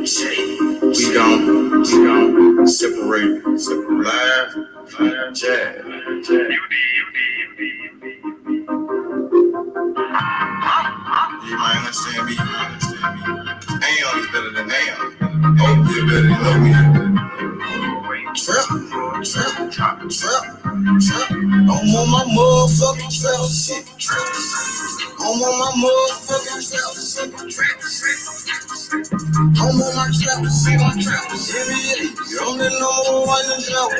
We gon' separate live, jazz. You might understand me. Am is better than Am. Oh, you better than know me. Trap. I'm on my motherfucking trap shit. I'm on my motherfucking trap shit. I'm on my trap shit. I'm the number one in trap.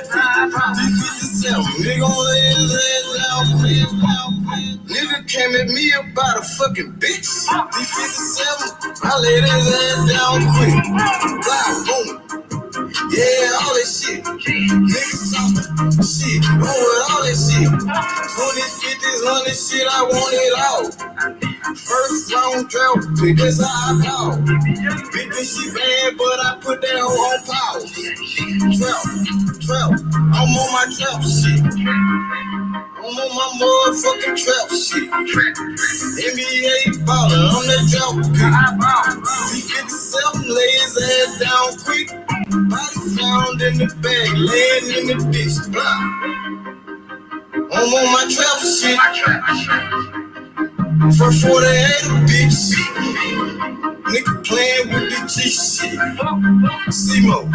D57, nigga on his ass down. Nigga came at me about a fucking bitch. D57, I laid his ass down quick. Fly, boom. Yeah, all that shit. Niggas talking shit. Go with all that shit. 20s, 50s, 100s shit, I want it all. First round drought pick, that's how I call. Big bitch, she bad, but I put that hoe on pause. Trap. I'm on my trap shit. I'm on my motherfucking trap shit. NBA baller, I'm that drought pick. D57 lay his ass down quick. Body found in the bag, laying in the ditch. I'm on my trap shit. For 48, bitch. Nigga playing with the G shit. C-Mo,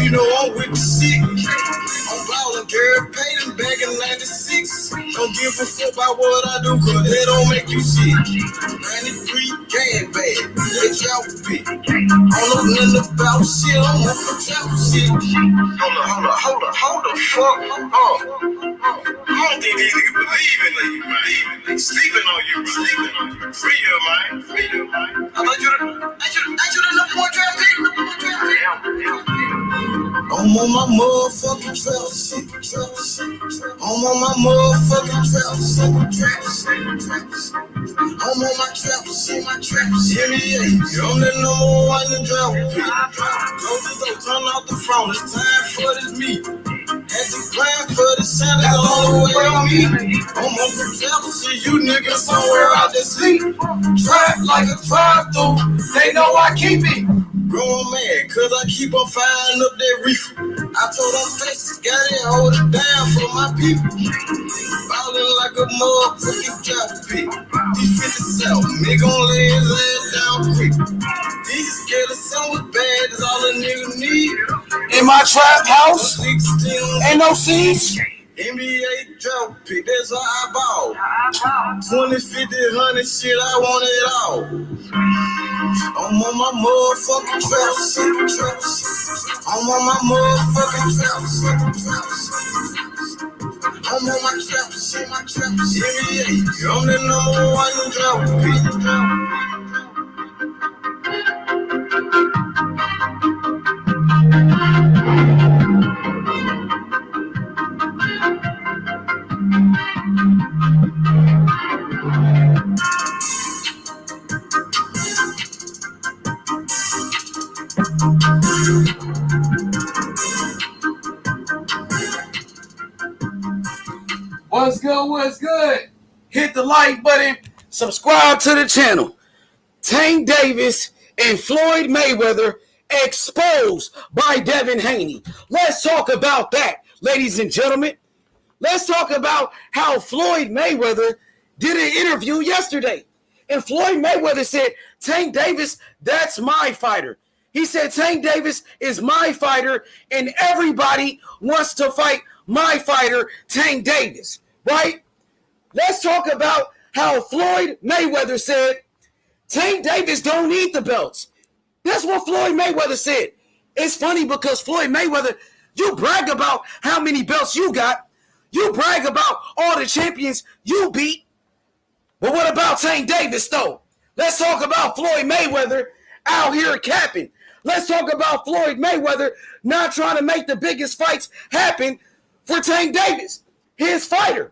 you know I'm with the shit. I'm ballin', girl, paid him back in 96. Don't give a fuck about what I do, cause they don't make you shit. 93 gang bag, they drop pick. I don't know nothing about shit, I'm on for trap shit. Hold the fuck up. I don't think these niggas believe in you. They sleeping on you. Free your mind. I thought you the number one draft pick. I'm on my motherfucking trap shit. I'm on my motherfucking trap shit. I'm on my trap shit. NBA, I'm the number one in draft pick. Close the door, turn off the phone. It's time for this meet. Had to plan for the Santa all the way on me. I'm on the trap shit. You niggas somewhere out there sleep. Trap like a drive-through. They know I keep it. Growing mad, cause I keep on firing up that reefer. I told them faces, got it, hold it down for my people. Ballin' like a motherfucking drop pick. D57, nigga gon' lay his ass down quick. These skeletons with bad is all a nigga need. In my trap house, ain't no seats. NBA drop pick, that's how I ball. 20, 50, 100 shit, I want it all. I'm on my motherfucking trap shit. I'm on my motherfucking trap shit. I'm on my trap shit. Yeah, I'm the number one in drop pick. What's good? Hit the like button, subscribe to the channel. Tank Davis and Floyd Mayweather exposed by Devin Haney. Let's talk about that, ladies and gentlemen. Let's talk about how Floyd Mayweather did an interview yesterday. And Floyd Mayweather said, Tank Davis, that's my fighter. He said, Tank Davis is my fighter, and everybody wants to fight my fighter, Tank Davis. Right? Let's talk about how Floyd Mayweather said, Tank Davis don't need the belts. That's what Floyd Mayweather said. It's funny because Floyd Mayweather, you brag about how many belts you got. You brag about all the champions you beat. But what about Tank Davis, though? Let's talk about Floyd Mayweather out here capping. Let's talk about Floyd Mayweather not trying to make the biggest fights happen for Tank Davis, his fighter.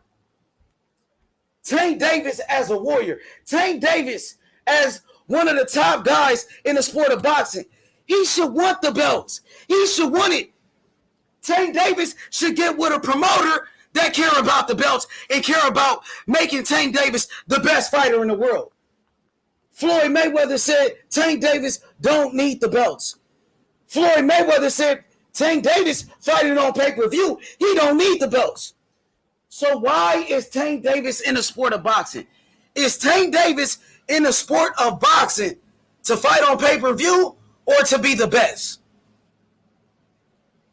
Tank Davis as a warrior. Tank Davis as one of the top guys in the sport of boxing. He should want the belts. He should want it. Tank Davis should get with a promoter that care about the belts and care about making Tank Davis the best fighter in the world. Floyd Mayweather said Tank Davis don't need the belts. Floyd Mayweather said Tank Davis fighting on pay-per-view, he don't need the belts. So why is Tank Davis in the sport of boxing? Is Tank Davis in the sport of boxing to fight on pay-per-view or to be the best?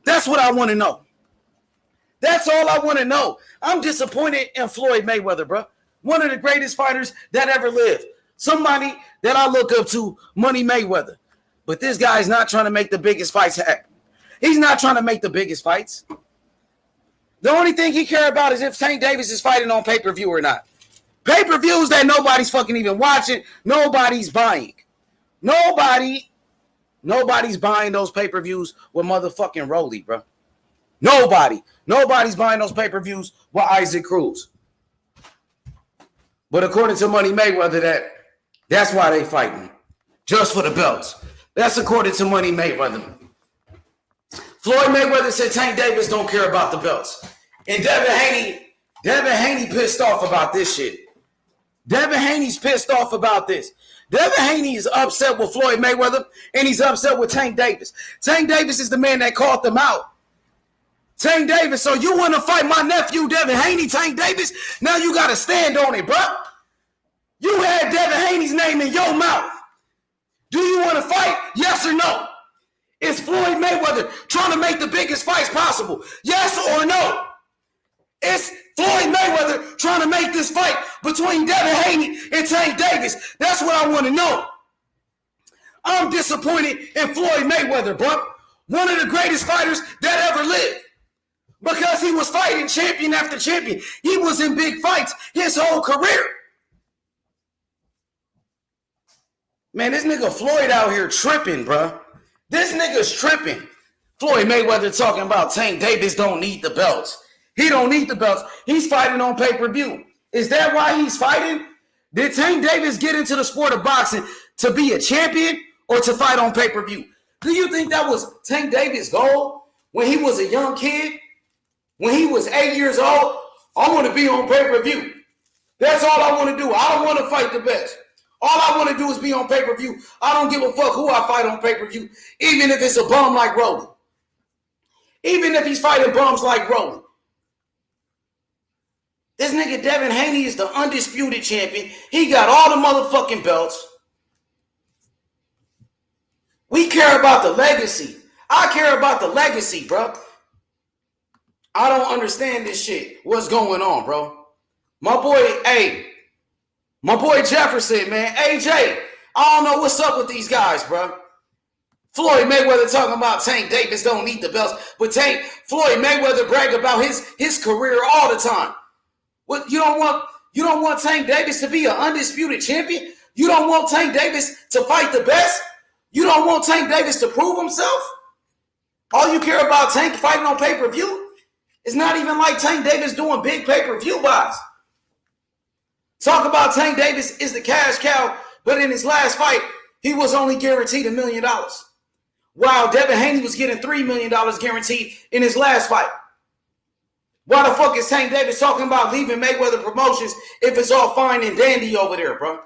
That's what I want to know. That's all I want to know. I'm disappointed in Floyd Mayweather, bro. One of the greatest fighters that ever lived. Somebody that I look up to, Money Mayweather. But this guy's not trying to make the biggest fights happen. He's not trying to make the biggest fights. The only thing he cares about is if Tank Davis is fighting on pay-per-view or not. Pay-per-views that nobody's fucking even watching, nobody's buying. Nobody's buying those pay-per-views with motherfucking Rolly, bro. Nobody's buying those pay-per-views with Isaac Cruz. But according to Money Mayweather, that's why they fighting. Just for the belts. That's according to Money Mayweather. Floyd Mayweather said Tank Davis don't care about the belts. And Devin Haney pissed off about this shit. Devin Haney's pissed off about this. Devin Haney is upset with Floyd Mayweather, and he's upset with Tank Davis. Tank Davis is the man that called them out. Tank Davis, so you want to fight my nephew, Devin Haney, Tank Davis? Now you got to stand on it, bro. You had Devin Haney's name in your mouth. Do you want to fight? Yes or no? Is Floyd Mayweather trying to make the biggest fights possible? Yes or no? Is Floyd Mayweather trying to make this fight between Devin Haney and Tank Davis? That's what I want to know. I'm disappointed in Floyd Mayweather, bro. One of the greatest fighters that ever lived. Because he was fighting champion after champion. He was in big fights his whole career. Man, this nigga Floyd out here tripping, bro. This nigga's tripping. Floyd Mayweather talking about Tank Davis don't need the belts. He don't need the belts. He's fighting on pay-per-view. Is that why he's fighting? Did Tank Davis get into the sport of boxing to be a champion or to fight on pay-per-view? Do you think that was Tank Davis' goal when he was a young kid? When he was 8 years old? I want to be on pay-per-view. That's all I want to do. I don't want to fight the best. All I want to do is be on pay-per-view. I don't give a fuck who I fight on pay-per-view, even if it's a bum like Rolly. Even if he's fighting bums like Rolly. This nigga Devin Haney is the undisputed champion. He got all the motherfucking belts. We care about the legacy. I care about the legacy, bro. I don't understand this shit. What's going on, bro? My boy Jefferson, man. AJ, I don't know what's up with these guys, bro. Floyd Mayweather talking about Tank Davis don't need the belts, but Floyd Mayweather brag about his career all the time. What you don't want Tank Davis to be an undisputed champion? You don't want Tank Davis to fight the best? You don't want Tank Davis to prove himself? All you care about Tank fighting on pay-per-view? It's not even like Tank Davis doing big pay-per-view buys. Talk about Tank Davis is the cash cow, but in his last fight, he was only guaranteed $1 million. While Devin Haney was getting $3 million guaranteed in his last fight. Why the fuck is Tank Davis talking about leaving Mayweather Promotions if it's all fine and dandy over there, bro?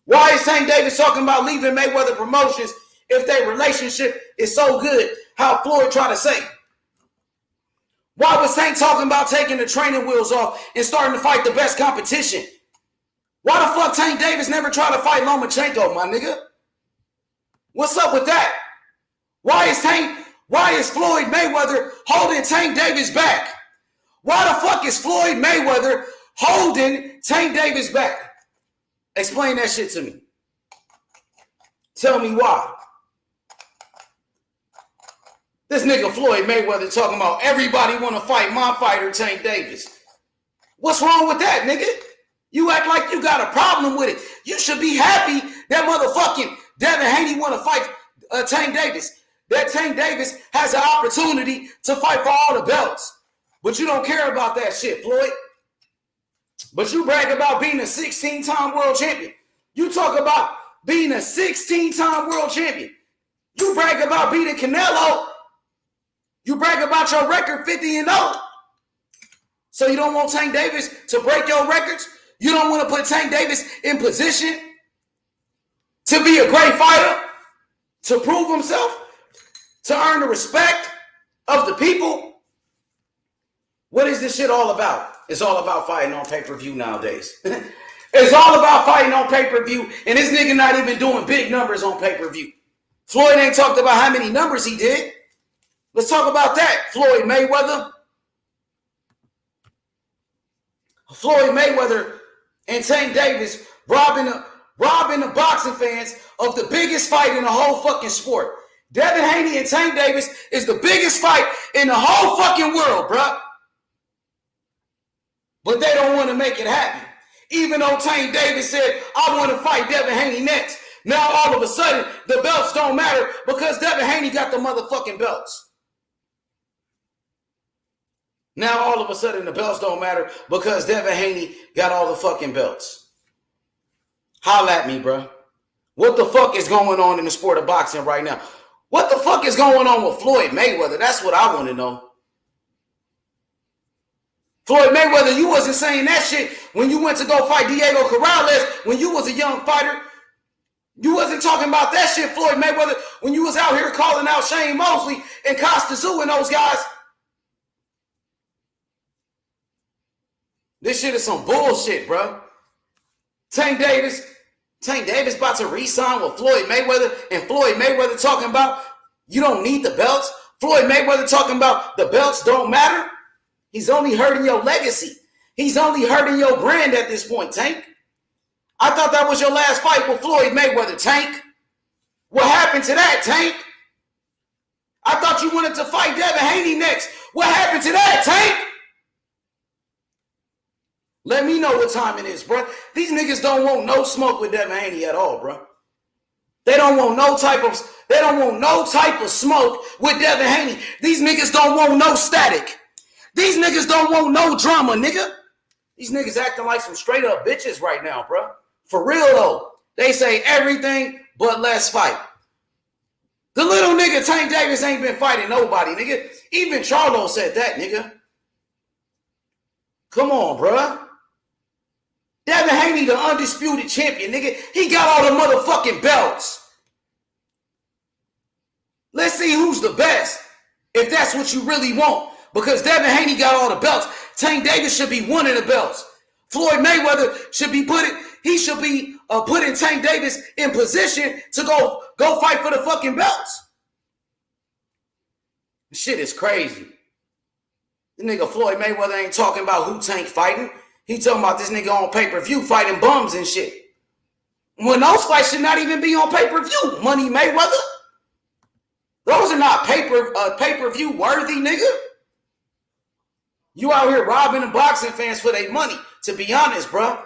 Why is Tank Davis talking about leaving Mayweather Promotions if their relationship is so good, how Floyd tried to say? Why was Tank talking about taking the training wheels off and starting to fight the best competition? Why the fuck Tank Davis never tried to fight Lomachenko, my nigga? What's up with that? Why is Floyd Mayweather holding Tank Davis back? Why the fuck is Floyd Mayweather holding Tank Davis back? Explain that shit to me. Tell me why. This nigga Floyd Mayweather talking about everybody want to fight my fighter, Tank Davis. What's wrong with that, nigga? You act like you got a problem with it. You should be happy that motherfucking Devin Haney want to fight Tank Davis. That Tank Davis has an opportunity to fight for all the belts. But you don't care about that shit, Floyd. But you brag about being a 16-time world champion. You talk about being a 16-time world champion. You brag about beating Canelo. You brag about your record 50-0. So you don't want Tank Davis to break your records? You don't want to put Tank Davis in position to be a great fighter, to prove himself, to earn the respect of the people. What is this shit all about? It's all about fighting on pay-per-view nowadays. It's all about fighting on pay-per-view, and this nigga not even doing big numbers on pay-per-view. Floyd ain't talked about how many numbers he did. Let's talk about that. Floyd Mayweather. Floyd Mayweather and Tank Davis robbing the boxing fans of the biggest fight in the whole fucking sport. Devin Haney and Tank Davis is the biggest fight in the whole fucking world, bruh. But they don't want to make it happen. Even though Tank Davis said, I want to fight Devin Haney next. Now all of a sudden, the belts don't matter because Devin Haney got the motherfucking belts. Now all of a sudden, the belts don't matter because Devin Haney got all the fucking belts. Holla at me, bro. What the fuck is going on in the sport of boxing right now? What the fuck is going on with Floyd Mayweather? That's what I want to know. Floyd Mayweather, you wasn't saying that shit when you went to go fight Diego Corrales when you was a young fighter. You wasn't talking about that shit, Floyd Mayweather, when you was out here calling out Shane Mosley and Costa Tzu and those guys. This shit is some bullshit, bro. Tank Davis about to re-sign with Floyd Mayweather, and Floyd Mayweather talking about you don't need the belts. Floyd Mayweather talking about the belts don't matter. He's only hurting your legacy. He's only hurting your brand at this point, Tank. I thought that was your last fight with Floyd Mayweather, Tank. What happened to that, Tank? I thought you wanted to fight Devin Haney next. What happened to that, Tank? Let me know what time it is, bro. These niggas don't want no smoke with Devin Haney at all, bro. They don't want no type of smoke with Devin Haney. These niggas don't want no static. These niggas don't want no drama, nigga. These niggas acting like some straight up bitches right now, bro. For real though. They say everything but let's fight. The little nigga Tank Davis ain't been fighting nobody, nigga. Even Charlo said that, nigga. Come on, bro. Devin Haney, the undisputed champion, nigga. He got all the motherfucking belts. Let's see who's the best, if that's what you really want. Because Devin Haney got all the belts. Tank Davis should be one of the belts. Floyd Mayweather should be putting Tank Davis in position to go fight for the fucking belts. This shit is crazy. This nigga Floyd Mayweather ain't talking about who Tank fighting. He talking about this nigga on pay-per-view fighting bums and shit. When those fights should not even be on pay-per-view, Money Mayweather. Those are not pay-per-view worthy, nigga. You out here robbing the boxing fans for their money, to be honest, bro.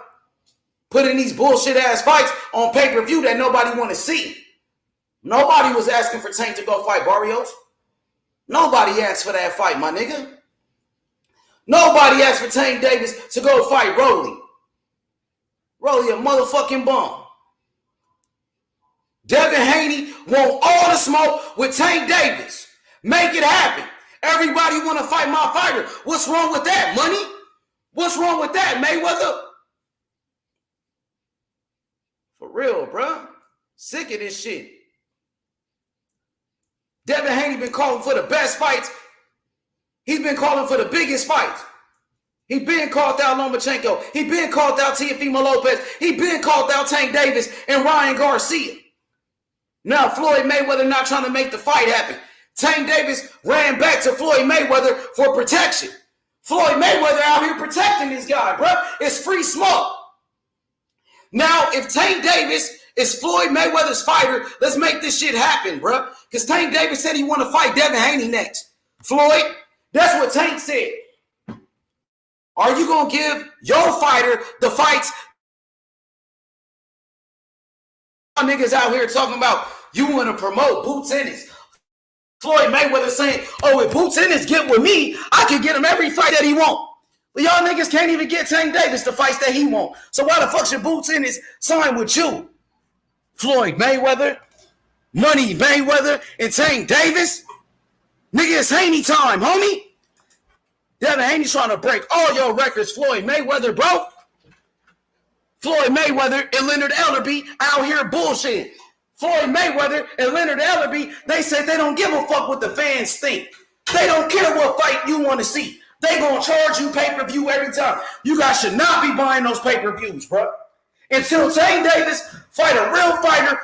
Putting these bullshit ass fights on pay-per-view that nobody want to see. Nobody was asking for Tank to go fight Barrios. Nobody asked for that fight, my nigga. Nobody asked for Tank Davis to go fight Rolly. Rolly a motherfucking bum. Devin Haney want all the smoke with Tank Davis. Make it happen. Everybody want to fight my fighter. What's wrong with that, Money? What's wrong with that, Mayweather? For real, bro. Sick of this shit. Devin Haney been calling for the best fights. He's been calling for the biggest fights. He been called out Lomachenko. He been called out Teofimo Lopez. He been called out Tank Davis and Ryan Garcia. Now Floyd Mayweather not trying to make the fight happen. Tank Davis ran back to Floyd Mayweather for protection. Floyd Mayweather out here protecting this guy, bro. It's free smoke. Now, if Tank Davis is Floyd Mayweather's fighter, let's make this shit happen, bro. Because Tank Davis said he want to fight Devin Haney next. Floyd, that's what Tank said. Are you going to give your fighter the fights? Niggas out here talking about you want to promote Boots Ennis. Floyd Mayweather saying, oh, if Boots Ennis get with me, I can get him every fight that he want. But y'all niggas can't even get Tank Davis the fights that he want. So why the fuck should Boots Ennis sign with you? Floyd Mayweather, Money Mayweather, and Tank Davis? Nigga, it's Haney time, homie. Devin Haney's trying to break all your records, Floyd Mayweather, bro. Floyd Mayweather and Leonard Ellerbe out here bullshitting. Floyd Mayweather and Leonard Ellerbe, they said they don't give a fuck what the fans think. They don't care what fight you want to see. They gonna charge you pay-per-view every time. You guys should not be buying those pay-per-views, bro. Until Tank Davis fight a real fighter,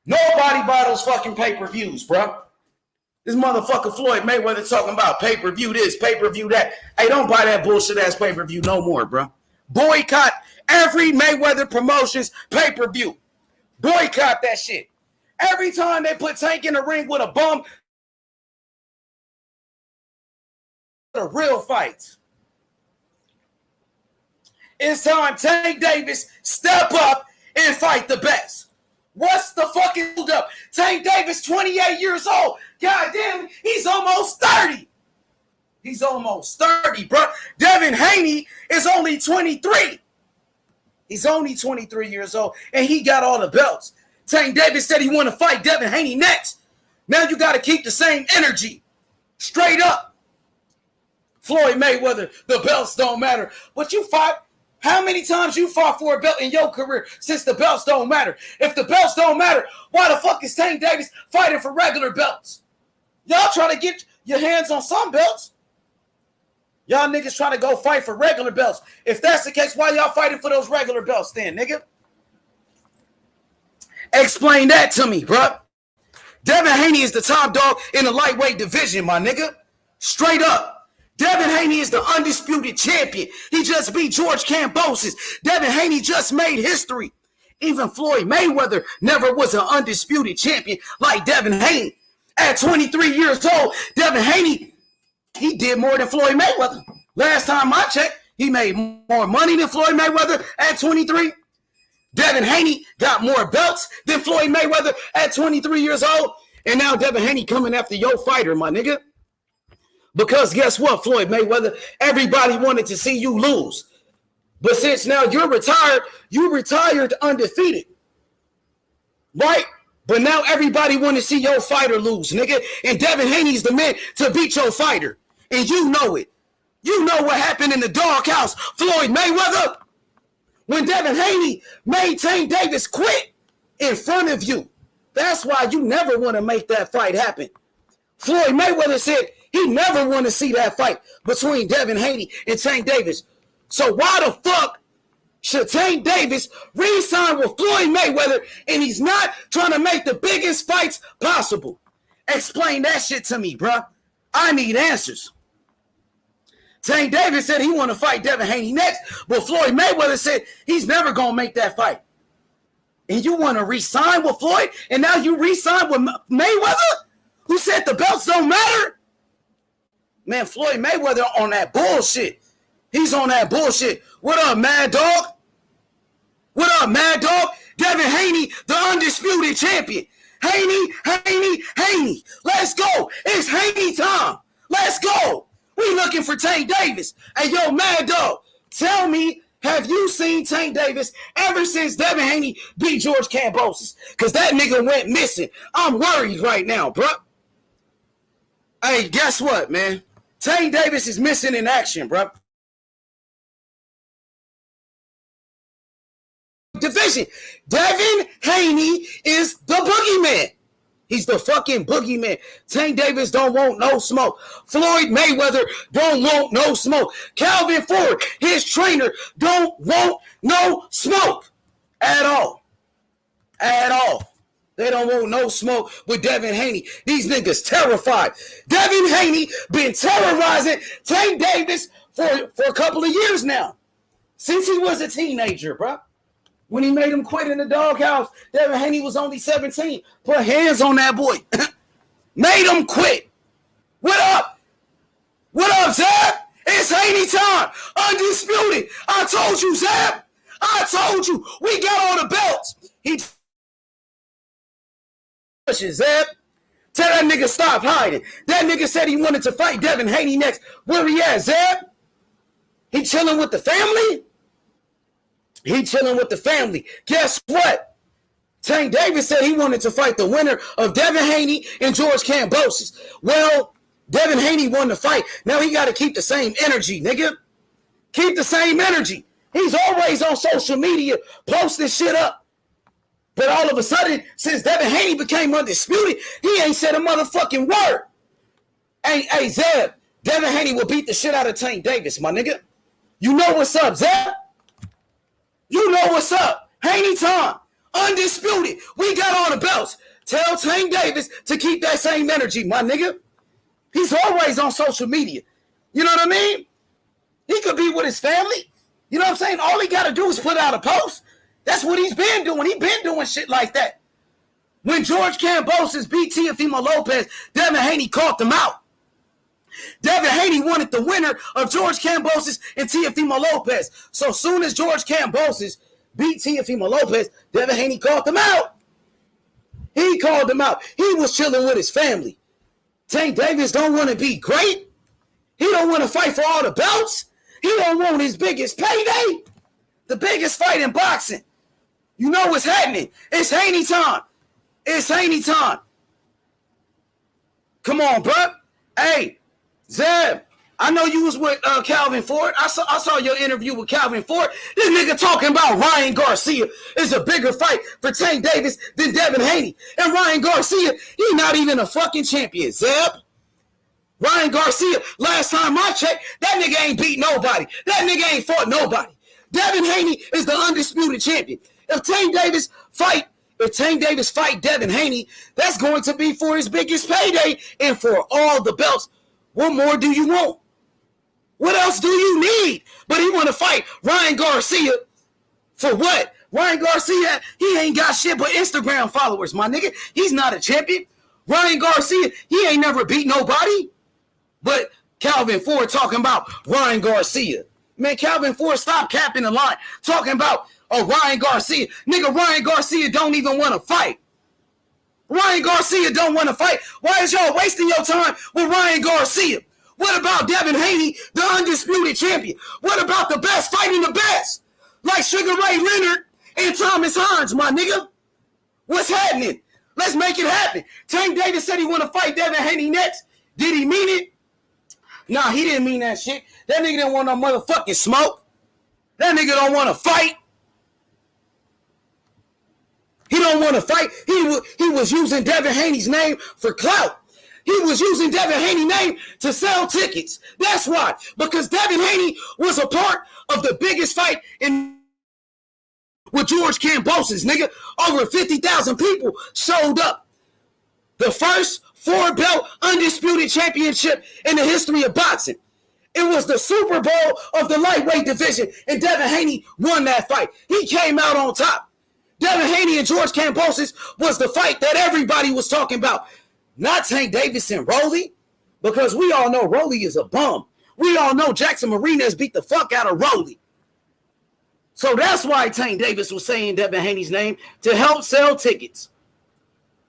nobody buy those fucking pay-per-views, bro. This motherfucker Floyd Mayweather talking about pay-per-view this, pay-per-view that. Hey, don't buy that bullshit-ass pay-per-view no more, bro. Boycott every Mayweather Promotions pay-per-view. Boycott that shit. Every time they put Tank in the ring with a bum, a real fight. It's time Tank Davis step up and fight the best. What's the fucking hold up? Tank Davis, 28 years old. God damn it, he's almost 30. He's almost 30, bro. Devin Haney is only 23. He's only 23 years old, and he got all the belts. Tank Davis said he want to fight Devin Haney next. Now you got to keep the same energy. Straight up. Floyd Mayweather, the belts don't matter. But you fought, how many times you fought for a belt in your career since the belts don't matter? If the belts don't matter, why the fuck is Tank Davis fighting for regular belts? Y'all trying to get your hands on some belts. Y'all niggas trying to go fight for regular belts. If that's the case, why y'all fighting for those regular belts then, nigga? Explain that to me, bro. Devin Haney is the top dog in the lightweight division, my nigga. Straight up. Devin Haney is the undisputed champion. He just beat George Kambosos. Devin Haney just made history. Even Floyd Mayweather never was an undisputed champion like Devin Haney. At 23 years old, Devin Haney, he did more than Floyd Mayweather. Last time I checked, he made more money than Floyd Mayweather at 23. Devin Haney got more belts than Floyd Mayweather at 23 years old. And now Devin Haney coming after your fighter, my nigga. Because guess what, Floyd Mayweather? Everybody wanted to see you lose. But since now you're retired, you retired undefeated. Right? But now everybody want to see your fighter lose, nigga. And Devin Haney's the man to beat your fighter. And you know it. You know what happened in the doghouse, Floyd Mayweather. When Devin Haney made Tank Davis quit in front of you. That's why you never want to make that fight happen. Floyd Mayweather said he never want to see that fight between Devin Haney and Tank Davis. So why the fuck should Tank Davis re-sign with Floyd Mayweather and he's not trying to make the biggest fights possible? Explain that shit to me, bro. I need answers. Tank Davis said he want to fight Devin Haney next, but Floyd Mayweather said he's never going to make that fight. And you want to re-sign with Floyd, and now you re-sign with Mayweather, who said the belts don't matter? Man, Floyd Mayweather on that bullshit. He's on that bullshit. What up, Mad Dog? What up, Mad Dog? Devin Haney, the undisputed champion. Haney. Let's go. It's Haney time. Let's go. We looking for Tank Davis. Hey, yo, Mad Dog, tell me, have you seen Tank Davis ever since Devin Haney beat George Kambosos? Because that nigga went missing. I'm worried right now, bro. Hey, guess what, man? Tank Davis is missing in action, bro. Division. Devin Haney is the boogeyman. He's the fucking boogeyman. Tank Davis don't want no smoke. Floyd Mayweather don't want no smoke. Calvin Ford, his trainer, don't want no smoke at all. At all. They don't want no smoke with Devin Haney. These niggas terrified. Devin Haney been terrorizing Tank Davis for a couple of years now. Since he was a teenager, bro. When he made him quit in the doghouse, Devin Haney was only 17. Put hands on that boy. Made him quit. What up? What up, Zab? It's Haney time. Undisputed. I told you, Zab. I told you. We got all the belts. He Zab. Tell that nigga stop hiding. That nigga said he wanted to fight Devin Haney next. Where he at, Zab? He chilling with the family? He chilling with the family. Guess what? Tank Davis said he wanted to fight the winner of Devin Haney and George Kambosos. Well, Devin Haney won the fight. Now he got to keep the same energy, nigga. Keep the same energy. He's always on social media posting shit up. But all of a sudden, since Devin Haney became undisputed, he ain't said a motherfucking word. Hey, Zeb, Devin Haney will beat the shit out of Tank Davis, my nigga. You know what's up, Zeb? You know what's up. Haney time. Undisputed. We got all the belts. Tell Tank Davis to keep that same energy, my nigga. He's always on social media. You know what I mean? He could be with his family. You know what I'm saying? All he got to do is put out a post. That's what he's been doing. He's been doing shit like that. When George Kambosos beat Teofimo Lopez, Devin Haney caught them out. Devin Haney wanted the winner of George Kambosos and Teofimo Lopez. So soon as George Kambosos beat Teofimo Lopez, Devin Haney called them out. He called them out. He was chilling with his family. Tank Davis don't want to be great. He don't want to fight for all the belts. He don't want his biggest payday. The biggest fight in boxing. You know what's happening. It's Haney time. It's Haney time. Come on, bro. Hey, Zeb, I know you was with Calvin Ford. I saw your interview with Calvin Ford. This nigga talking about Ryan Garcia is a bigger fight for Tank Davis than Devin Haney. And Ryan Garcia, he not even a fucking champion, Zeb. Ryan Garcia, last time I checked, that nigga ain't beat nobody. That nigga ain't fought nobody. Devin Haney is the undisputed champion. If Tank Davis fight Devin Haney, that's going to be for his biggest payday and for all the belts. What more do you want? What else do you need? But he want to fight Ryan Garcia for what? Ryan Garcia, he ain't got shit but Instagram followers, my nigga. He's not a champion. Ryan Garcia, he ain't never beat nobody. But Calvin Ford talking about Ryan Garcia. Man, Calvin Ford, stop capping the line. Talking about Ryan Garcia. Nigga, Ryan Garcia don't even want to fight. Ryan Garcia don't want to fight. Why is y'all wasting your time with Ryan Garcia? What about Devin Haney, the undisputed champion? What about the best fighting the best? Like Sugar Ray Leonard and Thomas Hines, my nigga. What's happening? Let's make it happen. Tank Davis said he want to fight Devin Haney next. Did he mean it? Nah, he didn't mean that shit. That nigga didn't want no motherfucking smoke. That nigga don't want to fight. He don't want to fight. He was using Devin Haney's name for clout. He was using Devin Haney's name to sell tickets. That's why. Because Devin Haney was a part of the biggest fight with George Kambosos, nigga. Over 50,000 people showed up. The first 4-belt undisputed championship in the history of boxing. It was the Super Bowl of the lightweight division, and Devin Haney won that fight. He came out on top. Devin Haney and George Kambosos was the fight that everybody was talking about. Not Tank Davis and Rolly, because we all know Rolly is a bum. We all know Jackson Marinas beat the fuck out of Rolly. So that's why Tank Davis was saying Devin Haney's name, to help sell tickets.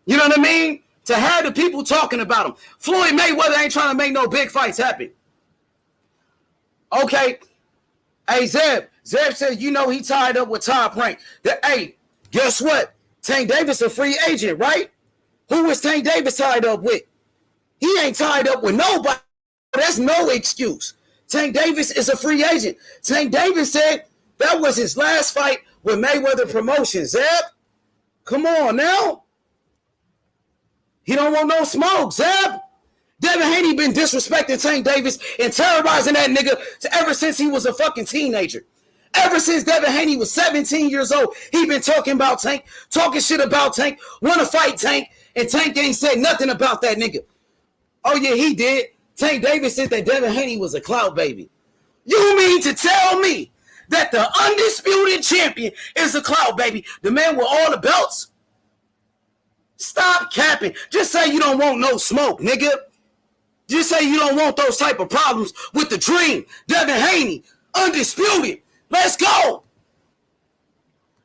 You know what I mean? To have the people talking about him. Floyd Mayweather ain't trying to make no big fights happen. Okay. Hey, Zeb. Zeb said, you know, he tied up with Top Rank. Hey, guess what? Tank Davis a free agent, right? Who was Tank Davis tied up with? He ain't tied up with nobody. That's no excuse. Tank Davis is a free agent. Tank Davis said that was his last fight with Mayweather Promotions. Zeb, come on now. He don't want no smoke, Zeb. Devin Haney been disrespecting Tank Davis and terrorizing that nigga ever since he was a fucking teenager. Ever since Devin Haney was 17 years old, he been talking about Tank, talking shit about Tank, want to fight Tank, and Tank ain't said nothing about that nigga. Oh, yeah, he did. Tank Davis said that Devin Haney was a clout baby. You mean to tell me that the undisputed champion is a clout baby, the man with all the belts? Stop capping. Just say you don't want no smoke, nigga. Just say you don't want those type of problems with the dream. Devin Haney, undisputed. Let's go.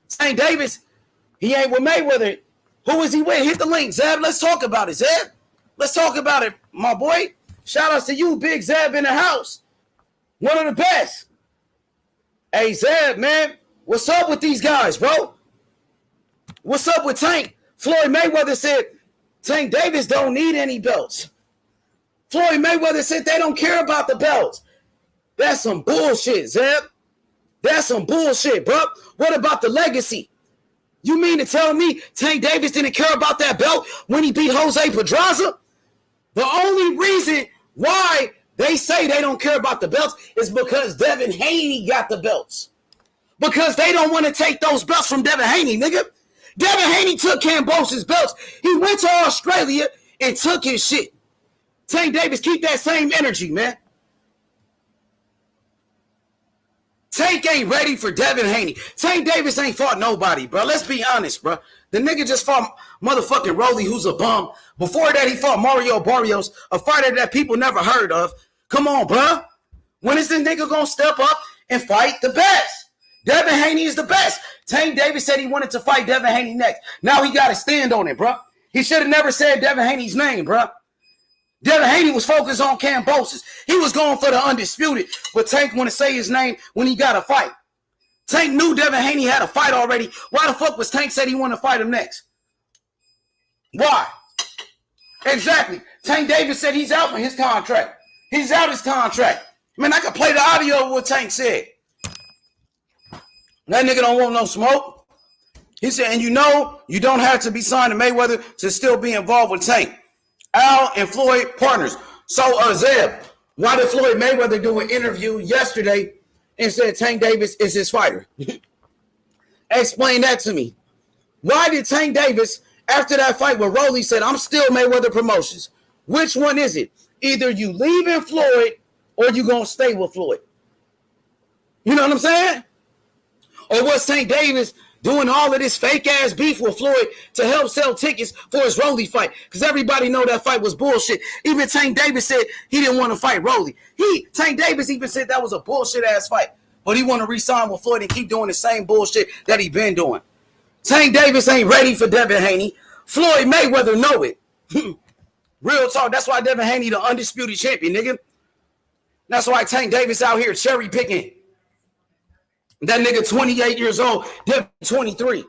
Tank Davis, he ain't with Mayweather. Who is he with? Hit the link, Zeb. Let's talk about it, Zeb. Let's talk about it, my boy. Shout outs to you, Big Zeb in the house. One of the best. Hey, Zeb, man. What's up with these guys, bro? What's up with Tank? Floyd Mayweather said Tank Davis don't need any belts. Floyd Mayweather said they don't care about the belts. That's some bullshit, Zeb. That's some bullshit, bro. What about the legacy? You mean to tell me Tank Davis didn't care about that belt when he beat Jose Pedraza? The only reason why they say they don't care about the belts is because Devin Haney got the belts. Because they don't want to take those belts from Devin Haney, nigga. Devin Haney took Kambosos' belts. He went to Australia and took his shit. Tank Davis, keep that same energy, man. Tank ain't ready for Devin Haney. Tank Davis ain't fought nobody, bro. Let's be honest, bro. The nigga just fought motherfucking Rolly, who's a bum. Before that, he fought Mario Barrios, a fighter that people never heard of. Come on, bro. When is this nigga gonna step up and fight the best? Devin Haney is the best. Tank Davis said he wanted to fight Devin Haney next. Now he got to stand on it, bro. He should have never said Devin Haney's name, bro. Devin Haney was focused on Kambosos. He was going for the undisputed, but Tank want to say his name when he got a fight. Tank knew Devin Haney had a fight already. Why the fuck was Tank said he wanted to fight him next? Why? Exactly. Tank Davis said he's out on his contract. He's out his contract. Man, I could play the audio of what Tank said. That nigga don't want no smoke. He said, and you know, you don't have to be signed to Mayweather to still be involved with Tank. Al and Floyd partners. So, Zeb, why did Floyd Mayweather do an interview yesterday and said Tank Davis is his fighter? Explain that to me. Why did Tank Davis, after that fight with Rolly, said, I'm still Mayweather Promotions? Which one is it? Either you leaving Floyd or you going to stay with Floyd. You know what I'm saying? Or was Tank Davis doing all of this fake-ass beef with Floyd to help sell tickets for his Rolly fight? Because everybody know that fight was bullshit. Even Tank Davis said he didn't want to fight Rolly. Tank Davis even said that was a bullshit-ass fight. But he want to re-sign with Floyd and keep doing the same bullshit that he been doing. Tank Davis ain't ready for Devin Haney. Floyd Mayweather know it. Real talk. That's why Devin Haney the undisputed champion, nigga. That's why Tank Davis out here cherry picking. That nigga 28 years old, Devin 23.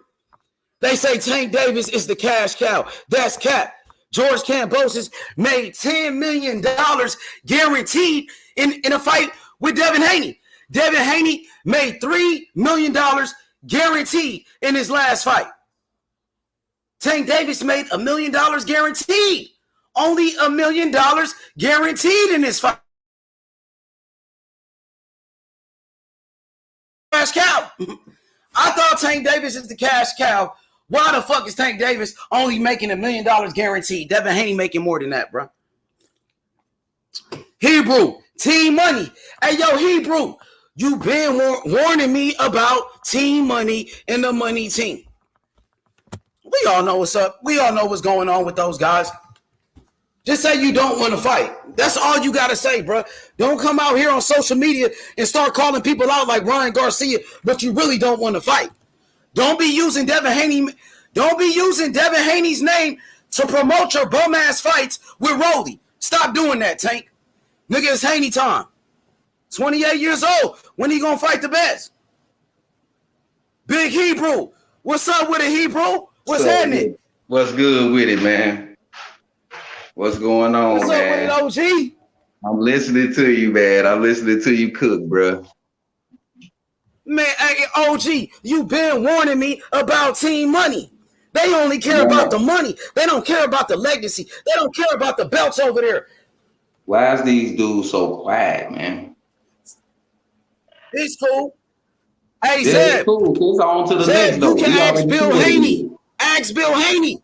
They say Tank Davis is the cash cow. That's cap. George Kambosos made $10 million guaranteed in a fight with Devin Haney. Devin Haney made $3 million guaranteed in his last fight. Tank Davis made $1 million guaranteed. Only $1 million guaranteed in this fight. Cash cow. I thought Tank Davis is the cash cow. Why the fuck is Tank Davis only making $1 million guaranteed? Devin Haney making more than that, bro. Hebrew, Team Money. Hey, yo, Hebrew, you been warning me about Team Money and the Money Team. We all know what's up. We all know what's going on with those guys. Just say you don't want to fight. That's all you got to say, bro. Don't come out here on social media and start calling people out like Ryan Garcia, but you really don't want to fight. Don't be using Devin Haney. Don't be using Devin Haney's name to promote your bum-ass fights with Rolly. Stop doing that, Tank. Nigga, it's Haney time. 28 years old. When he gonna fight the best? Big Hebrew. What's up with it, Hebrew? What's happening? What's good with it, man? What's going on, What's man? up with it, OG? I'm listening to you, man. I'm listening to you cook, bro. Man, hey, OG, you been warning me about Team Money. They only care about the money. They don't care about the legacy. They don't care about the belts over there. Why is these dudes so quiet, man? It's cool. Hey, Yeah, Zeb. it's cool. It's on to the Zeb, next, though. you can ask already Bill know what it Haney. is. Ask Bill Haney.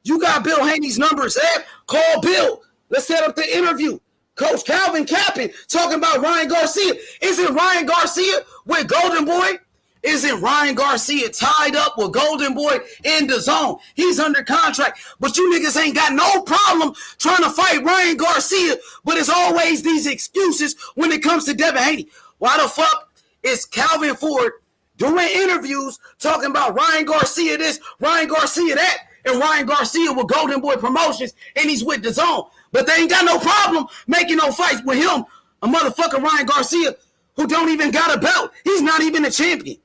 You got Bill Haney's number, Zeb. Call Bill. Let's set up the interview. Coach Calvin Capping talking about Ryan Garcia. Isn't Ryan Garcia with Golden Boy? Isn't Ryan Garcia tied up with Golden Boy in the zone? He's under contract. But you niggas ain't got no problem trying to fight Ryan Garcia, but it's always these excuses when it comes to Devin Haney. Why the fuck is Calvin Ford doing interviews talking about Ryan Garcia this, Ryan Garcia that, and Ryan Garcia with Golden Boy Promotions, and he's with the zone? But they ain't got no problem making no fights with him, a motherfucker Ryan Garcia, who don't even got a belt. He's not even a champion.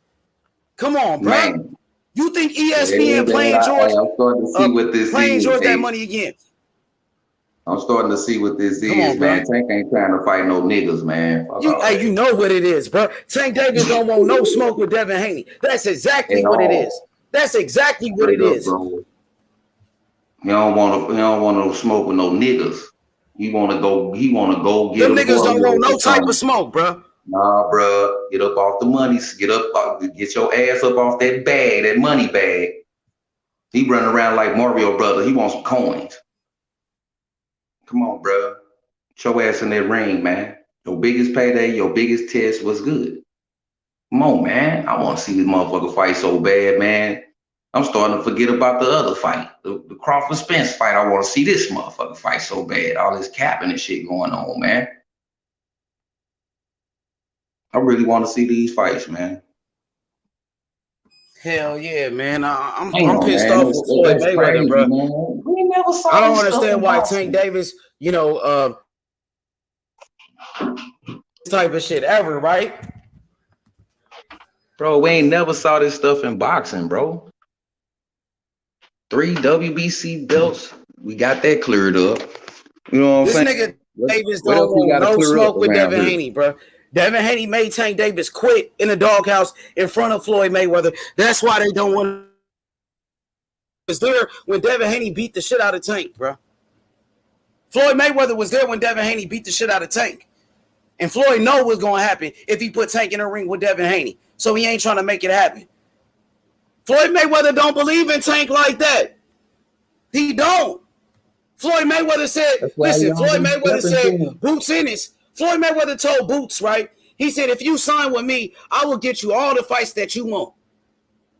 Come on, bro. Man. You think ESPN playing George? I'm starting to see what this playing is. George that money again? I'm starting to see what this Come is, on, bro. man. Tank ain't trying to fight no niggas, man. Fuck all Hey, that. you know what it is, bro. Tank Davis don't want no smoke with Devin Haney. That's exactly At what it is. all. That's exactly what Straight it up, is. bro. He don't want no smoke with no niggas. He wanna go get Them a niggas don't Mario want or no type of something. smoke, bro. Nah, bro. Get up off the money. Get your ass up off that bag, that money bag. He running around like Mario brother. He wants some coins. Come on, bro. Get your ass in that ring, man. Your biggest payday, your biggest test was good. Come on, man. I want to see this motherfucker fight so bad, man. I'm starting to forget about the other fight, the Crawford Spence fight. I want to see this motherfucker fight so bad. All this capping and shit going on, man. I really want to see these fights, man. Hell yeah, man. I'm Damn, pissed man. off with Floyd That's Mayweather, crazy, bro. man. We never I saw don't this stuff understand in why Tank boxing. Davis, type of shit ever, right? Bro, we ain't never saw this stuff in boxing, bro. 3 WBC belts. We got that cleared up. You know what I'm This saying? nigga Davis What don't else we want got to no clear up smoke with around Devin here? Haney, bro. Devin Haney made Tank Davis quit in the doghouse in front of Floyd Mayweather. That's why they don't want. Was there when Devin Haney beat the shit out of Tank, bro. Floyd Mayweather was there when Devin Haney beat the shit out of Tank. And Floyd know what's going to happen if he put Tank in a ring with Devin Haney. So he ain't trying to make it happen. Floyd Mayweather don't believe in Tank like that. He don't. Floyd Mayweather said, That's why listen, y'all Floyd be Mayweather stepping said, to him. Boots Ennis. Floyd Mayweather told Boots, right? He said, if you sign with me, I will get you all the fights that you want.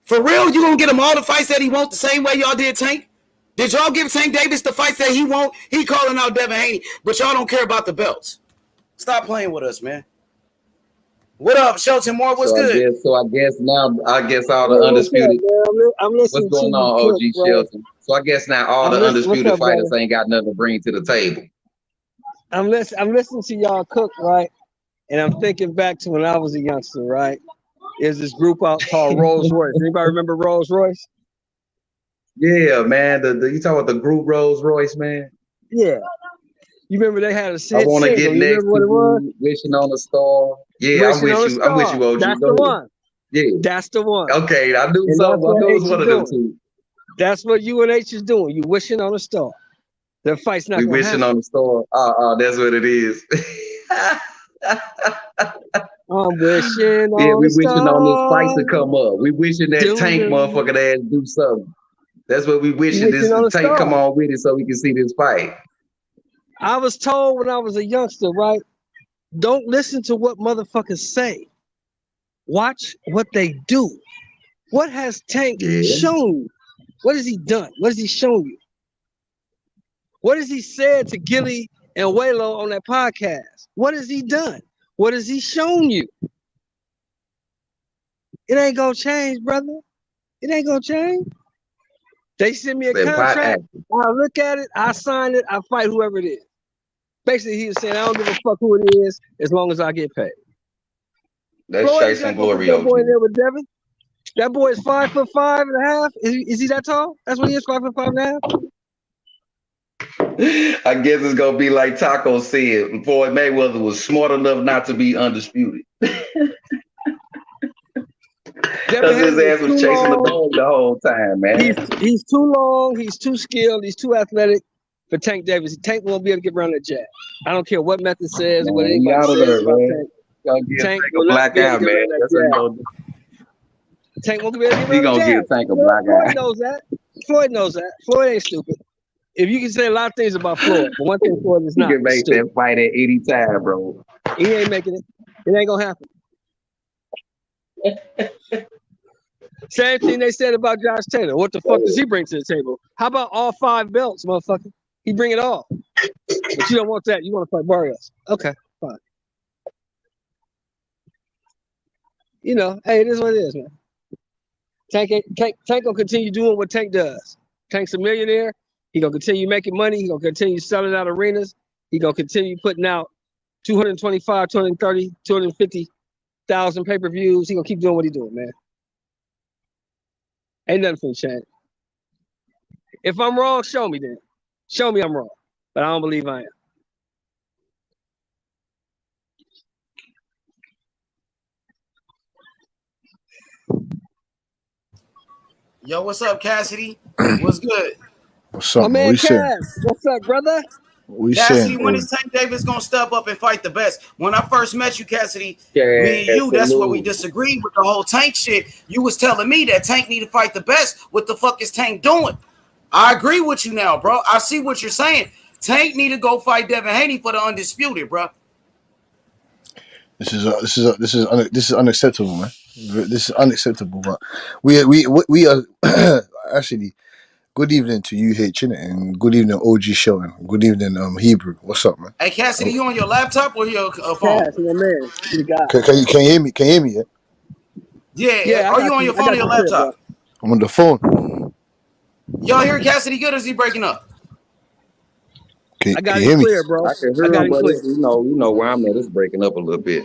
For real, you gonna get him all the fights that he want the same way y'all did Tank? Did y'all give Tank Davis the fights that he want? He calling out Devin Haney, but y'all don't care about the belts. Stop playing with us, man. What up, Shelton Moore? What's good? I guess now all the Hey, what's up, undisputed. man? I'm What's listening to going you on, cook, OG bro. Shelton? So I guess now all I'm the listening. What's undisputed up, brother? fighters ain't got nothing to bring to the table. I'm listening to y'all cook, right? And I'm thinking back to when I was a youngster, right? There's this group out called Rolls Royce. Anybody remember Rolls Royce? Yeah, man. You talking about the group Rolls Royce, man? Yeah. You remember they had a I hit want to single. get You next remember to what it was? you, wishing on a star. Yeah, I'm Wishing with on a you. I'm with Star. you, OG. That's Go the ahead. one. Yeah. That's the one. Okay, I knew And that's something. I what knew it H was is one of them doing. two. That's what UNH is doing. You wishing on a star. The fight's not We gonna wishing happen. on the star. That's what it is. I'm wishing Yeah, on we a wishing on this fight to star. come up. We wishing that Doo Tank doo. motherfucker ass do something. That's what we You wishing wishing this on a Tank come star. on with it so we can see this fight. I was told when I was a youngster, right? Don't listen to what motherfuckers say. Watch what they do. What has Tank Yeah. shown you? What has he done? What has he shown you? What has he said to Gilly and Waylo on that podcast? What has he done? What has he shown you? It ain't gonna change, brother. It ain't gonna change. They send me a That pot contract. action. I look at it. I sign it. I fight whoever it is. Basically, he was saying, I don't give a fuck who it is as long as I get paid. That's Floyd, you Chase gotta and go put Glory, that OG. boy in there with Devin. That boy is 5'5.5". Is he that tall? That's what he is, 5'5.5". I guess it's gonna be like Taco said. Floyd Mayweather was smart enough not to be undisputed. Because his ass was chasing the dog the whole time, man. He's too long. He's too skilled. He's too athletic for Tank Davis. Tank won't be able to get around that jab. I don't care what method says, what Man, he anybody out of says there, about man. Tank. Gonna give Tank Tank a will not black be able eye, to get man. around that That's what he jab. gonna do. Tank won't be able to get He around the gonna jab. give Tank a black Floyd eye. knows that. Floyd knows that. Floyd ain't stupid. If you can say a lot of things about Floyd, but one thing Floyd is He not, can is make stupid. that fight at any time, bro. He ain't making it. It ain't gonna happen. Same thing they said about Josh Taylor. What the fuck does he bring to the table? How about all 5 belts, motherfucker? He bring it all. But you don't want that. You want to fight Barrios. Okay, fine. You know, hey, it is what it is, man. Tank gonna continue doing what Tank does. Tank's a millionaire. He gonna continue making money. He gonna continue selling out arenas. He gonna continue putting out 225, 230, 250,000 pay-per-views. He gonna keep doing what he doing, man. Ain't nothing finna change. If I'm wrong, show me then. Show me I'm wrong. but I don't believe I am. Yo, what's up, Cassidy? What's good? What's up, My man? man We saying? Cass, what's up, brother? We Cassidy, saying? when is Tank Davis gonna step up and fight the best? When I first met you, Cassidy, me and you, Yeah, that's where we salute. disagreed with the whole Tank shit. You was telling me that Tank need to fight the best. What the fuck is Tank doing? I agree with you now, bro. I see what you're saying. Tank need to go fight Devin Haney for the undisputed, bro. This is unacceptable, man. This is unacceptable. But we are actually. Good evening to UH innit? And good evening OG Shelton. Good evening Hebrew. What's up, man? Hey, Cassidy, you on your laptop or your phone? Cass, my man. You got. Can you hear me? Can you hear me? Yeah? Yeah, I Are you got on you. your I phone or got your you clear, bro. laptop? I'm on the phone. Y'all hear Cassidy good or is he breaking up? I Can got you him hear me? clear, bro. I can I hear got him, him but clear. it's, you know where I'm at. It's breaking up a little bit,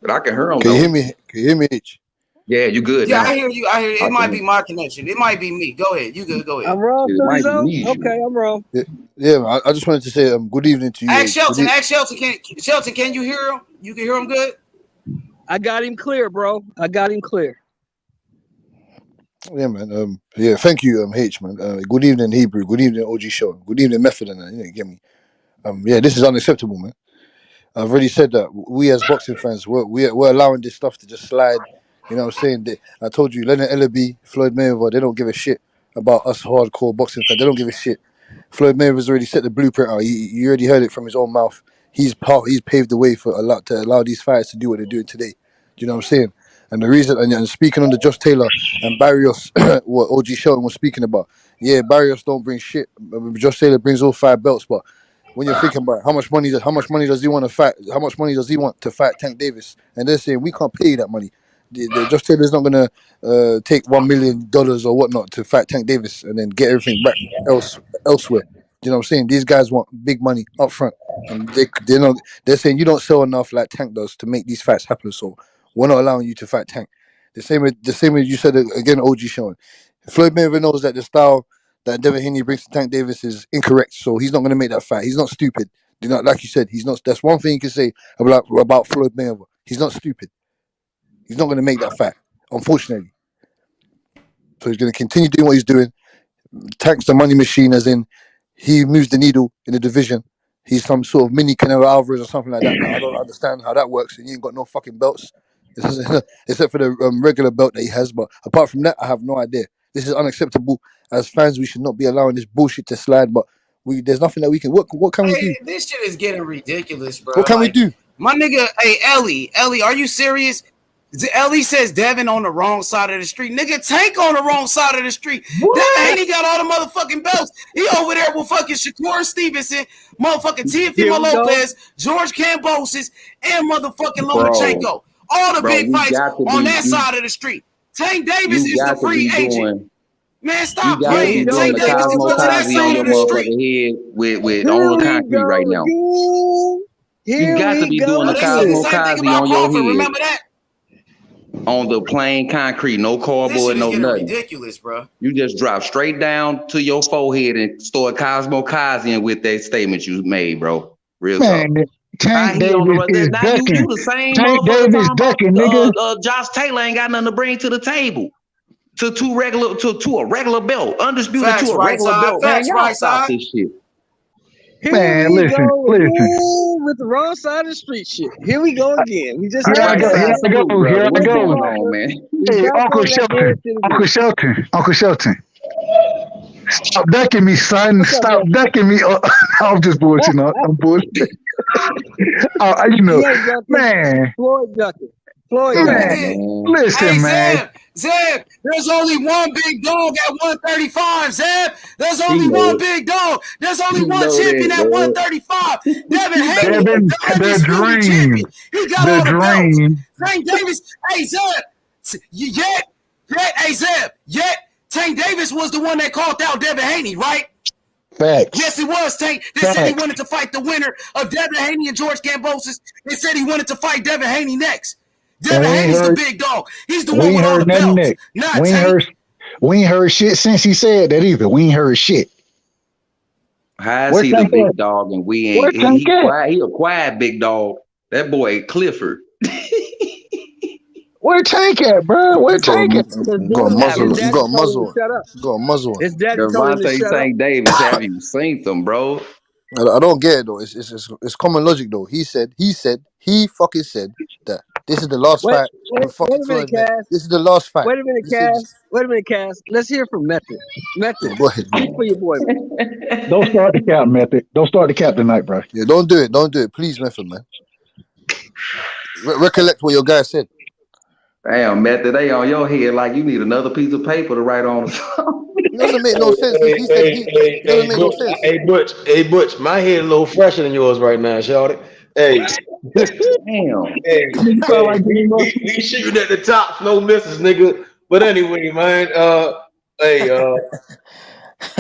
but I can hear him Can you though. hear me? Can you hear me, H? Yeah, you good Yeah, now. I hear you. I hear you. I It might can. be my connection. It might be me. Go ahead. You good? Go ahead. I'm wrong, It might be Thuzo? me. Okay, I'm wrong. Yeah, man, I just wanted to say good evening to Ask UH. Shelton. Ask Shelton. Shelton, can you hear him? You can hear him good? I got him clear, bro. I got him clear. Yeah, man. Yeah, thank you, H, man. Good evening, Hebrew. Good evening, OG Shelton. Good evening, Method, and that. You know, get me. Yeah, this is unacceptable, man. I've already said that we as boxing fans, we're allowing this stuff to just slide. You know what I'm saying? I told you, Leonard Ellaby, Floyd Mayweather, they don't give a shit about us hardcore boxing fans. They don't give a shit. Floyd Mayweather's already set the blueprint out. You already heard it from his own mouth. He's paved the way for to allow these fighters to do what they're doing today. Do you know what I'm saying? And the reason, and speaking on the Josh Taylor and Barrios, what OG Shelton was speaking about, yeah, Barrios don't bring shit. Josh Taylor brings all 5 belts, but when you're thinking about how much money does he want to fight? How much money does he want to fight Tank Davis? And they're saying we can't pay you that money. Josh Taylor's not gonna take $1 million or whatnot to fight Tank Davis and then get everything back elsewhere. You know what I'm saying? These guys want big money up front, and they're saying you don't sell enough like Tank does to make these fights happen. So we're not allowing you to fight Tank. The same way you said it again, OG Sean. Floyd Mayweather knows that the style that Devin Haney brings to Tank Davis is incorrect, so he's not going to make that fight. He's not stupid. You know, like you said, he's not. That's one thing you can say about Floyd Mayweather. He's not stupid. He's not going to make that fight, unfortunately. So he's going to continue doing what he's doing. Tank's the money machine, as in he moves the needle in the division. He's some sort of mini Canelo Alvarez or something like that. Now I don't understand how that works. And he ain't got no fucking belts, except for the regular belt that he has. But apart from that, I have no idea. This is unacceptable. As fans, we should not be allowing this bullshit to slide. But there's nothing that we can. What can we do? Hey, this shit is getting ridiculous, bro. What can we Like, do? my nigga, hey, Ellie, are you serious? Ellie says Devin on the wrong side of the street. Nigga, Tank on the wrong side of the street. Devin Haney got all the motherfucking belts. He over there with fucking Shakur Stevenson, motherfucking Here Teofimo we go. Lopez, George Kambosos, and motherfucking Bro, Lomachenko. All the big you fights got to on be that side of the street. Tank Davis you is the got to free be agent. doing Man, you stop got to Here we be playing. go doing Tank the Davis again. is Cosmo going to that Kazi on side your of the street. motherfucking head with Here on the we concrete right go now. again. You Here got to we be go doing Oh, the they said the Cosmo again. same thing Kazi about on your Crawford. head Remember that? on the plain concrete, no This cardboard, shit is no getting nothing. ridiculous, bro. You just drop straight down to your forehead and start Cosmo Kazi with that statement you made, bro. Real talk. Man, How Tank he on the Davis is now you ducking. the same Tank motherfucker Davis talking ducking, nigga. about Josh Taylor ain't got nothing to bring to the table. To a regular belt, undisputed to Facts, a right regular side. belt. Man, Facts, y'all right stop side. this shit. Here Man, we listen. go again with the wrong side of the street shit. Here we go again. We just Here I heard go. that Here Ringside I shit. salute, go. Here brother. I What's Mr. go. going on, Parker, man? we Hey, back Uncle on that Shelton. bullshit Uncle again. Shelton. Uncle Shelton. Stop ducking me, son. What's up, Stop bro? ducking me. I'm just bullshitting. I'm bullshitting. He ain't ducking. Man, Floyd ducking. Floyd Come ducking. on, Man, man. hey, listen, man. Zeb, there's only one big dog at 135, Zeb. There's He only know one it. big dog. There's only He one know champion that, at man. 135. Devin He know Haney, it. Devin, the the undisputed champion. dream. He got The all the belts. dream. Tank Davis, hey, Zeb, yet Tank Davis was the one that called out Devin Haney, right? Facts. Yes, it was, Tank. They said he wanted to fight the winner of Devin Haney and George Kambosos. They said he wanted to fight Devin Haney next. And Devin Haney's the big dog. He's the we one ain't with all the heard nothing belts, next. not We ain't Tank. heard shit since he said that either. We ain't heard shit. How is Where he the Tank big at? dog and we Where ain't? Tank He at? quiet. He a quiet big dog. That boy Clifford. Where Tank at, bro? Where You got Tank at? His you got a daddy, his muzzle. You daddy got a told him muzzle to on. shut up. You got a muzzle on. His daddy told him to Gervonta shut up. Tank Davis, have you seen them, bro? I don't get it though. It's common logic though. He fucking said that this is the last Wait, fight wait, with wait fucking a minute, Floyd. Cass. This is the last fight. Wait a minute, This Cass. is Wait a minute, Cass. Let's hear from Method. Method, go ahead. speak for your boy, man. Don't start the cap, method. Don't start the cap tonight, bro. Yeah, don't do it. Don't do it. Please, Method, man. Recollect what your guy said. Damn, Method, they on your head like you need another piece of paper to write on. Or something. It doesn't make no sense. He said it doesn't make no sense. Hey, Butch, my head a little fresher than yours right now, shawty. Hey, Damn. hey, You sound like we shooting at the top, no misses, nigga. But anyway, man, hey,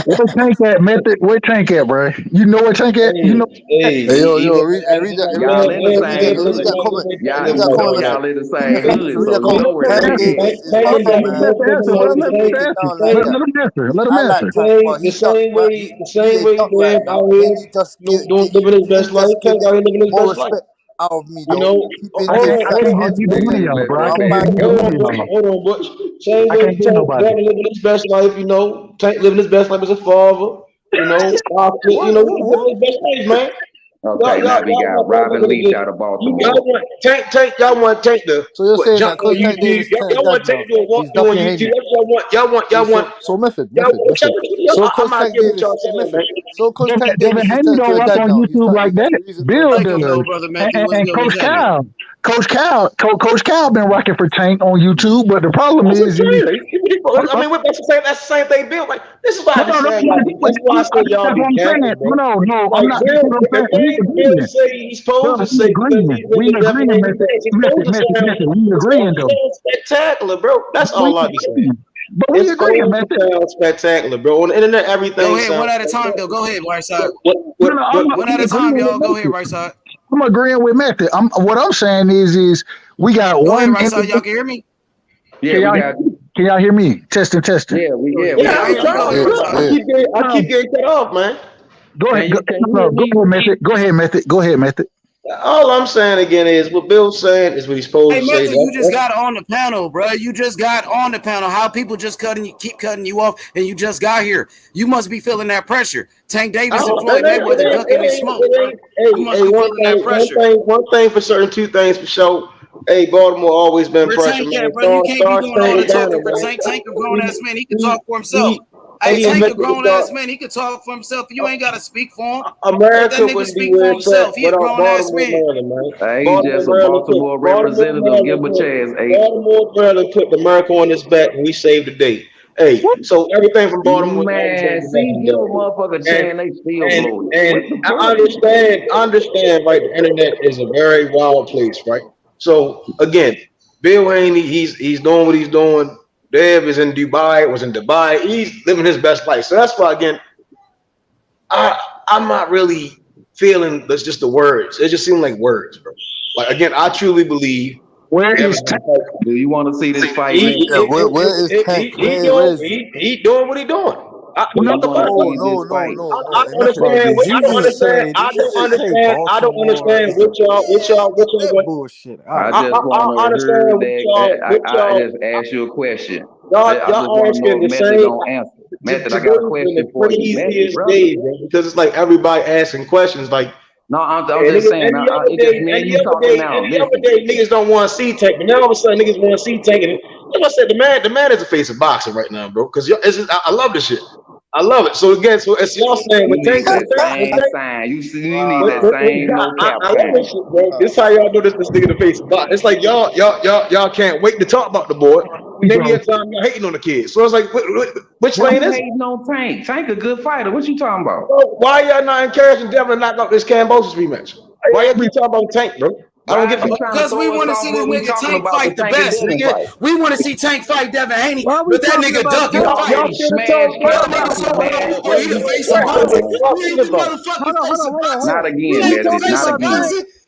where Tank at, method? Where Tank at, bro? You know where Tank at? You know. hey, Hey, yo, Even read that, y'all in the same read that hood. comment. Y'all, Read you that know comment, Method. y'all in the same Read hood, that so you comment. know where Tank Tank Davis is. is Hold humble, on, man. let me answer, bro. Let me Break it answer. down like that. Let me answer. Let him I like answer. Tank, but he ducked, right? the same He way ducked right Graham now, out and then here, living his he best didn't life. just give Tank it out here living his more best life. respect out of me You though. know, Keeping I his can't. I facts can't up give to you the date. money, Niggas y'all, bro. I living I'm can't their give best. buying you the hold money, on, Butch. y'all. Hold on, Butch. Same I way can't give Tank nobody. Daddy living his best life, you know. Tank living his best life as a father, you know. You know, he living his best life, man. Okay, now we got Y'all Robin want to Leach get out of y'all Baltimore. want y'all want Tank to So you're what saying jump that on because Tank YouTube. Davis Y'all turned want dad Tank now, to do a he's walkthrough on ducking YouTube. Haney. That's what y'all want. So so method, Y'all method, want. method. So I'm cause not Tank getting what Davis, y'all hey saying, method. man. So cause Tank Devin Davis has Haney turned to don't a rock dad on now, YouTube like that's that. the reason for Bill Like him attacking him. though, does, brother and, Matthew. and, What's and good? What's happening? Coach Cal been rocking for Tank on YouTube. But the problem That's what I'm is, saying. I mean, that's the same thing, Bill. Like, this is why I hold be on, saying y'all be. This is why I say y'all that's be what I'm saying. capping, bro. No, I'm Like not. That's Bill, what I'm the saying. We thing Bill agreeing. say he's supposed No, to we say because agreeing. he's in We the Devin agreeing, Haney method. fans, he's supposed to Method. sound. We It's supposed agreeing to though. sound spectacular, bro. That's We all I be saying. agreeing. But we It's agreeing, supposed to method. sound spectacular, bro. On the internet, Go everything ahead, one sounds at a time though. spectacular. Go ahead, right side. I'm One at a time, agreeing with y'all. Go ahead, method. right side. I'm agreeing with method. What I'm saying is we got Go ahead, one right side. Y'all individual. can hear me? Yeah, Can we y'all got. can y'all hear me? Testing. Yeah, Yeah, Yeah, I I'm hear you. Go trying. ahead, Yeah, right Look, side. yeah. I keep getting cut off, man. Go ahead. Can you hear Go me? ahead, method. Go ahead, method. All I'm saying again is what Bill's saying is what he's supposed Hey, to say. Method, you just got on the panel, bro. You just got on the panel. How people just keep cutting you off, and you just got here. You must be feeling that pressure. Tank Davis and Floyd Mayweather ducking and smoke, bro. You must Hey, be feeling that pressure. one thing for certain, two things for sure. Hey, Baltimore always been Where pressure, Tank man. at, brother? You can't be Start doing all staying the down, talking for man. Tank. Tank a grown He, ass man. He can he, talk for himself. he, Hey, and he Tank a admitted to grown God. ass man. He can talk for himself. You ain't got to speak for him. Let that America nigga wouldn't be speak where for it's at himself. He a without grown ass Baltimore, man. Maryland, man. He just a Baltimore representative. Give him a chance. Hey, Baltimore, Maryland put America on his back, and we saved the day. Hey, so everything from Baltimore is always going man, to be see, nothing give a but. motherfucker a And chance. They still and blow it. and What the I fuck? understand, right? The internet is a very wild place, right? So again, Bill Haney, he's doing what he's doing. Dev is in Dubai, was in Dubai. He's living his best life. So that's why again, I'm not really feeling that's just the words. It just seems like words, bro. Like again, I truly believe Where Devin is has Tank? a fight. Do you want to see this fight, He, man? Yeah, where is Tank? Where is he doing what he doing. Do you Fuck want to about no see it. this no no fight? no I no hey don't method. Bro, understand. did you just say I don't Baltimore? understand what y'all That want. bullshit. All I right. just want I to hear understand that. what I y'all just asked you a question. I just y'all want to know asking if the Method same. gonna answer. Method, I got a Today's been question the for you. Method, craziest brother. day, bro, because it's like everybody asking questions. Like No, I'm and just niggas, saying. It's just me and you talking now. any other Listen. day, niggas don't want to see Tank, but now all of a sudden niggas want to see Tank. And like I said, the man is the face of boxing right now, bro. Because I love this shit. I love it. So again, so it's y'all saying You when need Tank, that same sign. You need that same no cap I love sign. this shit, bro. This how y'all know this nigga the face of boxing. It's like y'all can't wait to talk about the boy. Maybe a time y'all hating on the kid. So it's like, which Why lane you is it? hating on Tank? Tank a good fighter. What you talking about? Bro, why y'all not encouraging Devin to knock out this Cambosis rematch? Why y'all keep talking about Tank, bro? I don't Why get is you it. trying to Because we throw us want to off see this what we nigga talking Tank about the fight the Tank and best, Devin nigga. fight? We want to see Tank fight Devin Haney, Why are we but that talking nigga about ducking Tank? the Y'all fight. He should have told smashed That Floyd nigga Cambosis, so about man. he What are the you face of come it. boxing. on, Y'all You should ain't have the done. motherfucking Hold face of on. boxing. not You again, ain't the Method. Talking face Not of about again. Tank. boxing.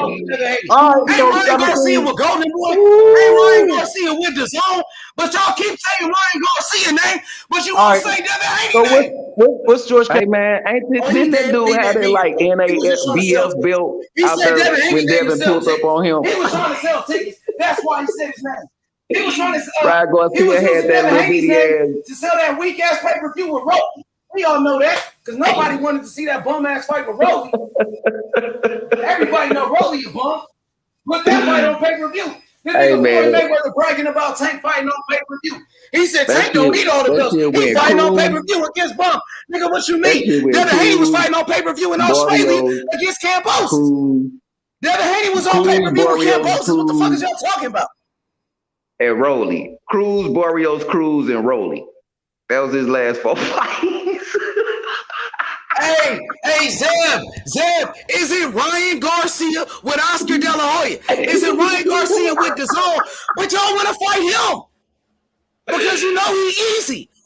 All right, Hey, so Ryan Garcia 17. with Golden Boy. Hey, Ryan Woo! Garcia with the zone. But y'all keep saying Ryan Garcia name, but you All won't right. say Devin Haney So name. what's George? Hey man, Oh, he didn't that did. dude He have did. that He did. like He was just trying to sell NASBF tickets. belt He out said there Devin Haney when name to Devin sell pulled up tickets. on him? He was trying to sell tickets. That's why he said his name. He was trying to. Ryan He was Garcia had using that Devin little Haney's bitty name ass. to sell that weak ass pay per view with Roly. We all know that because nobody wanted to see that bum ass fight with Roly. Everybody know Roly a bum. Put that fight on pay per view. This Hey nigga Floyd man, Mayweather bragging about Tank fighting on pay per view. He said that Tank don't need all the belts. shit He went fighting on pay per Cruz. view against bum. Nigga, what you That mean? shit went Devin Haney was Cruz, fighting on pay per view in Australia Barrios, against Cambosis. Cruz, Devin Haney was on pay Cruz, per view with Barrios, Cambosis. What the fuck is Cruz, y'all talking about? and Rowley. Cruz, Barrios, Cruz, and Rowley. That was his last 4 fights. Hey, Zeb, is it Ryan Garcia with Oscar De La Hoya? Is it Ryan Garcia with DAZN? But y'all want to fight him because you know he's easy.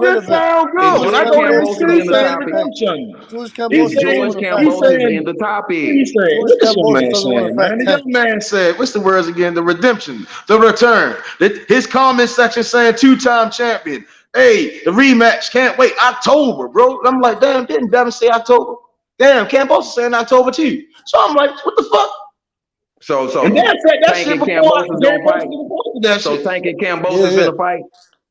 just irrelevant. sound Is good. When I George go to Kambosos receive, in he's the saying topic? redemption. George He's Is Kambosos doesn't George saying, want to fight he's Tank. Kambosos in saying, the topic? he's saying, George what this young Kambosos man doesn't want to saying, man? fight The Tank. young man said, what's the words again? The redemption, the return. His comment section saying 2-time champion. Hey, the rematch, can't wait. October, bro. And I'm like, damn, didn't Devin say October? Damn, Kambosos saying October too. So I'm like, what the fuck? So And then I said that Tank shit and before Kambosos Kambosos gonna fight. even posted that So shit. Tank and Yeah, Kambosos yeah. finna fight.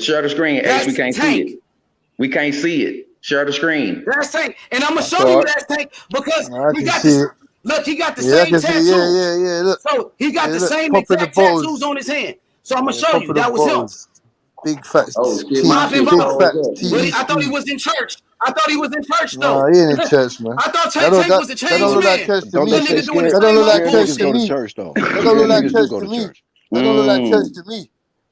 Share the screen, H. That's We can't see Tank. it. We can't see it. Share the screen. That's Tank. And I'm gonna show saw you it. that's Tank because I he can got see this. it. Look, he got the Yeah, I same can see it. tattoos. Yeah. Look, So he got the look, same popping the exact tattoos bottles. on his hand. So I'm gonna Yeah, show you popping the that was him. bottles. Big fat, Oh shit, my Popping shit big bottles. froze fat up. But TV I thought he screen. was in church. I thought he was in church Nah, though. he ain't in church, man. I thought That Tank was a don't changed look like man. church to Don't me. they That say nigga doing the That scared don't same look old like scared church niggas to bullshit. go to me. church though? That don't Scared look like niggas do church go to to me. church. That don't look like church to me.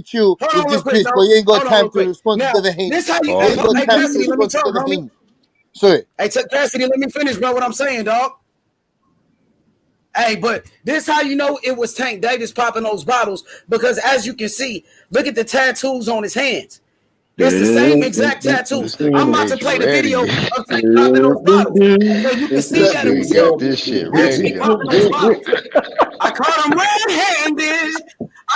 can chill Hold with on real this quick, bitch, dog. but you ain't got Hold on real time to quick. respond to Now, Devin Haney. this how you, You hey, ain't got hey, time to Cassidy, let me respond to talk, Devin homie. Haney. Sorry. Hey, Cassidy, let me finish, bro, what I'm saying, dog. Hey, but this how you know it was Tank Davis popping those bottles, because as you can see, look at the tattoos on his hands. It's the same exact tattoos. This I'm nigga about to is play the video ready. of Tank popping those bottles, so you can see This that it was nigga him got this shit actually ready, popping y'all. those bottles. I caught him red-handed.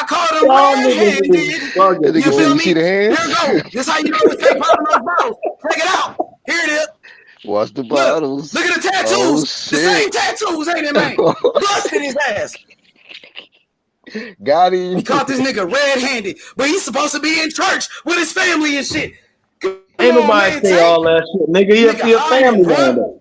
I caught him Y'all niggas is red-handed. bugging. That You nigga say, feel you see me? the Here hands? it go. This how you know it's Tank popping those bottles. Check it out. Here it is. Watch the Look at bottles. the Oh tattoos. The shit. same tattoos, ain't it, man? Busted his ass. Got We him. caught this nigga red-handed, but he's supposed to be in church with his family and shit. Come Ain't on, nobody man, say Tank. all that shit, nigga. Nigga He a hiding, family man bruh. though.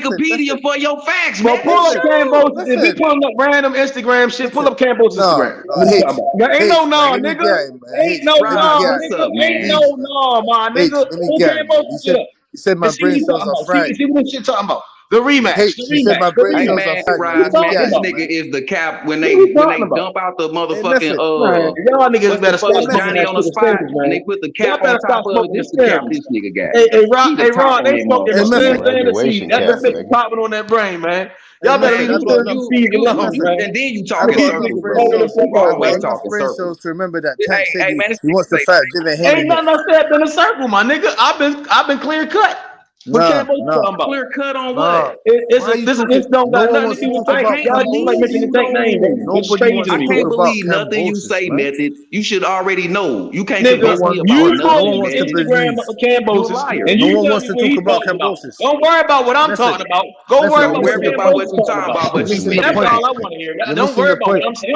Wikipedia for your facts, Well, man. pull up Cambo's. If you Listen. pulling up random Instagram shit, pull up Cambo's Instagram. No, H. There ain't H, no man, no, let me nigga. get him, man. Ain't H, no let me no, get What's nigga. up, Ain't man? no H, man. no, my H, nigga. let me Who get him, man. Cambo's shit up? You said my And see what brain he cells talking are about. fried. See what this shit talking about. The rematch. H, The you said rematch. my The brain Hey cells rematch. are man, fried, man. What you Rise, Let me man, talking get this him, about? nigga man. is the cap What are you when talking they about? dump out the Hey, motherfucking Method. Man, y'all niggas what's the better stop fuck smoking Johnny that on the shit with spot Snickers, and man. they put the Y'all cap on better top stop of it. smoking the This the cap Snickers. this nigga got. Hey, He the top Ron, on they that smoking Hey, the motherfucker. Method. Slim seed. Graduation That cap, bitch Yeah. nigga. popping on that brain, man. Hey, Y'all better Method. Man, leave I the got you enough. Slim seed alone, Method. man. and then you I talking Leave got these enough circles, niggas brain bro. alone the cells. fuck You I on, always got man. enough talking brain circles. cells to remember that Hey, Tank said hey man, this he nigga wants to say fight Devin Haney Ain't nothing next. I said been a circle, my nigga. I've been clear cut. What Nah, Campbell's nah, talking about? clear cut on nah. what? Why are you talking? This don't No got one nothing to wants to do with talk I Tank. about can't Y'all just like believe making the you Tank name, bro. know. It's Nobody strange to wants I to me, talk can't bro. about believe nothing you Cambosis, say, man. Method. You should already know. You can't Nigga, convince No me one, about you no go one nothing, to wants to the Method. Instagram believe. of You a Cambosis liar. and No you one tell wants me to what talk he's about talking about. Cambosis. Don't worry about what I'm Method, talking about. Go worry method. Don't about You're what worry missing the about point. what Cambosis you talking talking about. about, You're but you missing the That's missing point. all that. I want to hear. You're Don't missing worry the about what point. I'm saying.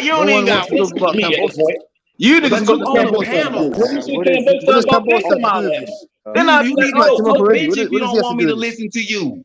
You No don't even one got wants to to talk listen to about me at this Cambosis. point. You But niggas back is to going what You to this on the Cambosis Cambosis talking have to about. do panel. with When this. you see Man. Cambosis What talking does about, they Cambosis talking have to about do with that. this? Then You I you like, need to Back oh, to go my to a point. bench if you What does don't he have to want me do to with this? listen to you.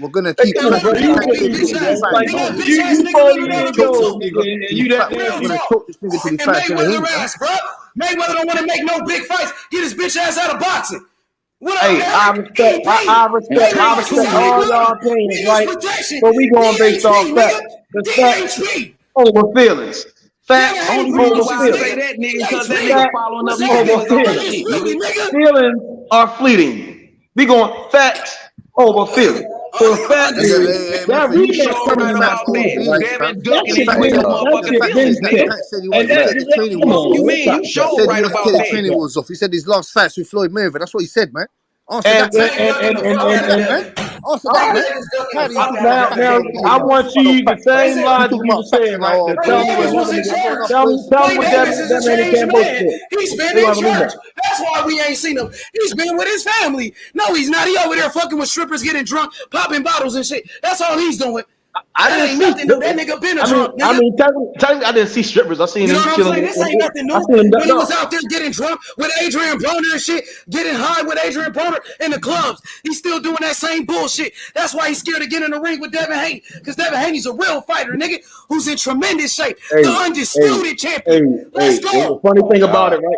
we're gonna keep You 40 years old, and you that we're gonna choke this nigga till he fights till Mayweather ass, bro. Mayweather don't want to make no big fights. Get his bitch ass out of boxing. What up, Hey, I respect all y'all opinions, right? But we going based off facts. Over feelings. Facts over feelings. Feelings are fleeting. We going facts over feelings. So facts is that rematch coming out cool, right? That shit been You mean you showed right about that? Training wheels off. He said his last fights with Floyd Mayweather. That's what he said, man. Now, I want you the same logic you were saying, right? Tell me what Devin Haney can't bullshit. He's been in church. That's why we ain't seen him. He's been with his family. No, he's not. He over there fucking with strippers, getting drunk, popping bottles and shit. That's all he's doing. I didn't see nothing. That nigga been a drunk. I mean, technically, I didn't see strippers. I seen him chilling. This ain't nothing new. When he was out there getting drunk with Adrian Broner and shit, getting high with Adrian Broner in the clubs, he's still doing that same bullshit. That's why he's scared to get in the ring with Devin Haney, because Devin Haney's a real fighter, nigga, who's in tremendous shape, the undisputed champion. Let's go. The funny thing about it, right?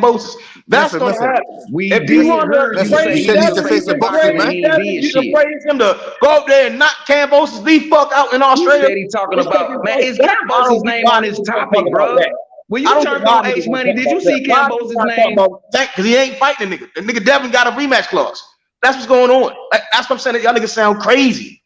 Cambosis. That's Method, gonna method. happen. We If you did want hear to you Method. say You praise said he he's was the Devin, face you of can racist, boxing, and praise man. he ain't Devin. did You can shit. praise him to go up there and knock Cambosis the fuck out in Who Australia. said he talking Just about? Man, is that's I Cambo's don't think name y'all on his niggas gonna talk topic, about bro? that. When I you don't think turned y'all on niggas H gonna Money, talk did about you that. see Why niggas Cambo's not talking name? about Tank? Because he ain't fighting the nigga. The nigga Devin got a rematch clause. That's what's going on. Like, that's what I'm saying. That y'all niggas sound crazy.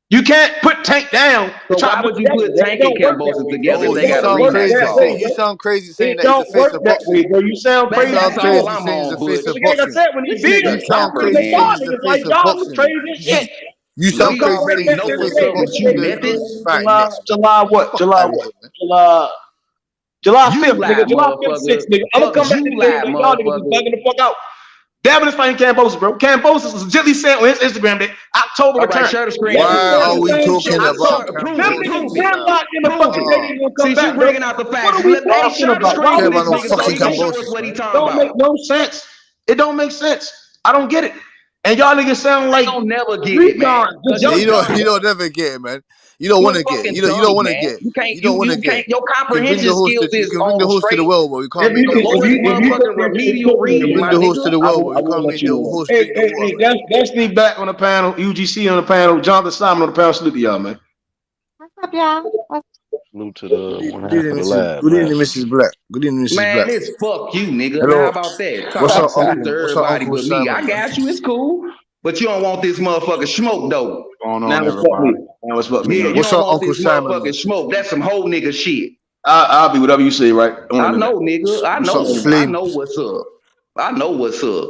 You can't put Tank down and So try why to put would you Devin. put It Tank and don't work that Cambo's way, bro. together It if Oh, they you got a don't sound work rematch crazy that saying way, clause? you bro. sound crazy saying It that he's the don't face work of that way, boxing. bro. You sound You Man, crazy. sound that's all crazy I'm saying he's on, the face Bush. of Because like I boxing. said, when he This beat him, You nigga sound Chopper, he crazy was saying man. he's talking. the It's face like, of dog, you boxing. crazy as shit. You It'll sound come We crazy right saying already back he's know the to the what's face of up day. with What's boxing. the you, You date? guys method. versus fighting next, man. July what? Fuck July out of what? here, man. July You 5th, nigga. lie, July 5th, motherfucker. 6th, nigga. I'm gonna Fuck come back to the day July, when y'all niggas is motherfucker. bugging the fuck out. Devin is fighting Kambosos, bro. Kambosos was legitimately saying on his Instagram that October All right, return. share the screen. Why are we talking Prove about it. Them Kambosos niggas Prove been it. now? locked in the Prove fucking it. day they gonna come Since you back, bro. bringing out the What facts, are we hey, talking share the about? screen Why for are Care we this about no nigga talking so fucking he can about show that? us Kambosos, what he man. talking Don't make about. no sense. It don't make sense. I don't get it. And y'all niggas sound like Don't never get it, man. retards. Cause Yeah, you're Y'all dumb. you don't never get it, man. You don't You want a to get it. fucking You don't dummy, want to man. get it. You can't, You don't want to you get can't, it. your You can bring the comprehension horse skills to you is can bring the on horse to the straight, well, but you can't If make you the the can, horse lowest drink the if you water. think motherfucking it's remedial cooking, You can reading, bring my the horse to nigga. the well, but I you won't can't let make the you know. horse Hey, drink the hey, water, hey, man. that's me back on the panel. UGC on the panel. Jonathan Simon on the panel. Salute to y'all, man. What's up, y'all? Salute to the one Good half evening, of the Mrs. lab, Good man. evening, Mrs. Salute. Black. Good evening, Mrs. Man, Black. it's fuck you, nigga. Now, how Hello. about that? Talk What's about up, salute to Uncle? What's up, everybody Uncle but me. I Simon, man? got you. It's cool. But you don't want this motherfucking smoke, though. Going Now on, it's fuck me. everybody? Now it's fuck me. Yeah, Look, you What's don't up, want Uncle this Simon, man? motherfucking smoke. That's some whole nigga shit. I'll be whatever you say, right? On I the know, nigga. I What's up, know. I Flame? know what's up. I know what's up.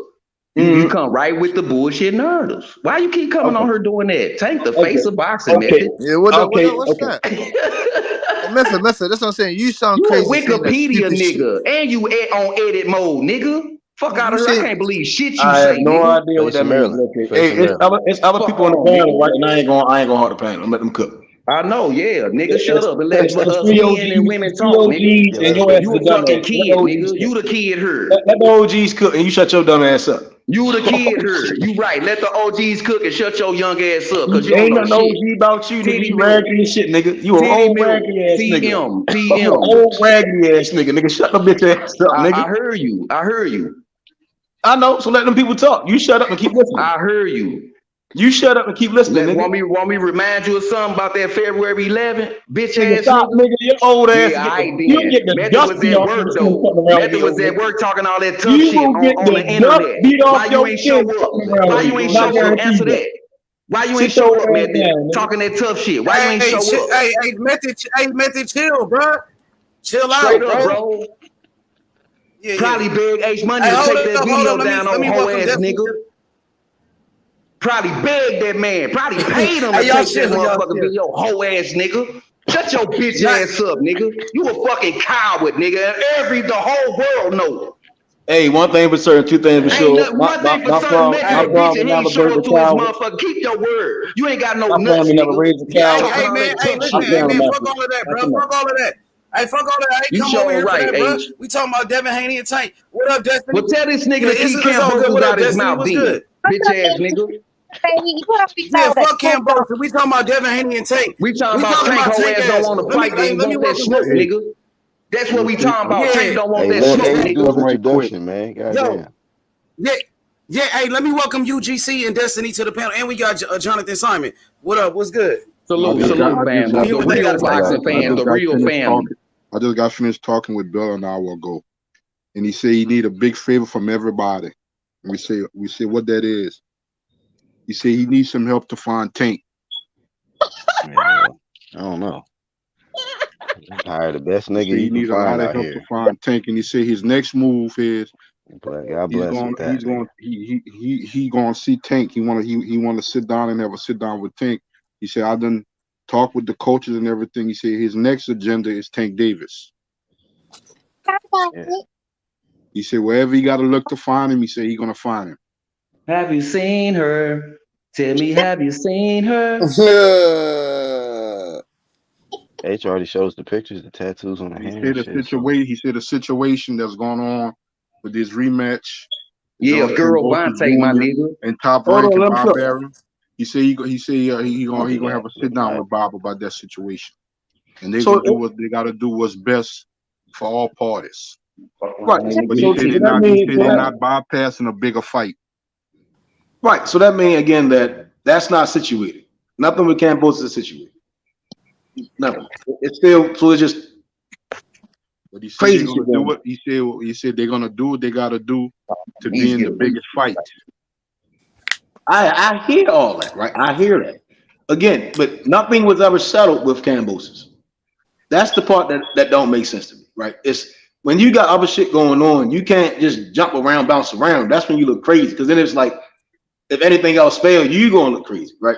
You Mm-hmm. come right with the bullshit narratives. Why you keep coming on Okay. her doing that? Tank the Okay. face of boxing, Okay. method. Yeah, what up? Okay. What's Okay. that? Hey, Method. That's what I'm saying. You sound You a crazy saying that Wikipedia stupid shit. nigga, and you on edit mode, nigga. Fuck out You of here! I say can't believe shit you I have say, no nigga. idea what Face that of means. Maryland. Okay. Face Hey, of Maryland. it's other Fuck people on the on, panel, nigga. right? And I ain't gonna hold the panel. I'm let them cook. I know, yeah, nigga. Shut up and let It's us three men and OGs, women it's three talk, nigga. OGs, Yeah, and let's your go. ass is You a a fucking dumbass. kid, nigga. You the kid here. Let the OGs cook, and you shut your dumb ass up. You the kid here. You right. Let the OGs cook and shut your young ass up, cause you don't Ain't know nothing shit. OG about you, nigga. Titty You milk. raggedy as shit, nigga. You an Titty old milk. raggedy ass nigga. TM. You an TM. old raggedy ass nigga. Nigga, shut the bitch ass up, I nigga. heard you. I heard you. I know, so let them people talk. You shut up and keep listening. I heard you. You shut up and keep listening, nigga. Want me remind you of something about that February 11th, bitch Nigga, ass stop, nigga? nigga. Your old ass Yeah, to all get the right you then. get the Method dust was beat at off your work skin though. fucking around with Method me, was old at nigga. work talking all that tough You shit will get on the the dust internet. beat off Why you your ain't show skin up? fucking around Why with you me. ain't And I show up? guarantee Answer you. that. Why you ain't Sit your show up, ass Method? down, nigga. Talking that tough shit. Why you ain't show up? Method, chill, bro. Chill Straight out, up, bro. bro. Yeah, yeah. Probably beg H Money Hey, to hold take up, that hold up. video down Let on me hoe welcome ass Destiny nigga. to Probably begged that man. Probably paid him to Hey, y'all take that chill, y'all motherfucking chill. video, hoe ass nigga. Shut your bitch Not, ass up, nigga. You a fucking coward, nigga. And the whole world know. Hey, one thing for certain, two things for Ain't sure. nothing, one thing for certain, Method My a bitch father and he never ain't show birthed up a to his coward. motherfucker. Keep your word. You ain't got no My nuts, family never nigga. raised a yeah, coward. Talking hey all man, that hey, tough listen, I'm shit, hey saying man, nigga. about fuck you. all of that, That's bro. enough. Fuck all of that. Hey, fuck all of that. I ain't You come over sure here for right, that, bro. H. We talking about Devin Haney and Tank. What up, Destiny? Well, tell this nigga Yeah, to keep it's all good. Cambosos What up, out his Destiny? mouth What's then. good? What's Bitch up, ass baby? nigga. Baby, you already Yeah, know that. fuck Hold on. Cambosa. We talking about Devin Haney and Tank. We talking We about talking Tank about hoe Tank ass don't ass. want to Let me fight, then he let me want that welcome smoke, Destiny. Hey, nigga. That's what real we quick. talking about. Yeah, Tank don't want Hey, that let smoke, H do his nigga. Right quick. introduction, man. yo, Goddamn. yeah, yeah. Hey, let me welcome UGC and Destiny to the panel, and we got Jonathan Simon. What up? What's good? I Salute, just got, salute, I just fam. Let got me hear The what they finished. got real to say. I got boxing it. I fans, just the got real finished family. talking. I just got finished talking with Bill an hour ago, and he said he need a big favor from everybody. And we say what that is. He said he needs some help to find Tank. Yeah, well, I don't know. Hire the best He nigga said he you can need a lot find of out help to here. find Tank, and he said his next move is God bless with that, nigga. he gonna see Tank. He wanna sit down and have a sit down with Tank. He said I done talked with the coaches and everything. He said his next agenda is Tank Davis. Yeah. He said wherever he got to look to find him, he said he gonna find him. Have you seen her? Tell me, have you seen her? H already shows the pictures, the tattoos on the He hand said and a shit. So situation. He said a situation that's going on with this rematch. Yeah, John Cambosa Gervonta, my Jr. nigga. and Top Hold Rank on, and let him cook. Barbarian. He said he don't do gonna that. have a sit down with Bob about that situation, and they're So, gonna do what they gotta do what's best for all parties. right. But he So said that means they're not bypassing a bigger fight. right. So that means again that's not situated. Nothing with Cambosa is situated. Nothing. It's still so it's just But he said crazy they're shit gonna do going on. what he said they're gonna do what they gotta do to be He's in the getting biggest fight. I hear all that, right? I hear that. Again, but nothing was ever settled with Cambosis. That's the part that don't make sense to me, right? It's when you got other shit going on, you can't just jump around, bounce around. That's when you look crazy. Because then it's like, if anything else fails, you gonna look crazy, right?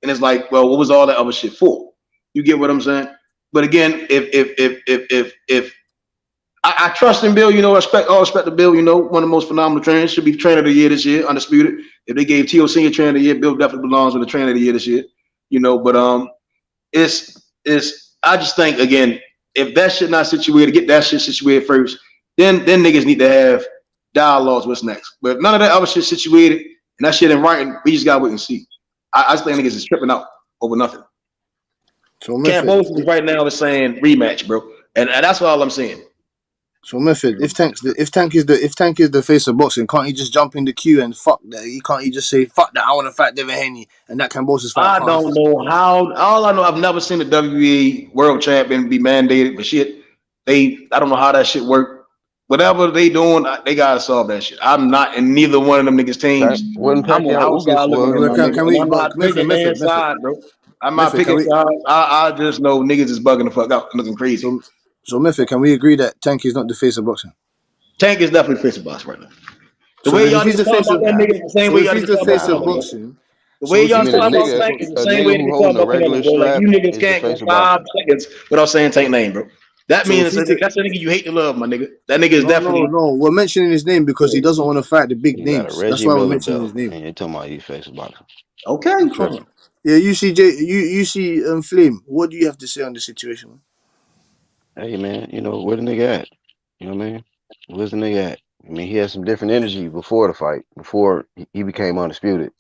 And it's like, well, what was all that other shit for? You get what I'm saying? But again, if I trust in Bill. You know, all respect to Bill. You know, one of the most phenomenal trainers. Should be trainer of the year this year, undisputed. If they gave T.O. Senior trainer of the year, Bill definitely belongs with the trainer of the year this year. You know, but it's I just think again, if that shit not situated, get that shit situated first. Then niggas need to have dialogues. What's next? But if none of that other shit situated and that shit in writing, we just gotta wait and see. I just think niggas is tripping out over nothing. So Cambosis right now is saying rematch, bro, and that's all I'm saying. So Method, if Tank is the face of boxing, can't he just jump in the queue and fuck that? Can't he just say fuck that? I want to fight Devin Haney, and that Cambosis fight. I don't know how. All I know, I've never seen the WWE World Champion be mandated for shit. I don't know how that shit work. Whatever they doing, they gotta solve that shit. I'm not in neither one of them niggas teams. I'm on outside looking at my nigga. I'm not picking inside, bro. I'm not picking sides. I just know niggas is bugging the fuck out, looking crazy. So Method, can we agree that Tank is not the face of boxing? Tank is definitely the face of boxing right now. The way y'all just talk about that nigga, the same way y'all just talk about boxing. The way y'all talk about Tank is the same way they talk about Canelo, bro. Like you niggas can't go 5 seconds without saying Tank name, bro. That means that's a nigga you hate to love, my nigga. That nigga is definitely. No, we're mentioning his name because he doesn't want to fight the big names. That's why we're mentioning his name. And you're talking about he face of boxing. Okay. Yeah, you see Flame. What do you have to say on the situation, man? Hey man, you know, where the nigga at? You know what I mean? Where's the nigga at? I mean, he had some different energy before the fight, before he became undisputed.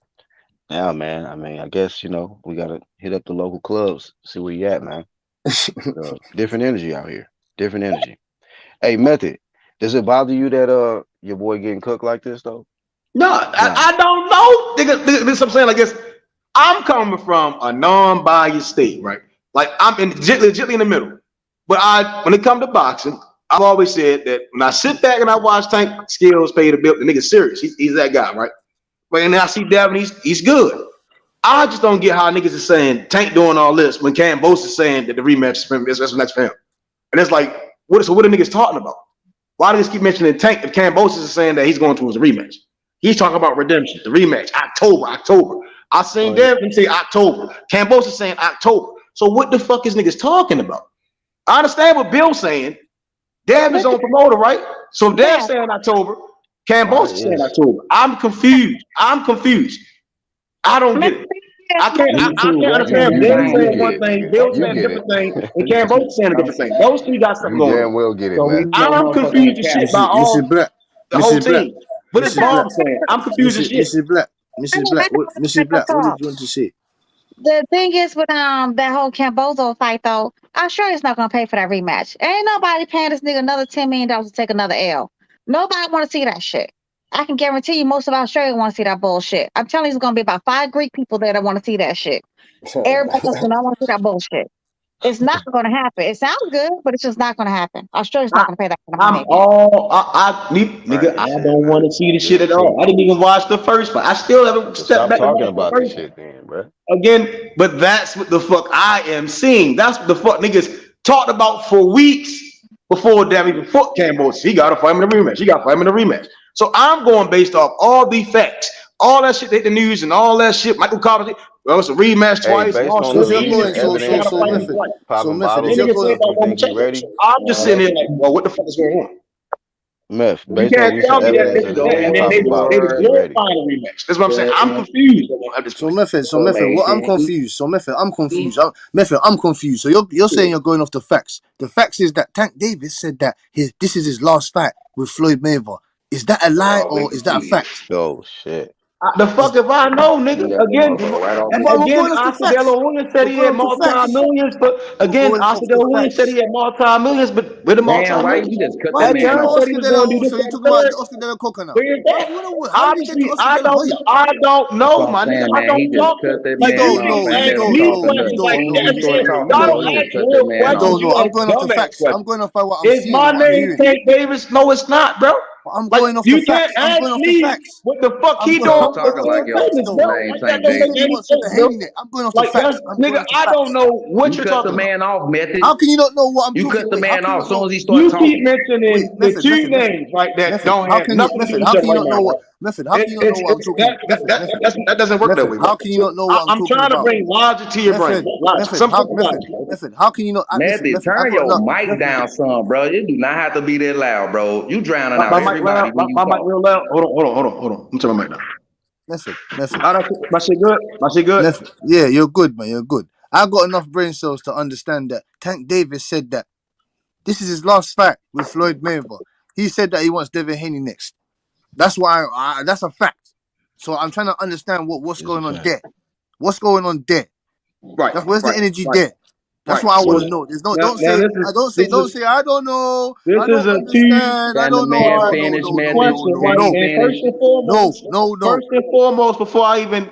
Now, man, I mean, I guess, you know, we gotta hit up the local clubs, see where you at, man. Different energy out here. Different energy. Hey, Method, does it bother you that your boy getting cooked like this though? No, I don't know. This I'm saying, like this. I'm coming from a non-biased state, right? Like I'm legitly in the middle. But when it comes to boxing, I've always said that when I sit back and I watch Tank skills pay the bill, the nigga's serious. He's that guy, right? But then I see Devin, he's good. I just don't get how niggas is saying Tank doing all this when Cambosis is saying that the rematch is next for him. And it's like, what are niggas talking about? Why do niggas keep mentioning Tank if Cambosis is saying that he's going towards a rematch? He's talking about redemption, the rematch, October. I seen Devin say October. Cambosis saying October. So what the fuck is niggas talking about? I understand what Bill's saying. Devin's on promoter, right? So Dev's saying October. Cambosis is saying October. I'm confused. I don't get it. I can't understand. Bill saying one thing, Bill saying a different thing, and Cambosis saying a different thing. Those three got something going on. Damn well get it, man. I'm confused as shit by all the whole team. What is Bob saying? I'm confused as shit. Mrs. Black, what did you want to say? The thing is with that whole Cambozo fight though, I'm sure he's not gonna pay for that rematch. Ain't nobody paying this nigga another $10 million to take another L. Nobody want to see that shit. I can guarantee you most of Australia want to see that bullshit. I'm telling you, it's gonna be about 5 Greek people there that want to see that shit. Everybody else do not want to see that bullshit. It's not gonna happen. It sounds good, but it's just not gonna happen. Australia's not gonna pay that kind of money. I don't want to see the shit at all. I didn't even watch the first fight. I still haven't stepped back talking about this shit then, bro. Again, but that's what the fuck I am seeing. That's what the fuck niggas talked about for weeks before Devin even fought Cambosis. He got to fight him in a rematch. So I'm going based off all the facts, all that shit, the news and all that shit. Michael Carter, well, it's a rematch twice. I'm just sitting here like, well, what the fuck is going on? Meth, based on recent evidence and they was glorifying a rematch. That's what I'm saying. I'm confused. So Method, I'm confused. I'm confused. So you're saying you're going off the facts. The facts is that Tank Davis said that this is his last fight with Floyd Mayweather. Is that a lie or is that a fact? Oh shit. The fuck if I know, nigga. Again, Oscar De La Hoya said he had multi-millions, but again, Oscar De La Hoya said he had multi-millions, but with the multi-millions, that John said he was going to do this. So you talking about Oscar De La Coconut? Obviously, I don't know, my nigga. I don't talk. Like you ask me questions like that. Y'all don't ask real questions. I'm going off the facts. I'm going off by what I'm seeing. Is my name Tank Davis? No, it's not, bro. I'm going off the facts. I'm going off the facts. What the fuck he doing? I'm going off the facts. Nigga, I don't know what you're talking about. Man off, Method. How can you not know what I'm talking about? You cut the man off as soon as he started talking. You keep mentioning the two names like that don't have nothing to do with each other right now. Method, how can you not know what I'm talking about? That doesn't work that way, bro. How can you not know what I'm talking trying to about? bring logic to your brain. Method, how can you not? Method, Method, I turn got your enough. mic down some, bro. You do not have to be that loud, bro. You drowning out everybody when you my mic talk. real loud. Hold on. I'm turning my mic down. Method. My shit good. Method. Yeah, you're good, man. You're good. I got enough brain cells to understand that Tank Davis said that this is his last fight with Floyd Mayweather. He said that he wants Devin Haney next. That's why. That's a fact. So I'm trying to understand what's going on there. What's going on there? Right. Where's the energy there? That's what I want to know. There's no. Don't say. Don't say. I don't know. This I don't understand. I don't know. man No. finish, No. Method? No. Can he finish? First and foremost, before I even,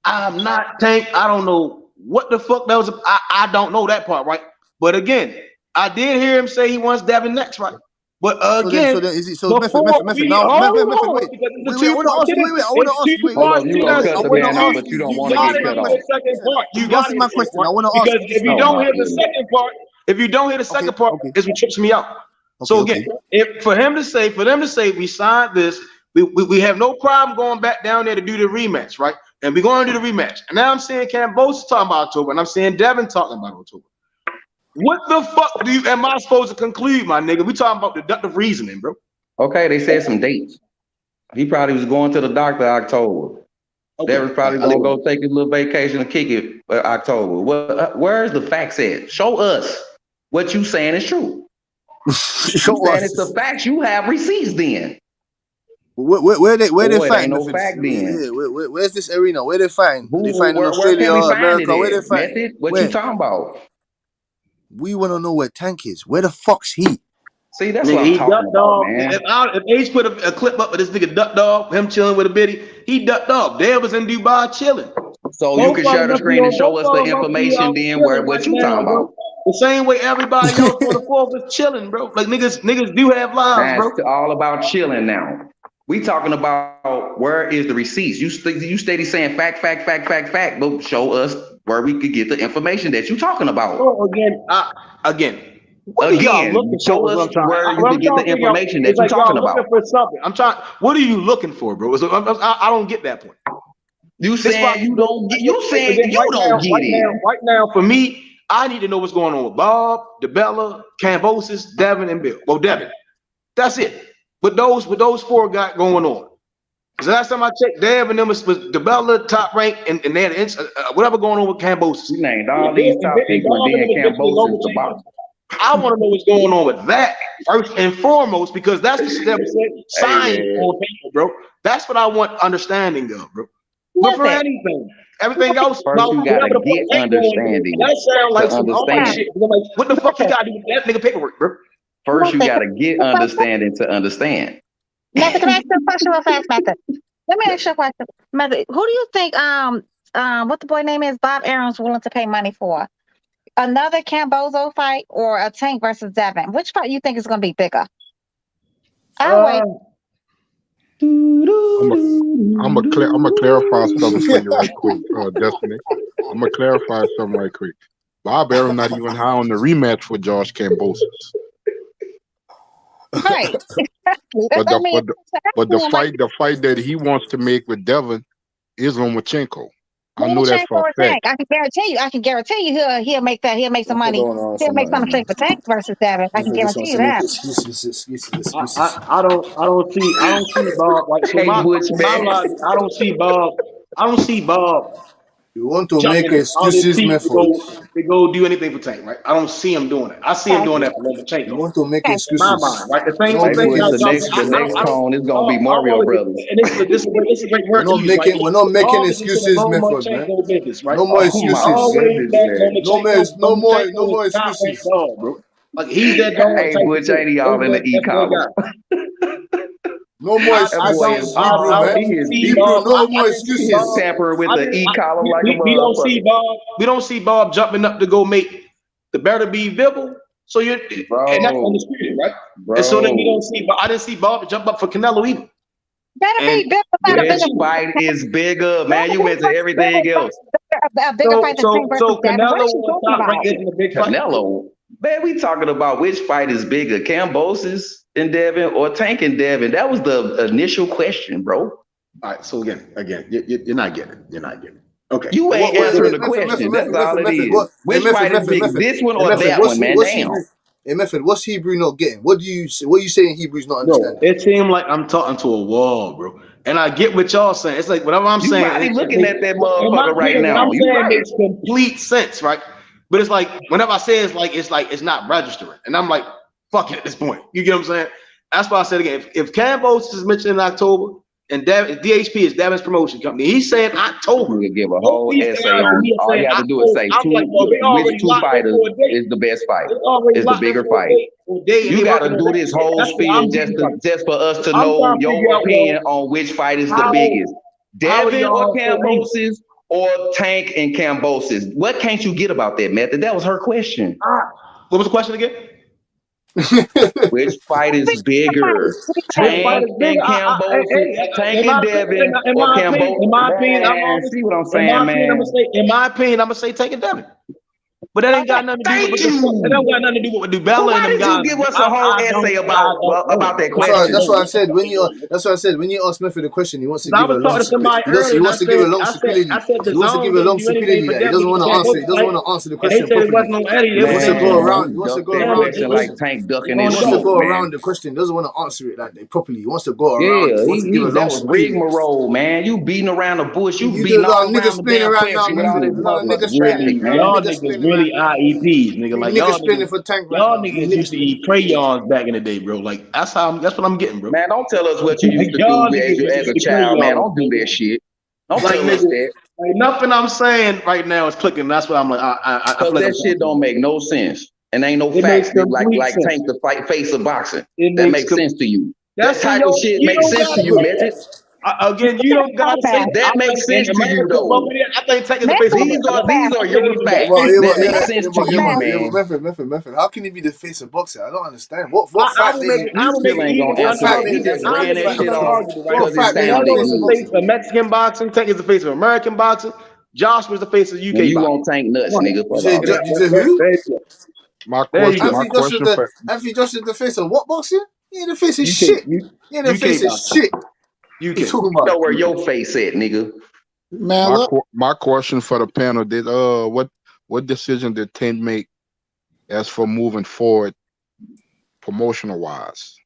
I'm not Tank. I don't know what the fuck that was. I don't know that part, right? But again, I did hear him say he wants Devin next, right? But again, Method. Now, Method. Wait. I want to ask you. Wait. I want to ask you. Hold on, you gonna cut the man off, but you don't want to get cut off. You got to my question. I want to ask because if you don't hear the second part, it's what trips me out. So again, for them to say we signed this, we have no problem going back down there to do the rematch, right? And we're going to do the rematch. And now I'm seeing Cambosa talking about October, and I'm seeing Devin talking about October. What the fuck am I supposed to conclude, my nigga? We talking about deductive reasoning, bro. Okay, they said some dates. He probably was going to the doctor October. Devin's probably gonna go take his little vacation and kick it October. Where's the facts at? Show us what you saying is true. Show us. It's the facts. You have receipts then. Where they find no fact then. Where's this arena? Where they find? They find in Where Australia can we or find America? it Where they at? find? Method? What you talking about? We want to know where Tank is. Where the fuck's he? See, that's what I'm talking about, man. If Ace put a clip up of this nigga duck dog, him chilling with a biddy, he ducked off. Dad was in Dubai chilling. So you can share the screen and show us the information then where what you talking about. The same way everybody else on the floor was chilling, bro. Like niggas do have lives, bro. It's all about chilling now. We talking about where is the receipts. You steady saying fact, but show us where we could get the information that you talking about. So what are y'all looking show for? us where you can get the information that you're talking about. Looking for something. What are you looking for, bro? I don't get that point. You saying you don't get it. Right now, for me, I need to know what's going on with Bob, DeBella, Cambosis, Devin, and Bill. Well, Devin. That's it. With those four got going on. Because last time I checked, Devin and them was DeBella top rank, and they had whatever going on with Cambosis. You named all these top people, and then Cambosis the bottom. I want to know what's going on with that first and foremost, because that's the shit that was signed on paper, bro. That's what I want understanding of, bro. But for everything else, first you gotta get understanding. That sounds like some other shit. What the fuck you gotta do with that nigga paperwork, bro? First, you gotta get understanding to understand. Method, can I ask you a question real fast, Method? Let me ask you a question. Method, who do you think what the boy name is Bob Aaron's willing to pay money for? Another Cambozo fight or a Tank versus Devin? Which fight you think is gonna be bigger? I'll wait. I'm gonna clarify something for you right quick, Destiny. I'm gonna clarify something right quick. Bob Aaron not even high on the rematch for Josh Cambosis. Right. but the fight that he wants to make with Devin is on Lomachenko. I know that for a fact. I can guarantee you he'll make that. He'll make some money. He'll make something straight for Tank versus Devin. I can guarantee you that. I don't see Bob. Like, so my logic, I don't see Bob. You want to make excuses, Method. To go do anything for Tank, right? I don't see him doing it. I see him doing that for Lomachenko. You want to make excuses. My mind, right? The next tone is gonna be Mario Brothers. And this is a great word. We're not making excuses, Method, man. No more excuses. No more excuses. Like he's that dog. Hey, Butch, ain't he all in the e-collar? No more excuses. No more excuses. Tampering with the e-collar like a motherfucker. We don't see Bob jumping up to go make the better be Bibble. So and that's undisputed, right? Bro. And so then we don't see. I didn't see Bob jump up for Canelo either. Better be Bibble. This fight is bigger, man. You went to everything else. A bigger fight than Tank versus Devin. Canelo was top ranked in the big fight. Canelo. Man, we talking about which fight is bigger, Kambosos and Devin or Tank and Devin? That was the initial question, bro. All right. So again, you're not getting it. You're not getting it. Okay. You ain't answering the Method, question. Method, That's all it Method, is. what? Which Method, fight is Method, bigger, Method. this one or Method, that one, man? Damn. Method, what's Hebrew not getting? What you saying Hebrew's not Bro, understanding? it seemed like I'm talking to a wall, bro. And I get what y'all saying. It's like whatever I'm You saying. probably looking at that motherfucker right what now. I'm You saying right. makes complete sense, right? But it's like whenever I say it's not registering, and I'm like, fuck it at this point. You get what I'm saying? That's why I said again. If Campos is mentioned in October and DHP is Devin's promotion company, he's saying October. You give a whole essay on. All you have to do is say which two fighters is the best fight, is the bigger fight. You got to do this whole spiel just for us to know your opinion on which fight is the biggest. Devin or Kambosos or Tank and Kambosos. What can't you get about that, Method? That was her question. What was the question again? Which fight is bigger? Tank and Kambosos, Tank and Devin, or Kambosos? In my opinion, see what I'm saying, man. In my opinion, I'm gonna say Tank and Devin. But that ain't got nothing to do with that don't got nothing to do with Dubella and them guys. Why did you give us a whole essay about that question? That's what I said. When you ask Method the question, he wants to give a long somebody he wants to give a long stupidity. He wants to give a long stupidity that he doesn't want to answer. He doesn't want to answer the question properly. He wants to go around. He wants to go around the like Tank ducking He his wants to smoke, go man. around the question. He doesn't want to answer it like properly. He wants to go around. Yeah, he wants to give a long that was stupidity. rigmarole, man. You beating around the bush. You You beating do all niggas around the spinning damn around now, question with all this Y'all niggas really IEPs, nigga. Like y'all spinning for Tank right y'all now. niggas used to eat crayons back in the day, bro. Like that's what I'm getting, bro. Man, don't tell us what you used to do as a child, man. Don't do that shit. Don't tell us that. Like nothing I'm saying right now is clicking. That's what I'm like. I Because that shit don't make no sense. And ain't no facts like Tank the face of boxing. That makes sense to you. That type of shit makes sense to you, Method. Again, you don't gotta say that makes sense to you though. I think Tank is the face of these are your facts that make sense to you, man. Method, how can he be the face of boxing? I don't understand. What fact you still ain't gonna answer that. He just ran that shit off because it sounded good. Face of Mexican boxing. Tank is the face of American boxing. Josh was the face of UK boxing. You won't Tank nuts, nigga. You say who? My question Anthony Josh is the face of what boxing? He ain't the face of shit. He ain't the face of shit. You talking about? Know where your face at, nigga. Man, my question for the panel: Did what decision did Tank make as for moving forward, promotional wise?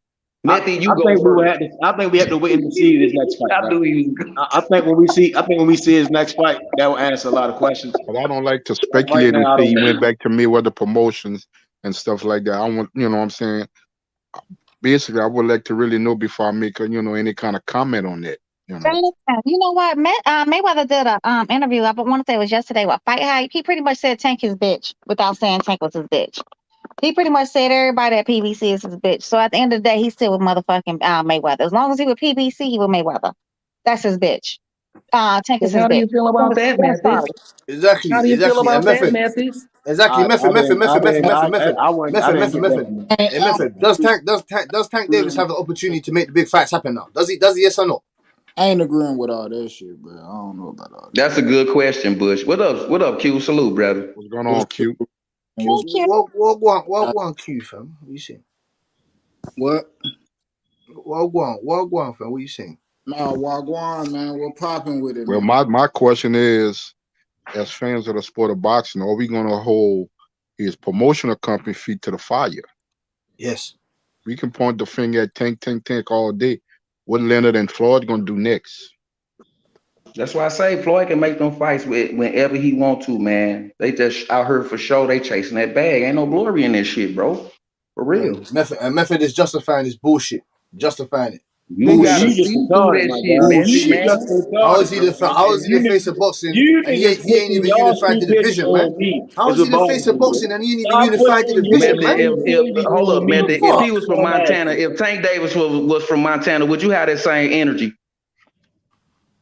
Method, you go first. I think we have to wait and see this next fight. I think when we see his next fight, that will answer a lot of questions. But I don't like to speculate and say he went back to Mayweather promotions and stuff like that. I want, you know what I'm saying? Basically, I would like to really know before I make any kind of comment on that. You know what? Mayweather did a interview. I want to say it was yesterday. What Fight Hype? He pretty much said Tank his bitch without saying Tank was his bitch. He pretty much said everybody at PBC is his bitch. So at the end of the day, he's still with motherfucking Mayweather. As long as he with PBC, he with Mayweather. That's his bitch. Tank is his bitch. How do you feel about that, Method? Exactly. How do you feel about that, Method? Exactly. Method. Does Tank Davis have the opportunity to make the big fights happen now? Does he? Yes or no? I ain't agreeing with all that shit, bro. I don't know about all that. That's a good question, Bush. What up, Q? Salute, brother. What's going on, Q? What one Q, fam? What you saying? What? What fam? What you saying? Nah, Wagwan, man. We're popping with it. Well, man. my question is, as fans of the sport of boxing, are we going to hold his promotional company feet to the fire? Yes. We can point the finger at Tank all day. What Leonard and Floyd going to do next? That's why I say Floyd can make them fights whenever he want to, man. They just out here for show. They chasing that bag. Ain't no glory in this shit, bro. For real. Method is justifying this bullshit. Justifying it. You gotta see through that shit, man. How is he the face of boxing and he ain't even unified the division, man? How is he the face of boxing and he ain't even unified the division, man? Hold up, Method. If he was from Montana, if Tank Davis was from Montana, would you have that same energy?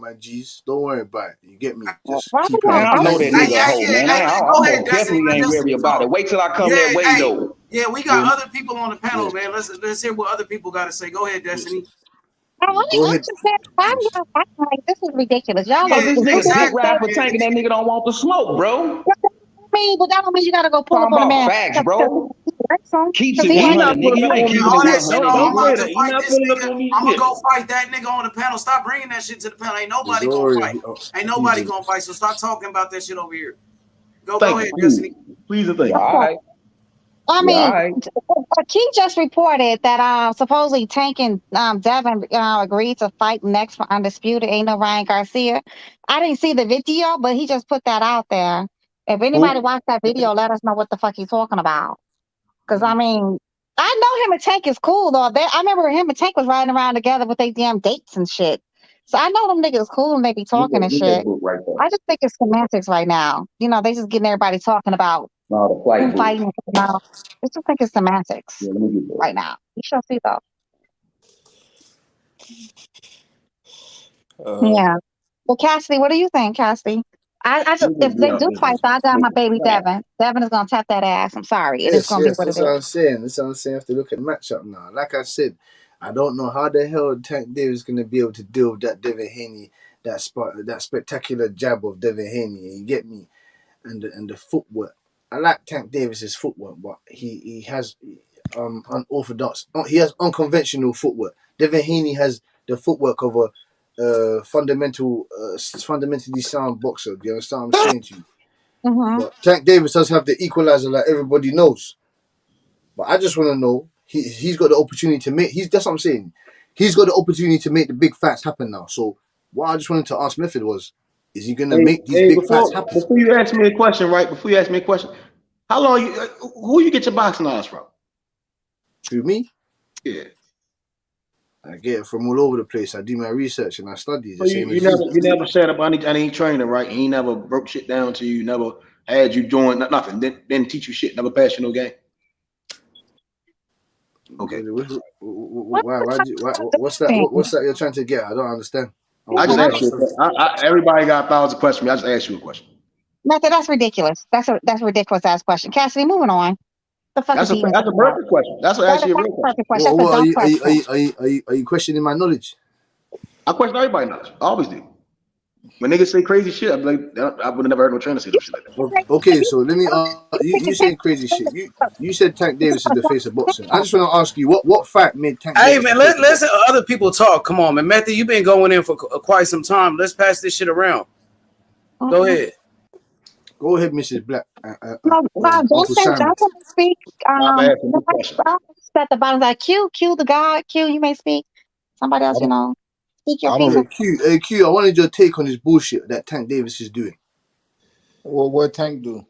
my G's. Don't worry about it. You get me? Just Why keep we it gonna Man, I on. know fight? that nigga a hoe, man. Hey, I go ahead, most Destiny. definitely Let ain't Destiny worried about talk. it. Wait till I come that Yeah, way, hey, though. yeah, we got other people on the panel, man. Let's hear what other people got to say. Go ahead, Destiny. I Go only ahead. understand why y'all fighting like this is ridiculous. Y'all Yeah, Cause like this nigga dick exactly. ride for Yeah, tanking that nigga don't want the smoke, bro. but that don't mean you gotta go pull up Talking on a about man facts, bro. Keeps because it he He ain't. not 100, nigga. pulling up You ain't on me keeping for it all that shit. 100, shit. Don't I'm nigga. about say to that. He fight not this pulling up nigga. on me I'm gonna shit. go fight that nigga on the panel. Stop bringing that shit to the panel. Ain't nobody gonna Zori, fight. Ain't nobody Jesus. gonna fight. So stop talking about that shit over here. Go Thank you. ahead, Destiny. Please and thank Yeah, you. all right. I Yeah, all mean, right. Keith just reported that supposedly Tank and Devin agreed to fight next for Undisputed. Ain't no Ryan Garcia. I didn't see the video, but he just put that out there. If anybody Who? watched that video, let us know what the fuck he's talking about. Because I mean, I know him and Tank is cool though. I remember him and Tank was riding around together with their damn dates and shit. So I know them niggas cool and they be talking and Look at that shit. book right there. I just think it's semantics right now. You know, they just getting everybody talking about No, the who flight book. fighting and who not. I just think it's semantics Yeah, let me get that. right now. You shall see though. Yeah. Well, Cassidy, what do you think, Cassidy? I just if they do fight, so I got my baby Devin. Devin is gonna tap that ass. I'm sorry. It is Yes, gonna be yes, what it that's what is. I'm saying. That's what I'm saying. I have to look at the matchup now. Like I said, I don't know how the hell Tank Davis is gonna be able to deal with that Devin Haney, that spectacular jab of Devin Haney. You get me? And the footwork. I like Tank Davis's footwork, but he has unorthodox. He has unconventional footwork. Devin Haney has the footwork of a fundamentally sound boxer. Do you understand what I'm saying to you? Mm-hmm. But Tank Davis does have the equalizer, like everybody knows. But I just want to know he's got the opportunity to make. That's what I'm saying. He's got the opportunity to make the big fights happen now. So what I just wanted to ask Method was, is he gonna make these big fights happen? Before you ask me a question, right? Before you ask me a question, how long who you get your boxing knowledge from? Who, me? Yeah. I get it from all over the place. I do my research and I study So the same as you you. never said up I need training, right? He never broke shit down to you, never had you doing nothing, didn't teach you shit, never passed you no game. Okay. What's that? What's that you're trying to get? I don't understand. I just asked you a question. Everybody got 1,000 questions. I just asked you a question. Method, that's ridiculous. That's a ridiculous ass question. Cassidy, moving on. The fuck is he even That's a talking about? perfect question. That's That is actually a not real a question. perfect question. That's a dumb question. Are you questioning my knowledge? I question everybody knowledge. I always do. When niggas say crazy shit, I'm like, I would have never heard no trainer say no shit like that. Okay, so let me you saying crazy shit. You said Tank Davis is the face of boxing. I just want to ask you what fact made Tank Hey Davis man, the face of let's boxing? other people talk. Come on, man. Matthew, you've been going in for quite some time. Let's pass this shit around. Go ahead. Go ahead, Mrs. Black. No, don't Uncle say, Simon. don't speak. Stop asking me questions. At the bottom, like Q the God, Q, you may speak. Somebody else, speak your I piece. don't. Q, I wanted your take on this bullshit that Tank Davis is doing. Well, what Tank do?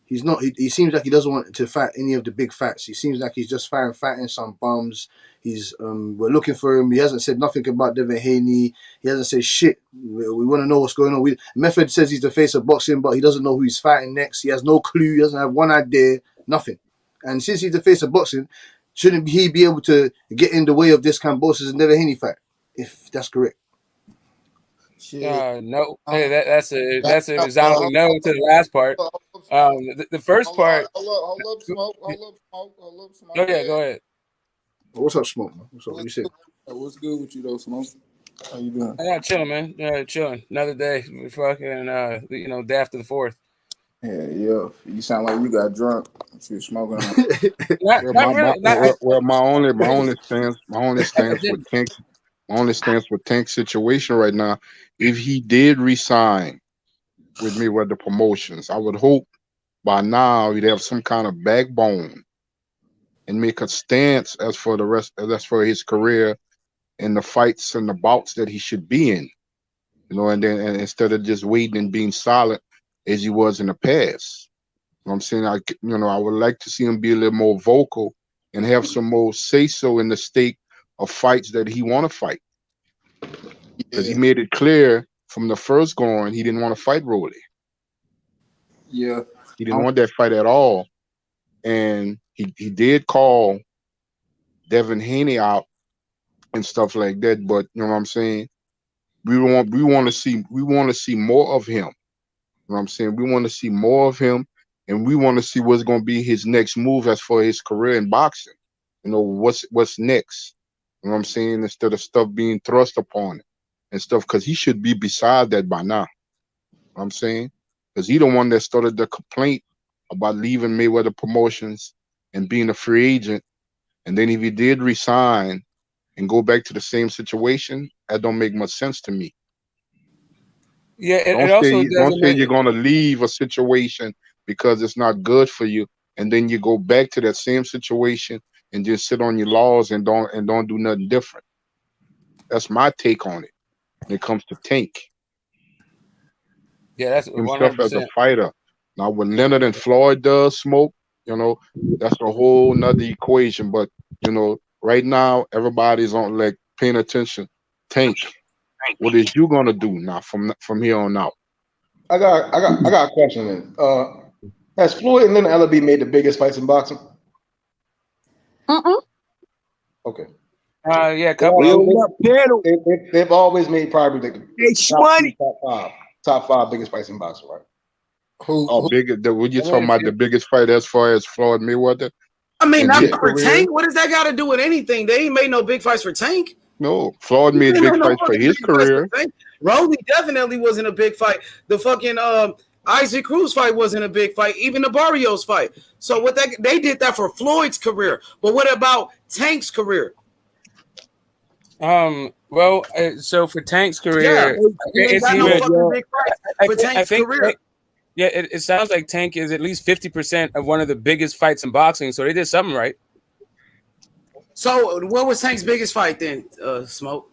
He's not. He seems like he doesn't want to fight any of the big fights. He seems like he's just fighting some bums. He's we're looking for him. He hasn't said nothing about Devin Haney. He hasn't said shit. We want to know what's going on. Method says he's the face of boxing, but he doesn't know who he's fighting next. He has no clue. He doesn't have one idea. Nothing. And since he's the face of boxing, shouldn't he be able to get in the way of this Cambosis and Devin Haney fight? If that's correct. No. Hey, that's a resounding no to the last part. The first part. Hold up, smoke. Oh yeah, go ahead. What's up, Smoke? What's up? What you say? What's good with you though, Smoke? How you doing? I got chilling, man. Yeah, chilling. Another day. We fucking day after the 4th. Yeah. You sound like you got drunk. You smoking. Not really. My only stance with Tank's situation right now. If he did resign with Mayweather Promotions, I would hope by now he'd have some kind of backbone and make a stance as for his career and the fights and the bouts that he should be in. And then instead of just waiting and being silent as he was in the past. I'm saying I would like to see him be a little more vocal and have some more say so in the stake of fights that he want to fight. Because he made it clear from the first going he didn't want to fight Rolly. Yeah. He didn't want that fight at all. And he did call Devin Haney out and stuff like that. But you know what I'm saying? We want to see more of him. You know what I'm saying? We want to see more of him, and we want to see what's going to be his next move as for his career in boxing. What's next? You know what I'm saying? Instead of stuff being thrust upon him and stuff, because he should be beside that by now. You know what I'm saying? Because he the one that started the complaint about leaving Mayweather Promotions and being a free agent. And then if he did resign and go back to the same situation, that don't make much sense to me. Yeah, it also doesn't don't say make you're gonna leave a situation because it's not good for you, and then you go back to that same situation and just sit on your laws and don't do nothing different. That's my take on it when it comes to Tank. Yeah, that's Himself as a 100%. fighter. Now what Leonard and Floyd does smoke, that's a whole nother equation. But right now everybody's on like paying attention. Tank. What is you gonna do now from here on out? I got a question then. Has Floyd and Leonard Ellerbe made the biggest fights in boxing? Okay. Yeah, a couple. They've always made probably the top five biggest fights in boxing, right? When you talking about the biggest fight as far as Floyd Mayweather? I mean, not for Tank. What does that got to do with anything? They ain't made no big fights for Tank. No, Floyd made big fights for his career. Rolly definitely wasn't a big fight. The fucking Isaac Cruz fight wasn't a big fight. Even the Barrios fight. So what they did that for Floyd's career. But what about Tank's career? Well, so for Tank's career, it's even big fight for Tank's career. It sounds like Tank is at least 50% of one of the biggest fights in boxing. So they did something right. So what was Tank's biggest fight then, Smoke?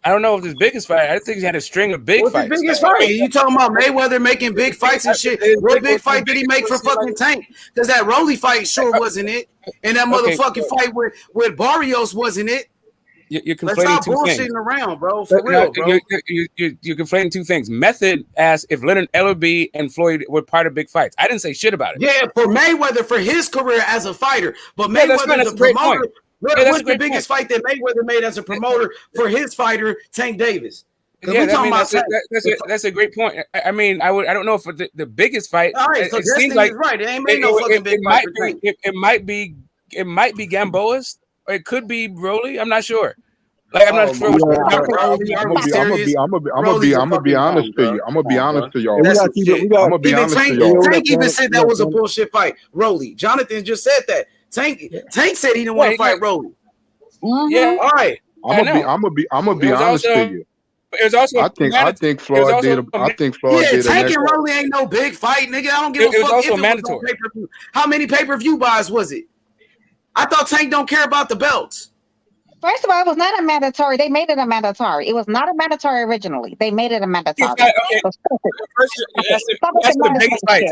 I don't know if his biggest fight. I think he had a string of big fights. What's his biggest fight? You talking about Mayweather making big fights and shit? What big fight did he make for fucking Tank? Because that Rolly fight sure wasn't it, and that motherfucking fight with Barrios wasn't it. You're conflating Let's stop two bullshitting things. around, bro. For real, bro. You're conflating two things. Method asked if Leonard Ellerbe and Floyd were part of big fights. I didn't say shit about it. Yeah, for Mayweather for his career as a fighter, but Mayweather the promoter. What's the biggest fight that Mayweather made as a promoter for his fighter, Tank Davis? Yeah, that's a great point. I mean, I don't know if the biggest fight. All right, so it seems like right. It ain't made no fucking big fight for Tank. It might be Gamboa's, or it could be Rolly. I'm not sure. Like, I'm not sure. I'm gonna be honest to you. I'm gonna be honest to y'all. I'm gonna be honest to y'all. Tank even said that was a bullshit fight. Rolly. Jonathan just said that. Tank said he didn't want to fight Rolly. Yeah. All right. I'm gonna be honest to you. It was also I think Floyd did. Tank and Rolly ain't no big fight, nigga. I don't give a fuck. It was also if mandatory. Was pay-per-view. How many pay-per-view buys was it? I thought Tank don't care about the belts. First of all, it was not a mandatory. They made it a mandatory. It was not a mandatory originally. They made it a mandatory. Okay. That's the biggest fight.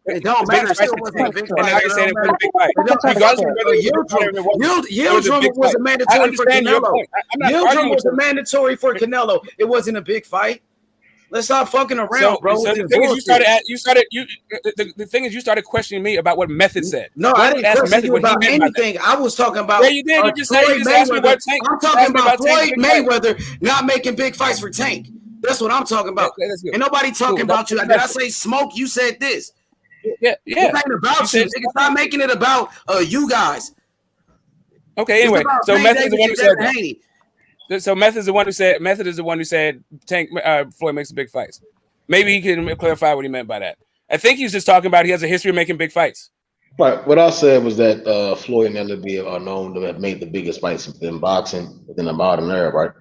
It don't matter. It still wasn't a big fight. And I said it was a big fight. Yildirim was a mandatory for Canelo. Yildirim was a mandatory for Canelo. It wasn't a big fight. Let's stop fucking around, bro. So the thing is, you started questioning me about what Method said. No, I didn't question you about anything. I was talking about. Yeah, you did. You just asked me what Tank. I'm talking about Floyd Mayweather not making big fights for Tank. That's what I'm talking about. And nobody talking about you. Did I say Smoke? You said this. Yeah. It ain't about you. Nigga, stop making it about you guys. Okay. Anyway, so Method is the one who said that. So Method is the one who said Tank Floyd makes big fights. Maybe he can clarify what he meant by that. I think he's just talking about he has a history of making big fights. Right. What I said was that Floyd and Ellerbe are known to have made the biggest fights in boxing within the modern era, right?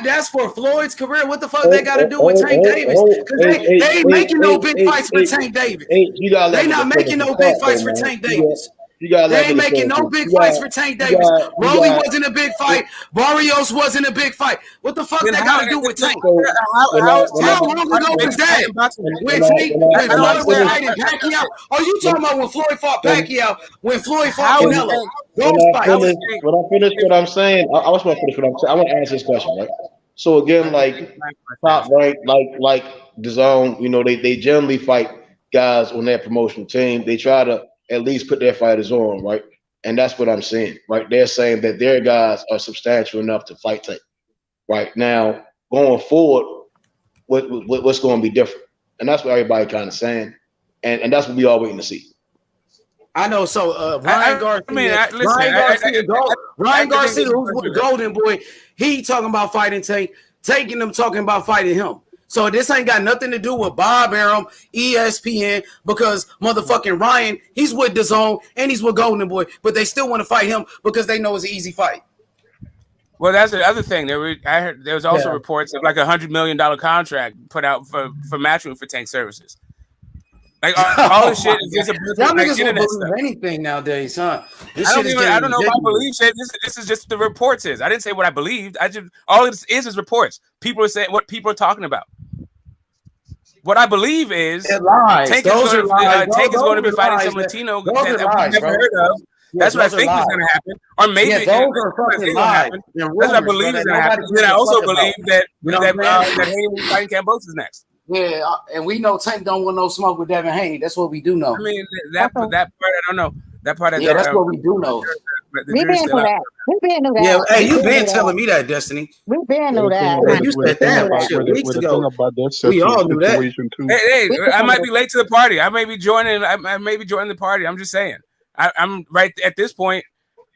That's for Floyd's career. What the fuck they got to do with Tank Davis? Because they ain't making no big fights for Tank Davis. They not making no big fights for Tank Davis. They ain't making no big fights for Tank Davis. Rolly wasn't a big fight. Barrios wasn't a big fight. What the fuck they got to do with Tank? How long ago was that? When Floyd was fighting Pacquiao? Are you talking about when Floyd fought Pacquiao? When Floyd fought Canelo? When I finish what I'm saying, I was going to finish what I'm saying. I want to answer this question, right? So again, like top rank, like DAZN, they generally fight guys on their promotional team. They try to at least put their fighters on, right? And that's what I'm saying, right? They're saying that their guys are substantial enough to fight Tank. Right now, going forward, what's going to be different? And that's what everybody kind of saying, and that's what we all waiting to see. I know. So Ryan Garcia, who's with the Golden Boy, he talking about fighting Tank, taking them talking about fighting him. So this ain't got nothing to do with Bob Arum, ESPN, because motherfucking Ryan, he's with DAZN and he's with Golden Boy, but they still want to fight him because they know it's an easy fight. Well, that's the other thing. I heard there was also reports of like $100 million contract put out for matching for Tank services. Like all this shit is just a y'all niggas will believe anything nowadays, huh? I don't know if I believe shit. This is just the reports is. I didn't say what I believed. All it is reports. People are saying what people are talking about. What I believe is Tank is going to be fighting some Latino that we've never heard of. That's what I think is going to happen. Or maybe those are fucking lies. That's what I believe is going to happen. Then I also believe that Haney will be fighting Kambosos next. Yeah, and we know Tank don't want no smoke with Devin Haney. That's what we do know. I mean, that part I don't know. That part that's what we do know. We been through that. We been through that. Yeah, hey, you been telling me that, Destiny. We been through that. You said that weeks ago. We all knew that. Hey, I might be late to the party. I may be joining the party. I'm just saying. I'm right at this point.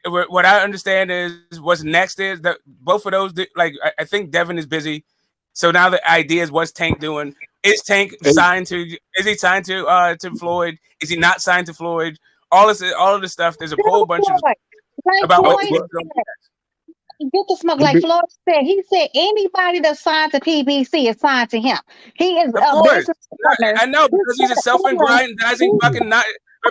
What I understand is what's next is that both of those, like, I think Devin is busy. So now the idea is, what's Tank doing? Is Tank signed to? Is he signed to Floyd? Is he not signed to Floyd? All of this stuff. There's a whole bunch of about what. Get the smoke. Like Floyd said, he said anybody that's signed to PBC is signed to him. He is a business partner. I know, because he's a self-aggrandizing fucking not.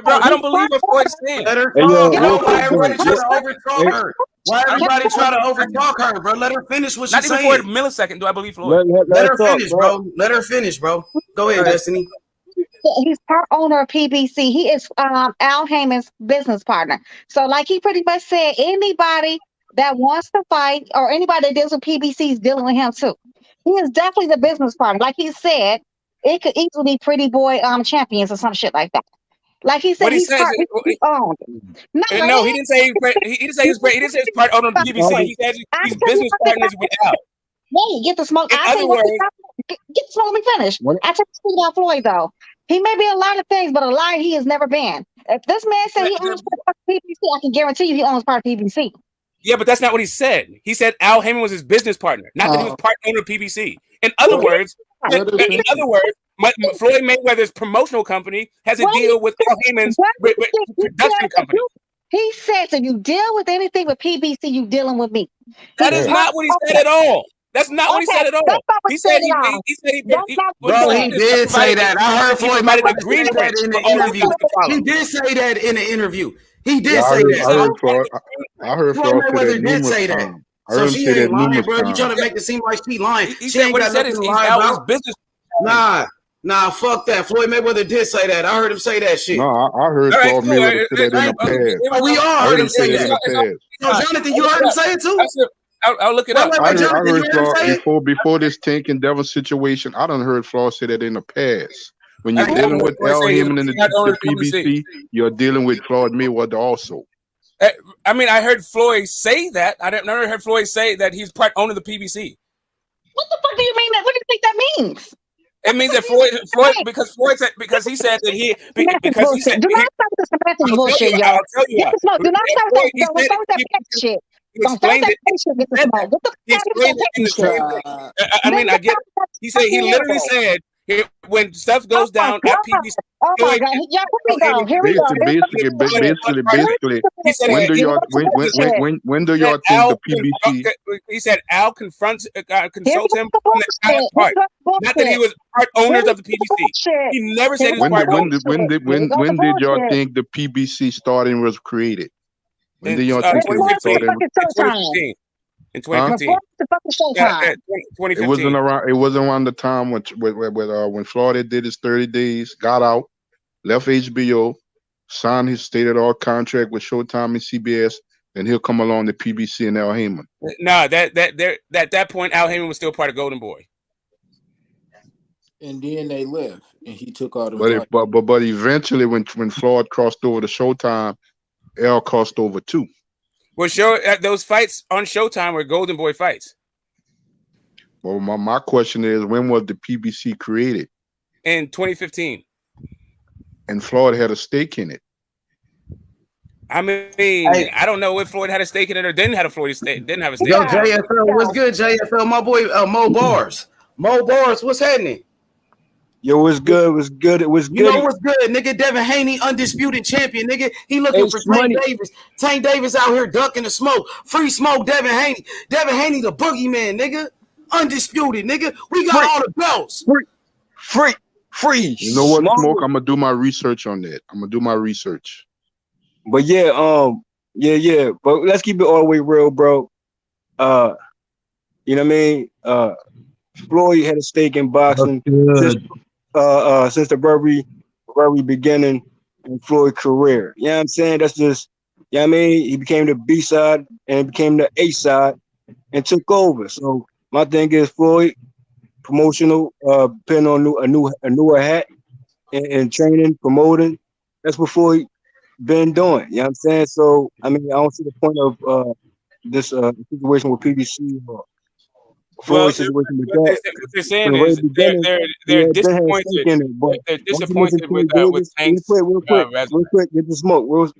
Bro, I don't believe what Floyd's saying. Let her talk. Why everybody try to overtalk her? Why everybody try to overtalk her, bro? Let her finish what she's saying. Not even for a millisecond do I believe Floyd. Let her finish, bro. Let her finish, bro. Go ahead, Destiny. He's part owner of PBC. He is Al Heyman's business partner. So, like he pretty much said, anybody that wants to fight or anybody that deals with PBC is dealing with him too. He is definitely the business partner. Like he said, it could easily be Pretty Boy champions or some shit like that. Like he said, he's owned. No, he didn't say he didn't say he's part owner of PBC. He said he's business partners with Al. Wait, get the smoke. Get the smoke. Let me finish. I took to about Floyd though. He may be a lot of things, but a liar he has never been. If this man said he owns part of PBC, I can guarantee you he owns part of PBC. Yeah, but that's not what he said. He said Al Heyman was his business partner, not that he was part owner of PBC. In other words, Floyd Mayweather's promotional company has a deal with Al Heyman's production company. He said, if you deal with anything with PBC, you dealing with me. That is not what he said at all. That's not what he said at all. He said he did say that. I heard Floyd Mayweather agree with that in the interview. He did say that in the interview. He did say that. I heard Floyd Mayweather did say that. So she ain't lying, bro. You trying to make it seem like she lying. He said what he said is he's Al's business. Nah, fuck that. Floyd Mayweather did say that. I heard him say that shit. No, I heard Floyd Mayweather say that in the past. We all heard him say that. Jonathan, you heard him say it too? I'll look it up. I heard Floyd before this Tank and Devin situation. I done heard Floyd say that in the past. When you're dealing with Al Heyman and the PBC, you're dealing with Floyd Mayweather also. I mean, I heard Floyd say that. I never heard Floyd say that he's part owner of the PBC. What the fuck do you mean? What do you think that means? It means that because he said that he because he said. Do not start with the semantic bullshit, y'all. Do not start with that shit. I mean, I get. He said he literally said when stuff goes down at PBC. Oh my God! Here we go. Basically, when do y'all think the PBC? He said Al consults him on the part. Not that he was part owners of the PBC. He never said he was part owners. When did y'all think the PBC starting was created? When did y'all think it was started? In 2015. It wasn't around the time when Florida did his 30 days, got out, left HBO, signed his stated all contract with Showtime and CBS, and he'll come along to PBC and Al Heyman. No, at that point, Al Heyman was still part of Golden Boy. And then they left, and he took all the. But eventually, when Floyd crossed over to Showtime, Al crossed over too. Well, those fights on Showtime were Golden Boy fights. Well, my question is, when was the PBC created? In 2015. And Floyd had a stake in it. I mean, I don't know if Floyd had a stake in it or didn't have a stake. Didn't have a stake. Yo, JFL, what's good, JFL? My boy, Mo Bars. Mo Bars, what's happening? Yo, what's good? What's good? It was good. You know what's good, nigga? Devin Haney, undisputed champion, nigga. He looking for Tank Davis. Tank Davis out here ducking the smoke. Free smoke, Devin Haney. Devin Haney, the boogeyman, nigga. Undisputed, nigga. We got all the belts. Free. You know what, Smoke? I'm gonna do my research on that. But yeah. But let's keep it all the way real, bro. You know what I mean? Floyd had a stake in boxing since the very beginning in Floyd's career. You know what I'm saying? That's just You know what I mean? He became the B side and became the A side and took over. So my thing is Floyd, promotional, putting on a newer hat and training, promoting. That's what Floyd been doing. You know what I'm saying? So I mean, I don't see the point of this situation with PBC or Well, Floyd situation with what that. they're From saying the very is beginning, he they're had been had a disappointed. stake in it. But They're once you mention disappointed Tank with Davis, Tank's resume. real quick, get the smoke.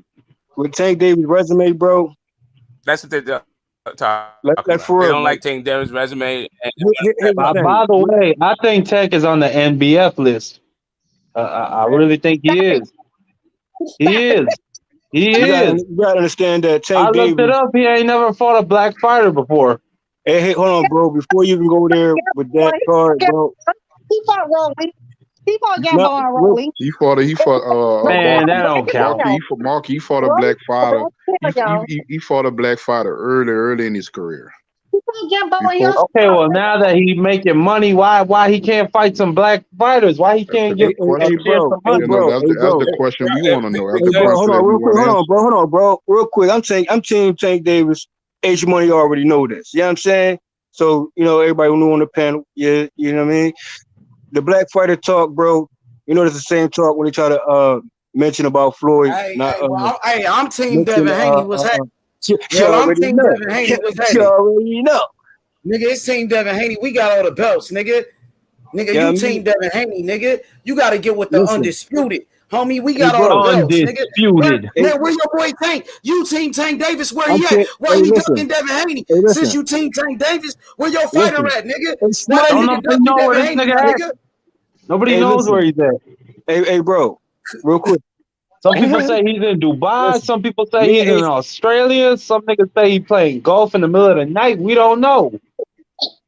With Tank Davis' resume, bro. That's what they're talking Like about. for They real, don't man. like Tank Davis' resume. And Here's the thing. By the way, I think Tank is on the NBF list. I really think he is. He is. He is. You gotta understand that Tank I looked it Davis. up. He ain't never fought a black fighter before. Hey, hold on, bro. Before you even go there with that card, bro. He fought Rolly. He fought Not, Gambo and Rolly. He fought Man, that don't count. Marky. He fought a black fighter. He fought a black fighter early in his career. Okay, well now that he making money, why he can't fight some black fighters? Why he can't get hey, bro, money? That's the question we want to know. That's the bro, hold question on, that we real quick. want to Hold on, bro. Real quick. I'm Team Tank Davis. H Money already know this. You know what I'm saying? So, everybody who knew on the panel, yeah, you know what I mean? The black fighter talk, bro, it's the same talk when they try to mention about Floyd. I'm Team Devin Haney. What's happening? I'm Team Devin Haney. What's happening? You already know. Nigga, it's Team Devin Haney. We got all the belts, nigga. Nigga, Yeah, you Team Devin Haney, nigga. You got to get with the undisputed. Homie, we got all the belts, nigga. Where your boy Tank? You Team Tank Davis, where he at? Why you ducking Devin Haney? Since you Team Tank Davis, where your fighter at, nigga? Why that nigga ducking Devin Haney, nigga? Nobody knows where he's at. Hey, bro, real quick. Some people say he's in Dubai. Some people say he's in Australia. Some niggas say he playing golf in the middle of the night. We don't know.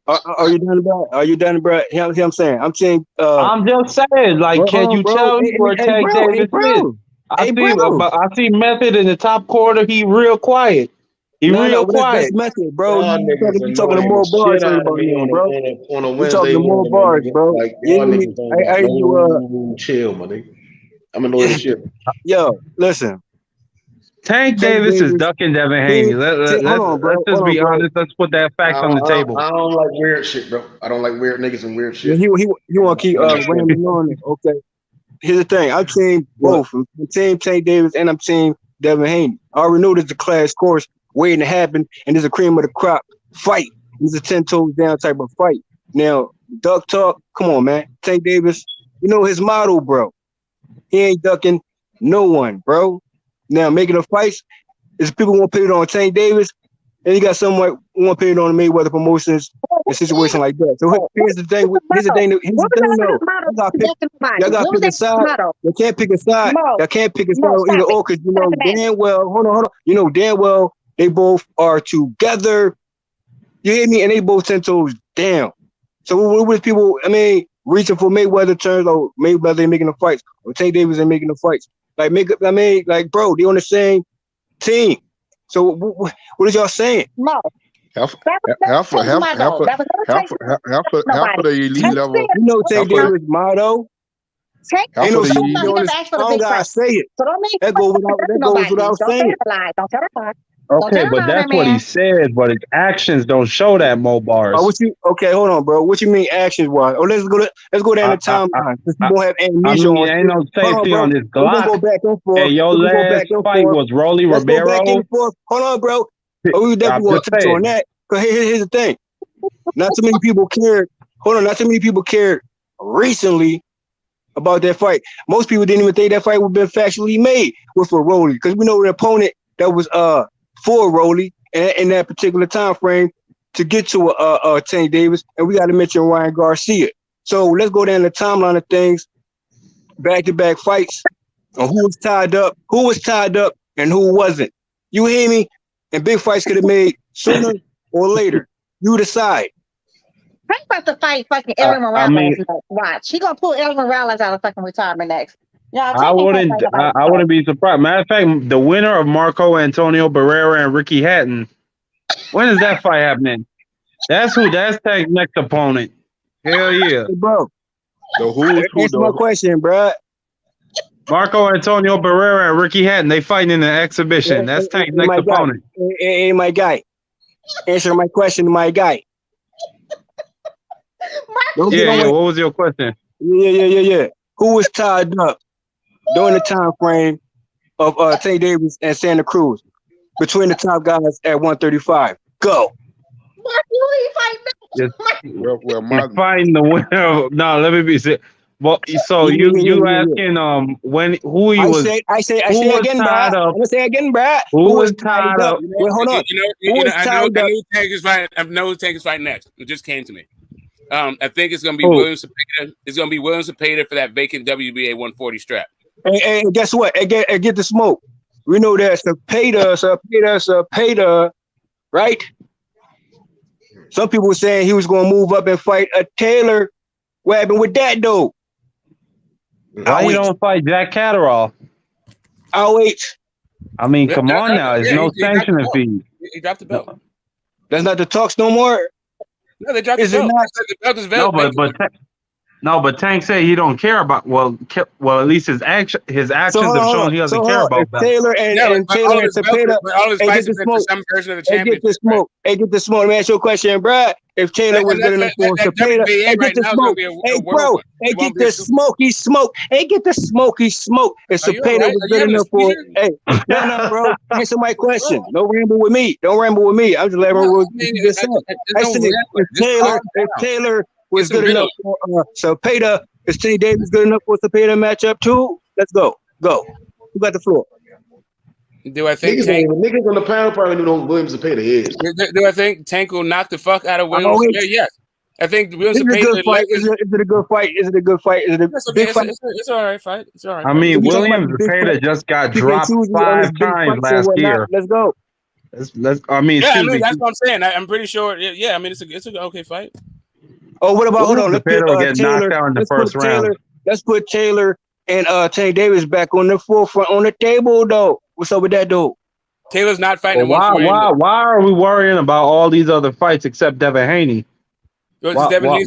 Are you done, bro? You know what I'm saying? I'm saying. I'm just saying, like, can you tell me where Tank Davis is? I see Method in the top corner. He real quiet. That's Method, bro. You talking to more bars right about now, bro. On a We Wednesday talking to more bars, bro. Like y'all niggas don't chill, my nigga. I'm annoyed as shit. Yo, listen. Tank Davis is ducking Devin Haney. Let's just be honest. Let's put that fact on the table. I don't like weird shit, bro. I don't like weird niggas and weird shit. He want to keep rambling on it. Okay. Here's the thing. I'm team both. I'm team Tank Davis and I'm team Devin Haney. I already know there's a class course waiting to happen, and there's a cream of the crop fight. It's a 10 toes down type of fight. Now, duck talk, come on, man. Tank Davis, his motto, bro. He ain't ducking no one, bro. Now, making the fights, is people want to put it on Tank Davis, and you got someone want to put it on the Mayweather promotions, a situation like that. So here's the thing. Though. Y'all got to pick a side. You can't pick a side. Y'all can't pick a side either or, because damn well. Hold on. Damn well they both are together. You hear me? And they both 10 toes down. So what was people? I mean, reaching for Mayweather turns out Mayweather ain't making the fights, or Tank Davis ain't making the fights. Bro, they on the same team. So what is y'all saying? No. Half of the elite level. Tank Davis' motto. Ain't no I don't gotta say it. So that goes without saying. Don't tell a lie. Okay, but that's what he said, but his actions don't show that, Mo Bars. Okay, hold on, bro. What you mean actions wise? Oh, let's go down the timeline. Since you won't have amnesia on. Ain't no safety on this Glock. We'll go back and forth. And your last fight was Rolly Ribeiro. Go back and forth. Hold on, bro. We definitely want to touch on that. Because here's the thing. Not too many people cared. Hold on, not too many people cared recently about that fight. Most people didn't even think that fight would have been factually made with a Rolly, because we know the opponent that was for Rolly in that particular time frame to get to Tank Davis, and we got to mention Ryan Garcia. So let's go down the timeline of things, back-to-back fights, on who was tied up, and who wasn't. You hear me? And big fights could have made sooner or later. You decide. Frank about to fight fucking Evan Morales. Watch, he gonna pull Evan Morales out of fucking retirement next. I wouldn't be surprised. Matter of fact, the winner of Marco Antonio Barrera and Ricky Hatton. When is that fight happening? That's Tank's next opponent. Hell yeah, bro. So who's Answer my question, bro. Marco Antonio Barrera and Ricky Hatton, they fighting in an exhibition. That's Tank's next opponent. Hey, my guy. Answer my question, my guy. Yeah. What was your question? Yeah. Who was tied up during the time frame of Tank Davis and Santa Cruz between the top guys at 135? Go. You're fighting the winner. No, let me be sick. Well, so you asking when who he was? I say again, Brad. I'm gonna say again, Brad. Who was tied up? Wait, hold on. I know Tank is fighting. I know Tank is fighting next. It just came to me. I think it's gonna be Williams Cepeda. It's gonna be Williams Cepeda for that vacant WBA 140 strap. Hey, guess what? Get the smoke. We know that Cepeda, right? Some people were saying he was gonna move up and fight a Taylor. What happened with that though? Why you don't fight Jack Catterall? I'll wait. I mean, come on now. There's no sanctioning fee. He dropped the belt. That's not the talks no more. No, they dropped the belt. The belt is but Tank said he don't care about. Well, at least his actions have shown he doesn't care about belts. Taylor and Cepeda. All his fights have been for some version of the championship. Get the smoke. Let me ask you a question, Brad. If Taylor was good enough for Cepeda, get the smoke. Hey, bro, get the smoky smoke. Get the smoky smoke. If Cepeda was good enough for, no, bro. Answer my question. Don't ramble with me. I'm just letting what you just said. I said if Taylor was good enough for Cepeda, is Tank Davis good enough for Cepeda matchup too? Let's go. Who got the floor? Do I think niggas on the panel probably knew who Williams Cepeda is? Do I think Tank will knock the fuck out of Williams Cepeda? Yes. I think Williams Cepeda is it a good fight? Is it a big fight? It's all right fight. It's all right. I mean, Williams Cepeda just got dropped 5 times last year. Let's go. I mean, that's what I'm saying. I'm pretty sure. Yeah, I mean, it's an okay fight. Oh, what about? Hold on. Let's put Taylor knocked out in the first round. Let's put Taylor and Tank Davis back on the forefront on the table, though. What's up with that, dude? Taylor's not fighting. Why are we worrying about all these other fights except Devin Haney? Why are we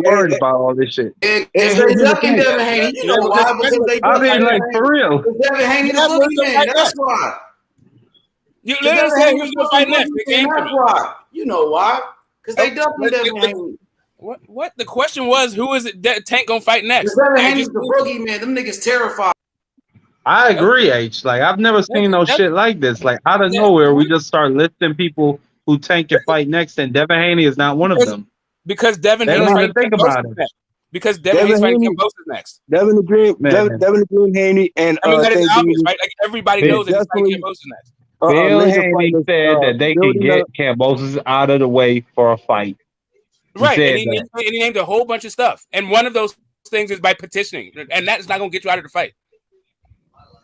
worried about all this shit? It's ducking Devin Haney. You know why? I mean, like, for real. Devin Haney, the boogeyman. That's why. You literally said he was going to fight next. That's why. You know why? Because they ducking Devin Haney. What? The question was, who is it that Tank gonna fight next? Devin Haney's the boogeyman. Them niggas terrified. I agree, H. Like, I've never seen no shit like this. Like, out of nowhere, we just start listing people who Tank can fight next, and Devin Haney is not one of them. Because Devin Haney's fighting think about it. Because Devin Haney's fighting Cambosis next. Devin the Green Haney, and I mean, that is obvious, right? Like, everybody knows that he's fighting Cambosis next. Bill Haney said that they could get Cambosis out of the way for a fight. Right, and he named a whole bunch of stuff, and one of those things is by petitioning, and that's not gonna get you out of the fight.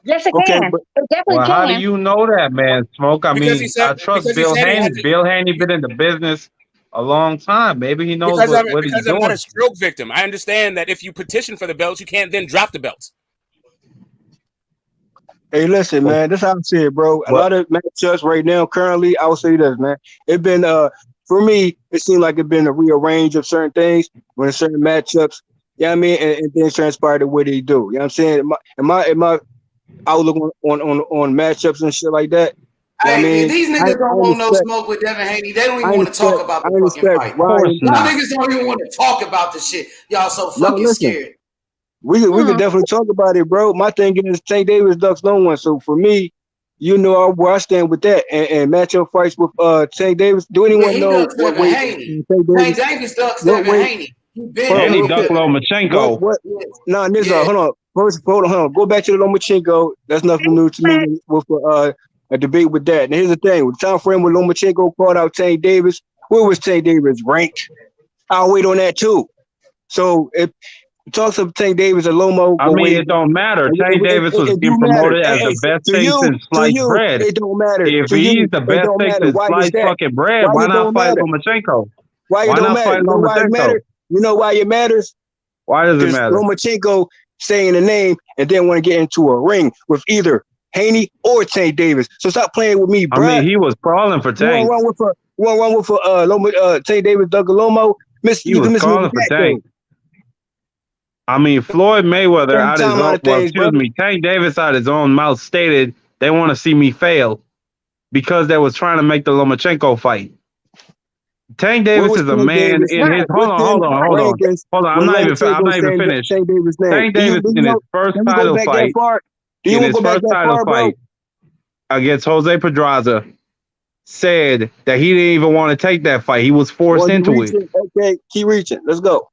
Yes, it can. It definitely can. How do you know that, man? Smoke. I mean, I trust Bill Haney. Bill Haney been in the business a long time. Maybe he knows what he's doing. Because I'm not a stroke victim. I understand that if you petition for the belts, you can't then drop the belts. Hey, listen, man. This is how I see it, bro. A lot of matchups right now, currently, I would say this, man. It's been for me, it seemed like it's been a rearrange of certain things when certain matchups, you know what I mean, and things transpired the way they do. You know what I'm saying? In my outlook on matchups and shit like that. Hey, I mean, these niggas don't want no smoke with Devin Haney. They don't even want to talk about the fucking fight. Y'all niggas don't even want to talk about the shit. Y'all so fucking scared. We could definitely talk about it, bro. My thing is Tank Davis ducks no one. So for me, you know where I stand with that. And matchup fights with Tank Davis. Do anyone know what way Tank Davis ducks Devin Haney? He ducked Lomachenko. No, hold on. Hold on. Go back to the Lomachenko. That's nothing new to me with a debate with that. And here's the thing: with the time frame when Lomachenko called out Tank Davis, where was Tank Davis ranked? I'll wait on that too. So if talks of Tank Davis and Lomo. I mean, it don't matter. Tank Davis was being promoted as the best steak since sliced bread. It don't matter. If he's the best steak since sliced fucking bread, why not fight Lomachenko? Why it don't matter? You know why it matters? Why does it matter? Lomachenko saying the name and then want to get into a ring with either Haney or Tank Davis. So stop playing with me, bro. I mean, he was crawling for Tank. One wrong with Tank Davis, Doug Lomo. He was calling for Tank. I mean, Floyd Mayweather Same out his time own, out of well, things, excuse brother. me, Tank Davis out his own mouth stated they want to see me fail because they was trying to make the Lomachenko fight. Tank Where Davis was is a Tank man Davis? in his, hold on, Within hold on, hold on. rankings Hold on, when I'm Lomachenko not even saying finished. Tank Davis' name? Tank Davis in his first Can we go title back that fight, far? Do you in want to his go back first that title far, bro? fight against Jose Pedraza, said that he didn't even want to take that fight. He was forced Well, you into it. reaching. Okay, keep reaching. Let's go.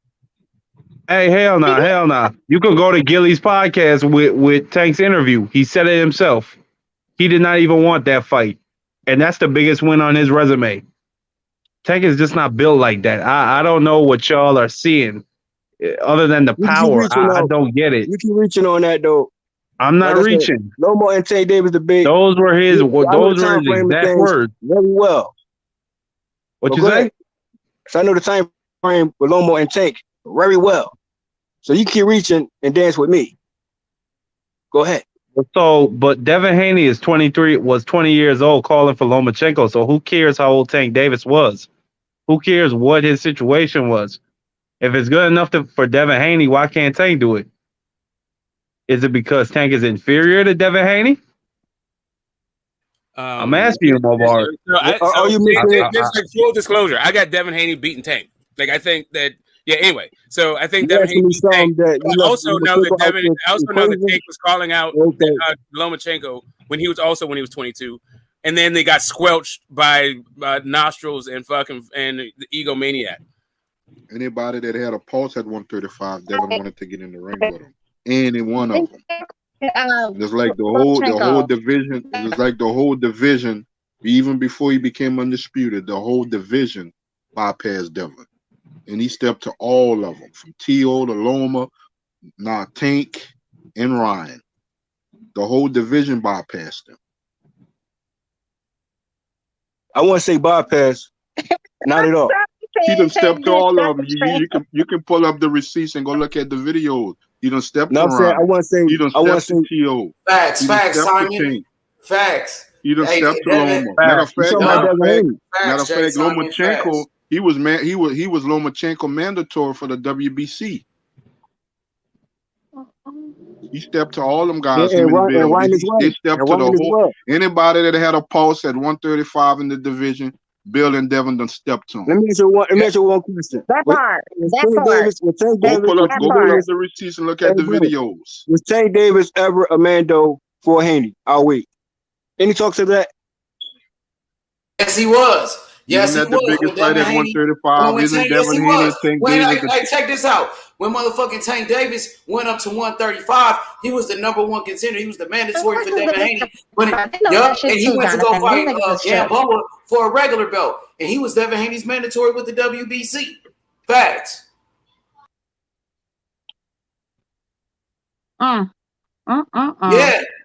Hey, hell no, hell no. You can go to Gilly's podcast with Tank's interview. He said it himself. He did not even want that fight. And that's the biggest win on his resume. Tank is just not built like that. I don't know what y'all are seeing. Other than the You keep power, reaching I out. don't get it. You keep reaching on that though. I'm not Like I said, reaching. Lomo and Tank Davis debate. Those were his I know the time frame of exact things words. very well. What But you go say? ahead. So I know the time frame with Lomo and Tank very well. So you keep reaching and dance with me. Go ahead. So, but Devin Haney is 23, was 20 years old calling for Lomachenko. So who cares how old Tank Davis was? Who cares what his situation was? If it's good enough for Devin Haney, why can't Tank do it? Is it because Tank is inferior to Devin Haney? I'm asking you, Mobar. Just like full disclosure, I got Devin Haney beating Tank. Like I think that, yeah. Anyway, so I think Devin Haney beat Tank. I also know that Tank was calling out Lomachenko when he was 22, and then they got squelched by Nostrils and the Egomaniac. Anybody that had a pulse at 135, Devin wanted to get in the ring with him. Any one of them. It's like the whole division. It's like the whole division, even before he became undisputed, the whole division bypassed Devin. And he stepped to all of them, from T.O. to Loma, now Tank, and Ryan. The whole division bypassed him. I want to say bypass. Not at all. He done stepped to all of them. You can pull up the receipts and go look at the videos. He done stepped to Ryan. I want to say. He done stepped to T.O. Facts, He done facts, stepped to Simon. Tank. Facts. He done stepped to Devin, Loma. Matter of fact, facts, Lomachenko. He was Lomachenko mandatory for the WBC. He stepped to all them guys. Yeah, him and Ryan Bill. as well. They stepped to the whole. Anybody that had a pulse at 135 in the division, Bill and Devin done stepped to him. Let me answer one question. That part. Go pull up the receipts and look at the videos. Was Tank Davis ever a Mando for Haney? I'll wait. Any talks of that? Yes, he was. Yes, Isn't he that was. the biggest fight at 135? Isn't Devin Haney and Tank Davis? Check this out. When motherfucking Tank Davis went up to 135, he was the number one contender. He was the mandatory for Devin Haney. And he went to go fight Gamboa for a regular belt. And he was Devin Haney's mandatory with the WBC. Facts. Yeah,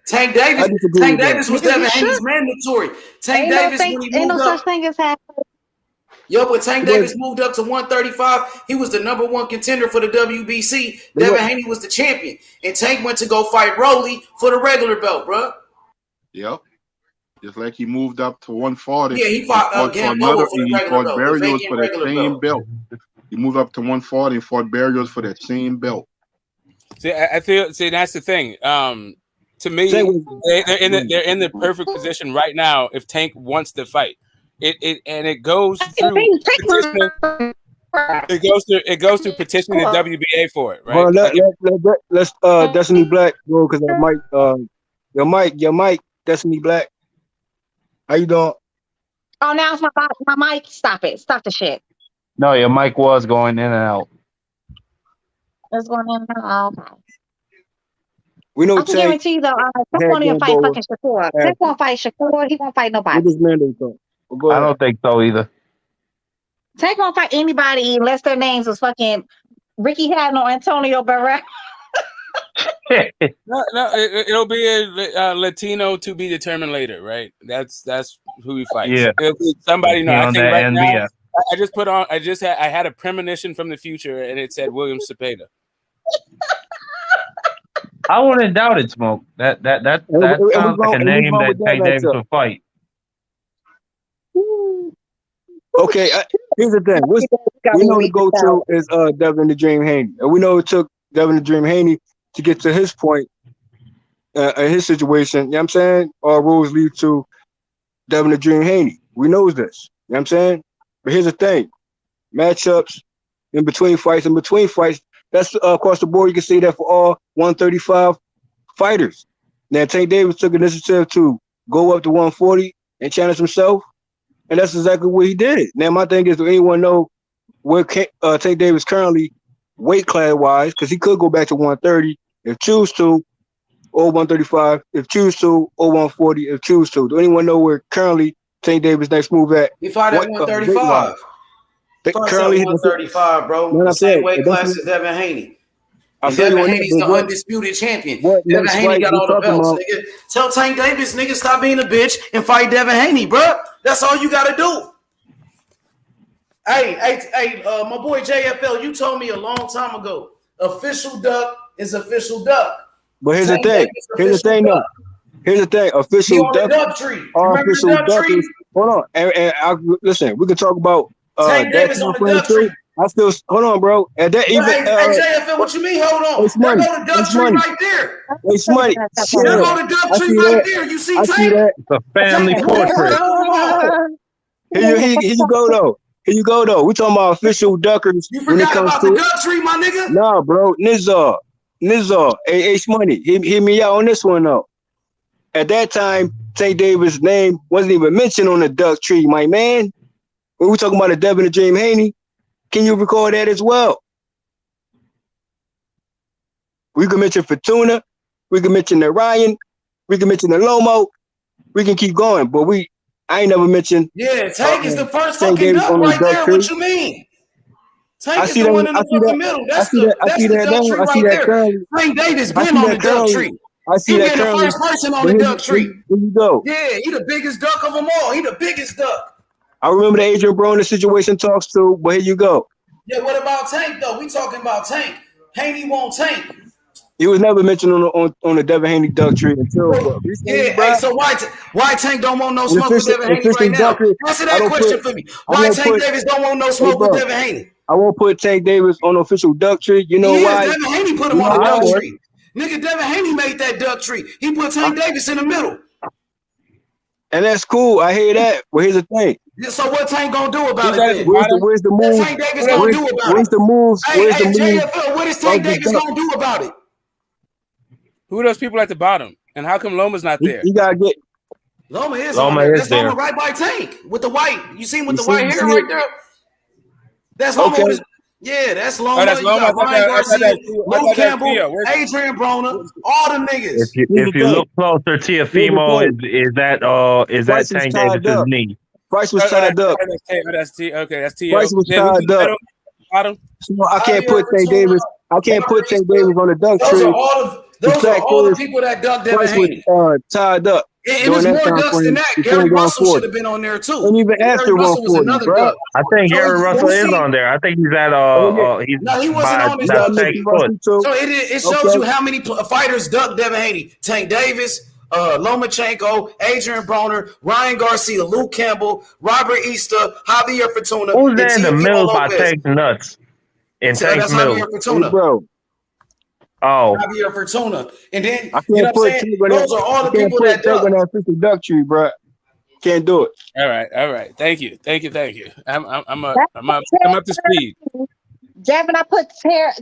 Tank Davis was Devin Haney's mandatory. Tank Davis when he moved up. Thing as happening. Yo, but Tank Davis moved up to 135. He was the number one contender for the WBC. Devin Haney was the champion. And Tank went to go fight Rolly for the regular belt, bro. Yep. Just like he moved up to 140. Yeah, he fought Gamboa for the regular belt. Barrios for that same belt. He moved up to 140 and fought Barrios for that same belt. See, I feel. See, that's the thing. To me, they're in the perfect position right now. If Tank wants to fight, it goes through petition. It goes through petitioning the WBA for it, right? Well, let's Destiny Black go because your mic, Destiny Black. How you doing? Oh, now it's my mic. Stop it. Stop the shit. No, your mic was going in and out. It's going in and out. Okay. We know I can guarantee you though, Tank won't even fight fucking Shakur. Tank won't fight Shakur. He won't fight nobody. I don't think so either. Tank won't fight anybody unless their names was fucking Ricky Hatton or Antonio Barrera. No, it'll be a Latino to be determined later, right? That's who he fights. Yeah, somebody. No, I think right NBS. now. I had a premonition from the future, and it said William Cepeda. I wouldn't doubt it, Smoke. That sounds like a name that Tank Davis would fight. Okay, here's the thing. We know the go-to is Devin the Dream Haney. And we know it took Devin the Dream Haney to get to his point in his situation. You know what I'm saying? All roads lead to Devin the Dream Haney. We knows this. You know what I'm saying? But here's the thing. Matchups in between fights, that's across the board. You can say that for all 135 fighters. Now, Tank Davis took initiative to go up to 140 and challenge himself, and that's exactly what he did. Now, my thing is, do anyone know where Tank Davis currently weight class wise? Because he could go back to 130 if choose to, or 135 if choose to, or 140 if choose to. Do anyone know where currently Tank Davis next move at? He fought at 135. Currently 135, bro. The same weight class as Devin Haney. And Devin Haney's the undisputed champion. Devin Haney got all the belts, nigga. Tell Tank Davis, nigga, stop being a bitch and fight Devin Haney, bro. That's all you gotta do. Hey, my boy JFL, you told me a long time ago, official duck is official duck. But here's the thing. Here's the thing. Official duck tree. Our official duck tree. Hold on. Listen, we can talk about Tank Davis on the duck tree. I still hold on, bro. At that even JFL, what you mean? Hold on. There go the duck tree right there. It's money. There go the duck tree right there. You see Tank? It's a family portrait. Here you go though. Here you go though. We talking about official duckers. You forgot about the duck tree, my nigga? Nah, bro. Nizar, H Money. Hear me out on this one though. At that time, Tank Davis' name wasn't even mentioned on the duck tree, my man. When we talking about the Devin the Dream Haney, can you recall that as well? We can mention Fortuna, we can mention the Ryan, we can mention the Lomo, we can keep going, but I ain't never mentioned. Yeah, Tank is the first fucking duck right there. What you mean? Tank is the one in the fucking middle. That's the duck tree right there. Tank Davis been on the duck tree. He been the first person on the duck tree. Here you go. Yeah, he the biggest duck of them all. He the biggest duck. I remember the Adrian Broner situation talks too, but here you go. Yeah, what about Tank though? We talking about Tank. Haney won't Tank. He was never mentioned on the Devin Haney duck tree until recently. Hey, so why Tank don't want no smoke with Devin Haney right now? Answer that question for me. Why Tank Davis don't want no smoke with Devin Haney? I won't put Tank Davis on the official duck tree. You know why? Devin Haney put him on the duck tree. Nigga, Devin Haney made that duck tree. He put Tank Davis in the middle. And that's cool. I hear that. But here's the thing. So what Tank gonna do about it? Where's the move? What Tank Davis gonna do about it? Where's the moves? Hey, JFL, what is Tank Davis gonna do about it? Who are those people at the bottom? And how come Loma's not there? You gotta get Loma is there. That's Loma right by Tank with the white. You see him with the white hair right there? That's Loma. Okay. Yeah, that's Loma. Oh, that's Loma. Ryan Garcia, Luke Campbell, Adrian Broner, all them niggas. If you look closer, Tiafimo is that Tank Davis' knee. Price was tied up. That's T. Price was tied up. So I can't put Tank Davis. I can't put Tank Davis on the duck tree. Those are all the people that ducked Devin Haney. Tied up. And there's more ducks than that. Gary Russell should have been on there too. And even after 140, bro. I think Gary Russell is on there. I think he's at no, he wasn't on his duck tree. So it shows you how many fighters ducked Devin Haney. Tank Davis, Lomachenko, Adrian Broner, Ryan Garcia, Luke Campbell, Robert Easter, Javier Fortuna. Who's there in the middle by Tank Nuts? And Tank's middle. Javier Fortuna. Bro. Oh, Javier Fortuna, and then I can't those are all the people that duck on that freaking duck tree, bro. Can't do it. All right. Thank you. I'm up to speed. Devin, I put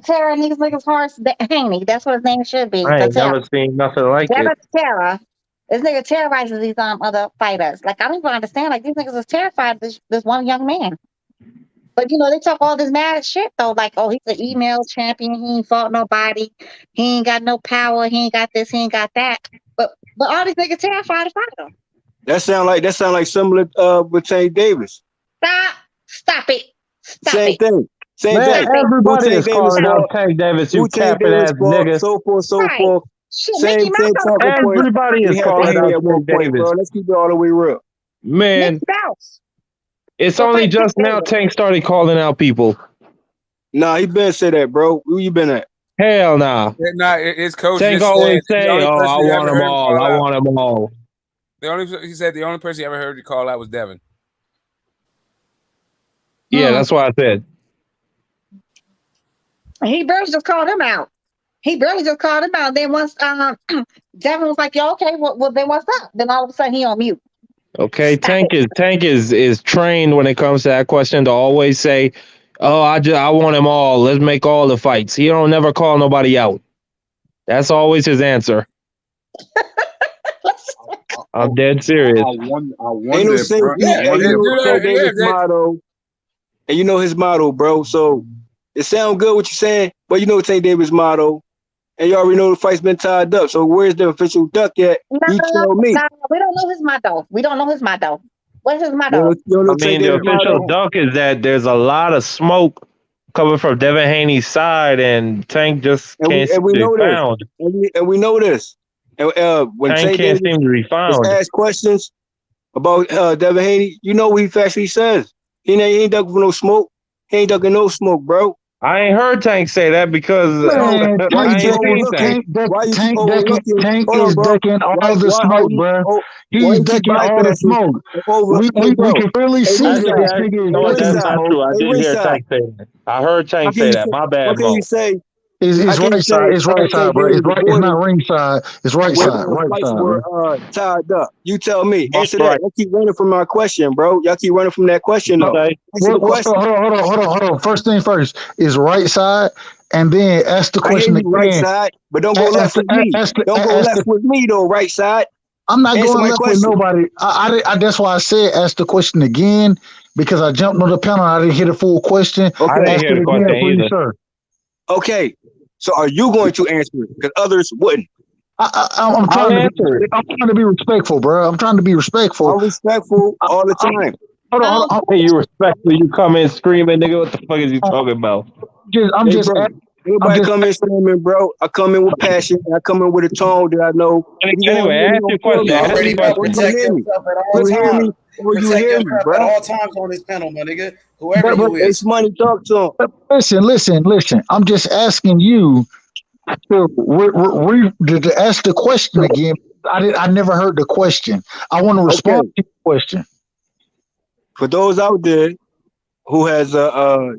Tara in these niggas' hearts. Haney, that's what his name should be. I ain't never seen nothing like Devin it. Tara. This nigga terrorizes these other fighters. Like, I don't even understand. Like, these niggas is terrified of this one young man. But, they talk all this mad shit, though. Like, oh, he's an email champion. He ain't fought nobody. He ain't got no power. He ain't got this. He ain't got that. But all these niggas terrified to fight him. That sound like similar with Tank Davis. Stop it. Same thing. Everybody is calling out Tank Davis, you capping ass nigga. So forth. Same everybody is calling out Tank Davis. Bro. Let's keep it all the way real. Man. It's only just now Tank started calling out people. Nah, he been said that, bro. Who you been at? Hell nah. His coach Tank always say, I want them all. I want them all. He said the only person he ever heard to call out was Devin. Yeah, that's what I said. He barely just called him out. He barely just called him out. Then once Devin was like, "Yo, okay, well then what's up?" Then all of a sudden he on mute. Okay, Stop Tank it. is trained when it comes to that question to always say, "Oh, I want them all. Let's make all the fights." He don't never call nobody out. That's always his answer. I'm dead serious. I wonder, Ain't no say, bro. and you know Tank Davis' motto, and you know his motto, bro. So it sounds good what you're saying, but you know Tank Davis' motto, and you already know the fight's been tied up. So where's the official duck at? You tell me. No, we don't know his motto. We don't know his motto. What's his motto? You know I mean, the official duck is that there's a lot of smoke coming from Devin Haney's side, and Tank just can't seem to be found. And we know this. And when Tank can't seem to be found. is asked questions about Devin Haney, you know what he factually says. He ain't ducking for no smoke. He ain't ducking no smoke, bro. I ain't heard Tank say that because Man, Tank is ducking all the smoke, bro. He's ducking all the smoke. We can really see that this nigga is no, ducking that's not true. I did hear Tank say that. I heard Tank say that. My bad, What can Mo. you say? It's right side. It's right side, bro. It's right. It's not ring side. It's right side. Right Fights side. were tied up. You tell me. That's Answer that. right. Y'all keep running from my question, bro. Y'all keep running from that question, though. Okay. Answer the question. Hold on. First thing first is right side, and then ask the I hear question you, again. right side, but don't go left with me. Don't go left with me, though, right side. I'm not going left with nobody. I that's why I said ask the question again, because I jumped on the panel. I didn't hear the full question. Okay. I didn't hear the question either. Sir. Okay. So are you going to answer it? Because others wouldn't. I'm trying to be respectful, bro. I'm trying to be respectful. I'm respectful all the time. Hold on. Hey, you respectful? You come in screaming, nigga. What the fuck is you talking about? Nobody come in screaming, bro. I come in with passion. And I come in with a tone that I know. Anyway, ask your question. Already know, protect yourself at all times. Protect hear me, yourself bro. at all times on this panel, my nigga. Whoever you is. It's money, talk to him. Listen. I'm just asking you to ask the question again. I never heard the question. I want to respond to the question. For those out there who has a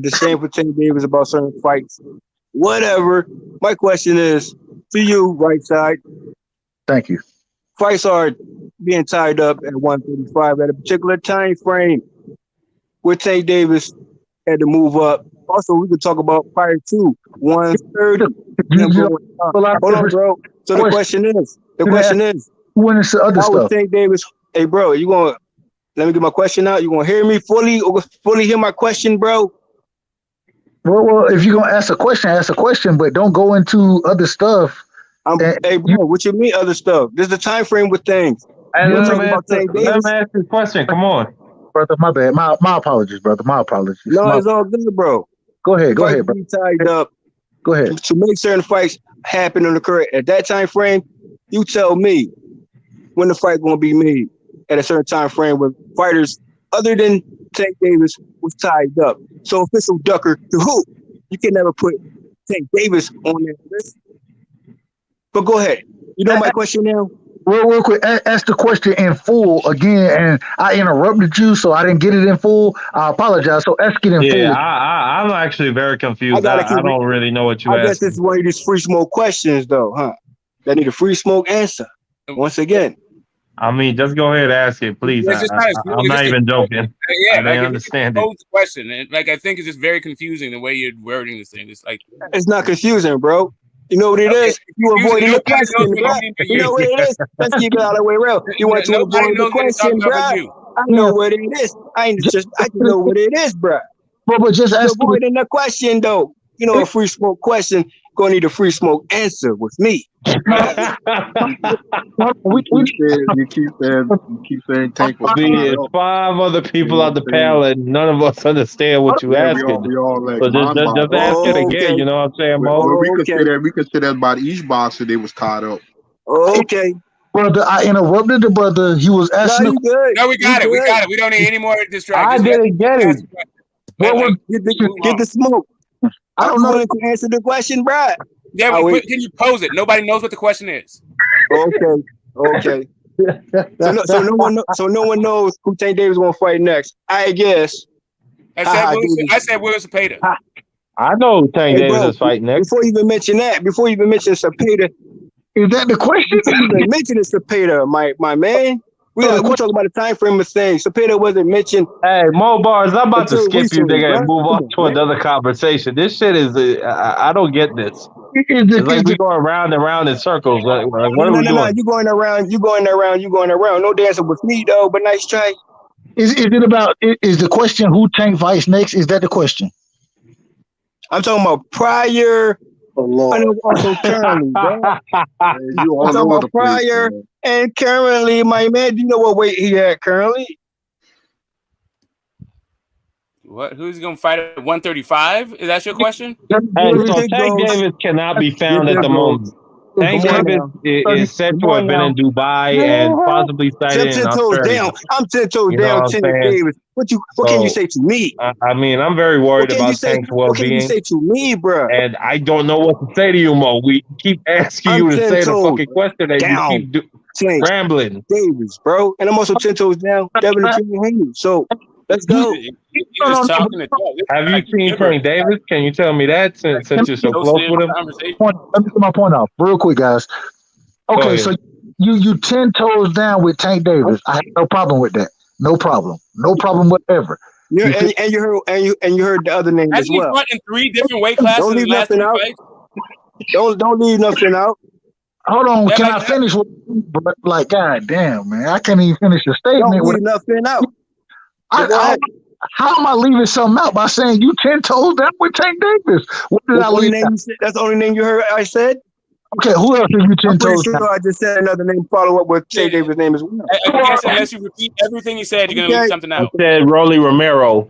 disdain for Tank Davis about certain fights, whatever. My question is to you, right side. Thank you. Fights are being tied up at 135 at a particular time frame where Tank Davis had to move up. Also, we could talk about prior to 130. Hold on, bro. So the question is, when it's the other stuff? Tank Davis, hey, bro, you gonna let me get my question out? You gonna hear me fully hear my question, bro? Well, if you're gonna ask a question, but don't go into other stuff. Hey, bro, what you mean other stuff? There's a time frame with things. Hey, let him ask his question. Come on. Brother, my bad. My apologies, brother. My apologies. No, it's all good, bro. Go ahead, bro. Tied up. Go ahead. To make certain fights happen and occur at that time frame, you tell me when the fight gonna be made at a certain time frame with fighters other than Tank Davis was tied up. So official ducker to who? You can never put Tank Davis on that list. But go ahead. You know my question now? Real quick, ask the question in full again, and I interrupted you, so I didn't get it in full. I apologize. So ask it in full. Yeah, I'm actually very confused. I don't really know what you asked. I guess this is one of these free smoke questions, though, huh? That need a free smoke answer. Once again. I mean, just go ahead and ask it, please. I'm not even joking. Yeah, I didn't understand it. The question, and I think it's just very confusing the way you're wording this thing. It's like it's not confusing, bro. You know what it is? You avoiding the question, bro. You know what it is? Let's keep it all the way around. You want to avoid the question, bro. I know what it is. I know what it is, bro. But just ask avoiding the question, though. You know, a free smoke question gonna need a free smoke answer with me. You keep saying Tank. There's 5 other people on the panel, and none of us understand what you asking. We all like so just ask it again. You know what I'm saying, Mo? We could say that about each boxer they was tied up. Okay. Brother, I interrupted the brother. He was asking. No, we got it. We got it. We don't need any more distractions. I didn't get it. Get the smoke. I don't know to answer the question, bro. Yeah, can you pose it? Nobody knows what the question is. Okay. So no one knows who Tank Davis is gonna fight next. I guess. I said Willis Cepeda. I know Tank Davis is fighting next. Before you even mention that, before you even mention Cepeda, is that the question? Before you even mention Cepeda, my man. We talking about the time frame of things. Cepeda wasn't mentioned. Hey, Mo Bars, I'm about to skip you, recently, nigga, and move on to another conversation. This shit is, I don't get this. It's like we going round and round in circles. Like what are we doing? No, you going around. No dancing with me though, but nice try. Is it about? Is the question who Tank fights next? Is that the question? I'm talking about prior. And also currently, bro. I'm talking about prior and currently, my man. Do you know what weight he at currently? What? Who's gonna fight at 135? Is that your question? Hey, so Tank Davis cannot be found at the moment. Tank Davis is said to have been in Dubai and possibly sighted in Australia. I'm 10 toes down, Tank Davis. What can you say to me? I mean, I'm very worried about Tank's well-being. What can you say to me, bro? And I don't know what to say to you, Mo. We keep asking you to say the fucking question, and you keep rambling. Davis, bro. And I'm also 10 toes down, Devin Haney. So let's go. Have you seen Tank Davis? Can you tell me that since you're so close with him? Let me get my point out real quick, guys. Okay, so you 10 toes down with Tank Davis. I have no problem with that. No problem whatever. And you heard the other name as well. Has he fought in 3 different weight classes in the last 3 fights? Don't leave nothing out. Hold on, can I finish with like god damn, man? I can't even finish the statement. Don't leave nothing out. How am I leaving something out by saying you 10 toes down with Tank Davis? What did I leave out? That's the only name you heard I said? Okay, who else are you 10 toes down? I just said another name, follow up with Tank Davis' name as well. I guess unless you repeat everything you said, you're gonna leave something out. I said Rolly Romero.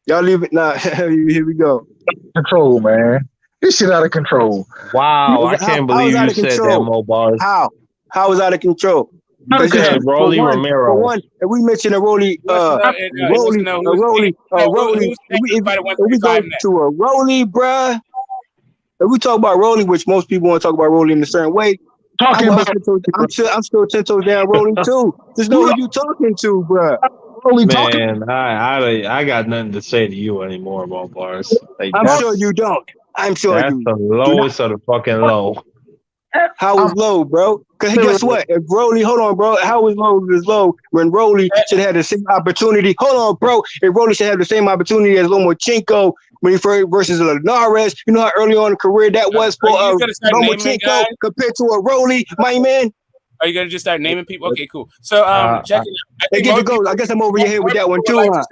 Y'all leave it now. Here we go. Control, man. This shit out of control. Wow, I can't believe you said that, Mo Bars. How was out of control? Rolly Romero. For one, if we mention a Rolly, we go to a Rolly, bruh. If we talk about Rolly, which most people want to talk about Rolly in a certain way, I'm still 10 toes down Rolly too. Just know who you talking to, bruh. Man, I got nothing to say to you anymore, Mo Bars. Like, I'm sure you don't. I'm sure that's the lowest of the fucking low. How is low, bro? Because guess what? If Rolly, hold on, bro. How is low when Rolly should have the same opportunity? Hold on, bro. If Rolly should have the same opportunity as Lomachenko when he versus Linares, you know how early on in the career that was for Lomachenko compared to a Rolly, my man. Are you gonna just start naming people? Okay, cool. So check it out. They get to go. I guess I'm over your head with that one too, huh?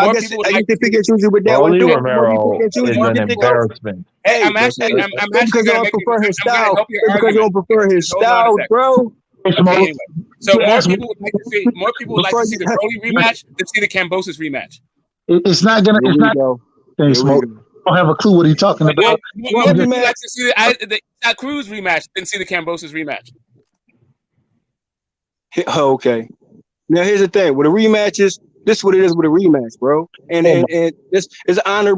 I guess they pick and choose it with that one too. Romero is an embarrassment. Hey, I'm actually because I don't prefer his style. Because I don't prefer his style, bro. Anyway, so more people would like to see the Brody rematch than see the Kambosos rematch. It's not gonna. It's not. Thanks, Smoke. I don't have a clue what he's talking about. More people like to see the Cruz rematch than see the Kambosos rematch. Okay. Now here's the thing: with the rematches, this is what it is with a rematch, bro. And this is honor.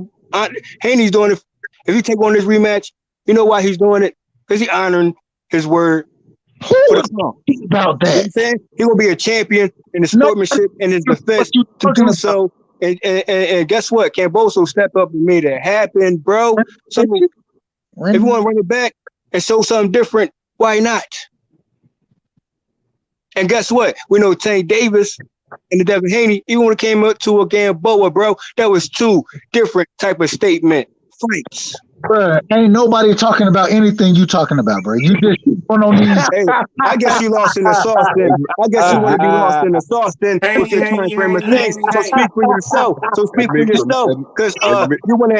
Haney's doing it. If he take on this rematch, you know why he's doing it? Because he's honoring his word. About that, you know I'm saying he will be a champion in his sportsmanship and his defense to do so. And guess what? Kambosos stepped up and made it happen, bro. So if you want to run it back and show something different, why not? And guess what? We know Tank Davis and the Devin Haney, even when it came up to a Gamboa, bro, that was 2 different type of statement fights. Bruh, ain't nobody talking about anything you talking about, bro. You just going on these. Hey, I guess you lost in the sauce then. I guess you want to be lost in the sauce then with your time frame of things. So speak for yourself. Because you want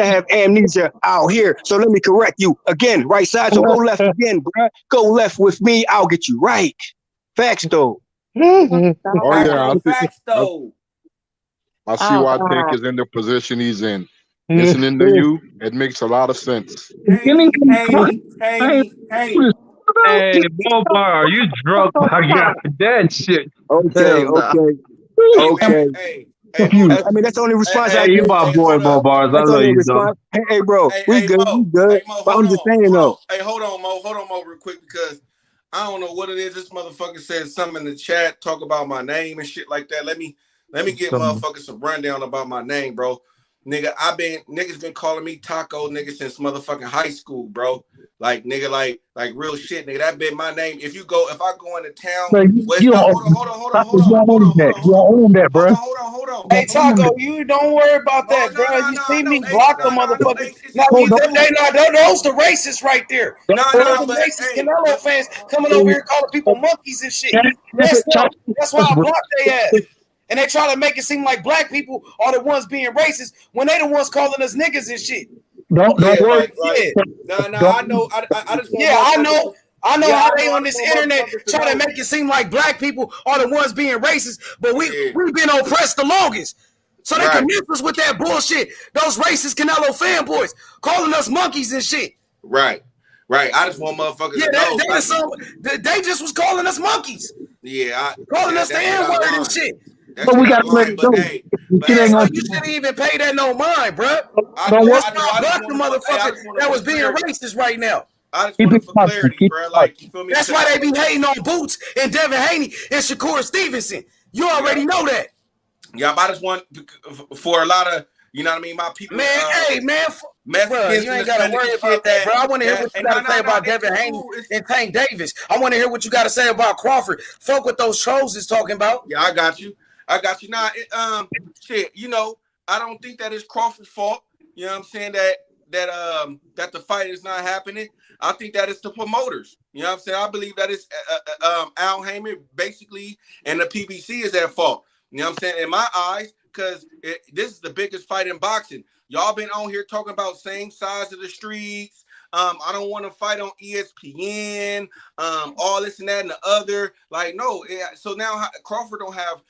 to have amnesia out here. So let me correct you again. Right side. So go left again, bro. Go left with me. I'll get you right. Facts though. Oh yeah, facts though. I see why Tank is in the position he's in. Listening to you, it makes a lot of sense. Hey, Bobar, are you drunk? I got that shit. Okay. I mean, that's the only response I give. You my boy, Bobars. I love you, though. Hey, bro, we good. Hey, But I'm just saying, though. Hey, hold on, Mo, real quick, because I don't know what it is. This motherfucker said something in the chat, talk about my name and shit like that. Let me get motherfuckers some rundown about my name, bro. nigga, niggas been calling me Taco nigga since motherfucking high school, bro. Like nigga, like real shit, nigga. That been my name. If I go into town, You don't own that, bro. Hold on. Hey Taco, you don't worry about that, bro. You see me block the motherfuckers. Those the racists right there. Those the racist Canelo fans coming over here calling people monkeys and shit. That's why I blocked their ass. And they try to make it seem like black people are the ones being racist when they the ones calling us niggas and shit. Don't worry. I know. I just want I know how they on this internet try to make it seem like black people are the ones being racist, but we've been oppressed the longest. So they can miss us with that bullshit. Those racist Canelo fanboys calling us monkeys and shit. Right. I just want motherfuckers to know. They just was calling us monkeys. Yeah. Calling us the N-word and shit. But we got to let it go. You shouldn't even pay that no mind, bro. I block the motherfucker that was being racist right now. I just want it for clarity, bro. Like, you feel me? That's why they be hating on Boots and Devin Haney and Shakur Stevenson. You already know that. Yeah, I just want for a lot of, you know what I mean, my people. Man, bro, you ain't gotta worry about that, bro. I want to hear what you got to say about Devin Haney and Tank Davis. I want to hear what you got to say about Crawford. Fuck what those trolls is talking about. Yeah, I got you. Now, shit, you know, I don't think that it's Crawford's fault. You know what I'm saying? That the fight is not happening. I think that it's the promoters. You know what I'm saying? I believe that it's Al Heyman basically and the PBC is at fault. You know what I'm saying? In my eyes, because this is the biggest fight in boxing. Y'all been on here talking about same size of the streets. I don't want to fight on ESPN. All this and that and the other. Like, no. So now Crawford don't have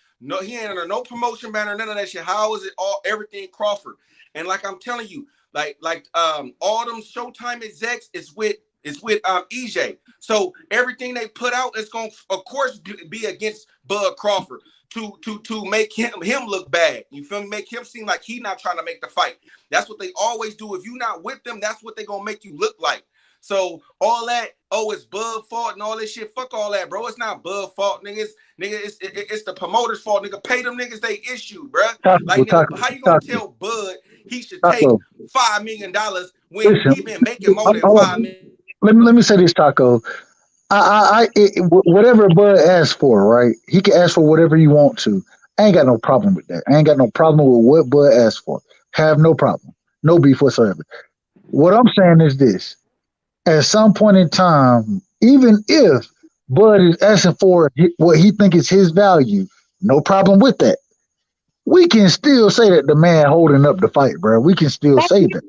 he ain't under no promotion banner, none of that shit. How is it everything Crawford? And like I'm telling you, like all them Showtime execs is with EJ. So everything they put out is gonna, of course, be against Bud Crawford to make him look bad. You feel me? Make him seem like he not trying to make the fight. That's what they always do. If you not with them, that's what they gonna make you look like. So all that, it's Bud fault and all this shit. Fuck all that, bro. It's not Bud fault, niggas. It's the promoter's fault, nigga. Pay them niggas they issue, bro. Like, nigga, how you gonna tell Bud he should take $5 million when he been making more than $5 million? Let me say this, Taco. Whatever Bud asks for, right? He can ask for whatever you want to. I ain't got no problem with that. I ain't got no problem with what Bud asked for. Have no problem. No beef whatsoever. What I'm saying is this. At some point in time, even if Bud is asking for what he thinks is his value, no problem with that. We can still say that the man holding up the fight, bro. We can still say that.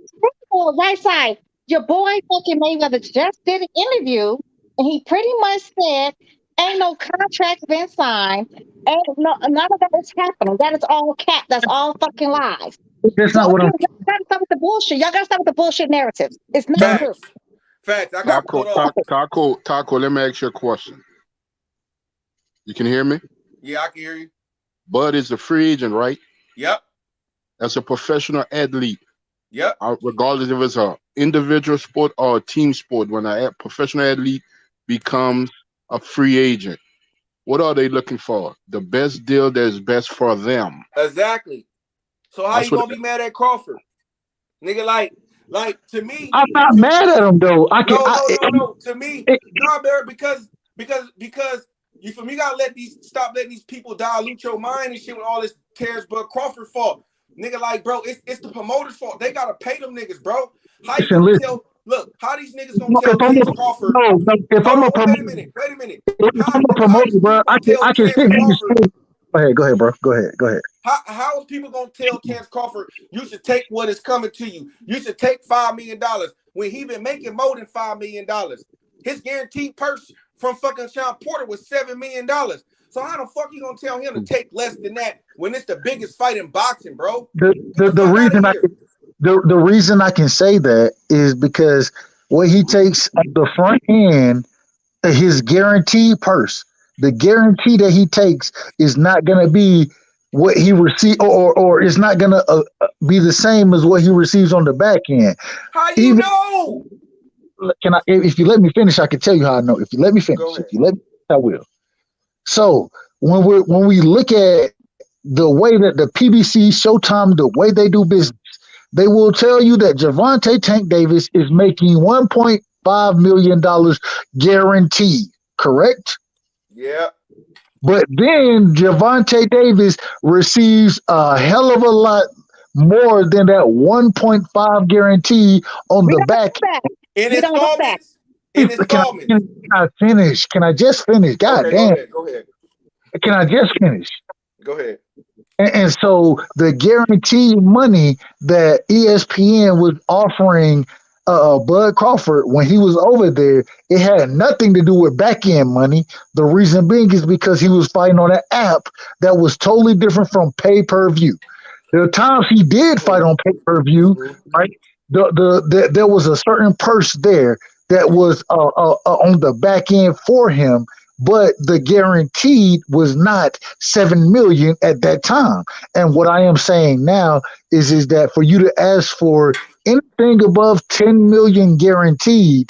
Right side, your boy fucking Mayweather just did an interview, and he pretty much said, "Ain't no contract been signed. None of that is happening. That is all cap. That's all fucking lies." That's not what I'm. Y'all gotta stop with the bullshit. Y'all gotta stop with the bullshit narratives. It's not true. Facts. I got Taco, let me ask you a question. You can hear me? Yeah, I can hear you. Bud is a free agent, right? Yep. As a professional athlete. Yep. Regardless if it's an individual sport or a team sport, when a professional athlete becomes a free agent, what are they looking for? The best deal that is best for them. Exactly. So how you gonna be mad at Crawford? Nigga, like to me, I'm not mad at him though. No. To me, no, Barry, because you feel me? You gotta stop letting these people dilute your mind and shit with all this tears. But Crawford fault, nigga. Like, bro, it's the promoter's fault. They gotta pay them niggas, bro. How you gonna tell? Look, how these niggas gonna tell Terrence Crawford? If I'm a promoter, wait a minute. If I'm a promoter, bro, I can sit here. Go ahead, bro. Go ahead. How is people gonna tell Terrence Crawford you should take what is coming to you? You should take $5 million when he been making more than $5 million. His guaranteed purse from fucking Sean Porter was $7 million. So how the fuck you gonna tell him to take less than that when it's the biggest fight in boxing, bro? The reason I can say that is because what he takes at the front end, his guaranteed purse, the guarantee that he takes is not going to be what he receives, or it's not going to be the same as what he receives on the back end. How you know? If you let me finish, I can tell you how I know. If you let me finish, I will. So when we look at the way that the PBC, Showtime, the way they do business, they will tell you that Gervonta Tank Davis is making $1.5 million guaranteed, correct? Yeah. But then Gervonta Davis receives a hell of a lot more than that 1.5 guarantee on the back. In installments? In installments. Can I finish? Can I just finish? God Okay, damn. go ahead. Can I just finish? Go ahead. And so the guaranteed money that ESPN was offering Bud Crawford when he was over there, it had nothing to do with back end money. The reason being is because he was fighting on an app that was totally different from pay per view. There are times he did fight on pay per view, right? There was a certain purse there that was on the back end for him, but the guaranteed was not 7 million at that time. And what I am saying now is that for you to ask for anything above 10 million guaranteed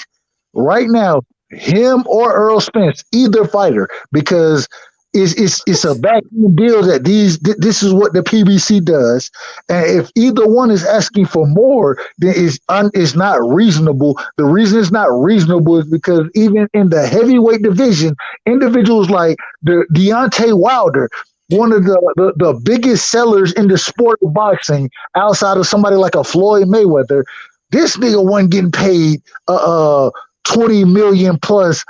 right now, him or Earl Spence, either fighter, because it's a back end deal that this is what the PBC does, and if either one is asking for more, then it's not reasonable. The reason it's not reasonable is because even in the heavyweight division, individuals like Deontay Wilder, one of the biggest sellers in the sport of boxing, outside of somebody like a Floyd Mayweather, this nigga wasn't getting paid 20 million plus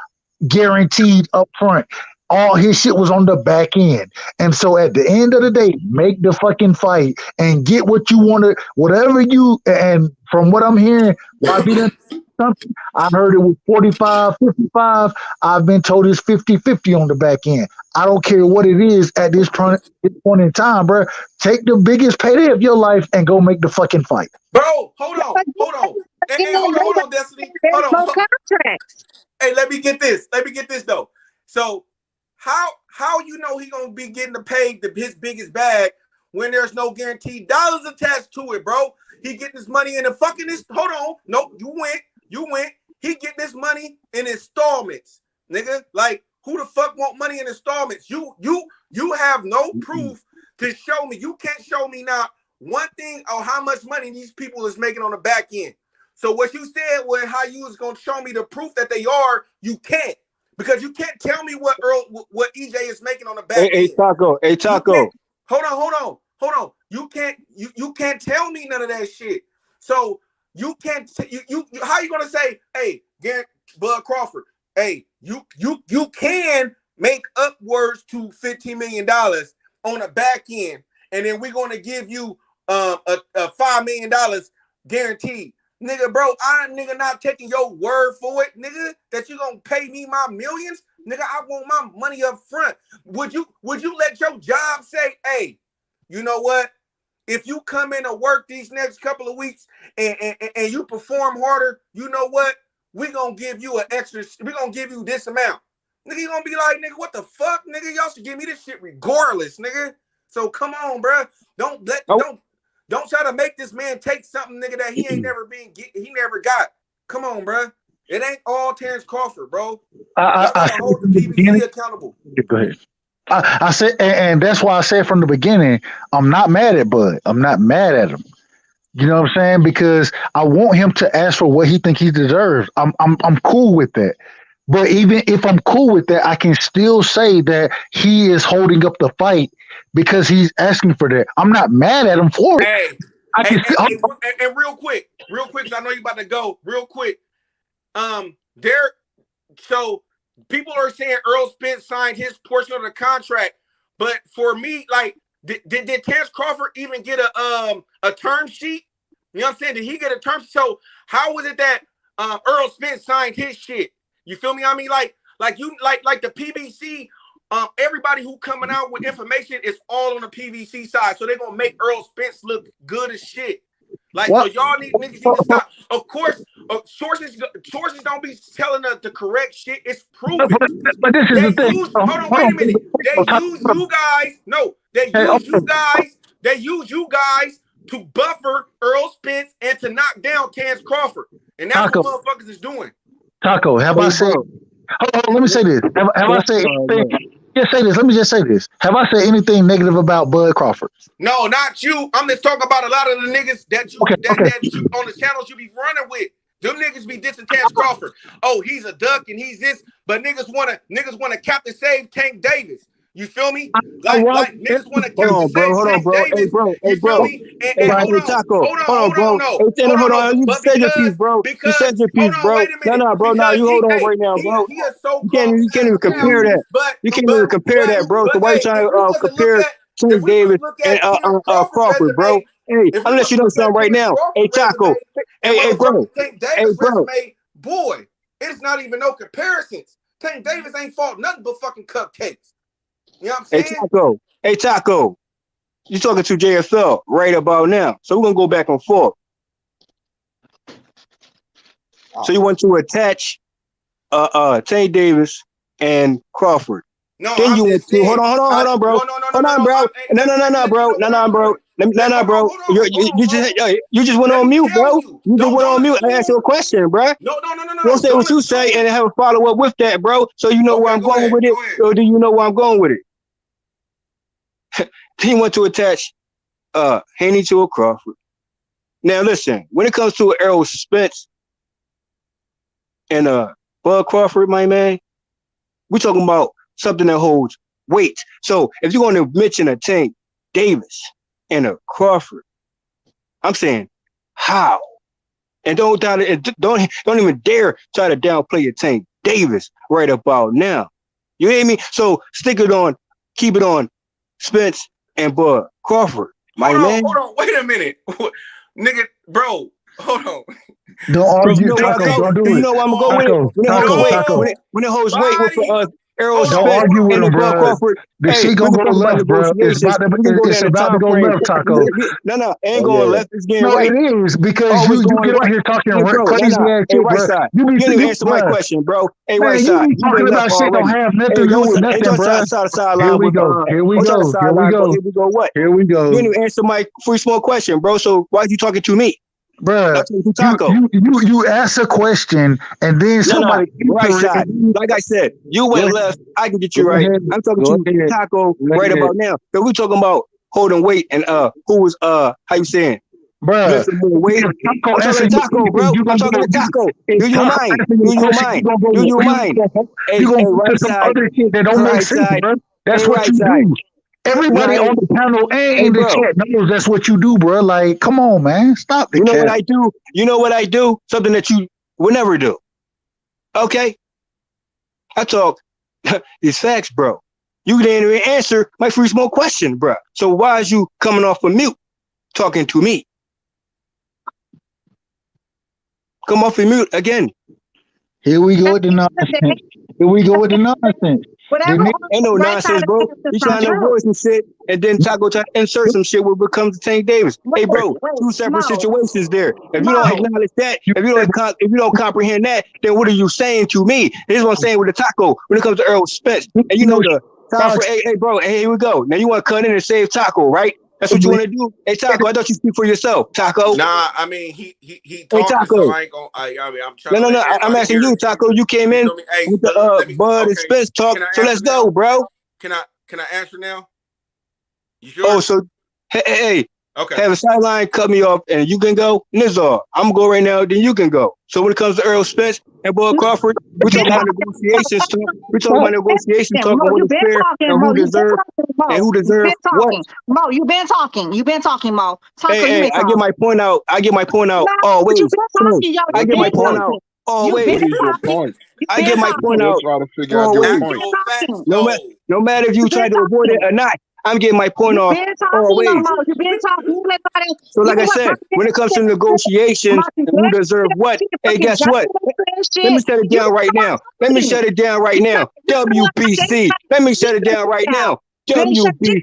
guaranteed up front. All his shit was on the back end. And so at the end of the day, make the fucking fight and get what you want to, whatever you, and from what I'm hearing, something, I heard it was 45, 55. I've been told it's 50-50 on the back end. I don't care what it is at this point in time, bro. Take the biggest payday of your life and go make the fucking fight. Bro, hold on. Hey, hold on, Destiny. Hold on. Contracts. Hey, let me get this though. So how you know he gonna be getting his biggest bag when there's no guaranteed dollars attached to it, bro? He getting his money in the fucking hold on. Nope, you went. He getting this money in installments, nigga. Like, who the fuck want money in installments? You have no proof to show me. You can't show me now one thing on how much money these people is making on the back end. So what you said was how you was gonna show me the proof that they are, you can't. Because you can't tell me what EJ is making on the back end. Hey, Taco. Hold on. You can't tell me none of that shit. So you can't you how you gonna say, hey, Bud Crawford, hey, you can make upwards to $15 million on the back end, and then we're gonna give you a $5 million guaranteed. Nigga, bro, not taking your word for it, nigga, that you gonna pay me my millions. Nigga, I want my money up front. Would you let your job say, hey, you know what? If you come in and work these next couple of weeks and you perform harder, you know what? We're gonna give you we're gonna give you this amount. Nigga, you gonna be like, nigga, what the fuck? Nigga, y'all should give me this shit regardless, nigga. So come on, bro. Don't try to make this man take something, nigga, that he ain't never got. Come on, bro. It ain't all Terrence Crawford, bro. I gotta hold the PBC accountable. Go ahead. I said, and that's why I said from the beginning, I'm not mad at Bud. I'm not mad at him. You know what I'm saying? Because I want him to ask for what he thinks he deserves. I'm cool with that. But even if I'm cool with that, I can still say that he is holding up the fight because he's asking for that. I'm not mad at him for it. And real quick, because I know you about to go. Real quick, so people are saying Earl Spence signed his portion of the contract, but for me, like, did Terrence Crawford even get a term sheet? You know what I'm saying? Did he get a term sheet? So how was it that Earl Spence signed his shit? You feel me? I mean, like the PBC. Everybody who coming out with information is all on the PVC side, so they're gonna make Earl Spence look good as shit. Like, so y'all niggas need to stop. Of course, sources don't be telling the correct shit. It's proven. But this is the thing. Hold on, wait a minute. They use you guys. No, they use you guys to buffer Earl Spence and to knock down Terrence Crawford, and that's what motherfuckers is doing. Taco, have I said? Hold on, let me say this. Have I said anything? just say this. Let me just say this. Have I said anything negative about Bud Crawford? No, not you. I'm just talking about a lot of the niggas that you that you on the channels you be running with. Them niggas be dissing Terrence Crawford. Oh, he's a duck and he's this, but niggas wanna Captain Save Tank Davis. You feel me? Like niggas want to Captain Save Tank Davis. You feel me? And hold on, bro. no. Hold on. You But said your piece, bro. You said your piece, bro. wait a minute. No, bro. Now you hold on right now, bro. He a so-called You can't even compare that. You can't even compare that, bro. So why you trying to compare Tank Davis and Crawford, bro? Hey, I'll let you know something right now. Hey, Taco. Hey, bro. Tank Davis resume, boy, it's not even no comparisons. Tank Davis ain't fought nothing but fucking cupcakes. You know what I'm saying? Hey, Taco. You talking to JFL right about now. So we're going to go back and forth. So you want to attach Tank Davis and Crawford. No, then you went to hold on, bro. No, bro. You just went on mute, bro. You just went on mute. I asked you a question, bro. No. Don't say what you say and have a follow up with that, bro. So you know where I'm going with it, or do you know where I'm going with it? He went to attach Haney to a Crawford. Now listen, when it comes to Errol Spence and Bud Crawford, my man, we're talking about something that holds weight. So if you're going to mention a Tank Davis and a Crawford, I'm saying how? And don't even dare try to downplay a Tank Davis right about now. You hear me? So stick it on, keep it on Spence and Bud Crawford. Hold on, wait a minute. Nigga, bro, hold on. Don't argue, Taco. Don't do it. You know where I'm going with it? When it holds weight with Errol Spence argue with and him, Bud bro. Crawford. The shit gonna go left, bro. It's about to go left, Taco. No, ain't going left. It's getting no, right. it is because you get out here talking crazy ass shit, right bro. side. You can't even answer my question, bro. Hey, man, right you side. be talking about shit don't have nothing to do with nothing, bro. Here we go. Here we go. What? Here we go. You didn't even answer my free small question, bro. So why are you talking to me? Bruh, you ask a question and then somebody right side. Like I said, you went left. I can get you right. I'm talking to Taco right about now. So we talking about holding weight and who was how you saying? Bruh, weight. I'm talking to Taco, bro. I'm talking to Taco. Do you mind? Do you mind? You gonna right some other shit that don't make sense, bro. That's what you do. Everybody on the panel and in the chat knows that's what you do, bro. Like, come on, man. Stop the what I do? You know what I do? Something that you would never do. Okay? I talk these facts, bro. You didn't even answer my free smoke question, bro. So why is you coming off of mute talking to me? Come off of mute again. Here we go with the nonsense. Here we go with the nonsense. Ain't no nonsense, bro. You trying to avoid some shit, and then Taco try to insert some shit where it becomes Tank Davis. Hey, bro, two separate situations there. If you don't acknowledge that, if you don't comprehend that, then what are you saying to me? This is what I'm saying with the Taco when it comes to Errol Spence. And you know the time for hey, bro, hey, here we go. Now you want to cut in and save Taco, right? That's what you want to do. Hey, Taco, I thought you speak for yourself, Taco. Nah, I mean he talking, Taco. so I ain't gonna. I mean, I'm trying. No. I'm asking you, Taco. You came in with the Bud and Spence talk. So let's go, bro. Can I answer now? You sure? Oh, so hey. Okay. Have a sideline, cut me off, and you can go. Nizar, I'm gonna go right now, then you can go. So when it comes to Errol Spence and Bud Crawford, we're talking about negotiations. We're talking about negotiations, talking what is fair and who deserves what. Mo, you've been talking. You've been talking, Mo. Hey, I get my point out. I get my point out. Always. I get my point out. Always. I get my point out. No matter if you try to avoid it or not. I'm getting my point off always. So like I said, when it comes to negotiations and who deserves what, hey, guess what? Let me shut it down right now. WPC. Let me shut it down right now. WBC,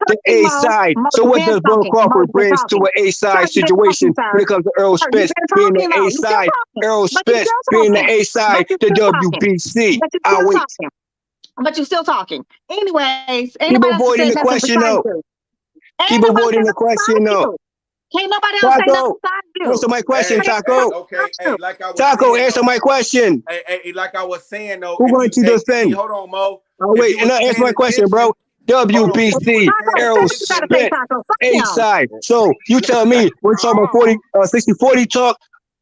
the A side. So what does Bud Crawford bring to an A side situation when it comes to Errol Spence being the A side? Errol Spence being the A side to WBC. I'll wait. But you're still talking. Anyways, keep avoiding the question, though. Keep avoiding the question, though. Can't nobody else say nothing Taco, besides you. answer my question, Hey, Taco. okay, hey, like I was Taco, saying, answer though, my question. hey, like I was saying though, Who if going you, to see, defend? hold on, Mo. Oh, If wait, you and was now answer paying my question, bro. attention, hold on, if you was WBC, paying Errol You gotta say Spence, Taco. Fuck A him. side. So you tell me we're talking about 40, 60-40 talk.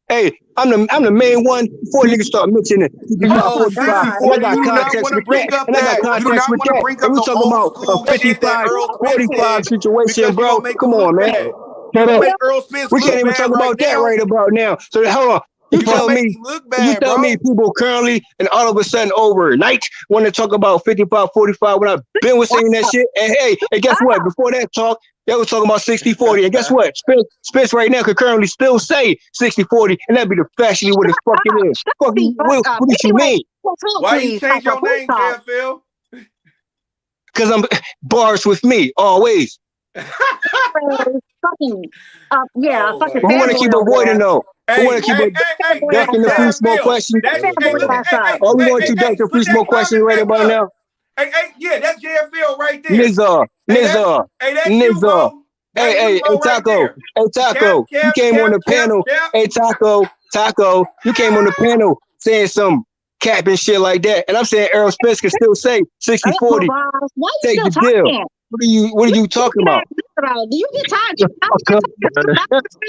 Hey, I'm the main one before niggas start mentioning 55, Mo, 45. And I 60-40, got you do not context want to with that. bring up And I got that. You do context not with want to that. bring And up we the talking old about a school shit that 55, Earl Spence 45 said situation, because you're bro. gonna make Come him on, look man. bad. You can make Earl Spence We can't look even bad talk right about that now. right about now. So hold on. You You're gonna tell make me, him look bad, bro. people currently and all of a sudden overnight want to talk about 55, 45 when I've been with saying that shit. And hey, and guess what? Before that talk, they were talking about 60-40. And guess what? Spence right now could currently still say 60-40, and that'd be the factually what the fuck it is. Fuck you, what did you mean? Why you change your name, JFL? Because I'm bars with me always. Fucking, yeah, Oh fucking But who want to fanboy keep over avoiding there. though? Who Hey, want to keep ducking the free smoke JFL. question? Hey, look at, Are we going to duck the put free that smoke question comment right back about up. now? Hey, yeah, that's JFL right there. Nizza, Nizza, That's you, Nizza. Mo. Hey, That's you, Mo, right Taco. there. Hey, Taco. You came on the panel. Hey, Taco. You came on the panel saying some cap and shit like that. And I'm saying Errol Spence can still say 60-40. Why you Take still the deal. talking? What are you talking about? Do you get tired?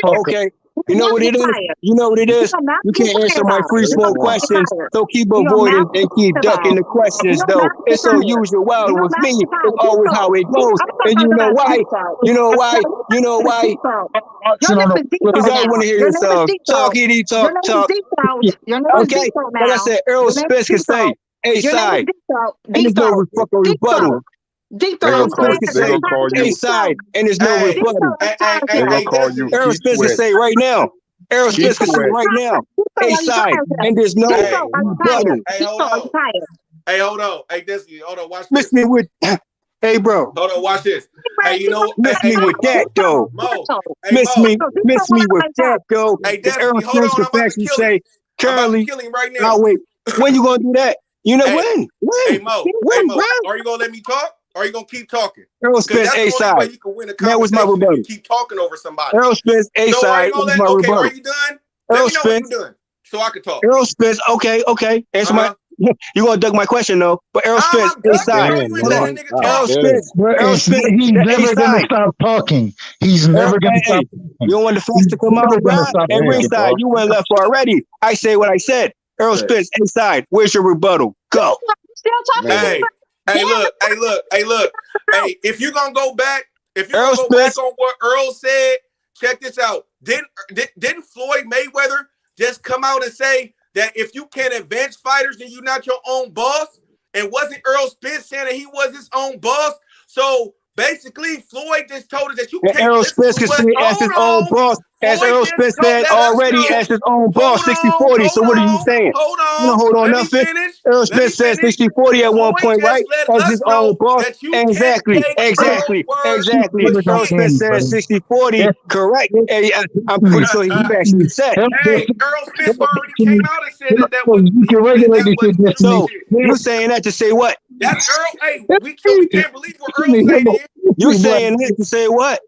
Okay. You know what it is? You know what it is? You can't answer my free smoke questions, so keep avoiding and keep ducking the questions, though. It's so usual wild with me. It's always how it goes. And you know why? You know why? You know why? Because I want to hear yourself. Talk, itty, talk. Okay? Like I said, Errol Spence can say A side. And there's no fucking rebuttal. Errol Spence can say A side, and there's no rebuttal. Errol Spence can say right now. Errol Spence can say right now. A side, and there's no rebuttal. Hey, hold on. Hey, hold on. Hey, hold on. Watch this. Miss me with, hey, bro. Hold on. Watch this. Hey, you know, miss me with that though. Mo. Miss me with that though. Hey, Errol hold Spence on. can I'm about to actually kill him. say currently. I'm about to kill him right now. I'll wait. When you gonna do that? You know when? Hey, Mo. When, bro? Are you gonna let me talk? Or are you gonna keep talking? Errol Spence A side. You can win a That was my conversation rebuttal. if you keep talking over somebody. Errol Spence A So are side. you gonna Was my rebuttal. are you done? Errol Let me know when Spence. you're done, so I can talk. Errol Spence. Okay. Answer my. You gonna duck my question though? But Errol Spence A side. Hold on. Errol Spence. Errol Spence. He's never gonna stop talking. He's never gonna stop talking. You don't want the facts to come out, bro? Hey, ringside, you went left already. I say what I said. Errol Spence inside. Where's your rebuttal? Go. Still talking. Hey, look. Hey, if you're gonna go back, back on what Earl said, check this out. Didn't Floyd Mayweather just come out and say that if you can't advance fighters, then you're not your own boss? And wasn't Earl Spence saying that he was his own boss? So basically, Floyd just told us that you can't. Errol Spence can say as his own boss, as Errol Spence said already, as his own boss, 60-40. So what are you saying? Hold on. You don't hold on nothing. Errol Spence said 60-40 at one point, right? As his own boss. Exactly. Errol Spence said 60-40, correct? I'm pretty sure he actually said. Hey, Errol Spence already came out and said that was. You can regulate this shit. So you saying that to say what? That's Earl. Hey, we can't believe what Earl saying. You saying that to say what?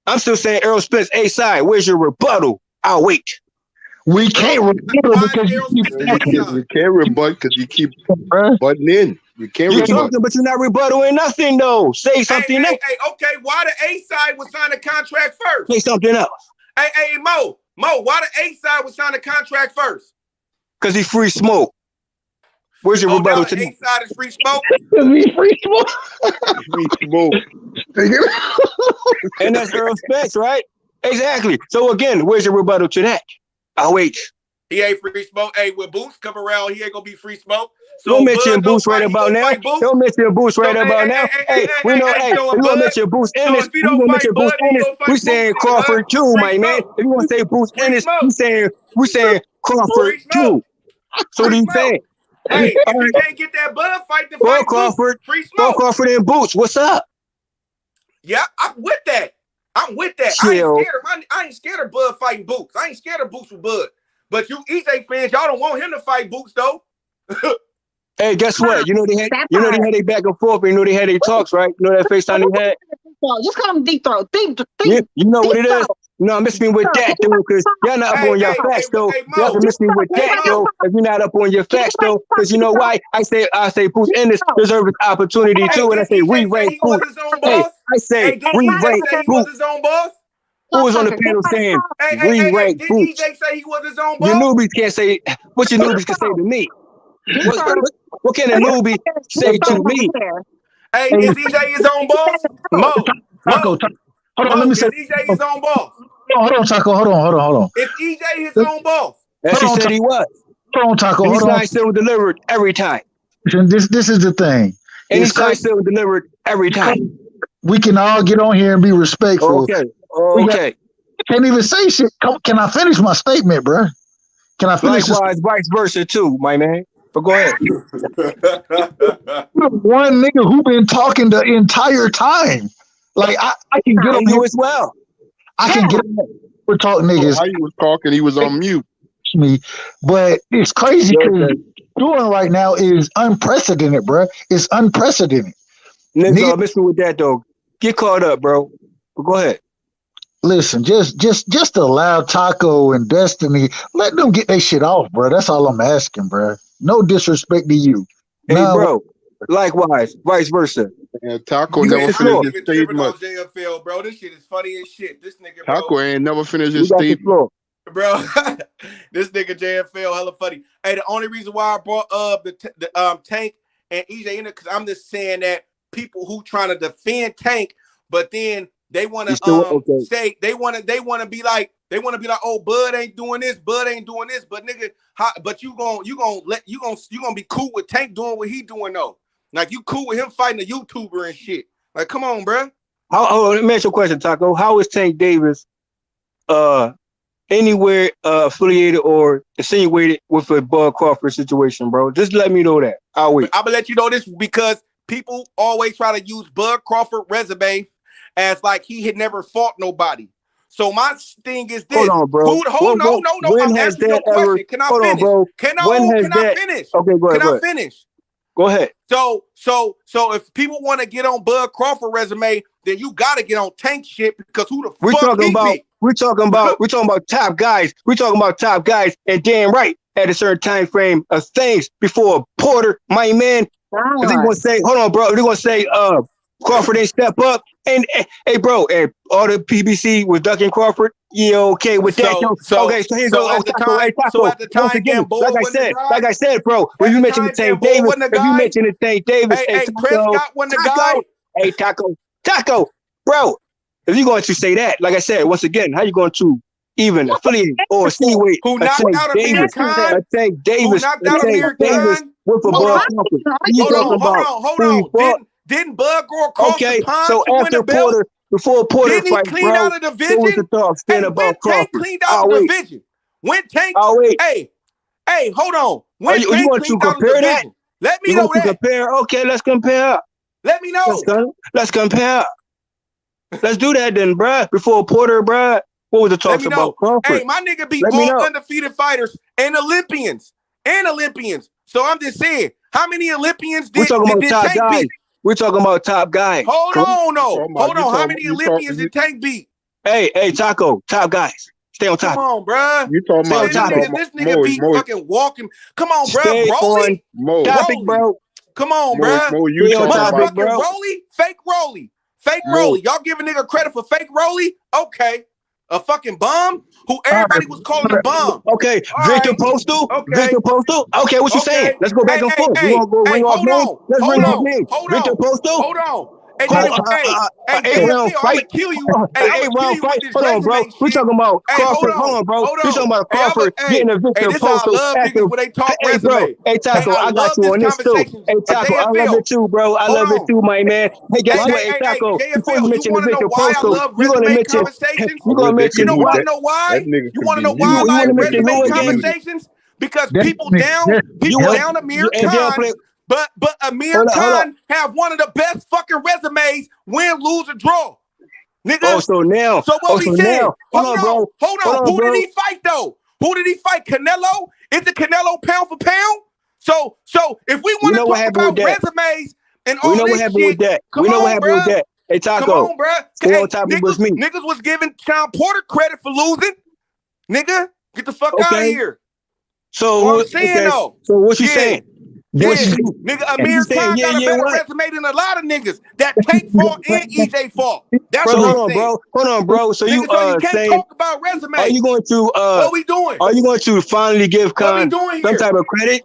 I'm still saying Errol Spence A side. Where's your rebuttal? I'll wait. We can't rebut because you can't rebut because you keep butting in. You can't You're rebut. talking, but you're not rebuttaling nothing though. Say something else. Hey, okay. Why the A side was sign a contract first? Say something else. Hey, Mo, why the A side was sign a contract first? Because he free smoke. Where's your rebuttal to the A side is free smoke? free smoke. Free smoke. And that's Errol Spence, right? Exactly. So again, where's your rebuttal to that? I'll wait. He ain't free smoke. Hey, when Boots come around, he ain't gonna be free smoke. So don't mention Boots right about now. Don't mention Boots right about now. Hey, we know. Hey, we gonna mention Boots Ennis. We gonna mention Boots Ennis. We saying Crawford too, my man. If you want to say Boots Ennis, we saying Crawford too. So what are you saying? Hey, if you can't get that Bud fight to fight Crawford, Boots, free smoke. Crawford and Boots. What's up? Yeah, I'm with that. Chill. I ain't scared of Bud fighting Boots. I ain't scared of Boots with Bud. But you EJ fans, y'all don't want him to fight Boots though. Hey, guess what? You know they had their back and forth. You know they had their talks, right? You know that FaceTime they had. Just call him deep throat. Deep you know what it is? No, miss me with that, though, because y'all not up on your facts, though. Y'all can miss me with that, though, if you're not up on your facts, though. Because you know why? I say Boots Ennis deserves an opportunity, too, and I say re-rank Boots. Hey, I say re-rank Boots. Who was on the panel saying re-rank Boots? EJ say he was his own Your boss? newbies can't say what your newbies can say to me. What can a newbie say to me? Hey, is EJ his own boss? Taco. Hold on, let me say. Is EJ his own boss? Hold on, Taco. Hold on. Is EJ his own boss? As he said he was. Hold on, Taco. Hold on. He's still delivered every time. This is the thing. And he's still delivered every time. We can all get on here and be respectful. Okay. Can't even say shit. Can I finish my statement, bro? Can I finish? Likewise, vice versa too, my man. But go ahead. One nigga who been talking the entire time. Like I can get on you as well. I can get on. We're talking niggas. While he was talking, he was on mute. Me, but it's crazy because doing right now is unprecedented, bro. It's unprecedented. Nigga, miss me with that though. Get caught up, bro. But go ahead. Listen, just allow Taco and Destiny, let them get their shit off, bro. That's all I'm asking, bro. No disrespect to you. Hey, bro. Likewise, vice versa. Yeah, Taco never finished his statement. JFL, bro. This shit is funny as shit. This nigga, Taco bro. ain't never finished his statement. Bro, this nigga JFL hella funny. Hey, the only reason why I brought up the Tank and EJ in it, because I'm just saying that people who trying to defend Tank, but then they want to say they want to be like, oh, Bud ain't doing this, but nigga, but you gonna be cool with Tank doing what he doing though? Like you cool with him fighting a YouTuber and shit? Like, come on, bro. Let me ask you a question, Taco. How is Tank Davis anywhere affiliated or insinuated with a Bud Crawford situation, bro? Just let me know that. I'll wait. I'm gonna let you know this because people always try to use Bud Crawford resume as like he had never fought nobody. So my thing is this. Hold on, bro. No. I'm asking your question. Can I finish? Bro. Can I finish? Okay, go ahead. Can I finish? Go ahead. So if people want to get on Bud Crawford resume, then you gotta get on Tank shit because who the fuck We're talking about top guys. We're talking about top guys, and damn right at a certain time frame of things before Porter, my man. If they gonna say, hold on, bro. If they gonna say Crawford ain't step up, and hey, bro, and all the PBC was ducking Crawford. Yeah, okay with that. So here goes. At the time, again, like I said, bro. When you mentioned the Tank Davis, hey, Prescott wasn't the guy. Hey, Taco, bro. If you're going to say that, like I said, once again, how you going to even affiliate or insinuate who knocked out Amir Khan? Tank Davis with a Bud Crawford. Hold on. Didn't Bud go across the pond so to win after the belt? Before Porter didn't he fight, clean out of the division? What was the thought when Tank cleaned out the division? When Tank, hey, hold on. When Tank you want to compare that? Let me know that. Compare? Okay, let's compare. Let me know. Let's compare. Let's do that then, bruh. Before Porter, bruh. What was the talks about Crawford? Hey, my nigga beat all undefeated fighters and Olympians. So I'm just saying, how many Olympians did Tank beat? We're talking about top guys. Hold on. How many Olympians did Tank beat? Hey, Taco, top guys. Stay on top. Come on, bruh. You talking about this nigga beat fucking walking. Come on, bruh. Broly. Topic, bro. Come on, bruh. Motherfucking Rolly. Fake Rolly. Y'all give a nigga credit for fake Rolly? Okay. A fucking bum who everybody was calling a bum. Okay, Victor Postal. Victor Postal. Okay, what you saying? Let's go back and forth. We gonna go ring off names. Let's ring off names. Victor Postal. Hold on. Hey, I'm gonna kill you. Hey, round fight. Hold on, bro. We talking about Crawford. Hold on, bro. We talking about Crawford getting a Victor Postal. Hey, bro. Hey, Taco, I got you on this too. Hey, Taco, I love it too, bro. I love it too, my man. Hey, guess what? Hey, Taco, before you mention the Victor Postal, you're gonna mention. You're gonna mention. You want to know why? You want to know why I like resume conversations? Because people down Amir Khan. But Amir Khan have one of the best fucking resumes, win, lose, or draw. Nigga. So what we saying? Hold on. Who did he fight though? Who did he fight? Canelo? Is it Canelo pound for pound? So if we want to talk about resumes and all this shit, come on, bro. Hey, Taco. Come on, bro. Stay Hey, on top of what's me. niggas was giving Sean Porter credit for losing. Nigga, get the fuck out of here. So what I'm saying though. So what you saying? Yeah, nigga, Amir Khan got a better what? resume than a lot of niggas. That Tank fought and EJ fought. That's so what hold I'm saying. Hold on, bro. So nigga, you so you can't saying, talk about resume. Are you going to what we doing? Are you going to finally give What we Khan doing some here? type of credit?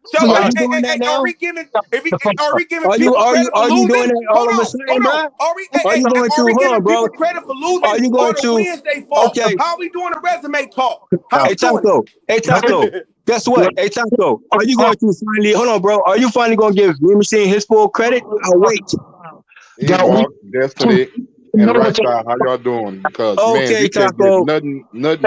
So Are you doing that now? Are we giving people Are credit for you losing? doing that all of a sudden, bro? Are you going to Are we hold giving on, bro? people credit for losing? Are you going or the to wins they fought? Okay. How are we doing a resume talk? How Hey we doing Taco, hey Taco, guess what? Hey Taco, are you going to finally hold on, bro? Are you finally going to give Dream Machine his full credit? I'll wait. Hey, Mark, Destiny, and Right Side, how y'all doing? Because man, we can't get nothing in at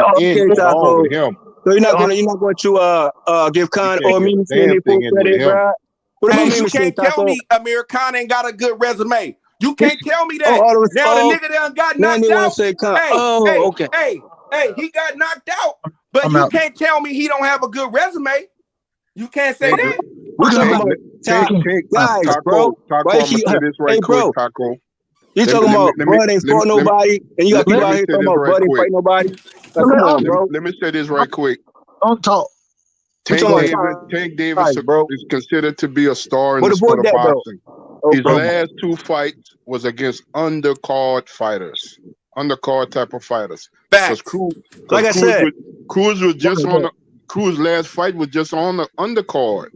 all with him. So you're not going to give Khan or Meme Machine their full credit, bro? What about you Meme Machine, can't tell Taco? me Amir Khan ain't got a good resume. You can't tell me that. The nigga done got knocked out. Say Khan. Okay. Hey, he got knocked out. But you can't tell me he don't have a good resume. You can't say that. We're talking about guys, bro. Taco, I'm gonna say this right quick, Taco. You talking about bro ain't fought nobody, and you got people out here talking about bro ain't fight nobody. Like, come on, bro. Let me say this right quick. Don't talk. Tank Davis is considered to be a star in the sport of boxing. His last two fights was against undercard fighters, undercard type of fighters. Because like I said, Cruz was just on the Cruz last fight was just on the undercard.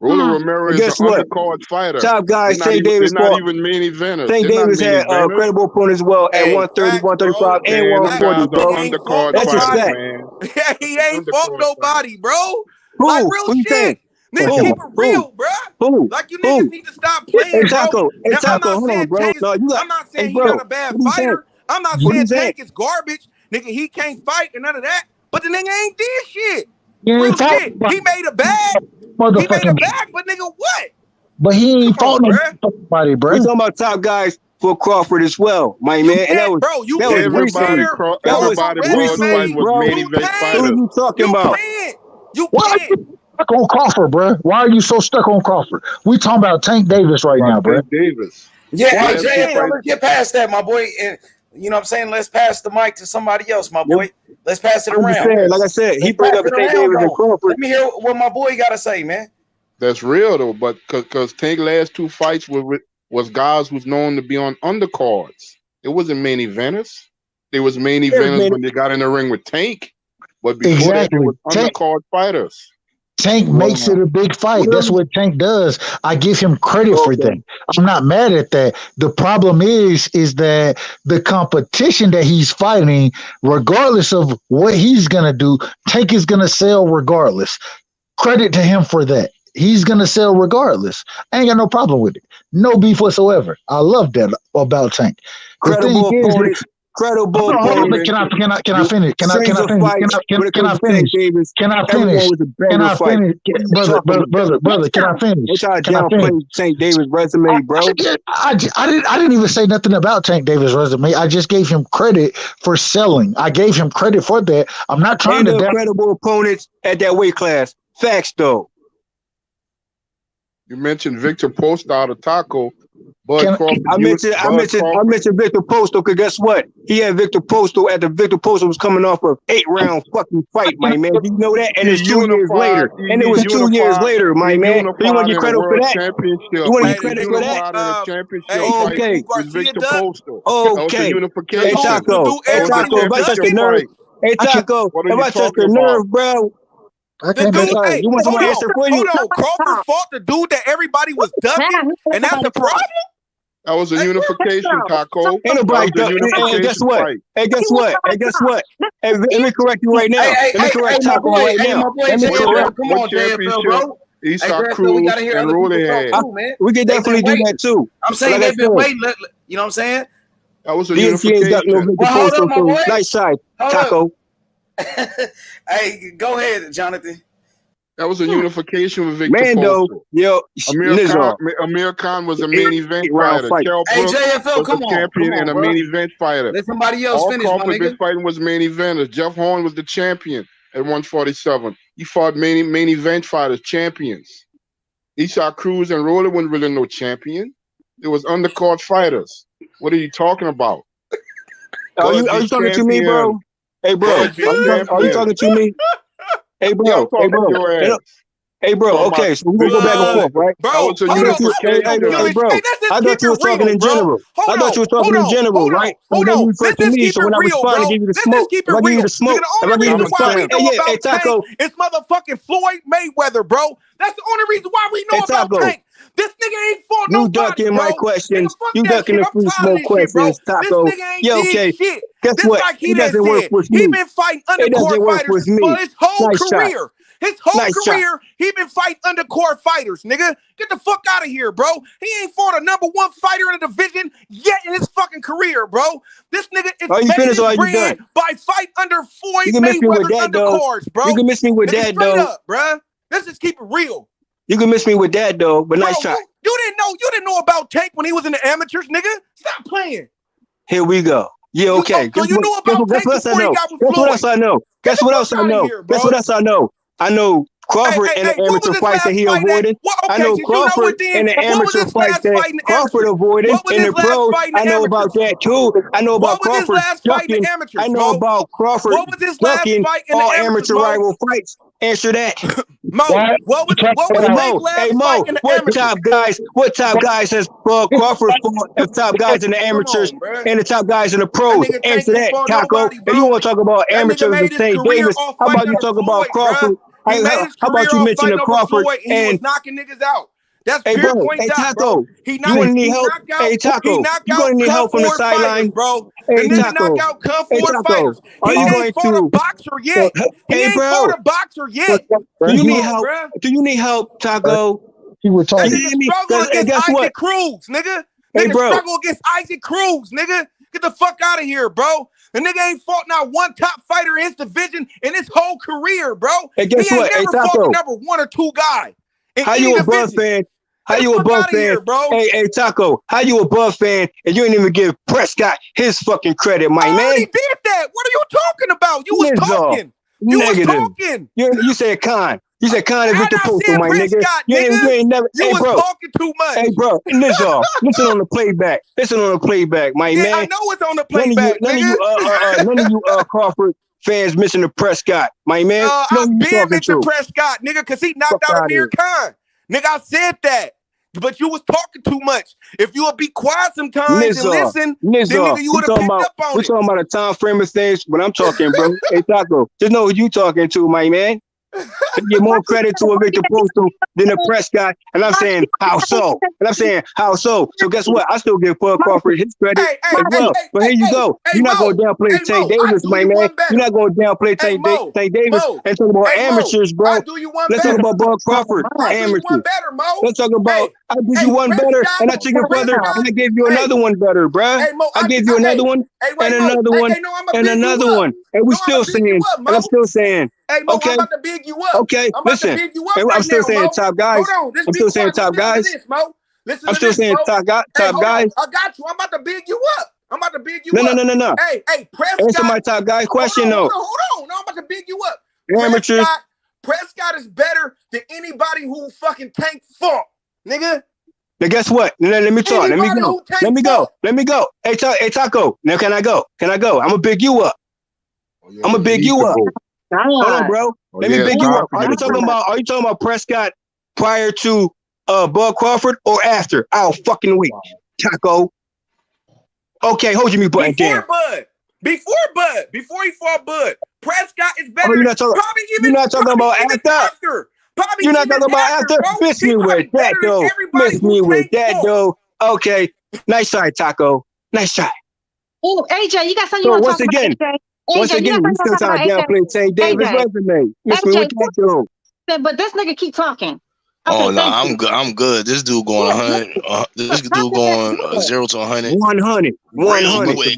Roller Romero is an undercard fighter. Top guys, Tank Davis not even main eventers. Tank Davis had credible opponents as well at 130, 135, and 140, bro. That's a fact. Man. He ain't fought nobody, bro. Who? Like real shit. Nigga, keep it real, bro. Like you niggas need to stop playing, bro. Now, I'm not saying Tank is, I'm not saying he's not a bad fighter. I'm not saying Tank is garbage. Nigga, he can't fight or none of that. But the nigga ain't did shit. Real shit. He made a bag. He made a bag, but nigga, what? But he ain't fought nobody, bro. We talking about top guys for Crawford as well, my man. And that was, bro, you that can't was recently. That was recently, bro. Who you talking about? You Why are you stuck on Crawford, bro? Why are you so stuck on Crawford? We talking about Tank Davis right now, bro. Tank Davis. Yeah, JFL, let's get past that, my boy. And you know what I'm saying? Let's pass the mic to somebody else, my boy. Let's pass it around. Saying, like I said, he brought up Tank Davis and Crawford. Let me hear what my boy got to say, man. That's real though, but because Tank last two fights was guys who's known to be on undercards. It wasn't main eventers. They was main eventers when they got in the ring with Tank. But before that, it was undercard fighters. Tank makes it a big fight. That's what Tank does. I give him credit for that. I'm not mad at that. The problem is that the competition that he's fighting, regardless of what he's gonna do, Tank is gonna sell regardless. Credit to him for that. He's gonna sell regardless. I ain't got no problem with it. No beef whatsoever. I love that about Tank. Credible opponents. Credible opponents. Can I finish? Can I finish? Brother, can I finish? Tank Davis' resume, bro. I didn't even say nothing about Tank Davis' resume. I just gave him credit for selling. I gave him credit for that. I'm not trying to credible opponents at that weight class. Facts though. You mentioned Victor Post out of Taco. I mentioned Victor Postal because guess what? He had Victor Postal after Victor Postal was coming off an 8-round fucking fight, my man. Do you know that? And it's 2 years later. And it was 2 years later, my man. Do you want to get credit for that? You want to get credit for that? Okay. With Victor Postal. Okay. Hey, Taco. Hey, Taco. If I touch the nerve. Hey, Taco. If I touch the nerve, bro. The dude, you want someone to answer for you? Hold on. Crawford fought the dude that everybody was ducking, and that's the problem? That was a unification, Taco. Ain't nobody ducking. And guess what? Hey, guess what? Hey, let me correct you right now. Let me correct Taco right now. Let me correct. Come on, JFL, bro. Eastside Cruz and Rolling Head. We can definitely do that too. I'm saying they've been waiting. You know what I'm saying? That was a unification. Well, hold up, my boy. Nice side, Taco. Hey, go ahead, Jonathan. That was a unification with Victor Mando, yo, Amir Khan was a main event fighter. Hey, JFL, come on. Champion and a main event fighter. Let somebody else finish, my nigga. Fighting was main eventers. Jeff Horn was the champion at 147. He fought main event fighters, champions. Eastside Cruz and Roller wasn't really no champion. It was undercard fighters. What are you talking about? Are you talking to me, bro? Hey, bro. Are you talking to me? Hey, bro. Yeah, I'm talking to your ass. Hey, bro. Okay, so we're gonna go back and forth, right? Bro, hold on. Hey, bro. I thought you were talking in general. I thought you were talking in general, right? Hold then on. you referred to me, so when I respond, I give you the smoke. If I give you the smoke, The only reason why we know hey, about Tank is motherfucking Floyd Mayweather, bro. That's the only reason why we know about Tank. This nigga ain't fought nobody, bro. You ducking my questions. You Nigga, ducking the free smoke questions, Taco. This nigga ain't Yeah, did okay. shit. Guess This what? like he It doesn't work said. with He me. been fighting It doesn't undercourt work fighters with me. for his whole Nice career. shot. His whole Nice shot. career, he been fighting undercourt fighters, nigga. Get the fuck out of here, bro. He ain't fought a number one fighter in the division yet in his fucking career, bro. This nigga is Are you made finished his or are you bread done? by fight under Floyd You can miss me with Mayweather that, though. undercards, bro. You can miss me with Nigga, that, straight though. up, bruh. Let's just keep it real. You can miss me with that, though, but nice shot. You didn't know about Tank when he was in the amateurs, nigga. Stop playing. Here we go. Yeah, okay. So you knew about Tank before he got with Floyd. Guess what else I know? Guess what else I know? Guess what else I know? I know Crawford in the amateur fight that he avoided. I know Crawford in the amateur fight that Crawford avoided. In the pros, I know about that too. I know about Crawford ducking. I know about Crawford ducking all amateur rival fights. Answer that. Mo, what was his last fight in the amateurs? What top guys has Crawford fought as top guys in the amateurs and the top guys in the pros? Answer that, Taco. If you want to talk about amateurs with St. Davis, how about you talk about Crawford? He made his How about you mention Crawford Floyd, and he was knocking niggas out. That's pure point out, Taco, bro. He you want to need help? Hey, Taco, you going to need help from the sideline, bro? Hey, the nigga Taco. knock out Kung Hey, Fu Taco, fighters. are He you ain't going fought to? a boxer yet. He ain't fought a boxer yet. Do you need help? Do you need help, Taco? He was That talking. nigga struggle against Isaac Cruz, nigga. Nigga struggle against Isaac Cruz, nigga. Get the fuck out of here, bro. The nigga ain't fought not one top fighter in his division in his whole career, bro. Hey, guess he ain't what? Hey, never fought Taco. the number one or two guy. How you a Bud fan? How you a Bud fan? Here, bro. Hey, Taco, how you a Bud fan and you ain't even give Prescott his fucking credit, my man? He did that. What are you talking about? You was talking. You was talking. You said Khan. You said Khan and Victor Posto, my nigga. You ain't never. You was talking too much. Hey, bro, listen on the playback. Listen on the playback, my man. I know it's on the playback, None of you Crawford fans missing the Prescott, my man. I've been missing Prescott, nigga, because he knocked out Amir Khan. Nigga, I said that. But you was talking too much. If you would be quiet sometimes and listen, then nigga, you would have picked up on it. We're talking about a time frame of things when I'm talking, bro. Hey, Taco, just know who you talking to, my man. To give more credit to a Victor Posto than a Prescott. And I'm saying, how so? So guess what? I still give Paul Crawford his credit as well. But here you go. You're not going to downplay Tank Davis, my man. You're not going to downplay Tank Davis and talk about amateurs, bro. Let's talk about Paul Crawford, amateurs. Let's talk about I did you one better and I took it further and I gave you another one better, bro. I gave you another one and another one and another one. And we still saying, and I'm still saying, hey, Mo, okay. I'm about to big you up. Okay, listen. I'm still saying top guys. I'm still saying top guys. I'm still saying top guys. I got you. I'm about to big you up. No. Hey, Prescott. Answer my top guy question, though. Hold on. No, I'm about to big you up. Amateurs. Prescott is better than anybody who fucking Tank fought, nigga. Now guess what? Let me talk. Let me go. Hey, Taco. Now can I go? I'm gonna big you up. I'm gonna big you up. Hold on, bro. Let me big you up. Are you talking about Prescott prior to Bud Crawford or after? I'll fucking wait, Taco. Okay, hold your mute button down. Before he fought Bud, Prescott is better. You're not talking about after. You're not talking about after. Miss me with that, though. Okay, nice try, Taco. Nice try. Oh, AJ, you got something you want to talk about? AJ? Once again, we still trying to downplay Tank Davis' resume. Miss me with that, though. But this nigga keep talking. Okay, oh no, I'm good. This dude going 100. This dude going 0 to 100. 100. 100. Quick.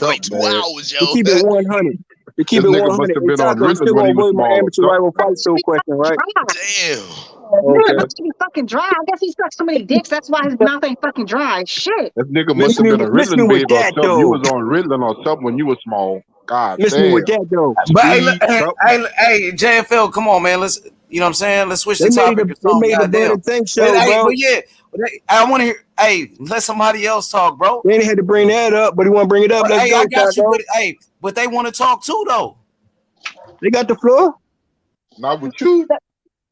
Like 2 hours, yo. You keep it 100. You keep it 100. I'm still gonna avoid my amateur rival fight show question, right? Damn. Okay. Must be fucking dry. I guess he sucked so many dicks. That's why his mouth ain't fucking dry. Shit. That nigga must have been a Ritalin babe or something. You was on Ritalin or something when you was small. God damn. Me with that though. But hey, JFL, come on, man. You know what I'm saying? Let's switch They the made topic or they something. made the Bud Goddamn. and Tank But, show, hey, bro. but yeah, I want to hear. Hey, let somebody else talk, bro. They didn't have to bring that up, but he want to bring it up. But, Let's hey, go, I got you. Taco. But hey, but they want to talk too, though. They got the floor. Not with you.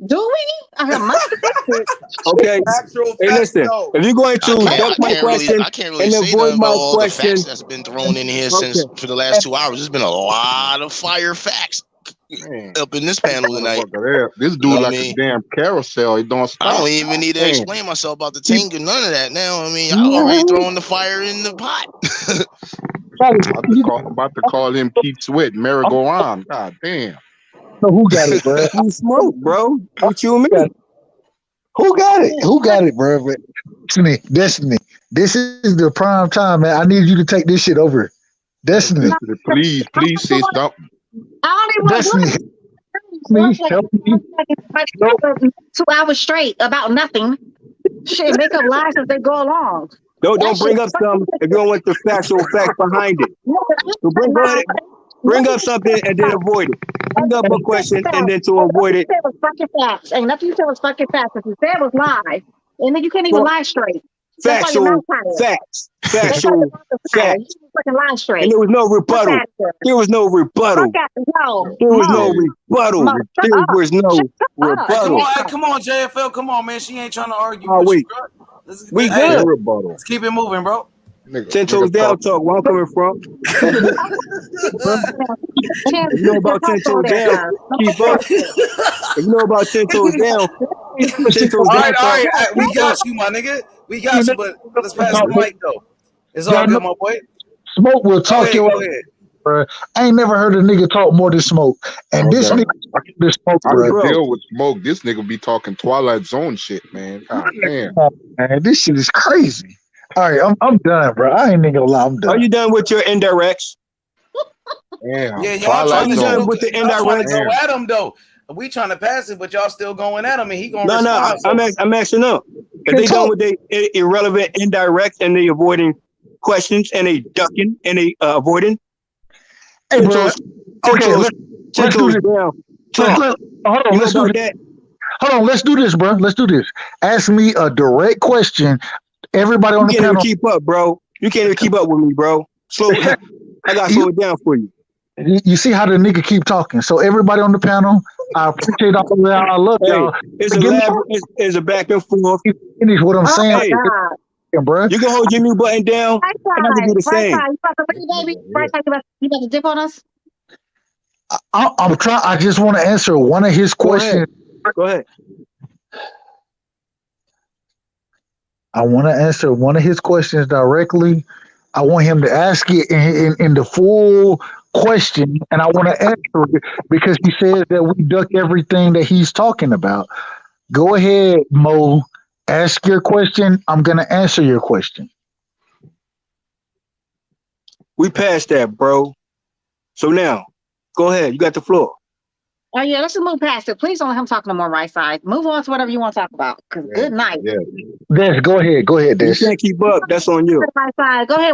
Do we? I have much to do. Okay. Actual Hey, facts, listen. though. If you're going to duck my question I can't really and say avoid nothing about my all the question, facts that's been thrown in here since for the last 2 hours. There's been a lot of fire facts up in this panel tonight. This dude You know what like I mean? a damn carousel. He don't stop. I don't even need to Man. explain myself about the tank or none of that now. I mean, y'all already throwing the fire in the pot. About to call him Keith Sweat, merry-go-round. God damn. So who got it, bro? you smoke, bro. What you mean? Who got it? Who got it, bro? Destiny. This is the prime time, man. I need you to take this shit over. Destiny. Please, sis, don't. I don't Destiny. even want 2 hours straight about nothing. Shit, make up lies as they go along. Don't bring up something if you don't want the factual facts behind it. So bring up something and then avoid it. Bring up a question and then to avoid it. It was fucking facts. Ain't nothing you said was fucking facts. If you said it was lies, and then you can't even lie straight. That's why your mouth tired. Facts. That's why your Factual mouth is tired. facts. You fucking lie straight. And there was no rebuttal. There was no rebuttal. There was no rebuttal. There was no rebuttal. Hey, come on, JFL. Come on, man. She ain't trying to argue Oh, with wait. you, bro. We Hey, good. let's keep it moving, bro. 10 toes down talk. Where I'm coming from. If you know about 10 toes down, keep up. If you know about 10 toes down, 10 toes All down right. talk. We got you, my nigga. We got you, but let's pass the mic, though. It's all good, my boy. Smoke will talk Go your ahead. bro. I ain't never heard a nigga talk more than Smoke. And this nigga this Smoke, I bro. can deal with Smoke. This nigga be talking Twilight Zone shit, man. God damn. Man, this shit is crazy. All right, I'm done, bro. I ain't gonna lie, I'm done. Are you done with your indirects? Damn. Yeah, y'all trying to done go, with the y'all trying to go indirects? at him, though. We trying to pass it, but y'all still going at him, and he gonna No, respond. I'm asking them. If they done with the irrelevant indirects and they avoiding questions and they ducking and they avoiding. Hey, bro. Okay, let's do this. Hold on, let's do that. Hold on, let's do this, bro. Let's do this. Ask me a direct question. Everybody on the panel. You can't even keep up, bro. You can't even keep up with me, bro. I got to slow it down for you. You see how the nigga keep talking. So everybody on the panel, I appreciate all of y'all. I love y'all. It's a back and forth. Finish what I'm saying. Hey, bro. You can hold your mute button down. I can do the same. You about to leave, baby? You about to dip on us? I'm trying. I just want to answer one of his questions. Go ahead. I want to answer one of his questions directly. I want him to ask it in the full question, and I want to answer it because he says that we duck everything that he's talking about. Go ahead, Mo. Ask your question. I'm going to answer your question. We passed that, bro. So now, go ahead. You got the floor. Oh, yeah, let's just move past it. Please don't let him talk no more right side. Move on to whatever you want to talk about. Good night. Yeah. Des, go ahead. Go ahead, Des. You can't keep up. That's on you. Right side. Go ahead.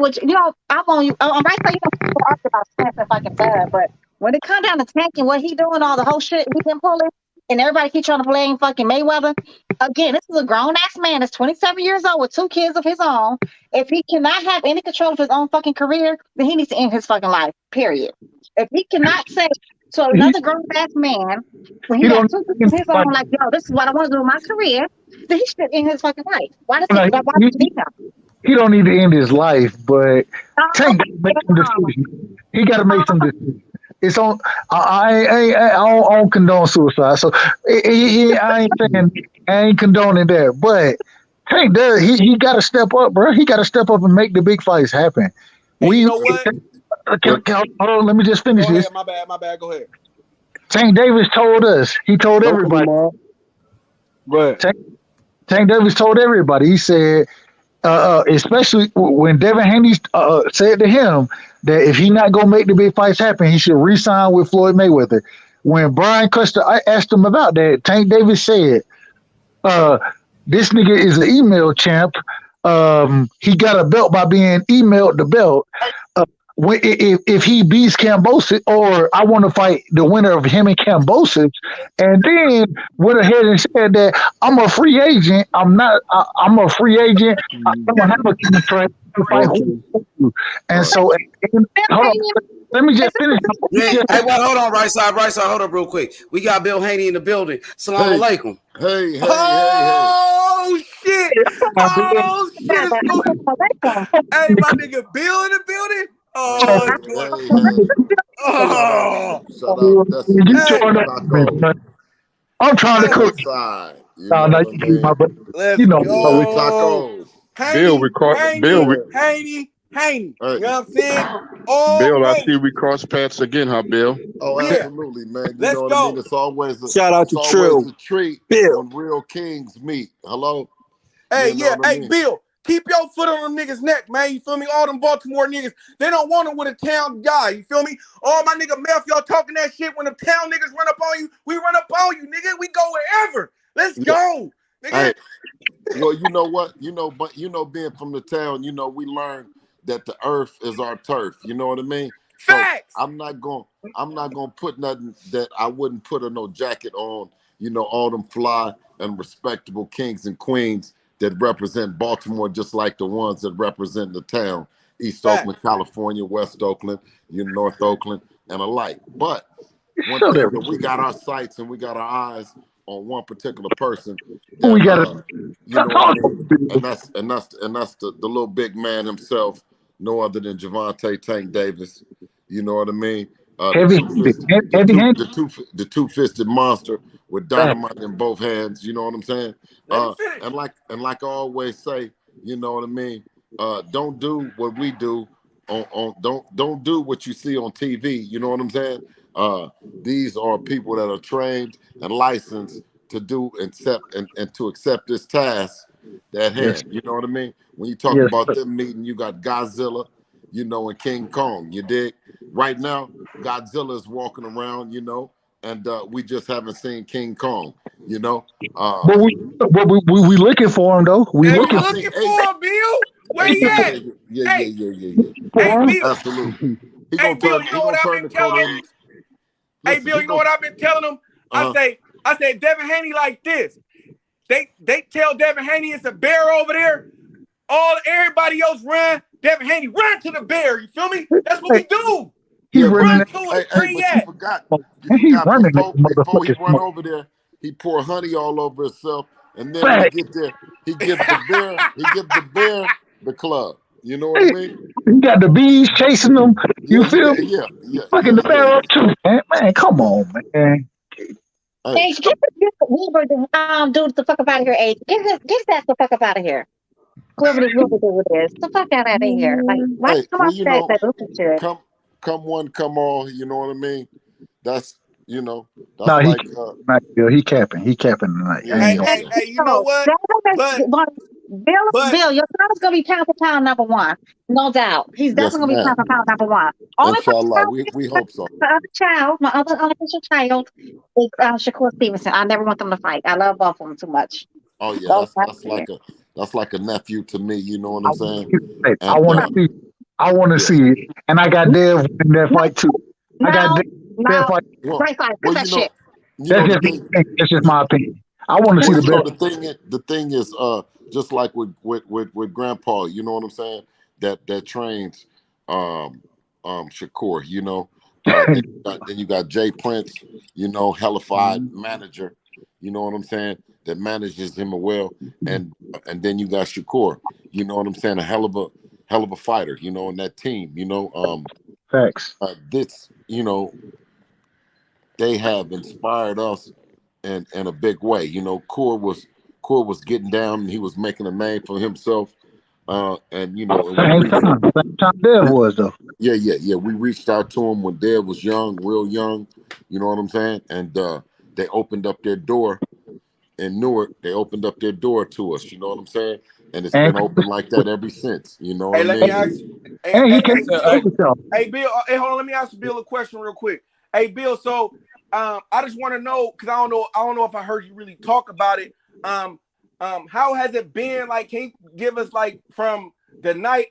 I'm on you. On right side, you don't argue about Smith if I can bad, but when it comes down to Tank and what he doing, all the whole shit he been pulling, and everybody keep trying to blame fucking Mayweather. Again, this is a grown ass man that's 27 years old with 2 kids of his own. If he cannot have any control of his own fucking career, then he needs to end his fucking life. Period. If he cannot say to another grown ass man, when he got 2 kids of his own, like, yo, this is what I want to do with my career, then he should end his fucking life. Why does he need him? He don't need to end his life, but Tank make some decisions. He got to make some decisions. It's on. I don't condone suicide, so I ain't condoning that. But Tank does. He got to step up, bro. He got to step up and make the big fights happen. You know what? Hold on, let me just finish Go ahead. this. My bad. Go ahead. Tank Davis told us. He told everybody. But Tank Davis told everybody. He said, especially when Devin Haney said to him that if he not gonna make the big fights happen, he should re-sign with Floyd Mayweather. When Brian Custer, I asked him about that. Tank Davis said, "This nigga is an email champ. He got a belt by being emailed the belt. if he beats Kambosos, or I want to fight the winner of him and Kambosos, and then went ahead and said that I'm a free agent. I'm a free agent. I don't have a contract to fight who. And so, hold on. Let me just finish. Hey, hold on, right side, hold up real quick. We got Bill Haney in the building. Salam alaikum. Hey. Oh shit! Oh shit! Hey, my nigga Bill in the building. Oh, Shut up. That's Taco. I'm trying to cook. Side. You No, know what I you mean? my brother. Let's You know, go. Taco. Haney. You know what I'm saying? Bill, I Haney. see we cross paths again, huh, Bill? Oh, absolutely, man. You know what I mean? It's always shout out to Trill. a treat Bill. when real kings meet. Hello? Hey, you know what I mean? Bill, keep your foot on them niggas' neck, man. You feel me? All them Baltimore niggas, they don't want them with a town guy. You feel me? All my nigga Meth, y'all talking that shit when the town niggas run up on you, we run up on you, nigga. We go wherever. Let's go, nigga. Hey, well, you know what? Being from the town, we learned that the earth is our turf. You know what I mean? Facts. So I'm not gonna put nothing that I wouldn't put no jacket on. All them fly and respectable kings and queens that represent Baltimore, just like the ones that represent the town, East Oakland, California, West Oakland, North Oakland, and alike. But one thing that we got our sights and we got our eyes on one particular person. That, we got you know what I mean? And that's the little big man himself, no other than Gervonta Tank Davis. You know what I mean? The two-fisted monster with dynamite in both hands. You know what I'm saying? And like I always say, you know what I mean? Don't do what we do don't do what you see on TV. You know what I'm saying? These are people that are trained and licensed to do and to accept this task at hand. You know what I mean? When you talk about them meeting, you got Godzilla, and King Kong. You dig? Right now, Godzilla is walking around, and we just haven't seen King Kong. But we looking for him though. We looking for him, Bill. Where he at? Yeah. Hey, Bill. Absolutely. Hey, Bill, you know what I've been telling him? Hey, Bill, you know what I've been telling him? I say, Devin Haney like this. They tell Devin Haney it's a bear over there. Everybody else run. Devin Haney run to the bear. You feel me? That's what we do. He run to it. Where he at? You forgot before he run over there, he pour honey all over himself, and then when he get there, he give the bear the club. You know what I mean? He got the bees chasing him. You feel me? Yeah. Fucking the bear up too, man. Man, come on, man. Hey, get Wilbur dude the fuck up out of here, Ace. Get his ass the fuck up out of here. Whoever this Wilbur dude is, the fuck out of here. Like, why come on shit? Come one, come all. You know what I mean? That's like he capping. He capping tonight. Hey, you know what? Bill, your son is gonna be pound for pound number one, no doubt. He's definitely gonna be pound for pound number one. Inshallah, we hope so. My other unofficial child is Shakur Stevenson. I never want them to fight. I love both of them too much. Oh yeah, that's like a nephew to me. You know what I'm saying? I want to see it, and I got Dev in that fight too. That fight. Shit. That's just my opinion. I want to see the best. The thing is, just like with Grandpa, you know what I'm saying? That trains Shakur. Then you got Jay Prince, hellified manager. You know what I'm saying? That manages him well, and then you got Shakur. You know what I'm saying? A hell of a fighter. In that team. Facts. They have inspired us in a big way. Core was getting down and he was making a name for himself. Same time Dev was though. Yeah. We reached out to him when Dev was young, real young. You know what I'm saying? And they opened up their door in Newark. They opened up their door to us. You know what I'm saying? And it's been open like that ever since. You know what I mean? Let me ask you. Hey, Bill. Hey, hold on. Let me ask Bill a question real quick. Hey, Bill. So, I just want to know because I don't know if I heard you really talk about it. How has it been? Like, can you give us like from the night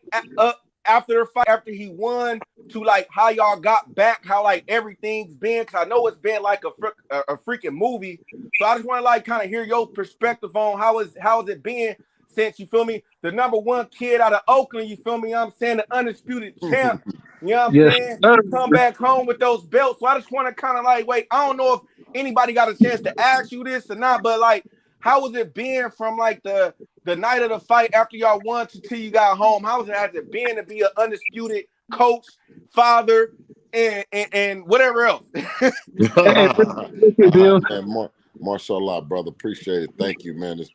after the fight, after he won, to like how y'all got back, how like everything's been? Because I know it's been like a freaking movie. So I just want to like kind of hear your perspective on how has it been since, you feel me, the #1 kid out of Oakland, you feel me, I'm saying, the undisputed champ, you know what I'm saying, come back home with those belts. So I just want to kind of like, wait, I don't know if anybody got a chance to ask you this or not, but like, how was it been from like the night of the fight after y'all won till you got home? How has it been to be an undisputed coach, father, and whatever else? Man, mashallah, brother. Appreciate it. Thank you, man. It's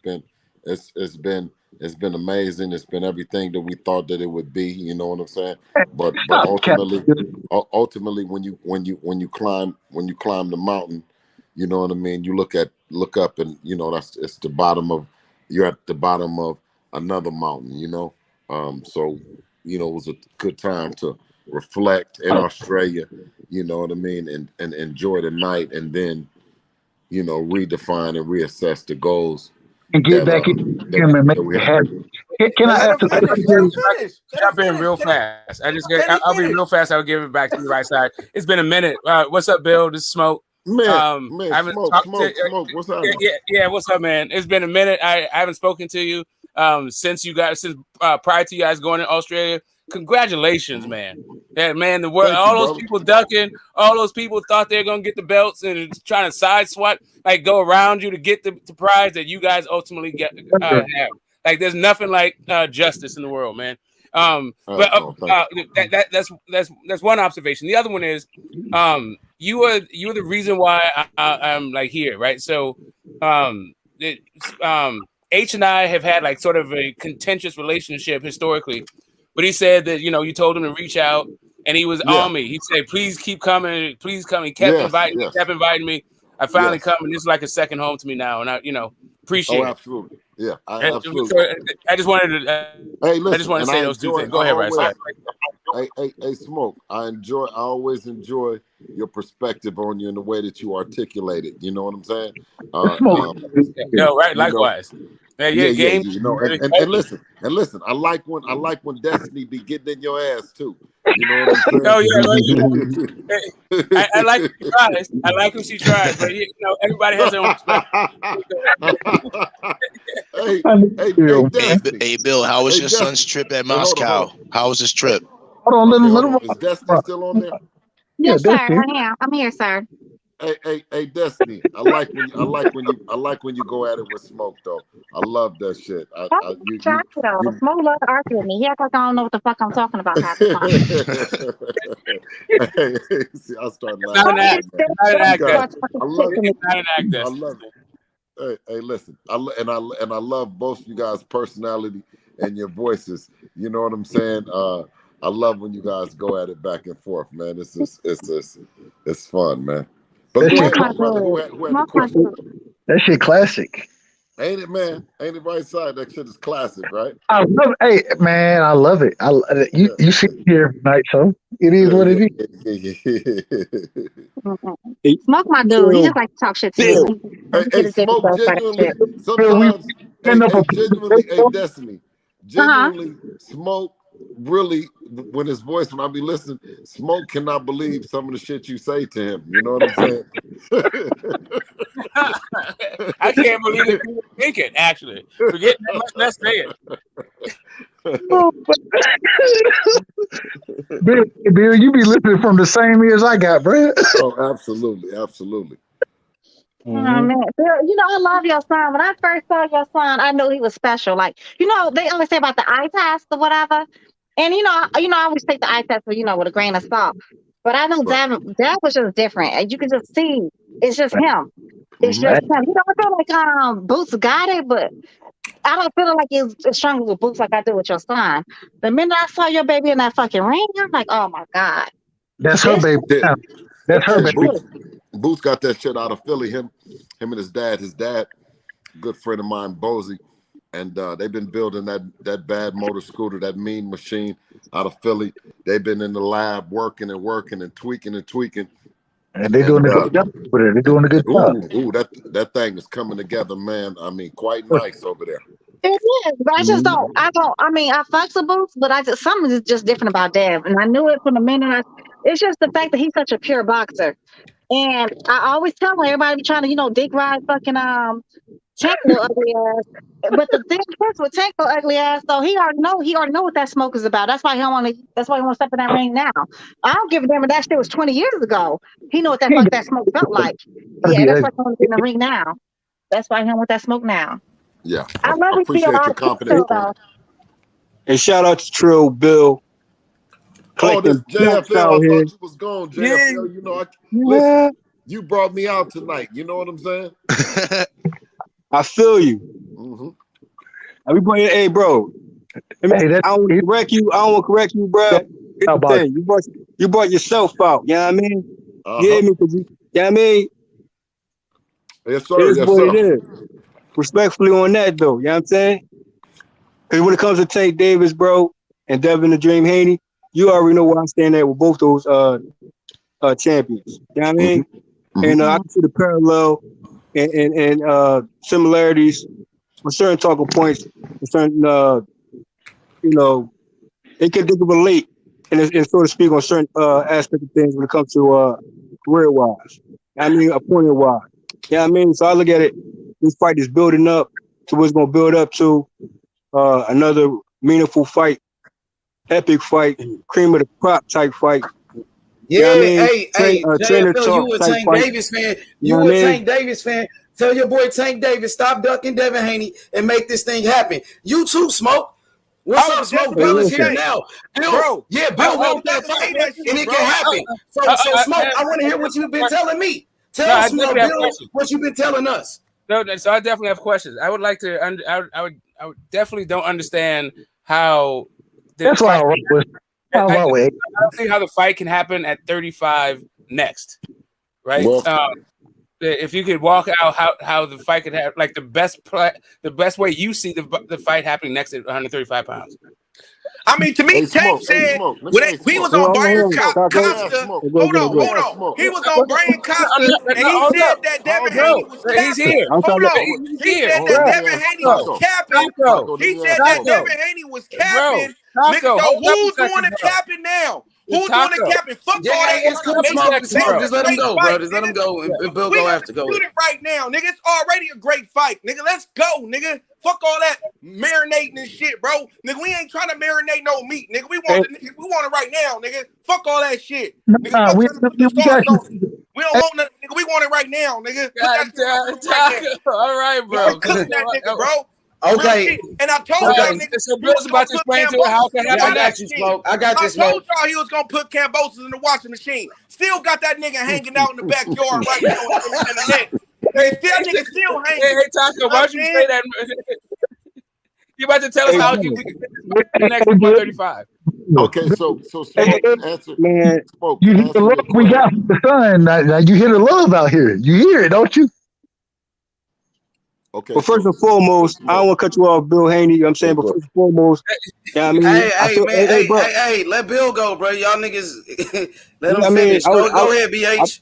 been amazing. It's been everything that we thought that it would be. You know what I'm saying? But ultimately, when you climb the mountain, you know what I mean. You look up, and you know it's the bottom of. You're at the bottom of another mountain. You know, so you know it was a good time to reflect in Australia. You know what I mean, and enjoy the night, and then, you know, redefine and reassess the goals and get back in him and make it happen. Can I ask a question? Jump in real fast. I'll be real fast. I'll give it back to the right side. It's been a minute. What's up, Bill? This is Smoke. Man, I haven't Smoke. What's up? Yeah. What's up, man? It's been a minute. I haven't spoken to you since prior to you guys going to Australia. Congratulations, man. Yeah, man, the world, all those people ducking, all those people thought they were gonna get the belts and trying to side swat, like go around you to get the prize that you guys ultimately have. Like there's nothing like justice in the world, man. That's one observation. The other one is you are the reason why I'm like here, right? So H and I have had like sort of a contentious relationship historically. But he said that, you know, you told him to reach out, and he was on me. He said, please keep coming. Please come. He kept inviting me. I finally come, and this is like a second home to me now. And I, you know, appreciate it. Absolutely. Yeah, absolutely. I just wanted to say those two things. Go ahead, right? Hey, Smoke. I always enjoy your perspective on you and the way that you articulate it. You know what I'm saying? Right. Likewise. Game. You know, and listen. I like when Destiny be getting in your ass too. You know what I'm saying? I like when she tries. I like when she tries, but you know, everybody has their own perspective. Hey, Bill, how was your son's trip at Moscow? How was his trip? Hold on, Is Destiny still on there? Yes, sir. I'm here, sir. Hey, Destiny. I like when you go at it with Smoke though. I love that shit. Smoke love to argue with me. He acts like I don't know what the fuck I'm talking about half the time. See, I start laughing. I love it. Hey, listen. I love both of you guys' personality and your voices. You know what I'm saying? I love when you guys go at it back and forth, man. It's fun, man. But go ahead, my brother. Who had the question? That shit classic. Ain't it, man? Ain't it right side? That shit is classic, right? I love it. Hey, man, I love it. You see it here every night, so it is what it is. Smoke my dude. He just like to talk shit to me. Hey, Smoke, genuinely, sometimes, genuinely, Destiny, genuinely, Smoke really, when I be listening, Smoke cannot believe some of the shit you say to him. You know what I'm saying? I can't believe that you think it, actually. Forget that. Let's say it. Bill, you be listening from the same ears I got, bro. Oh, absolutely. Oh, man. Bill, you know, I love your son. When I first saw your son, I knew he was special. Like, you know, they always say about the eye test or whatever. And you know, I always take the eye test, with a grain of salt. But I know Dad was just different. And you can just see it's just him. It's just him. You know, I feel like Boots got it, but I don't feel like it's as strong with Boots like I do with your son. The minute I saw your baby in that fucking ring, I'm like, oh my God. That's her baby. That's her baby. Boots got that shit out of Philly. Him and his dad, good friend of mine, Bozy. And they've been building that bad motor scooter, that mean machine out of Philly. They've been in the lab working and tweaking. And they're doing a good job over there. They're doing a good job. That thing is coming together, man. I mean, quite nice over there. It is, but I just don't. I mean, I flexible, but something is just different about Dev, and I knew it from the minute. It's just the fact that he's such a pure boxer, and I always tell him everybody be trying to dick ride fucking Tank little ugly ass. But the thing is with Tank little ugly ass though, he already know what that smoke is about. That's why he don't want to. That's why he want to step in that ring now. I don't give a damn if that shit was 20 years ago. He know what that smoke felt like. Yeah, that's why he want to get in the ring now. That's why he don't want that smoke now. Yeah, I love his appreciate your confidence. And shout out to Trill Bill. Oh, this JFL, I thought you was gone, JFL. Yeah. You know, listen, you brought me out tonight. You know what I'm saying? I feel you. Hey, bro. I don't want to correct you. I don't want to correct you, bro. Here's the thing. You brought yourself out. You know what I mean? Yeah, me, you know what I mean? Yes, sir. It is what it is. Respectfully on that, though. You know what I'm saying? Because when it comes to Tank Davis, bro, and Devin the Dream Haney, you already know where I stand at with both those champions. You know what I mean? And I can see the parallel and similarities on certain talking points, certain, they can relate and so to speak on certain aspects of things when it comes to career-wise. I mean, opponent-wise. You know what I mean? So I look at it, this fight is building up to what's going to build up to another meaningful fight, epic fight, cream of the crop type fight. Yeah, you know what I mean? hey, Trainer JFL, talk you a type Tank fight. Davis fan. You know You what a I mean? Tank Davis fan. Tell your boy Tank Davis, stop ducking Devin Haney and make this thing happen. You too, Smoke. What's up, Smoke? Bill is here now. Bill, Bill wants that fight, and it can happen. So Smoke, I want to hear what you've been telling me. Tell Smoke, Bill, what you've been telling us. No, so I definitely have questions. I would like to. I would definitely don't understand how. That's why I don't see how the fight can happen at 35 next, right? Well, if you could walk out how the fight could have like the best way you see the fight happening next at 135 pounds. I mean, to me, Tank said he was on Brian Costa. Hold on. He was on Brian Costa, and he said that Devin Haney was capping. He's here. Hold on. He said that Devin Haney was capping. He said that Devin Haney was capping. Nigga, so who's doing the capping now? Who's doing the capping? Fuck all that. Smoke. Just let him go, bro. Just let him go, and Bill go have to go. Shoot it right now, nigga. It's already a great fight, nigga. Let's go, nigga. Fuck all that marinating and shit, bro. Nigga, we ain't trying to marinate no meat, nigga. We want it right now, nigga. Fuck all that shit. Nigga, we don't want nothing, nigga. We want it right now, nigga. All right, bro. Cook that nigga, bro. Okay. And I told y'all, nigga, so Bill's about to explain to how can happen. I got you, Smoke. I got you, Smoke. I told y'all he was gonna put Cambosis in the washing machine. Still got that nigga hanging out in the backyard right now in the net. That nigga still hanging. Hey, Taco, why don't you say that? You about to tell us how we can get the next 135? Okay, so answer. Man, Smoke, you hear the love we got from the sun. Now you hear the love out here. You hear it, don't you? Okay. But first and foremost, I don't want to cut you off, Bill Haney. You know what I'm saying? But first and foremost, yeah, I mean, hey, let Bill go, bro. Y'all niggas, let him finish. Go ahead, BH.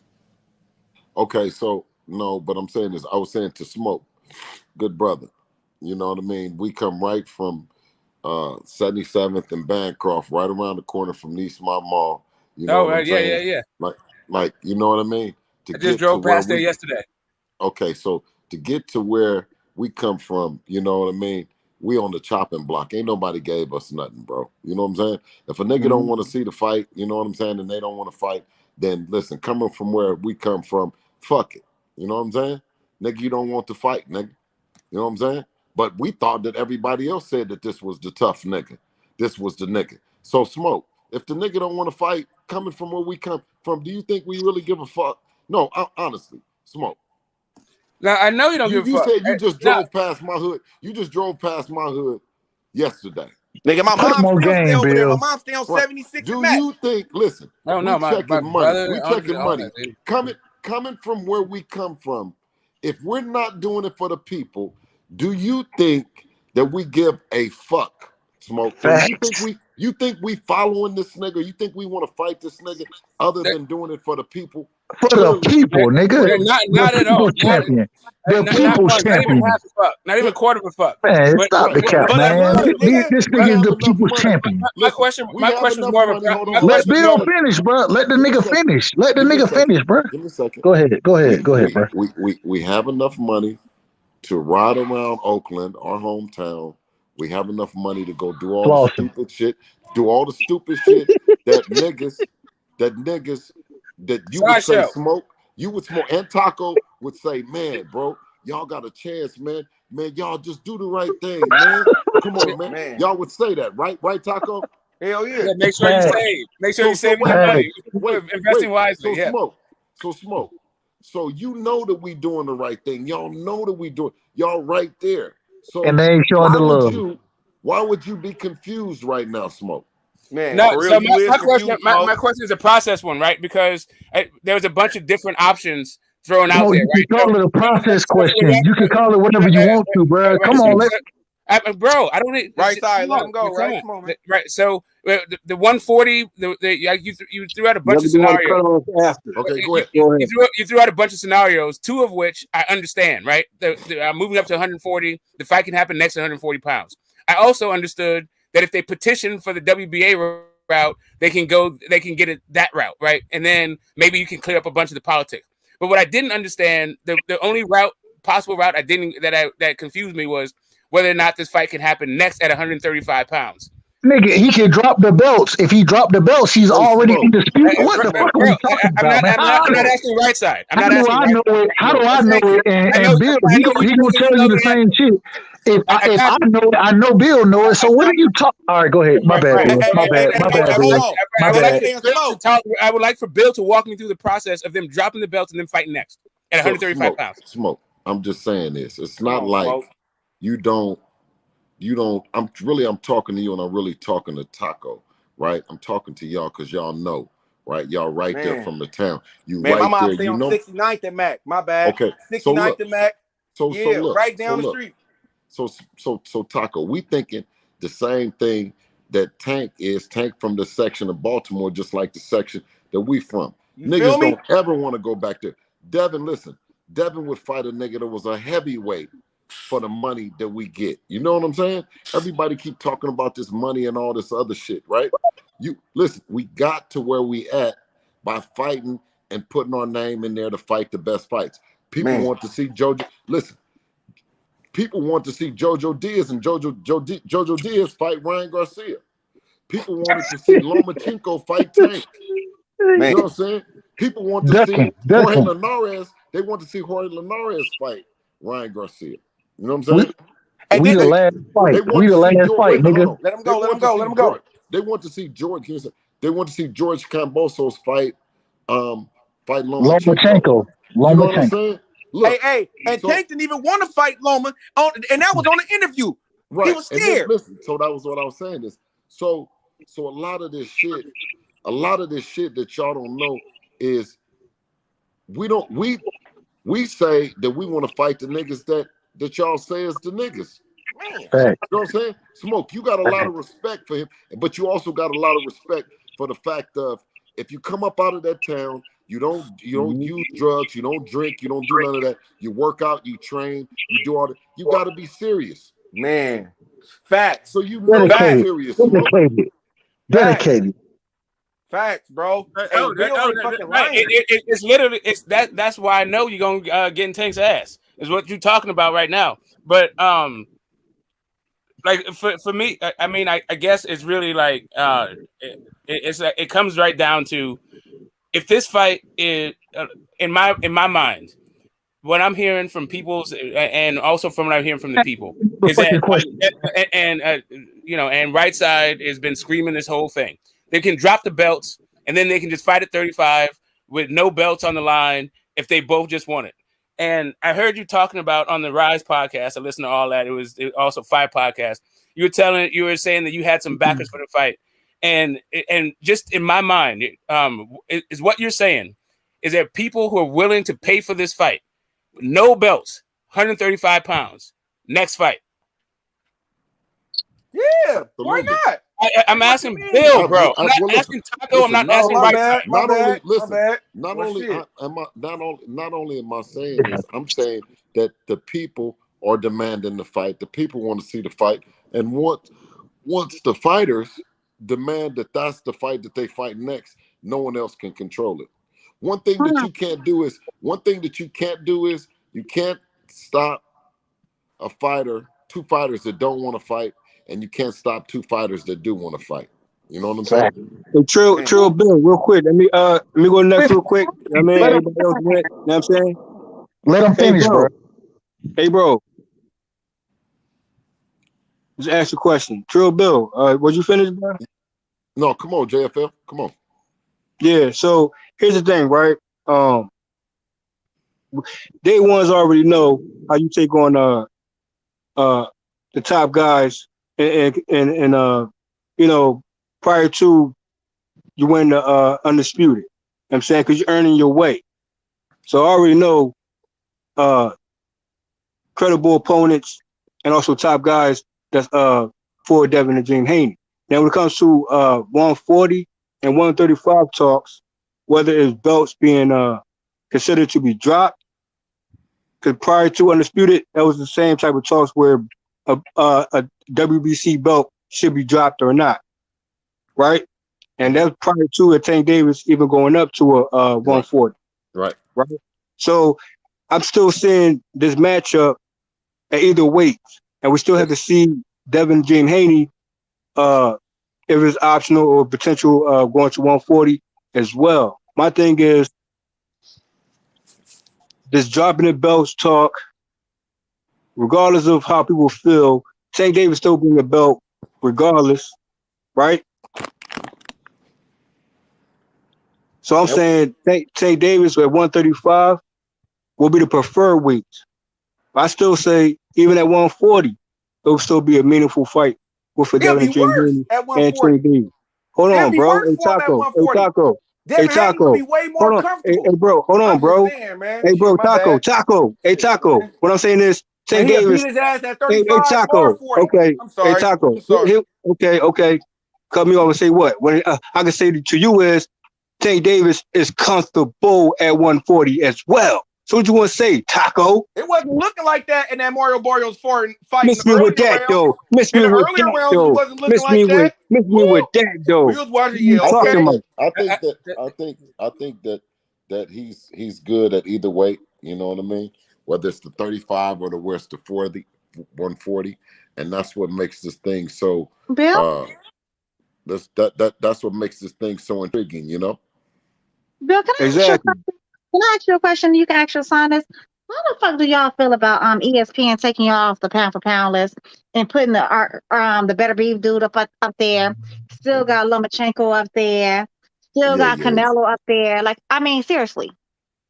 Okay, so no, but I'm saying this. I was saying to Smoke, good brother. You know what I mean? We come right from 77th and Bancroft, right around the corner from Nice-Mont Mall. You know what I'm saying? Yeah. Like, you know what I mean? I just drove past there yesterday. Okay, so to get to where we come from, you know what I mean? We on the chopping block. Ain't nobody gave us nothing, bro. You know what I'm saying? If a nigga don't want to see the fight, you know what I'm saying, and they don't want to fight, then listen, coming from where we come from, fuck it. You know what I'm saying? Nigga, you don't want to fight, nigga. You know what I'm saying? But we thought that everybody else said that this was the tough nigga. This was the nigga. So Smoke, if the nigga don't want to fight, coming from where we come from, do you think we really give a fuck? No, honestly, Smoke. Now I know you don't give a fuck. You said you just drove past my hood. You just drove past my hood yesterday. Nigga, my mom stay over there. My mom stay on 76. Do you think? Listen, I don't know. We checking money. Coming from where we come from. If we're not doing it for the people, do you think that we give a fuck, Smoke? You think we following this nigga? You think we want to fight this nigga other than doing it for the people? For the people, nigga. Not at all. Champion. The Not people's one. Not even champion. half a fuck. Not even a quarter of a fuck. Man, stop the cap, man. This nigga is the people's champion. My question was more of a. Let Bill finish, bro. Let the nigga finish. Let the nigga finish, bro. Give me a second. Go ahead, bro. We have enough money to ride around Oakland, our hometown. We have enough money to go do all the stupid shit. Do all the stupid shit that niggas that you would say smoke. You would smoke, and Taco would say, "Man, bro, y'all got a chance, man. Man, y'all just do the right thing, man. Come on, man. Y'all would say that, right? Right, Taco? Hell yeah. Make sure you save. Make sure you save that money. Investing wisely. So smoke. So you know that we doing the right thing. Y'all know that we doing. Y'all right there. So and they ain't showing the love. Why would you be confused right now, Smoke? Man, no. So my question is a process one, right? Because there was a bunch of different options thrown out there. You can call it a process question. You can call it whatever you want to, bro. Come on, bro. I don't need right side. Let him go. Right, come on, man. Right. So the 140. You threw out a bunch of scenarios. Okay, go ahead. You threw out a bunch of scenarios, two of which I understand. Right. Moving up to 140, the fight can happen next to 140 pounds. I also understood that if they petition for the WBA route, they can get it that route, right? And then maybe you can clear up a bunch of the politics. But what I didn't understand, the only possible route that confused me was whether or not this fight can happen next at 135 pounds. Nigga, he can drop the belts. If he dropped the belts, he's already in dispute. What the fuck are we talking about, man? I'm not asking right side. How do I know it? And Bill, he gonna tell you the same shit. If I know it, I know Bill know it. So what are you talking? All right, go ahead. My bad, Bill. My bad. I would like for Bill to walk me through the process of them dropping the belts and then fighting next at 135 pounds. Smoke. I'm just saying this. It's not like you don't. I'm talking to you, and I'm really talking to Taco, right? I'm talking to y'all because y'all know, right? Y'all right there from the town. My mom stay on 69th and Mac. My bad. Okay. 69th and Mac. So right down the street. So Taco, we thinking the same thing that Tank is. Tank from the section of Baltimore, just like the section that we from. Niggas don't ever want to go back there. Devin, listen. Devin would fight a nigga that was a heavyweight for the money that we get. You know what I'm saying? Everybody keep talking about this money and all this other shit, right? You listen, we got to where we at by fighting and putting our name in there to fight the best fights. People want to see Jojo. Listen, people want to see Jojo Diaz and Jojo Diaz fight Ryan Garcia. People wanted to see Lomachenko fight Tank. You know what I'm saying? People want to see Jorge Linares. They want to see Jorge Linares fight Ryan Garcia. You know what I'm saying? We the last fight. We the last fight, nigga. Let him go. They want to see George. They want to see George Kambosos fight Lomachenko. You know what I'm saying? Look, and Tank didn't even want to fight Loma, and that was on the interview. Right. He was scared. Listen, so that was what I was saying is so a lot of this shit that y'all don't know is we say that we want to fight the niggas that y'all say is the niggas. You know what I'm saying? Smoke, you got a lot of respect for him, but you also got a lot of respect for the fact of if you come up out of that town, you don't use drugs, you don't drink, you don't do none of that. You work out, you train, you do all that. You got to be serious, man. Facts. So you know that's serious. Dedicated. Facts, bro. It's literally that's why I know you're gonna get in Tank's ass. Is what you're talking about right now. But like for me, I mean, I guess it's really like it comes right down to if this fight is in my mind, what I'm hearing from people and also from what I'm hearing from the people is that and right side has been screaming this whole thing. They can drop the belts and then they can just fight at 35 with no belts on the line if they both just want it. And I heard you talking about on the Rise podcast. I listened to all that. It was also 5 podcasts. You were saying that you had some backers for the fight. And just in my mind, is what you're saying is there people who are willing to pay for this fight? No belts, 135 pounds. Next fight. Yeah, why not? I'm asking Bill, bro. I'm not well, asking Taco. I'm listen, not asking my right. bad, my bad, my bad. Not Well, only shit. not only am I saying this, I'm saying that the people are demanding the fight. The people want to see the fight, and once the fighters demand that that's the fight that they fight next, no one else can control it. One thing that you can't do is you can't stop a fighter, two fighters that don't want to fight, and you can't stop two fighters that do want to fight. You know what I'm saying? Hey, Trill Bill, real quick. Let me go next real quick. I mean, everybody else went. You know what I'm saying? Let him finish, bro. Hey, bro. Just ask a question. Trill Bill, was you finished, bro? No, come on, JFL. Come on. Yeah, so here's the thing, right? Day ones already know how you take on the top guys and you know, prior to you win the undisputed. You know what I'm saying? Because you're earning your way. So I already know credible opponents and also top guys that's for Devin and James Haney. Now when it comes to 140 and 135 talks, whether it's belts being considered to be dropped, because prior to undisputed, that was the same type of talks where a WBC belt should be dropped or not, right? And that's prior to Tank Davis even going up to a 140. Right. So I'm still seeing this matchup at either weight, and we still have to see Devin James Haney if it's optional or potential going to 140 as well. My thing is this dropping the belts talk, regardless of how people feel, Tank Davis still bring the belt regardless, right? So I'm saying Tank Davis at 135 will be the preferred weight. I still say even at 140, it will still be a meaningful fight with Devin and James Haney at and 140. Tank Davis. Hold It'll on, be bro. worse Hey, for him at Taco. Hey, 140. Taco. Devin Hey, Haney gonna Taco. be way more Hold on. comfortable. Hey, bro. Hold on, I'm bro. just saying, man. Hey, bro. Shit, my Taco. bad. Taco. Hey, Taco. What I'm saying is Tank He'll Davis. beat his ass at Hey, 35 or Taco. 40. Okay. I'm sorry. Hey, Taco. I'm sorry. Okay. Cut me off and say what? What I can say to you is Tank Davis is comfortable at 140 as well. So what you want to say, Taco? It wasn't looking like that in that Mario Barrios fight in Miss the me with earlier that rounds. though. Miss In me the with earlier that rounds, it though. wasn't looking like Miss that. me with that though. We was watching, What you yeah, talking okay. about? I think that he's good at either weight. You know what I mean? Whether it's the 35 or where it's the 40, 140, and that's what makes this thing so. Bill? That's what makes this thing so intriguing. You know? Bill, can I ask you a question? Can I ask you a question? You can ask your son this. How the fuck do y'all feel about ESPN taking y'all off the pound for pound list and putting the Better Beef dude up there? Still got Lomachenko up there. Still got Canelo up there. Like, I mean, seriously,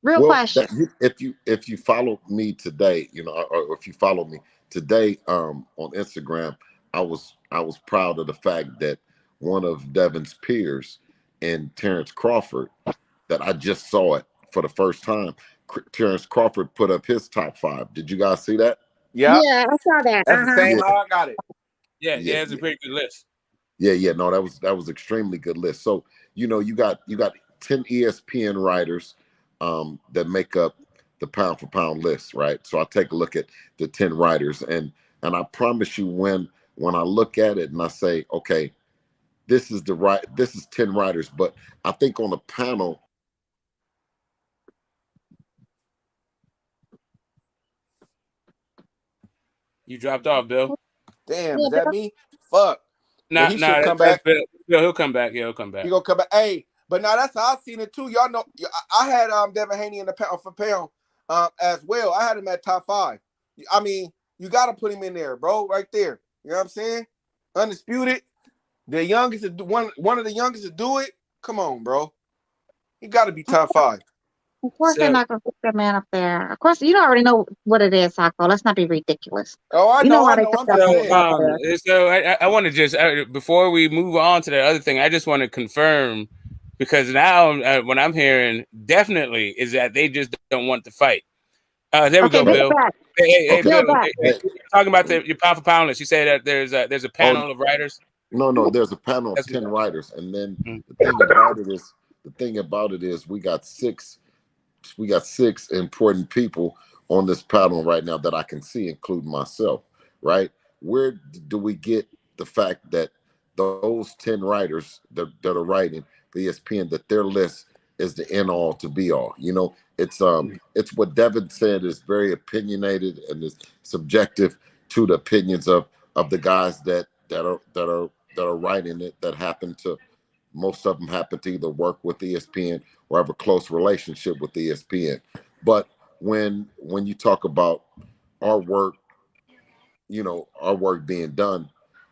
real Well, question. if you follow me today, you know, or if you follow me today on Instagram, I was proud of the fact that one of Devin's peers in Terrence Crawford, that I just saw it for the first time. Terrence Crawford put up his top 5. Did you guys see that? Yeah, I saw that. That's the same how I got it. Yeah, it's a pretty good list. Yeah. No, that was extremely good list. So, you know, you got 10 ESPN writers that make up the pound for pound list, right? So I take a look at the 10 writers, and I promise you, when I look at it and I say, okay, this is 10 writers, but I think on the panel. You dropped off, Bill. Damn, is that me? Fuck. Nah, he should come that's back. Bill. He'll come back. Yeah, he'll come back. He gonna come back. Hey, but now that's how I seen it too. Y'all know, I had Devin Haney in the pound for pound as well. I had him at top 5. I mean, you gotta put him in there, bro, right there. You know what I'm saying? Undisputed, the youngest, one of the youngest to do it. Come on, bro. He got to be top 5. Of course, they're not going to put that man up there. Of course, you already know what it is, Taco. Let's not be ridiculous. Oh, I you know. why they I'm put just that saying. So I want to just before we move on to the other thing, I just want to confirm, because now what I'm hearing definitely is that they just don't want to fight. There we go, Bill. Hey, Okay. Bill. Talking about your pound for pound list. You say that there's a panel of writers. No, there's a panel of 10 writers, and then the thing about it is we got six important people on this panel right now that I can see, including myself, right? Where do we get the fact that those 10 writers that are writing for ESPN, that their list is the end all to be all? It's what Devin said is very opinionated and is subjective to the opinions of the guys that are writing it, that most of them happen to either work with ESPN or have a close relationship with ESPN. But when you talk about our work, our work being done,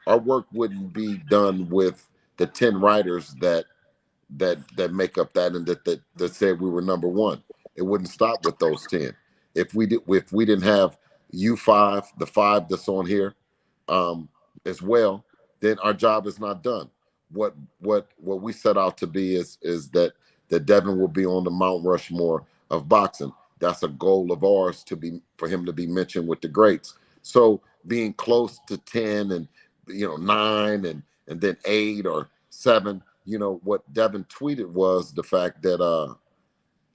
our work wouldn't be done with the 10 writers that make up that, and that said we were number one. It wouldn't stop with those 10. If we didn't have you five, the five that's on here, as well, then our job is not done. What we set out to be is that Devin will be on the Mount Rushmore of boxing. That's a goal of ours, for him to be mentioned with the greats. So being close to 10 and 9 and then 8 or 7, what Devin tweeted was the fact that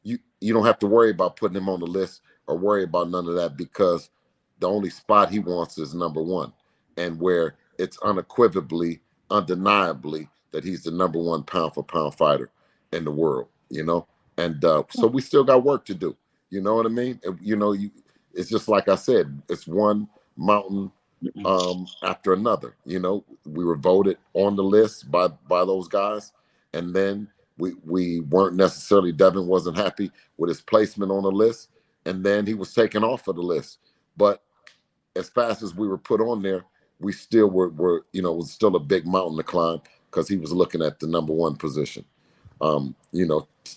you don't have to worry about putting him on the list or worry about none of that, because the only spot he wants is number one, and where it's unequivocally, undeniably that he's the number one pound for pound fighter in the world, and so we still got work to do. You know what I mean? It's just like I said, it's one mountain after another. We were voted on the list by those guys, and then we weren't necessarily, Devin wasn't happy with his placement on the list, and then he was taken off of the list. But as fast as we were put on there, we still were it was still a big mountain to climb, because he was looking at the number one position.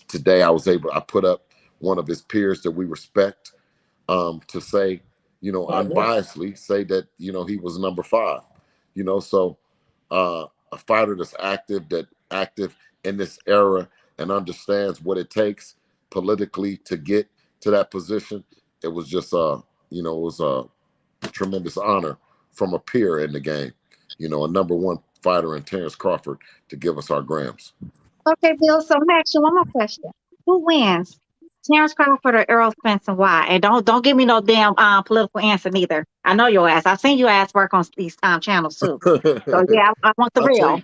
Today I put up one of his peers that we respect, to say, unbiasedly say that, he was number 5. So a fighter that's active in this era and understands what it takes politically to get to that position. It was just it was a tremendous honor from a peer in the game, a number one fighter in Terrence Crawford, to give us our grams. Okay, Bill. So I'm asking one more question. Who wins? Terrence Crawford or Errol Spence, and why? And don't give me no damn political answer neither. I know your ass. I've seen your ass work on these channels too. So yeah, I want the real.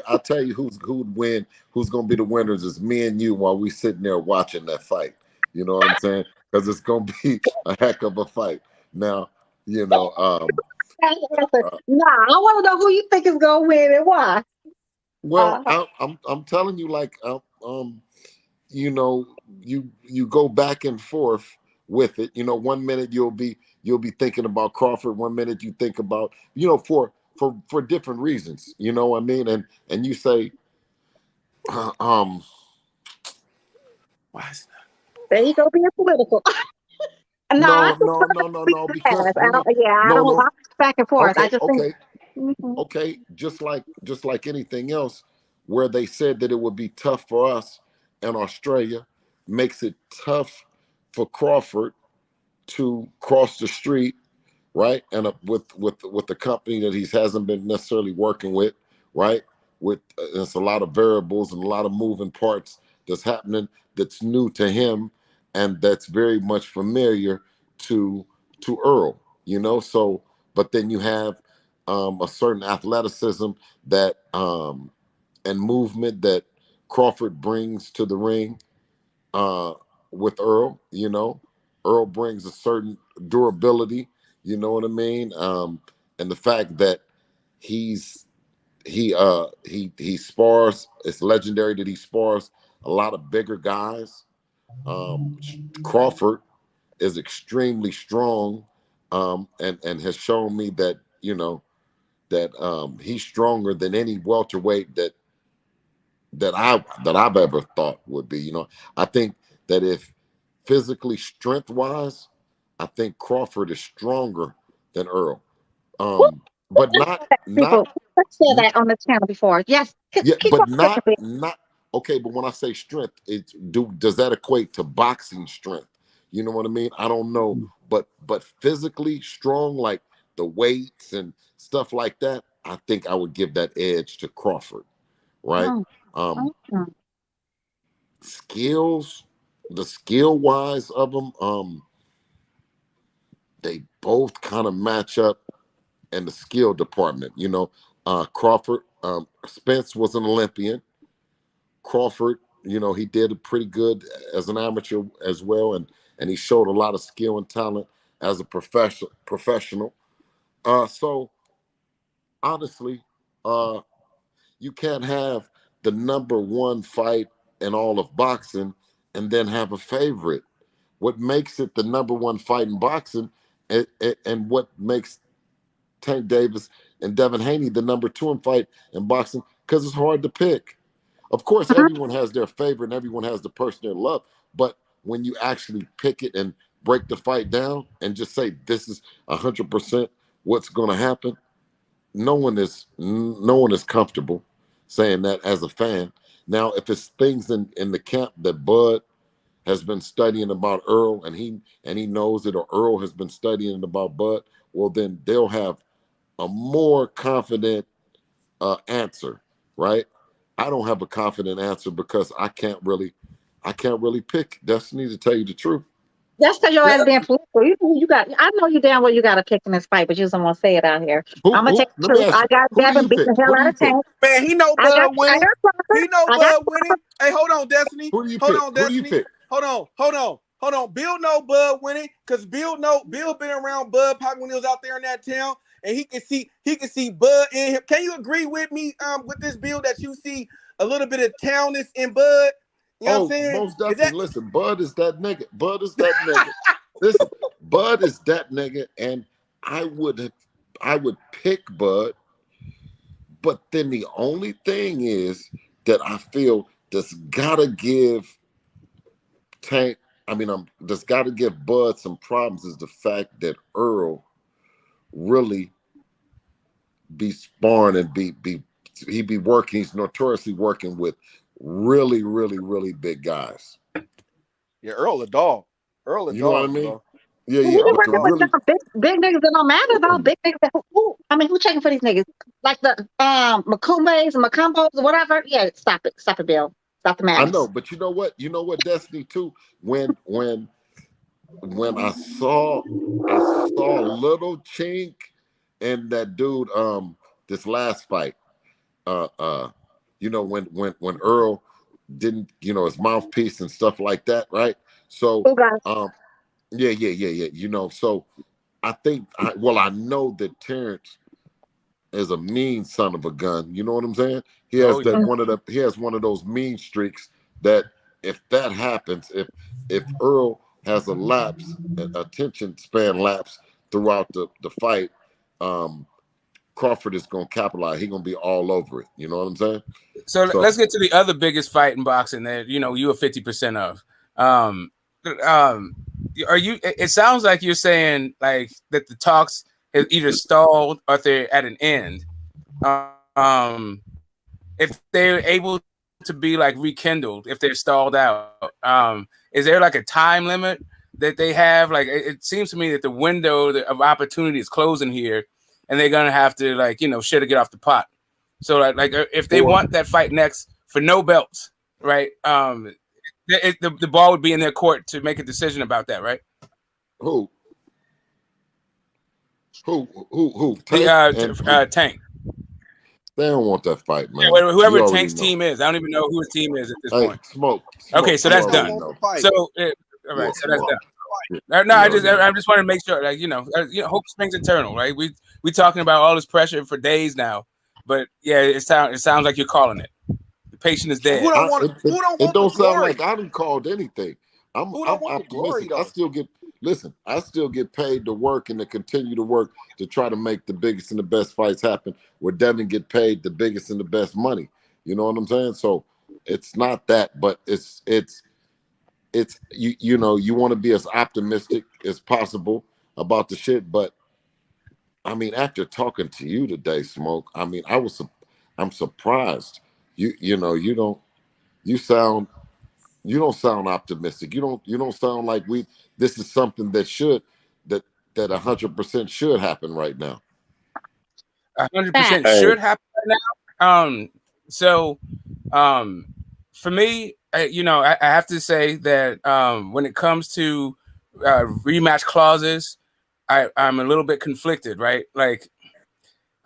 I'll tell you who'd win, who's gonna be the winners is me and you, while we sitting there watching that fight. You know what I'm saying? Because it's gonna be a heck of a fight. Now, Nah, I want to know who you think is gonna win and why. Well, I'm telling you, like, you go back and forth with it. 1 minute you'll be thinking about Crawford, 1 minute you think about, for different reasons. You know what I mean? And you say, there you go, being political. No, because I don't back and forth. Okay, I just okay. think, Okay, just like anything else, where they said that it would be tough for us in Australia, makes it tough for Crawford to cross the street, right? And with the company that he hasn't been necessarily working with, right? With there's a lot of variables and a lot of moving parts that's happening, that's new to him, and that's very much familiar to Earl. So, but then you have a certain athleticism that and movement that Crawford brings to the ring with Earl. Earl brings a certain durability. You know what I mean? And the fact that he spars. It's legendary that he spars a lot of bigger guys. Crawford is extremely strong, and has shown me that that he's stronger than any welterweight that I've ever thought would be. I think that if physically, strength wise, I think Crawford is stronger than Earl. But not people said that on the channel before. Yes, but not okay. But when I say strength, does that equate to boxing strength? You know what I mean? I don't know, but physically strong, like the weights and stuff like that. I think I would give that edge to Crawford, right? Skills, the skill wise of them, they both kind of match up in the skill department. You know, Crawford, Spence was an Olympian. Crawford, you know, he did pretty good as an amateur as well, and he showed a lot of skill and talent as a professional. So honestly, you can't have the number one fight in all of boxing and then have a favorite. What makes it the number one fight in boxing, and what makes Tank Davis and Devin Haney the number two in boxing, because it's hard to pick. Of course, everyone has their favorite and everyone has the person they love, but when you actually pick it and break the fight down and just say this is 100% what's going to happen, no one is comfortable saying that as a fan. Now, if it's things in the camp that Bud has been studying about Earl and he knows it, or Earl has been studying about Bud, well, then they'll have a more confident answer, right? I don't have a confident answer because I can't really pick Destiny, to tell you the truth. That's because your ass being political. You got. I know you damn well you got a pick in this fight, but you just don't want to say it out here. I'm gonna take the truth. I got Devin beating the hell out of Tank. Man, he know Bud winning. He know Bud winning. Hey, hold on, Destiny. Who do you hold pick? on, Destiny. Who do you pick? Hold on. Bill know Bud winning because Bill been around Bud probably when he was out there in that town, and he can see Bud in him. Can you agree with me with this Bill that you see a little bit of townness in Bud? You know what I'm saying? Most definitely. Listen, Bud is that nigga. Listen, Bud is that nigga, and I would pick Bud, but then the only thing is that I feel that's gotta give Tank. That's gotta give Bud some problems is the fact that Earl really be sparring and he be working. He's notoriously working with really, really, really big guys. Yeah, Earl a dog. You know what I mean? Bro. Yeah. But big niggas that don't matter though. Big niggas. Who checking for these niggas? Like the Makumbes and Makumbos or whatever. Yeah, stop it, Bill. Stop the madness. I know, but you know what, Destiny too. When I saw a little chink in that dude this last fight, when Earl didn't, his mouthpiece and stuff like that, right? So yeah. So I think I know that Terrence is a mean son of a gun. You know what I'm saying? He has one of those mean streaks that if that happens, if Earl has a attention span lapse throughout the fight, Crawford is gonna capitalize. He's gonna be all over it. You know what I'm saying? So let's get to the other biggest fight in boxing that you are 50% of. Are you? It sounds like you're saying like that the talks have either stalled or they're at an end. If they're able to be like rekindled, if they're stalled out, is there like a time limit that they have? Like it seems to me that the window of opportunity is closing here, and they're gonna have to shit or get off the pot. So like if they want that fight next for no belts, right? The ball would be in their court to make a decision about that, right? Who? Tank. They don't want that fight, man. Yeah, whoever Tank's team is, I don't even know who his team is at this point. Smoke. Okay, so that's done. So all right, so that's done. No, I just want to make sure, hope springs eternal, right? We talking about all this pressure for days now, but yeah, it sounds like you're calling it. The patient is dead. Who don't want it don't sound glory? like I haven't called anything. I'm optimistic. I still get paid to work and to continue to work to try to make the biggest and the best fights happen where Devin get paid the biggest and the best money. You know what I'm saying? So it's not that, but it's you want to be as optimistic as possible about the shit. But I mean, after talking to you today, Smoke, I mean, I'm surprised. You don't sound optimistic. You don't sound like this is something that 100% should happen right now. 100% should happen right now. For me, I have to say that when it comes to rematch clauses, I'm a little bit conflicted, right? Like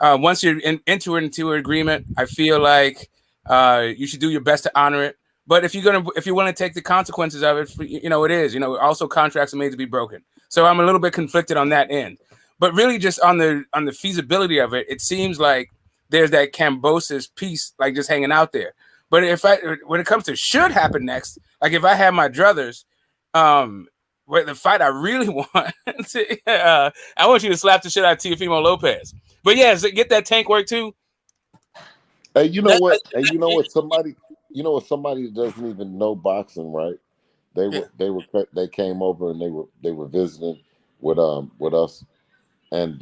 once you're into an agreement, I feel like you should do your best to honor it. But if you want to take the consequences of it, it is. Also contracts are made to be broken. So I'm a little bit conflicted on that end. But really, just on the feasibility of it, it seems like there's that Kambosos piece, like just hanging out there. But when it comes to should happen next, like if I had my druthers, where the fight I really want, I want you to slap the shit out of Teofimo Lopez. But yeah, get that tank work too. Hey, you know what? Somebody that doesn't even know boxing, right? They came over and they were visiting with us, and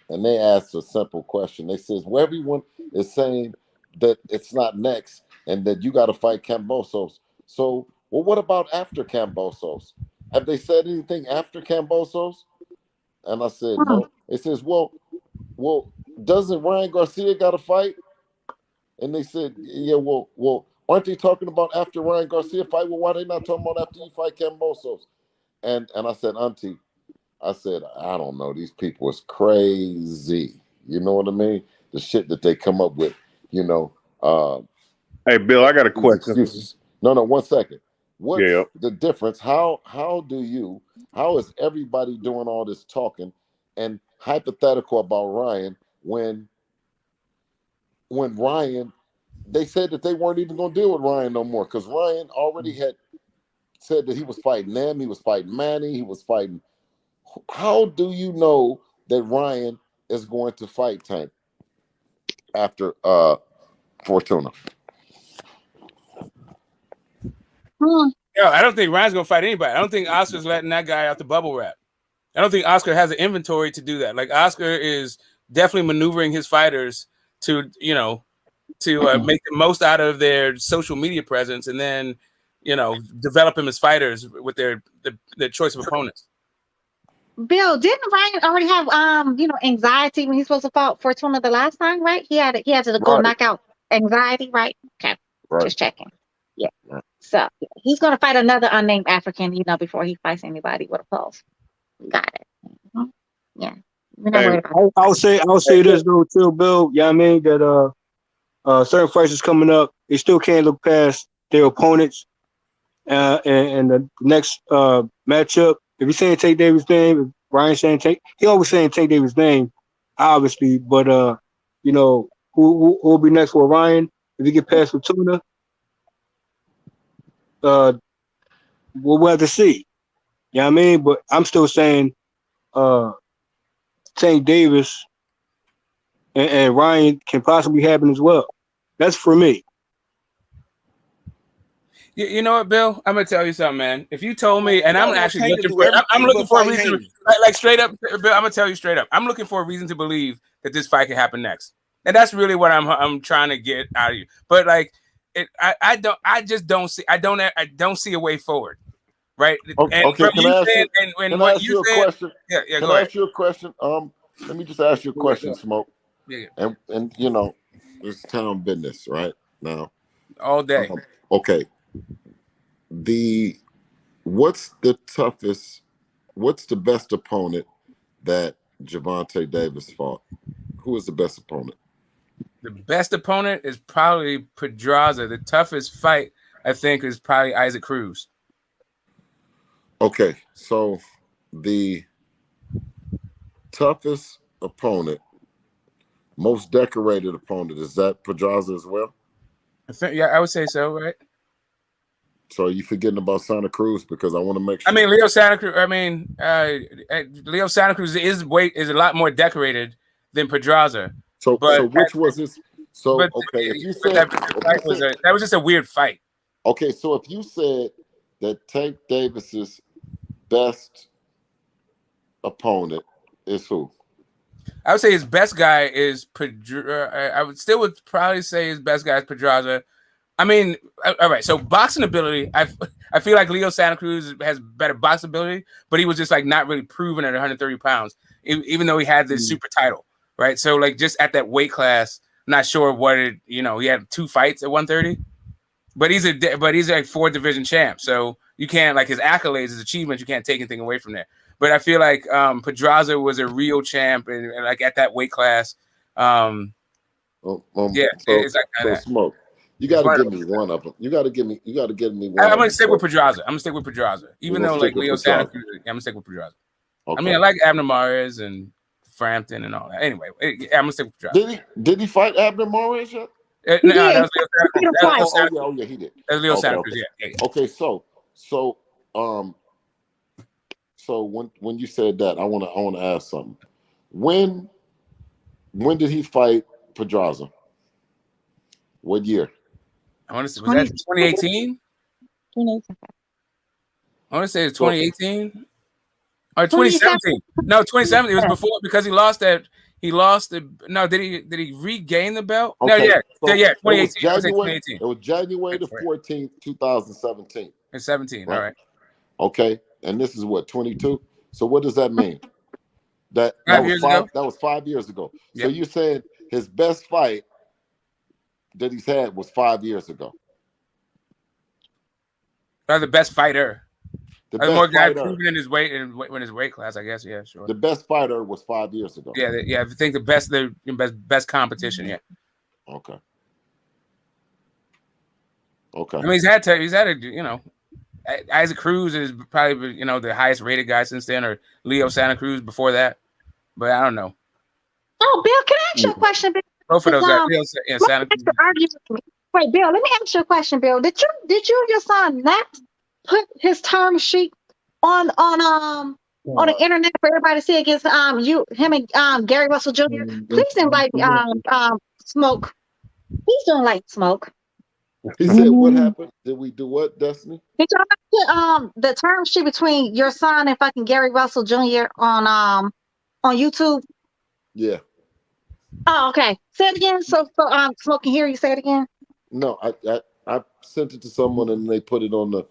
they asked a simple question. They says, well, everyone is saying that it's not next and that you got to fight Kambosos. So, well, what about after Kambosos? Have they said anything after Kambosos? And I said, no. It says, well, doesn't Ryan Garcia got to fight? And they said, yeah, well, aren't they talking about after Ryan Garcia fight? Well, why are they not talking about after you fight Kambosos? And I said, Auntie, I don't know. These people is crazy. You know what I mean? The shit that they come up with, Hey, Bill, I got a question. Excuses. No, 1 second. What's the difference? How is everybody doing all this talking and hypothetical about Ryan when Ryan, they said that they weren't even going to deal with Ryan no more because Ryan already had said that he was fighting them, he was fighting Manny, he was fighting. How do you know that Ryan is going to fight Tank after Fortuna? I don't think Ryan's gonna fight anybody. I don't think Oscar's letting that guy out the bubble wrap. I don't think Oscar has an inventory to do that. Like Oscar is definitely maneuvering his fighters to make the most out of their social media presence, and then develop them as fighters with their choice of opponents. Bill, didn't Ryan already have anxiety when he's supposed to fight Fortuna the last time, right? He had to go knock out anxiety, right? Okay, just checking. Yeah. Right. So he's gonna fight another unnamed African, before he fights anybody with a pulse. Got it. Mm-hmm. Yeah. I'll say this though too, Bill. Yeah, I mean that certain fights is coming up. They still can't look past their opponents. And the next matchup, if you're saying Tank Davis' name, if Ryan's saying Tank, he always saying Tank Davis' name, obviously. But who will be next for Ryan if he get past Fortuna? We'll have to see. You know what I mean? But I'm still saying Tank Davis and Ryan can possibly happen as well. That's for me. You know what, Bill? I'm gonna tell you something, man. If you told me, and I'm actually looking for a reason, like straight up, Bill. I'm gonna tell you straight up. I'm looking for a reason to believe that this fight can happen next, and that's really what I'm trying to get out of you. But like, I don't see a way forward, right? Okay, can I ask you a question? Yeah, can I ask you a question? Let me just ask you a question, Smoke. Yeah. And it's town business right now. All day. Okay. What's the best opponent that Gervonta Davis fought? Who is the best opponent? The best opponent is probably Pedraza. The toughest fight, I think, is probably Isaac Cruz. Okay, so the toughest opponent, most decorated opponent, is that Pedraza as well? I would say so, right? So are you forgetting about Santa Cruz? Because I want to make sure. I mean, Leo Santa Cruz. Leo Santa Cruz is a lot more decorated than Pedraza. So which was his? So okay, if you said that was just a weird fight. Okay, so if you said that Tank Davis's best opponent is who? I would say his best guy is Pedraza. I would probably say his best guy is Pedraza. I mean, all right. So boxing ability, I feel like Leo Santa Cruz has better boxing ability, but he was just like not really proven at 130 pounds, even though he had this super title. right? So like just at that weight class, I'm not sure what it. He had 2 fights at 130, but he's like 4 division champ. So you can't like his accolades, his achievements. You can't take anything away from there. But I feel like Pedraza was a real champ, and like at that weight class. It's like that. Smoke. You got to give me one of them. You got to give me one. I'm gonna stick with Pedraza. Even though like Leo Santa Cruz, I'm gonna stick with Pedraza. Okay. I mean, I like Abner Mares and Frampton and all that. Anyway, I'm gonna stick with Pedraza. Did he fight Abner Mares yet? No, that was Leo Santa Cruz. Oh yeah, he did. That was Leo Santa Cruz. Yeah. Okay, so when you said that, I want to ask something. When did he fight Pedraza? What year? I want to say, was that 2018? 2018. I want to say it's 2018 or 2017. No, 2017. It was before because he lost that. He lost the. No, did he regain the belt? Okay. No, yeah, 2018. It was January the 14th, 2017. It's 17. Right? All right. Okay, and this is what 22. So what does that mean? That was 5 years ago. Yep. So you said his best fight that he's had was 5 years ago. Or the best fighter. The best more guy fighter. proven in his weight class, I guess. Yeah, sure. The best fighter was 5 years ago. Yeah. I think the best competition. Yeah. Okay. I mean, he's had Isaac Cruz is probably the highest rated guy since then, or Leo Santa Cruz before that. But I don't know. Oh, Bill, can I ask you a question, Bill? Both of those guys, Santa Cruz. Wait, Bill, let me ask you a question, Bill. Did you and your son not put his term sheet on the internet for everybody to see against him and Gary Russell Jr.? Please invite Smoke. Please don't like Smoke. He said, "What happened? Did we do what, Destiny?" Did y'all put the term sheet between your son and fucking Gary Russell Jr. on YouTube? Yeah. Oh, okay. Say it again. So Smoke can hear you. Say it again. No, I sent it to someone and they put it on the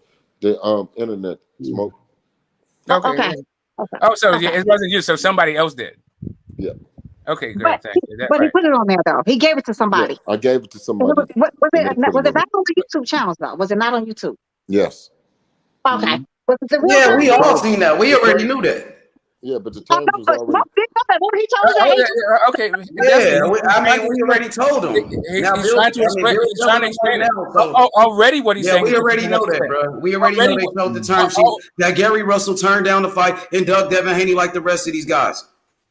internet. Smoke. Okay. Oh, so it wasn't you. So somebody else did. Yeah. Okay, good. Thank you. But he put it on there though. He gave it to somebody. Yeah, I gave it to somebody. Was it not on the YouTube channels though? Was it not on YouTube? Yes. Okay. Was it the real Yeah, we all seen that. We already knew that. Yeah, but the terms was already. He told us that. Okay. Yeah, we already told him. He's trying to explain. He's trying to explain it. Already, what he's saying. We already know that, bro. We already know they told the term sheet that Gary Russell turned down the fight and dug Devin Haney like the rest of these guys.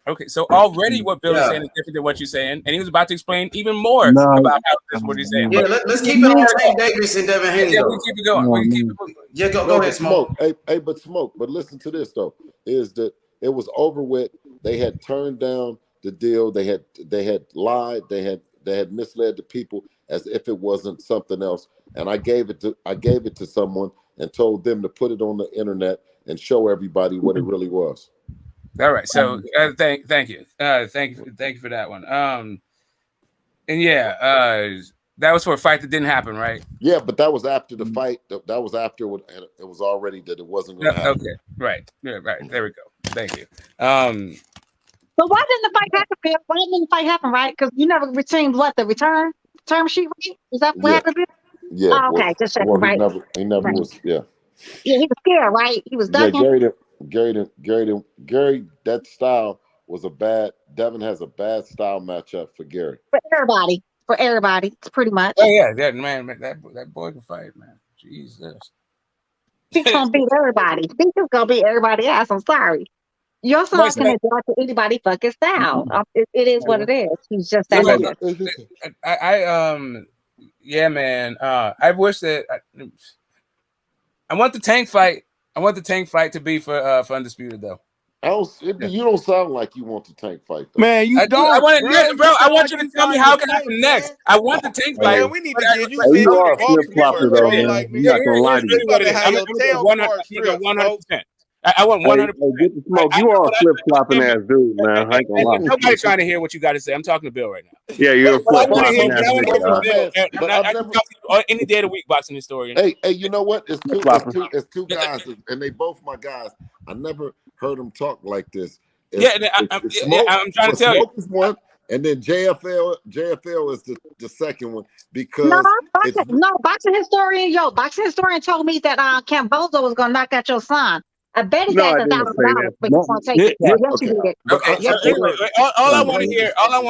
Okay, so already what Bill is saying is different than what you're saying, and he was about to explain even more about how this is what he's saying. Yeah, let's keep it on Tank Davis and Devin Haney. Yeah, we keep it going. We can keep it moving. Yeah, go ahead, Smoke. But listen to this though. Is that it was over with? They had turned down the deal. They had lied. They had misled the people as if it wasn't something else. And I gave it to someone and told them to put it on the internet and show everybody what it really was. All right. So thank you. Thank you for that one. And yeah, that was for a fight that didn't happen, right? Yeah, but that was after the fight. That was after it was already that it wasn't going to happen. Okay. Right. Yeah, right. There we go. Thank you. So why didn't the fight happen, Bill? Why didn't the fight happen, right? Because you never retained the term sheet, right? Is that what happened, Bill? Yeah. Oh, okay. Just checking, right? He never was. Yeah. Yeah, he was scared, right? He was ducking. Yeah, Gary, that style was a bad. Devin has a bad style matchup for Gary. For everybody, pretty much. Oh yeah, man, that boy can fight, man. Jesus. He's gonna beat everybody. He's just gonna beat everybody else. I'm sorry. Your son can adapt to anybody fucking style. It is what it is. He's just that good. Yeah, man. I wish that I want the Tank fight. I want the Tank fight to be for Undisputed though. You don't sound like you want the Tank fight though. Man, you don't. I want you to tell me how it can happen next. I want the Tank fight. Man, we need to give you you are a flip-flopper though, man. like me. I'm not gonna lie to you. 100%. I want 100%. Get the Smoke. You are a flip-flopping ass dude, man. I ain't gonna lie. Nobody's trying to hear what you got to say. I'm talking to Bill right now. Yeah, you're a flip-flopping ass dude. I can talk to you any day of the week, boxing historian. Hey, you know what? It's two guys, and they both my guys. I never heard them talk like this. I'm trying to tell you. Smoke is one, and then JFL is the second one No, because it's boxing historian told me that Cambozo was gonna knock out your son. I bet he No, got I the didn't say $1,000, that. but he's No, gonna take it. Yes, he did. But Okay, Yes, so anyway, all I want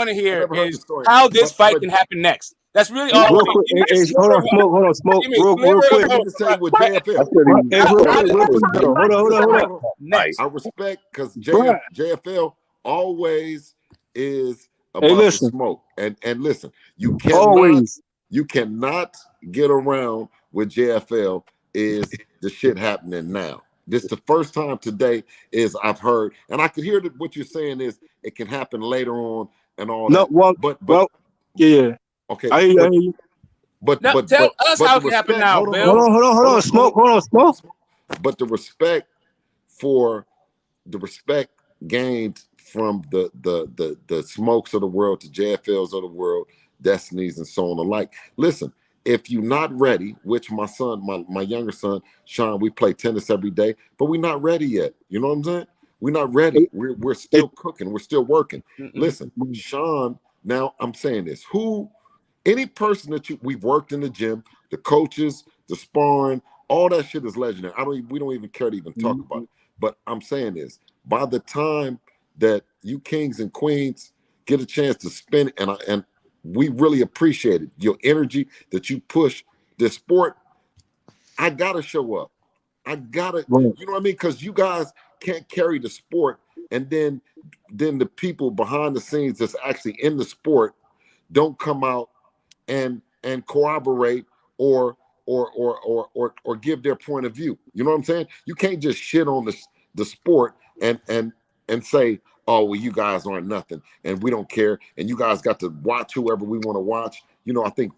to hear is how this fight can happen next. That's really all I real want quick, to hear. hold on, smoke, real quick. Let me just say with Hey, real quick, though. Hold on. I respect because JFL always is about the listen. smoke. And listen, you cannot get around with JFL is the shit happening now. This the first time today is I've heard, and I could hear that what you're saying is it can happen later on and all that. But yeah. Okay. I hear you. Tell us how it can happen now, Bill. Hold on, smoke. But the respect gained from the smokes of the world to JFLs of the world, destinies, and so on alike. Listen, if you're not ready, which my son, my younger son, Sean, we play tennis every day, but we're not ready yet. You know what I'm saying? We're not ready. We're still cooking. We're still working. Listen, Sean, now I'm saying this. Any person that we've worked in the gym, the coaches, the sparring, all that shit is legendary. We don't even care to even talk about it. But I'm saying this, by the time that you kings and queens get a chance to spin it, and we really appreciate it, your energy that you push this sport, I gotta show up. I gotta, you know what I mean? Because you guys can't carry the sport, and then the people behind the scenes that's actually in the sport don't come out and corroborate or give their point of view. You know what I'm saying? You can't just shit on the sport and say, oh, well, you guys aren't nothing and we don't care and you guys got to watch whoever we want to watch. You know, I think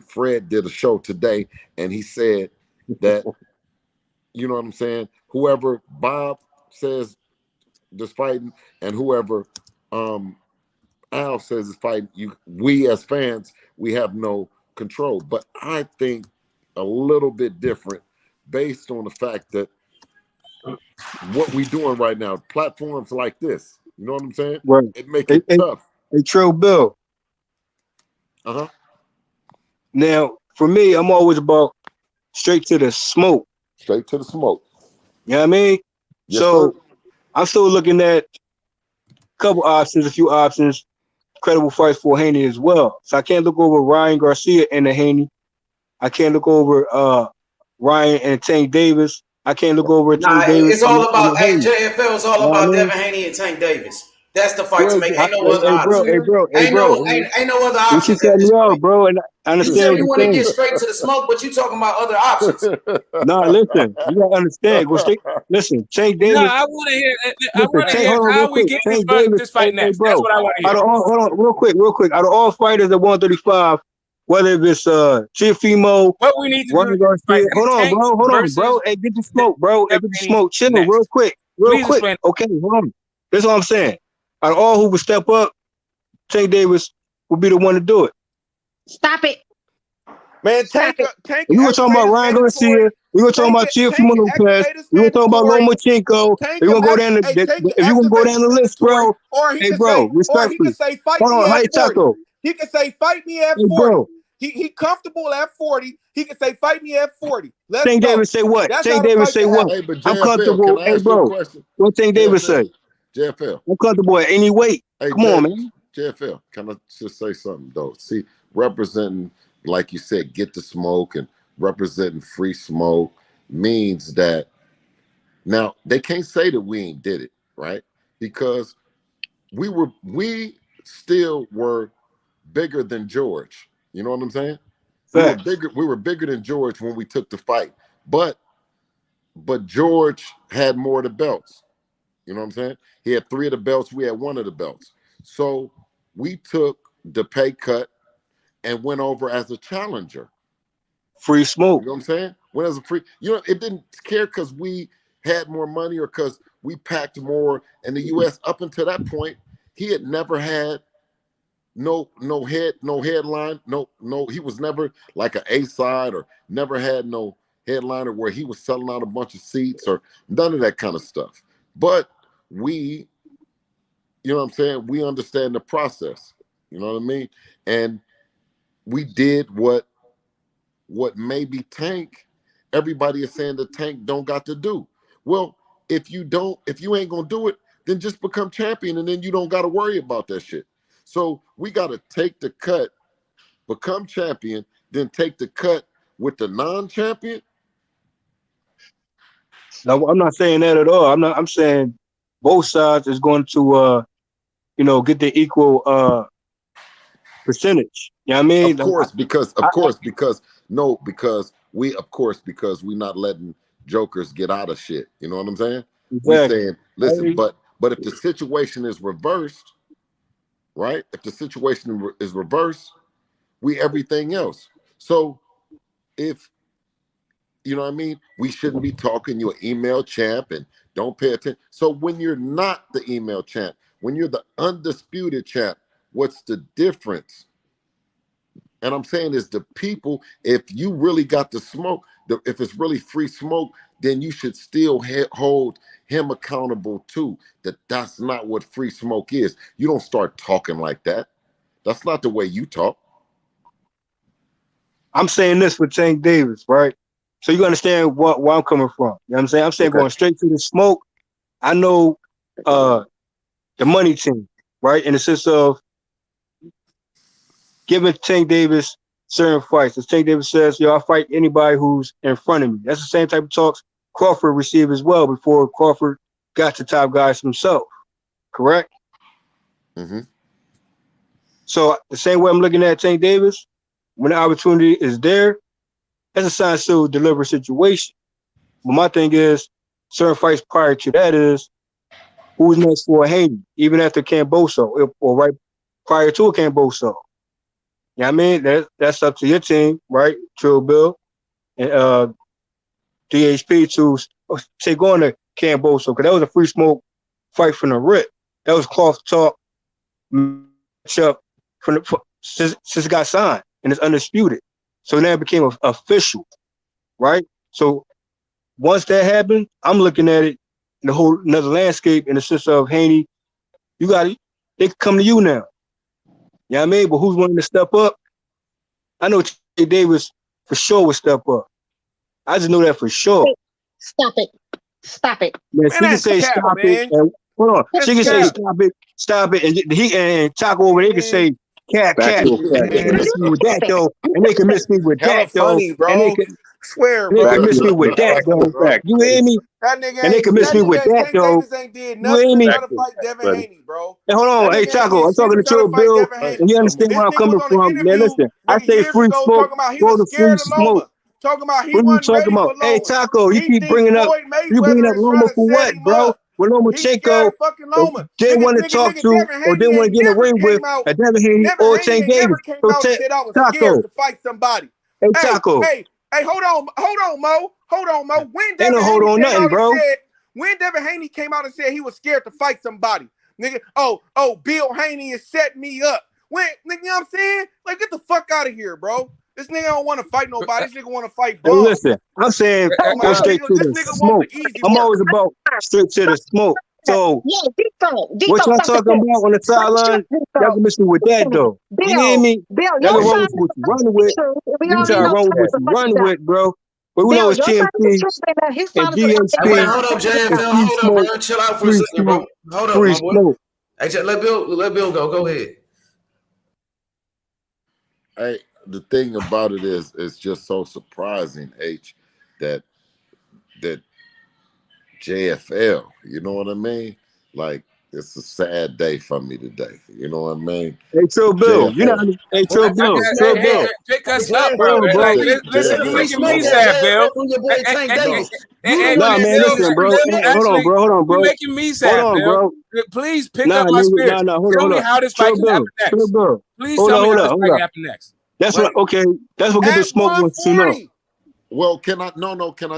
Fred did a show today and he said that, you know what I'm saying, whoever Bob says is fighting and whoever Al says is fighting, we as fans, we have no control. But I think a little bit different based on the fact that what we're doing right now, platforms like this, you know what I'm saying? Right. It make it tough. Hey, Trill Bill. Now, for me, I'm always about straight to the smoke. Straight to the smoke. You know what I mean? Yes, so sir. I'm still looking at a few options, credible fights for Haney as well. So I can't look over Ryan Garcia and the Haney. I can't look over Ryan and Tank Davis. I can't look over Tank Davis. It's all about JFL is all about Devin Haney and Tank Davis. That's the fight to make. Ain't no other option. Hey, bro. Ain't no other You options keep cutting me off, bro, and I understand. You say you want to get straight to the smoke, but you talking about other options. No, listen, you gotta understand. Go straight. Listen, Tank Davis. No, I want to hear. How we get this fight next. That's what I want to hear. Hold on, real quick. Out of all fighters at 135, whether it's Chiafimo, what we need to Ryan do. Garcia. Hold on, bro. Hey, get the smoke, bro. Hey, get the smoke. Chill real quick. Okay, hold on. That's all I'm saying. Out of all who would step up, Tank Davis would be the one to do it. Stop it. Man, Tank. We were talking about Ryan Garcia. We were talking about Chiafimo Lopez. We were talking about Lomachenko. We gonna go down if you gonna go down the list, bro. Hey, bro, respectfully. Or he can say fight me at 40. He can say fight me at 40. He comfortable at 40. He can say fight me at 40. Let's Tank go. Davis say what? That's Tank Davis say what? Hey, but I'm JFL, comfortable. can I Hey, ask you a bro. question? What Tank Davis say? JFL. I'm comfortable at any weight. Hey, come on, man. JFL, can I just say something though? See, representing, like you said, get the smoke and representing free smoke means that now they can't say that we ain't did it, right? Because we still were bigger than George. You know what I'm saying? We were bigger than George when we took the fight. But George had more of the belts. You know what I'm saying? He had 3 of the belts. We had 1 of the belts. So we took the pay cut and went over as a challenger. Free smoke. You know what I'm saying? Went as a free. You know, it didn't care because we had more money or because we packed more. And the U.S. up until that point, he had never had no headline. No. He was never like an A-side or never had no headliner where he was selling out a bunch of seats or none of that kind of stuff. But we you know what I'm saying? We understand the process. You know what I mean? And we did what maybe Tank, everybody is saying the Tank don't got to do. Well, if you ain't gonna do it, then just become champion, and then you don't gotta worry about that shit. So we gotta take the cut, become champion, then take the cut with the non-champion. No, I'm not saying that at all. I'm saying both sides is going to get the equal percentage. You know what I mean? Of course, because we're not letting jokers get out of shit. You know what I'm saying? Exactly. We're saying, listen, but if the situation is reversed, right? If the situation is reversed, we everything else. So if you know what I mean, we shouldn't be talking your email champ and don't pay attention. So when you're not the email champ, when you're the undisputed champ, what's the difference? And I'm saying is the people, if you really got the smoke, if it's really free smoke, then you should still hold him accountable too. That's not what free smoke is. You don't start talking like that. That's not the way you talk. I'm saying this for Tank Davis, right? So you understand where I'm coming from. You know what I'm saying? I'm saying going straight to the smoke. I know the money team, right? In the sense of giving Tank Davis certain fights. As Tank Davis says, I fight anybody who's in front of me. That's the same type of talks Crawford received as well before Crawford got to top guys himself. Correct? Mm-hmm. So the same way I'm looking at Tank Davis, when the opportunity is there, that's a sign still deliver situation. But my thing is, certain fights prior to that is who's next for Haney, even after Camboso, or right prior to Camboso. You know what I mean? That's up to your team, right? Trill Bill and DHP to take on the Camboso, because that was a free smoke fight from the rip. That was cloth talk matchup since it got signed, and it's undisputed. So now it became official, right? So once that happened, I'm looking at it in the whole another landscape in the sense of Haney, they can come to you now. You know what I mean? But who's willing to step up? I know T. Davis for sure would step up. I just know that for sure. Stop it. Stop it. Man, she can say stop it. And, hold on. She can say stop it. And he and Taco over there can say cat. And they can miss me with that though. And they can miss me with that though. Funny, bro. And they can swear, bro. They can miss me with that though. You hear me? That nigga and they can miss me with that though. Davis ain't did You hear nothing me? to try to fight Devin Haney, bro. Hey, hold on. Hey, Taco, I'm talking to Trill Bill, and you understand where I'm coming from. Man, listen, I say free smoke, go to free smoke. Talking about he What are you wasn't talking ready about? for Hey, Loma. Taco, you keep bringing up, Loma for what, bro? When Lomachenko didn't want to talk to or didn't want to get in the ring with a Devin Haney or Tank Davis. Came out and said I was scared to fight somebody. Hey, Taco. Hey, hold on, Mo. When Devin Haney came out and said, when Devin Haney came out and said he was scared to fight somebody, nigga, Bill Haney is setting me up. When, nigga, you know what I'm saying? Like, get the fuck out of here, bro. This nigga don't want to fight nobody. This nigga want to fight bums. Hey, listen, I'm saying go straight to the smoke. I'm always about straight to the smoke. So, what y'all talking about on the sideline? Y'all can miss me with that, though. You hear me? Y'all can run with what you run with. You try to run with what you run with, bro. But we know it's TMP and DMP. Hey, hold up, JFL. Hold up, bro. Chill out for a second, bro. Hold up, my boy. Hey, let Bill go. Go ahead. Hey, the thing about it is, it's just so surprising, H, that JFL, you know what I mean? Like, it's a sad day for me today. You know what I mean? Hey, Trill Bill, you know, hey, Trill Bill. Pick us up, bro. Like, listen, you making me sad, Bill. Nah, man, listen, bro. Hold on, bro. You making me sad, hold on, Bill. bro. Please pick up my spirit. Tell me how this fight can happen next. Please tell me how this fight can happen next. That's what. Okay, that's what get the smoke wants to know. Well, can I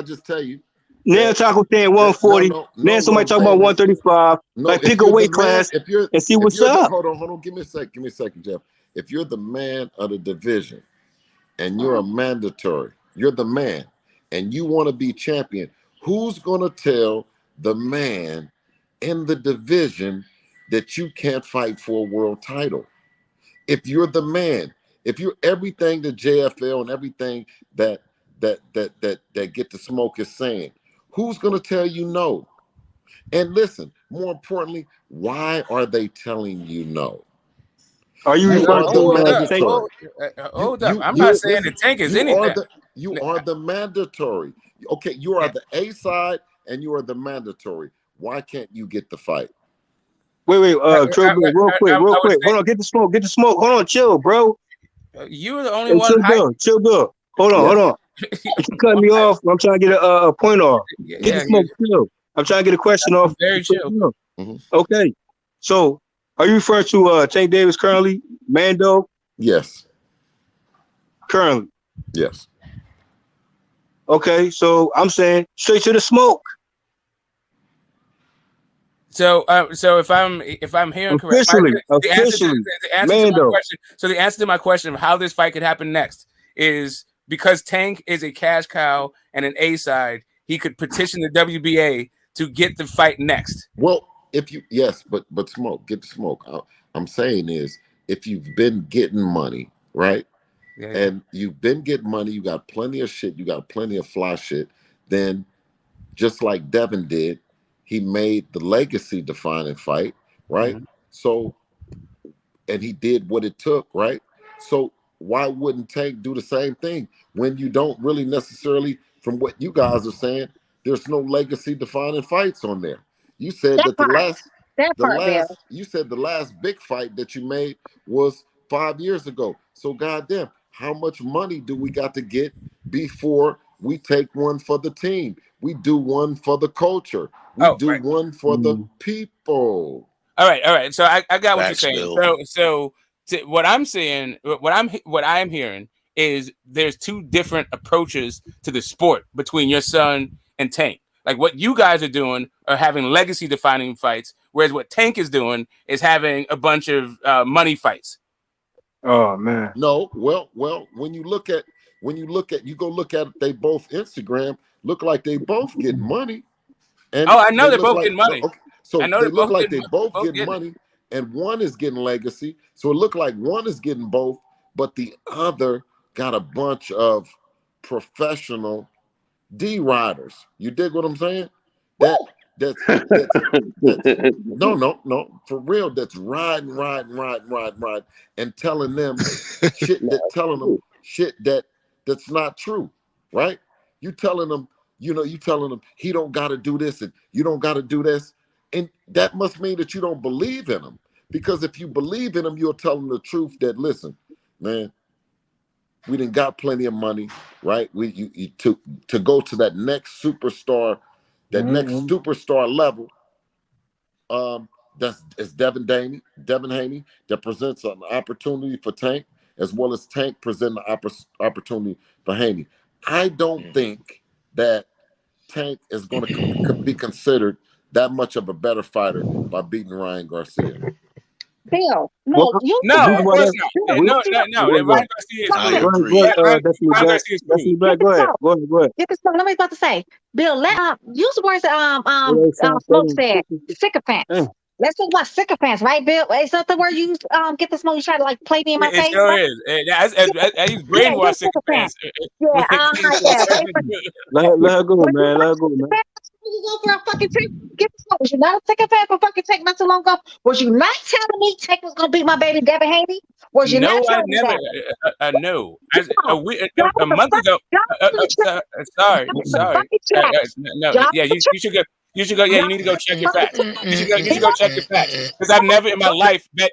just tell you? Now Taco saying 140. Now somebody talking about 135. Like, pick a weight class and see what's up. Hold on. Give me a second, Jeff. If you're the man of the division and you're a mandatory, you're the man, and you want to be champion, who's going to tell the man in the division that you can't fight for a world title. If you're the man, if you're everything the JFL and everything that Get the Smoke is saying, who's going to tell you no? And listen, more importantly, why are they telling you no? Are you referring the mandatory? Hold up. I'm not saying the Tank is anything. You are the mandatory. Okay, you are the A side and you are the mandatory. Why can't you get the fight? Wait, Trill, real quick. Hold on, get the smoke. Hold on, chill, bro. You were the only one. Chill, Bill. Hold on. You cut me off. I'm trying to get a point off. Get the smoke, chill. I'm trying to get a question off. Very chill. Mm-hmm. Okay. So, are you referring to Tank Davis currently? Mando? Yes. Currently? Yes. Okay, so I'm saying straight to the smoke. So if I'm hearing correctly, the answer to my question of how this fight could happen next is because Tank is a cash cow and an A side, he could petition the WBA to get the fight next. Well, but Smoke, get the smoke. I'm saying is if you've been getting money, right? Yeah. And you've been getting money, you got plenty of shit, you got plenty of fly shit, then just like Devin did, he made the legacy defining fight, right? Mm-hmm. So, and he did what it took, right? So why wouldn't Tank do the same thing when you don't really necessarily, from what you guys are saying, there's no legacy defining fights on there. You said that you said the last big fight that you made was 5 years ago. So goddamn, how much money do we got to get before we take one for the team? We do one for the culture. We do one for the people. All right. So I got what you're saying. So what I'm saying, what I am hearing is there's two different approaches to the sport between your son and Tank. Like what you guys are doing are having legacy defining fights, whereas what Tank is doing is having a bunch of money fights. Oh man. No, well, when you look at they both Instagram look like they both get money. And I know they're both getting money. Okay, so they look like they both get money, and one is getting legacy. So it looked like one is getting both, but the other got a bunch of professional D-riders. You dig what I'm saying? That's no, for real. That's riding, and telling them shit that's not true, right? You telling them he don't got to do this and you don't got to do this, and that must mean that you don't believe in him. Because if you believe in him, you'll tell them the truth. That listen, man, we done got plenty of money, right? To go to that next superstar, next superstar level. It's Devin Haney that presents an opportunity for Tank, as well as Tank presenting an opportunity for Haney. I don't think that Tank is going to be considered that much of a better fighter by beating Ryan Garcia. Bill, no, of course not. No. Ryan Garcia is Go ahead. Get the smoke. Let me about to say, Bill. Use the words Smoke said. Sycophants. Let's talk about sycophants, right, Bill? Is that the word you use? Get the smoke. You try to like play me in my face. It sure is. I use brainwash sycophants. Let her go, man. You go for a fucking Tank. Get the smoke. Was you not a sycophant for fucking Tank not too long ago? Was you not telling me Tank was gonna beat my baby Devin Haney? Was you not telling me that? No. A month ago. Sorry. No. Yeah, you should go. You should go. Yeah, you need to go check your facts. You should go check your facts. Because I've never in my life picked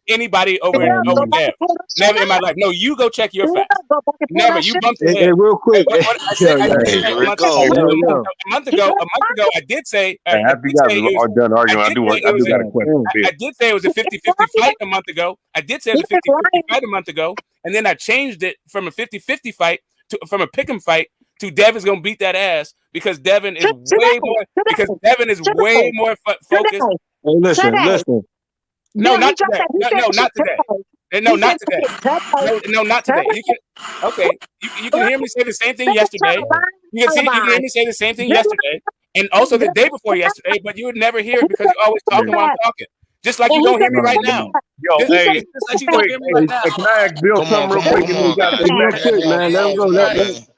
anybody over there. Never in my life. No, you go check your facts. Never. You bumped your head. Real quick. A month ago, I did say. After you guys are done arguing, I do got a question. I did say it was a 50-50 fight a month ago. A month ago, and then I changed it from a 50-50 fight from a pick'em fight to Devin's gonna beat that ass because Devin is way more focused. Hey, listen. No, not today. No, not today. No, not today. No, not today. You can hear me say the same thing yesterday. You can hear me say the same thing yesterday, And also the day before yesterday, but you would never hear it because you're always talking while I'm talking. Just like you don't hear me right now. Yo, Just hey, like you don't hear me right now. can I ask Bill Come on, something real come on, quick? come And we on, got guys. the Real match. quick, man. Let him go.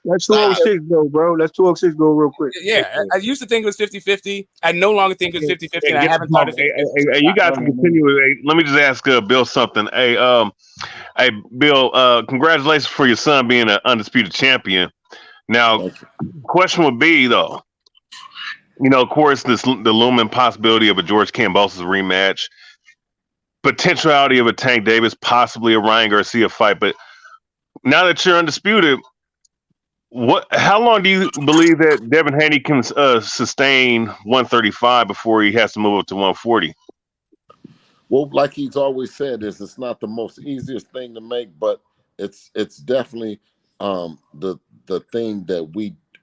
Let's Stop. 206 go, bro. Let's 206 go real quick. Yeah, I used to think it was 50-50. I no longer think it's 50-50, and I haven't thought it's 50-50. Hey, you guys can continue. Hey, let me just ask Bill something. Hey, Bill, congratulations for your son being an undisputed champion. Now, question would be though, of course, the looming possibility of a George Kambosos rematch, potentiality of a Tank Davis, possibly a Ryan Garcia fight. But now that you're undisputed, how long do you believe that Devin Haney can sustain 135 before he has to move up to 140? Well, like he's always said, it's not the most easiest thing to make, but it's definitely the thing that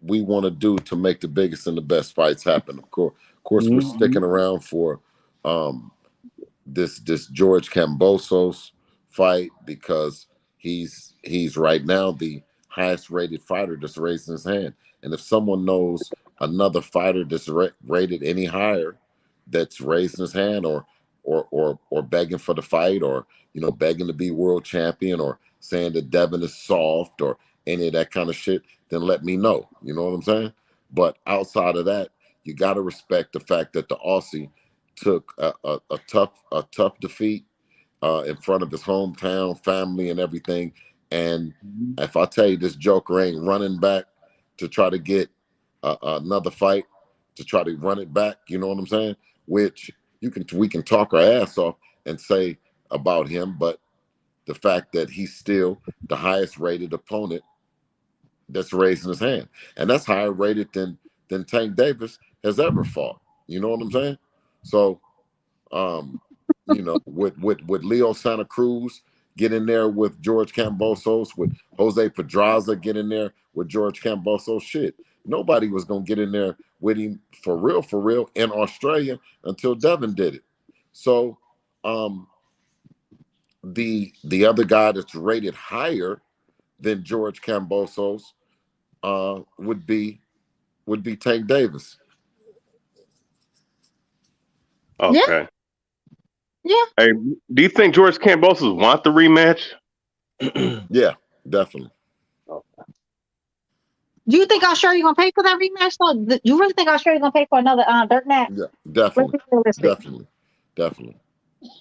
we want to do to make the biggest and the best fights happen. Of course, we're sticking around for this George Kambosos fight because he's right now the highest rated fighter that's raising his hand. And if someone knows another fighter that's rated any higher that's raising his hand or begging for the fight or begging to be world champion or saying that Devin is soft or any of that kind of shit, then let me know. You know what I'm saying? But outside of that, you got to respect the fact that the Aussie took a tough defeat in front of his hometown family and everything. And if I tell you this joker ain't running back to try to get another fight, to try to run it back, you know what I'm saying? Which we can talk our ass off and say about him, but the fact that he's still the highest rated opponent that's raising his hand, and that's higher rated than Tank Davis has ever fought. You know what I'm saying? So, with Leo Santa Cruz get in there with George Kambosos, with Jose Pedraza get in there with George Kambosos, shit, nobody was gonna get in there with him for real in Australia until Devin did it. So, the other guy that's rated higher than George Kambosos would be Tank Davis. Okay. Yeah. Hey, do you think George Kambosos want the rematch? Yeah, definitely. Do you think Australia gonna pay for that rematch? Though, you really think Australia gonna pay for another dirt nap? Yeah, definitely.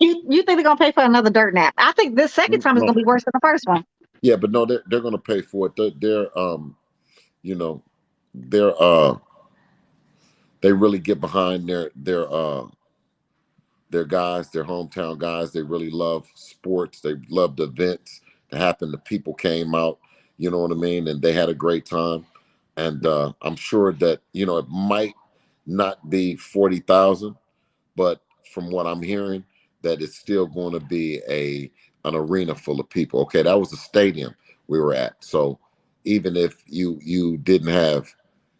You think they're gonna pay for another dirt nap? I think this second time is gonna be worse than the first one. Yeah, but no, they're gonna pay for it. They really get behind their guys, their hometown guys. They really love sports. They love the events that happened. The people came out, you know what I mean, and they had a great time. And I'm sure that it might not be 40,000, but from what I'm hearing, that it's still going to be an arena full of people. Okay, that was a stadium we were at. So even if you didn't have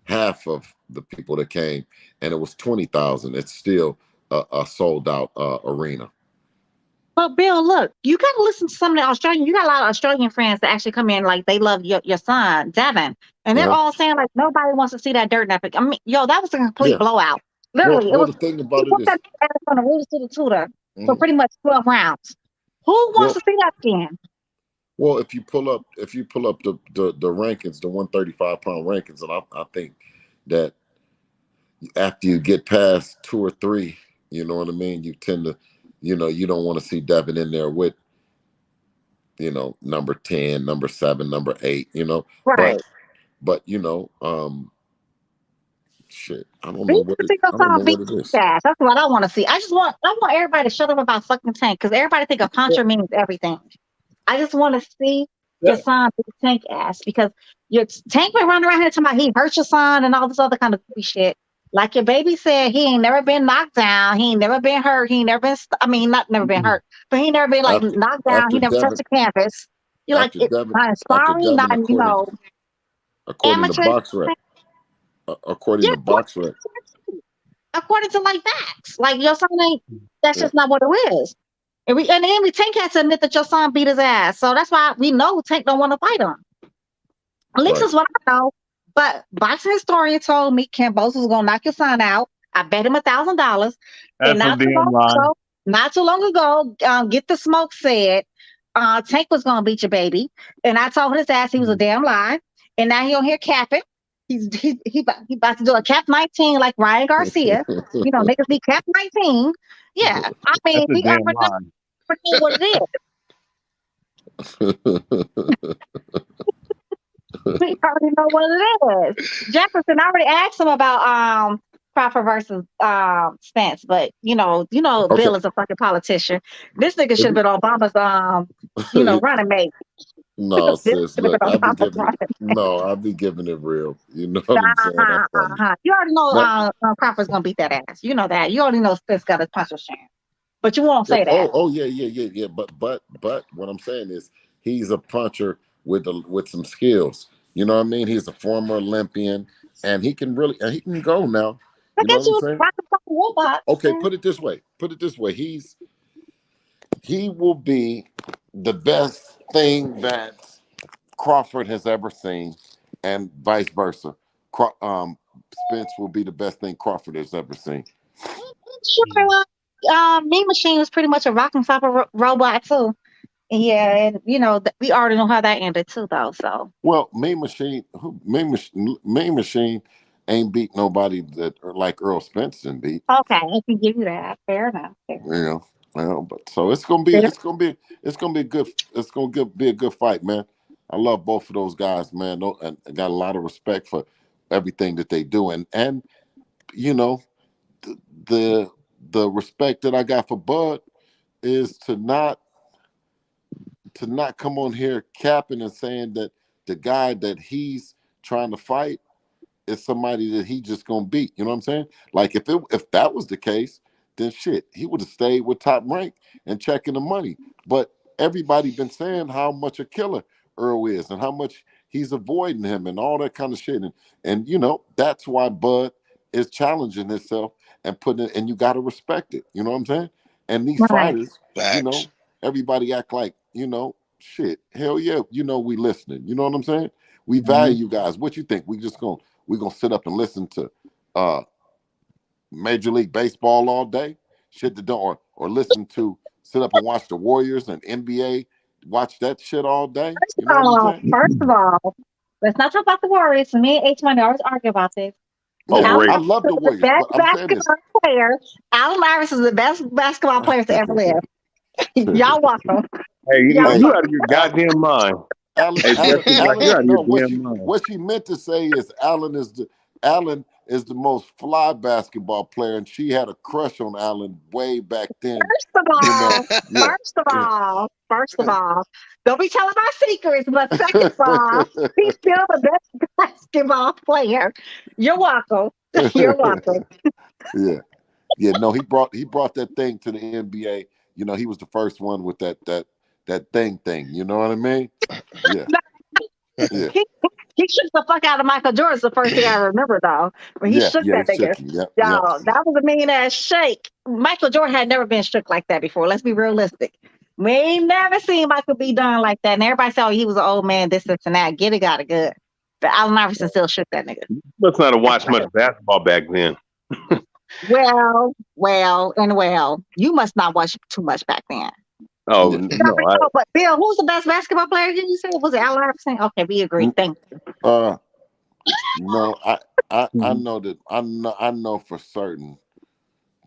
half of the people that came and it was 20,000, it's still a sold out arena. But Bill, look, you gotta listen to some of the Australian. You got a lot of Australian friends that actually come in like they love your son, Devin, and they're all saying like nobody wants to see that dirt nap. I mean, that was a complete blowout. Literally, well, it was. The thing about He put that ass on the rules to the tutor for pretty much 12 rounds. Who wants to see that again? Well, if you pull up the rankings, the 135-pound rankings, and I think that after you get past 2 or 3, you know what I mean, you tend to, you don't want to see Devin in there with, number 10, number 7, number 8, Right. But shit, I don't know what it is. That's what I want to see. I want everybody to shut up about fucking Tank because everybody think a puncher means everything. I just want to see your son beat Tank ass because your Tank been running around here talking about he hurt your son and all this other kind of shit. Like your baby said, he ain't never been knocked down. He ain't never been hurt. He ain't never been, not never been hurt, but he never been like knocked down. He never touched the canvas. You're like, it's not inspiring, not, according to BoxRec. According to BoxRec. According to like facts. Like your son ain't, that's just not what it is. And then Tank has to admit that your son beat his ass. So that's why we know Tank don't want to fight him. At least that's what I know. But boxing historian told me Cambosa was gonna knock your son out. I bet him $1,000. And That's a damn lie. not too long ago, Get the Smoke said Tank was gonna beat your baby. And I told his ass he was a damn lie. And now he on here capping. He about to do a cap 19 like Ryan Garcia. You know, niggas be cap 19. Yeah. I mean, That's a we damn already lie. know what it is. We already know what it is. Jefferson, I already asked him about Crawford versus Spence, but Okay. Bill is a fucking politician. This nigga should have been Obama's running mate. No, This sis, should have look, been I'll be Obama's giving it. running mate. No, I'll be giving it real. You know what I'm saying? I promise. You already know Now, Crawford's gonna beat that ass. You know that. You already know Spence got a puncher's chance. But you won't say that. yeah. But what I'm saying is he's a puncher with some skills. You know what I mean? He's a former Olympian, and he can go now. I You know got what I'm you saying? rock the fucking robot. Okay, put it this way. He will be the best thing that Crawford has ever seen, and vice versa. Spence will be the best thing Crawford has ever seen. Sure. Mean Machine was pretty much a rock and stopper robot too. Yeah, and we already know how that ended too, though. So Well, Mean Machine ain't beat nobody that like Earl Spence didn't beat. okay, I can give you that. Fair enough. But so it's gonna be Fair. be a good fight, man. I love both of those guys, man. And I got a lot of respect for everything that they do, and you know the respect that I got for Bud is to not come on here capping and saying that the guy that he's trying to fight is somebody that he just gonna beat. You know what I'm saying? Like if that was the case, then shit, he would have stayed with Top Rank and checking the money. But everybody been saying how much a killer Earl is and how much he's avoiding him and all that kind of shit. And that's why Bud is challenging himself and putting it, and you gotta respect it. You know what I'm saying? And these fighters, everybody act like, shit, hell yeah, we listening. You know what I'm saying? We value you guys. What you think? We're gonna sit up and listen to Major League Baseball all day? Shit that don't or sit up and watch the Warriors and NBA, watch that shit all day. You know what I'm saying? First of all, let's not talk about the Warriors. Me and H-Money always argue about this. Yeah, I love the Warriors, best but I'm saying this. basketball player. Allen Iverson is the best basketball player to ever live. Y'all welcome. Hey, you out of your goddamn mind. Allen, what she meant to say is Allen is the most fly basketball player, and she had a crush on Allen way back then. First of all, don't be telling my secrets. But second of all, he's still the best basketball player. You're welcome. You're welcome. Yeah. No, he brought that thing to the NBA. He was the first one with that thing. You know what I mean? Yeah. Yeah. He shook the fuck out of Michael Jordan. The first thing I remember, though, when he shook that nigga. Y'all, that was a mean ass shake. Michael Jordan had never been shook like that before. Let's be realistic. We ain't never seen Michael be done like that. And everybody said, he was an old man, this and that. Get it, got it good. But Allen Iverson still shook that nigga. Must not have watched much basketball back then. Well. You must not watch too much back then. Oh no! But Bill, who's the best basketball player? Did you say was it Allen Iverson? Okay, we agree. Thank you. No, I know that I know for certain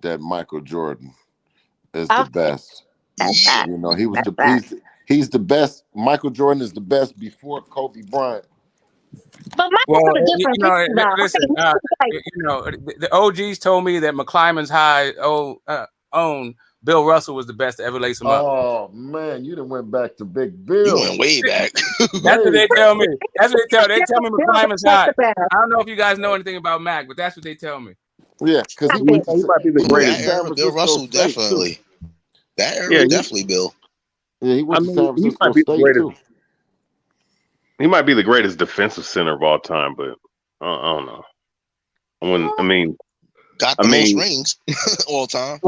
that Michael Jordan is the best. He was he's the best. Michael Jordan is the best before Kobe Bryant. But Michael's a different listen, the OGs told me that McClymonds High owned Bill Russell was the best to ever lace him up. Oh man, you done went back to Big Bill. You went way back. That's what they tell me. They tell me McClymonds High. I don't know if you guys know anything about Mac, but that's what they tell me. Yeah, because he might be the greatest. That era, Bill Russell definitely. That era, definitely Bill. Yeah, he went to San Francisco State too. He might be the greatest defensive center of all time, but I don't know. Got the most rings all time.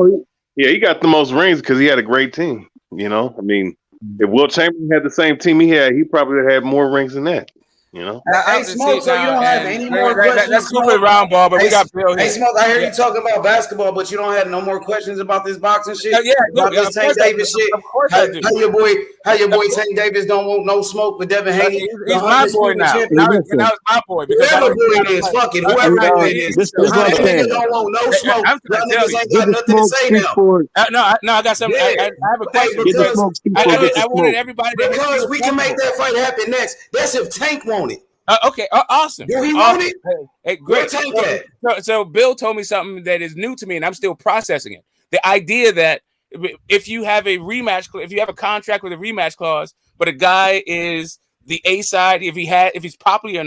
Yeah, he got the most rings because he had a great team. If Will Chamberlain had the same team he had, he probably would have had more rings than that. You know. Hey, Smoke, so you don't have any more questions? That's stupid round ball, but we got Bill here. Hey, Smoke, I hear you talking about basketball, but you don't have no more questions about this boxing shit? Yeah, about this Tank Davis shit? Of course how, I do. How your boy Tank Davis don't want no smoke with Devin Haney? He's my boy now. Now it's my boy. Whoever boy it is, fuck it. Whoever boy it is. This How what that I'm saying. nigga don't want no smoke? I'm Y'all trying to tell niggas you. ain't got nothing to say now. No, I got something. Yeah. I have a question Hey, because I wanted everybody to because we can make that fight happen next. That's if Tank want it. Okay, awesome. Do he want it? Hey, great. Where Tank at? So Bill told me something that is new to me, and I'm still processing it. The idea that if you have a rematch, if you have a contract with a rematch clause, but a guy is the A side, if he's popular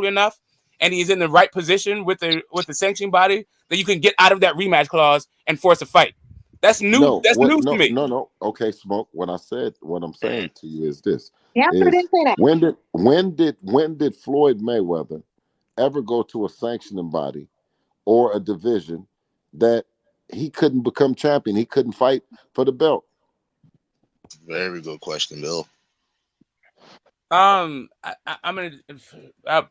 enough, and he's in the right position with the sanctioning body, that you can get out of that rematch clause and force a fight. That's new. No, That's news to me. No. Okay, Smoke. What I'm saying to you is this: Yeah, I didn't say that. when did Floyd Mayweather ever go to a sanctioning body or a division that he couldn't become champion? He couldn't fight for the belt. Very good question, Bill. I'm gonna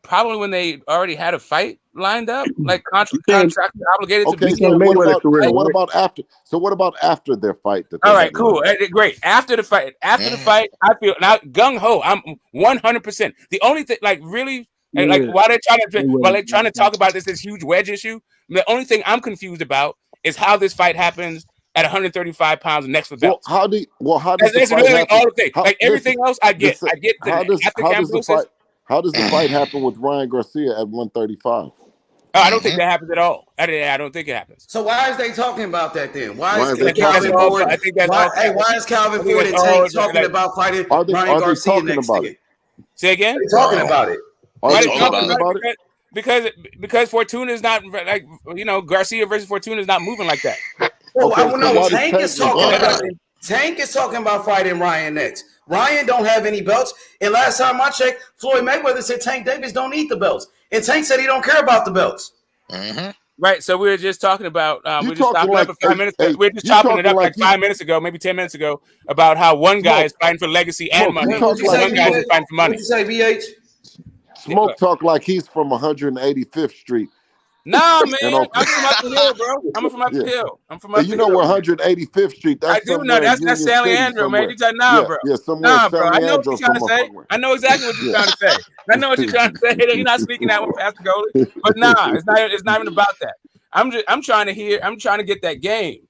probably when they already had a fight lined up, like contract obligated to be. So what about after? So what about after their fight? All right, cool, great. After the fight, I feel now gung ho. I'm 100%. The only thing, like really, like while they're trying to talk about this huge wedge issue, the only thing I'm confused about is how this fight happens at 135 pounds next for belts. How does that's really like all the things. Like everything else, I get. How does the fight happen with Ryan Garcia at 135? I don't think that happens at all. I don't think it happens. So why is they talking about that then? Why is they Calvin Ford? I think that's why is Calvin Ford and Tank talking about fighting Ryan Garcia next to it? Say again? They're talking about it. Are they talking about it? Because Fortuna is not like Garcia versus Fortuna is not moving like that. Tank is talking about it. Tank is talking about fighting Ryan next. Ryan don't have any belts, and last time I checked, Floyd Mayweather said Tank Davis don't need the belts, and Tank said he don't care about the belts. Right. So we were just talking about. We just chopping it up like 5 minutes ago, maybe 10 minutes ago, about how one guy is fighting for legacy and money. One guy is fighting for money. What you say, VH? Smoke talk like he's from 185th Street. Nah, man, I'm from up the hill, bro. I'm from up the hill. I'm from up the hill. You know where 185th Street? I do know that's San Leandro, man. You talking bro? Yeah, somewhere. Nah, bro. I know what you're trying to say. I know exactly what you're trying to say. I know what you're trying to say. You're not speaking that one past the goalie. But nah, it's not even about that. I'm trying to get that game.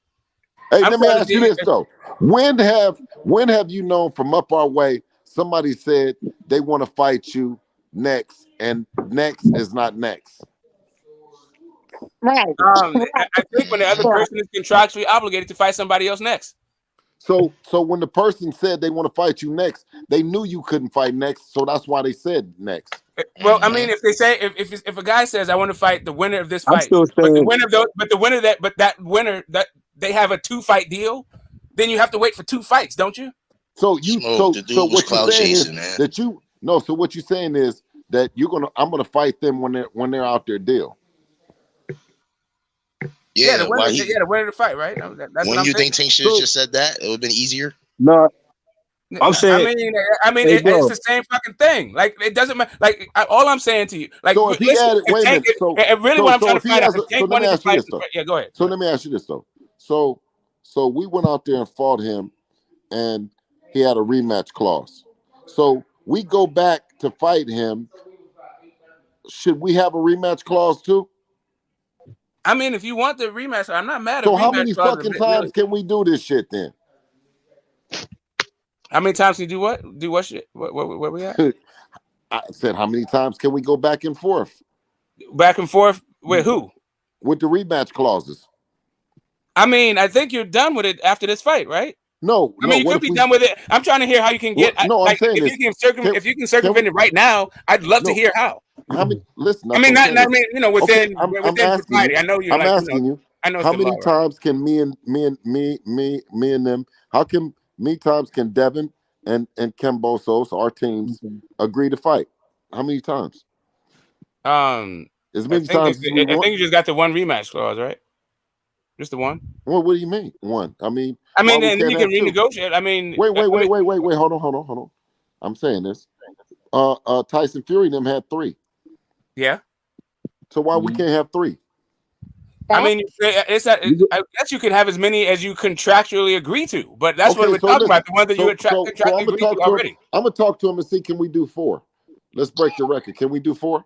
Hey, let me ask you this though. When have you known from up our way somebody said they want to fight you next, and next is not next? Right. I think when the other person is contractually obligated to fight somebody else next. So when the person said they want to fight you next, they knew you couldn't fight next, so that's why they said next. Well, I mean, if they say if a guy says I want to fight the winner of this fight, but that winner that they have a 2-fight deal, then you have to wait for 2 fights, don't you? So what you're saying is that so what you're saying is that I'm gonna fight them when they're out their deal. Yeah, the winner of the fight, right? That's when you think Tank should have just said that, it would have been easier. No, I'm saying. I mean, it's the same fucking thing. Like it doesn't matter. Like all I'm saying to you, like so if he added, wait a minute. What I'm trying to find out. Yeah, go ahead. So let me ask you this though. So we went out there and fought him, and he had a rematch clause. So we go back to fight him. Should we have a rematch clause too? I mean, if you want the rematch, I'm not mad at. So how many fucking times can we do this shit then? How many times can you do what? Do what shit? Where we at? I said, how many times can we go back and forth? Back and forth with who? With the rematch clauses. I mean, I think you're done with it after this fight, right? No, I mean, you could be done with it. I'm trying to hear how you can get. If you can circumvent it right now, I'd love to hear how. How many? Listen, I mean, within society. I know you. I'm asking you. I know how many times can me and them? How many times can Devin and Cambosos, our teams, agree to fight? How many times? As many times. I think you just got the one rematch clause, right? Just the one. Well, what do you mean one? I mean, and then you can renegotiate. I mean, wait. Hold on. I'm saying this. Tyson Fury and them had 3. Yeah. So why we can't have 3? I mean, it's not, I guess you can have as many as you contractually agree to, but that's what we're talking about. The one that you contractually agree to already. I'm gonna talk to him and see, can we do 4? Let's break the record. Can we do 4?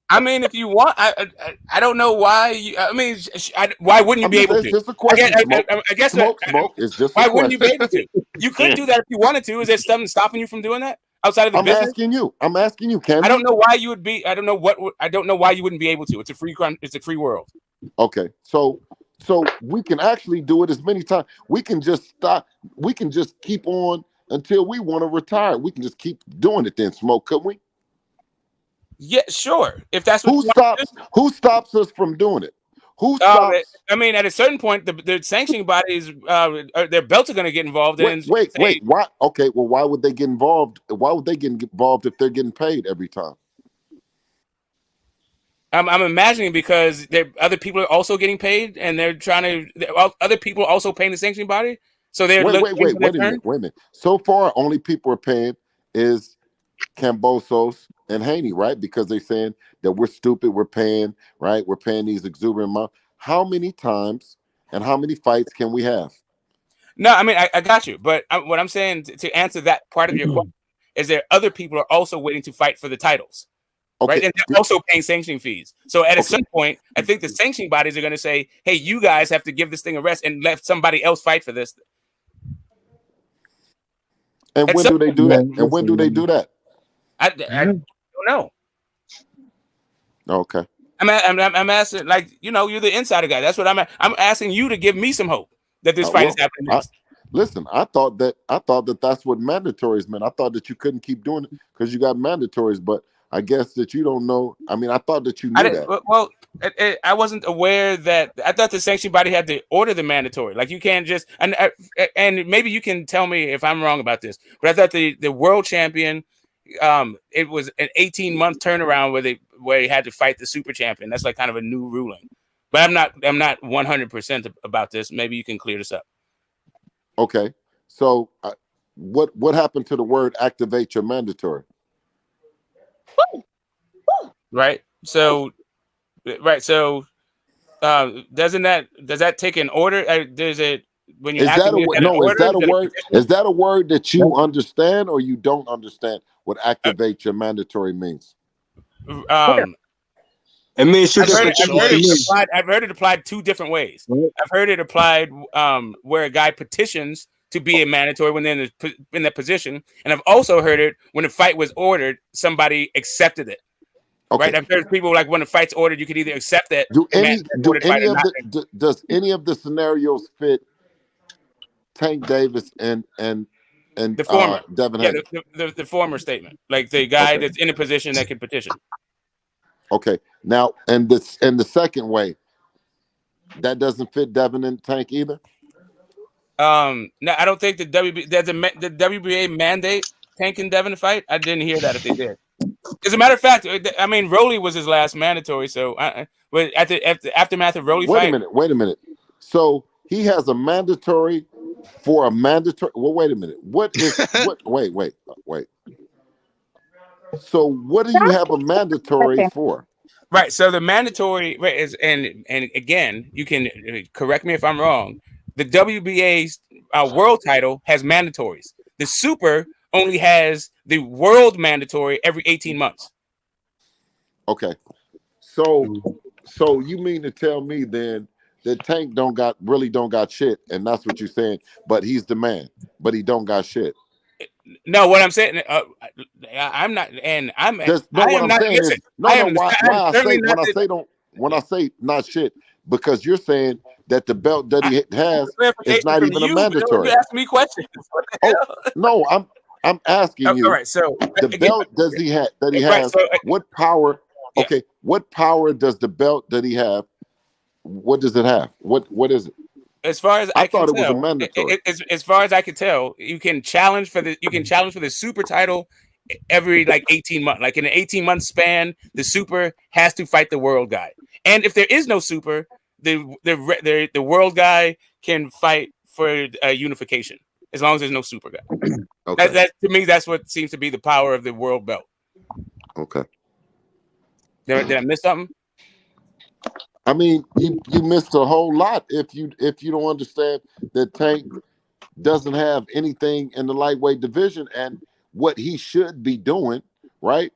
I mean, if you want, I don't know why. Why wouldn't you be able to? It's just a question. I guess Smoke. It's just. Why wouldn't you be able to? You could do that if you wanted to. Is there something stopping you from doing that outside of the business? I'm asking you. Can I don't know why you would be. I don't know why you wouldn't be able to. It's a free crime. It's a free world. Okay, so we can actually do it as many times. We can just stop. We can just keep on until we want to retire. We can just keep doing it. Then, Smoke, couldn't we? Yeah, sure. If that's what who stops us from doing it? Who stops? I mean, at a certain point, the sanctioning bodies, their belts are going to get involved. Wait. Why? Okay. Well, why would they get involved? Why would they get involved if they're getting paid every time? I'm imagining because other people are also getting paid, and they're trying to. Other people are also paying the sanctioning body, so they're wait a minute. So far, only people are paying is Kambosos and Haney, right? Because they're saying that we're stupid, we're paying, right? We're paying these exuberant amounts. How many times and how many fights can we have? No, I mean, I got you. But what I'm saying to answer that part of your question is that other people are also waiting to fight for the titles. Okay. Right? And they're also paying sanctioning fees. So at a certain point, I think the sanctioning bodies are going to say, hey, you guys have to give this thing a rest and let somebody else fight for this. And when do they do that? And when do they do that? I don't know. Okay. I'm asking, like, you're the insider guy. That's what I'm asking you to give me some hope that this fight is happening next. Listen, I thought that that's what mandatories meant. I thought that you couldn't keep doing it because you got mandatories, but I guess that you don't know. I mean, I thought that you knew that. Well, I wasn't aware that. I thought the sanctioning body had to order the mandatory. Like, you can't just and maybe you can tell me if I'm wrong about this. But I thought the world champion, it was an 18-month turnaround where he had to fight the super champion. That's like kind of a new ruling. But I'm not 100% about this. Maybe you can clear this up. Okay. So what happened to the word activate your mandatory? Right. So does that take an order? Does it when you is that a word? Is that a word that you understand or you don't understand what activate your mandatory means? It means I've heard it applied 2 different ways. I've heard it applied where a guy petitions to be a mandatory when they're in that position, and I've also heard it when a fight was ordered, somebody accepted it. Okay. Right? I've heard people like when a fight's ordered, you can either accept it. Does any of the scenarios fit Tank Davis and the former Devin Haney? The former statement, like the guy that's in a position that can petition. Okay, now and the second way, that doesn't fit Devin and Tank either. No, I don't think the WBA mandate Tank and Devin to fight. I didn't hear that if they did. As a matter of fact, I mean, Rolly was his last mandatory. So, but at the aftermath of Rolly fight, wait a minute. So he has a mandatory for a mandatory. Well, wait a minute. What is what? Wait. So what do you have a mandatory for? Right. So the mandatory is, and again, you can correct me if I'm wrong. The WBA's world title has mandatories. The Super only has the world mandatory every 18 months. Okay. So you mean to tell me then that Tank don't got shit, and that's what you're saying, but he's the man, but he don't got shit. No, what I'm saying, I'm not, and I'm. When I say not shit, because you're saying that the belt that he has is not even a mandatory. You ask me questions. No, I'm asking you. All right, so the belt does he have that he has? What power? Yeah. Okay, what power does the belt that he have? What does it have? What is it? As far as I thought can it tell, was a mandatory. As far as I can tell, you can challenge for the super title every like 18 months. Like in an 18-month span, the super has to fight the world guy. And if there is no super, the world guy can fight for unification. as long as there's no super guy. Okay. That to me, that's what seems to be the power of the world belt. Okay. Did I miss something? I mean, you missed a whole lot if you don't understand that Tank doesn't have anything in the lightweight division, and what he should be doing, right,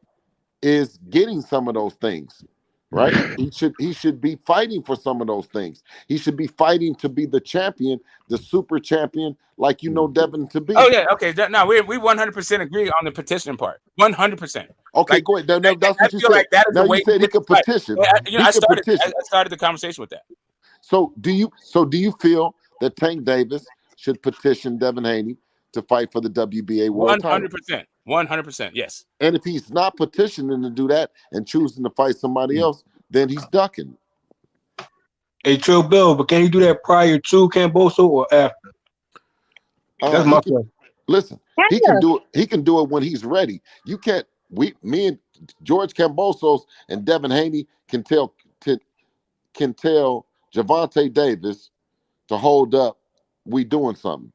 is getting some of those things, right? He should be fighting for some of those things. He should be fighting to be the champion, the super champion, like you know Devin to be. Oh yeah, okay. No, we 100% agree on the petition part. 100%. Okay, go ahead. No, that's what you said. Like that is now the way you said he could petition. I started the conversation with that. So do you feel that Tank Davis should petition Devin Haney to fight for the WBA world title? 100%. Yes. And if he's not petitioning to do that and choosing to fight somebody else, then he's ducking. Hey, Trill Bill, but can he do that prior to Camboso or after? That's my question. Listen, he can do it. He can do it when he's ready. You can't. Me and George Cambosos and Devin Haney can tell Gervonta Davis to hold up. We doing something,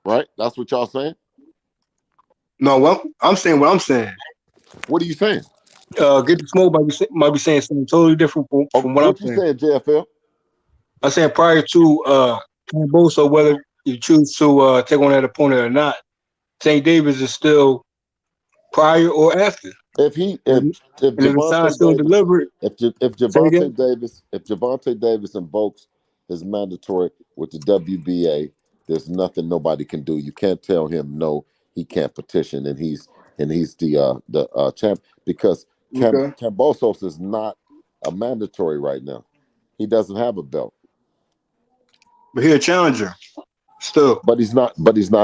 right? That's what y'all saying. No, well, I'm saying what I'm saying. What are you saying? Get the Smoke might be saying something totally different from what I'm saying. What you saying, JFL? I'm saying prior to Camboso, whether you choose to take on that opponent or not, St. Davis is still prior or after. If Gervonta Davis invokes his mandatory with the WBA, there's nothing nobody can do. You can't tell him no, he can't petition, and he's the champ, because Cambosos is not a mandatory right now. He doesn't have a belt. But he's a challenger still. But he's not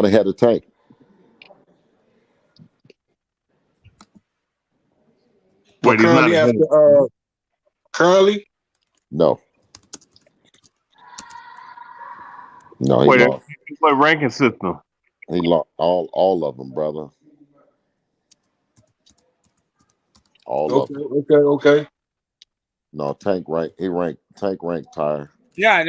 ahead of Tank. But currently currently? No. No, he lost. What ranking system? He lost all of them, brother. Okay. No, Tank ranked higher. Yeah,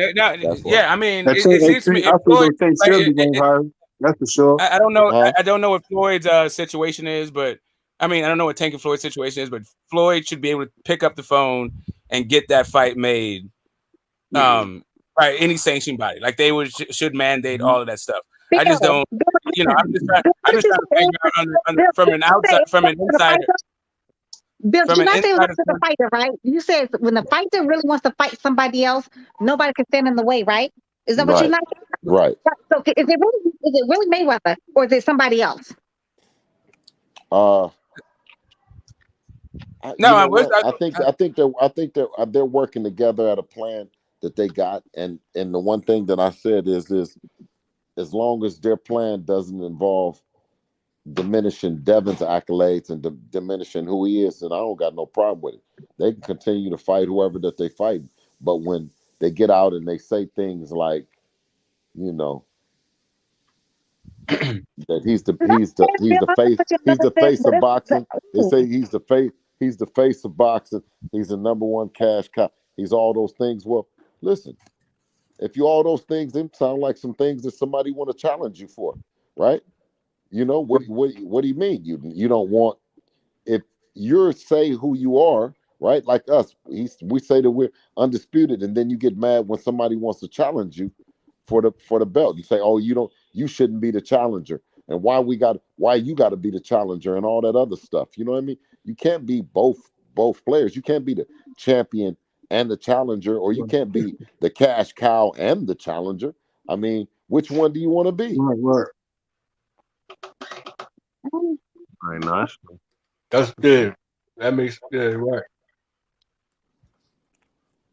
I mean, it seems to me I think Tank should be higher. That's for sure. I don't know. I don't know what Floyd's situation is, but I mean, I don't know what Tank and Floyd's situation is, but Floyd should be able to pick up the phone and get that fight made. By any sanctioned body, like they should mandate all of that stuff. I just don't, I'm just trying to figure out from an insider. Bill, did you not say it was the fighter, right? You said when the fighter really wants to fight somebody else, nobody can stand in the way, right? Is that what you're not saying? Right. So is it really Mayweather, or is it somebody else? I think they're working together at a plan that they got, and the one thing that I said is as long as their plan doesn't involve diminishing Devin's accolades and diminishing who he is, then I don't got no problem with it. They can continue to fight whoever that they fight, but when they get out and they say things like, that he's the face of boxing. They say he's the face of boxing. He's the number one cash cow. He's all those things. Well, listen, if you all those things, them sound like some things that somebody want to challenge you for, right? What do you mean? You don't want, if you're say who you are, right? Like us, we say that we're undisputed, and then you get mad when somebody wants to challenge you for the belt. You say, oh, you shouldn't be the challenger, and why you got to be the challenger and all that other stuff. You know what I mean? You can't be both players. You can't be the champion and the challenger, or you can't be the cash cow and the challenger. I mean, which one do you want to be? Right. Very nice. That's good. That makes right.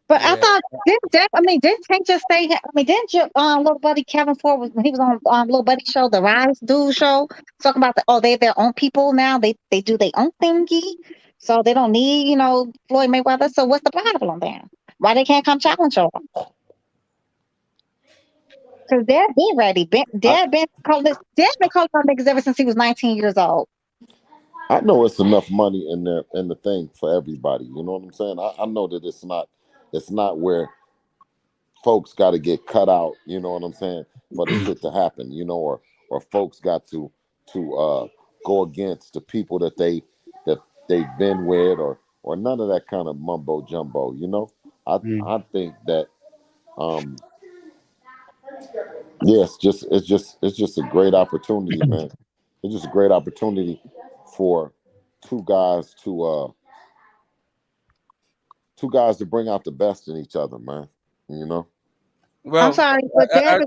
But I thought didn't Tank just say? Didn't your little buddy Kevin Ford when he was on little buddy show, the Rise Dude show, talking about they're their own people now. They do their own thingy, so they don't need Floyd Mayweather. So what's the problem then? Why they can't come challenge her? Because Dad been ready. Dad been calling niggas ever since he was 19 years old. I know it's enough money in the thing for everybody. You know what I'm saying? I know that it's not where folks got to get cut out, you know what I'm saying, for the shit to happen, you know, or folks got to go against the people that they've been with, or none of that kind of mumbo jumbo, you know. I think that it's just a great opportunity, man. It's just a great opportunity for two guys to bring out the best in each other, man. You know. I'm sorry, but Devin's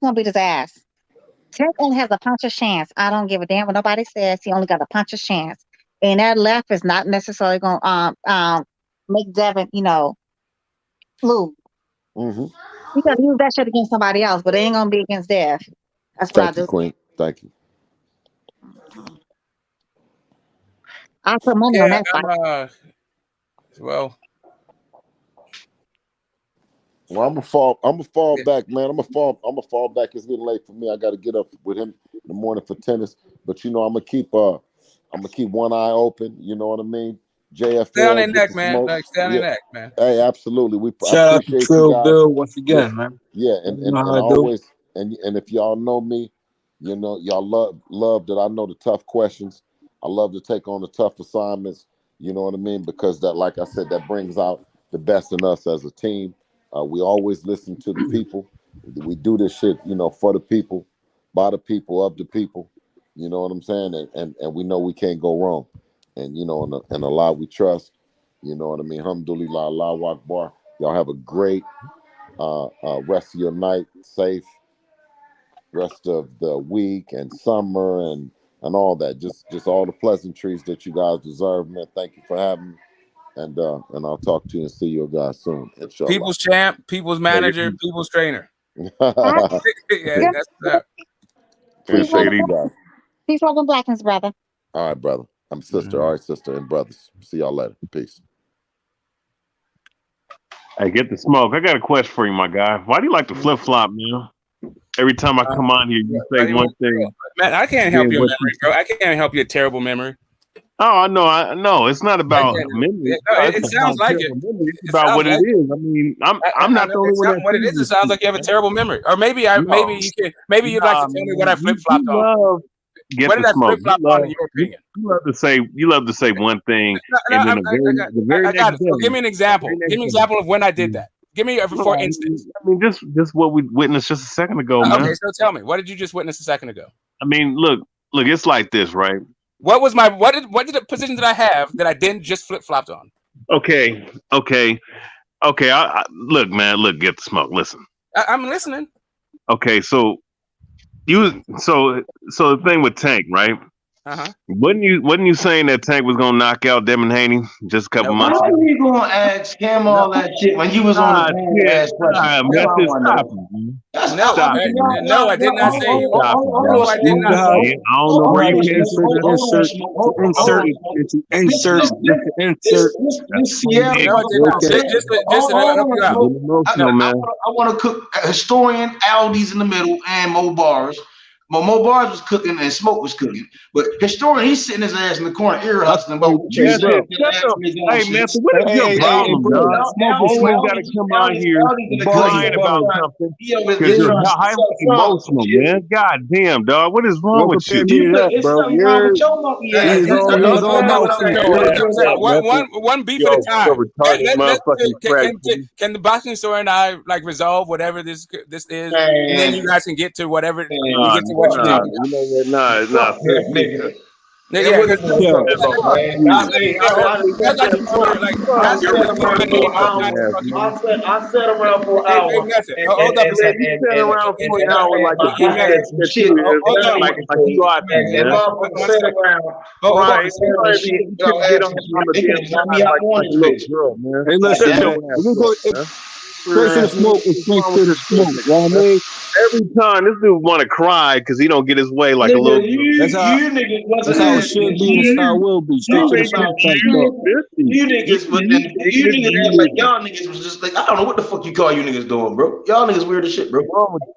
gonna beat his ass. Tank only has a puncher's chance. I don't give a damn what nobody says. He only got a puncher's chance, and that left is not necessarily gonna make Devin, lose. Mm-hmm. You gotta use that shit against somebody else, but it ain't gonna be against Dev. That's what I Thank you, do. Queen. Thank you. I put money on that fight. Well, I'm gonna fall back, man. I'm gonna fall back. It's getting late for me. I got to get up with him in the morning for tennis. But I'm gonna keep one eye open. You know what I mean? JFL. Stay on their neck, man. Like, stay on their neck, man. Hey, absolutely. Shout out to Trill Bill once again, yeah, man. Yeah, and always and if y'all know me, y'all love that I know the tough questions. I love to take on the tough assignments. You know what I mean? Because that, like I said, that brings out the best in us as a team. We always listen to the people. We do this shit, for the people, by the people, of the people. You know what I'm saying? And we know we can't go wrong. And and Allah we trust. You know what I mean? Alhamdulillah, Allahu Akbar. Y'all have a great rest of your night, safe rest of the week and summer and all that. Just all the pleasantries that you guys deserve, man. Thank you for having me. And I'll talk to you and see you guys soon. Inshallah. People's champ, people's manager, people's trainer. Yeah, that's that. Appreciate you guys. Peace, love, and blackness, brother. All right, brother. I'm sister. All right, sister and brothers. See y'all later. Peace. Hey, get the smoke. I got a question for you, my guy. Why do you like to flip flop, man? Every time I come on here, you say one thing. Man, I can't help your memory, bro. I can't help your terrible memory. Oh, I know. It's not about memory. It sounds like it. It's about what it is. I mean, I'm not the only one. What it is, it sounds like you have a terrible memory. Or maybe you'd like to tell me what I flip flopped on. What did I flip flop on in your opinion? You love to say one thing, and then the very next day. So give me an example. Give me an example of when I did that. Give me for instance. I mean, just what we witnessed just a second ago, man. Okay, so tell me, what did you just witness a second ago? I mean, look, it's like this, right? What was my what did the position that I have that I didn't just flip flopped on? Okay. I look, man. Look, get the smoke. Listen. I'm listening. Okay, so the thing with Tank, right? Wasn't you saying that Tank was gonna knock out Devin Haney just a couple months ago? Why are you gonna ask him all that shit when you was on the phone ask questions? No, I did not say you. No, I did not. I don't know where you came I want to cook historian Aldi's in the middle and Mo Bars. Mo Bars was cooking and Smoke was cooking, but historian he's sitting his ass in the corner ear hustling. But hey man, so what is your problem, dog? Always got to come on here lying about something because you're highly emotional, man. God damn, dog, what is wrong with you? One beef at a time. Can the boxing store and I resolve whatever this is, and then you guys can get to whatever you get to. It's not. I sat around for an hour. Hold up a second. You sat around for an hour like a shit. Like you go out there, man. Hey, listen, straight to the smoke is straight to the smoke. You know what I mean? Every time this dude want to cry because he don't get his way like a little. That's how it should be and how it will be. Straight to the smoke. You niggas like y'all niggas was just like I don't know what the fuck you call you niggas doing, bro. Y'all niggas weird as shit, bro.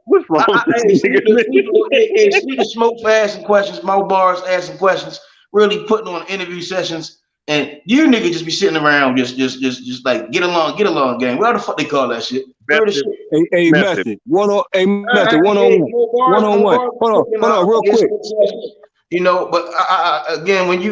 What's wrong with this nigga? Speak of Smoke for asking questions, Mo Bars asking questions, really putting on interview sessions. And you niggas just be sitting around just like get along, gang. What the fuck they call that shit? Hey, method. One on one. Hold on, real quick. You know, but again, when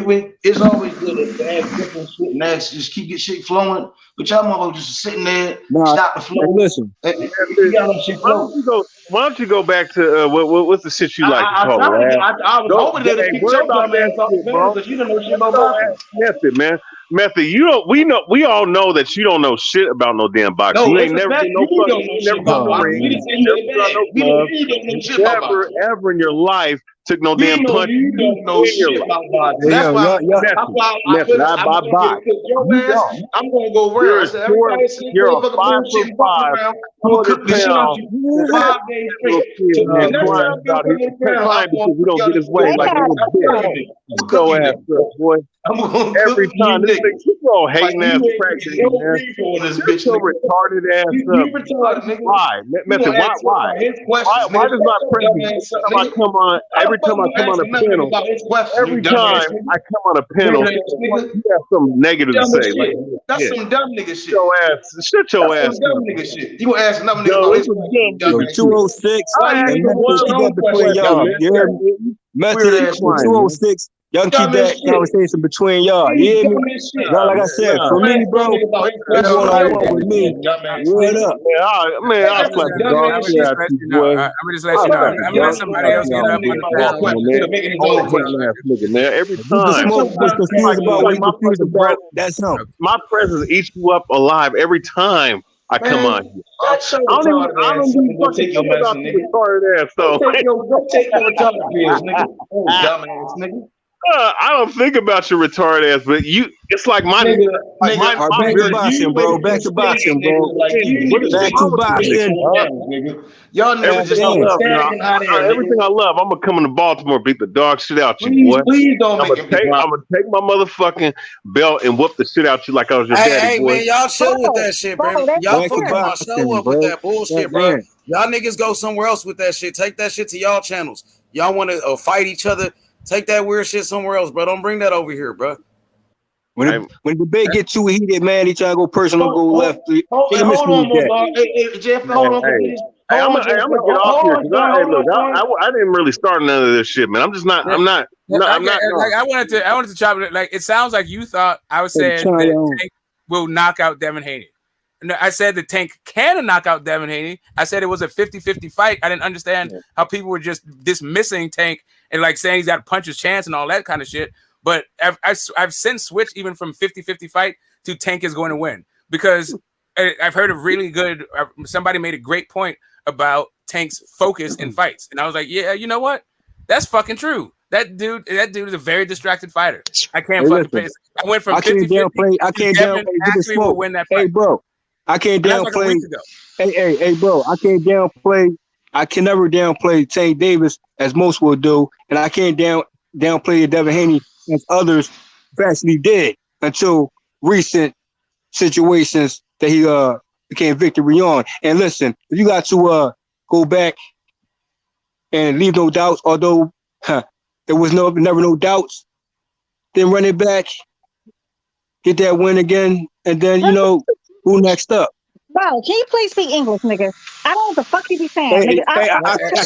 it's always good to ask different shit and just keep your shit flowing. But y'all motherfuckers just sitting there, stop the flow. Hey, listen. You got no shit flowing. Why don't you go back to what's the shit you like to call it? I was hoping that to kick your dumb ass off the bench because you don't know shit about boxing. Method, man. Method, we all know that you don't know shit about no damn boxing. No, you ain't never been no fucking ever in your life took no damn punch. You don't know shit about boxing. That's why I box. I'm gonna go around. You're a 5'5", 200-pound 5 days straight. Next time because we don't get his way like a little bitch. So ass up, boy. Every time this thing, you all hating ass practice, man. Shut your retarded ass up. Why? Method, why? Why does my president every time I come on a panel, you have something negative to say? Like, that's some dumb nigga shit. Shut your ass. Dumb nigga shit. You gonna ask another nigga about his 206 and method between y'all. You hear me? Method 206. Y'all keep that conversation between y'all. You hear me? Y'all, like I said, for me, bro, you going all along with me. What up? Man, I'll slap the dog shit out you, boy. I'm gonna just let you know. I'm gonna let somebody else get up on the panel. Man, every time. Confused about what you confused about. That's him. My presence eats you up alive every time I come on here. I don't even fucking think about the retarded ass, though. Go take your retarded pills, nigga. Oh, dumbass nigga. I don't think about your retarded ass, but it's like my back to boxing, bro. Back to boxing, bro. Back to boxing. Y'all niggas just everything I love. I'm gonna come into Baltimore, beat the dog shit out you, boy. Please don't I'm gonna take my motherfucking belt and whoop the shit out you like I was your daddy, boy. Man, y'all chill with that shit, bro. Y'all fucking my show up with that bullshit, bro. Y'all niggas go somewhere else with that shit. Take that shit to y'all channels. Y'all want to fight each other. Take that weird shit somewhere else, bro. Don't bring that over here, bro. When the debate get too heated, man, he try to go personal, go left. Hold on, Jeff. Hold on. I'm gonna get off here because I didn't really start none of this shit, man. I'm just not. I'm not. I wanted to chop it. Like, it sounds like you thought I was saying that Tank will knock out Devin Haney. No, I said the Tank can knock out Devin Haney. I said it was a 50-50 fight. I didn't understand how people were just dismissing Tank and like saying he's got a puncher's chance and all that kind of shit. But I've since switched even from 50-50 fight to Tank is going to win because I've heard a really good. Somebody made a great point about Tank's focus in fights, and I was like, yeah, you know what? That's fucking true. That dude is a very distracted fighter. I can't fucking pay. I went from 50-50. I can't downplay. Actually will win that fight. Hey, bro. I can't downplay. Hey, bro. I can't downplay. I can never downplay Tank Davis as most will do, and I can't downplay Devin Haney as others actually did until recent situations that he became victory on. And listen, if you got to go back and leave no doubts, although there was never no doubts, then run it back, get that win again, and then who next up? Bro, can you please speak English, nigga? I don't know what the fuck you be saying. I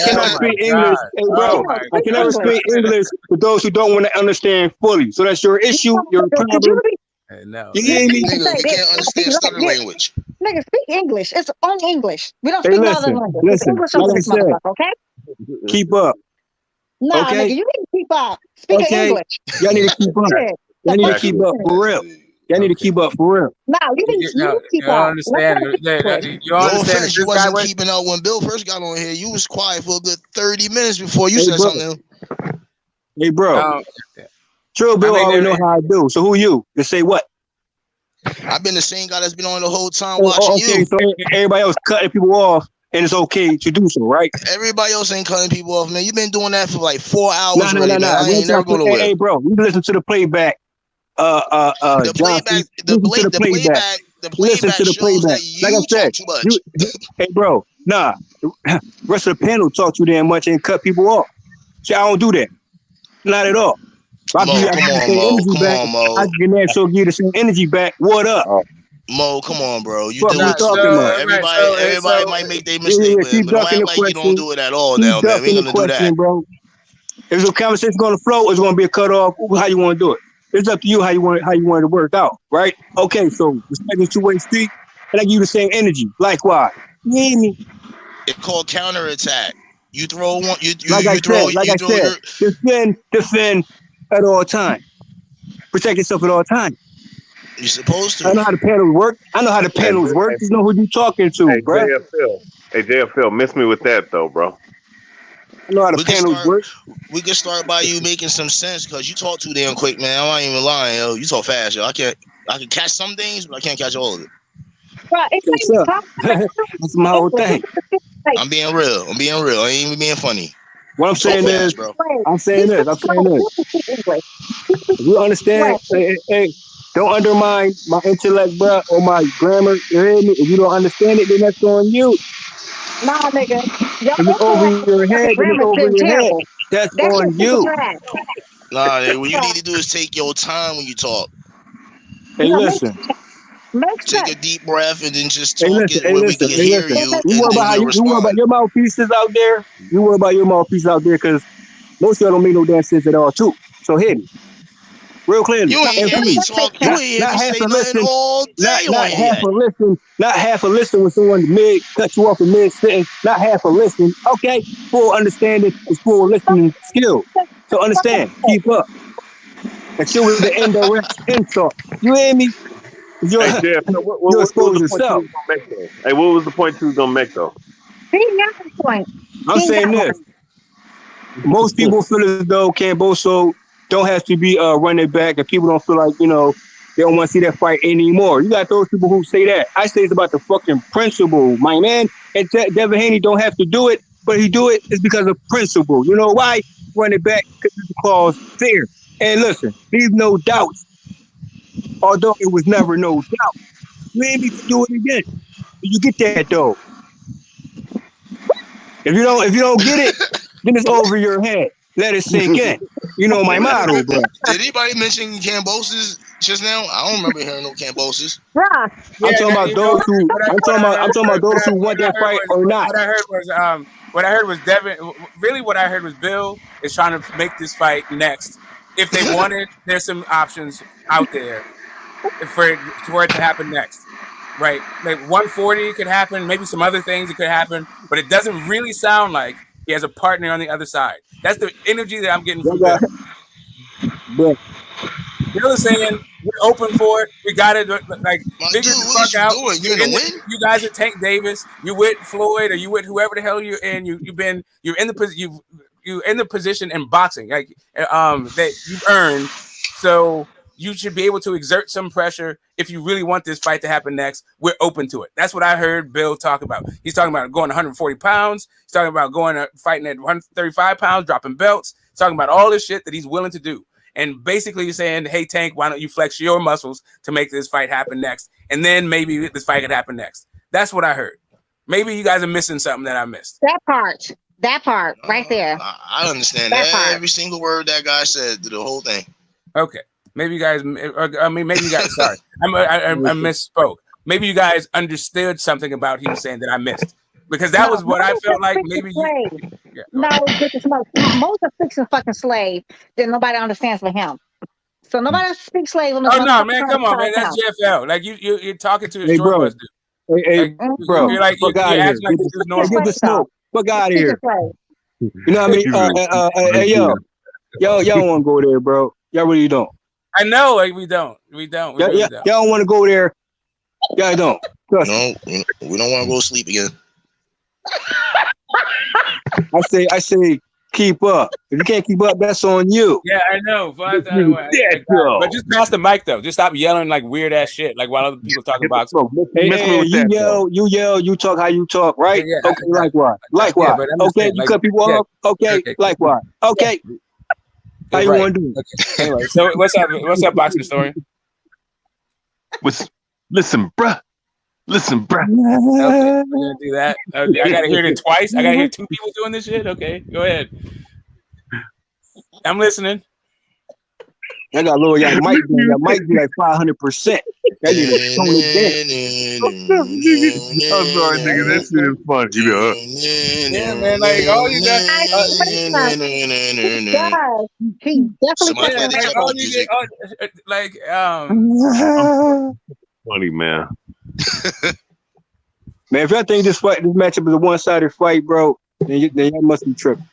cannot speak English. Hey, bro, I can never speak English for those who don't want to understand fully. So that's your issue, your problem. No. You hear me? Nigga, you can't understand stutter language. Nigga, speak English. It's on English. We don't speak other language. Listen, English over this motherfucker, okay? Keep up. No, okay? nigga, you need to keep up. Speak English. Y'all need to keep up. Y'all need to keep up for real. Y'all need to keep up for real. No, you need to keep up. Understand? You understand? You wasn't keeping up when Bill first got on here. You was quiet for a good 30 minutes before you said something. Hey, bro. True, Bill already know how I do. So who you? To say what? I've been the same guy that's been on the whole time watching you. So everybody else cutting people off, and it's okay to do so, right? Everybody else ain't cutting people off, man. You've been doing that for like 4 hours. No. I ain't never going to Hey, bro, you listen to the playback. The playback. Like I said, hey, bro, nah. The rest of the panel talk too damn much and cut people off. See, I don't do that. Not at all. I can give you the same energy back. What up? Mo, come on, bro. You What do we it too, talking man. about? Everybody might make their mistake, man. Keep But don't ducking act the like you don't question. do it at all Keep now, man. We ducking ain't the gonna do that. question, bro. Is the conversation going to flow or is it going to be a cutoff? How you want to do it? It's up to you how you want it to work out, right? Okay, so respecting two-way street, and I give you the same energy. Likewise. You hear me? It's called counterattack. You throw one. You Like I throw said, your. defend at all times. Protect yourself at all times. You're supposed to. I know how the panels work. Just know who you talking to, Hey, bro. JFL, miss me with that though, bro. I know how the panels work. We can start by you making some sense because you talk too damn quick, man. I'm not even lying, yo. You talk fast, yo. I can catch some things, but I can't catch all of it. Bro, it's That's my whole thing. I'm being real. I ain't even being funny. What I'm saying is, bro. I'm saying this. You understand? Hey, don't undermine my intellect, bro, or my grammar. You hear me? If you don't understand it, then that's on you. Nah, nigga. Your If it's over your head, then it's grammar's over been your head. terrible. That's That on shit's super you. trash. Nah, what you need to do is take your time when you talk. Hey, listen. Take a deep breath and then just Hey, talk listen. it where we can hear you, You and worry then about we'll you worry about respond. your mouthpieces out there. You worry about your mouthpieces out there because most of y'all don't make no damn sense at all, too. So hit me. Real clearly. You ain't hear me talk. You ain't hear me say nothing all day on here. Not half a listen when someone mid cut you off in mid sentence. Not half a listen. Okay, full understanding is full listening skill. So understand, keep up. That shit was the indirect insult. You hear me? Hey, JFL, what You was expose the point you yourself. was gonna make though? Hey, what was the point you was gonna make though? He ain't got no point. I'm saying this. Most people feel as though Camboso don't have to be running back, and people don't feel like, they don't want to see that fight anymore. You got those people who say that. I say it's about the fucking principle, my man. And Devin Haney don't have to do it, but he do it is because of principle. You know why? Running back because it's cause fear. And listen, leave no doubts. Although it was never no doubt. You ain't need to do it again. You get that though. If you don't get it, then it's over your head. Let it sink in. You know my motto, bro. Did anybody mention Cambosis just now? I don't remember hearing no Cambosis. Bruh. I'm talking about those who want that fight or not. What I heard was Devin. Really, what I heard was Bill is trying to make this fight next. If they wanted, there's some options out there for it to happen next. Right, like 140 could happen, maybe some other things that could happen, but it doesn't really sound like he has a partner on the other side. That's the energy that I'm getting from Bill. Bill is saying we're open for it. We got it. Like figure the fuck out. You guys are Tank Davis. You with Floyd or you with whoever the hell you're in. You're in the position in boxing like that you've earned. So you should be able to exert some pressure if you really want this fight to happen next. We're open to it. That's what I heard Bill talk about. He's talking about going 140 pounds. He's talking about fighting at 135 pounds, dropping belts. He's talking about all this shit that he's willing to do. And basically you're saying, hey, Tank, why don't you flex your muscles to make this fight happen next? And then maybe this fight could happen next. That's what I heard. Maybe you guys are missing something that I missed. That part right there. I understand every single word that guy said, the whole thing. Okay. Maybe you guys, maybe you guys, sorry. I misspoke. Maybe you guys understood something about he was saying that I missed. Because that was what I felt like. Maybe No, most are fixing fucking slave that nobody understands for him. So nobody speaks slave on this. Oh no, man, come on, man. That's JFL. Like you're talking to a short bus dude. Hey, bro, you're like you're acting like this is normal. Get the smoke. Fuck out of here. You know what I mean? Hey, yo, y'all don't want to go there, bro. Y'all really don't. I know, like we don't. Y'all don't want to go there. Y'all don't. No, we don't want to go sleep again. I say, keep up. If you can't keep up, that's on you. Yeah, I know. But just pass the mic though. Just stop yelling like weird ass shit, like while other people talking about. You yell, you talk how you talk, right? Yeah, okay, likewise. Yeah, okay, you cut people off. Okay, likewise. Okay. How you want to do it? Okay. Anyway, so what's up, boxing story? Listen, bruh. Okay, we're gonna do that. Okay, I gotta hear it twice. I gotta hear two people doing this shit. Okay, go ahead. I'm listening. I got lower. Y'all might be like 500%. That nigga Tony Bennett. I'm sorry, nigga. That shit is funny, you know. Yeah, man. Like all you got. He definitely Somebody play the like, techno all you music. get, like Funny, man. Man, if y'all think this matchup is a one-sided fight, bro, then y'all must be tripping.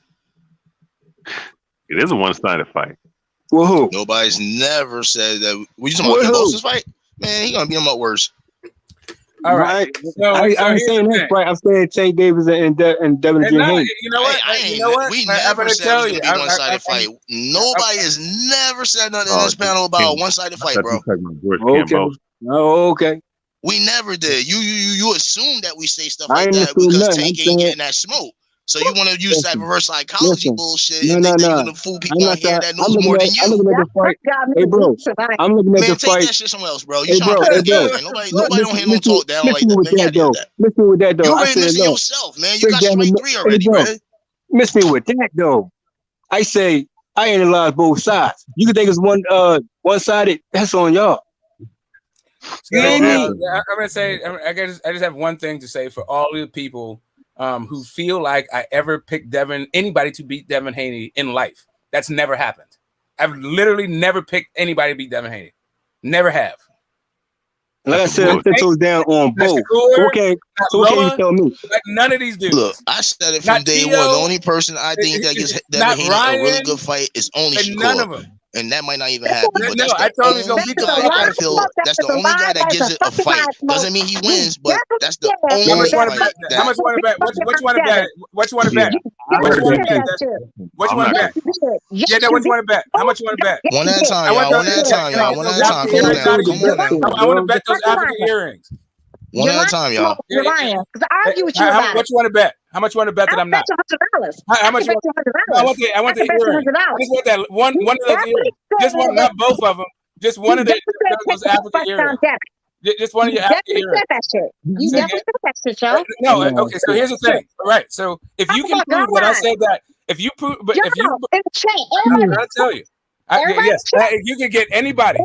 It is a one-sided fight. Well, who? Nobody's never said that. Were you talking about Bosa's fight? Man, he gonna beat him up worse. All right. I ain't saying this fight. I'm saying Tank Davis and Devin Haney. You know what? We never said it was gonna be a one-sided fight. Nobody has never said nothing in this panel about a one-sided fight, bro. Okay. We never did. You assume that we say stuff like that because Tank ain't getting that smoke. So you want to use that reverse psychology bullshit and think that you're gonna fool people out here that knows more than you. I'm looking at the fight. Hey, bro. I'm looking at the fight. Man, take that shit somewhere else, bro. You trying to play the game, man. Nobody don't hear no talk down like that. Miss me with that, though. You I already said, missing look, yourself, man. You got straight 3 already, bro. bro. Miss me with that, though. I say I analyze both sides. You can think it's one-sided. That's on y'all. So, I'm gonna say I just have one thing to say for all of the people who feel like I ever picked anybody to beat Devin Haney in life. That's never happened. I've literally never picked anybody to beat Devin Haney. Never have. Like I said, I toes down on both. Okay, so what can you tell me? Like none of these dudes. Look, I said it from day one. The only person I think that gives Devin Haney a really good fight is only Shakur. None of them. And that might not even happen. But No, that's I told him he's gonna beat the fuck out of him. That's the only guy that gives it a fight. Doesn't mean he wins, but that's the only How much you want to fight. bet? How much you want to bet? What you want to bet? What you want to bet? What you want to bet? What you want to bet? Yeah, no, what you want to bet? How much you want to bet? One at a time, y'all. One at a time, y'all. One at a time. Calm down. Come on now. I want to bet those African earrings. One at a time, y'all. You're lying. Because I argue with you about What you want to bet? How much you want to bet that I'm not? $100. How much you want? I want the earring. I just want that one of those earrings. Just one, not both of them. Just one of those African earrings. Just one of your African earrings. You definitely said that shit, Joe. No, okay. So here's the thing. All right. So if you can prove that I said that, if you prove, but if you, I'll tell you. Yes, if you can get anybody,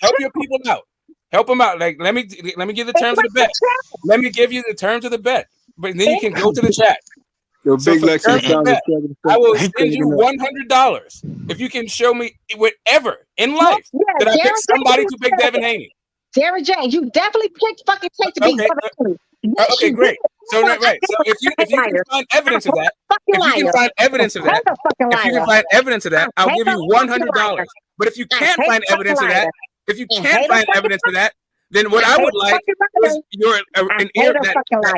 help your people out. Help them out. Like let me give the terms of the bet. Let me give you the terms of the bet. But then you can go to the chat. Yo, So big for Lexus terms of bet, I will send you $100 $100 if you can show me whatever in life that I picked somebody to pick Devin Haney. Jerry J, you definitely picked fucking Tank to beat Devin Haney. Okay, great. So right. So if you can find evidence of that, if you can find evidence of that, I'll give you $100. But if you can't find evidence of that, then what I would like is an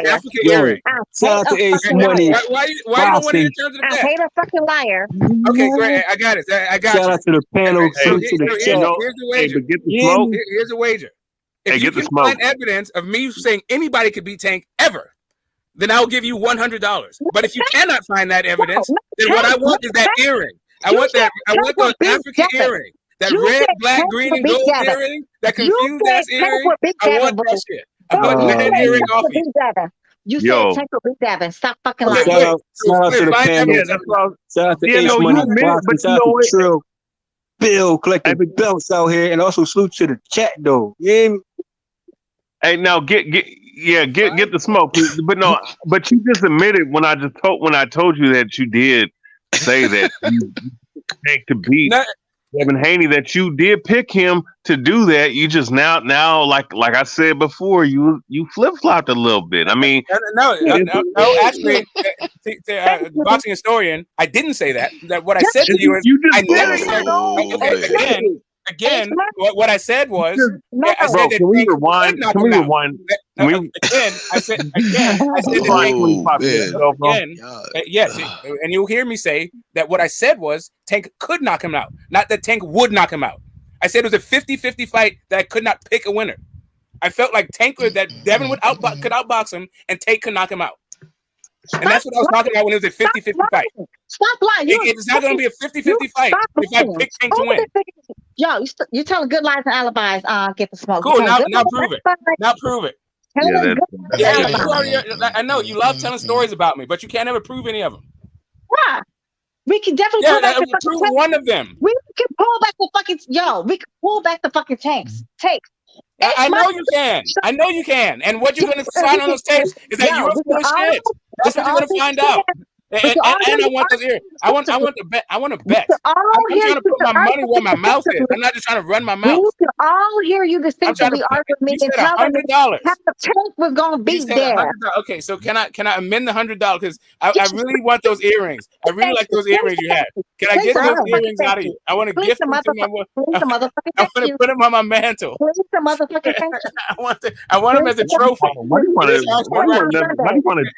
African earring. Shout out to Ace Money. Why you don't want to hear terms of the bet? I hate a fucking liar. Okay, great. I got it. Shout out to the panel. Here's the wager. Here's the wager. If you can find evidence of me saying anybody could beat Tank ever, then I'll give you $100. But if you cannot find that evidence, then what I want is that earring. I want those African earring. That red, black, green, and gold earring, that confused ass earring. I want that shit. I want that earring off you. You said Tank will beat Devin. Stop fucking lying. Shout out to the panel. Shout out to Ace Money. Shout out to Trill. Bill collecting belts out here, and also salute to the chat though. Yeah. Hey, now get the smoke, but you just admitted when I told you that you did say that you Tank to beat Devin Haney, that you did pick him to do that. You just now like I said before, you flip-flopped a little bit. I mean, no, actually, boxing historian, I didn't say that. That what I said to you is I never said again. What I said was I said that can we rewind? Can we rewind? I said yes, and you'll hear me say that what I said was Tank could knock him out, not that Tank would knock him out. I said it was a 50-50 fight that I could not pick a winner. I felt like that Devin could outbox him and Tank could knock him out. And that's what I was talking about when it was a 50-50 fight. Stop lying. It's not going to be a 50-50 fight if I pick Tank to win. Yo, you're telling good lies and alibis. Get the smoke. Cool. Now prove it. Now prove it. I know you love telling stories about me, but you can't ever prove any of them. Yeah, we can definitely pull back the prove one of them. We can pull back the fucking We can pull back the fucking tanks. I know you can. I know you can. And what you're going to find on those tapes is that you're full of shit. That's what you're going to find out. And I want those ears. I want to bet. I want to bet. I'm trying to put my money where my mouth is. I'm not just trying to run my mouth. We can all hear you distinctly argue with me and tell them $100. The tank was gonna be there. Okay, so can I amend the $100 because I really want those earrings. I really like those earrings you had. Can I get those earrings out of you? I want to gift them to my. I want to put them on my mantle. I want them as a trophy. Why do you want to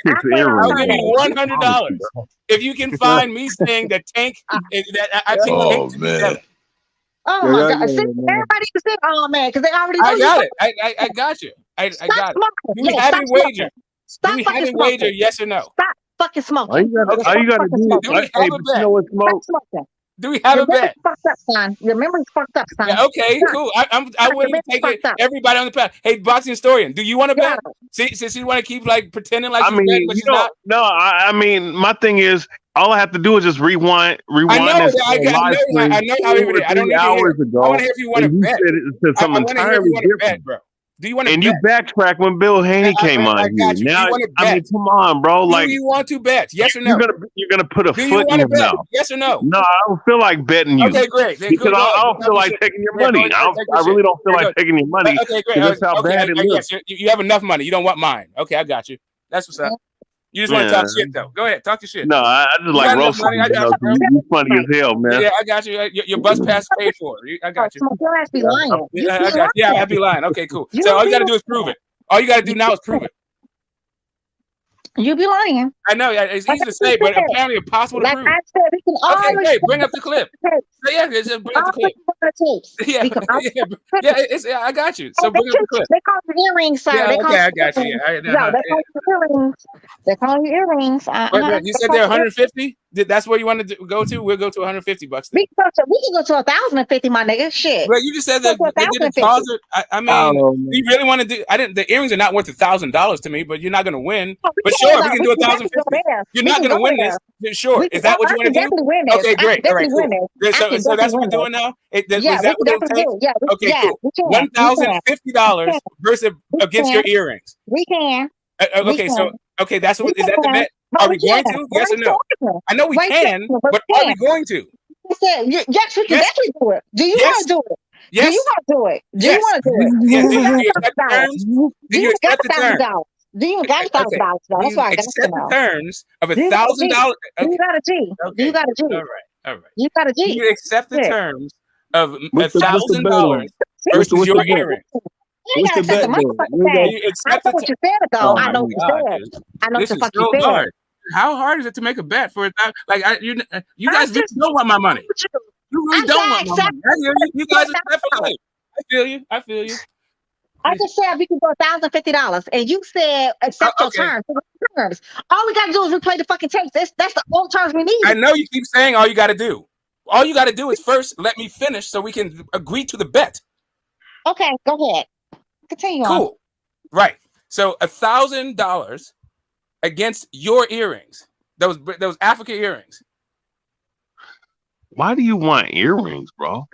fix the earrings? I'll give you $100 if you can find me saying that Tank. That I think. Oh man. Oh my God! See, everybody can say, "Oh man," because they already. I got it. I got you. I got it. Do we have a wager? Do we have a wager? Yes or no? Stop fucking smoking. All you gotta do. Do we have a bet? Do we have a bet? Your memory's fucked up, son. Yeah, okay, cool. I wouldn't take it. Everybody on the panel. Hey, boxing historian, do you want to bet? See, since you want to keep like pretending like you bet, but you not. No, I mean, my thing is, all I have to do is just rewind. I know how it is. I don't need to hear. I want to hear if you want to bet. I want to hear if you want to bet, bro. Do you want to? And bet? You backtrack when Bill Haney came on here. Now, I mean, come on, bro. Like, do you want to bet? Yes or no? You're gonna put a foot in your mouth. Yes or no? No, I don't feel like betting you. Okay, great. Because I don't feel like taking your money. I really don't feel like taking your money. Okay, great. That's how bad it looks. You have enough money. You don't want mine. Okay, I got you. That's what's up. You just want to talk shit, though. Go ahead, talk your shit. No, I just like roasting. You funny as hell, man. Yeah, I got you. Your bus pass is paid for. I got you. Your ass be lying. Yeah, I'd be lying. Okay, cool. So all you got to do is prove it. All you got to do now is prove it. You be lying. I know. It's easy to say, but apparently impossible to prove. I said, we can okay, great. Bring up the clip. Yeah, just bring up the clip. Yeah, I got you. So bring up the clip. They call them earrings, sir. Yeah, okay, I got you. Yeah, they call them earrings. They call them earrings. You said they're 150. That's where you want to go to? We'll go to $150. We can go to 1,050, my nigga. Shit. Well, you just said that they didn't cause it. I mean, you really want to do? The earrings are not worth $1,000 to me, but you're not going to win. But sure, we can do 1,050. You're not going to win this. Sure. Is that what you want to do? Okay, great. All right, cool. So that's what we're doing now? Is that what it takes? Okay, cool. $1,050 versus against your earrings. We can. Okay, so that's what is that the bet? Are we going to? Yes or no? I know we can, but are we going to? Yes, we can definitely do it. Do you want to do it? Yes. Do you want to do it? Do you want to do it? Do you accept the terms? Do you got $1,000? That's why I got the terms of $1,000. You got a G. You got a G. All right. You got a G. You accept the terms of $1,000 versus your earrings. What's the bet? I know what you said, though. I know what you said. I know what the fuck you said. How hard is it to make a bet for that? Like, you guys really don't want my money. You really don't want my money. You guys are definitely. I feel you. I just said we can go $1,050, and you said accept the terms. All we gotta do is replay the fucking tapes. That's the only terms we need. I know you keep saying all you gotta do. All you gotta do is first let me finish so we can agree to the bet. Okay, go ahead. Continue on. Cool. Right. So $1,000 against your earrings. Those African earrings. Why do you want earrings, bro?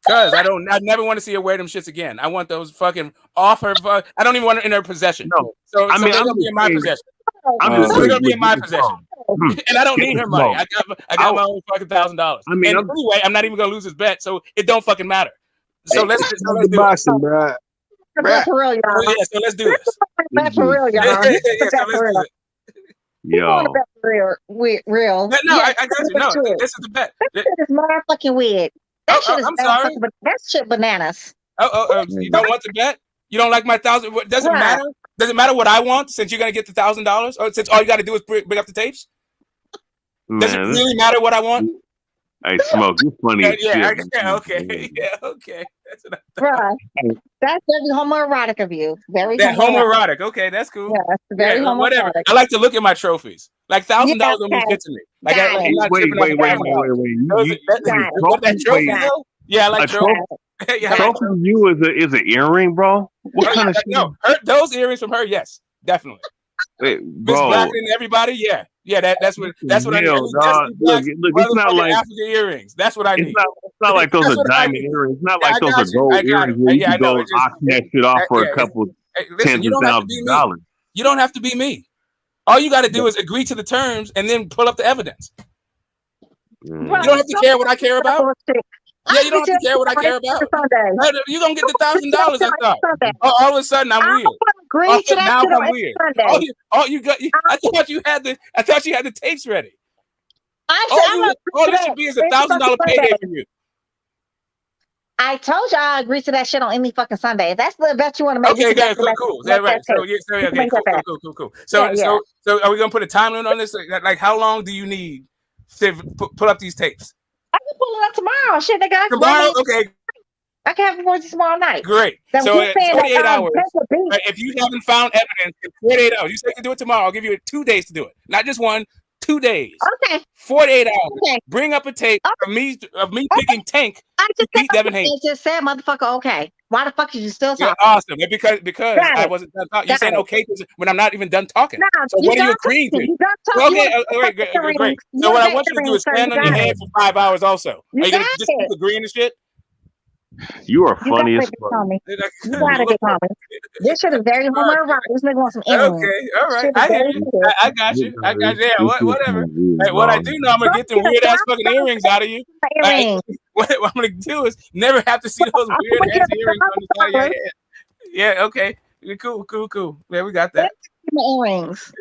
Because I never want to see her wear them shits again. I want those fucking off her. I don't even want it in her possession. No. So they're gonna be in my possession. They're gonna be in my possession. And I don't need her money. I got my own fucking $1,000. And anyway, I'm not even gonna lose this bet, so it don't fucking matter. So let's do it. For real, y'all. Yeah, so let's do this. Bet for real, y'all. So let's do it. Yo. Real. No, I got you. No, this is the bet. That shit is motherfucking weird. That shit is I'm sorry. That shit bananas. You don't want the bet? You don't like my $1,000? Does it matter? Does it matter what I want since you're gonna get the $1,000? Or since all you got to do is bring up the tapes? Does it really matter what I want? Hey, Smoke, you funny as shit. Okay. That's what I thought. That's very homoerotic of you. Very homoerotic. Okay, that's cool. Yeah, that's very homoerotic. Whatever. I like to look at my trophies. Like $1,000 don't mean shit to me. Like wait. That trophy, though? Yeah, I like trophy. Trophy to you is an earring, bro. What kind of shit? No, those earrings from her, yes, definitely. Miss Blacker than everybody. Yeah. That's what I need. Look, it's not like African earrings. That's what I need. It's not like those are diamond earrings. It's not like those are gold earrings where you can go auction that shit off for a couple tens of thousands of dollars. You don't have to be me. All you got to do is agree to the terms and then pull up the evidence. You don't have to care what I care about. Yeah, you don't have to care what I care about. You're going to get the $1,000, I thought. All of a sudden, I'm weird. Now I'm weird. All you got, I thought you had the tapes ready. All this should be is $1,000 payday for you. I told you I agree to that shit on any fucking Sunday. If that's the bet you want to make. Okay, cool. That's right. Cool. So are we gonna put a time limit on this? Like, how long do you need to pull up these tapes? I can pull it up tomorrow. Shit, nigga. Tomorrow, okay. I can have it for you tomorrow night. Great. So 48 hours. If you haven't found evidence in 48 hours, you say you can do it tomorrow. I'll give you 2 days to do it. Not just 1, 2 days. Okay. 48 hours. Okay. Bring up a tape of me picking Tank to beat Devin Haney. I just said, motherfucker, okay. Why the fuck are you still talking? Yeah, awesome. Because I wasn't done talking. You're saying okay when I'm not even done talking. No, so what are you agreeing to? Okay, great. So what I want you to do is stand on your head for 5 hours also. Are you going to just keep agreeing to shit? You are funny as fuck. You gotta get on me. This shit is very homoerotic. This nigga wants some earrings. Okay, all right. I hear you. I got you. Yeah, whatever. Hey, what I do know, I'm gonna get them weird ass fucking earrings out of you. What I'm gonna do is never have to see those weird ass earrings on the side of your head. Yeah, okay. Cool. Yeah, we got that. My earrings.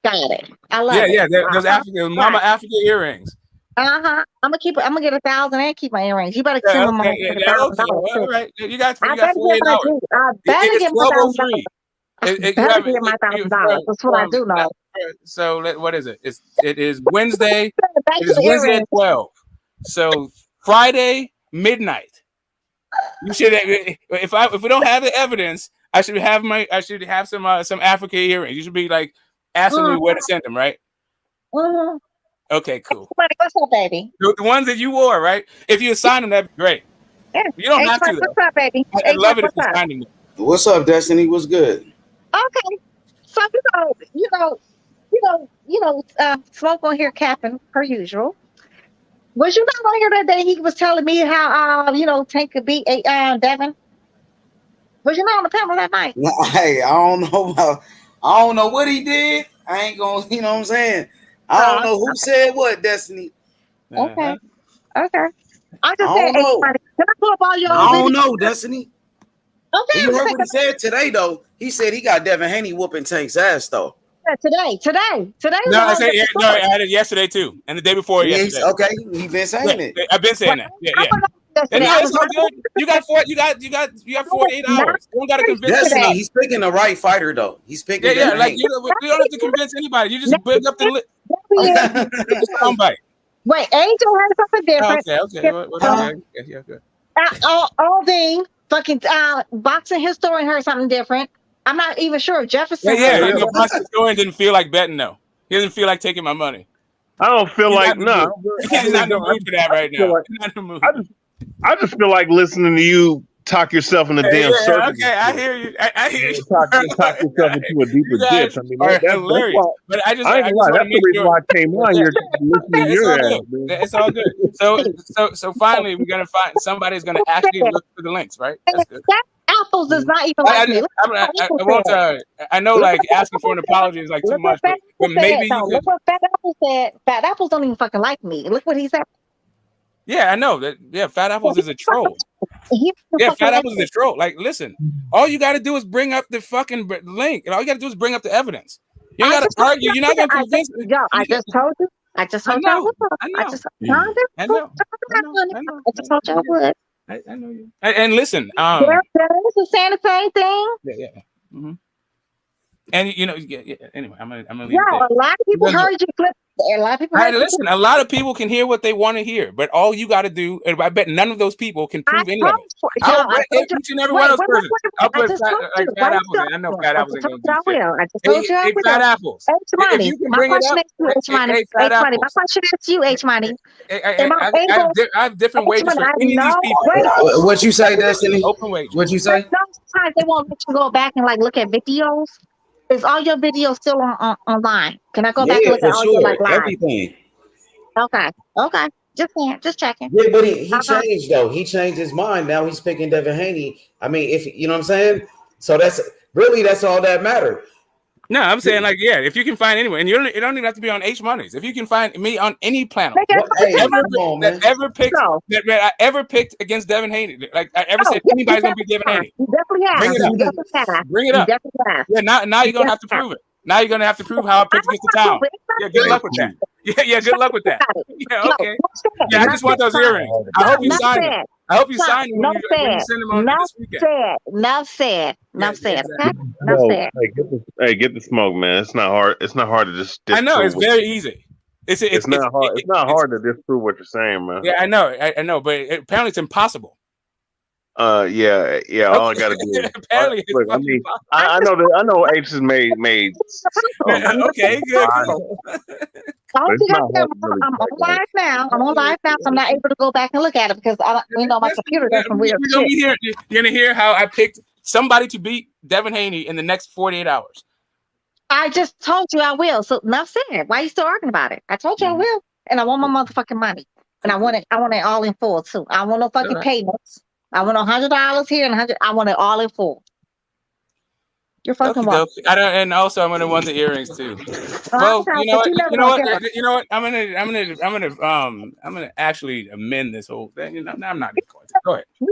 Got it. I love it. Yeah, those African mama African earrings. I'm gonna keep it. I'm gonna get 1,000 and keep my earrings. You better send them $1,000. All right, you got 48 hours. I better get my $1,000. I better get my $1,000. That's what I do know. So what is it? It is Wednesday. It is Wednesday at 12. So Friday midnight. You should. If we don't have the evidence, I should have some African earrings. You should be like asking me where to send them, right? Okay, cool. What's up, baby? The ones that you wore, right? If you assign them, that'd be great. Yeah. You don't have to. What's up, baby? I love it if you sign them. What's up, Destiny? What's good? Okay, so Smoke on here capping per usual. Was you not on here that day? He was telling me how Tank could beat Devin. Was you not on the panel that night? No, hey, I don't know what he did. I ain't gonna, you know what I'm saying. I don't know who said what, Destiny. Okay. I'm just saying. Can I pull up all your? I don't know, Destiny. Okay. You heard what he said today, though. He said he got Devin Haney whooping Tank's ass, though. Yeah, today. No, I had it yesterday too, and the day before yesterday. Okay, he been saying it. I've been saying that. Yeah. It's all good. You got 48 hours. You don't got to convince Destiny. He's picking the right fighter, though. He's picking. Yeah. Like you don't have to convince anybody. You just bring up the list. Wait, Angel has something different. Okay. All the fucking boxing historian heard something different. I'm not even sure if Jefferson. The boxing historian didn't feel like betting though. He doesn't feel like taking my money. I don't feel like He's not in the mood for that right now. I just feel like listening to you talk yourself in a damn circle. Okay, I hear you. I hear you. Talk yourself into a deeper ditch. I mean, that's hilarious. But I just that's the reason why I came on here listening to your ass. It's all good. So finally, we're gonna find somebody's gonna actually look for the links, right? That's good. Apples does not even like me. I know, like asking for an apology is like too much, but maybe look what Fat Apple said. Fat Apples don't even fucking like me. Look what he said. Yeah, I know that. Yeah, Fat Apples is a troll. Fat Apples is a troll. Like, listen, all you got to do is bring up the fucking link, and all you got to do is bring up the evidence. You ain't got to argue. You're not going to convince me. I just told you. I just told you I would. I just told you I would. I know you. And listen, they're saying the same thing. Yeah. Mm-hmm. And anyway, I'm gonna leave a lot of people heard you clip. A lot of people. Listen, a lot of people can hear what they want to hear, but all you got to do, and I bet none of those people can prove any of it. I'll bet each and every one of those persons. I'll put Fat Apples in. I know Fat Apples ain't gonna do shit. I just told you I will. Fat Apples. H-Money. If you can bring it up, H-Money. My question is you, H-Money. I have different wages for any of these people. What you say, Destiny? Open wages. What you say? Sometimes they won't let you go back and like look at videos. Is all your videos still online? Can I go back and Yeah, look for at all your sure. like live? Everything. Okay. Okay. Just checking. Yeah, but he Uh-huh. changed though. He changed his mind. Now he's picking Devin Haney. I mean, if you know what I'm saying. So that's all that mattered. No, I'm saying like, yeah, if you can find anyone, and you don't even have to be on H Money's. If you can find me on any panel that I ever picked against Devin Haney, like I ever said anybody's gonna beat Devin Haney. You definitely have. Bring it up. You definitely have. Bring it You up. definitely have. Yeah, now you're gonna have to prove it. Now you're gonna have to prove how I picked against the town. Yeah, good luck with that. Yeah, good luck with that. Yeah, okay. Yeah, I just want those earrings. I hope you sign them. I hope you sign them when you send them on this weekend. Enough said. Okay? Hey, get the smoke, man. It's not hard. It's not hard to just. I know it's very easy. It's not hard. It's not hard to disprove what you're saying, man. Yeah, I know, but apparently it's impossible. Yeah. All I gotta do is apparently. Look, I mean, I know H has made. Okay, good. I'm on live now. So I'm not able to go back and look at it because my computer does some weird shit. You're gonna hear how I picked somebody to beat Devin Haney in the next 48 hours. I just told you I will. So enough said. Why are you still arguing about it? I told you I will, and I want my motherfucking money, and I want it all in full too. I want no fucking payments. I want $100 here and $100. I want it all in full. You're fucking welcome. And also I'm gonna want the earrings too. Well, you know what? I'm gonna actually amend this whole thing. I'm not even going to. Go ahead. No,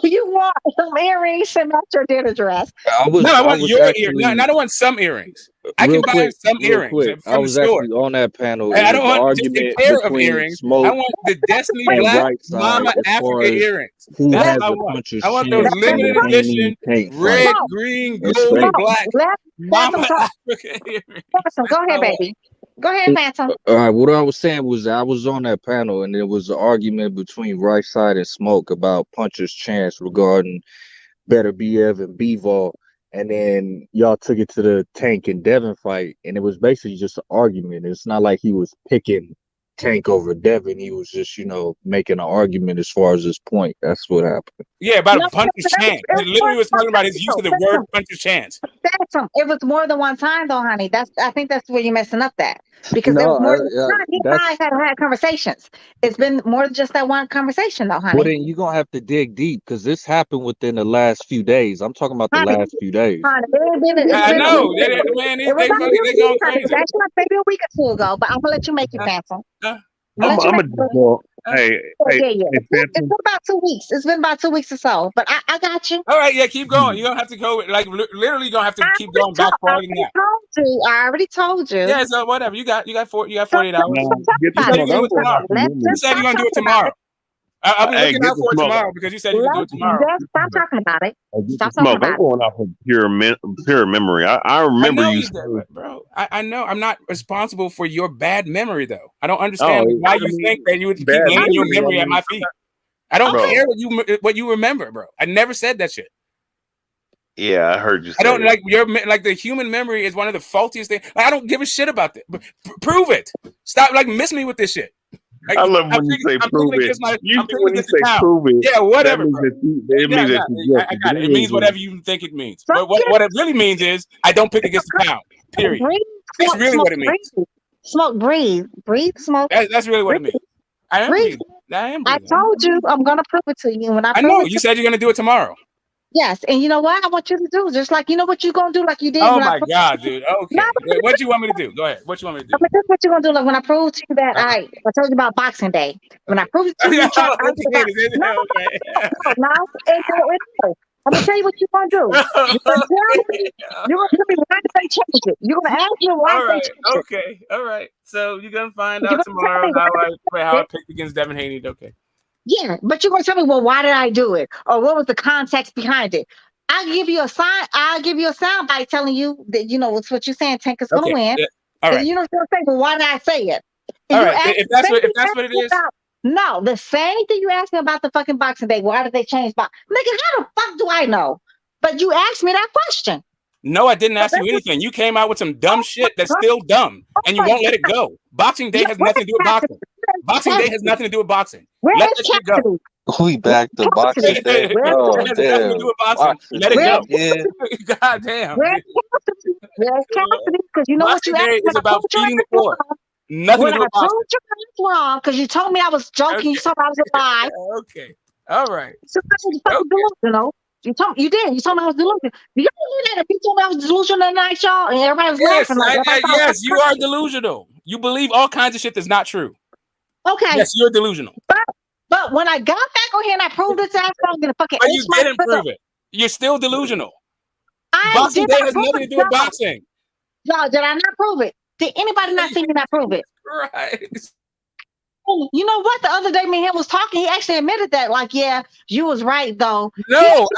you want some earrings and not your dinner dress. I want your earrings. No, I don't want some earrings. I can buy some earrings from I was the store. actually on that panel. I don't want just a pair of between earrings. Smoke I want the Destiny Black Right Side Mama as far Africa as earrings. who That's has what I a want. puncher's I want those chance limited and edition Haney can't red, fight. green, It's gold, and fake. black Mama Africa earrings. Go ahead, baby. Go ahead, Phantom. All right, what I was saying was I was on that panel and there was an argument between Right Side and Smoke about puncher's chance regarding Better BF and B-Vol. And then y'all took it to the Tank and Devin fight, and it was basically just an argument. It's not like he was picking Tank over Devin. He was just, making an argument as far as his point. That's what happened. Yeah, about a puncher's chance. He literally was talking about his use of the word puncher's chance. It was more than one time, though, honey. I think that's where you're messing up that. Because there was more than one time. He and I had conversations. It's been more than just that one conversation, though, honey. Well, then you're going to have to dig deep because this happened within the last few days. I'm talking about the last few days. I know. They going crazy. That's not maybe a week or two ago, but I'm going to let you make your answer. Hey, It's been about 2 weeks. It's been about 2 weeks or so, but I got you. All right, yeah, keep going. You don't have to go literally. You don't have to keep going back farther than that. I already told you. Yeah, so whatever. You got 48 hours. You said you're gonna do it tomorrow. You said you're gonna do it tomorrow. I'll be looking out for it tomorrow because you said you could do it tomorrow. Stop talking about it. Stop Smoke. talking I'm about going off of pure memory. I remember you, bro. I know. I'm not responsible for your bad memory, though. I don't understand why you think that you would keep laying your memory at my feet. I don't care what you remember, bro. I never said that shit. Yeah, I heard you say I don't like the human memory is one of the faultiest things. Like, I don't give a shit about that. Prove it. Stop miss me with this shit. Like, I love when you say prove it. Usually when you say prove it, yeah, whatever. It means that I got it. It means whatever you think it means. But what it really means is I don't pick against the pound. Period. That's really what it means. Smoke, breathe, smoke. That's really what it means. I am breathing. I told you I'm gonna prove it to you. When I know you said you're gonna do it tomorrow. Yes, and you know what I want you to do? Just like what you're gonna do, like you did. Oh my God, dude. Okay. What you want me to do? Go ahead. What you want me to do? That's what you're gonna do. Like when I proved to you that I told you about Boxing Day. When I proved it to you, I'm gonna tell you what you're gonna do. You're gonna tell me why did they change it. You're gonna ask me why they changed it. Okay, all right. So you're gonna find out tomorrow how I picked against Devin Haney. Okay. Yeah, but you're gonna tell me, well, why did I do it, or what was the context behind it? I'll give you a sign. I'll give you a sound bite telling you that it's what you're saying. Tank is gonna win. Yeah. All right. And you're gonna say, well, why did I say it? All right. If that's what it is. No, the same thing you asked me about the fucking Boxing Day. Why did they change box? Nigga, how the fuck do I know? But you asked me that question. No, I didn't ask you anything. You came out with some dumb shit that's still dumb, and you won't let it go. Boxing Day has nothing to do with boxing. Boxing Day has nothing to do with boxing. Let that shit go. We back to Boxing Day. Oh, damn. Let it go. Yeah. God damn. Yes, Cassidy, because you know what you Boxing asked Day when is I about told you I feeding the was poor. wrong. Nothing When to I do with boxing. told you I was wrong, because you told me I was joking, you told me I was a lie. Okay. All right. So I was fucking delusional. You told me you did. You told me I was delusional. You don't know that if you told me I was delusional that night, y'all, and everybody was Yes, laughing like everybody thought I was you are crazy. delusional. You believe all kinds of shit that's not true. Okay. Yes, you're delusional. But when I got back on here and I proved this ass, I'm gonna fucking But H you my didn't prove it. You're still delusional. I Boxing did Day not has prove nothing to it, do with y'all. boxing. Y'all, did I not prove it? Did anybody not see me not prove it? Right. You know what? The other day, me and him was talking. He actually admitted that, like, yeah, you was right though. No,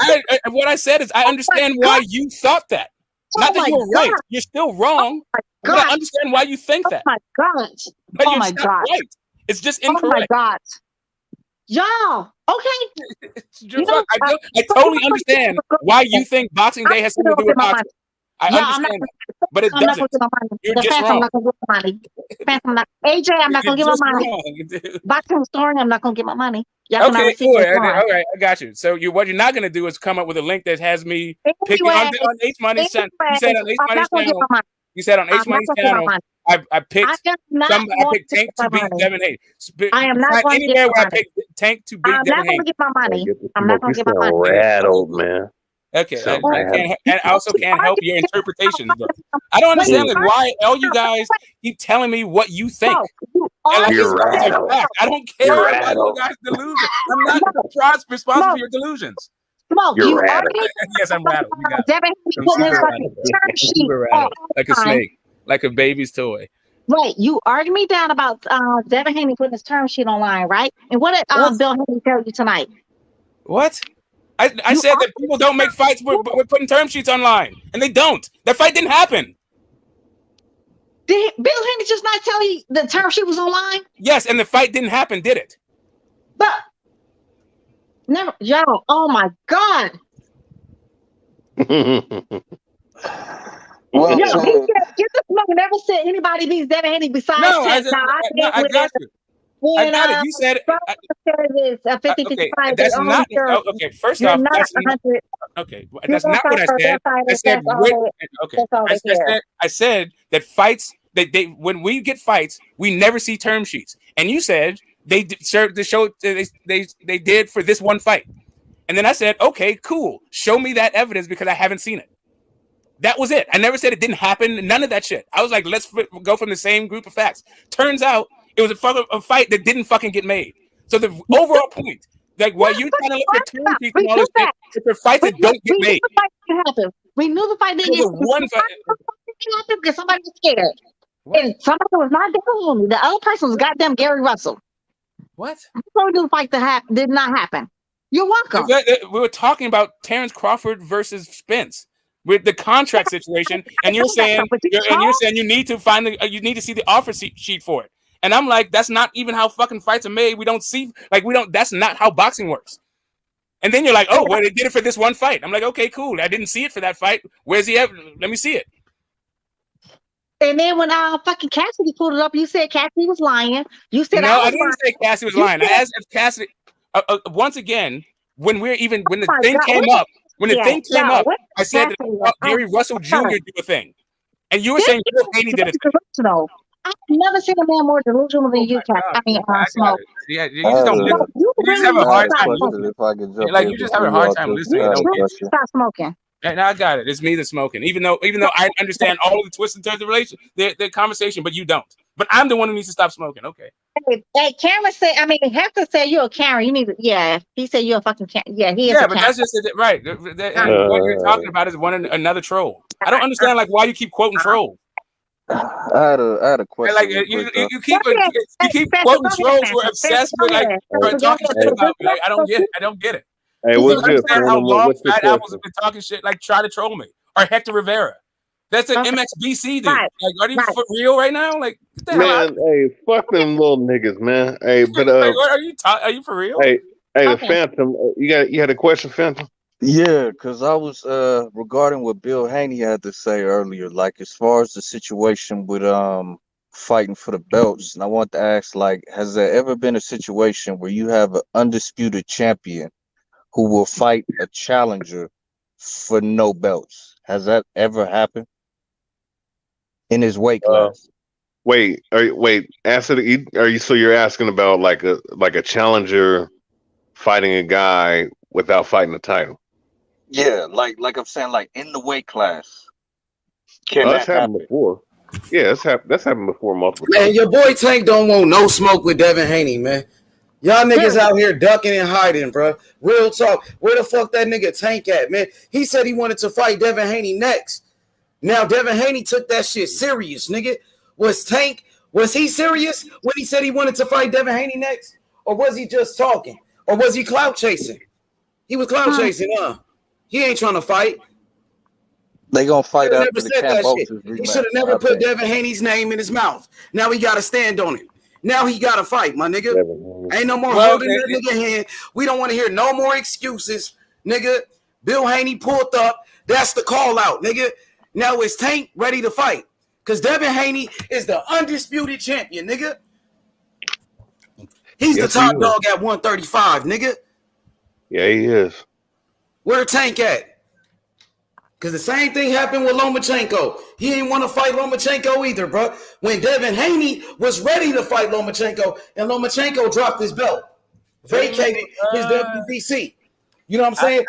what I said is I understand why you thought that. Not that you were right. You're still wrong. But I understand why you think that. Oh my god! But Oh you're my just not god! right. It's just Oh my incorrect. god! Y'all, okay? I totally understand why you think Boxing Day has something to do with boxing. I understand that, but it I'm not doesn't. gonna get my money. You're The just Phantom, I'm wrong. not gonna get my money. Phantom, AJ, I'm not gonna You're get my just money. wrong, dude. Boxing story, I'm not gonna get my money. Y'all can Okay, receive cool. this All line. right, I got you. So what you're not gonna do is come up with a link that has me picking on H Money's channel. You said on H I'm Money's not gonna get channel. my money. You said on I'm H not Money's gonna get my channel. money. I picked I am not I going picked to Tank get to my beat money. Devin Haney. I am not Find going to get anywhere my where I money. picked Tank to beat I'm Devin not Haney. gonna get my money. Get the I'm smoke. not gonna You get my sound money. rattled, man. Okay, Sound I rattled. also can't help your interpretations, bro. I don't understand like why all you guys keep telling me what you think. And like You're it's a rattled. fact. I don't You're care about you rattled. guys' delusions. I'm not responsible for your delusions. Smoke, You're you rattled. already Yes, I'm rattled. You got it. Devin I'm putting his super fucking rattled. term sheet Super rattled. Like a online. snake. Like a baby's toy. Right, you argued me down about Devin Haney putting his term sheet online, right? And what did What? Bill Haney tell you tonight? What? I said that people don't make fights with putting term sheets online. And they don't. That fight didn't happen. Did Bill Haney just not tell you the term sheet was online? Yes, and the fight didn't happen, did it? But never, y'all. Oh my god! Well, Yo, so get this man never said anybody beats Devin Haney besides No, Tank. Now I no, said I got you. I got it. You said it is 50-55. okay. They That's only not serve. okay. First You're off, not that's not 100. okay. You're That's not not what I said. I said that's all they. okay. That's all they care. I said that fights that they when we get fights, we never see term sheets. And you said they served the show they did for this one fight. And then I said, okay, cool. Show me that evidence because I haven't seen it. That was it. I never said it didn't happen. None of that shit. I was like, let's go from the same group of facts. Turns out it was a fight that didn't fucking get made. So the overall point, like while you're trying to look for term sheets and all this shit, it's the fights that don't get made. We knew the fight didn't It was a one fight. happen because somebody was scared. And somebody was not Devin Haney. The other person was goddamn Gary Russell. What? So we knew the fight that did not happen. You're welcome. We were talking about Terrence Crawford versus Spence with the contract situation, and you're saying you need to find you need to see the offer sheet for it. And I'm like, that's not even how fucking fights are made. We don't see that's not how boxing works. And then you're like, oh, well, they did it for this one fight. I'm like, okay, cool. I didn't see it for that fight. Where's the evidence? Let me see it. And then when fucking Cassidy pulled it up, you said Cassidy was lying. You said I didn't say Cassidy was lying. I asked if Cassidy once again when the thing came up, I said that Gary Russell Jr. do a thing, and you were saying Bill Haney did a thing. I've never seen a man more delusional than you, Cap. I mean, Smoke. Yeah, you just don't. You just have a hard time listening. If I could jump Like you just have a hard time listening. I don't get you. Stop smoking. And I got it. It's me that's smoking. Even though I understand all of the twists and turns of the conversation, but you don't. But I'm the one who needs to stop smoking. Okay. Hey, Cameron said. I mean, Hector said you're a Karen. You need to. Yeah, he said you're a fucking Karen. Yeah, he is. Yeah, a but Karen. that's just it, right. What you're talking about is another troll. I don't understand why you keep quoting trolls. I had a question. Like you keep quoting trolls who are obsessed with talking shit about me. Like, I don't get it. Hey, what's good? How long Fat Apples have been talking shit, like try to troll me, or Hector Rivera? That's an MXBC dude. Like, are you for real right now? Like, get the hell out. Hey, fuck them little niggas, man. Hey, but like, are you for real? Hey, the Phantom, you had a question, Phantom? Yeah, because I was regarding what Bill Haney had to say earlier, like as far as the situation with fighting for the belts, and I want to ask, like, has there ever been a situation where you have an undisputed champion who will fight a challenger for no belts? Has that ever happened? in his weight class. Wait. Answer the. Are you? So you're asking about like a challenger fighting a guy without fighting the title? Yeah, like I'm saying, like in the weight class. Can That's that happened happen? before. Yeah, that's happened before multiple Man, times. your boy Tank don't want no smoke with Devin Haney, man. Y'all niggas out here ducking and hiding, bro. Real talk. Where the fuck that nigga Tank at, man? He said he wanted to fight Devin Haney next. Now, Devin Haney took that shit serious, nigga. Was he serious when he said he wanted to fight Devin Haney next? Or was he just talking? Or was he clout chasing? He was clout chasing, huh? He ain't trying to fight. They gonna fight He after the Kambosos rematch. He should have never put Devin Haney's name in his mouth. Now he got to stand on it. Now he got to fight, my nigga. Ain't no more holding that nigga hand. We don't want to hear no more excuses, nigga. Bill Haney pulled up. That's the call out, nigga. Now it's Tank ready to fight. Because Devin Haney is the undisputed champion, nigga. He's the top dog at 135, nigga. Yeah, he is. Where Tank at? Because the same thing happened with Lomachenko. He ain't want to fight Lomachenko either, bro. When Devin Haney was ready to fight Lomachenko, and Lomachenko dropped his belt, vacated his WBC. You know what I'm saying?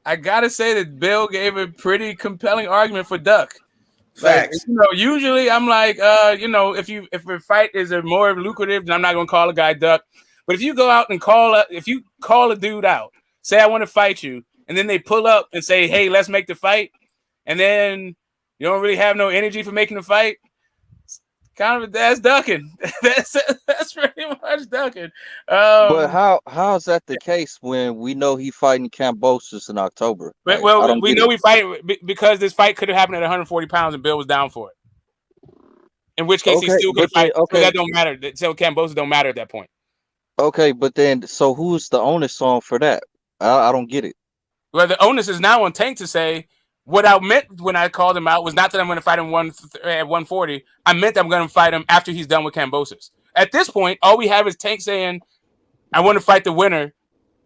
I gotta say that Bill gave a pretty compelling argument for Duck. Facts. Like, usually I'm like, if a fight is more lucrative, then I'm not gonna call a guy Duck. But if you go out and call a dude out, say I want to fight you, and then they pull up and say, hey, let's make the fight, and then you don't really have no energy for making the fight, that's ducking. that's pretty much ducking. But how is that the case when we know he fighting Kambosos in October? Like, well, we know we fight because this fight could have happened at 140 pounds and Bill was down for it. In which case he still could fight. Okay. So that don't matter. So Kambosos don't matter at that point. Okay, but then so who's the onus on for that? I don't get it. Well, the onus is now on Tank to say what I meant when I called him out was not that I'm going to fight him at 140. I meant I'm going to fight him after he's done with Kambosos. At this point, all we have is Tank saying, I want to fight the winner,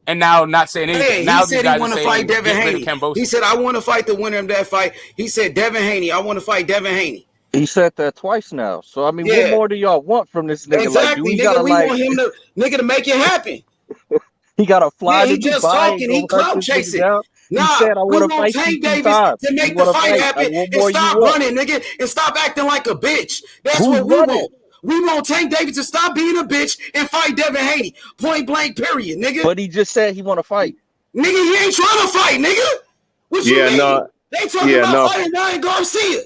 and now not saying anything. Hey, now he said he want to fight Devin Haney. He said, I want to fight the winner of that fight. He said, Devin Haney, I want to fight Devin Haney. He said that twice now. So, I mean, what more do y'all want from this nigga? Exactly, like, nigga. We want him to make it happen. He got to fly to he just Dubai talking. He clout chasing. Nah, said, I we want Tank Davis to make the fight happen and stop running, nigga, and stop acting like a bitch. That's what we want. We want Tank Davis to stop being a bitch and fight Devin Haney. Point blank, period, nigga. But he just said he want to fight. Nigga, he ain't trying to fight, nigga. What you mean? They talking about fighting Ryan Garcia.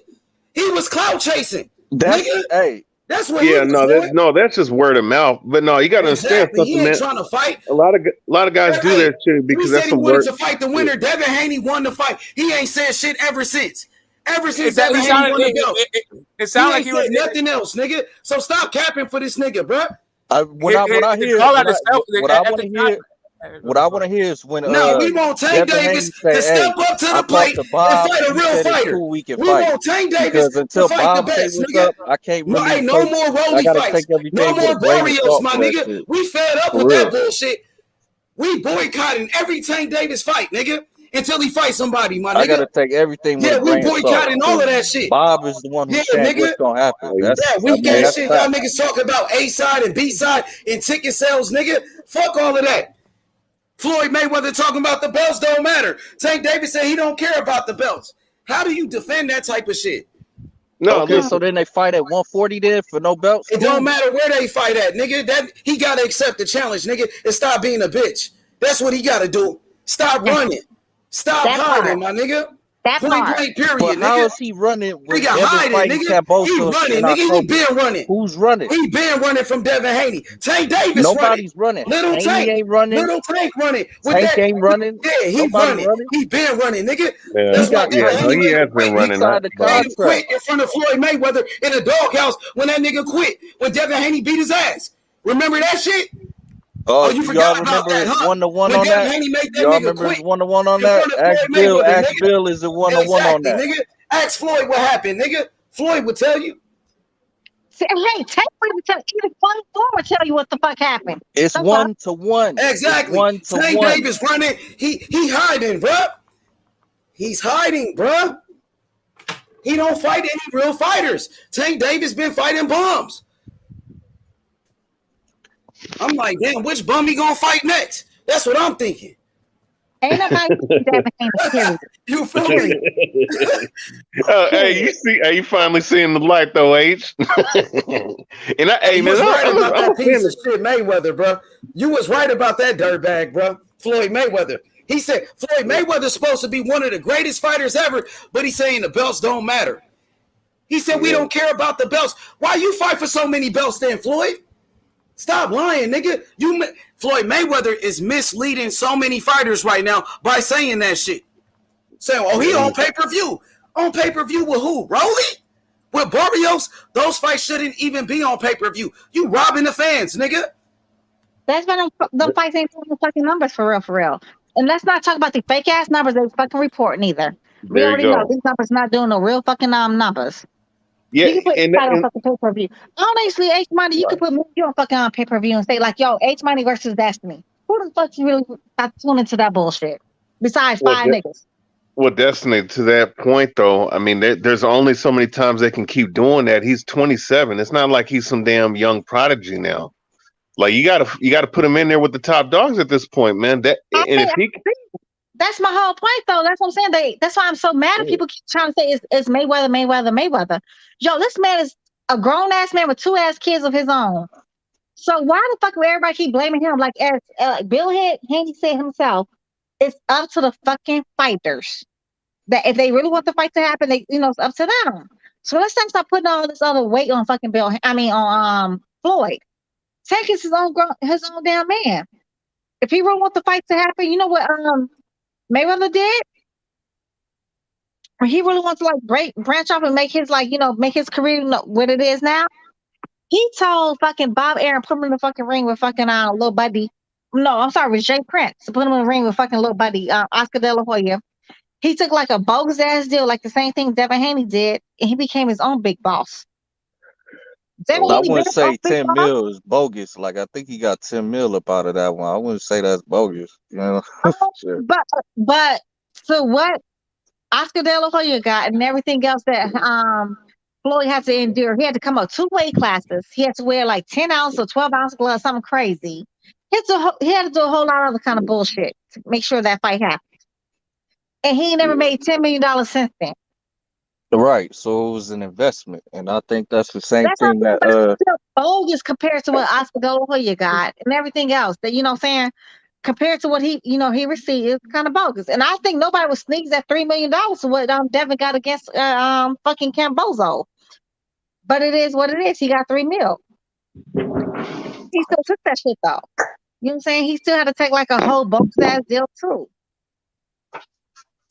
He was clout chasing. That's what. That's just word of mouth. But no, you got to understand something, he ain't man. trying to fight. A lot of guys do that shit because that's some word. He said he wanted to fight the winner. Devin Haney won the fight. He ain't said shit ever since. Ever since Devin Haney won the belt. It sounded like he was nothing else, nigga. So stop capping for this nigga, bro. What I want to hear is when we want Tank Davis to step up to the plate and fight a real fighter. We want Tank Davis to fight the best, nigga. I can't really no more Rolly fights. No more Barrios, my nigga. We fed up with that bullshit. We boycotting every Tank Davis fight, nigga, until he fights somebody, my nigga. I gotta take everything. Yeah, we boycotting all of that shit. Bob is the one who said what's gonna happen. We got shit. Y'all niggas talk about A side and B side and ticket sales, nigga. Fuck all of that. Floyd Mayweather talking about the belts don't matter. Tank Davis said he don't care about the belts. How do you defend that type of shit? No, so then they fight at 140 then for no belts? It don't matter where they fight at, nigga. That he gotta accept the challenge, nigga, and stop being a bitch. That's what he gotta do. Stop running. Stop hiding, my nigga. Point blank, period, but nigga. how is he running? Nigga hiding, nigga. He running, nigga. He been running. Who's running? He been running from Devin Haney. Tank Davis Nobody's running. Little Tank ain't running. Little Tank running. Tank ain't running. Yeah, he running. He been running, nigga. Yeah, That's why he has been running. He quit in front of Floyd Mayweather in a doghouse when that nigga quit. When Devin Haney beat his ass. Remember that shit? Oh, you forgot about that, huh? 1-1 on that? Y'all remember 1-1 on that? Ask Bill is it 1-1 on that? Nigga. Ask Floyd what happened, nigga. Floyd would tell you. Hey, Tank would tell you. Even Floyd would tell you what the fuck happened. It's 1-1. Exactly. 1-1. Tank Davis running. He hiding, bro. He's hiding, bro. He don't fight any real fighters. Tank Davis been fighting bums. I'm like, damn, which bum he gonna fight next? That's what I'm thinking. Ain't nobody Devin Haney, period. You feel me? Hey, you finally seeing the light though, H. And Hey, you was right about that piece of shit Mayweather, bro. You was right about that dirtbag, bro. Floyd Mayweather. He said Floyd Mayweather's supposed to be one of the greatest fighters ever, but he's saying the belts don't matter. He said we don't care about the belts. Why you fight for so many belts then, Floyd? Stop lying, nigga. Floyd Mayweather is misleading so many fighters right now by saying that shit. Saying, oh, he on pay-per-view. On pay-per-view with who? Rolly? With Barrios? Those fights shouldn't even be on pay-per-view. You robbing the fans, nigga. That's why them fights ain't the fucking numbers for real, for real. And let's not talk about the fake ass numbers they fucking report neither. We already know these numbers not doing no real fucking numbers. Yeah, you can put and on fucking pay-per-view. Honestly, H Money, you can put me on fucking on pay-per-view and say like, yo, H Money versus Destiny. Who the fuck you really tune into that bullshit? Besides five niggas. Well, Destiny, to that point, though, I mean, there's only so many times they can keep doing that. He's 27. It's not like he's some damn young prodigy now. Like you gotta put him in there with the top dogs at this point, man. That's my whole point, though. That's what I'm saying. That's why I'm so mad at people keep trying to say it's Mayweather. Yo, this man is a grown ass man with 2 ass kids of his own. So why the fuck would everybody keep blaming him? Like as Bill Haney said himself, it's up to the fucking fighters. That if they really want the fight to happen, it's up to them. So let's stop putting all this other weight on fucking Floyd. Tank is his own damn man. If he really want the fight to happen, you know what Mayweather did? He really wants to branch off and make his make his career what it is now. He told fucking Bob Arum put him in the fucking ring with fucking little buddy. No, I'm sorry, with Jay Prince to put him in the ring with fucking little buddy Oscar De La Hoya. He took like a bogus ass deal, like the same thing Devin Haney did, and he became his own big boss. I wouldn't say 10 mil is bogus. Like I think he got 10 mil up out of that one. I wouldn't say that's bogus. You know, sure. But so what Oscar De La Hoya got and everything else that Floyd had to endure. He had to come up 2 weight classes. He had to wear like 10 ounce or 12 ounce gloves, something crazy. He had to do a whole lot of other kind of bullshit to make sure that fight happened. And he ain't never made $10 million since then. Right. So it was an investment. And I think that's the same thing that bogus compared to what Oscar De La Hoya got and everything else that, you know what I'm saying, compared to what he received, it's kind of bogus. And I think nobody would sneeze at $3 million to what Devin got against fucking Cambozo. But it is what it is. He got $3 million. He still took that shit though. You know what I'm saying? He still had to take like a whole bogus ass deal too.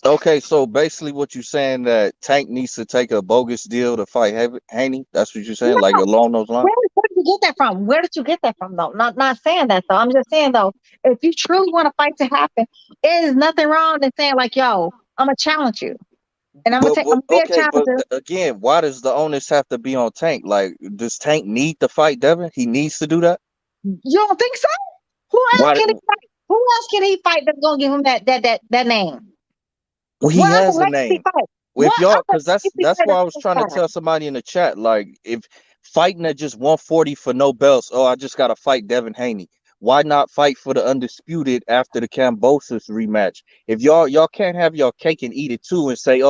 Okay, so basically what you're saying that Tank needs to take a bogus deal to fight Haney? That's what you're saying? Like along those lines? Where did you get that from? Where did you get that from though? Not saying that though. I'm just saying though, if you truly want a fight to happen, it is nothing wrong in saying like, yo, I'm gonna challenge you. And I'm gonna okay, but again, why does the onus have to be on Tank? Like, does Tank need to fight Devin? He needs to do that? You don't think so? Who else can he fight? Who else can he fight that's gonna give him that name? Well, he has a name. If y'all, because that's why I was trying to tell somebody in the chat, like, if fighting at just 140 for no belts, I just gotta fight Devin Haney. Why not fight for the undisputed after the Cambosis rematch? If y'all can't have y'all cake and eat it too and say,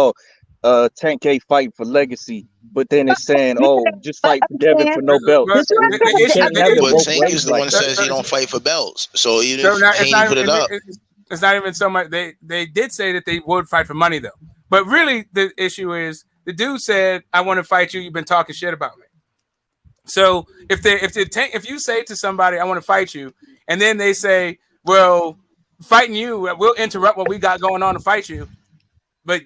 Tank A fighting for legacy, but then it's saying, just fight for Devin for no belts. But Tank is the one that says he don't fight for belts. So even if Haney put it up. It's not even so much. They did say that they would fight for money though, but really the issue is the dude said, "I want to fight you. You've been talking shit about me." So if you say to somebody, "I want to fight you," and then they say, "Well, fighting you, we'll interrupt what we got going on to fight you," but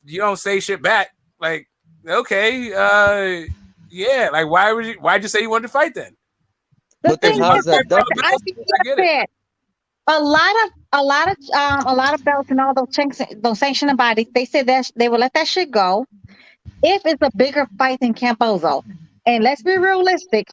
you don't say shit back, like, okay, yeah, like why'd you say you wanted to fight then? But then how's that done? I get it. A lot of belts and all those sanctioning bodies, they said that they will let that shit go if it's a bigger fight than Cambozo. And let's be realistic,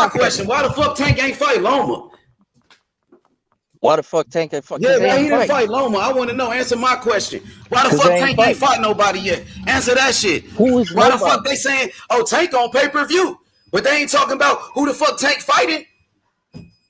my question. Why the fuck Tank ain't fight Loma? Why the fuck Tank ain't fight? Yeah, why he didn't fight Loma? I want to know. Answer my question. Why the fuck Tank ain't fight nobody yet? Answer that shit. Who is why nobody? The fuck they saying, oh, Tank on pay-per-view? But they ain't talking about who the fuck Tank fighting.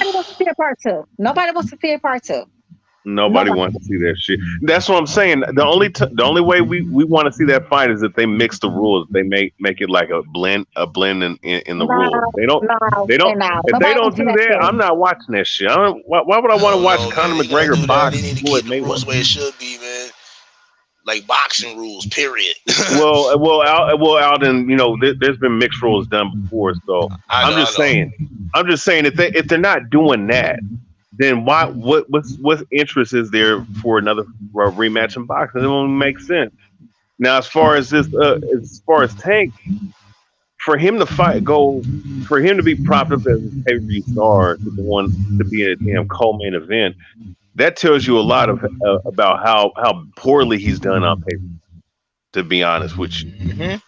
Nobody wants to see a part two. Nobody wants to see a part two. Nobody wants to see that shit. That's what I'm saying. The only way we want to see that fight is if they mix the rules. They make it like a blend in the rules. They don't. If they don't do that, I'm not watching that shit. Why would I want to watch Conor McGregor box Floyd Mayweather? Rules the way it should be, man. Like boxing rules, period. Alden, there's been mixed rules done before, so I'm just saying if they're not doing that, then what interest is there for another rematch in boxing? It won't make sense. Now, as far as Tank, for him to be propped up as a pay-per-view star to be in a damn co-main event, that tells you a lot about how poorly he's done on paper. To be honest with you,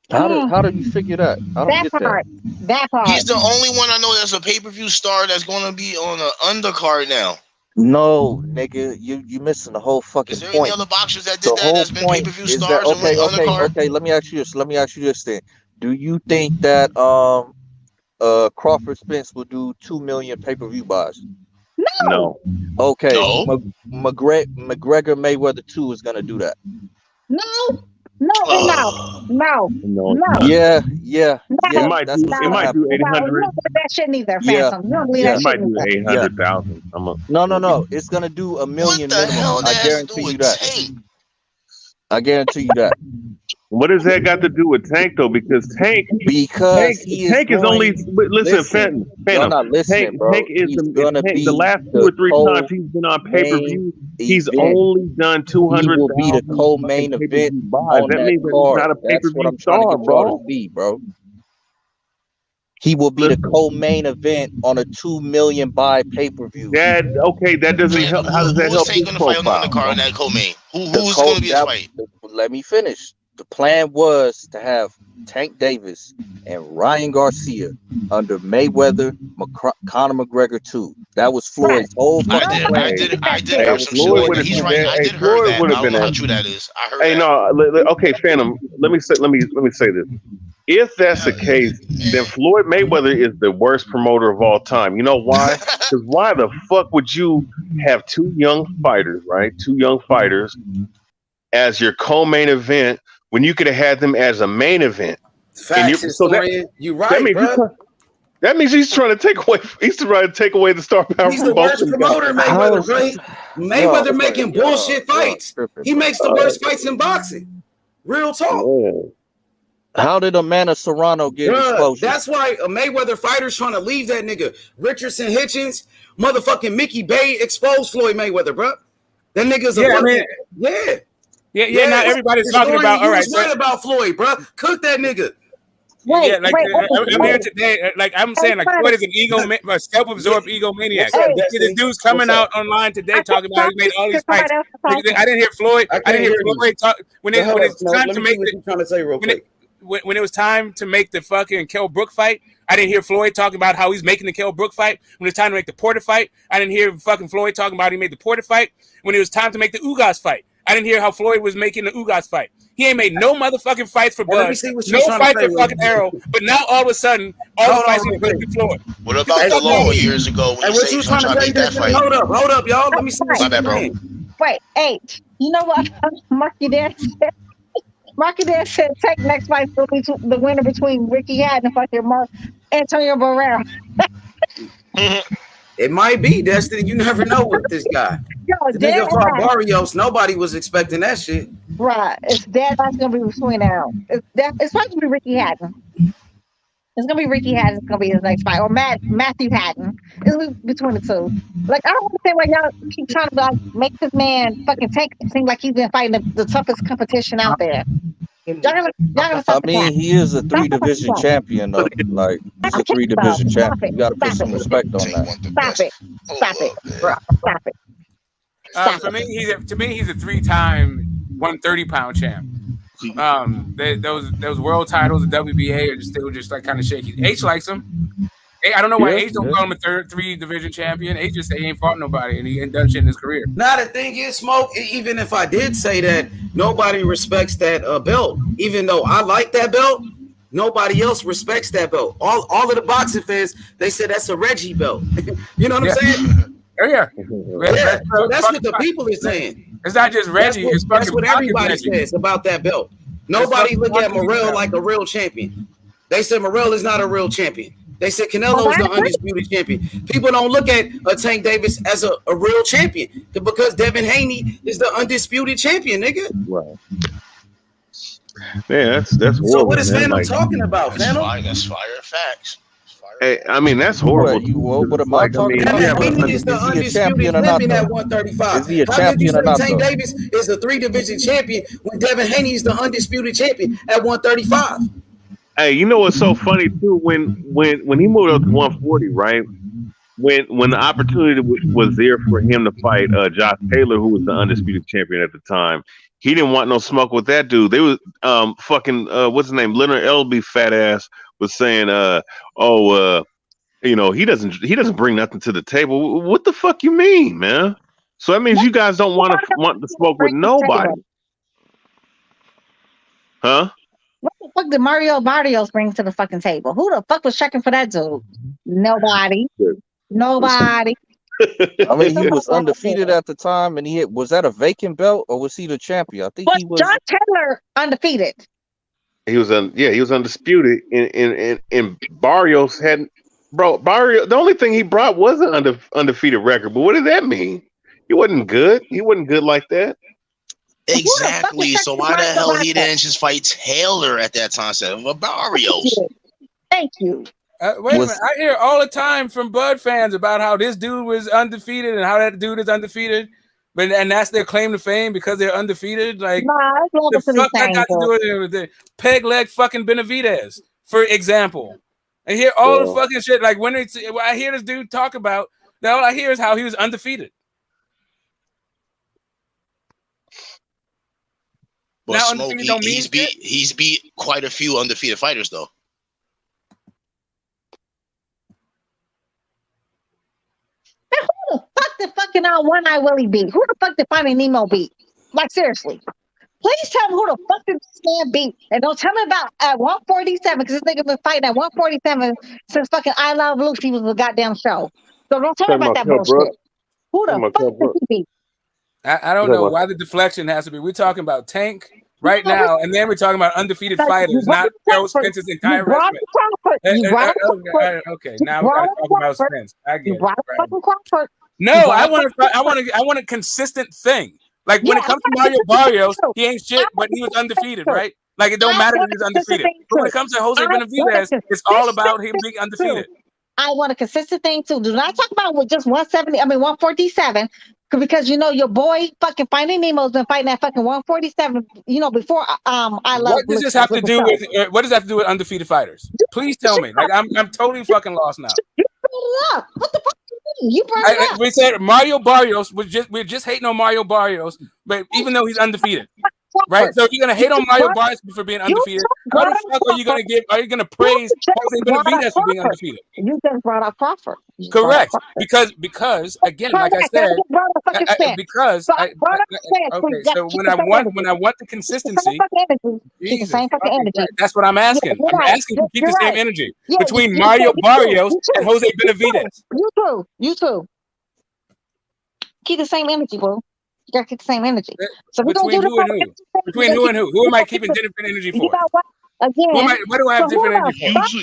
How do you figure that? I don't get that. That part. He's the only one I know that's a pay-per-view star that's going to be on an undercard now. No, nigga, you missing the whole fucking Is there point. any other boxers that did that that's been pay-per-view stars that, and went undercard? okay. Let me ask you this then. Do you think that Crawford Spence will do 2 million pay-per-view buys? No. Okay. No. McGregor Mayweather 2 is gonna do that. No. Yeah. It might do 800. You don't believe that shit neither, Yeah. Phantom. You don't believe that It shit might do neither. 800,000. No. It's gonna do 1 million minimum. I guarantee you that. I guarantee you that. What does that got to do with Tank though? Because Tank is only. Listen, Phantom. You're not listening, bro. Tank is the last 2 or 3 times he's been on pay-per-view. He's only done 200,000. He will be the co-main event on that that means card. he's not a That's what pay-per-view I'm trying to star, get y'all bro. to see, bro. He will be the co-main event on a 2 million buy pay-per-view. That doesn't help. How does that help his profile? On that co-main. Who's going to be his fight? Let me finish. The plan was to have Tank Davis and Ryan Garcia under Mayweather, Conor McGregor 2. That was Floyd's whole fucking plan. I did hear some shit. He's right. I did hear that. I don't know how true that is. I heard that. Okay, Phantom. Let me say this. If that's the case, then Floyd Mayweather is the worst promoter of all time. You know why? Because why the fuck would you have 2 young fighters, right? 2 young fighters as your co-main event when you could have had them as a main event? Facts, you're right, bro. That means he's trying to take away. He's trying to take away the star power. He's the worst promoter, Mayweather, right? Mayweather making bullshit fights. He makes the worst fights in boxing. Real talk. How did Amanda Serrano get exposure? That's why a Mayweather fighter's trying to leave that nigga. Richardson Hitchens, motherfucking Mickey Bay exposed Floyd Mayweather, bro. That nigga's a fucking Yeah. Now everybody's talking about. All right, right about Floyd, bro. Cook that nigga. I'm here today. Like I'm saying, like Floyd is an a self-absorbed egomaniac. This dude's coming out online today talking about he made all these fights. I didn't hear Floyd. I didn't hear Floyd talk when it's time to make when it was time to make the fucking Kell Brook fight. I didn't hear Floyd talking about how he's making the Kell Brook fight. When it's time to make the Porter fight, I didn't hear fucking Floyd talking about he made the Porter fight. When it was time to make the Ugas fight, I didn't hear how Floyd was making the Ugas fight. He ain't made no motherfucking fights for Bud, no fight for fucking Arrow, but now all of a sudden, all the fights are going to Floyd. What about Malone years ago when he said he was trying to make that fight? Hold up, y'all. Let me see. My bad, bro. Wait, H. You know what Marky Dan said? Marky Dan said take next fight will be the winner between Ricky Hatton and fucking Antonio Barrera. It might be Destiny. You never know with this guy. The nigga fought Barrios. Nobody was expecting that shit. Right. It's that's gonna be between now. It's supposed to be Ricky Hatton. It's gonna be Ricky Hatton. It's gonna be his next fight, or Matthew Hatton. It's gonna be between the two. Like I don't understand why y'all keep trying to make this man fucking Tank seem like he's been fighting the toughest competition out there. I mean, he is a 3-division champion, though. Like, he's a 3-division champion. You got to put some respect on that. Stop it, bro. Stop it. For me, he's a 3-time 130-pound champ. Those world titles, the WBA, are still just like kind of shaky. H likes him. I don't know why H don't call him a 3-division champion. H just say he ain't fought nobody and he ain't done shit in his career. Now the thing is, Smoke, even if I did say that, nobody respects that belt. Even though I like that belt, nobody else respects that belt. All of the boxing fans, they said that's a Reggie belt. You know what I'm saying? Yeah. So that's what the people are saying. It's not just Reggie. That's what everybody says about that belt. Nobody look at Morrell like a real champion. They said Morrell is not a real champion. They said Canelo is the undisputed champion. People don't look at Tank Davis as a real champion because Devin Haney is the undisputed champion, nigga. Right. Yeah, that's horrible. So what is Phantom talking about, Phantom? That's fire facts. Hey, I mean, that's horrible. What am I talking about? Haney is the undisputed champion at 135. Is he a champion or not? Tank Davis is a 3-division champion when Devin Haney is the undisputed champion at 135. Hey, you know what's so funny too? When he moved up to 140, right? When the opportunity was there for him to fight Josh Taylor, who was the undisputed champion at the time, he didn't want no smoke with that dude. They was fucking what's his name? Leonard Elby fat ass was saying he doesn't bring nothing to the table. What the fuck you mean, man? So that means you guys don't want to smoke with nobody. Huh? What the fuck did Mario Barrios bring to the fucking table? Who the fuck was checking for that dude? Nobody. Nobody. I mean, he was undefeated at the time, and was that a vacant belt or was he the champion? I think he was. John Taylor undefeated. He was undisputed, and Barrios hadn't. Bro, Barrios, the only thing he brought was an undefeated record. But what did that mean? He wasn't good. He wasn't good like that. Exactly. So why the hell he didn't just fight Taylor at that time instead of Barrios? Thank you. Wait a minute. I hear all the time from Bud fans about how this dude was undefeated and how that dude is undefeated, and that's their claim to fame because they're undefeated. Like, the fuck that got to do with the peg leg fucking Benavidez, for example. I hear all the fucking shit. Like when I hear this dude talk about, all I hear is how he was undefeated. But now, Smoke, he's beat quite a few undefeated fighters though. Man, who the fuck did fucking One Eye Willie beat? Who the fuck did Finding Nemo beat? Like seriously. Please tell me who the fuck did this man beat. And don't tell me about at 147, because this nigga been fighting at 147 since fucking I Love Lucy was a goddamn show. So don't tell me about that bullshit. Who the fuck did he beat? I don't know why the deflection has to be. We're talking about Tank right now, and then we're talking about undefeated fighters, not Errol Spence's entire resume. Okay, now we gotta talk about Spence. I get it. No, I want a consistent thing. Like when it comes to Mario Barrios, he ain't shit, but he was undefeated, right? Like it don't matter if he's undefeated. But when it comes to Jose Benavidez, it's all about him being undefeated. I want a consistent thing too. Do not talk about with just 147, because your boy fucking Finding Nemo's been fighting at fucking 147. Before I Love. What does this have to do with? What does that have to do with undefeated fighters? Please tell me. Like I'm totally fucking lost now. You brought it up. What the fuck? You brought it up. We said Mario Barrios we're just hating on Mario Barrios, but even though he's undefeated, right? So if you're gonna hate on Mario Barrios for being undefeated, how the fuck are you gonna praise Jose Benavidez for being undefeated? You just brought up Crawford. Correct, because again, like I said, okay. So when I want the consistency, that's what I'm asking. I'm asking to keep the same energy between Mario Barrios and Jose Benavidez. You too. Keep the same energy, bro. You gotta keep the same energy. So between who and who? Between who and who? Who am I keeping different energy for? You know what? Again, what do I have different energy for?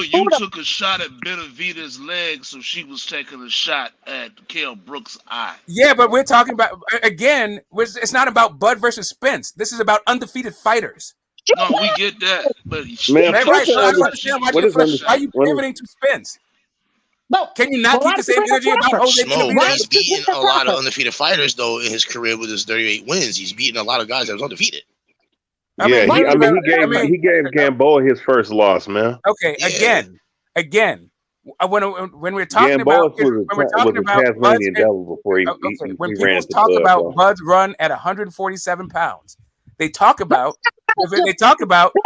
You took a shot at Benavidez's leg, so she was taking a shot at Kell Brooks' eye. Yeah, but we're talking about again. It's not about Bud versus Spence. This is about undefeated fighters. No, we get that, but why are you pivoting to Spence? Can you not keep the same energy about Jose Benavidez? He's beaten a lot of undefeated fighters though in his career with his 38 wins. He's beaten a lot of guys that was undefeated. He gave Gamboa his first loss, man. Okay, again, when we're talking about Tasmanian devil before when people talk about Bud's run at 147 pounds, they talk about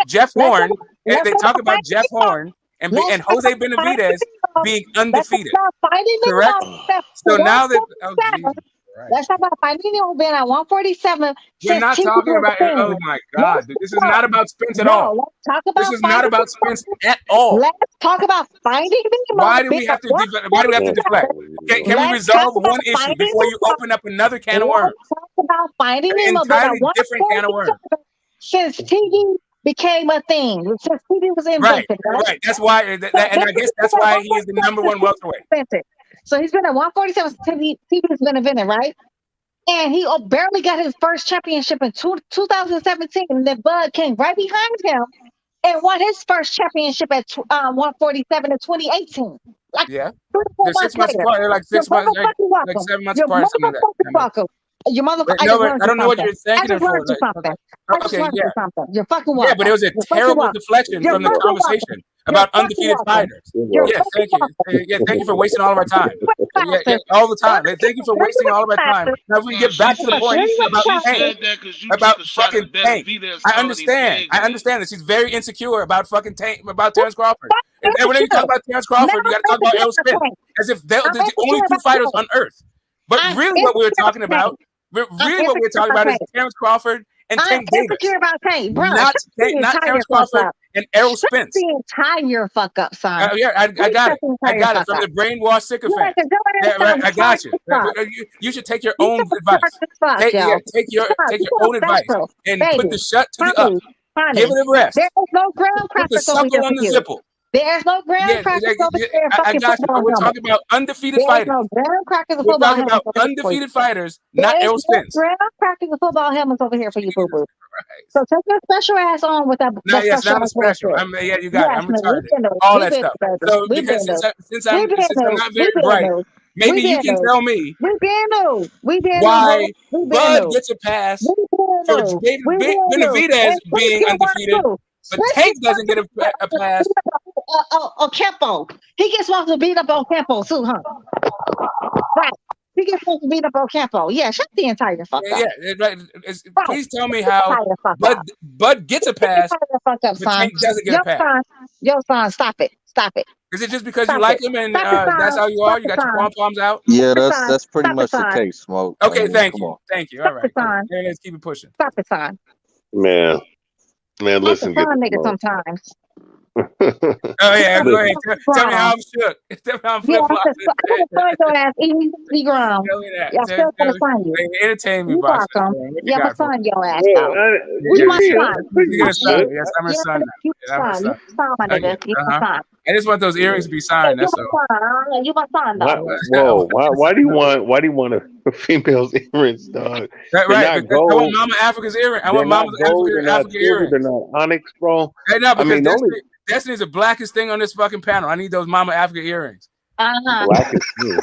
Jeff Horn. They talk about Jeff Horn and Jose Benavidez being undefeated. Correct. So now that let's talk about Finding Nemo being at 147. We're not talking about. Oh my God! This is not about Spence at all. Let's talk about. This is not about Spence at all. Let's talk about Finding Nemo. Why do we have to deflect? Can we resolve one issue before you open up another can of worms? Let's talk about Finding Nemo. Entirely different can of worms. Since TV became a thing, since TV was invented, right? That's why, and I guess that's why he is the number one welterweight. So he's been at 147 since TV has been invented, right? And he barely got his first championship in 2017, and then Bud came right behind him and won his first championship at 147 in 2018. Like, they're 6 months apart. They're like 6 months, like 7 months apart. Welcome. Your motherfucker. No, I don't know what you're thanking her for. I just learned you something. You're fucking welcome. Yeah, but it was a terrible deflection from the conversation about undefeated fighters. Yeah, thank you. Yeah, thank you for wasting all of our time. Yeah, all the time. Thank you for wasting all of our time. Now, if we get back to the point about fucking Tank, I understand that she's very insecure about fucking Tank, about Terrence Crawford. And whenever you talk about Terrence Crawford, you got to talk about Errol Spence, as if they're the only two fighters on earth. But really, what we were talking about, is Terrence Crawford and Tank Davis. I'm insecure about Tank, bro. Not Terrence Crawford and Errol Spence. The entire fuck up, son. I got it. I got it from the brainwashed sycophant. I got you. You should take your own advice. Take your own advice and put the shut to the up. Give it a rest. There's no ground crackers over here on the zipple. There's no ground crackers over there. I got you. We're talking about undefeated fighters. No ground crackers We're talking about undefeated fighters, not Errol Spence. Ground crackers and football helmets over here for you, boo boo. So take your special ass on with that. No, yes, not a special. Yeah, you got it. I'm retarded. All that stuff. So because since I'm not very bright, maybe you can tell me why Bud gets a pass for Benavidez being undefeated, but Tank doesn't get a pass. Kempo. He gets supposed to beat up on Kempo too, huh? Right. He gets supposed to beat up on Kempo. Yeah, shut the entire fuck up. Yeah, right. Please tell me how Bud gets a pass, but Tank doesn't get a pass. Yo, son, stop it. Stop it. Is it just because you like him and that's how you are? You got your pom-poms out? Yeah, that's pretty much the case, Smoke. Okay, thank you. Thank you. All right. Let's keep it pushing. Stop it, son. Man, listen. Get nigga sometimes. Oh yeah, go ahead. Tell me how I'm shook. Tell me how I'm flip-flopping. Find your ass, E. Grum. Tell me that. I'm still gonna find you. Entertain me, boss. Yeah, but find your ass out. You my son. Yes, I'm a son. You my son, my nigga. You my son. I just want those earrings to be signed. That's all. You my son, though. Whoa! Why do you want a female's earrings, dog? Right. I want Mama Africa's earring. I want Mama's African earrings. They're not onyx, bro. Hey, no, because Destiny's the blackest thing on this fucking panel. I need those Mama Africa earrings. Blackest thing.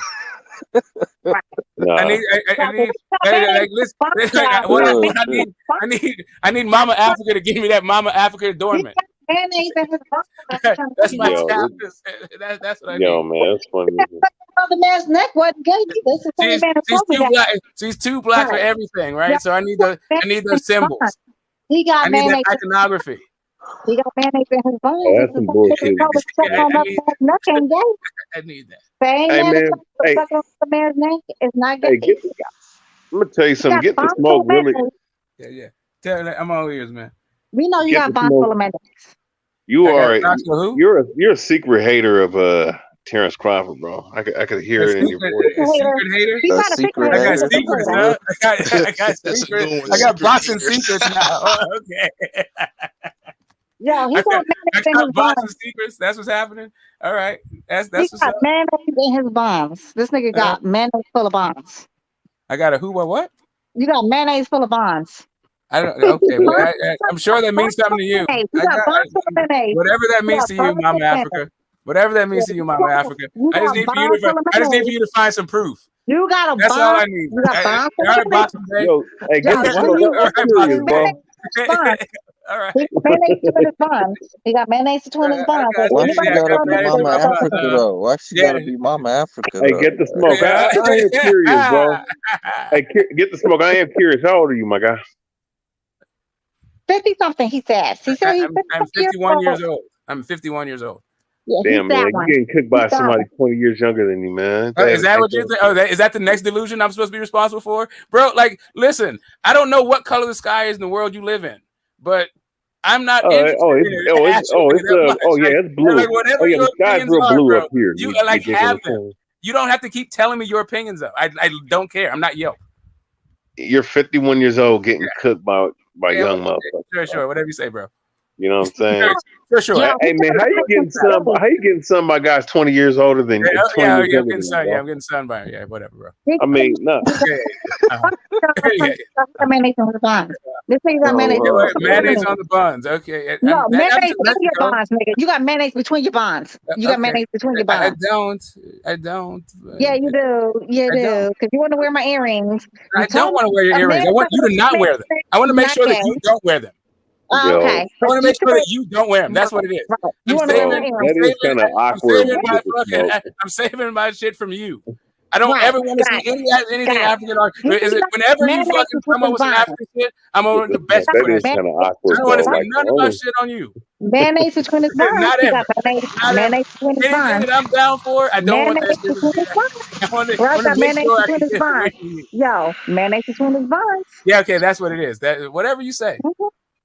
I need Mama Africa to give me that Mama Africa adornment. That's my child. That's what I need. Yo, man, that's funny. The man's neck wasn't gay. She's too black for everything, right? So I need those symbols. He got I need that iconography. He got mayonnaise in his bones. Oh, that's some bullshit. I need that. Hey, man. Hey. The man's neck is not gay. Hey, I'm gonna tell you something. Get the Smoke really. Yeah. I'm all ears, man. We know you got bonds full of mayonnaise. You're a secret hater of Terrence Crawford, bro. I could hear it in your voice. Secret hater? I got secrets, huh? I got boxing secrets now. Okay. Yeah, he's got mayonnaise in his boxing bonds. secrets. That's what's happening. All right. That's He got mayonnaise in his bonds. This nigga got mayonnaise full of bonds. I got a who? What? You got mayonnaise full of bonds. I don't. Okay, well, I'm sure that means something to you. Whatever that means to you, Mama Africa. Whatever that means to you, Mama Africa. I just need for you to find some proof. You got a That's all I need. You got bonds. Yo, hey, get the Smoke. Bro. All right. He got mayonnaise between his bonds. Why she gotta be Mama Africa though? Why she gotta be Mama Africa? Hey, get the Smoke. I am curious, bro. Hey, get the Smoke. I am curious. How old are you, my guy? 50 something. He says. He said I'm 51 years old. I'm 51 years old. Yeah, damn, man, you're getting cooked by somebody 20 years younger than you, man. Is that what you think? Oh, is that the next delusion I'm supposed to be responsible for? Bro, like, listen, I don't know what color the sky is in the world you live in, but I'm not it's blue. Like, whatever your the sky's opinions real are, blue bro, up here. You like have them. You don't have to keep telling me your opinions, though. I don't care. I'm not yo. You're 51 years old getting cooked by young motherfuckers. Sure. Whatever you say, bro. You know what I'm saying? For sure. Hey man, how you getting some by guys 20 years older than you? I'm getting sun by it. Yeah, whatever, bro. I mean, no. This nigga got mayonnaise. Mayonnaise on the buns. Okay. No, mayonnaise in let's your go. bonds, nigga. You got mayonnaise between your bonds. You got mayonnaise between your bonds. I don't. Yeah, you do. You do. Because you want to wear my earrings. I don't want to wear your earrings. I want you to not wear them. I want to make sure that you don't wear them. Oh, okay. I want to make sure that you don't wear them. That's what it is. I'm saving my shit from you. I don't ever want to see anything African art. Is it whenever you fucking come up with some African shit, I'm on the best for that shit. I don't want to see none of my shit on you. Mayonnaise between his buns. Not ever. Mayonnaise between his buns. Anything that I'm down for, I don't want that shit to be. I want to make sure I can get away from you. Yo, mayonnaise between his buns. Yeah, okay, that's what it is. That whatever you say.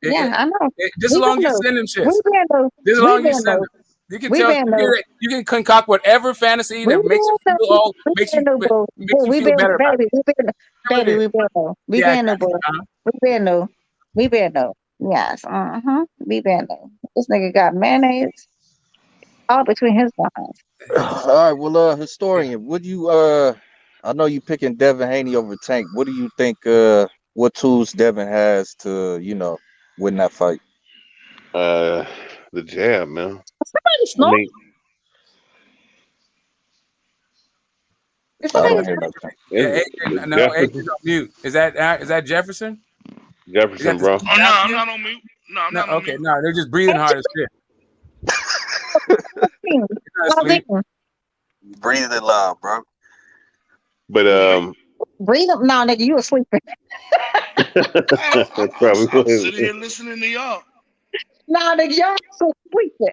Yeah, I know. Just as long as you send them shits. Just as long as you send them. You can you can concoct whatever fantasy that makes you feel all makes you feel better about it. Baby, we been new. We been new, boy. We been new. We been new. Yes. We been new. This nigga got mayonnaise all between his buns. All right, well, historian, what do you I know you picking Devin Haney over Tank. What do you think what tools Devin has to, win that fight? The jab, man. Somebody snort. No, AJ's on mute. Is that Jefferson? Jefferson, bro. Oh, no, I'm not on mute. No, I'm not on okay, mute. no, they're just breathing hard as shit. Breathing loud, bro. But breathe up now, nigga. You were sleeping. I'm sitting here listening to y'all. Nah, nigga, y'all so sleeping.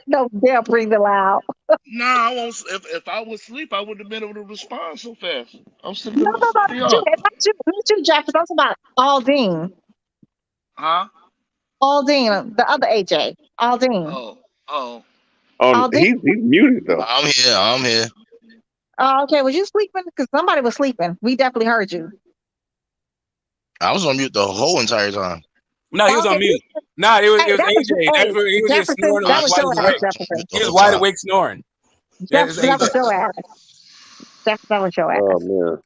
No damn breathing loud. Nah, I won't. If I was asleep, I wouldn't have been able to respond so fast. I'm sitting No, there listening to y'all. not you, Jefferson. I'm talking about Aldine. Huh? Aldine, the other AJ. Aldine. Oh. He's muted though. I'm here. Oh, okay. Was you sleeping? Because somebody was sleeping. We definitely heard you. I was on mute the whole entire time. No, he was on mute. No, it was AJ. He was just snoring while he was awake. He was wide awake snoring. That was your ass. That was your ass. Oh man.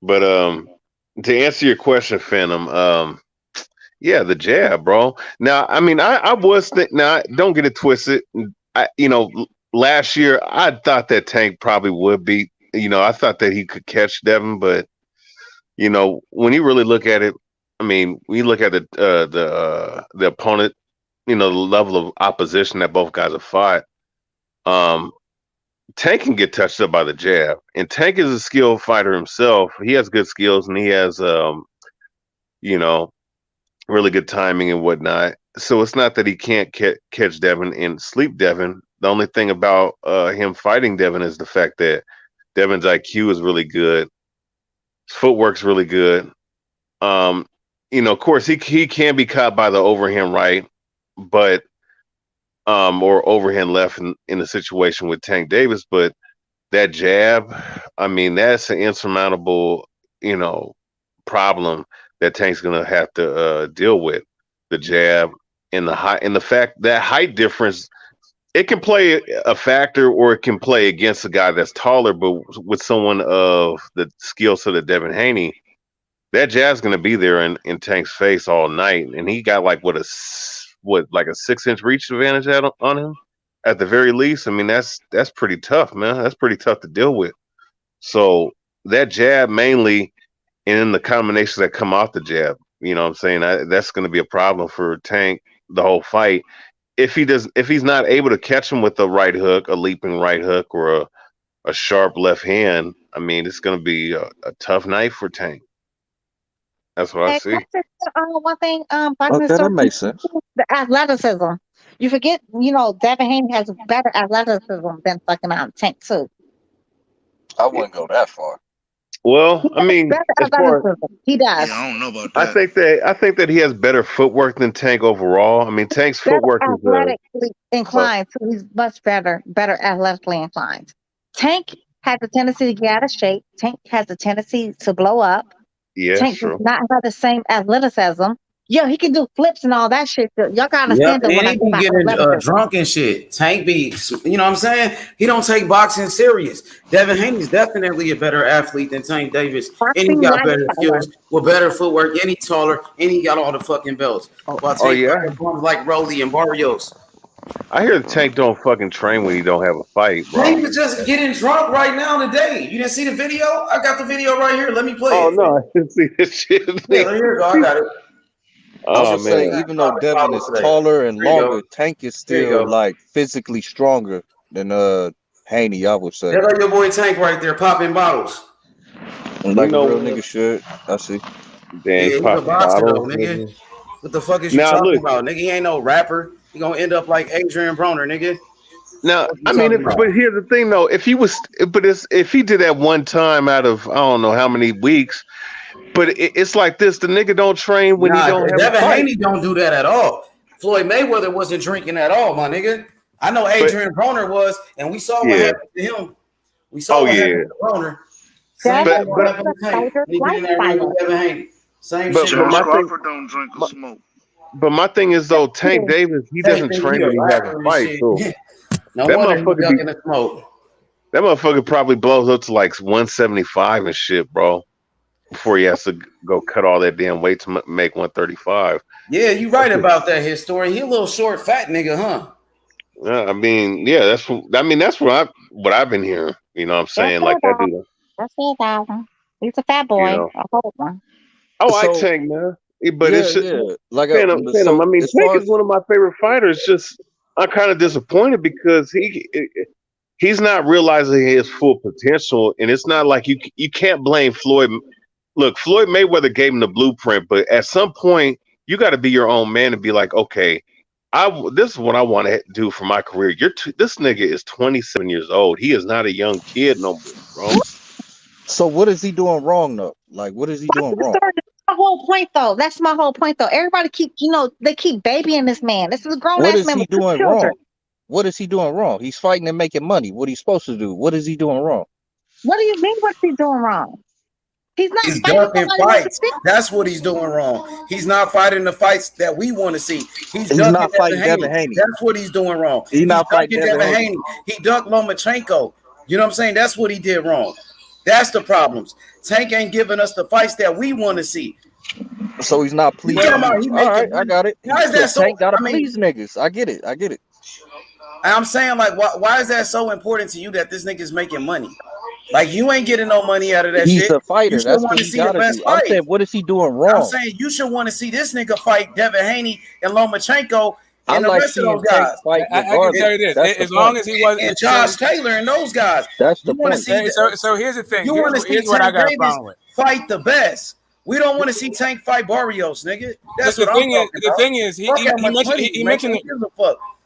But to answer your question, Phantom, yeah, the jab, bro. Now, I mean, I was thinking. Now, don't get it twisted. Last year I thought that Tank probably would beat. I thought that he could catch Devin, but when you really look at it, I mean, when you look at the opponent, the level of opposition that both guys have fought, Tank can get touched up by the jab, and Tank is a skilled fighter himself. He has good skills, and he has really good timing and whatnot. So it's not that he can't catch Devin and sleep Devin. The only thing about him fighting Devin is the fact that Devin's IQ is really good. His footwork's really good. Of course, he can be caught by the overhand right, but or overhand left in the situation with Tank Davis. But that jab, I mean, that's an insurmountable, problem that Tank's gonna have to deal with. The jab and the height, and the fact that height difference, it can play a factor or it can play against a guy that's taller. But with someone of the skill set of Devin Haney, that jab's going to be there in Tank's face all night. And he got like a 6-inch reach advantage on him at the very least. I mean, that's pretty tough, man. That's pretty tough to deal with. So that jab mainly, and then the combinations that come off the jab, you know what I'm saying? That's going to be a problem for Tank the whole fight. If he's not able to catch him with a right hook, a leaping right hook, or a sharp left hand, I mean, it's going to be a tough night for Tank. That's what I see. One thing, that makes sense. The athleticism. You forget, Devin Haney has better athleticism than fucking Tank too. I wouldn't go that far. Well, I mean, he does. Yeah, I don't know about that. I think that he has better footwork than Tank overall. I mean, Tank's footwork is athletically inclined, so he's much better athletically inclined. Tank has a tendency to get out of shape. Tank has a tendency to blow up. Yeah, Tank does not have the same athleticism. Yeah, he can do flips and all that shit. Y'all gotta Yep, understand that when and I he go be back getting drunk and shit. Tank be, you know what I'm saying? He don't take boxing serious. Devin Haney's definitely a better athlete than Tank Davis, and he got better skills with better footwork, and he's taller, and he got all the fucking belts. While Tank yeah. like Rolly and Barrios. I hear the Tank don't fucking train when he don't have a fight, bro. Tank is just getting drunk right now today. You didn't see the video? I got the video right here. Let me play it. Oh no, I didn't see this shit. Yeah, here you go. I got it. I was gonna say, even though Devin is taller and longer, Tank is still like physically stronger than Haney, I would say. There go your boy Tank right there popping bottles. Like a real nigga should. I see. Yeah, he's a boxer though, nigga. What the fuck is you talking about, nigga? He ain't no rapper. He gonna end up like Adrian Broner, nigga. Now, I mean, but here's the thing though. If he did that one time out of I don't know how many weeks, but it's like this: the nigga don't train when he don't have Devin a fight. Haney don't do that at all. Floyd Mayweather wasn't drinking at all, my nigga. I know Adrian Broner was, and we saw what happened to him. We saw what happened to Broner. Same thing what happened to Tank. He get in that ring with Devin Haney. Same shit. Charles Crawford don't drink or smoke. But my thing is though, Tank Davis, he doesn't train when he has a fight. So no that wonder motherfucker he the smoke. That motherfucker probably blows up to like 175 and shit, bro. Before he has to go cut all that damn weight to make 135. Yeah, you right about that, his story. He a little short, fat nigga, huh? Yeah, I mean, yeah, that's what I've been hearing. You know what I'm saying? Like that dude. That's it, he's a fat boy. You know. I hope one. Oh, I Tank, man. But it's just like Phantom, I mean, Tank is one of my favorite fighters. Just I'm kind of disappointed because he's not realizing his full potential, and it's not like you can't blame Floyd. Look, Floyd Mayweather gave him the blueprint, but at some point you got to be your own man and be like, okay, this is what I want to do for my career. This nigga is 27 years old. He is not a young kid no more, bro. So what is he doing wrong though? Like, what is he doing wrong? My whole point though. That's my whole point though. Everybody they keep babying this man. This is a grown What ass is man he with two doing children. wrong? What is he doing wrong? He's fighting and making money. What he's supposed to do? What is he doing wrong? What do you mean? What's he doing wrong? He's not He's fighting ducking somebody fights. That's what he's doing wrong. He's not fighting the fights that we want to see. He's not fighting Devin Haney. That's what he's doing wrong. He's not fighting Devin Haney. He ducked Lomachenko. You know what I'm saying? That's what he did wrong. That's the problems. Tank ain't giving us the fights that we want to see. So he's not pleasing. All right, I got it. Why is that so? Tank gotta please niggas. I get it. I'm saying, like, why is that so important to you that this nigga's making money? Like, you ain't getting no money out of that shit. He's a fighter. You That's want what to he see the gotta best do. fight. I'm saying, what is he doing wrong? I'm saying you should want to see this nigga fight Devin Haney and Lomachenko and the like rest of seeing those guys. Tank fight I can tell you this: as long as he wasn't, and Josh Taylor and those guys. That's the you want to point. see. So here's the thing. You want to see here's what I Tank got a Davis problem with. fight the best. We don't want to see Tank fight Barrios, nigga. That's the what thing I'm is. The thing is, he mentioned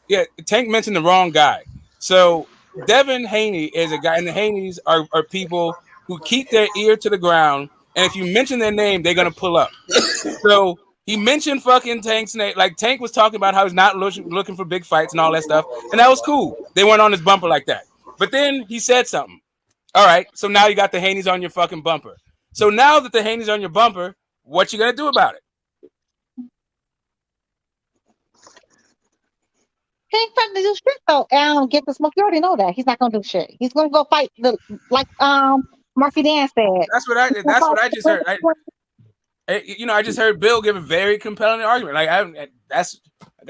yeah, Tank mentioned the wrong guy. So Devin Haney is a guy, and the Haneys are people who keep their ear to the ground, and if you mention their name, they're gonna pull up. So he mentioned fucking Tank's name. Like Tank was talking about how he's not looking for big fights and all that stuff, and that was cool. They weren't on his bumper like that. But then he said something. All right, so now you got the Haneys on your fucking bumper. So now that the Haneys on your bumper, what you gonna do about it? He ain't fighting to do shit though. Get the smoke. You already know that. He's not gonna do shit. He's gonna go fight Marky Dan said. That's what I just heard. I just heard Bill give a very compelling argument. Like I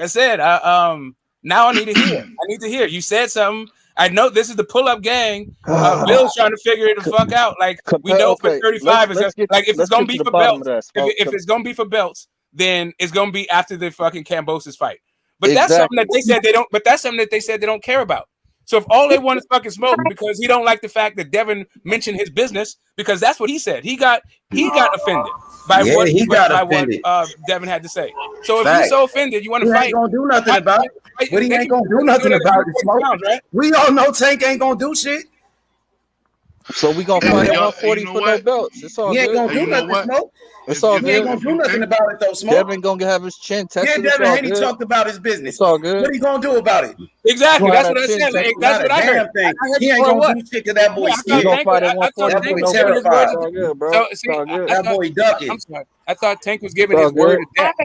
said, now I need to hear. I need to hear. You said something. I know this is the pull-up gang. Bill's trying to figure it the fuck out. Like we know for 35 is like if it's gonna be for belts. If it's gonna be for belts, then it's gonna be after the fucking Kambosos fight. But that's something that they said they don't. But that's something that they said they don't care about. So if all they want is fucking smoke because he don't like the fact that Devin mentioned his business, because that's what he said. He got offended by what Devin had to say. So if you're so offended, you want to fight. Ain't gonna do nothing about it. But he ain't gonna do nothing about it. Smoke. Right? We all know Tank ain't gonna do shit. So we gonna fight 140 for no belts. It's all good. He ain't gonna do nothing, Smoke. It's all good. He ain't gonna do nothing about it though, Smoke. Devin gonna have his chin tested. Yeah, Devin Haney talked about his business. It's all good. What he gonna do about it? Exactly. That's what I said. Like, that's what I heard. He ain't gonna do shit to that boy. He gonna fight at 140 for no belts. It's all good, bro. It's all good. That boy ducking. I thought Tank was giving his word of death.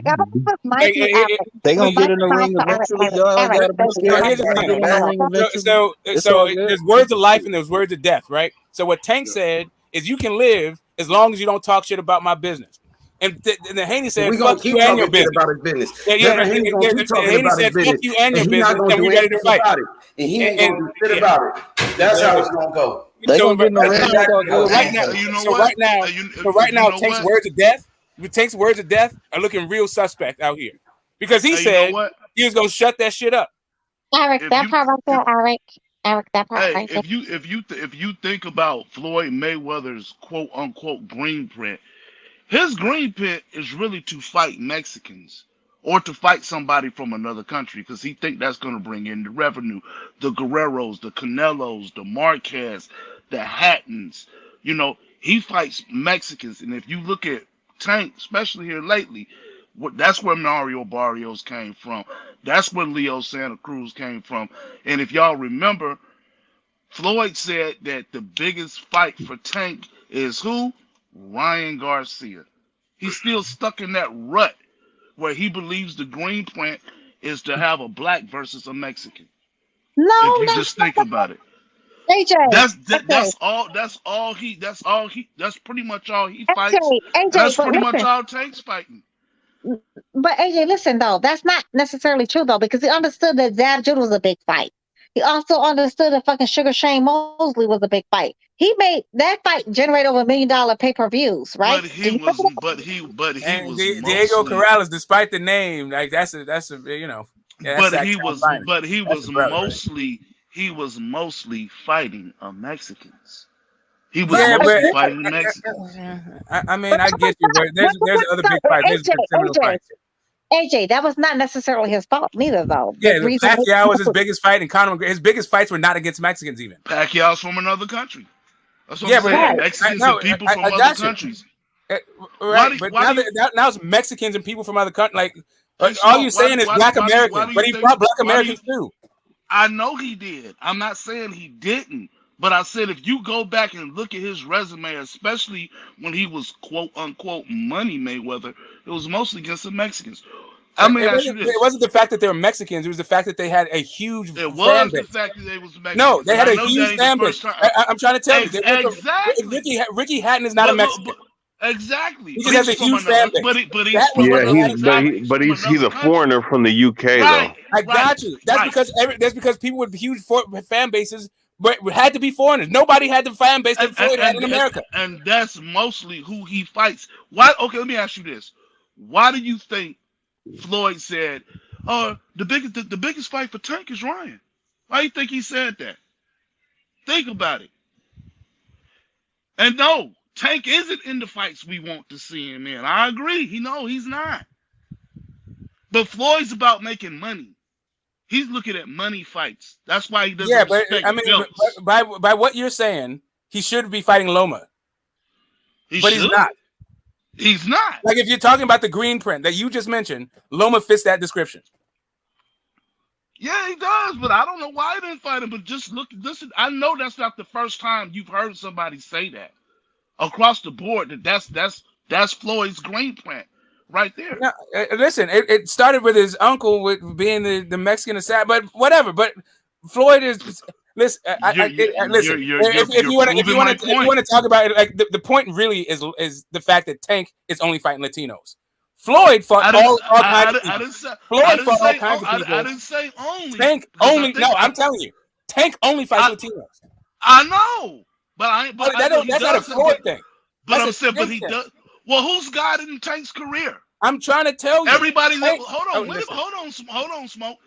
They gonna get in the ring eventually. Y'all ain't gotta be scared. So here's the thing. Get in the ring eventually. So there's words of life and there's words of death, right? So what Tank said is you can live as long as you don't talk shit about my business. And then Haney said, we gonna fuck keep you and your talking shit business. about his business. Yeah, Devin Haney gonna keep talking Haney about said, his business. fuck you and your he business, not gonna and we do ready to anything fight. about it. And he ain't gonna do shit about it. That's how it's gonna go. They gonna get in the ring. Right now, Tank's words of death. Tank's words of death are looking real suspect out here because he said he was gonna shut that shit up. Eric, that part right there, Eric, that part right there. If you think about Floyd Mayweather's quote unquote green print, his green print is really to fight Mexicans or to fight somebody from another country because he think that's going to bring in the revenue. The Guerreros, the Canelos, the Marquez, the Hattons. You know, he fights Mexicans, and if you look at Tank, especially here lately, that's where Mario Barrios came from. That's where Leo Santa Cruz came from. And if y'all remember, Floyd said that the biggest fight for Tank is who? Ryan Garcia. He's still stuck in that rut where he believes the green print is to have a black versus a Mexican. No, if you just think about it. AJ. That's pretty much all he fights. AJ, that's but pretty much listen. all Tank's fighting. But AJ, listen though, that's not necessarily true though, because he understood that Zab Judah was a big fight. He also understood that fucking Sugar Shane Mosley was a big fight. He made that fight generate over $1 million pay-per-views, right? But he was Diego Corrales, despite the name, like that's a you know. Yeah, he was mostly fighting Mexicans. He was mostly fighting the Mexicans. I mean, I get you. There's other big fights. There's similar fights. AJ, that was not necessarily his fault, neither, though. Yeah, Pacquiao was his biggest fight, and Conor McGregor, his biggest fights were not against Mexicans, even. Pacquiao's from another country. That's what I'm saying. Mexicans and people from other countries. Right, but now it's Mexicans and people from other countries. Like, all you're saying is Black Americans, but he fought Black Americans too. I know he did. I'm not saying he didn't. But I said if you go back and look at his resume, especially when he was quote unquote Money Mayweather, it was mostly against the Mexicans. It wasn't the fact that they were Mexicans; it was the fact that they had a huge fan base. The fact that they was Mexicans. No, they had a huge fan base. I'm trying to tell you, exactly. Ricky Hatton is not a Mexican. Exactly. He just has a huge fan base. But he's a foreigner from the UK though. I got you. That's because people with huge fan bases. But had to be foreigners. Nobody had the fan base that Floyd had in America. And that's mostly who he fights. Why? Okay, let me ask you this. Why do you think Floyd said, the biggest fight for Tank is Ryan? Why do you think he said that? Think about it. And no, Tank isn't in the fights we want to see him in. I agree. He's not. But Floyd's about making money. He's looking at money fights. That's why he doesn't. Yeah, but I mean, by what you're saying, he should be fighting Loma. He's not. He's not. Like if you're talking about the green print that you just mentioned, Loma fits that description. Yeah, he does, but I don't know why he didn't fight him. But just listen. I know that's not the first time you've heard somebody say that across the board. That's Floyd's green print. Right there. Now, listen, it started with his uncle with being the Mexican assassin, but whatever. But Floyd is listen. Listen, if you want to talk about it, like the point really is the fact that Tank is only fighting Latinos. Floyd fought all kinds of people. Floyd fought all kinds of people. I didn't say only. Tank only. No, I'm telling you, Tank only fights Latinos. I know, but that's not a Floyd thing. But I'm saying, but he does. Well, who's guiding Tank's career? I'm trying to tell you. Everybody, hold on, Smoke.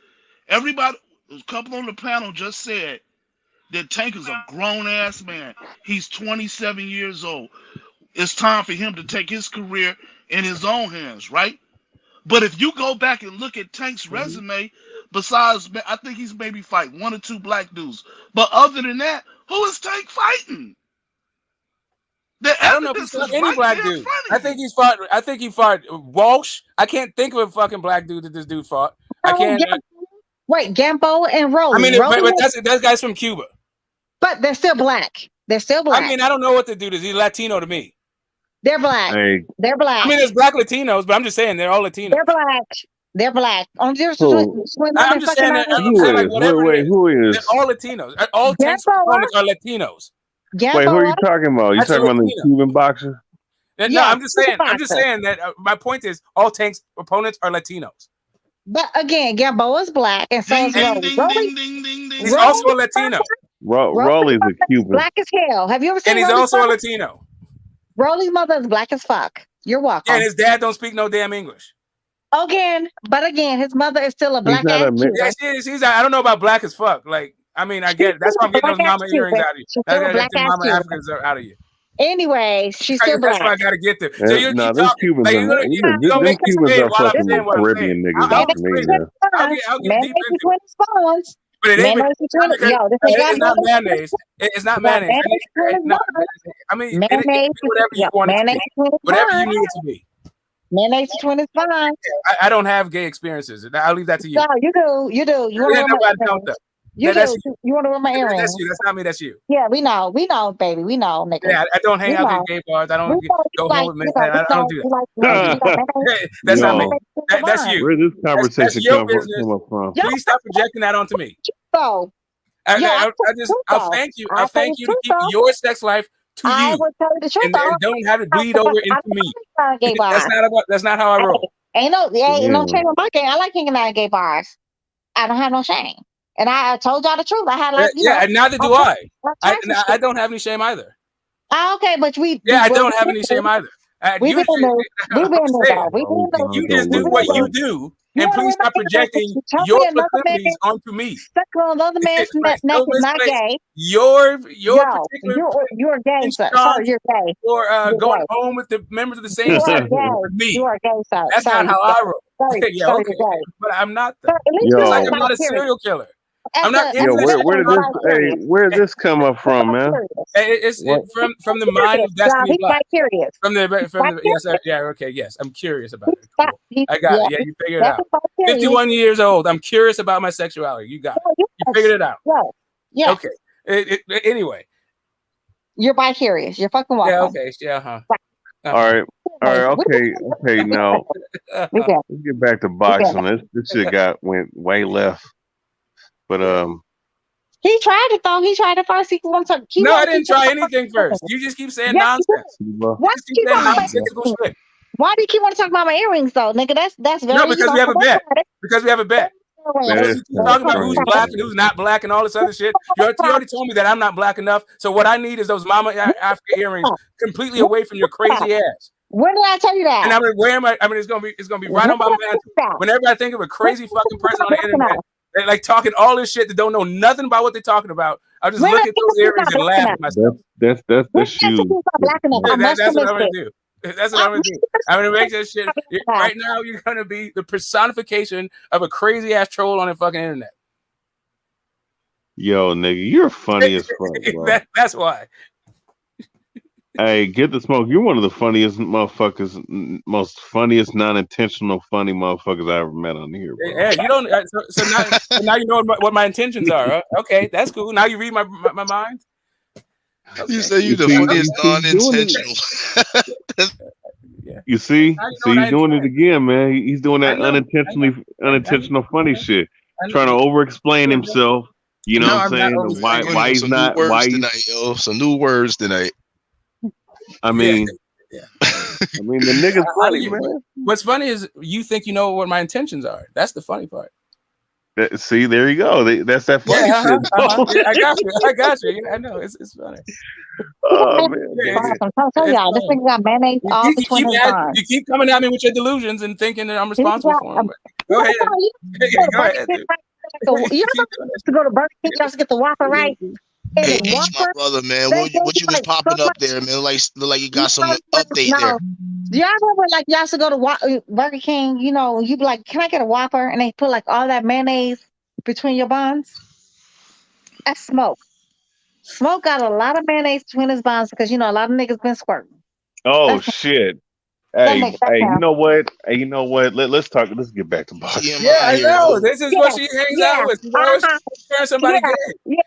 Everybody, a couple on the panel just said that Tank is a grown-ass man. He's 27 years old. It's time for him to take his career in his own hands, right? But if you go back and look at Tank's resume, besides, I think he's maybe fight 1 or 2 black dudes. But other than that, who is Tank fighting? I don't know if he fought any black dude. I think he fought Walsh. I can't think of a fucking black dude that this dude fought. I can't. Wait, Gambo and Rolly. I mean, but that guy's from Cuba. But they're still black. I mean, I don't know what the dude is. He's Latino to me. They're black. Hey, They're black. I mean, there's black Latinos, but I'm just saying they're all Latinos. They're black. They're black. Only difference between them I'm and just fucking saying that. I'm who saying like is? whatever Wait, it is. who is? They're all Latinos. All Tank's opponents are Latinos. Wait, who are you talking about? You That's a talking about the Latino. Cuban boxer? No, I'm just saying. I'm just saying that my point is all Tank's opponents are Latinos. But again, Gamboa's black, and so is Rolly. He's also a Latino. Rolly's a Cuban. Black as hell. Have you ever seen? And he's Rolly's also a mother? Latino. Rolly's mother is black as fuck. You're welcome. Yeah, and his dad don't speak no damn English. Again, his mother is still a black not ass a Cuban. Yeah, she's. I don't know about black as fuck. Like, I mean, I get it. That's why I'm getting those mama earrings out of you. That's why getting mama Africans out of you. Anyway, she's still black. That's what I gotta get to. So you No, keep them talking. Cubans Like, are you're them Cubans are fucking Caribbean niggas. I'll to me, get deep into it. Spoons. But it ain't. It's not mayonnaise. mayonnaise. It's not mayonnaise. I mean, it mayonnaise be whatever you want it to be. Whatever you need it to be. Mayonnaise between his fine. I don't have gay experiences. I'll leave that to you. No, you do. You do. You want to wear my earrings? You do. You want to wear my earrings? That's you. That's not me. That's you. Yeah, we know. We know, baby. We know, nigga. Yeah, I don't hang out at gay bars. I don't go home with men. I don't do that. That's not me. That's you. Where this conversation come from? Please stop projecting that onto me. So, I'll thank you. I'll thank you to keep your sex life to I you. will tell you the truth, And don't have it bleed over into me. That's not how I roll. Ain't no shame in my game. I like hanging out in gay bars. I don't have no shame. And I told y'all the truth. I had and neither do I. I don't have any shame either. Okay, but I don't have any shame either. You just do what you do, and please stop projecting your proclivities onto me. Suck on another man's neck is not gay. Your particular you're gay, sir. You're gay. Or going home with the members of the same sex. Me. You are gay, sir. That's not how I roll. Yeah, okay. But I'm not that. It's like I'm not a serial killer. I'm not. Where did this come up from, man? It's from the mind of Destiny Black. Curious. Yes. I'm curious about it. Cool. I got it. Yeah, you figured it out. 51 years old. I'm curious about my sexuality. You got it. You figured it out. Yeah. Okay. Anyway. You're bi-curious. You're fucking welcome. Yeah. Okay. Yeah. All right. Okay. Now let's get back to boxing. This shit went way left. But he tried it though. He tried it first. No, I didn't try anything first. You just keep saying nonsense. Why do you keep wanting to talk about my earrings though, nigga? That's very. No, because we have a bet. Because we have a bet. You keep talking about who's black and who's not black and all this other shit. You already told me that I'm not black enough. So what I need is those mama Africa earrings completely away from your crazy ass. When did I tell you that? And I'm it's gonna be right on my mantle. Whenever I think of a crazy fucking person on the internet. They're like talking all this shit that don't know nothing about what they're talking about. I'll just look at those earrings and laugh at myself. That's you. That's what I'm gonna do. That's what I'm gonna do. I'm gonna make that shit. Right now, you're gonna be the personification of a crazy ass troll on the fucking internet. Yo, nigga, you're funny as fuck, bro. That's why. Hey, get the smoke. You're one of the funniest motherfuckers, most funniest non-intentional funny motherfuckers I ever met on here, bro. Yeah, you don't. So now you know what my intentions are. Huh? Okay, that's cool. Now you read my mind. Okay. You say you the funniest non-intentional. You see, he's doing it again, man. He's doing that unintentional funny shit, trying to over-explain himself. You know what I'm saying? Why he's not? Why tonight, yo? Some new words tonight. I mean, the nigga's funny, man. What's funny is you think you know what my intentions are. That's the funny part. See, there you go. That's that funny shit. Yeah, I got you. I know it's funny. Oh man, I'll tell y'all, this thing got mayonnaise all between his arms. You keep coming at me with your delusions and thinking that I'm responsible for them. Go ahead. Go ahead. You don't have to go to Burger King just to get the Whopper right. Hey, my brother, man. What you was popping up there, man? Look like you got some update there. Do y'all remember like y'all used to go to Burger King? You know, you be like, "Can I get a Whopper?" And they put like all that mayonnaise between your buns. That's Smoke. Smoke got a lot of mayonnaise between his buns because you know a lot of niggas been squirting. Oh shit. Hey, you know what? Let's talk. Let's get back to boxing. Yeah, I know. This is what she hangs out with. She's always comparing somebody gay.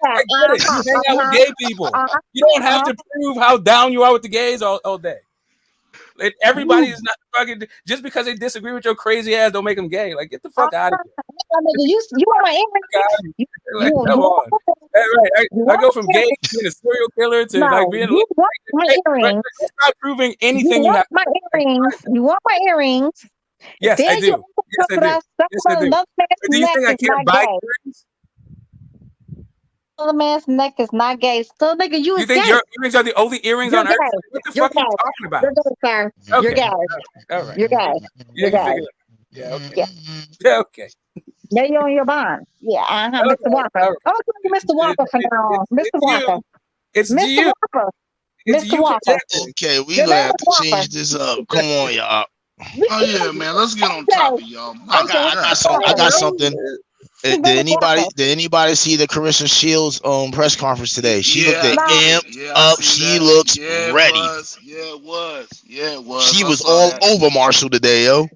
I get it. You hang out with gay people. You don't have to prove how down you are with the gays all day. Everybody is not fucking just because they disagree with your crazy ass. Don't make them gay. Like get the fuck out of here. You want my earrings? Like, come on. Right. I go from gay to being a serial killer to like being. You want my earrings? It's not proving anything. You have my earrings. You want my earrings? Yes, then I do. Yes, I do. Yes, I do. Do you think I can't buy earrings? Another man's neck is not gay. So, nigga, you think your earrings are the only earrings on earth? What the fuck are you talking about? You're gay, sir. Okay. You're gay. All right. You're gay. You're gay. Yeah. Okay. Yeah. Okay. Now you're on your bond. Yeah. Mr. Walker. Right. I'm going to Mr. Walker from now on. Mr. Walker. It's Mr. you. Walker. It's Mr. you Walker. Okay, we gonna have to change this up. Come on, y'all. Oh yeah, man. Let's get on topic, y'all. I got something. Did anybody see the Carissa Shields press conference today? She looked amped up. She looks ready. It was. She was all over Marshall today, yo.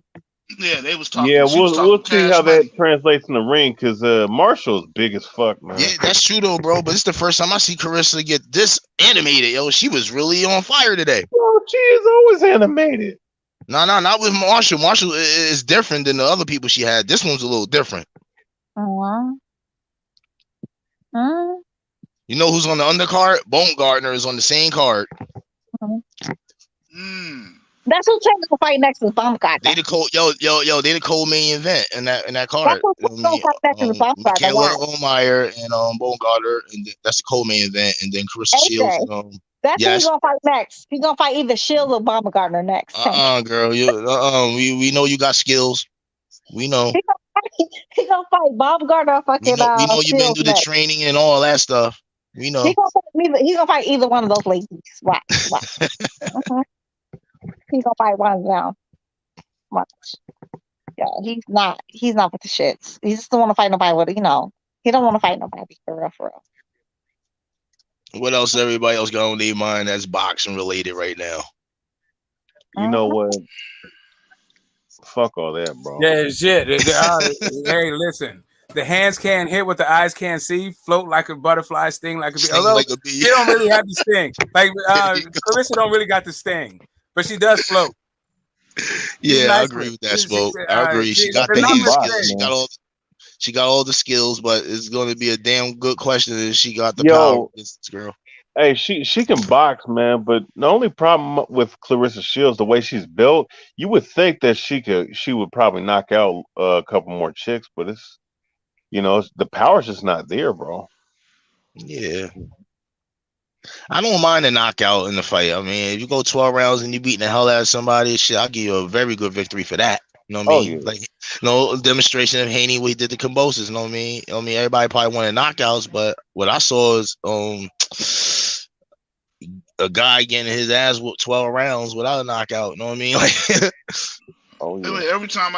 Yeah, they was talking. Yeah, we'll see how that translates in the ring because Marshall's big as fuck, man. Yeah, that's true though, bro. But it's the first time I see Carissa get this animated, yo. She was really on fire today. Well, she is always animated. No, not with Marshall. Marshall is different than the other people she had. This one's a little different. You know who's on the undercard? Baumgartner is on the same card. That's who's trying to fight next to Baumgartner. They the co-main event in that card. That's who's going to fight next to Baumgartner. Michaela Omeyer and Baumgartner, and that's the co-main event, and then Carissa Shields. That's who he's gonna fight next. He's gonna fight either Shields or Baumgartner next. Girl, we know you got skills. We know. He gonna fight Baumgartner. We know you've been through the training and all that stuff. We know. He's gonna fight either one of those ladies. Watch. He's gonna fight one of them. Watch. Yeah, he's not with the shits. He just don't want to fight nobody with, he don't want to fight nobody for real. What else everybody else got on their mind that's boxing related right now? You know what? Fuck all that, bro. Yeah, shit. Hey, listen. The hands can't hit what the eyes can't see. Float like a butterfly, sting like a bee. Although like a bee. They don't really have the sting. Like Carissa don't really got the sting, but she does float. Yeah, I agree with that, Smoke. I agree. She got the skills. She got all the skills, but it's going to be a damn good question if she got the power. This girl. Hey, she can box, man. But the only problem with Clarissa Shields, the way she's built, you would think that she would probably knock out a couple more chicks, but it's the power's just not there, bro. Yeah. I don't mind a knockout in the fight. I mean, if you go 12 rounds and you beating the hell out of somebody, shit, I'll give you a very good victory for that. You know what I mean? Yeah. Like, demonstration of Haney what he did to Kambosos. You know what I mean? Everybody probably wanted knockouts, but what I saw is a guy getting his ass whooped 12 rounds without a knockout. You know what I mean? Every time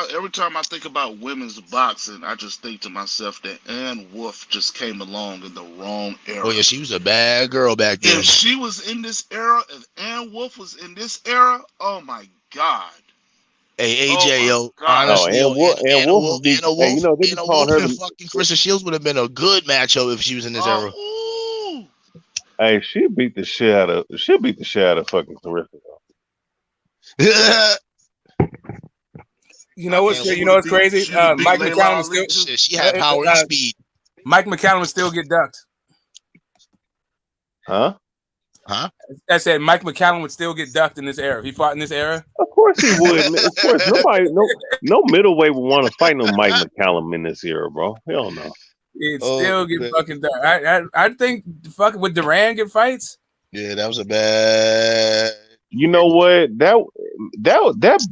I think about women's boxing, I just think to myself that Ann Wolf just came along in the wrong era. Oh yeah, she was a bad girl back then. If she was in this era, if Ann Wolf was in this era, oh my God. Hey AJ, honestly, Anna Wolf and fucking Carissa Shields would have been a good matchup if she was in this era. Hey, she'll beat the shit out of fucking Clarissa. You know what's crazy? Mike McCallum still. She had power and speed. Mike McCallum would still get ducked. Huh? I said Mike McCallum would still get ducked in this era. If he fought in this era, of course he would. Of course, no middleweight would want to fight no Mike McCallum in this era, bro. Hell no. He'd still get fucking ducked. I think fucking would Duran get fights? Yeah, that was a bad. You know what? That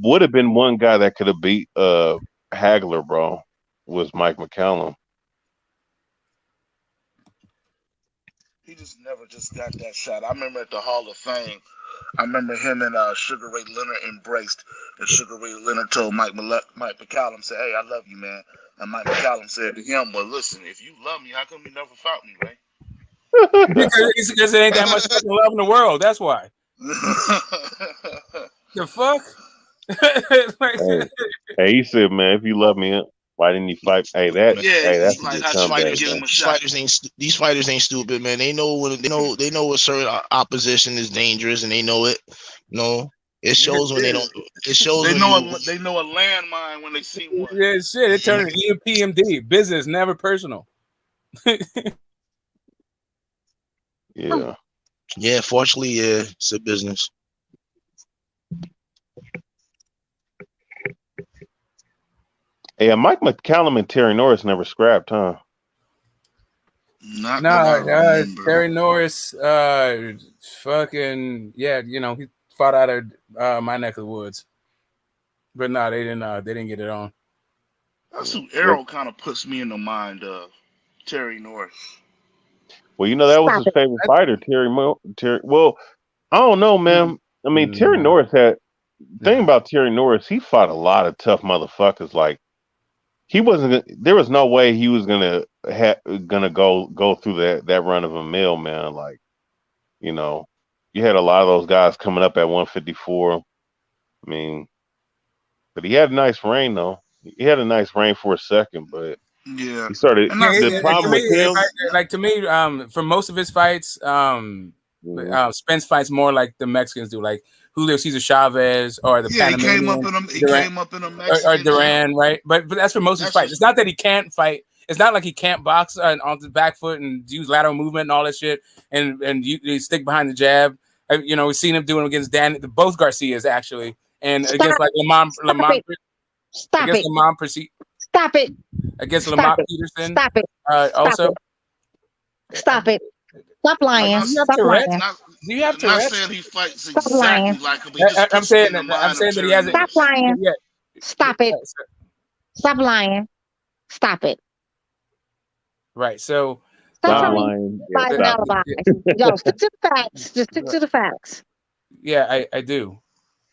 would have been one guy that could have beat Hagler, bro. Was Mike McCallum. He just never got that shot. I remember at the Hall of Fame, I remember him and Sugar Ray Leonard embraced, and Sugar Ray Leonard told Mike McCallum, said, "Hey, I love you, man." And Mike McCallum said to him, "Well, listen, if you love me, how come you never fought me, Ray?" Because there ain't that much fucking love in the world. That's why. The fuck? Hey, he said, "Man, if you love me, why didn't you fight?" That's like these fighters ain't stupid, man. They know what certain opposition is dangerous, and they know it. It shows when they don't. It shows They when know you. they know a landmine when they see one. Yeah, shit. It turned into EMPMD. Business, never personal. Yeah. Yeah, fortunately, yeah, it's a business. Yeah, Mike McCallum and Terry Norris never scrapped, huh? Not that I remember. Terry Norris, fucking yeah, you know, he fought out of my neck of the woods, but no, they didn't get it on. That's who Arrow kind of puts me in the mind of, Terry Norris. Well, you know that was his favorite fighter, Terry. Well, I don't know, man. I mean, Terry Norris had. Thing about Terry Norris, he fought a lot of tough motherfuckers. Like he wasn't. There was no way he was gonna go through that run of a mill, man. Like, you know, you had a lot of those guys coming up at 154. I mean, but he had a nice reign though. He had a nice reign for a second, but yeah, he started. The problem with him, to me, for most of his fights, Spence fights more like the Mexicans do, like Julio Cesar Chavez or the Panamanian. He came up in a Mexican or Duran, right? But that's for most of his fights. It's not that he can't fight. It's not like he can't box on the back foot and use lateral movement and all that shit, and you stick behind the jab. You know, we've seen him doing it against both Garcias actually, and against like Lamont. Stop against it. Lamont Stop it. Against Stop Lamont it. Peterson. Stop it. Also. Stop it. Stop lying. Stop lying. Do you have Not Tourette's? saying he fights Stop exactly lying. like him, but he just I'm puts me saying in the that. mind I'm saying of that he Terry hasn't. Norris. Stop lying. Yeah. Stop it. Stop lying. Stop it. Right. So. Stop lying. An alibi. Yo, stick to the facts. Just stick to the facts. Yeah, I do.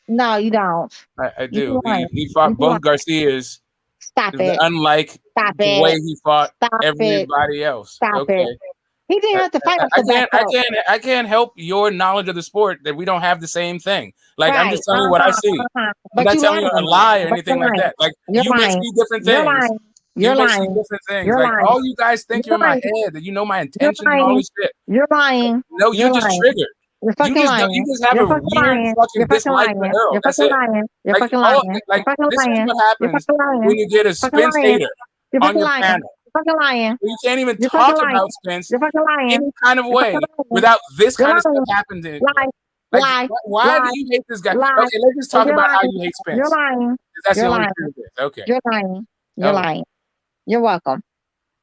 No, you don't. I do. He fought both Garcias. Stop it. Unlike Stop the it. way he fought Stop everybody else. Stop okay. it. He didn't have to fight off the back. I can't help your knowledge of the sport that we don't have the same thing. Like I'm just telling you what I see. I'm not telling you a lie or anything like that. Like you may see different things. You're may lying. see different things. You're like lying. all you guys think you're in my head, that you know my intentions and all this shit. You're lying. No, you're just triggered. You're fucking lying. You just have a weird fucking dislike for Earl. You're That's fucking it. lying. You're Like, fucking lying. like You're fucking this is lying. what happens when you get a Spence hater on your panel. You're fucking lying. You can't even You're talk fucking lying. about Spence You're fucking lying. any kind of way without this kind of stuff happening. Lie. Why do you hate this guy? Lie. Okay, let's just talk You're about how lying. you hate Spence. You're lying. That's You're the only lying. truth. Okay. You're lying. You're lying. You're welcome.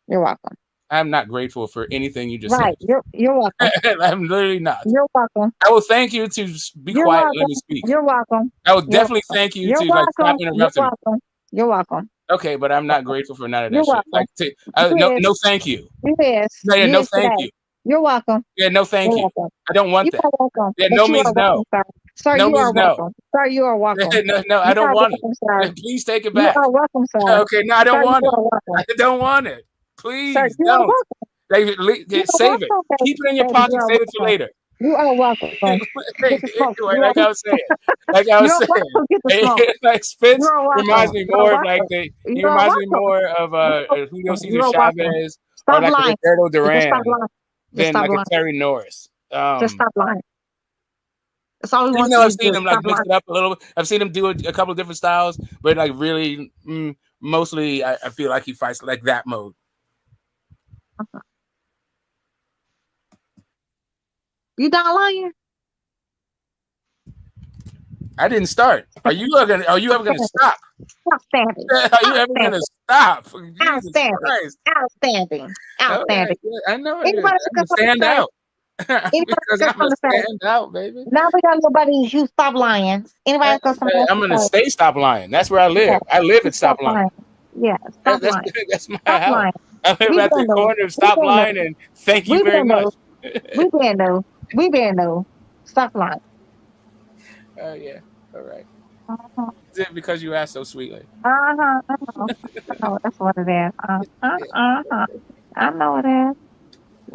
You're welcome. I'm not grateful for anything you just said. You're welcome. I'm literally not. You're welcome. I will thank you to be You're quiet welcome. and let me speak. You're welcome. I will definitely thank you to like stop interrupting. You're welcome. You're welcome. Okay, but I'm not grateful for none of that You're shit. welcome. Like, no, thank you. You is. No, yeah, no, thank you. You're welcome. Yeah, no, thank you. Welcome. I don't want that. Welcome. Yeah, no means no. Sir, no you means are no. welcome. Sir, you are welcome. No, I don't want it. Please take it back. You are welcome, sir. Okay, no, I don't want it. Welcome. I don't want it. Please sir, don't. Save it. Keep it in your pocket. Save it for later. You are welcome. Like I was saying, like Spence reminds me more of like he reminds me more of Julio Cesar Chavez or like a Roberto Duran than like a Terry Norris. Just stop lying. That's all we want. I've seen him like mix it up a little bit. I've seen him do a couple of different styles, but like really, mostly I feel like he fights like that mode. You done lying? I didn't start. Are you ever gonna stop? Outstanding. Are you ever gonna stop? Outstanding. Outstanding. Outstanding. I know it. I'm stand out. Because I'm gonna stand out, baby. Now we got nobody. You stop lying. Anybody else? I'm gonna stay stop lying. That's where I live. Yeah. I live at Stop Lying. Yeah, stop lying. That's my stop house. Lying. I live at the corner of Stop Lying, and thank you very much. We didn't know. We didn't know. Stop lying. Oh yeah. All right. Is it because you asked so sweetly? I know that's what it is. I know it is.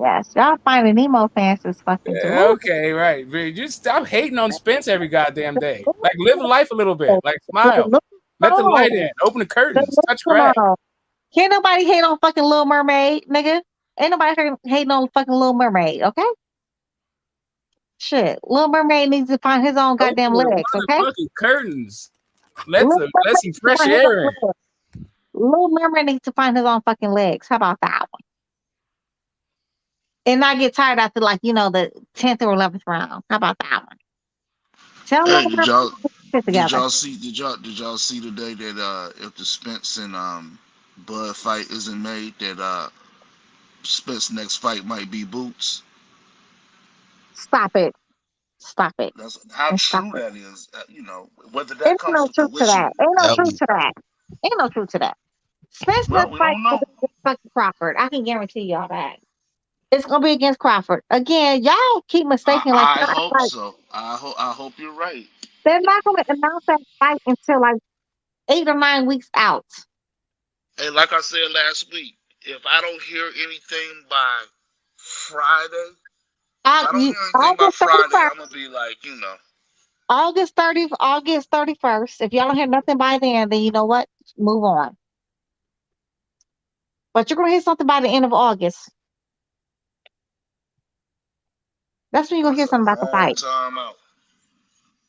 Yes, y'all finding Nemo fans is fucking too. Okay, right. You stop hating on Spence every goddamn day. Like live life a little bit. Like smile. Let the light in. Open the curtains. Touch grass. Can't nobody hate on fucking Little Mermaid, nigga. Ain't nobody hating on fucking Little Mermaid, okay? Shit, Little Mermaid needs to find his own goddamn Open the legs, okay? motherfucking curtains. Let Little some Mermaid needs to fresh find his air own in. legs. Little Mermaid needs to find his own fucking legs. How about that one? And not get tired after the 10th or 11th round. How about that one? Tell Hey, Little Mermaid to get shit did together. y'all see today that if the Spence and Bud fight isn't made, that Spence next fight might be Boots? Stop it. Stop it. That's how And stop true it. that is. Whether that Ain't comes no to truth to fruition, that. Ain't no truth to that. Ain't no truth to that. Spence well, next we fight don't is know. against fucking Crawford. I can guarantee y'all that. It's gonna be against Crawford. Again, y'all keep mistaking I hope so. I hope you're right. they're not gonna announce that fight until 8 or 9 weeks out. And like I said last week, if I don't hear anything by Friday, August 31st. I'm gonna be like, August 31st. If y'all don't hear nothing by then you know what? Move on. But you're gonna hear something by the end of August. That's when you're gonna hear something about the long fight. time out.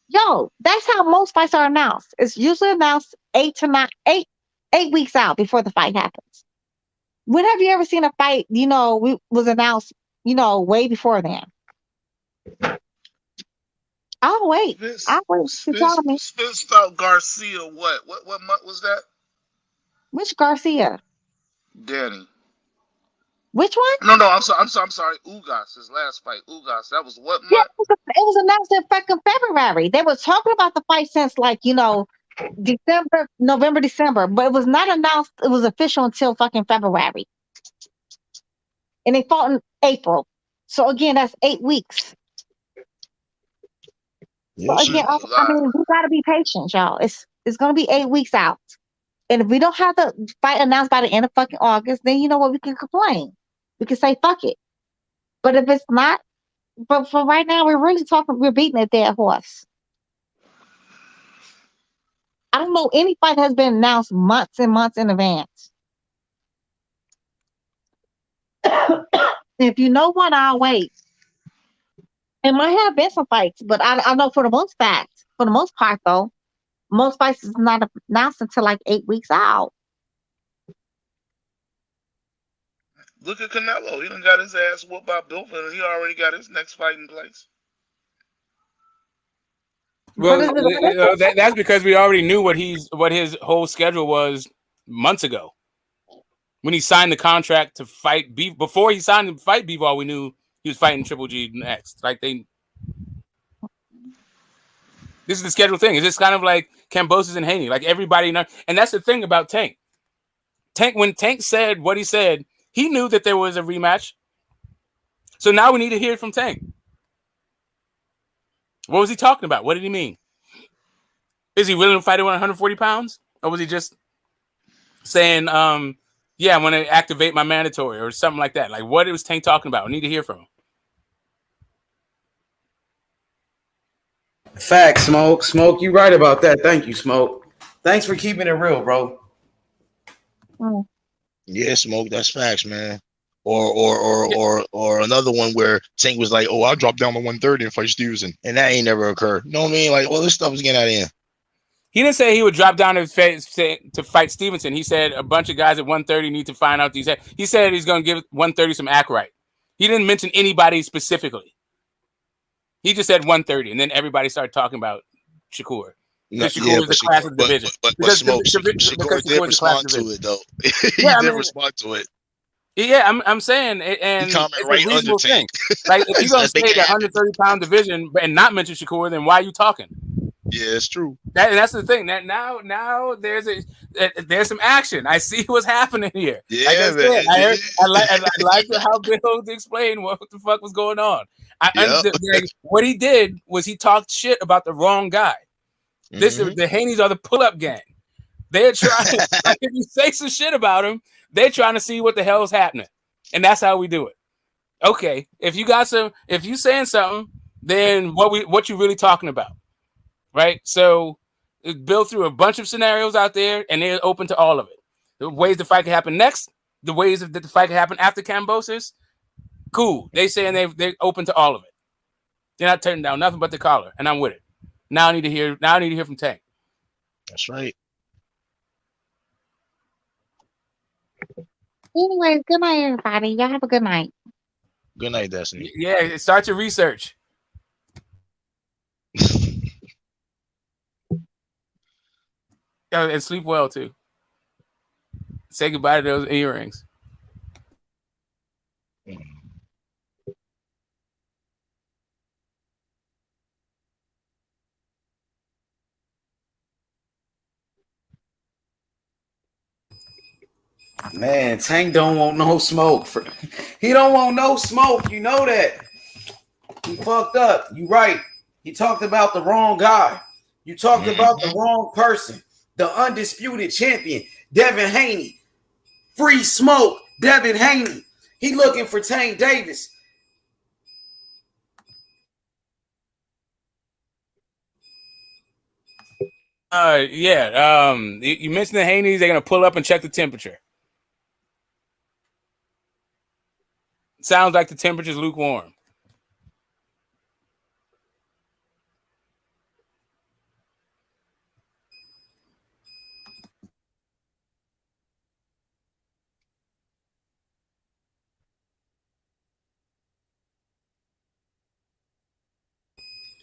Yo, that's how most fights are announced. It's usually announced 8 weeks out before the fight happens. When have you ever seen a fight, was announced, way before then? I'll wait. I'll wait. You telling me. Spence fought Garcia. What month was that? Which Garcia? Danny. Which one? No, I'm sorry. Ugas, his last fight. Ugas. That was what Yeah, month? it was announced in fucking February. They were talking about the fight since December, November, December, but it was not announced. It was official until fucking February, and they fought in April. So again, that's 8 weeks. So Shit again, was a I lie. mean, we gotta be patient, y'all. It's gonna be 8 weeks out, and if we don't have the fight announced by the end of fucking August, then you know what? We can complain. We can say fuck it. But if it's not, but for right now, we're beating a dead horse. I don't know any fight has been announced months and months in advance. If you know one, I'll wait. It might have been some fights, but I know for the most part though, most fights is not announced until 8 weeks out. Look at Canelo. He done got his ass whooped by Bilfin, and he already got his next fight in place. Well, that's because we already knew what his whole schedule was months ago. When he signed the contract to fight Beef, before he signed to fight Bivol, we knew he was fighting Triple G next. This is the scheduled thing. It's just kind of like Kambosos and Haney. Like everybody knows, and that's the thing about Tank. When Tank said what he said, he knew that there was a rematch. So now we need to hear it from Tank. What was he talking about? What did he mean? Is he willing to fight at 140 pounds? Or was he just saying, yeah, I want to activate my mandatory or something like that? Like, what was Tank talking about? We need to hear from him. Facts, Smoke. Smoke, you right about that. Thank you, Smoke. Thanks for keeping it real, bro. Yeah, Smoke, that's facts, man. Or another one where Tank was like, "Oh, I'll drop down to 130 and fight Stevenson," and that ain't never occurred. You know what I mean? Like all this stuff is getting out of hand. He didn't say he would drop down to fight Stevenson. He said a bunch of guys at 130 need to find out these. He said he's going to give 130 some act right. He didn't mention anybody specifically. He just said 130, and then everybody started talking about Shakur. No, Shakur is the class of the division. But Smoke, Shakur did respond to it though. He did respond to it. Yeah, I'm saying, and he commented it's right a reasonable under Tank. thing. Like if you're gonna say the 130-pound division and not mention Shakur, then why are you talking? Yeah, it's true. That's the thing. That now there's some action. I see what's happening here. Yeah, like I said, I like how Bill explained what the fuck was going on. What he did was he talked shit about the wrong guy. The Haneys are the pull-up gang. They're trying. Like, if you say some shit about him, they're trying to see what the hell's happening, and that's how we do it. Okay, if you saying something, then what you really talking about? Right, so Bill threw a bunch of scenarios out there, and they're open to all of it. The ways the fight can happen next, the ways that the fight can happen after Kambosos, cool. They saying they're open to all of it. They're not turning down nothing but the collar, and I'm with it. Now I need to hear from Tank. That's right. Anyways, good night, everybody. Y'all have a good night. Good night, Destiny. Yeah, start your research. And sleep well too. Say goodbye to those earrings. Man, Tank don't want no smoke. He don't want no smoke. You know that. He fucked up. You right. He talked about the wrong guy. You talked about the wrong person. The undisputed champion, Devin Haney. Free smoke, Devin Haney. He looking for Tank Davis. Yeah. You mentioned the Haneys. They're gonna pull up and check the temperature. Sounds like the temperature's lukewarm.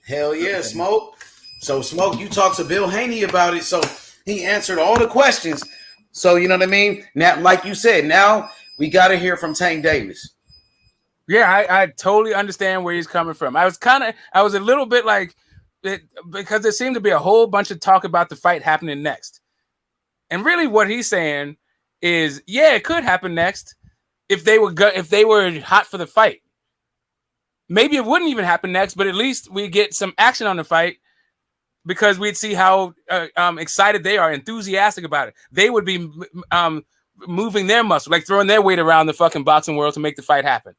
Hell yeah, Smoke. So Smoke, you talked to Bill Haney about it. So he answered all the questions. So you know what I mean? Now, like you said, now we got to hear from Tank Davis. Yeah, I totally understand where he's coming from. I was a little bit like, because there seemed to be a whole bunch of talk about the fight happening next. And really what he's saying is, yeah, it could happen next if they were hot for the fight. Maybe it wouldn't even happen next, but at least we get some action on the fight because we'd see how excited they are, enthusiastic about it. They would be moving their muscle, like throwing their weight around the fucking boxing world to make the fight happen.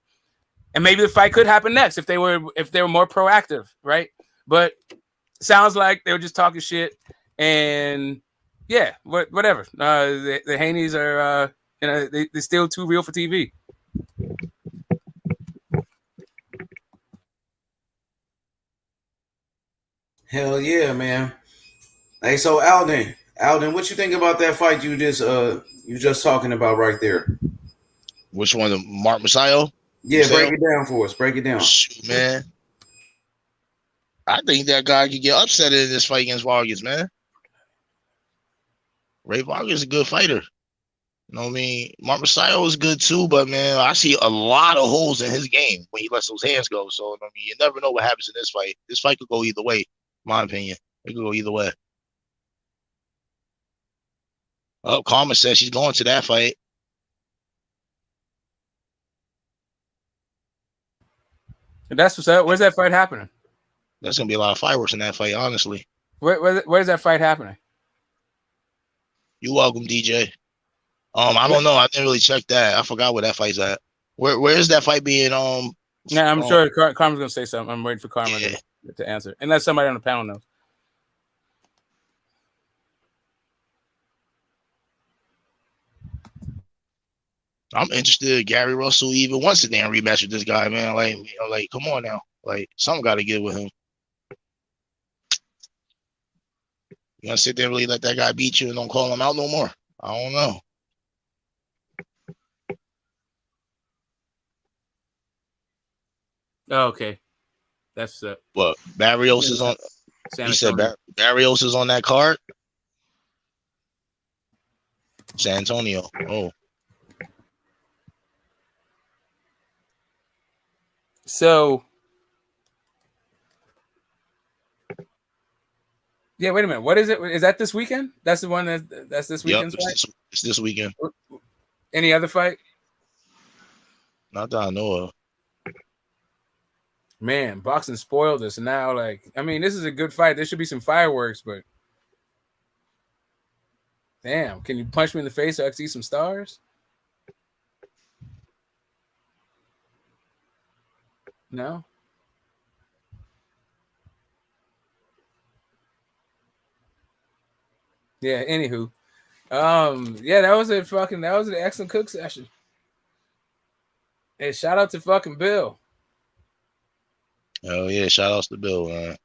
And maybe the fight could happen next if they were more proactive, right? But sounds like they were just talking shit, and yeah, whatever. The Haneys are, they're still too real for TV. Hell yeah, man. Hey, so Alden, what you think about that fight you just talking about right there? Which one? Mark Masayo? Yeah, break it down for us. Break it down. Shoot, man. I think that guy could get upset in this fight against Vargas, man. Ray Vargas is a good fighter. You know what I mean? Mark Masayo is good too, but man, I see a lot of holes in his game when he lets those hands go. So I mean, you never know what happens in this fight. This fight could go either way, in my opinion. It could go either way. Oh, Karma says she's going to that fight. And that's what's up. Where's that fight happening? There's gonna be a lot of fireworks in that fight, honestly. Where's that fight happening? You're welcome, DJ. I don't know. I didn't really check that. I forgot where that fight's at. Where is that fight being? Yeah, I'm sure Karma's gonna say something. I'm waiting for Karma to answer, unless somebody on the panel knows. I'm interested. Gary Russell even wants a damn rematch with this guy, man. Like, come on now. Like, something got to get with him. You gonna sit there and really let that guy beat you and don't call him out no more? I don't know. Oh, okay, that's what Barrios is on. You said Barrios is on that card. San Antonio. Oh. So, yeah, wait a minute. What is it? Is that this weekend? That's the one that's this weekend's fight? It's this weekend. Any other fight? Not that I know of. Man, boxing spoiled us. Now, this is a good fight. There should be some fireworks, but damn, can you punch me in the face so I can see some stars? No. Yeah. Anywho, yeah, that was an excellent cook session. Hey, shout out to fucking Bill. Oh yeah, shout outs to Bill, man.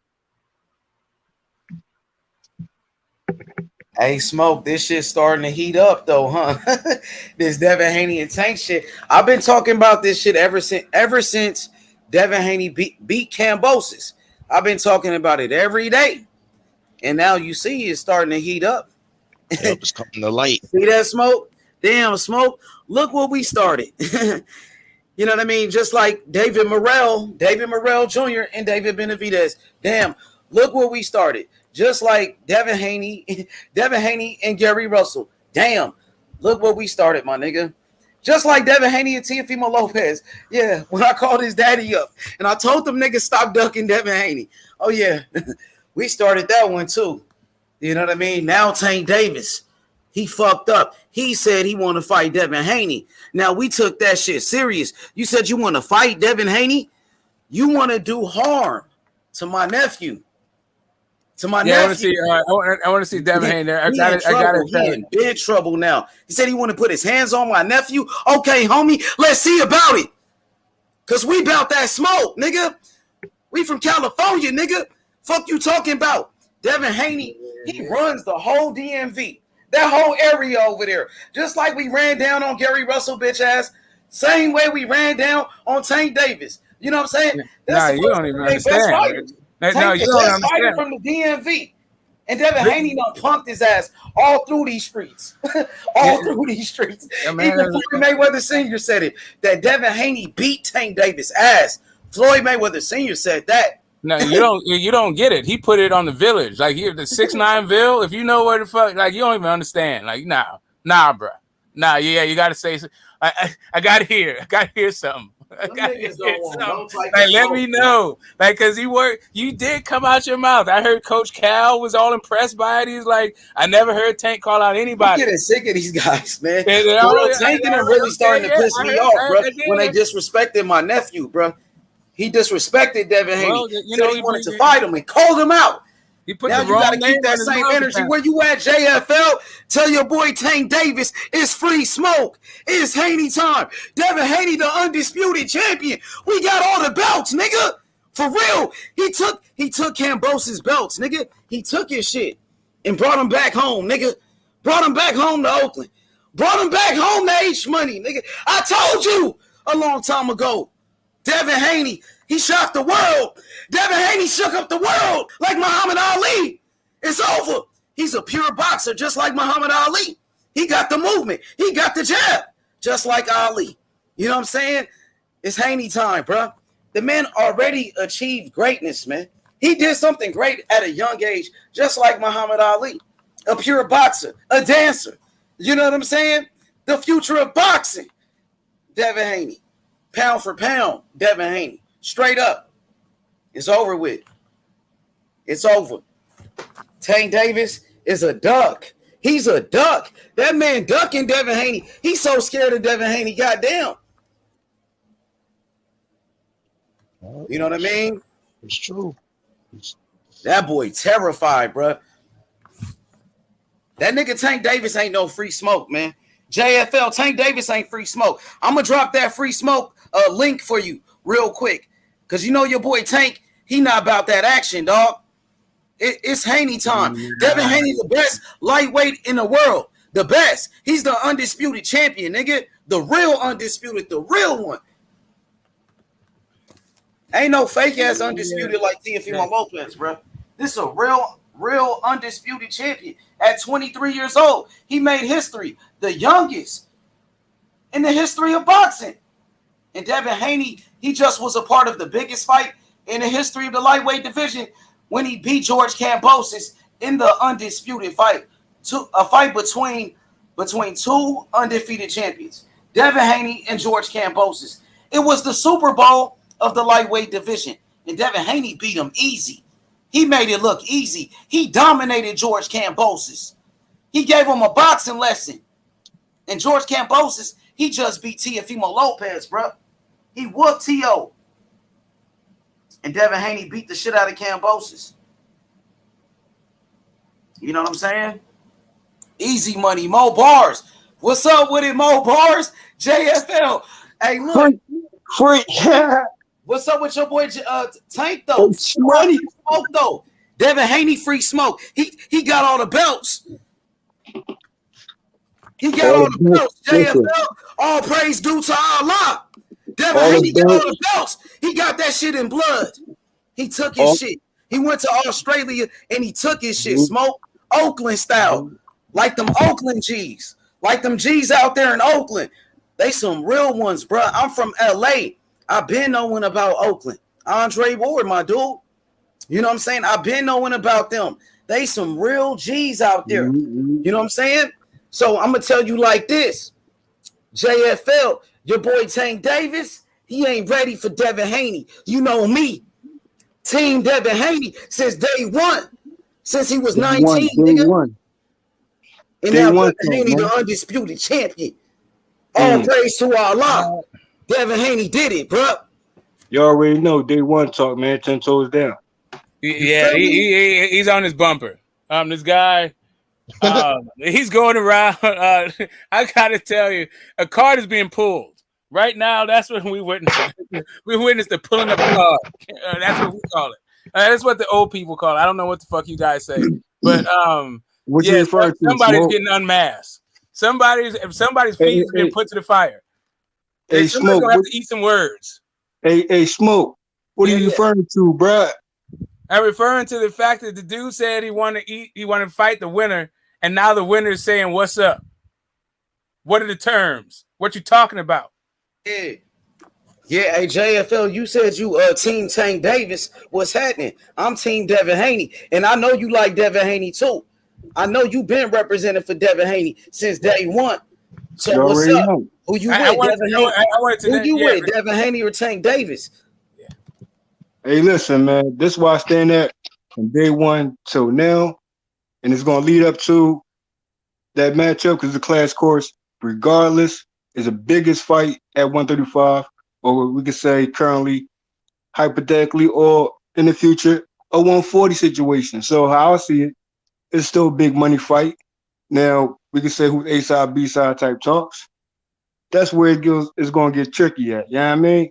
Hey, Smoke, this shit's starting to heat up though, huh? This Devin Haney and Tank shit. I've been talking about this shit ever since Devin Haney beat Kambosos. I've been talking about it every day. And now you see it's starting to heat up. Yep, it's coming to light. See that, Smoke? Damn, Smoke. Look what we started. You know what I mean? Just like David Morrell Jr. and David Benavidez. Damn, look what we started. Just like Devin Haney and Gary Russell. Damn, look what we started, my nigga. Just like Devin Haney and Teofimo Lopez. Yeah, when I called his daddy up and I told them niggas stop ducking Devin Haney. Oh, yeah, we started that one too. You know what I mean? Now Tank Davis. He fucked up. He said he want to fight Devin Haney. Now, we took that shit serious. You said you want to fight Devin Haney? You want to do harm to my nephew. I want to see Devin Haney there. I got it. He in big trouble now. He said he want to put his hands on my nephew. Okay, homie, let's see about it. Because we about that smoke, nigga. We from California, nigga. Fuck you talking about? Devin Haney, he runs the whole DMV. That whole area over there. Just like we ran down on Gary Russell, bitch ass. Same way we ran down on Tank Davis. You know what I'm saying? You don't even understand. No, you don't understand. From the DMV. And Devin Haney done punked his ass all through these streets. Through these streets. Yeah, even Floyd Mayweather Sr. said it. That Devin Haney beat Tank Davis' ass. Floyd Mayweather Sr. said that. No, you don't get it. He put it on the village. Like here, the 6'9" Ville. If you know where the fuck, like you don't even understand. Like nah, bro. Nah, yeah, you gotta say. I gotta hear something. Like, let me know. Like, cause you did come out your mouth. I heard Coach Cal was all impressed by it. He's like, I never heard Tank call out anybody. I'm getting sick of these guys, man. Tank and them really starting to piss me off, bro. When they disrespected my nephew, bro. He disrespected Devin Haney. Well, he wanted to fight him and called him out. Now you got to keep that same energy. Where you at, JFL? Tell your boy Tank Davis it's free smoke. It's Haney time. Devin Haney, the undisputed champion. We got all the belts, nigga. For real. He took Kambosos' belts, nigga. He took his shit and brought him back home, nigga. Brought him back home to Oakland. Brought him back home to H Money, nigga. I told you a long time ago. Devin Haney, he shocked the world. Devin Haney shook up the world like Muhammad Ali. It's over. He's a pure boxer just like Muhammad Ali. He got the movement. He got the jab just like Ali. You know what I'm saying? It's Haney time, bro. The man already achieved greatness, man. He did something great at a young age just like Muhammad Ali. A pure boxer, a dancer. You know what I'm saying? The future of boxing. Devin Haney. Pound for pound, Devin Haney. Straight up. It's over with. It's over. Tank Davis is a duck. He's a duck. That man ducking Devin Haney. He's so scared of Devin Haney. Goddamn. You know what I mean? It's true. That boy terrified, bro. That nigga Tank Davis ain't no free smoke, man. JFL, Tank Davis ain't free smoke. I'm going to drop that free smoke link for you real quick. Because you know your boy Tank, he not about that action, dog. It's Haney time. Devin Haney, the best lightweight in the world. The best. He's the undisputed champion, nigga. The real undisputed, the real one. Ain't no fake-ass undisputed like Teofimo Lopez, bro. This is a real undisputed champion. At 23 years old, he made history. The youngest in the history of boxing. And Devin Haney, he just was a part of the biggest fight in the history of the lightweight division when he beat George Kambosos in the undisputed fight. A fight between two undefeated champions, Devin Haney and George Kambosos. It was the Super Bowl of the lightweight division, and Devin Haney beat him easy. He made it look easy. He dominated George Kambosos. He gave him a boxing lesson. And George Kambosos, he just beat Teofimo Lopez, bro. He whooped T.O. And Devin Haney beat the shit out of Kambosos. You know what I'm saying? Easy money, Mo Bars. What's up with it, Mo Bars? JFL. Hey, look. Free. What's up with your boy Tank though? Free smoke though. Devin Haney free smoke. He got all the belts. He got all the belts. JFL, all praise due to Allah. Devin Haney got all the belts. He got that shit in blood. He took his shit. He went to Australia and he took his shit. Smoke Oakland style. Like them Oakland G's. Like them G's out there in Oakland. They some real ones, bro. I'm from LA. I've been knowing about Oakland. Andre Ward, my dude. You know what I'm saying? I've been knowing about them. They some real G's out there. You know what I'm saying? So I'm going to tell you like this. JFL, your boy Tank Davis, he ain't ready for Devin Haney. You know me. Team Devin Haney since day one. Since he was 19, nigga. And now Devin Haney, the undisputed champion. All praise to Allah. Devin Haney did it, bro. You already know day one talk, man. 10 toes down. Yeah, he's on his bumper. This guy, he's going around. I gotta tell you, a card is being pulled right now. That's what we witnessed. We witnessed the pulling of a card. That's what we call it. That's what the old people call it. I don't know what the fuck you guys say, but what you refer to? Somebody's getting unmasked. Somebody's feet has been put to the fire. Hey, Smoke, gonna have to eat some words. Hey, Smoke. What are you referring to, bruh? I'm referring to the fact that the dude said he wanted to fight the winner, and now the winner is saying, "What's up? What are the terms? What you talking about?" Yeah. Hey, JFL, you said you team Tank Davis. What's happening? I'm team Devin Haney, and I know you like Devin Haney too. I know you've been representing for Devin Haney since day one. So what's up? Who you with? Who you with? Devin Haney or Tank Davis? Yeah. Hey, listen, man. This is where I stand at from day one till now, and it's gonna lead up to that matchup because the class course, regardless, is the biggest fight at 135, or we could say currently, hypothetically, or in the future, a 140 situation. So how I see it, it's still a big money fight. Now we can say who's A side, B side type talks. That's where it's going to get tricky at. You know what I mean?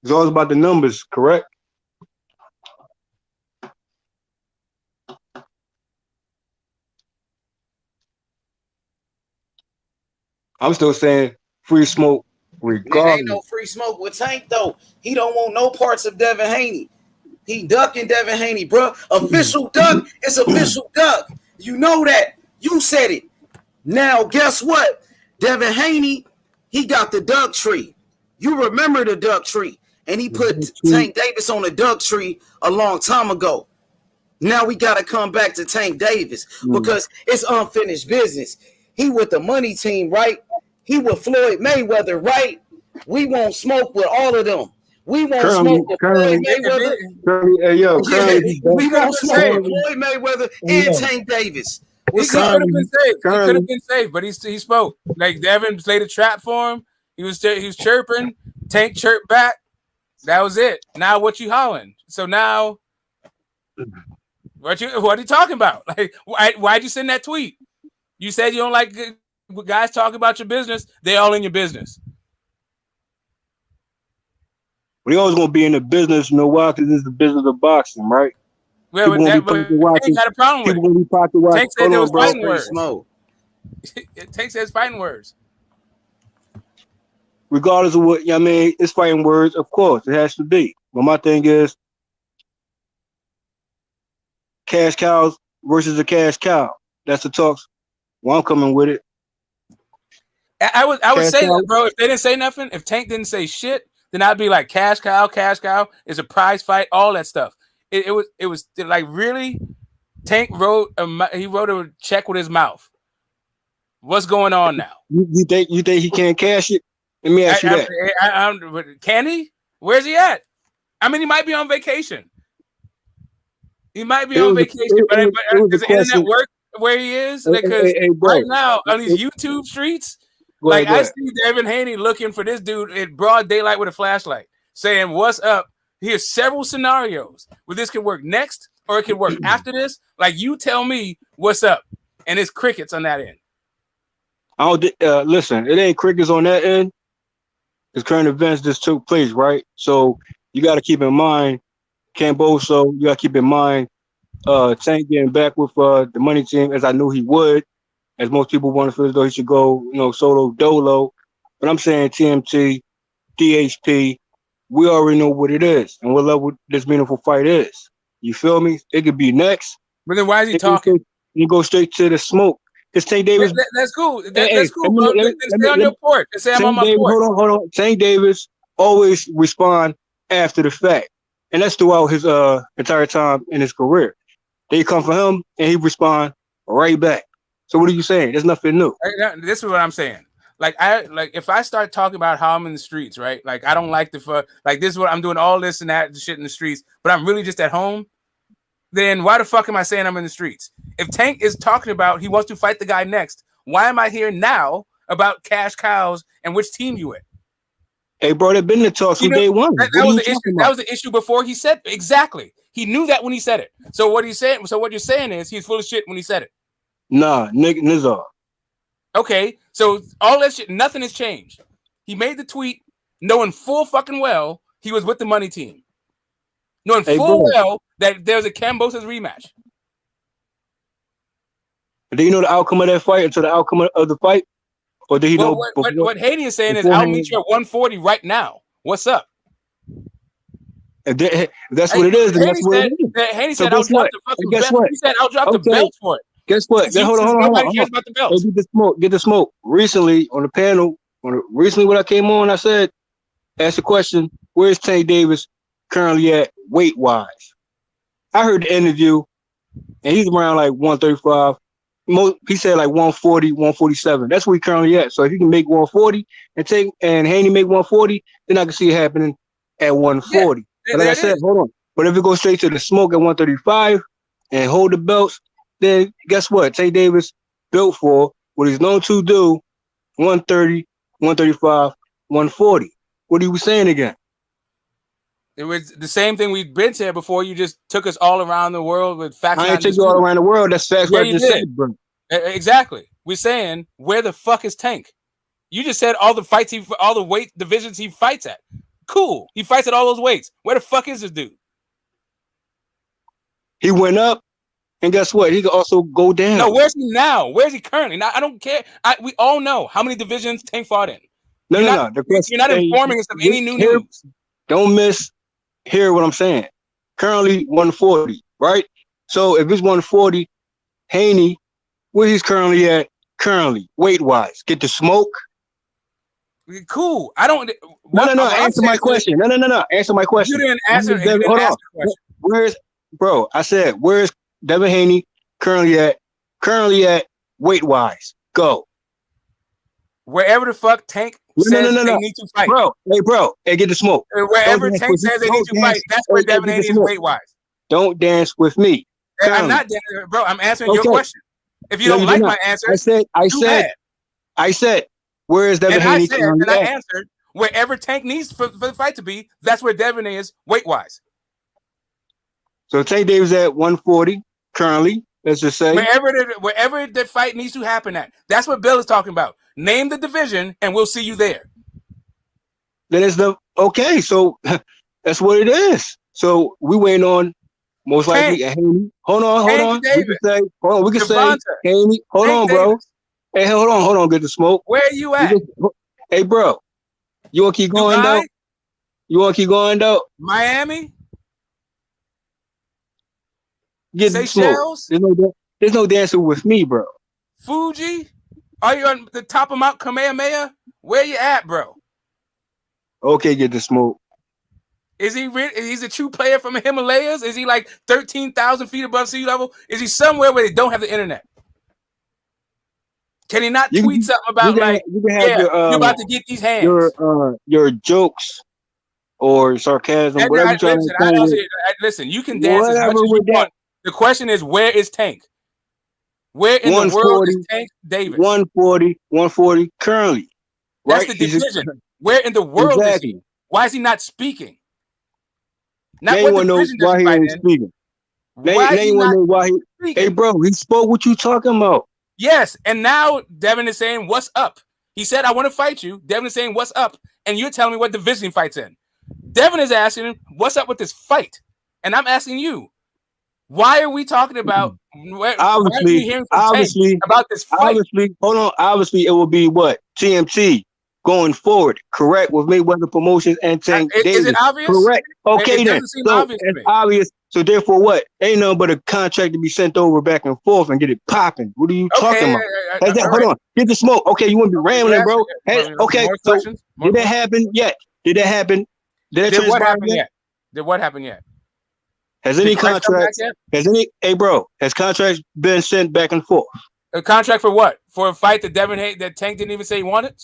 It's all about the numbers, correct? I'm still saying free smoke regardless. There ain't no free smoke with Tank, though. He don't want no parts of Devin Haney. He ducking Devin Haney, bro. Official duck is official duck. You know that. You said it. Now, guess what? Devin Haney, he got the duck tree. You remember the duck tree. And he put Tank Davis on the duck tree a long time ago. Now we got to come back to Tank Davis because it's unfinished business. He with the money team, right? He with Floyd Mayweather, right? We won't smoke with all of them. We won't smoke with Floyd Mayweather. We won't smoke with Floyd Mayweather and Tank Davis. He could have been safe. He could have been safe, but he spoke. Like Devin played a trap for him. He was chirping. Tank chirped back. That was it. Now what you hollering? So now, what are you talking about? Like why'd you send that tweet? You said you don't like guys talking about your business. They all in your business. We always gonna be in the business, you know why? Because it's the business of boxing, right? Yeah, but ain't got a problem with people gonna be pocket watching. Tank said there was fighting words. Tank says fighting words. Regardless of what I mean, it's fighting words, of course, it has to be. But my thing is cash cows versus a cash cow. That's the talks. Well, I'm coming with it. I would say that, bro. If they didn't say nothing, if Tank didn't say shit, then I'd be like, cash cow is a prize fight, all that stuff. It was like really. Tank wrote a check with his mouth. What's going on now? You think he can't cash it? Let me ask you that. Can he? Where's he at? I mean, he might be on vacation. He might be on vacation, but does the internet work where he is? Because right now on these YouTube streets, I see Devin Haney looking for this dude in broad daylight with a flashlight, saying, "What's up?" Here's several scenarios where this can work next, or it can work after this. Like, you tell me what's up, and it's crickets on that end. Listen, it ain't crickets on that end. Because current events just took place, right? So you got to keep in mind, Camboso, you got to keep in mind, Tank getting back with the money team, as I knew he would, as most people want to feel as though he should go, solo dolo. But I'm saying TMT, DHP, we already know what it is and what level this meaningful fight is. You feel me? It could be next. But then why is he talking? You go straight to the smoke. Because Tank Davis. That's cool. That's cool, bro. Stay on your porch. Say I'm on my porch. Hold on. Tank Davis always respond after the fact. And that's throughout his entire time in his career. They come for him and he respond right back. So what are you saying? There's nothing new. This is what I'm saying. Like if I start talking about how I'm in the streets, right? Like I don't like this is what I'm doing, all this and that shit in the streets, but I'm really just at home. Then why the fuck am I saying I'm in the streets? If Tank is talking about he wants to fight the guy next, why am I here now about cash cows and which team you with? Hey, bro, they've been in the talks from day one. That was the issue. That was the issue before he said exactly. He knew that when he said it. So what he's saying. So what you're saying is he's full of shit when he said it. Nah, Nick Nizar. Okay, so all that shit, nothing has changed. He made the tweet knowing full fucking well he was with the money team. Knowing full well that there's a Cambosa's rematch. Do you know the outcome of that fight until the outcome of the fight? Or did he know? What Haney is saying is, I'll meet you at 140 right now. What's up? If that's what it is, then that's what it is. Haney said, I'll drop the fucking belt. He said, I'll drop the belt for it. Guess what? Hold on. Nobody cares about the belts. Get the smoke. Recently on the panel, recently when I came on, I said, ask the question, where's Tank Davis currently at weight-wise? I heard the interview, and he's around like 135. He said like 140, 147. That's where he currently at. So if he can make 140 and Haney make 140, then I can see it happening at 140. But like I said, hold on. But if it goes straight to the smoke at 135 and hold the belts, then guess what? Tank Davis built for what he's known to do, 130, 135, 140. What are you saying again? It was the same thing we've been saying before. You just took us all around the world with facts. I ain't took you all around the world. That's facts. Yeah, what I just said, bro. Exactly. We're saying, where the fuck is Tank? You just said all the fights all the weight divisions he fights at. Cool. He fights at all those weights. Where the fuck is this dude? He went up, and guess what? He could also go down. No, where's he now? Where's he currently? Now, I don't care. We all know how many divisions Tank fought in. No. You're not informing us of any new news. Don't hear what I'm saying. Currently 140, right? So if it's 140, Haney, where he's currently at, weight-wise, get the smoke. Cool. I don't. No. Answer my question. No. Answer my question. You didn't answer. Hold on. Where's Devin Haney currently at weight-wise? Go. Wherever the fuck Tank says they need to fight. Bro. Hey, get the smoke. Wherever Tank says they need to fight, that's where Devin Haney is weight-wise. Don't dance with me. I'm not dancing, bro. I'm answering your question. If you don't like my answer, I said, where is Devin Haney? And I answered, wherever Tank needs for the fight to be, that's where Devin is weight-wise. So Tank Davis at 140 currently. Let's just say wherever the fight needs to happen at. That's what Bill is talking about. Name the division, and we'll see you there. Then it's okay. So that's what it is. So we waiting on most likely Haney. Hold on. We can say Haney. Hold on, bro. Hey, hold on. Get the smoke. Where are you at? Hey, bro. You want to keep going though? Miami. Get the smoke. There's no dancing with me, bro. Fuji. Are you on the top of Mount Kamehameha? Where you at, bro? Okay, get the smoke. Is he he's a true player from the Himalayas? Is he like 13,000 feet above sea level? Is he somewhere where they don't have the internet? Can he not tweet something about you're about to get these hands? Your jokes or sarcasm, whatever you're trying to say. Listen, you can dance as much as you want. The question is, where is Tank? Where in the world is Tank Davis? 140 currently. That's the division. Where in the world is he? Why is he not speaking? Not what division does he fight in. Why he? Hey, bro, he spoke what you talking about. Yes, and now Devin is saying, "What's up?" He said, I want to fight you. Devin is saying, what's up? And you're telling me what division he fights in. Devin is asking him, what's up with this fight? And I'm asking you, why are we talking about why are we hearing from Tank about this fight? Obviously, it will be what? TMT going forward, correct? With Mayweather Promotions and Tank Davis. Is it obvious? Correct. Okay, it then. doesn't seem So obvious to it's me. obvious. So therefore, what? Ain't nothing but a contract to be sent over back and forth and get it popping. What are you talking about? Hold on. Get the smoke. Okay, you want to be rambling, bro? Okay, so did that happen yet? Did that happen? Did that transpire yet? Did what happen yet? Has any contract? Has contracts been sent back and forth? A contract for what? For a fight that that Tank didn't even say he wanted?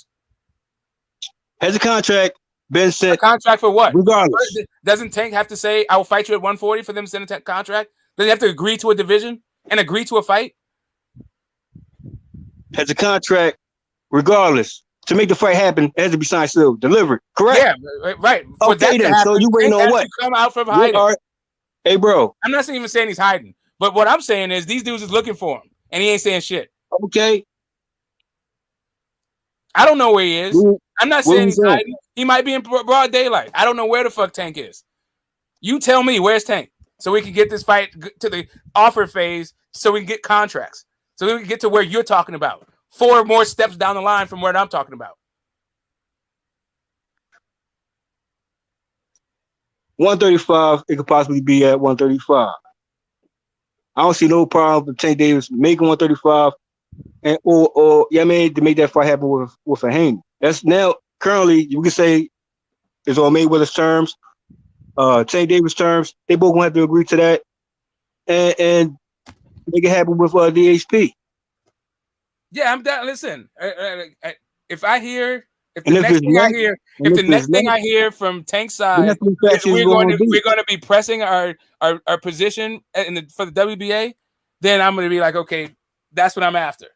Has a contract been sent? A contract for what? Regardless. Doesn't Tank have to say, I will fight you at 140 for them to send a contract? Does he have to agree to a division and agree to a fight? Has a contract, regardless, to make the fight happen, it has to be signed, sealed, delivered. Correct? Yeah, right. For Okay, that to then. happen, So you waiting Tank on has what? to come out from hiding. Hey, bro. I'm not even saying he's hiding, but what I'm saying is these dudes is looking for him, and he ain't saying shit. Okay. I don't know where he is. I'm not saying he's hiding. He might be in broad daylight. I don't know where the fuck Tank is. You tell me where's Tank so we can get this fight to the offer phase so we can get contracts. So we can get to where you're talking about. 4 more steps down the line from where I'm talking about. 135, it could possibly be at 135. I don't see no problem with Tank Davis making 135 and or I mean, to make that fight happen with a Haney. That's now currently you can say it's on Mayweather's terms, Tank Davis terms. They both gonna have to agree to that and make it happen with DHP. Yeah, I'm down. Listen, if the next thing I hear from Tank's side is we're going to be pressing our position for the WBA, then I'm going to be like, okay, that's what I'm after.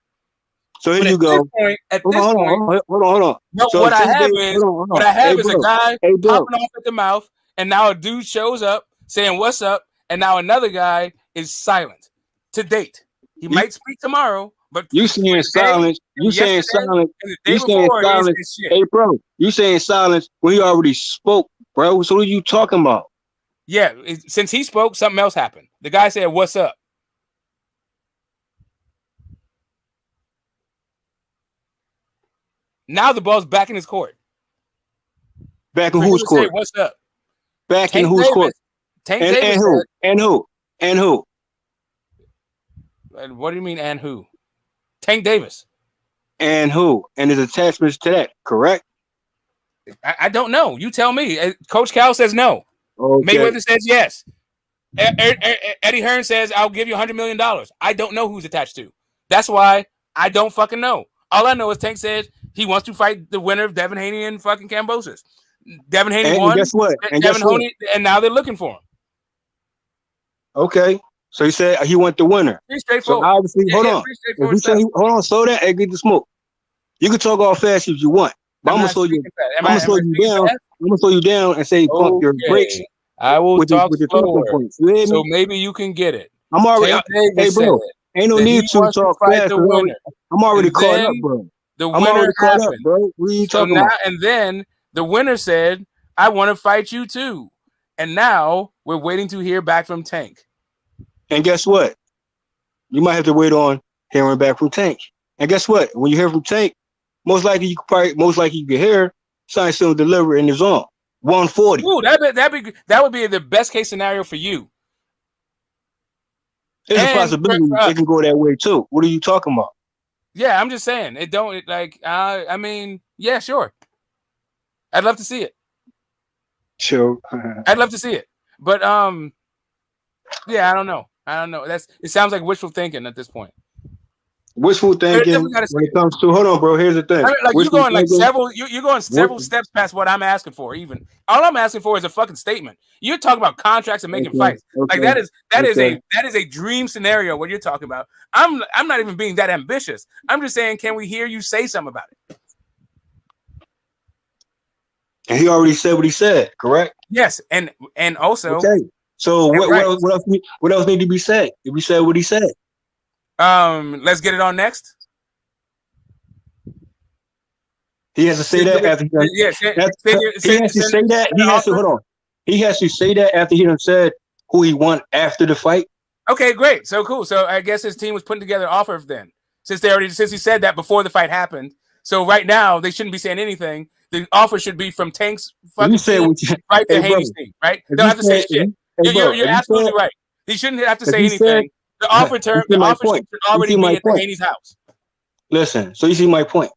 So here you go. At this point, hold on. So what I have is a guy popping off at the mouth, and now a dude shows up saying, "What's up?" And now another guy is silent to date. He might speak tomorrow. But you saying silence? You saying silence? You saying silence? Hey, bro, you saying silence when he already spoke, bro? So what are you talking about? Yeah, since he spoke, something else happened. The guy said, "What's up?" Now the ball's back in his court. Back in whose court? What's up? Back in whose court? Tank Davis. And who? And what do you mean? And who? Tank Davis. And who? And his attachments to that, correct? I don't know. You tell me. Coach Cal says no. Okay. Mayweather says yes. Eddie Hearn says, I'll give you $100 million. I don't know who's attached to. That's why I don't fucking know. All I know is Tank said he wants to fight the winner of Devin Haney and fucking Kambosos. Devin Haney won. Guess what? And now they're looking for him. Okay. So he said he want the winner. Pretty straightforward. So obviously, hold on. Hold on, slow down and get the smoke. You can talk all fast if you want, but I'm gonna slow you. I'm gonna slow you down. I'm gonna slow you down and say pump your brakes. I will talk slower. So maybe you can get it. I'm already. Hey, bro. Ain't no need to talk fast. I'm already caught up, bro. The winner caught up, bro. What are you talking about? And then the winner said, "I want to fight you too." And now we're waiting to hear back from Tank. And guess what? You might have to wait on hearing back from Tank. And guess what? When you hear from Tank, most likely you can hear sign still deliver in his arm. 140. Ooh, that would be the best case scenario for you. There's a possibility it can go that way too. What are you talking about? Yeah, I'm just saying I mean, yeah, sure. I'd love to see it. Sure. I'd love to see it. But yeah, I don't know. It sounds like wishful thinking at this point. Wishful thinking when it comes to hold on, bro. Here's the thing. I mean, you're going several steps past what I'm asking for. Even all I'm asking for is a fucking statement. You're talking about contracts and making fights. Like that is a dream scenario. What you're talking about. I'm not even being that ambitious. I'm just saying, can we hear you say something about it? And he already said what he said. Correct. Yes, and also. Okay. So what else need to be said? If we said what he said. Let's get it on next. He has to say that after he done. Yeah, He has to say that. He has to hold on. He has to say that after he done said who he won after the fight. Okay, great. So cool. So I guess his team was putting together an offer then. Since he said that before the fight happened. So right now they shouldn't be saying anything. The offer should be from Tank's fucking team right to Haney's team, right? They don't have to say shit. You're absolutely right. He shouldn't have to say anything. The offer should already be at Haney's house. Listen, so you see my point.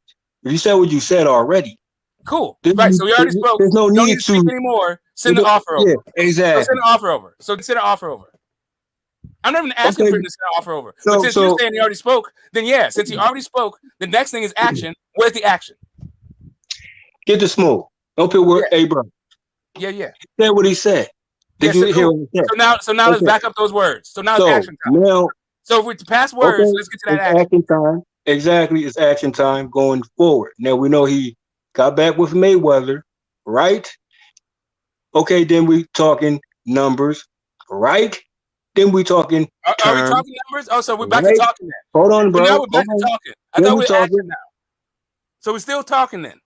If you said what you said already. Cool. Right. So we already spoke. There's no need to speak anymore. Send the offer over. Yeah, exactly. So send the offer over. I'm not even asking for him to send an offer over. But since you're saying he already spoke, then yeah, since he already spoke, the next thing is action. Where's the action? Get the smooth. Don't put word, hey, bro. Yeah. He said what he said. Did you hear what he said? So now let's back up those words. So now it's action time. So if we're to pass words, let's get to that action time. Exactly, it's action time going forward. Now we know he got back with Mayweather, right? Okay, then we talking numbers, right? Then we talking terms. Are we talking numbers? Oh, so we're back to talking then. Hold on, bro. Now we're back to talking. I thought we were acting now. So we're still talking then.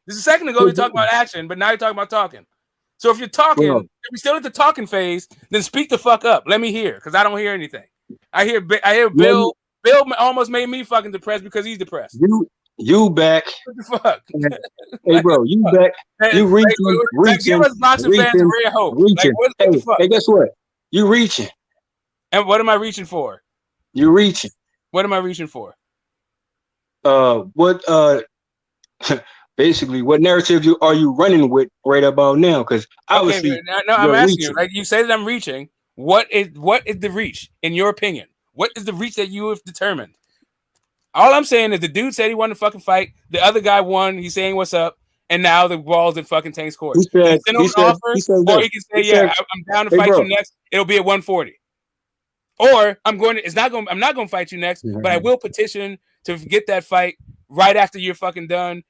This is a second ago we talked about action, but now you're talking about talking. So if you're talking, if we're still at the talking phase, then speak the fuck up. Let me hear, because I don't hear anything. I hear Bill. Bill almost made me fucking depressed because he's depressed. You back. What the fuck? Hey, bro, you back. You reaching. Give us boxing fans a real hope. Reaching. What the fuck? Hey, guess what? You reaching. And what am I reaching for? You reaching. What am I reaching for? Basically, what narrative are you running with right about now? Because obviously, I'm asking you. Like you say that I'm reaching. What is the reach in your opinion? What is the reach that you have determined? All I'm saying is the dude said he won the fucking fight. The other guy won. He's saying what's up, and now the ball's in fucking Tank's court. He said, or he can say, I'm down to fight you next. It'll be at 140. Or I'm not going to fight you next, but I will petition to get that fight right after you're fucking done.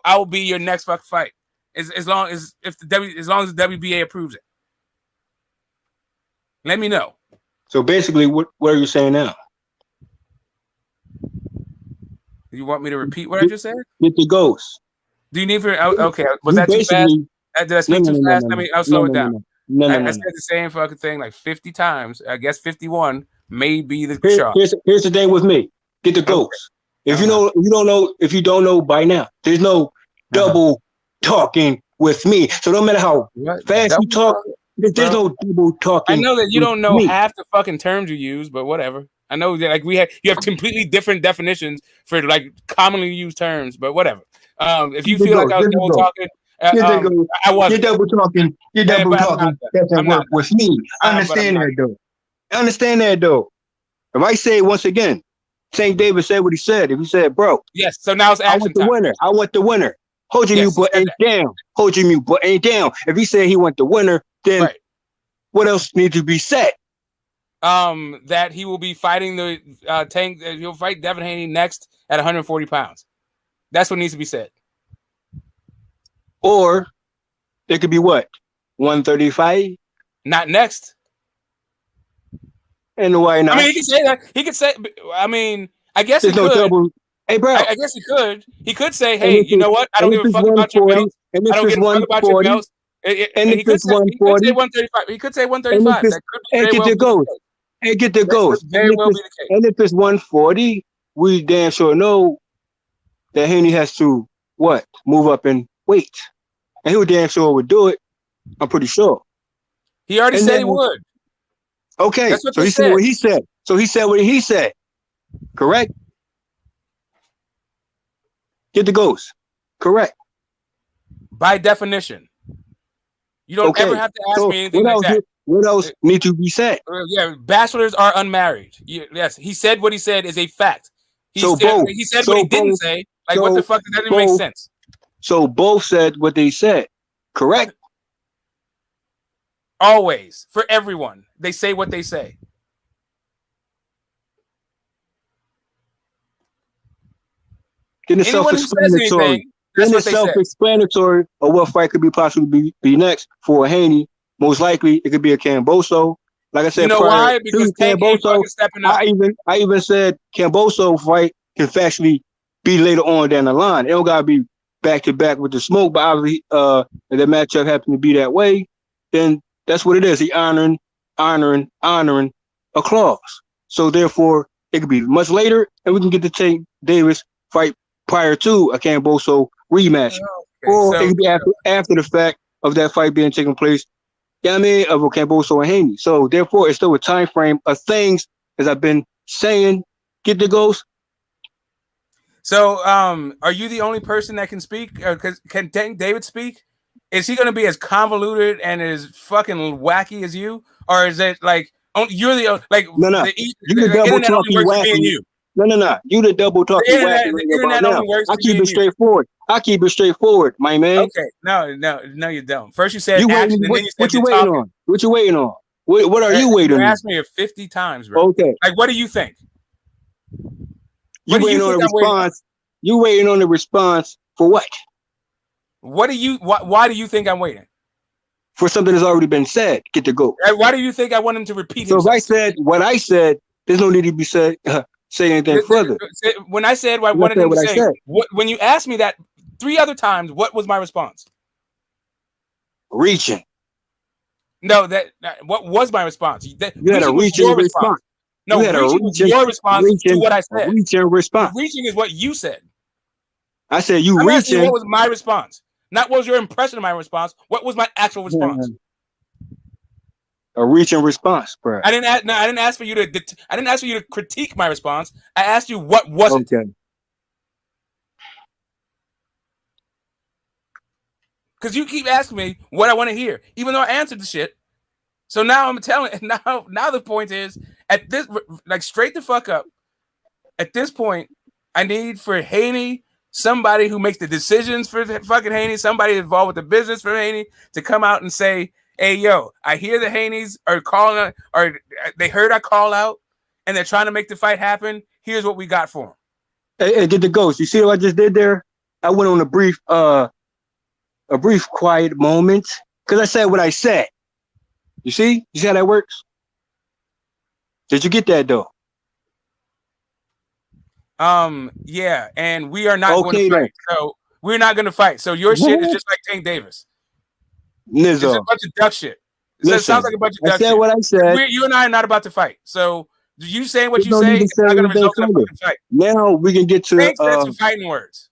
I will be your next fucking fight, as long as the WBA approves it. Let me know. So basically, what are you saying now? You want me to repeat what I just said? Get the ghost. Do you need for? Okay, was that too fast? Did I speak too fast? I'll slow it down. I said the same fucking thing like 50 times. I guess 51 may be the shot. Here's the thing with me. Get the ghost. If you don't know by now, there's no double talking with me. So no matter how fast you talk, there's no double talking. I know that you don't know half the fucking terms you use, but whatever. I know that you have completely different definitions for like commonly used terms, but whatever. If you feel like I was double talking, I wasn't. You're double talking. You're double talking. That doesn't work with me. I understand that though. If I say once again, St. David said what he said. If he said, bro, yes. So now it's action time. I want the winner. Hold your mute button down. Hold your mute button down. If he said he want the winner, then what else needs to be said? That he will be fighting the Tank. He'll fight Devin Haney next at 140 pounds. That's what needs to be said. Or it could be what? 135? Not next. And why not? I mean, he could say that. He could say. I mean, I guess there's no double. Hey, bro. I guess he could. He could say, "Hey, you know what? I don't give a fuck about your belts. I don't give a fuck about your belts." And if it's 140, he could say 135. He could say 135. And get the ghost. And get the ghost. Very well be the case. And if it's 140, we damn sure know that Haney has to move up in weight, and he would damn sure would do it. I'm pretty sure. He already said he would. Okay, so he said what he said. So he said what he said. Correct? Get the ghost. Correct. By definition. You don't ever have to ask me anything like that. What else needs to be said? Yeah, bachelors are unmarried. Yes, he said what he said is a fact. He said what he didn't say. Like, what the fuck? That didn't make sense. So both said what they said. Correct? Always. For everyone. They say what they say. Then it's self-explanatory. Then it's self-explanatory of what fight could be possibly be next for Haney. Most likely, it could be a Camboso. Like I said, You know prior why? Because to Tank ain't Camboso, fucking stepping up. I even said Camboso fight can factually be later on down the line. It don't gotta be back to back with the smoke, but obviously, if that matchup happened to be that way, then that's what it is. He honoring a clause. So therefore, it could be much later, and we can get the Tank Davis fight prior to a Camboso rematch, or it could be after the fact of that fight being taking place. Yeah, I mean, of Camboso and Haney. So therefore, it's still a time frame of things, as I've been saying. Get the ghost. So, are you the only person that can speak? Can Tank David speak? Is he going to be as convoluted and as fucking wacky as you, or is it like you're the like no? The double internet only talking works for me and wacky. you? No. You the double talking wacky. The internet only works I for keep me it and you. straightforward. My man. Okay, no, you don't. First you said You action, waiting? and then you said What you you're waiting talking. on? What you waiting on? What are you waiting You on? asked me 50 times, bro. Okay. Like, what do you think? You waiting on a response? You waiting on the response for what? What do you? Why do you think I'm waiting? For something that's already been said. Get the go. Why do you think I want him to repeat So himself? if I said what I said, there's no need to be say anything further. When I said what I wanted him to say, when you asked me that 3 other times, what was my response? Reaching. No, what was my response? You had a reaching response. No, reaching was your response to what I said. Reaching response. Reaching is what you said. I said you I'm reaching. what was my response? Not what was your impression of my response. What was my actual response? A reaching response, bro. I didn't ask for you to. I didn't ask for you to critique my response. I asked you what was it. Okay. Because you keep asking me what I want to hear, even though I answered the shit. So now I'm telling. Now the point is, at this, like, straight the fuck up. At this point, I need for Haney, somebody who makes the decisions for fucking Haney, somebody involved with the business for Haney, to come out and say, "Hey, yo, I hear the Haneys are calling, or they heard I call out, and they're trying to make the fight happen. Here's what we got for them." Hey, get the ghost. You see what I just did there? I went on a brief quiet moment because I said what I said. You see how that works? Did you get that though? Yeah, and we are not going to fight. So we're not going to fight. So your shit is just like Tank Davis. It's a bunch of duck shit. It sounds like a bunch of duck shit. I said what I said. You and I are not about to fight. So you saying what you no say is not going to result in a fucking fight. Now we can get to Tank said some fighting words.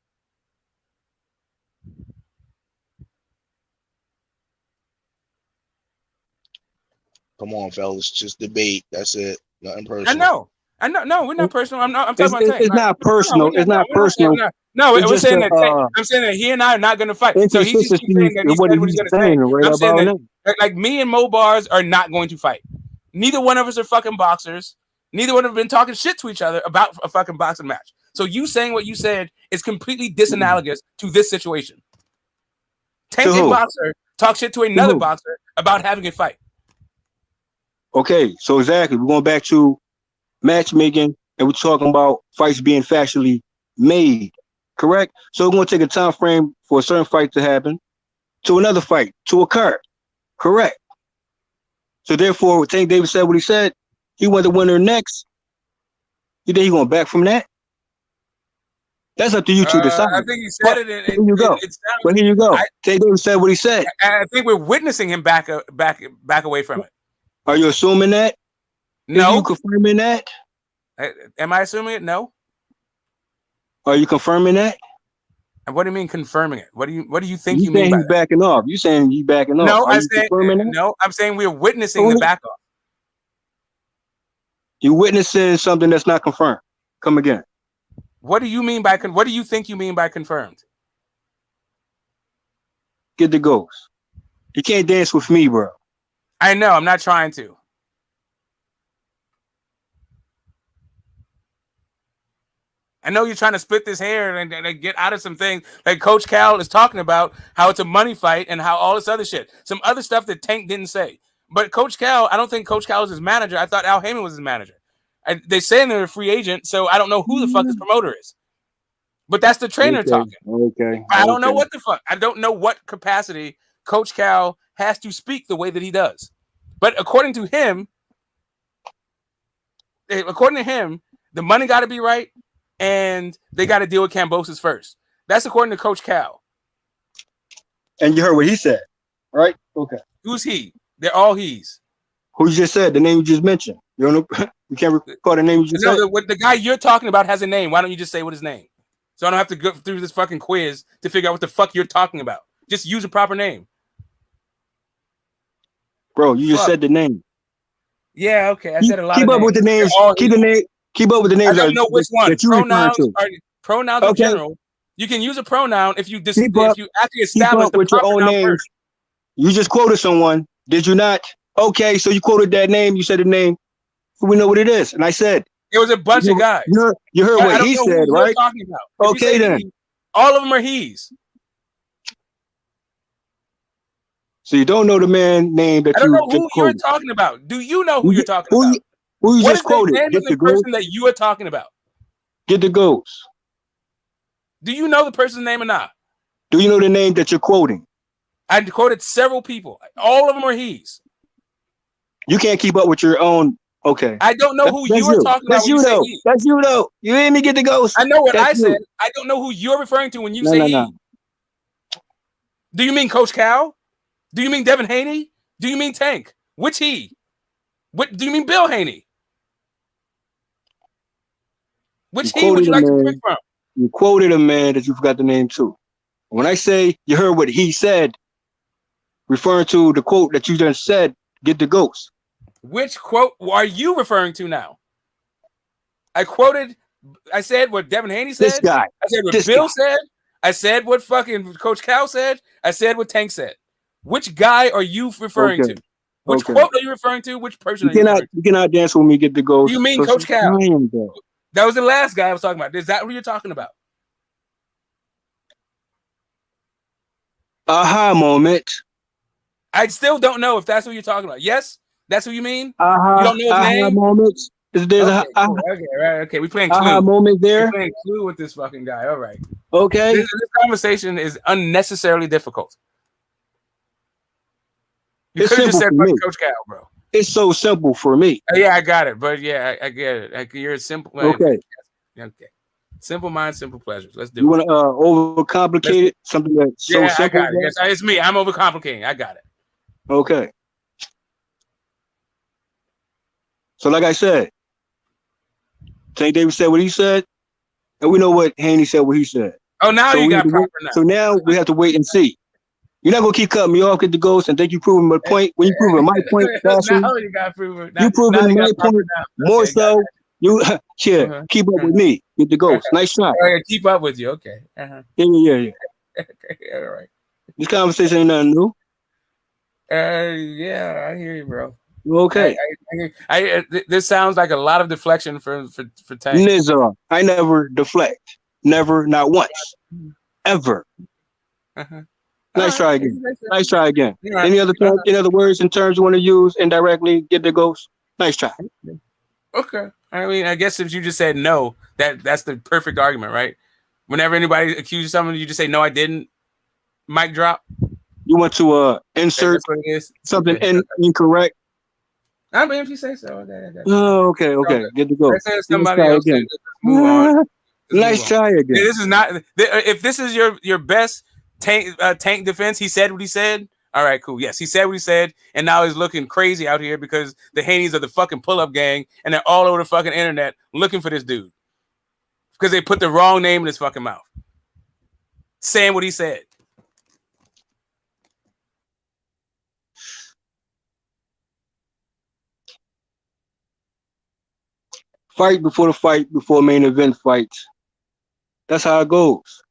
Come on, fellas, just debate. That's it. Nothing personal. I know. No, we're not personal. I'm talking about Tank. It's not personal. It's not personal. No, we're saying that I'm saying that he and I are not going to fight. So he's just saying that he said what he's going to say. I'm saying that like me and Mo Bars are not going to fight. Neither one of us are fucking boxers. Neither one have been talking shit to each other about a fucking boxing match. So you saying what you said is completely disanalogous to this situation. Tank and boxer talk shit to another boxer about having a fight. Okay, so exactly. We're going back to matchmaking, and we're talking about fights being factually made, correct? So we're going to take a time frame for a certain fight to happen to another fight to occur, correct? So therefore, Tank Davis said what he said. He went the winner next. You think he's going back from that? That's up to you to decide. I think he said it. Here you go. But here you go. Tank Davis said what he said. I think we're witnessing him back away from it. Are you assuming that? No. Are you confirming that? Am I assuming it? No. Are you confirming that? And what do you mean confirming it? What do you think you you mean by that? Backing off? You saying he's backing off? No, I'm saying we're witnessing the back off. You're witnessing something that's not confirmed. Come again. What do you mean by what do you think you mean by confirmed? Get the ghost. You can't dance with me, bro. I know. I'm not trying to. I know you're trying to split this hair and get out of some things. Like Coach Cal is talking about how it's a money fight and how all this other shit. Some other stuff that Tank didn't say. But Coach Cal, I don't think Coach Cal is his manager. I thought Al Heyman was his manager. They say they're a free agent, so I don't know who the fuck this promoter is. But that's the trainer talking. Okay. I don't know what the fuck. I don't know what capacity Coach Cal has to speak the way that he does. But according to him, according to him, the money got to be right, and they got to deal with Kambosos first. That's according to Coach Cal. And you heard what he said, right? Okay. Who's he? They're all he's. Who you just said? The name you just mentioned. You don't know. You can't recall the name you just said. The guy you're talking about has a name. Why don't you just say what his name? So I don't have to go through this fucking quiz to figure out what the fuck you're talking about. Just use a proper name. Bro, you just said the name. Yeah, okay. I said a lot. Keep up with the names. Keep up with the names. I don't know which one. That you Pronouns in general. You can use a pronoun if you actually establish the with your own name. first. You just quoted someone, did you not? Okay, so you quoted that name. You said the name. We know what it is. And I said it was a bunch of guys. You heard what he said, right? Okay, then. All of them are he's. So you don't know the man name that I don't know just who quoted. you're talking about. Do you know who you're talking about? Who you what just quoted? What is the name of the person that you are talking about? Get the ghost. Do you know the person's name or not? Do you know the name that you're quoting? I quoted several people. All of them are he's. You can't keep up with your own. Okay. I don't know who you are talking about. That's you though. That's you though. You hear me? Get the ghost. I know what That's I said. you. I don't know who you're referring to when you say he. Do you mean Coach Cal? Do you mean Devin Haney? Do you mean Tank? Which he? What do you mean Bill Haney? Which he would you like to pick from? You quoted a man that you forgot the name too. When I say you heard what he said, referring to the quote that you just said, get the ghost. Which quote are you referring to now? I said what Devin Haney said. This guy. I said what Bill said. I said what fucking Coach Cal said. I said what Tank said. Which guy are you referring to? Which quote are you referring to? Which person You cannot dance with me, get the ghost. You mean Coach Cal? That was the last guy I was talking about. Is that who you're talking about? Aha moment. I still don't know if that's who you're talking about. Yes? That's who you mean? You Aha, don't know his aha name? moments. Okay, we playing Clue. Aha moment there. We're playing Clue with this fucking guy. All right. Okay. This conversation is unnecessarily difficult. You could have just said Coach Cal, bro. It's so simple for me. Yeah, I got it. But yeah, I get it. You're a simple. Okay. Okay. Simple mind, simple pleasures. Let's do You it. want to overcomplicate it? Something that's so simple. I got it. Yes, it's me. I'm overcomplicating. I got it. Okay. So like I said, Tank Davis said what he said, and we know what Haney said what he said. Oh, now you got proper now. So now we have to wait and see. You're not gonna keep cutting me off, get the ghost, and think you proving my point. When you proving my point, faster, now you got proven. You proving my point more so. You keep up with me. Get the ghost. Nice shot. Oh, yeah, keep up with you. Okay. Yeah. Okay. All right. This conversation ain't nothing new. Yeah, I hear you, bro. Okay. This sounds like a lot of deflection for Tank. Nizar, I never deflect. Never, not once. Ever. Nice try again. Nice try again. Any other words and terms you want to use indirectly? Get the ghost. Nice try. Okay. I mean, I guess if you just said no, that's the perfect argument, right? Whenever anybody accuses someone, you just say no, I didn't. Mic drop. You want to insert something incorrect? I mean, if you say so. Okay. Oh, okay. Get the ghost. Somebody else again. Move on. Nice try again. This is not. If this is your best Tank defense, he said what he said. All right, cool. Yes, he said what he said, and now he's looking crazy out here because the Haneys are the fucking pull-up gang, and they're all over the fucking internet looking for this dude because they put the wrong name in his fucking mouth, saying what he said. Fight before main event fights. That's how it goes.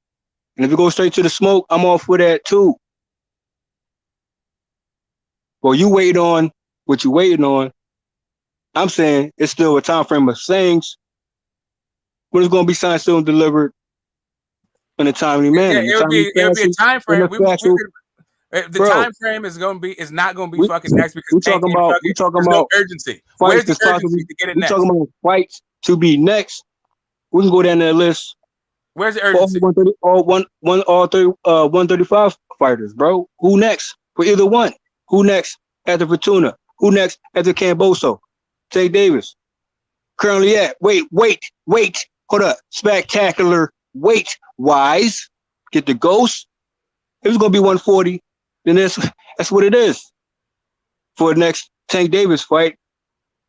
And if it goes straight to the smoke, I'm all for that too. Well, you wait on what you waiting on. I'm saying it's still a time frame of things when it's going to be signed, still delivered in a timely manner. Yeah, it'll be a time frame. The time frame is not going to be fucking next because we talking about no urgency. Where's the urgency to get it next? We're talking about fights to be next. We can go down that list. Where's the urgency? All 135 fighters, bro. Who next for either one? Who next after Fortuna? Who next after Camboso? Tank Davis. currently at. Wait. Hold up. Spectacular weight wise. Get the ghost. If it's gonna be 140, then that's what it is for the next Tank Davis fight,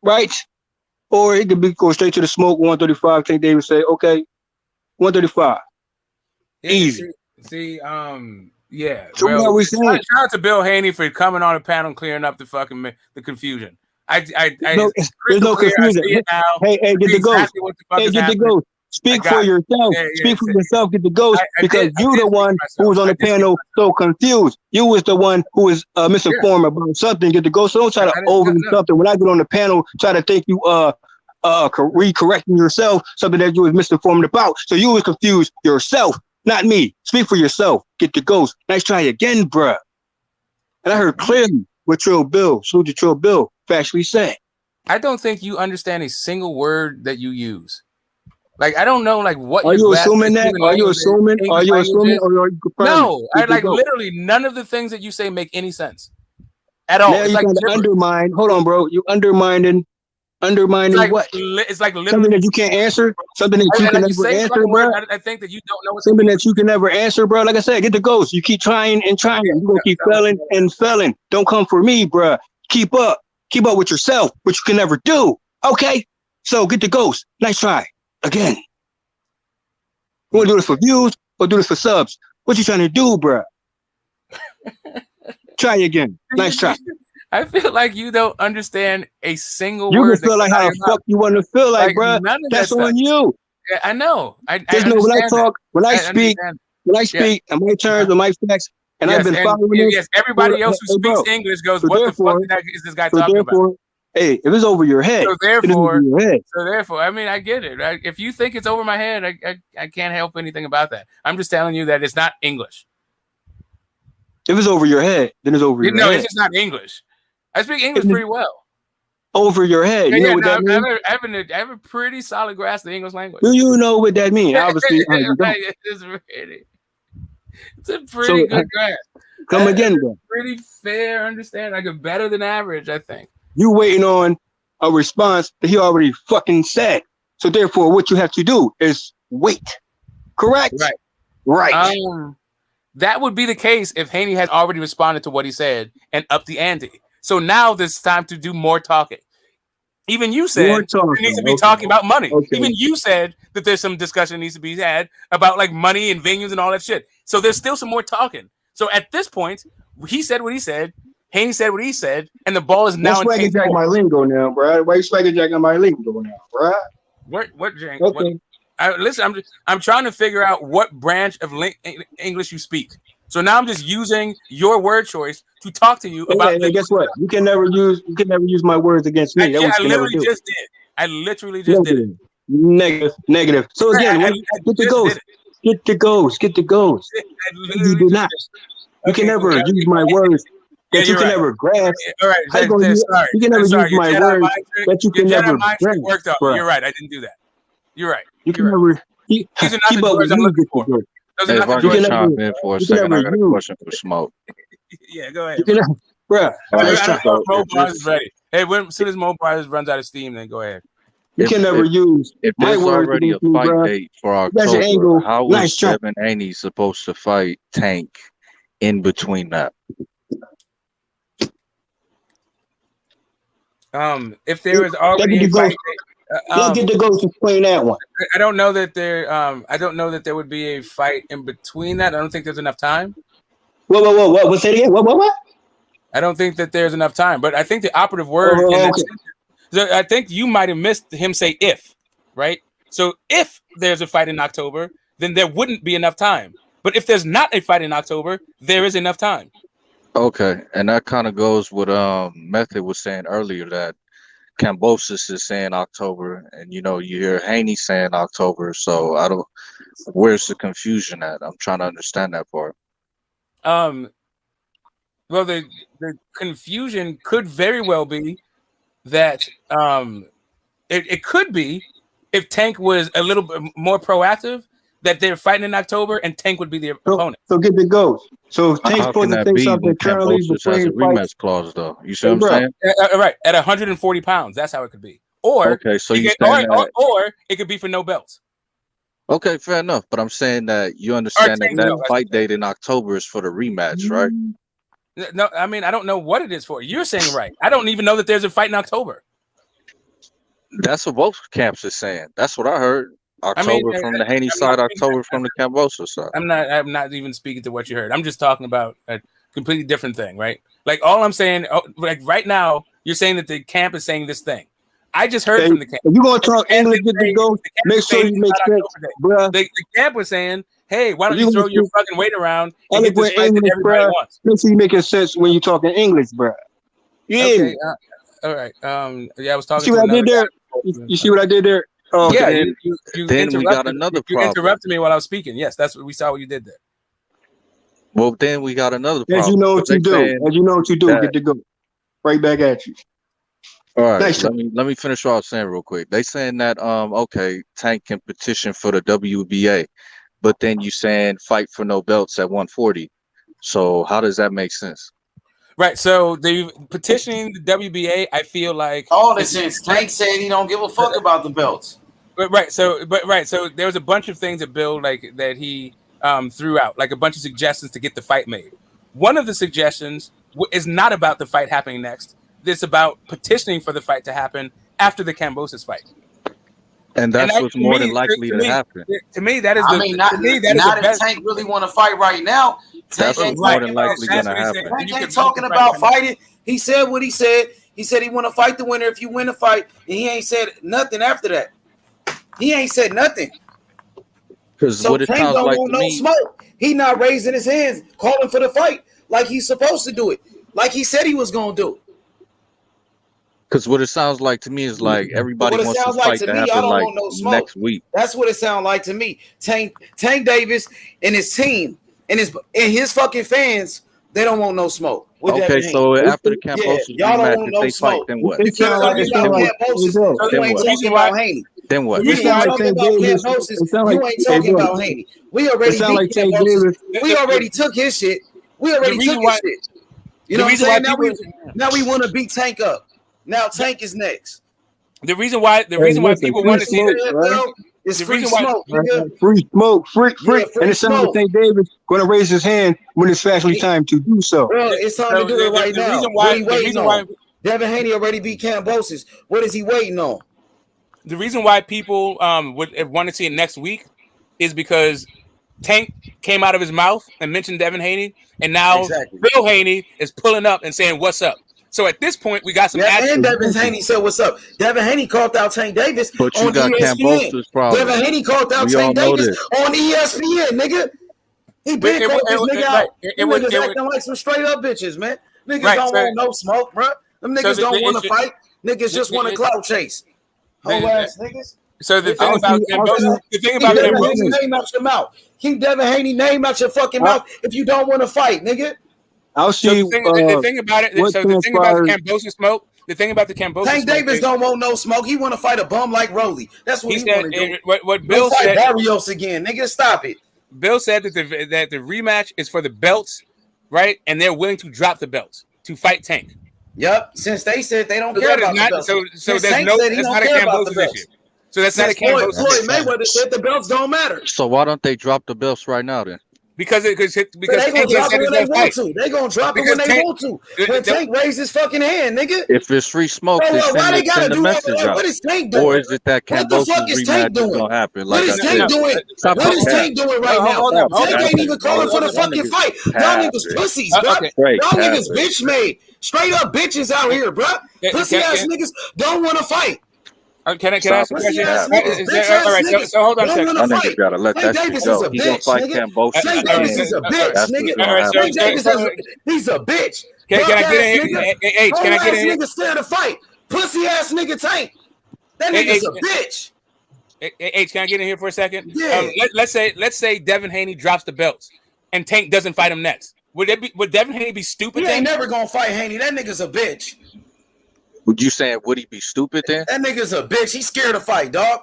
right? Or it could be go straight to the smoke 135. Tank Davis say, okay, 135. Easy. Yeah. So what are we saying? Shout out to Bill Haney for coming on the panel and clearing up the fucking the confusion. There's no confusion. Hey, get the ghost. Hey, get the ghost. Speak for yourself. Speak for yourself. Get the ghost because you the one who was on the panel so confused. You was the one who was misinformed about something. Get the ghost. So don't try to overdo something. When I get on the panel, try to think you re-correcting yourself something that you was misinformed about. So you was confused yourself, not me. Speak for yourself. Get the ghost. Nice try again, bruh. And I heard clearly what Trill Bill, salute to Trill Bill, factually said. I don't think you understand a single word that you use. Like, I don't know, like, what are you assuming that? Are you assuming? Are you assuming? Or are you confirming? No, I like literally none of the things that you say make any sense at all. Now it's like undermine. Hold on, bro. You undermining like, what? It's like literally something that you can't answer. Something that you can never answer, bro. I think that you don't know something that you can never answer, bro. Like I said, get the ghost. You keep trying and trying. You're gonna keep failing and failing. Don't come for me, bro. Keep up with yourself, which you can never do. Okay, so get the ghost. Nice try again. You want to do this for views or do this for subs? What you trying to do, bro? Try again. Nice try. I feel like you don't understand a single you word. You can feel like how the fuck you want to feel like, bro. That's on you. Yeah, I know. Just know when I talk, when I speak, on my terms, on my facts, and I've been following this. Yes, everybody else who speaks English goes, what the fuck is this guy talking about? Hey, if it's over your head, so therefore, I mean, I get it. Right? If you think it's over my head, I can't help anything about that. I'm just telling you that it's not English. If it's over your head, then it's over your head. No, it's just not English. I speak English pretty well. Over your head. You know what that means? I have a pretty solid grasp of the English language. Do you know what that means? Obviously, it's a pretty good grasp. Come again, then. Pretty fair understanding. Like a better than average, I think. You waiting on a response that he already fucking said. So therefore, what you have to do is wait. Correct? Right. That would be the case if Haney had already responded to what he said and upped the ante. So now there's time to do more talking. Even you said there needs to be talking about money. Okay. Even you said that there's some discussion needs to be had about like money and venues and all that shit. So there's still some more talking. So at this point, he said what he said. Haney said what he said, and the ball is now. Swagger Jack my lingo now, bro. Why you swagger jacking my lingo now, bro? What Jack? Okay. Listen, I'm trying to figure out what branch of English you speak. So now I'm just using your word choice to talk to you about. Hey, guess what? You can never use my words against me. I literally just did. I literally just did it. Negative. So again, get the ghost. Get the ghost. Get the ghost. You do not. You can never use my words that you can never grasp. All right, you can never use my words that you can never grasp. You're right. I didn't do that. You're right. You can never keep up with you. If I can chime in for a second, I got a question for Smoke. Yeah, go ahead. Bro. Mo Bars is ready. Hey, as soon as Mo Bars runs out of steam, then go ahead. You can never use if there's already a fight date for October, how is Devin Haney supposed to fight Tank in between that? If there is already a fight date, get the ghost to explain that one. I don't know that there. I don't know that there would be a fight in between that. I don't think there's enough time. What? What's that again? What? I don't think that there's enough time. But I think the operative word. I think you might have missed him say if, right? So if there's a fight in October, then there wouldn't be enough time. But if there's not a fight in October, there is enough time. Okay, and that kind of goes with Method was saying earlier that Kambosos is saying October, and you hear Haney saying October. So I don't. Where's the confusion at? I'm trying to understand that part. Well, the confusion could very well be that it could be if Tank was a little bit more proactive, that they're fighting in October and Tank would be the opponent. So get the ghost. So if Tank's supposed to say something currently between has a rematch clause, though. You see what I'm saying? Right, at 140 pounds, that's how it could be. Or Okay, so he you could- saying that? or it could be for no belts. Okay, fair enough. But I'm saying that you Or understand that Tank's that belt. fight date in October is for the rematch, right? No, I mean I don't know what it is for. You're saying right. I don't even know that there's a fight in October. That's what both camps are saying. That's what I heard. October from the Haney side, October from the Cambosa side. I'm not even speaking to what you heard. I'm just talking about a completely different thing, right? Like all I'm saying, like right now, you're saying that the camp is saying this thing. I just heard from the camp. If you're gonna talk English, get to go. Make sure you make sense, bruh. The camp was saying, "Hey, why don't You you throw gonna your speak fucking weight around and get this eloquent fight that English, everybody bruh. wants?" Make sure you making sense when you talking English, bruh. You hear Okay, me? all right. Yeah, I was talking See to what I another did there? guy. You see what I did there? Oh, Yeah, okay. you Then we got interrupted. another You problem. interrupted me while I was speaking. Yes, that's what we saw. What you did there. Well, then we got another problem. As you know what you do. As you know what you do. that- Get to go. Right back at you. All right, Nice let me finish what I was saying real quick. They saying that okay, Tank can petition for the WBA, but then you saying fight for no belts at 140. So how does that make sense? Right. So the petitioning the WBA, I feel like All this since Tank said he don't give a fuck about the belts. Right. So there was a bunch of things that Bill that he threw out, like a bunch of suggestions to get the fight made. One of the suggestions is not about the fight happening next. It's about petitioning for the fight to happen after the Cambosis fight. And that's what's more than likely to happen. To me, that is I the. mean, not to me, that is not the if best. Tank really want to fight right now. Tank That's ain't what's more talking than about likely gonna happen. Tank ain't talking about fighting. He said what he said. He said he want to fight the winner if you win the fight, and he ain't said nothing after that. He ain't said nothing. Because So what it Tank sounds don't like want to no me, smoke. He not raising his hands, calling for the fight like he's supposed to do it, like he said he was gonna do it. because what it sounds like to me is like But everybody what it wants the sounds like fight to to me, I happen don't like want no smoke. next week. That's what it sounds like to me. Tank Davis and his team and his fucking fans, they don't want no smoke. Okay, so after the Cambosis y'all don't rematch, want if no they fight, smoke. then what? You keep talking about Cambosis, Then you ain't what? talking about Haney. Then what? You keep talking about Cambosis, you ain't talking about Haney. We already beat Cambosis. We already took his shit. We already took his shit. You know what I'm saying? Now we want to beat Tank up. Now Tank is next. The reason why people want to see that it's the free reason why smoke, nigga. Free smoke, free. Yeah, free And it sounds like smoke. St. Davis going to raise his hand when it's actually time to do so. Bro, it's time to do it right now. What he waiting why on? Devin Haney already beat Cambosis. What is he waiting on? the reason why people would want to see it next week is because Tank came out of his mouth and mentioned Devin Haney, and now Exactly. Bill Haney is pulling up and saying, "What's up?" So at this point, we got some action. And Devin Haney said, "What's up?" Devin Haney called out Tank Davis But you on got ESPN. Cambosis problem. Devin Haney called out We all Tank know Davis this. on ESPN, nigga. He been called this nigga out. Them niggas acting like some straight up bitches, man. Niggas don't want no smoke, bro. Them niggas don't want to fight. Niggas just want to clout chase. Whole ass niggas. So the thing about Cambosis, Keep Devin Haney's name out your mouth. Keep Devin Haney name out your fucking mouth if you don't want to fight, nigga. I'll see. The thing about it. So the thing about the Cambosis smoke. The thing about the Cambosis Tank smoke. Davis don't want no smoke. He want to fight a bum like Rolly. That's what he said. want to do. What Bill fight said. Barrios again, nigga. Stop it. Bill said that the rematch is for the belts, right? And they're willing to drop the belts to fight Tank. Yep. Since they said they don't care about the belts. So there's no. That's not a Cambosis issue. So that's not a Cambosis. Floyd Mayweather said the belts don't matter. So why don't they drop the belts right now then? Because they gonna drop it when they want to. They gonna drop it when they want to. When Tank raised his fucking hand, nigga. If it's free smoke, Bro, then why they gotta send the do that? message out. What is Tank doing? Or is it that What the Cambosis fuck is Tank rematch is doing? gonna happen? What Like is I Tank said, doing? stop What is the Tank doing right now? Tank ain't even calling for the fucking fight. Y'all niggas pussies, bro. Y'all niggas bitch made. Straight up bitches out here, bro. Pussy ass niggas don't want to fight. Can I ask a question? All right, so hold on a second. That nigga gotta let that shit go. He gonna fight Cambosis. Tank Davis is a bitch, nigga. Tank Davis he's a bitch. Can I get in here? H, can I get in here? Nigga scared to fight. Pussy ass nigga Tank. That nigga's a bitch. H, can I get in here for a second? Yeah. Let's say Devin Haney drops the belts and Tank doesn't fight him next. Would Devin Haney be stupid? He ain't never gonna fight Haney. That nigga's a bitch. Would you saying would he be stupid then? That nigga's a bitch. He's scared to fight, dog.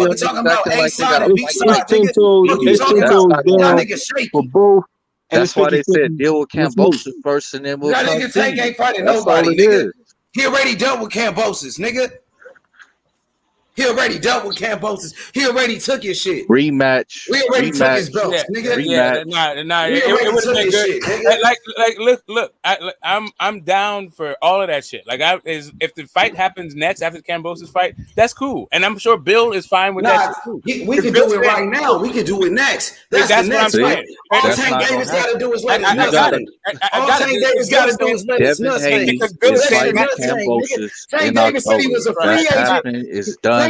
your motherfucker niggas talking about acting A like they side gotta and B fight side, back. nigga. What you Yeah, talking that's about? not Y'all going. niggas for shaky. both, and That's it's why they 50-50 said deal with with me. Cambosis first, and then we'll That talk nigga to Tank you. ain't fighting That's all nobody, it nigga. is. He already dealt with Cambosis, nigga. He already dealt with Cambosis. He already took his shit. Rematch. We already took his belts, Yeah, nigga. yeah, nah. We It already would have took been his good. shit, nigga. Like, look. I'm down for all of that shit. Like, if the fight happens next after the Cambosis fight, that's cool, and I'm sure Bill is fine with that Nah, shit too. we can do it right now. We can do it next. That's the What I'm next fight. saying. All That's Tank not gonna Davis got to happen. do is let his You nuts gotta. hang. I All got Tank it. Davis got to do is let his Devin nuts hang. Haney Because Bill is is saying Let his fighting that. nuts hang, nigga. Cambosis Tank in Davis said he October. was a That's free agent. happening. It's done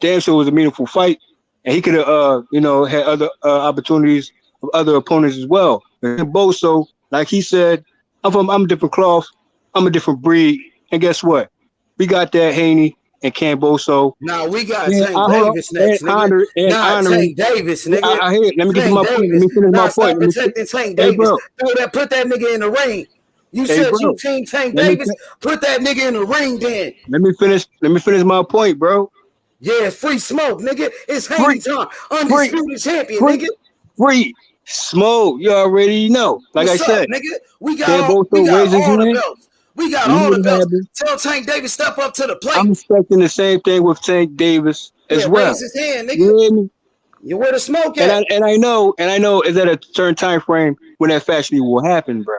damn sure it was a meaningful fight, and he could have had other opportunities of other opponents as well. And Boso, like he said, I'm a different cloth, I'm a different breed, and guess what? We got that Haney and Camboso. Now we got Tank Davis next, nigga. Tank Davis, nigga. I hear it. Let me get to my point. Let me finish my point. Protecting Tank Davis. Put that nigga in the ring. You said you team Tank Davis. Put that nigga in the ring then. Let me finish my point, bro. Yeah, free smoke, nigga. It's Haney time. Undisputed champion, nigga. Free smoke. You already know. Like What's I said, up, nigga? We got all the belts. We got all the belts. Tell Tank Davis step up to the plate. I'm expecting the same thing with Tank Davis as well. Raise his hand, nigga. You where the smoke at? And I know is at a certain time frame when that factually will happen, bro.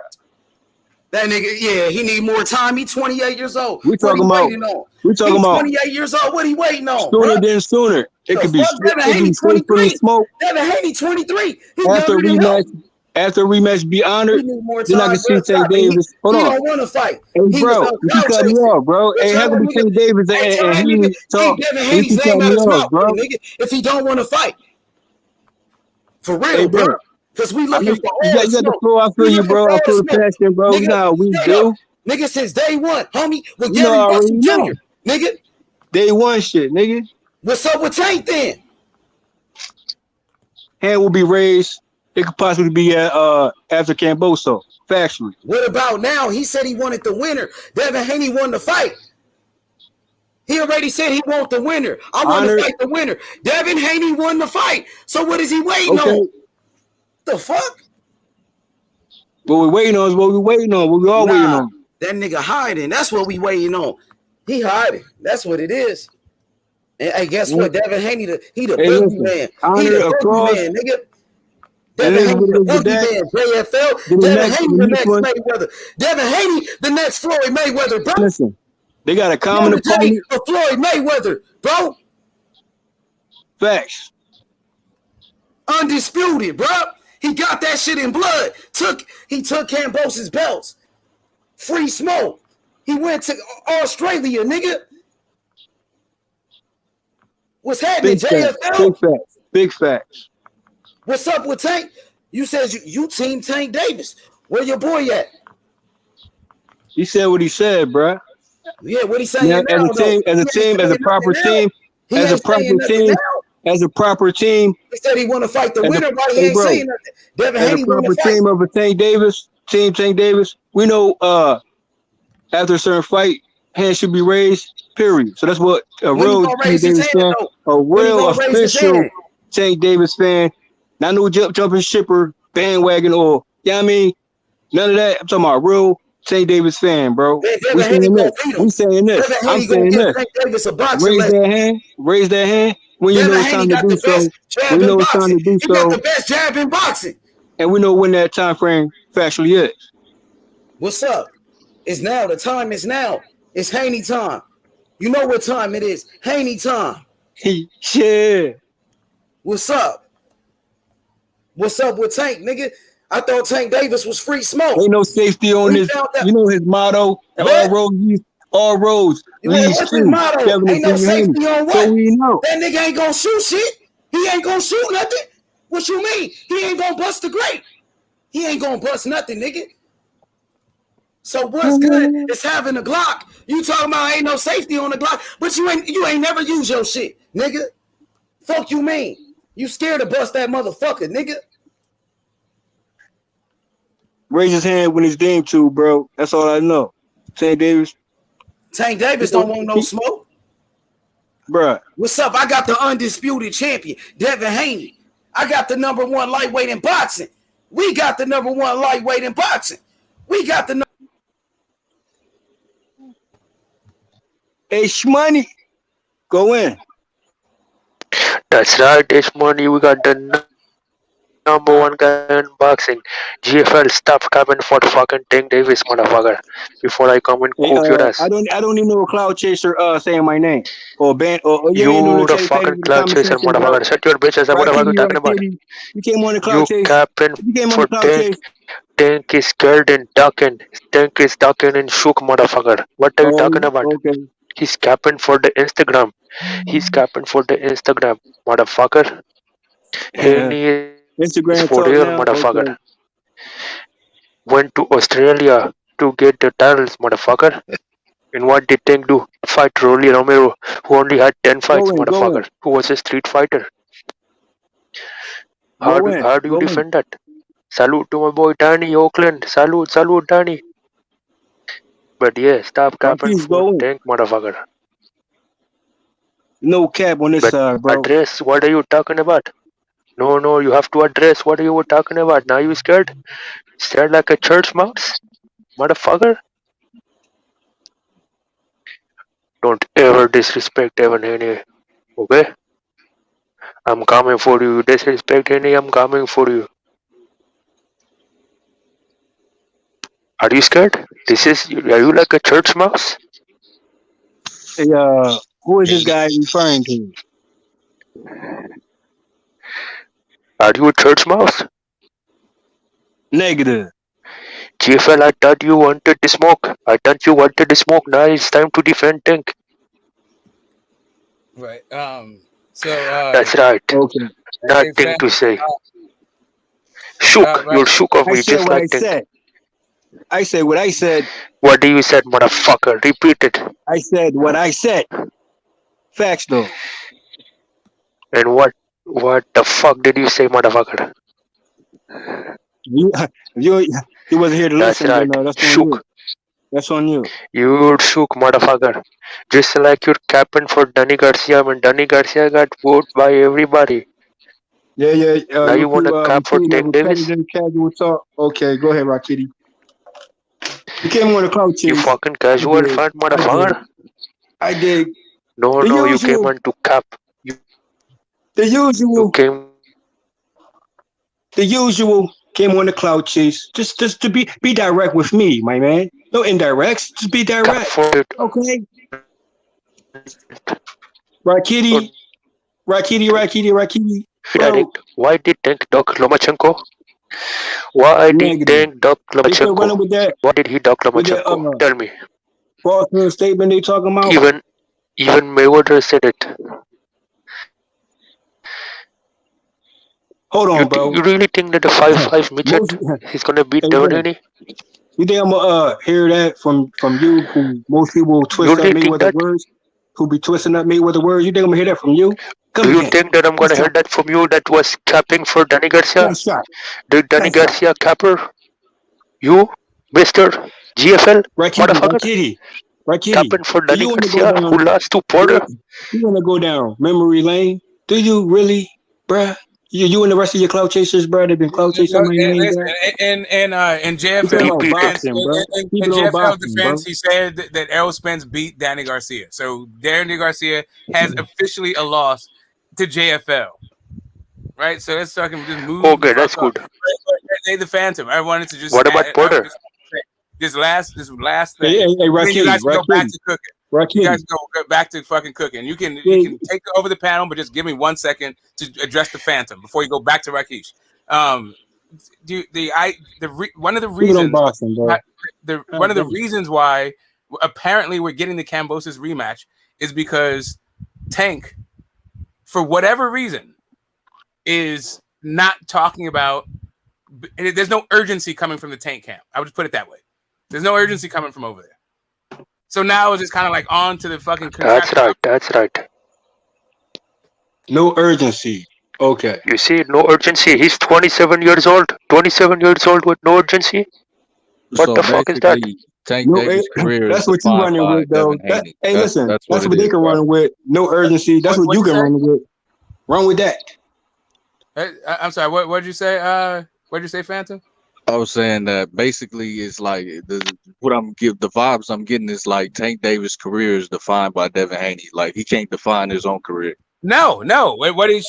That nigga, yeah, he need more time. He 28 years old. We talking about 28 years old. What he waiting on? Sooner than sooner. It could be Devin Haney 23. Smoke. Devin Haney 23. He after younger than rematch. him. after a rematch be honored, He need more then I time, can bro. see Tank Stop it. Davis. Hold He on. don't want to fight. Hey, He was bro, on you cloud keep cutting me chasing. off, bro. That's Hey, how how can that we nigga. Tank Davis Hey, tell and that he nigga, talk? take Devin You Haney's keep name cutting out me his off, mouth, bro. nigga, if he don't want to fight. For Hey, real, bro. bro. Because we I know looking for you all got the the smoke. floor. I feel We you, looking bro. for I all the feel the smoke. passion, bro. You Nigga, know how we straight do. up. Nigga, since day one, homie, with You know, I Gary already Bussy know. Jr., nigga. Day one shit, nigga. What's up with Tank then? Hand will be raised. It could possibly be after Camboso. Factually. What about now? He said he wanted the winner. Devin Haney won the fight. He already said he want the winner. I want to fight the winner. Devin Haney won the fight. So what is he waiting on? The fuck? What we waiting on is what we waiting on. What we all waiting on. That nigga hiding. That's what we waiting on. He hiding. That's what it is. And hey, guess what? Devin Haney, he the boogie man. He the boogie man, nigga. Devin Haney the boogie man. JFL. Devin Haney the next Mayweather. Devin Haney the next Floyd Mayweather, bro. Listen, they got a common opponent. For Floyd Mayweather, bro. Facts. Undisputed, bro. He got that shit in blood. He took Cambosa's belts. Free smoke. He went to Australia, nigga. What's happening, JFL? Big facts. What's up with Tank? You said you team Tank Davis. Where your boy at? He said what he said, bro. Yeah, what he saying now? As a team, as a proper team, as a proper team. He said he want to fight the winner, but he ain't saying nothing. Devin As Haney a proper team of a Tank Davis, team Tank Davis, we know after a certain fight, hands should be raised. Period. So that's what a real Tank Davis fan, a real official Tank Davis fan, not no jumping shipper, bandwagon, or I mean, none of that. I'm talking about a real Tank Davis fan, bro. We saying this. I'm saying this. I'm saying this. Raise that hand. When you know it's time to do so. We know it's time to do so. You got the best jab in boxing. And we know when that time frame factually is. What's up? It's now. The time is now. It's Haney time. You know what time it is. Haney time. Yeah. What's up? What's up with Tank, nigga? I thought Tank Davis was free smoke. Ain't no safety on this. You know his motto. All roads leads what's to his motto? Ain't no safety on what? So we know. That nigga ain't gonna shoot shit. He ain't gonna shoot nothing. What you mean? He ain't gonna bust the grape. He ain't gonna bust nothing, nigga. So what's good is having a Glock. You talking about ain't no safety on the Glock, but you ain't never use your shit, nigga. Fuck you mean? You scared to bust that motherfucker, nigga? Raise his hand when it's deemed to, bro. That's all I know. Tank Davis. Tank Davis don't want no smoke. Bruh. What's up? I got the undisputed champion, Devin Haney. I got the number one lightweight in boxing. We got the number one lightweight in boxing. We got the Hey, Shmoney. Go in. That's right, Money. We got the number one guy in boxing. GFL, stop coming for the fucking Tank Davis, motherfucker. Before I come and cook your ass. I don't even know a cloud chaser saying my name. Or band or you ain't doing You the fucking cloud chaser, motherfucker. Shut your bitch ass. What are you talking about? You came on the cloud chase. Capping for Tank. Tank is scared and ducking. Tank is ducking and shook, motherfucker. What are you talking about? Okay. He's capping for the Instagram. He's capping for the Instagram, motherfucker. Haney is Instagram for talk real, now. motherfucker. Okay. Went to Australia to get the titles, motherfucker. And what did Tank do? Fight Rolly Romero, who only had 10 fights, motherfucker. Who was a street fighter. How do you defend that? Salute to my boy Danny Oakland. Salute, Danny. But yeah, stop capping for Tank, motherfucker. No cap on this side, bro. Address, what are you talking about? No, you have to address what are you talking about. Now you scared? Scared like a church mouse? Motherfucker? Don't ever disrespect Devin Haney. Okay? I'm coming for you. Disrespect Haney, I'm coming for you. Are you scared? Are you like a church mouse? Hey, who is this guy referring to? Are you a church mouse? Negative. GFL, I thought you wanted the smoke. I thought you wanted the smoke. Now it's time to defend Tank. Right. That's right. Okay. Nothing to say. Shook. You're shook of I me, said just what I like Tank. said. I said what I said. What do you said, motherfucker? Repeat it. I said what I said. Facts though. And what the fuck did you say, motherfucker? You wasn't here to That's listen, right. then that's on Shook. you. That's on you. You shook, motherfucker. Just like your captain for Danny Garcia when Danny Garcia got voted by everybody. Yeah. Now you want a cap for Tank Davis? Casual talk. Okay, go ahead, Rakiti. You came on the cloud chase. You fucking casual fan, motherfucker. I did. No, you came on to cap. The usual. You came on the cloud chase. Just to be direct with me, my man. No indirects. Just be direct. Okay. Rakiti. Bro. Why did Tank duck Lomachenko? Why did Tank duck Lomachenko? Why did he duck Lomachenko? Tell me. False statement they talking about. Even Mayweather said it. Hold on, bro. You really think that the 5'5" midget is gonna beat Devin Haney? You think I'm gonna hear that from you, who most people twist up Mayweather words? Who be twisting up Mayweather words? You think I'm gonna hear that from you? Do you think that I'm gonna hear that from you? That was capping for Danny Garcia. Did Danny Garcia capper? You, Mister GFL, motherfucker. Capping for Danny Garcia, who lost to Porter. You wanna go down memory lane? Do you really, bruh? You and the rest of your cloud chasers, bro, they've been cloud chasing my name. And JFL defense, he said that Errol Spence beat Danny Garcia. So Danny Garcia has officially a loss to JFL. Right? So let's talk and just move. Okay, that's good. They the Phantom. I wanted to just what about Porter? This last thing. Hey, you guys go back to cooking. You guys go back to fucking cooking. You can take over the panel, but just give me 1 second to address the Phantom before you go back to Rakesh. One of the reasons why apparently we're getting the Kambosos rematch is because Tank, for whatever reason, is not talking about. There's no urgency coming from the Tank camp. I would just put it that way. There's no urgency coming from over there. So now it's just kind of like on to the fucking. That's right. No urgency. Okay. You see, no urgency. He's 27 years old. 27 years old with no urgency. What the fuck is that? Tank Davis' career that's what you running with, though. Listen, that's what they can run with. No urgency. That's what you can run with. Run with that. I'm sorry. What did you say? What did you say, Phantom? I was saying that basically it's like the vibes I'm getting is like Tank Davis' career is defined by Devin Haney. Like he can't define his own career. No. What he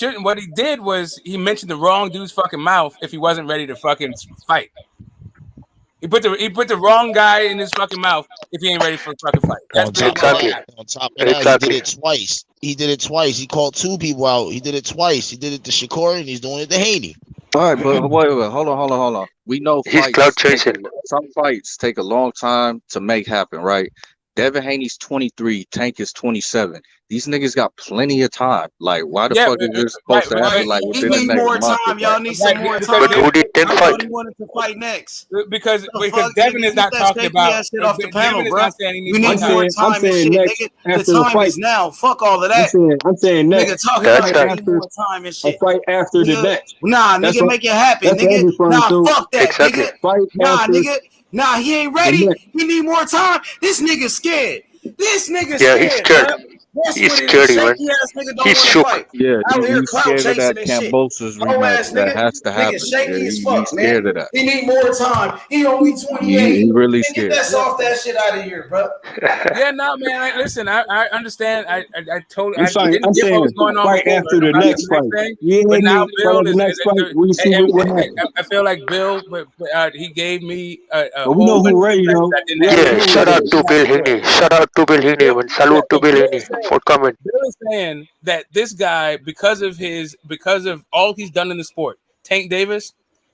did was he mentioned the wrong dude's fucking mouth if he wasn't ready to fucking fight. He put the wrong guy in his fucking mouth if he ain't ready for a fucking fight. That's exactly. On top of that, he did it twice. He called two people out. He did it twice. He did it to Shakur and he's doing it to Haney. All right, but wait, hold on. We know some fights take a long time to make happen, right? Devin Haney's 23, Tank is 27. These niggas got plenty of time. Like, why the fuck is this supposed to happen? Like, within the next month? Time. Y'all need some more time. But who did Tank fight? He wanted to fight next because Devin is not talking about shit off the panel, bro. We need more time and shit, nigga. The time is now. Fuck all of that. I'm saying next. Nigga talking about more time and shit. A fight after the next. Nah, nigga, make it happen, nigga. Nah, fuck that, nigga. Nah, nigga. Nah, he ain't ready. He need more time. This nigga's scared. This nigga's scared. He's scared. He's scared, man. He's shook. Yeah, he's scared of that Kambosos rematch that has to happen. He's scared of that. He need more time. He only 28. He really scared. Get that shit out of here, bro. Yeah, no, man. Listen, I understand. I totally. I'm saying what was going on right after the next fight. But now Bill is. I feel like Bill, but he gave me a we know who ready, though. Yeah, shout out to Bill Haney. And salute to Bill Haney for coming. Bill is saying that this guy, because of all he's done in the sport, Tank Davis,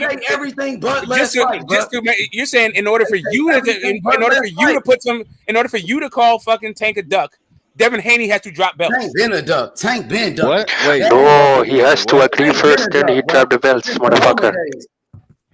say everything but last fight, you're saying in order for you to call fucking Tank a duck, Devin Haney has to drop belts. Tank been a duck. Tank been duck. What? Wait. No, he has to agree first, then he drop the belts, motherfucker.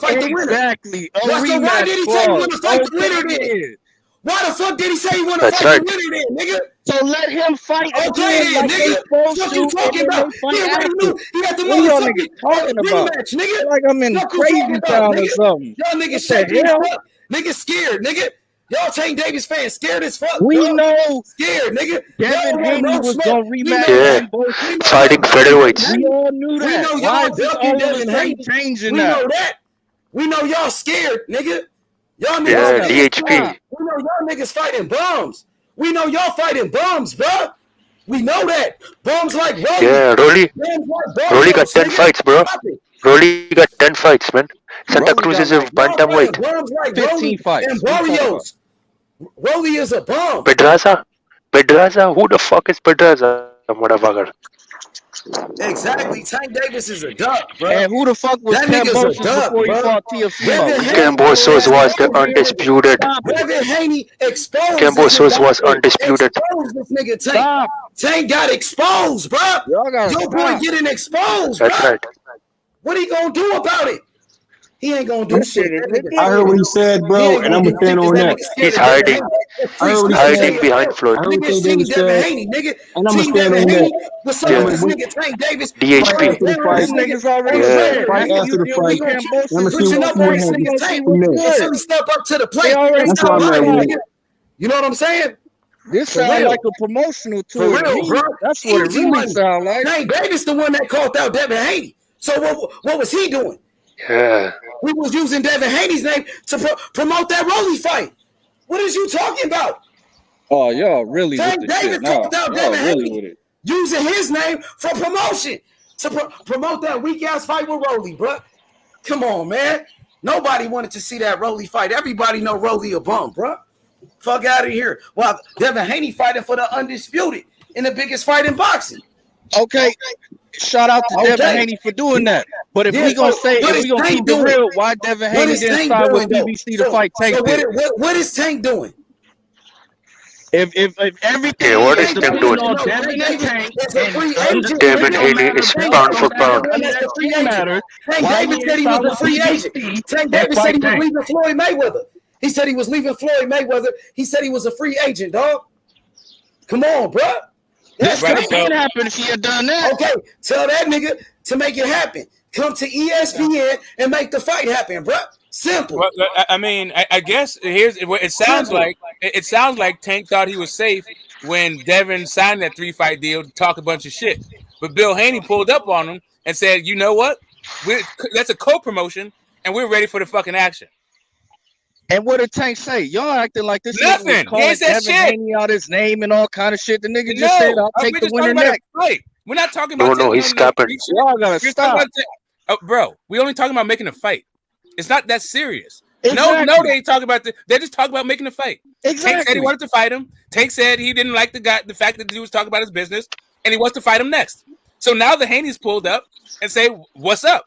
fight the winner? Exactly. A So why rematch did he say he clause. want to fight the Okay, winner then? then. Why the fuck did he say he want to That's fight right. the winner then, nigga? So let him fight Okay again then, like they nigga. supposed Fuck to, you and talking then about? they He fight already after. knew he got the What are y'all motherfucking niggas talking about? rematch, nigga. Like I'm in Fuck you crazy talking about, town or nigga? something. Y'all niggas What shaking the as hell? fuck. Niggas scared, nigga. Y'all Tank Davis fans scared as fuck, We dog. know Scared, nigga. Y'all Devin don't want Haney no was smoke. gonna We rematch know Yeah. that. Campbell. We know Fighting y'all ducking Devin featherweights. We Haney. all knew We that. know Why y'all is this ducking all of a Devin sudden Haney. changing We now? know that. We know y'all scared, nigga. Y'all niggas Yeah, Y'all gotta scared. DHP. We know y'all niggas fighting bums. We know y'all fighting bums, bro. We know that. Bums like Rolly. Yeah, Rolly. Bums like Rolly got Barrios, 10 nigga. fights, bro. Stop it. Rolly got 10 fights, man. Santa Rolly Cruz got is a like Y'all fighting bantamweight. bums like 15 Rolly fights. and What you talking about? Barrios. Rolly is a bum. Pedraza? Pedraza? Who the fuck is Pedraza, motherfucker? Exactly. Tank Davis is a duck, bro. And who the fuck was That nigga's a Cambosis duck, before he bro. fought Teofimo? Devin Is Haney anybody Cambosos was the exposed here? this nigga. undisputed. Stop it. Devin Haney exposed this nigga. Cambosos was undisputed. Exposed this nigga Tank. Stop. Tank got exposed, bro. Y'all gotta Your boy stop. getting exposed, That's bro. right. What he gonna do about it? He ain't gonna do shit. I heard what he said, bro, and I'm gonna stand on that. He's hiding. I heard what he Hiding said. behind Floyd. I heard what Nigga, Tank seen Davis Devin said, Haney, nigga. and I'm gonna Seen stand Devin on Haney. that. What's And up I'm with gonna this nigga Tank Davis? fight DHP. after the fight. Them niggas already Yeah. said. Fight Nigga, after the you fight. Cambosis And I'm gonna see Switching what up on this happens nigga see Tank from there. until he step up to the They plate and already That's stop why I'm at lying, with nigga. it. You know what I'm saying? This For sound real. like a promotional For tour to real, me. bro. That's what it Easy really money. sound like. Tank Davis the one that called out Devin Haney. So what was he doing? Yeah. He was using Devin Haney's name to promote that Rolly fight. What is you talking about? Oh, y'all really with Tank the Davis shit now. called out Y'all Devin really Haney with it. using his name for promotion to promote that weak ass fight with Rolly, bro. Come on, man. Nobody wanted to see that Rolly fight. Everybody know Rolly a bum, bro. Fuck out of here. Well, Devin Haney fighting for the undisputed in the biggest fight in boxing. Okay. Shout out to Devin Haney for doing that. But if we gonna say, if we gonna keep it real, why Devin Haney didn't sign with BBC to fight Tank? What is Tank doing? If everything Yeah, what is is Tank depending doing? on Devin and Tank, Devin Haney is pound for pound. matter. Tank Why Davis he said he ain't was a free signed agent. with BBC Tank and Davis said fight he was Tank? leaving Floyd Mayweather. He said he was leaving Floyd Mayweather. He said he was a free agent, dog. Come on, bro. This could have happened if he had done that. Okay, tell that nigga to make it happen. Come to ESPN and make the fight happen, bro. Simple. Well, I mean, I guess here's what it sounds Simple. like. It sounds like Tank thought he was safe when Devin signed that 3-fight deal to talk a bunch of shit. But Bill Haney pulled up on him and said, "You know what? That's a co-promotion, and we're ready for the fucking action." And what did Tank say? Y'all acting like this Nothing. nigga was He calling ain't said Devin shit. Haney out his name and all kind of shit. The nigga just said, "I'll take we're the just winner talking about next." a fight. We're not talking about No, he's capping. Y'all gotta stop. Bro, we only talking about making a fight. It's not that serious. Exactly. No, they ain't talking about they just talking about making a fight. Tank said he Exactly. wanted to fight him. Tank said he didn't like the fact that he was talking about his business, and he wants to fight him next. So now the Haney's pulled up and say, "What's up?"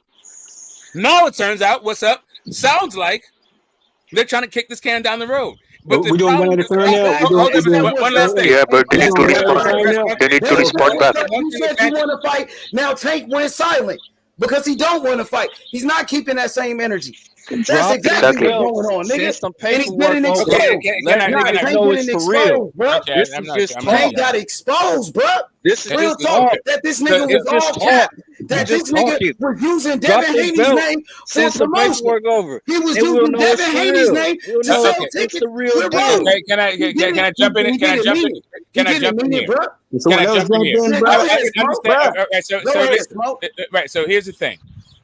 Now it turns out what's up sounds like they're trying to kick this can down the road. But we doing one at a time now. One last thing. Yeah, but they need to respond. They need to respond back. You said you want to fight. Now Tank went silent because he don't want to fight. He's not keeping that same energy. That's exactly what's going on, nigga. Some And he's paperwork getting over. exposed. Let niggas know it's for real. Bro. This is just Tank got exposed, bro. This is real just talk. talk. That this nigga It's was just all cap. talk. That You this just nigga talking. was using Drop Devin his Haney's belt. name for Send some promotion. paperwork over. He was And we'll using know it's Devin for Haney's real. name We'll to know sell it's tickets. the real with deal. Rolly. Okay, can I jump in? Can I jump in? Can I jump in here? Someone Can I else jump in jump here? in, bro? I can understand. So here's the thing: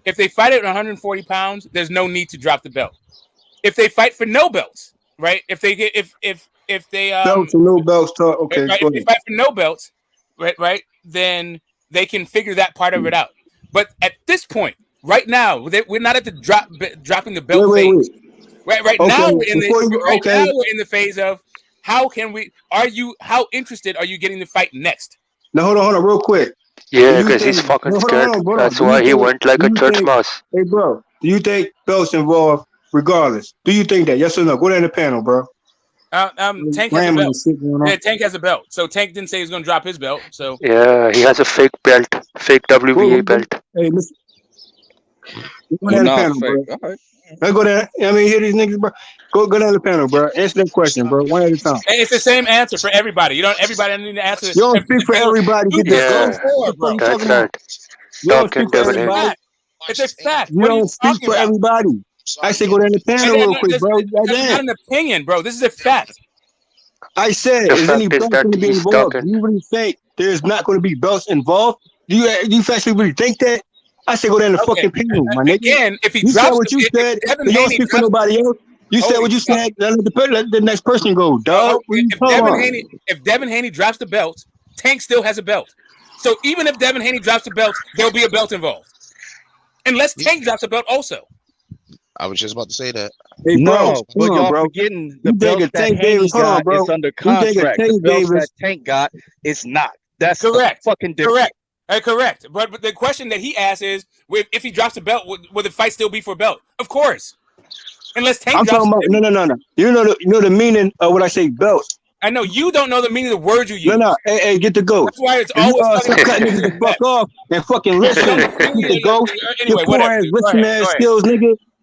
if they fight at 140 pounds, there's no need to drop the belt. If they fight for no belts, right? If they get if they belts and no belts talk. Okay, right, go if they ahead. fight for no belts, right, then they can figure that part of it out. But at this point, right now, we're not at the dropping the belt phase. Right Okay, now, we're in okay. now we're in the phase of how interested are you getting the fight next? Now hold on, real quick. Yeah, because he's fucking scared. That's why he went like a church mouse. Hey, bro, do you think belts involved regardless? Do you think that? Yes or no? Go down the panel, bro. Tank has a belt. Yeah, Tank has a belt. So Tank didn't say he's going to drop his belt. So yeah, he has a fake belt, fake WBA belt. Hey, Mr. Go down the panel, bro. All right. Let's go down. I mean, hear these niggas, bro. Go down the panel, bro. Answer that question, bro. One at a time. And it's the same answer for everybody. You don't. Everybody need to answer. You don't speak for everybody. Get Yeah, that's right. You don't Talking speak for Devin Haney. everybody. It's a fact. You don't speak for everybody. I say go down the panel real quick, bro. That's not an opinion, bro. This is a fact. I said, is any belts going to be involved? Do you really think there's not going to be belts involved? Do you actually really think that? I say go down the fucking panel, my nigga. Again, if he you drops said what you said, you don't speak for nobody else. You said what you said. Let the next person go, dog. If Devin Haney drops the belt, Tank still has a belt. So even if Devin Haney drops the belt, there'll be a belt involved. Unless Tank drops a belt also. I was just about to say that. Hey, bro, No, but y'all forgetting the You think belt a that Tank Haney Davis- hold on, got bro. is under You think a contract. The Tank belts Davis- that Tank got is not. That's Correct. fucking different. Correct. Correct. But the question that he asked is, if he drops the belt, will the fight still be for a belt? Of course. Unless Tank I'm drops talking about no. You know the meaning of what I say belts. I know you don't know the meaning of the word you use. No. Hey, get the goat. That's why it's If you always stop cutting niggas the fuck off and fucking listen. Get the goat. Anyway, Your poor whatever. ass Go listening ahead, ass go ahead. skills, nigga.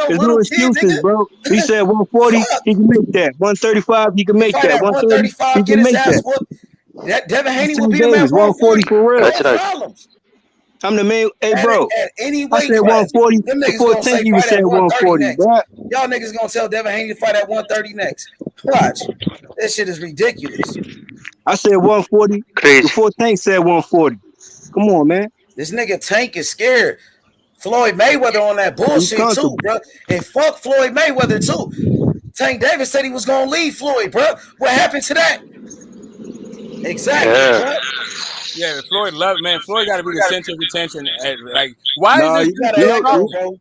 ain't no There's little no kid, excuses, nigga. bro. He said 140, he can make that. 135, he can He make fight that. at 130, 135, he get can his make ass that. whooped. That Devin That's Haney will Tank beat him at Davis, 140 140. for real. No problems. I'm the main. Hey, bro. At any I weight said class. 140 Them niggas before gonna Tank say even fight said at 130 140, next. bro. Y'all niggas gonna tell Devin Haney to fight at 130 next. Watch. That shit is ridiculous. I said 140 before Tank said 140. Come on, man. This nigga Tank is scared. Floyd Mayweather on that He's bullshit too, comfortable. bro. And fuck Floyd Mayweather too. Tank Davis said he was gonna leave Floyd, bro. What happened to that? Exactly, bro. Yeah, Floyd love man. Floyd got to be the center of attention. Like, why is Nah, this? you know, bro.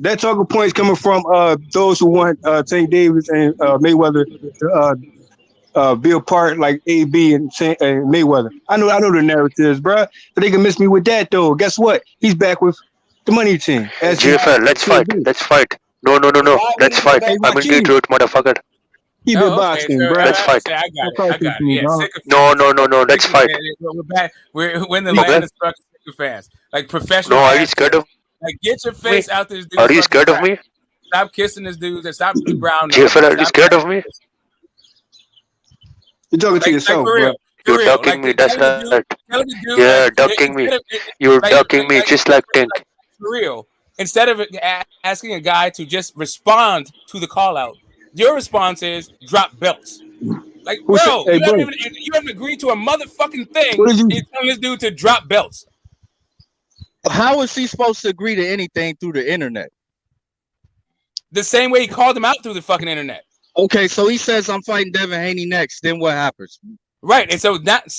that talking points coming from those who want Tank Davis and Mayweather to be a part like AB and Mayweather. I know the narratives, bro. But they can miss me with that though. Guess what? He's back with the money team. GFL, let's fight. Let's fight. No. Let's fight. I'm in Detroit, motherfucker. Keep it boxing, bro. Let's fight. I got it. Yeah, No. Let's fight. We're back. We're in the land of Sticker fans, like professional. No, are you scared of? Like, get your face out this dude. Are you scared of me? Stop kissing this dude and stop the brown. GFL, are you scared of me? You're talking to yourself, bro. You're ducking me. That's right. Yeah, ducking me. You're ducking me just like Tink. For real. Instead of asking a guy to just respond to the call out, your response is drop belts. Like, bro, you haven't agreed to a motherfucking thing. You're telling this dude to drop belts. How is he supposed to agree to anything through the internet? The same way he called him out through the fucking internet. Okay, so he says I'm fighting Devin Haney next. Then what happens? Right, and so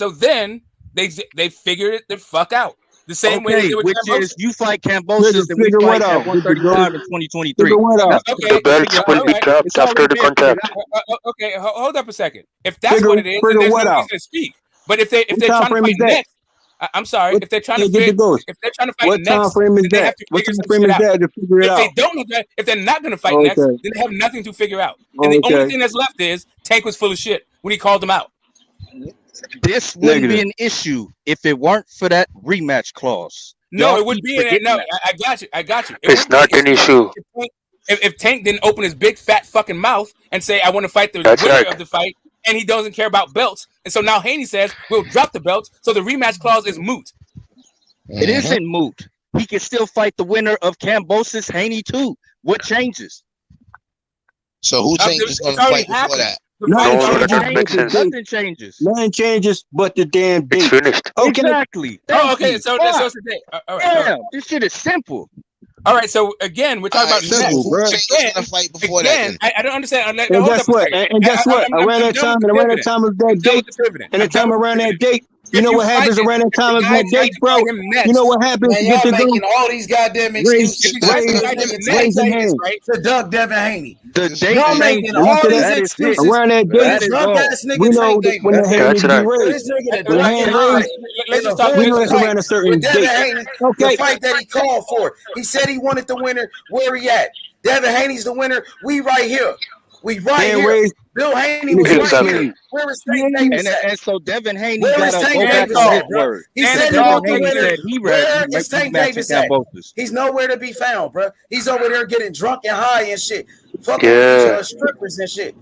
then they figured it the fuck out. The same way they did with which Cambosis. is you fight Cambosis and we fight at 135 in 2023. The belts will be dropped after the contract. Okay, hold up a second. If that's what it is, then there's no reason to speak. But if they're trying to fight next, I'm sorry. If they're trying to fight what time next, frame is they that? have to What figure time some frame shit is out. that to figure it out? If they're not going to fight next, then they have nothing to figure out. And the only thing that's left is Tank was full of shit when he called him out. This wouldn't be an issue if it weren't for that rematch clause. No, it would be in it. No, I got you. It's not an issue. If Tank didn't open his big fat fucking mouth and say, I want to fight the winner of the fight, and he doesn't care about belts, and so now Haney says, we'll drop the belts, so the rematch clause is moot. It isn't moot. He can still fight the winner of Cambosis Haney too. What changes? So who Tank is going to fight before that? Nothing changes. Nothing changes but the damn date. It's finished. Okay. Exactly. Okay, so that's the date. All right. This shit is simple. All right, so again, we're talking about fight before that. I don't understand. And guess what? And guess what? Around that time of that date, and the time around that date, you know what happens around that time of that date, bro? You know what happens? Man, y'all making all these goddamn excuses to duck Devin Haney. Y'all making all these excuses around that date. We know when the Haney be raised. Let's just talk. We know it's around a certain date. Okay. The fight that he called for. He said he wanted the winner. Where he at? Devin Haney's the winner. We right here. We right here. Bill Haney was right here. Where is Tank Davis at? And so Devin Haney got to go back to his word. He said he wanted the winner. Where is Tank Davis at? He's nowhere to be found, bro. He's over there getting drunk and high and shit. Fucking strippers and shit.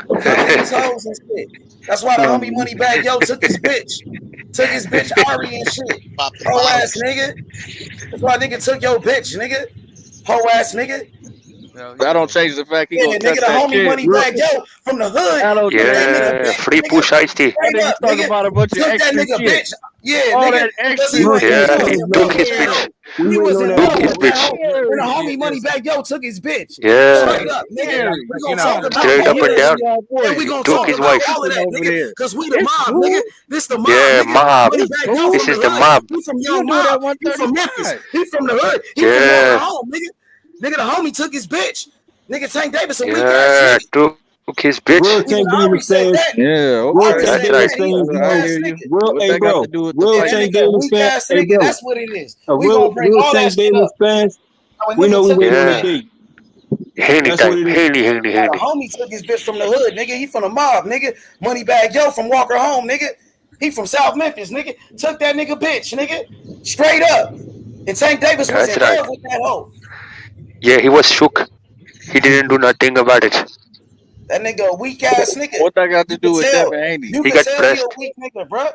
Fucking these hoes and shit. That's why the homie Moneybag Yo took his bitch. Took his bitch Ari and shit. Ho ass nigga. That's why nigga took your bitch, nigga. Ho ass nigga. That don't change the fact he gonna nigga, the homie Moneybag Yo from the hood. Yeah, free push ice-tea. Talking about a bunch of Took that extra nigga shit. bitch. Yeah, All nigga. that extra he took his bitch. He was in Took his bitch. when the homie Moneybag Yo took his bitch. Yeah. Straight up, nigga. We gonna talk about Straight up and down. and we gonna Took talk his about wife. all of that, nigga. Because we the mob, nigga. This the mob, Yeah, nigga. mob. Moneybag Yo This from is the the hood. mob. He from Young Mob. He from Memphis. He from the hood. He Yeah. from home, nigga. Nigga, the homie took his bitch. Nigga, Tank Davis a weak ass Yeah, nigga. took his bitch. Real Tank Davis fans. Yeah, Real That's Tank Davis right. fans. I hear you. Real, What hey, that got bro. to do with Real the fight? Tank Nigga, Davis weak fans. ass Hey, nigga. bro. That's what it is. A We gonna bring real all that Tank shit Davis up. fans. When We nigga know we took his waiting on Yeah. the date. Haney That's what time. it is. Haney. The homie took his bitch from the hood, nigga. He from the mob, nigga. Moneybag Yo from Walker Home, nigga. He from South Memphis, nigga. Took that nigga bitch, nigga. Straight up. And Tank Davis was That's in right. love with that hoe. Yeah, he was shook. He didn't do nothing about it. That nigga a weak ass nigga. What that got to You do can with tell. Devin Haney? You He can got tell he pressed. a weak nigga, bro.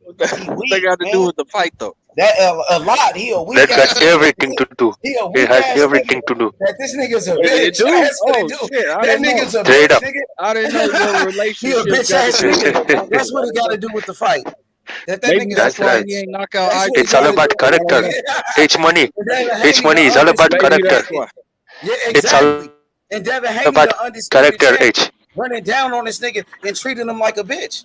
What that got to do with the fight though? That a lot. He a weak That ass got nigga. everything to do. He a It weak has ass everything nigga. to do. That this nigga's a It bitch. do? That's what it Oh do. shit! I That didn't know. nigga's a Straight bitch, up. nigga. I didn't know your He a relationship bitch got ass to do with nigga. the fight. That's what he got to do with the fight. That Maybe nigga's that's a why right. he ain't knock out That's what he It's all got to about do. character. H money. And H money is all about Maybe character. that's why. Yeah, It's all exactly. And Devin Haney, about the undisputed character, champ, H. running down on this nigga and treating him like a bitch.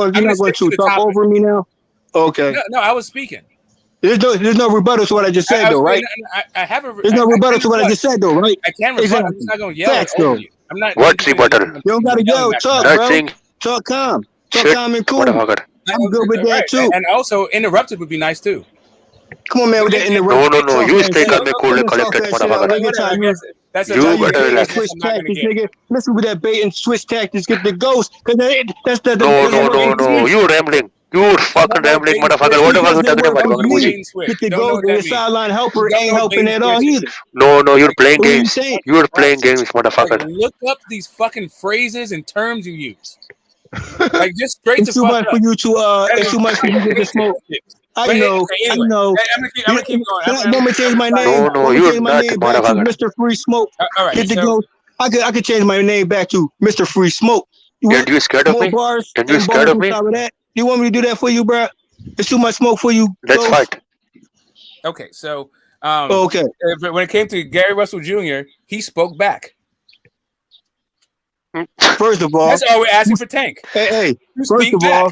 going to talk over me now. Okay. No, I was speaking. There's no rebuttal to what I just said, though, right? I have a. There's no rebuttal to what I just said, though, right? I can't rebut. I'm just not going to yell Facts, over though. you. I'm not. What's rebuttal? You don't gotta yell. Talk, bro. Talk calm. Talk calm and cool. I'm good with that too. And also, interrupted would be nice too. Come on, man, with that interruption. No. You stay calm and cool and collected, motherfucker. You better relax. Switch tactics, nigga. Listen with that bait and switch tactics. Get the ghost, cause that's the. No. You rambling. You fucking rambling, motherfucker. What the fuck you talking about? Get the ghost and the sideline helper ain't helping at all either. No. You're playing games. You're playing games, motherfucker. Like, look up these fucking phrases and terms you use. Like just straight it's too much for you to it's too much for you to just smoke. I know. I'm gonna keep going. I'm gonna change my name. No, you're not, back to Mr. Free Smoke. All right, Get the ghost. I could change my name back to Mr. Free Smoke. Are you scared of me? Are you scared of me? You want me to do that for you, bro? It's too much smoke for you. Let's fight. Okay, so okay. When it came to Gary Russell Jr., he spoke back. First of all, that's all we're asking for Tank. Hey. First of all,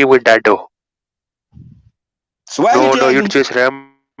with that though. Swagger No, you Dragons. just remember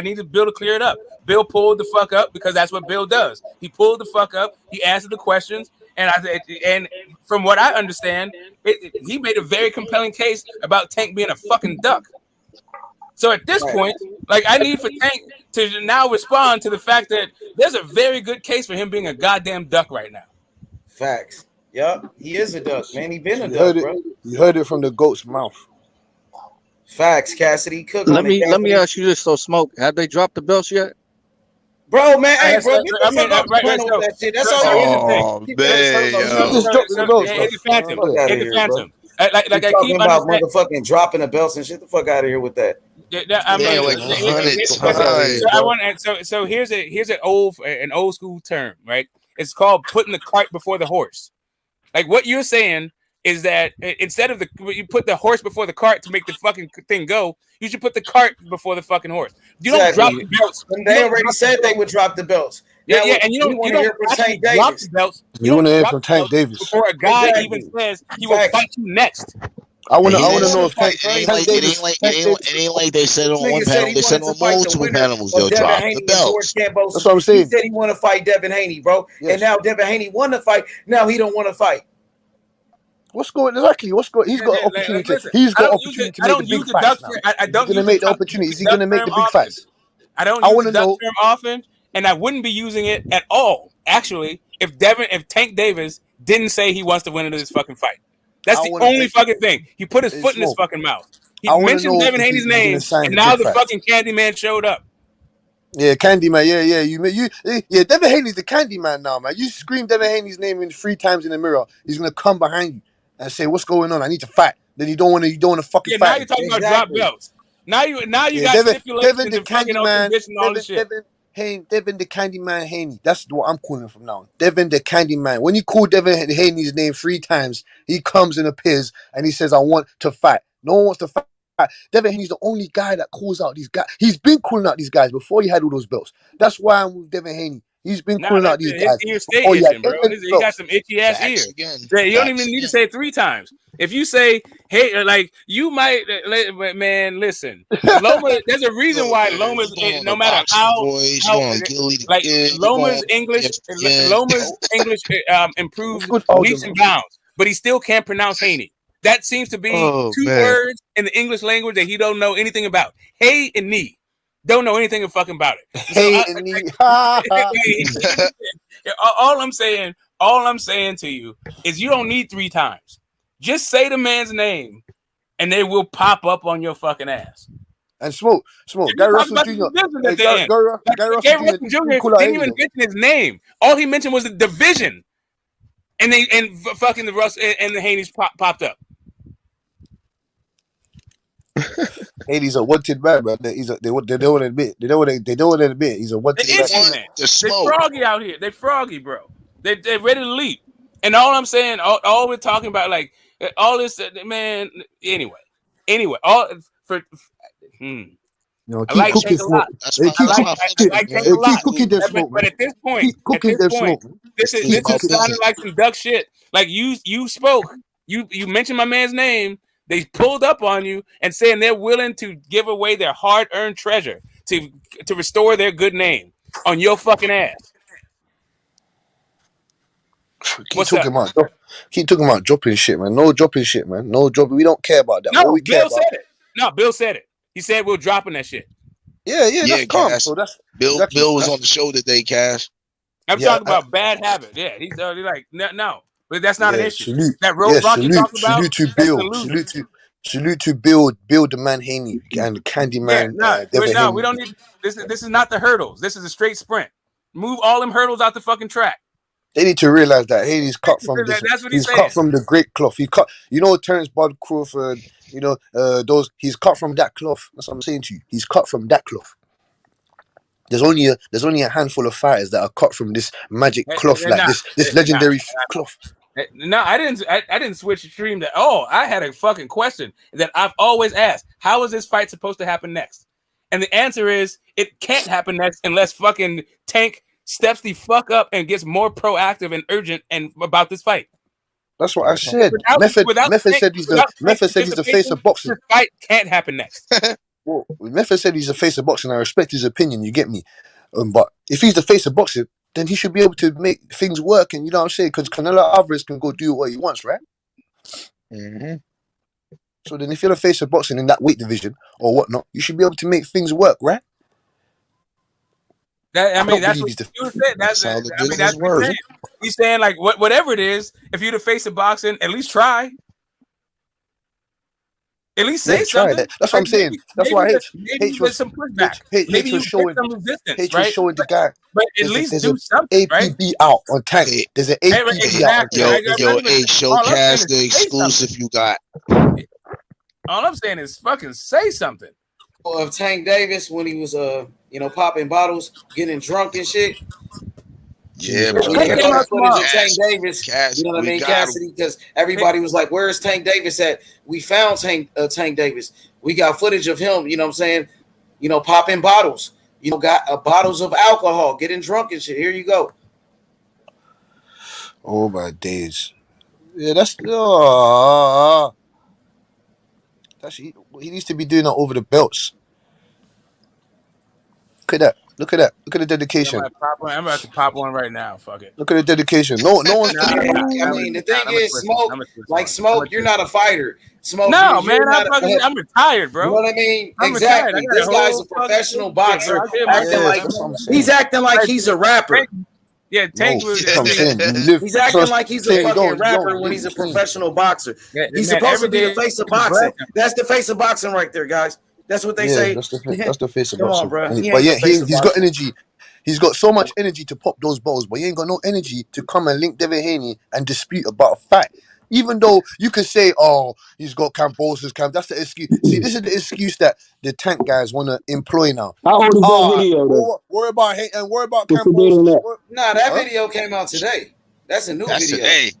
need Bill to clear it up. Bill pulled the fuck up because that's what Bill does. He pulled the fuck up. He answered the questions, and from what I understand, he made a very compelling case about Tank being a fucking duck. So at this point, like, I need for Tank to now respond to the fact that there's a very good case for him being a goddamn duck right now. Facts. Yup, he is a duck, man. He been a You heard duck, it. bro. You heard it from the goat's mouth. Facts, Cassidy. Cook Let on it, me Cassidy. ask you this: so, Smoke, have they dropped the belts yet? Bro, man, hey, That's, bro, get the I mean, fuck off the right. panel with that shit. That's all So I here's want the to thing. do. Oh Keep that shit man, alone. He just yo. dropped the belts, Here's bro. the phantom. Fuck out of Here's the here, bro. phantom. Like You I talking keep about understanding. motherfucking dropping the belts and shit? The fuck out of here with that. I'm Man, like Get 100 the fuck out of here, so I bro. want so here's an old school term, right? It's called putting the cart before the horse. Like what you're saying is that instead of you put the horse before the cart to make the fucking thing go, you should put the cart before the fucking horse. You don't drop Exactly. the belts. And they already said they would drop the belts. Now, Yeah, and you we don't want to hear from actually Tank drop the Davis. belts. You You want don't to hear drop from the Tank belts Davis? before a guy even Exactly. says he will Facts. fight you next. I want He to didn't know say if Tank, it ain't Tank like it Davis. ain't like Tank it Davis. ain't like they said it This on one nigga said panel. he They said wanted to on fight the multiple winner panels of they'll Devin drop the Haney and George belts. Kambosos. That's what I'm He saying. said he want to fight Devin Haney, bro. Yes. And now Devin Haney won the fight. Now he don't want to fight. What's going exactly? What's going? He's got an opportunity. He's got opportunity to make the big fights now. I Is he don't gonna use the make the opportunity? Is he duck gonna make term the big often. fights? I don't I use want the to duck know. term often, and I wouldn't be using it at all. Actually, if Tank Davis didn't say he wants to win this fucking fight, that's I the want only to. fucking thing. He put his foot in his Smoke. fucking mouth. He I want to mentioned know Devin if Haney's he's gonna name, sign and the now big the fights. fucking Candyman showed up. Yeah, Candyman. Yeah. Yeah, Devin Haney's the Candyman now, man. You scream Devin Haney's name in 3 times in the mirror, he's gonna come behind you and say, "What's going on? I need to fight." Then you don't want to fucking Yeah, now fight you're him. talking about drop belts. Now you Yeah, got Devin stipulations the and fucking Candyman. conditions and all this shit. Devin the Candyman Haney. That's what I'm calling him from now on. Devin the Candyman. When you call Devin Haney's name 3 times, he comes and appears and he says, "I want to fight." No one wants to fight. Devin Haney's the only guy that calls out these guys. He's been calling out these guys before he had all those belts. That's why I'm with Devin Haney. He's been Nah, calling out these his guys ears before stay he had itching, bro. any of these He got belts. some itchy ass Facts ears. again. You don't Facts even need to again. say it 3 times. If you say, "Hey," like you might, man, listen. Loma, there's a reason Look, why man, Loma's, you going on no the matter boxing voice, you on Gilly the like Kid, you going Loma's on English, ESPN. improved Good old leaps and bounds, but he still can't pronounce Haney. That seems to be Oh 2 man. words in the English language that he don't know anything about. Hey and knee. Don't know anything fucking about it. So Hey and me. all I'm saying to you is you don't need 3 times. Just say the man's name, and they will pop up on your fucking ass. And smoke. Gary Talk Russell about the Jr. division Hey, at the end. Gary Russell Gary Jr. Russell didn't Jr. call out didn't Haney even though. mention his name. All he mentioned was the division, and fucking the Russ and the Haney's popped up. Haney's a wanted man, man. They don't admit. They don't admit he's a wanted They man. itchy, man. They froggy out here. They froggy, bro. They ready to leap. And all I'm saying, all we're talking about, like all this, man. Anyway, all for. No, I keep like cooking Tank a lot. smoke. Hey, I keep like cooking. I like Tank a Keep lot. cooking them smoke, But man. at this point, Keep cooking them smoke, man. this is sounding like some duck shit. Like you spoke. You mentioned my man's name. They pulled up on you and saying they're willing to give away their hard-earned treasure to restore their good name on your fucking ass. Keep talking about dropping shit, man. No dropping shit, man. No dropping. We don't care about that. All No, we care Bill about. said it. No, Bill said it. He said we're dropping that shit. Yeah, Yeah, that's calm. Cash. So that's Bill exactly. was on the show today, Cash. I'm Yeah, talking about bad habit. Yeah, he's already like no, but that's not an issue. That roadblock you talked about, salute to that's an Bill. illusion. Salute to Bill the man Haney and Yeah, Candyman Devin no, Haney. we don't need this. This is not the hurdles. This is a straight sprint. Move all them hurdles out the fucking track. They need to realize that Haney's cut from this. That's what He's saying. cut from the great cloth. He cut. Terrence Bud Crawford. Those. He's cut from that cloth. That's what I'm saying to you. He's cut from that cloth. There's only a handful of fighters that are cut from this magic cloth, like this legendary cloth. No, I didn't switch stream. I had a fucking question that I've always asked. How is this fight supposed to happen next? And the answer is it can't happen next unless fucking Tank steps the fuck up and gets more proactive and urgent and about this fight. That's what I said. Method said he's the face of boxing. This fight can't happen next. Well, Method said he's the face of boxing. I respect his opinion. You get me? But if he's the face of boxing, then he should be able to make things work. And you know what I'm saying? Because Canelo Alvarez can go do what he wants, right? Mm-hmm. So then, if you're the face of boxing in that weight division or whatnot, you should be able to make things work, right? That I mean, don't that's believe what he's the. you said. That's how I legit mean, his that's what he's word. saying. He's saying like whatever it is, if you're the face of boxing, at least try. At least say Yeah, try something. that. That's what Like I'm saying. That's why maybe there's some pushback. H Maybe was you get showing some resistance, H was right? showing the guy. But at There's least a do something, right? APB out on Tank. Hey, There's an Hey, APB out on exactly. Tank. yo, All I'm saying showcase is the say exclusive something. you got. All I'm saying is fucking say something. Of Tank Davis when he was popping bottles, getting drunk and shit. Yeah, Tank We bro. look came up out footage tomorrow. of Tank Davis. You know what I We mean, got him. Cassidy? Because everybody was like, "Where's Tank Davis at?" We found Tank Davis. We got footage of him. You know what I'm saying? Popping bottles. Got bottles of alcohol, getting drunk and shit. Here you go. Oh my days. Yeah, that's he needs to be doing that over the belts. Look at that. Look at that. Look at the dedication. I'm about to pop one right now. Fuck it. Look at the dedication. No one's Nah, taking. I mean, the thing is, Smoke, you're not a fighter. Smoke, No, you're man, not I'm retired, bro. You know what I mean? I'm retired. I Exactly. got This a guy's whole a professional fucking shit, bro. boxer, I did my acting shit. like That's what I'm saying. he's acting like he's a rapper. Yeah, Tank No, was. that's what I'm saying. You live. He's That's what acting I'm like he's a saying. You fucking don't rapper when live he's a between. professional boxer. Yeah, He's man, supposed to every be the day face of is a boxing. blessing. That's the face of boxing right there, guys. That's what they Yeah, say. that's the face of Come on, boxing. bro. He But ain't yeah, the face of he's got boxing. energy. He's got so much energy to pop those balls, but he ain't got no energy to come and link Devin Haney and dispute about a fact. Even though you could say, "Oh, he's got Cambosa's camp," that's the excuse. See, this is the excuse that the Tank guys want to employ now. How old is that video though? Worry about hate and worry about What's the date on Cambosa's. that? Nah, that video came out today. That's a new That's video. today.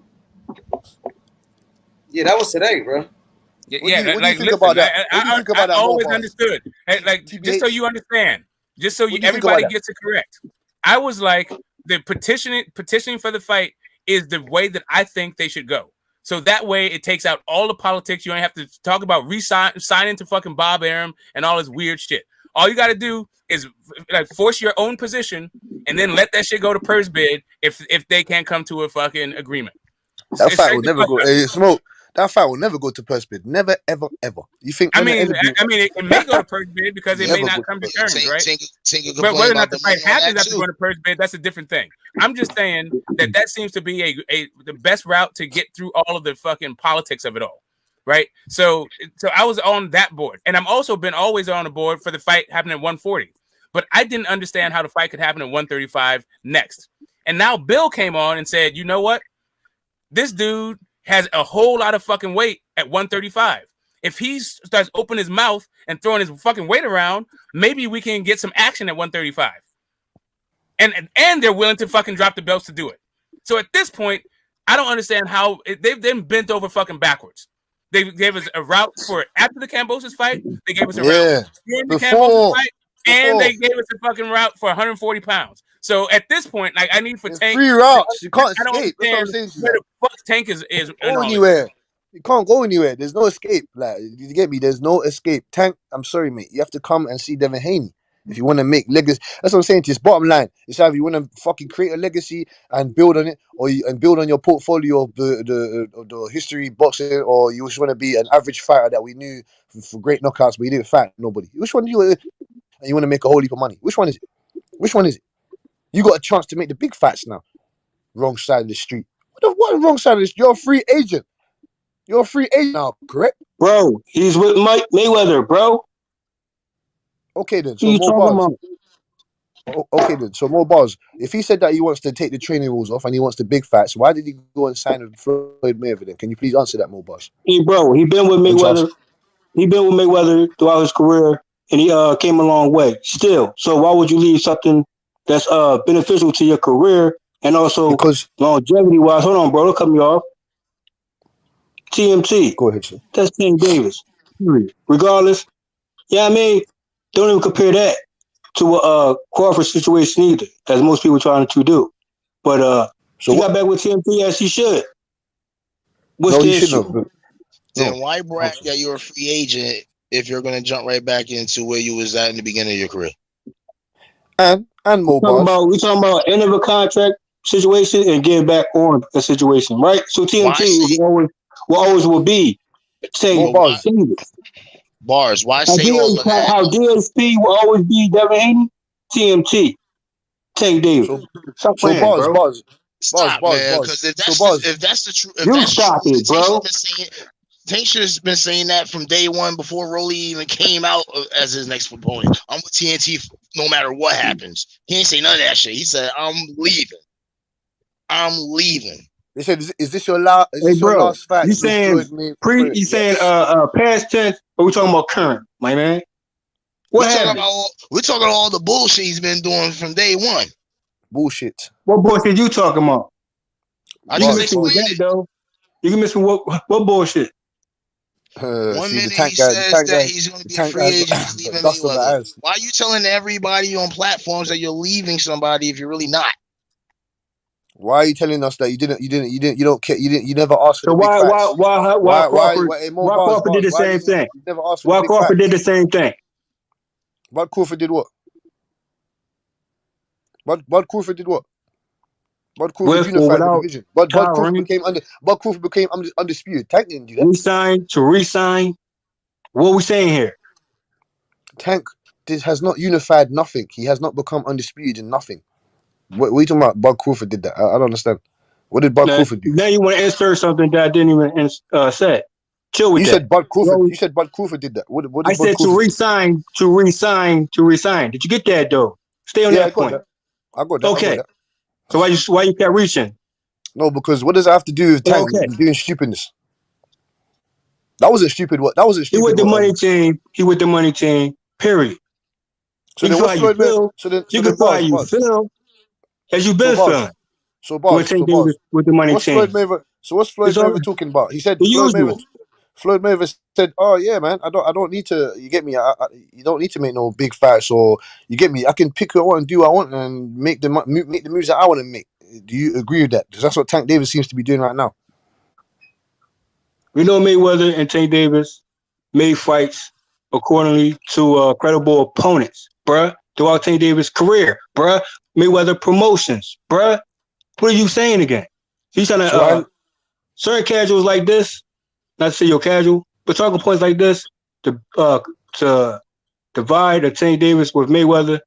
Yeah, that was today, bro. Yeah, What do you think about that? What do you think about I that, always Mobile? understood. Like, just so you understand, just so What do you think about everybody that? gets it correct. I was like, the petitioning for the fight is the way that I think they should go. So that way it takes out all the politics. You don't have to talk about signing to fucking Bob Arum and all this weird shit. All you got to do is like force your own position and then let that shit go to purse bid if they can't come to a fucking agreement. That fight will never go. Smoke. That fight will never go to purse bid. Never, ever, ever. You think? I mean, it may go to purse bid because it may Never not go come to to purse terms, bid. right? Tinker But whether or not the the fight money on happens that after too. going to purse bid, that's a different thing. I'm just saying that seems to be the best route to get through all of the fucking politics of it all, right? So I was on that board, and I'm also been always on the board for the fight happening at 140. But I didn't understand how the fight could happen at 135 next. And now Bill came on and said, you know what? This dude has a whole lot of fucking weight at 135. If he starts opening his mouth and throwing his fucking weight around, maybe we can get some action at 135. And they're willing to fucking drop the belts to do it. So at this point, I don't understand how they've been bent over fucking backwards. They gave us a route for after the Cambosa's fight. They gave us a route during the Cambosa's fight. And they gave us a fucking route for 140 pounds. So at this point, like I need for Tank 3 routes. You can't I don't escape. That's what I'm understand saying. where the fuck Tank is Go anywhere. You can't go anywhere. There's no escape. Like, you get me? There's no escape. Tank, I'm sorry, mate. You have to come and see Devin Haney if you want to make legacy. That's what I'm saying to you. It's bottom line. It's either you want to fucking create a legacy and build on it, or and build on your portfolio of the history boxing, or you just want to be an average fighter that we knew for great knockouts, but you didn't fight nobody. Which one do you? And you want to make a whole heap of money? Which one is it? Which one is it? You got a chance to make the big fights now. Wrong side of the street. What wrong side of this? You're a free agent. You're a free agent now, correct? Bro, he's with Mike Mayweather, bro. Okay then. What So you more talking bars. about? Okay then. So more bars. If he said that he wants to take the training rules off and he wants the big fights, why did he go and sign with Floyd Mayweather then? Can you please answer that, more bars? Hey, bro, he been with Mayweather. He been with Mayweather throughout his career, and he came a long way. Still, so why would you leave something that's beneficial to your career and also because longevity wise? Hold on, bro. Don't cut me off. TMT. Go ahead, sir. That's King Davis. Period. Regardless, yeah, I mean, don't even compare that to a Crawford situation either, as most people trying to do. But he got back with TMT as he should. What's the issue? Then why brag that you're a free agent if you're going to jump right back into where you was at in the beginning of your career? And more bars. We talking about end of a contract situation and getting back on a situation, right? So TMT will be saying bars. Why say all of that? How DSP will always be Devin Haney? TMT. Tank Davis. Stop So playing, bro. Stop, man. Because if So that's the truth, if You that's stop true, it, bro. Tank should have been saying that from day one before Rolly even came out as his next proponent. I'm with TNT no matter what happens. He ain't say none of that shit. He said, "I'm leaving. I'm leaving." They said, "Is this your last? Is Hey, this your bro. last fight You with saying Floyd Mayweather?" you saying Yes. past tense, or we talking about current, my man? What happened? We're talking about all the bullshit he's been doing from day one. Bullshit. What bullshit you talking about? I You can just miss me with explained that it. though. You can miss me what bullshit? One See, the minute he tank guy, says that he's going to be a free guy's agent, he's leaving dust on the Mayweather. eyes. Why are you telling everybody on platforms that you're leaving somebody if you're really not? Why are you telling us that you don't care? You never asked for So the big fights. why Crawford? Hey, Mo Why Bars, Crawford did the why same thing? you never asked for the Why big Crawford fights? did the same thing? Bud Crawford did what? Bud Crawford did what? Bud Crawford With or unified the without division. Bud Crawford tolerating, became undisputed. Tank didn't do that. resign. What we saying here? Tank has not unified nothing. He has not become undisputed in nothing. What are you talking about? Bud Crawford did that. I don't understand. What did Bud Crawford do? Now you want to insert something that I didn't even say. Chill with You that. said Bud Crawford. Well, You said Bud Crawford did that. What I did Bud said to Crawford do? resign. Did you get that though? Stay on Yeah, I that got point. that. I got Okay. that. So why you kept reaching? No, because what does that have to do with Tank Okay. doing stupidness? That wasn't stupid. That wasn't He with stupid. the money team. He with the money team. Period. So You can then, feel what's how you Floyd Mayweather? feel. So then, You can feel how you bars. feel as you So been bars. feeling. So With Tank Davis with the money What's Floyd team. Mayweather? So what's Floyd It's all Mayweather talking about? He said the usual. Floyd Mayweather said, "Oh yeah, man, I don't need to. You get me? You don't need to make no big fights, or you get me? I can pick what I want and do what I want and make the moves that I want to make." Do you agree with that? Because that's what Tank Davis seems to be doing right now. We know Mayweather and Tank Davis made fights accordingly to credible opponents, bruh. Throughout Tank Davis' career, bruh. Mayweather promotions, bruh. What are you saying again? He's trying to certain casuals like this, not to say you're casual, but talking points like this to divide a Tank Davis with Mayweather.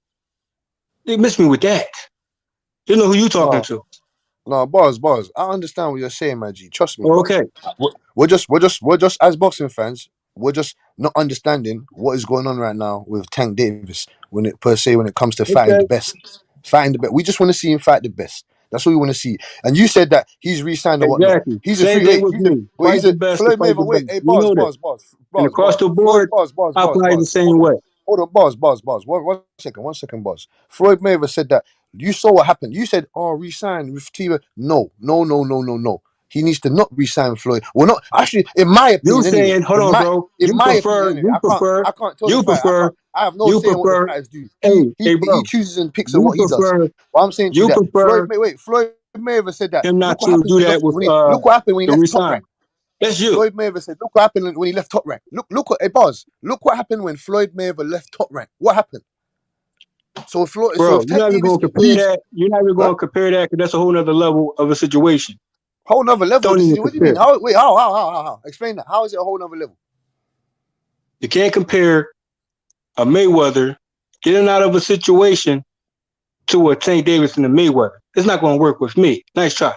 They miss me with that. You know who you talking to. No, bars. I understand what you're saying, my G. Trust me. Okay. We're just as boxing fans, we're just not understanding what is going on right now with Tank Davis when it comes to fighting the best. We just want to see him fight the best. That's what we want to see. And you said that he's re-signed or whatnot. Exactly. He's a Same free. thing Wait, with me. Fight he's the a best to Floyd fight the Mayweather. Wait, best. hey, We know that. And across the Floyd, board, I apply the same way. Hold on, bars. One second, bars. Floyd Mayweather said that. You saw what happened. You said, "Oh, resign with Tiva." No. He needs to not resign Floyd. Well, not actually, in my You opinion, anyway. saying, hold on, bro. In my opinion, anyway. I can't tell the fight. I have no say in what the fighters do. He bro. chooses and picks on You what he does. prefer, But I'm saying to you you that prefer Floyd Mayweather said that. him not Look what to happened do that with look what happened when he the left Top resign. Rank. That's you. Floyd Mayweather said, "Look what happened when he left Top Rank. Look what Buzz. Look what happened when Floyd Mayweather left Top Rank. What happened?" So Bro, if you're Tank not even Davis going to compare leaves, that. You're not even huh? going to compare that because that's a whole nother level of a situation. Whole nother level. Don't even What do you mean? compare. How? Explain that. How is it a whole nother level? You can't compare a Mayweather getting out of a situation to a Tank Davis and a Mayweather. It's not going to work with me. Nice try.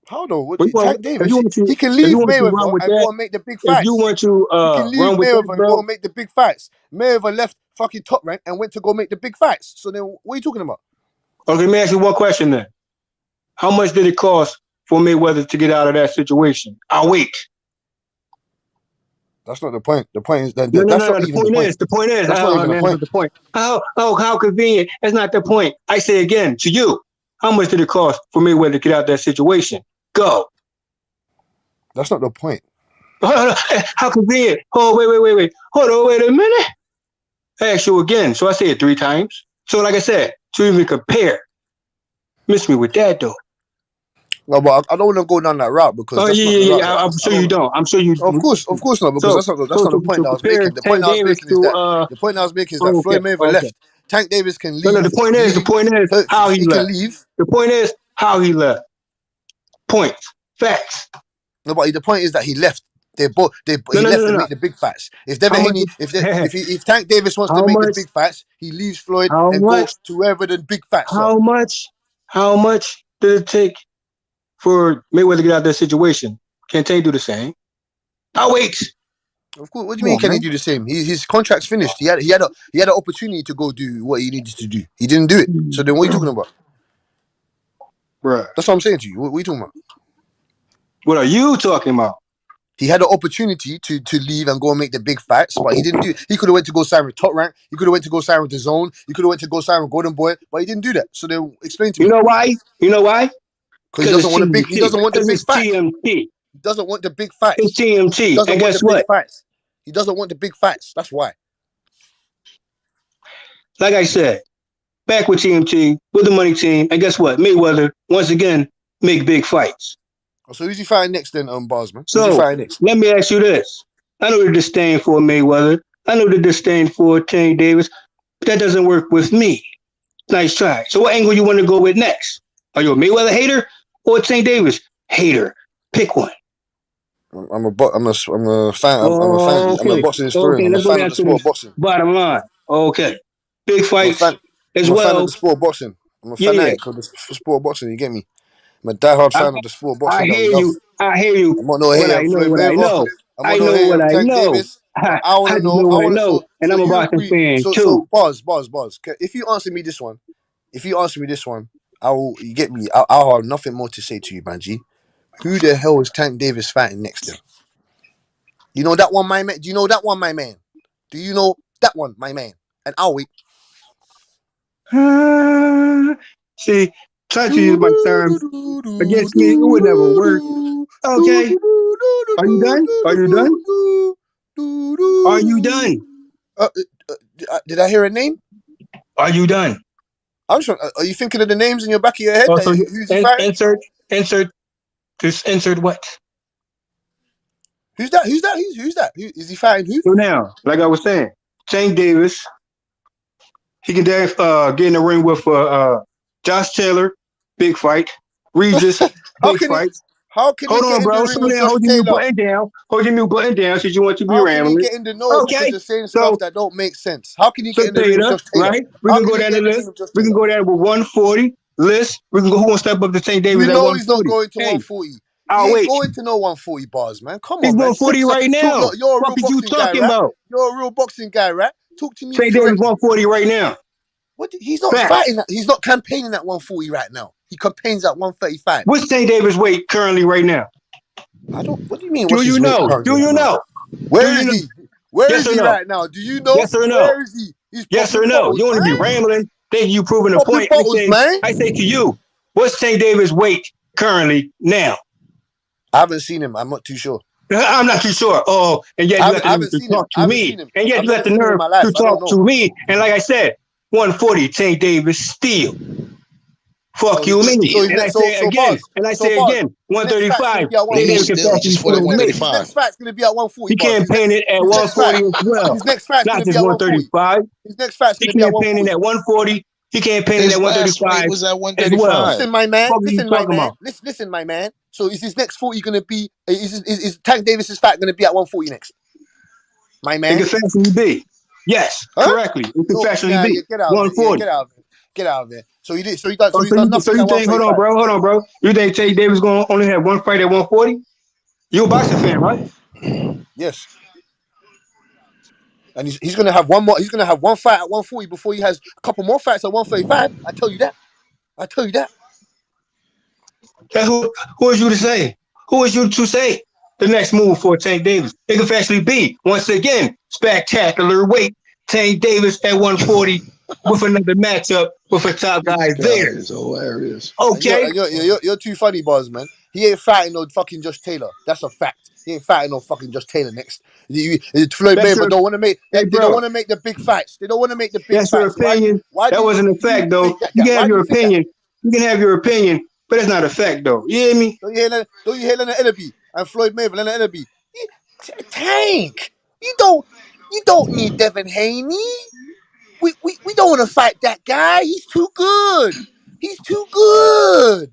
How though? If Tank you Davis, want to, he can if you leave want to run Mayweather with and go that, and make the big if you fights. want to He can leave run with that, Mayweather and go bro. and make the big fights. Mayweather left fucking Top Rank and went to go make the big fights. So then, what are you talking about? Okay, let me ask you one question then. How much did it cost for Mayweather to get out of that situation? I'll wait. That's not the point. The point is that No. that's not The even the point point. is, That's not even the that's point. not the point. How convenient. That's not the point. I say again to you, how much did it cost for Mayweather to get out of that situation? Go. That's not the point. How convenient. Oh, wait. Hold on, wait a minute. I asked you again. So I say it 3 times. So like I said, to even compare. Miss me with that though. No, but I don't want to go down that route because Oh that's not the route. yeah. I'm sure you don't. I'm sure you. Of course not, because So that's not the point that I was compare making. The point Tank I was Davis making is to that Floyd Mayweather okay. left. Tank Davis can No, leave. the point is how he He can left. leave. The point is how he left. Points. Facts. No, but the point is that he left. They both. No, He no, no, left no, to no. make the big fights. If How Devin much? Haney, if Tank Davis wants to How make the much? big fights, he leaves Floyd How and go much? to wherever the big fights are. How much? How much did it take for Mayweather to get out of that situation? Can Tank do the same? I'll wait. Of course. What do you Come mean? on, Can he man. do the same? His contract's finished. He had an opportunity to go do what he needed to do. He didn't do it. So then, what are you talking about? Bruh. That's what I'm saying to you. What are you talking about? What are you talking about? He had an opportunity to leave and go and make the big fights, but he didn't do it. He could have went to go sign with Top Rank. He could have went to go sign with The Zone. He could have went to go sign with Golden Boy, but he didn't do that. So then, explain to You me. know why? You know why? Because he Because doesn't it's want the big. TMT. He doesn't want the Because big it's fights. TMT. He doesn't want the big It's fights. He TMT. doesn't And want the guess big what? fights. He doesn't want the big fights. That's why. Like I said, back with TMT, with the money team, and guess what? Mayweather, once again, make big fights. So who's he fighting next then, Barsman? Who's he So fighting next? let me ask you this. I know the disdain for Mayweather. I know the disdain for Tank Davis. But that doesn't work with me. Nice try. So what angle you want to go with next? Are you a Mayweather hater or a Tank Davis hater? Pick one. I'm a fan. I'm a fan. I'm a Okay. boxing historian. Okay, I'm a let's go fan of down the to sport the of boxing. bottom line. Okay. Big I'm a fights fan. as I'm a fan of well. the sport of boxing. I'm a Yeah. fanatic of the sport of boxing. You get me? I'm a diehard I, fan of the sport of I boxing that we hear love. you. I hear you. I'm not no What hater I of know, Floyd what I Mayweather. know. I'm I not no know hater what of I Tank know. Davis. But I want I to just know. know I what I want to. know. And So I'm a you boxing agree? fan So too. buzz. If you answer me this one, I will. You get me? I'll have nothing more to say to you, Banji. Who the hell is Tank Davis fighting next then? You know that one, my man? Do you know that one, my man? Do you know that one, my man? And I'll wait. See, trying to use my terms against me, it would never work. Okay. Are you done? Are you done? Are you done? Did I hear a name? Are you done? I'm sure. Are you thinking of the names in your back of your head? Also, Who's he fighting? insert what? Who's that? Who's that? Is he fighting who? So now, like I was saying, Tank Davis, he can get in the ring with Josh Taylor, big fight. Regis, big fight. How can he Hold get on, in the bro. ring So with now Josh hold your mute Taylor? button down. Hold your mute button down since you want to be How can he rambling. get in the know because Okay. you're saying stuff So that don't make sense? How can he so get in the ring with Taylor, Josh Taylor? right? We How can can go he down the get in the ring list. with Josh We can Taylor? go down with 140 list. Who gonna step up to Tank Davis You at know he's not 140? going to Hey, 140. He I'll ain't wait. going to no 140 bars, man. Come He's on, man. 140 right now. You're a What real is you boxing guy, talking right? about? You're a real boxing guy, right? Talk to me Tank Davis correctly. 140 right now. What? He's not Fact. fighting. He's not campaigning at 140 right now. He campaigns at 135. What's Tank Davis weight currently right now? I don't. What do you mean? Do What's you his weight know? currently Do right you now? know? Do Where you is know? he? Where Yes is or he no? right now? Do you know? Yes or no? Where is he? He's Yes popping or no? bottles, You want to be man. rambling, thinking you proving a Popping point. bottles, man. I say to you, what's Tank Davis' weight currently now? I haven't seen him. I'm not too sure. I'm not too sure. Oh, and yet you got I the nerve haven't to seen him. talk I to haven't me. seen him. And yet I've you got never the seen him in nerve my to life. I don't talk know. to me. And like I said, 140, Tank Davis still. So Fuck he's you, next. me. So he's And I next. say So again, bars. and I So say bars. again, His next fight's gonna 135. be at Tank He's Davis 140. can still pass just me for the for me. His 135. next fight's gonna be at 140 He bars. campaigned it at His next fight. 140 as well. His next fight's Not gonna be just at 140. 135. His next fight's He gonna be at campaigning 140. at 140. He campaigning at His last fight 135 was at as well. 135. Listen, my man. What are you Listen, my talking man. about? Listen, my man. So is his next 40 gonna be? Is Tank Davis's fight gonna be at 140 next? My It man. could factually be. Yes, Huh? correctly. It could No, factually nah, yeah, be. get out of it. Yeah, 140. get out of it. Get out of it. So he did. So he done. Oh, So he's done so nothing you at think, 135. hold on, bro. You think Tank Davis going to only have one fight at 140? You a boxing fan, right? Yes. And he's gonna have one more. He's gonna have one fight at 140 before he has a couple more fights at 135. I tell you that. I tell you that. That's who is you to say? Who is you to say the next move for Tank Davis? It could actually be, once again, spectacular weight. Tank Davis at 140 with another matchup with a top guy there. Is hilarious. And Okay. you're too funny, Buzz, man. He ain't fighting no fucking Josh Taylor. That's a fact. He ain't fighting no fucking Josh Taylor next. Floyd That's Mayweather your, don't want to make. hey, They don't bro, want to make the big fights. They don't want to make the big that's your fights. Why do you? opinion. Why do That you? wasn't a Do you fact, though. think that? You can have Why do your you think that? opinion. You can have your opinion, but it's not a fact, though. You hear me? Don't you hear Leonard Ellaby and Floyd Mayweather? Leonard Ellaby. Tank. You don't need Devin Haney. We don't want to fight that guy. He's too good. He's too good.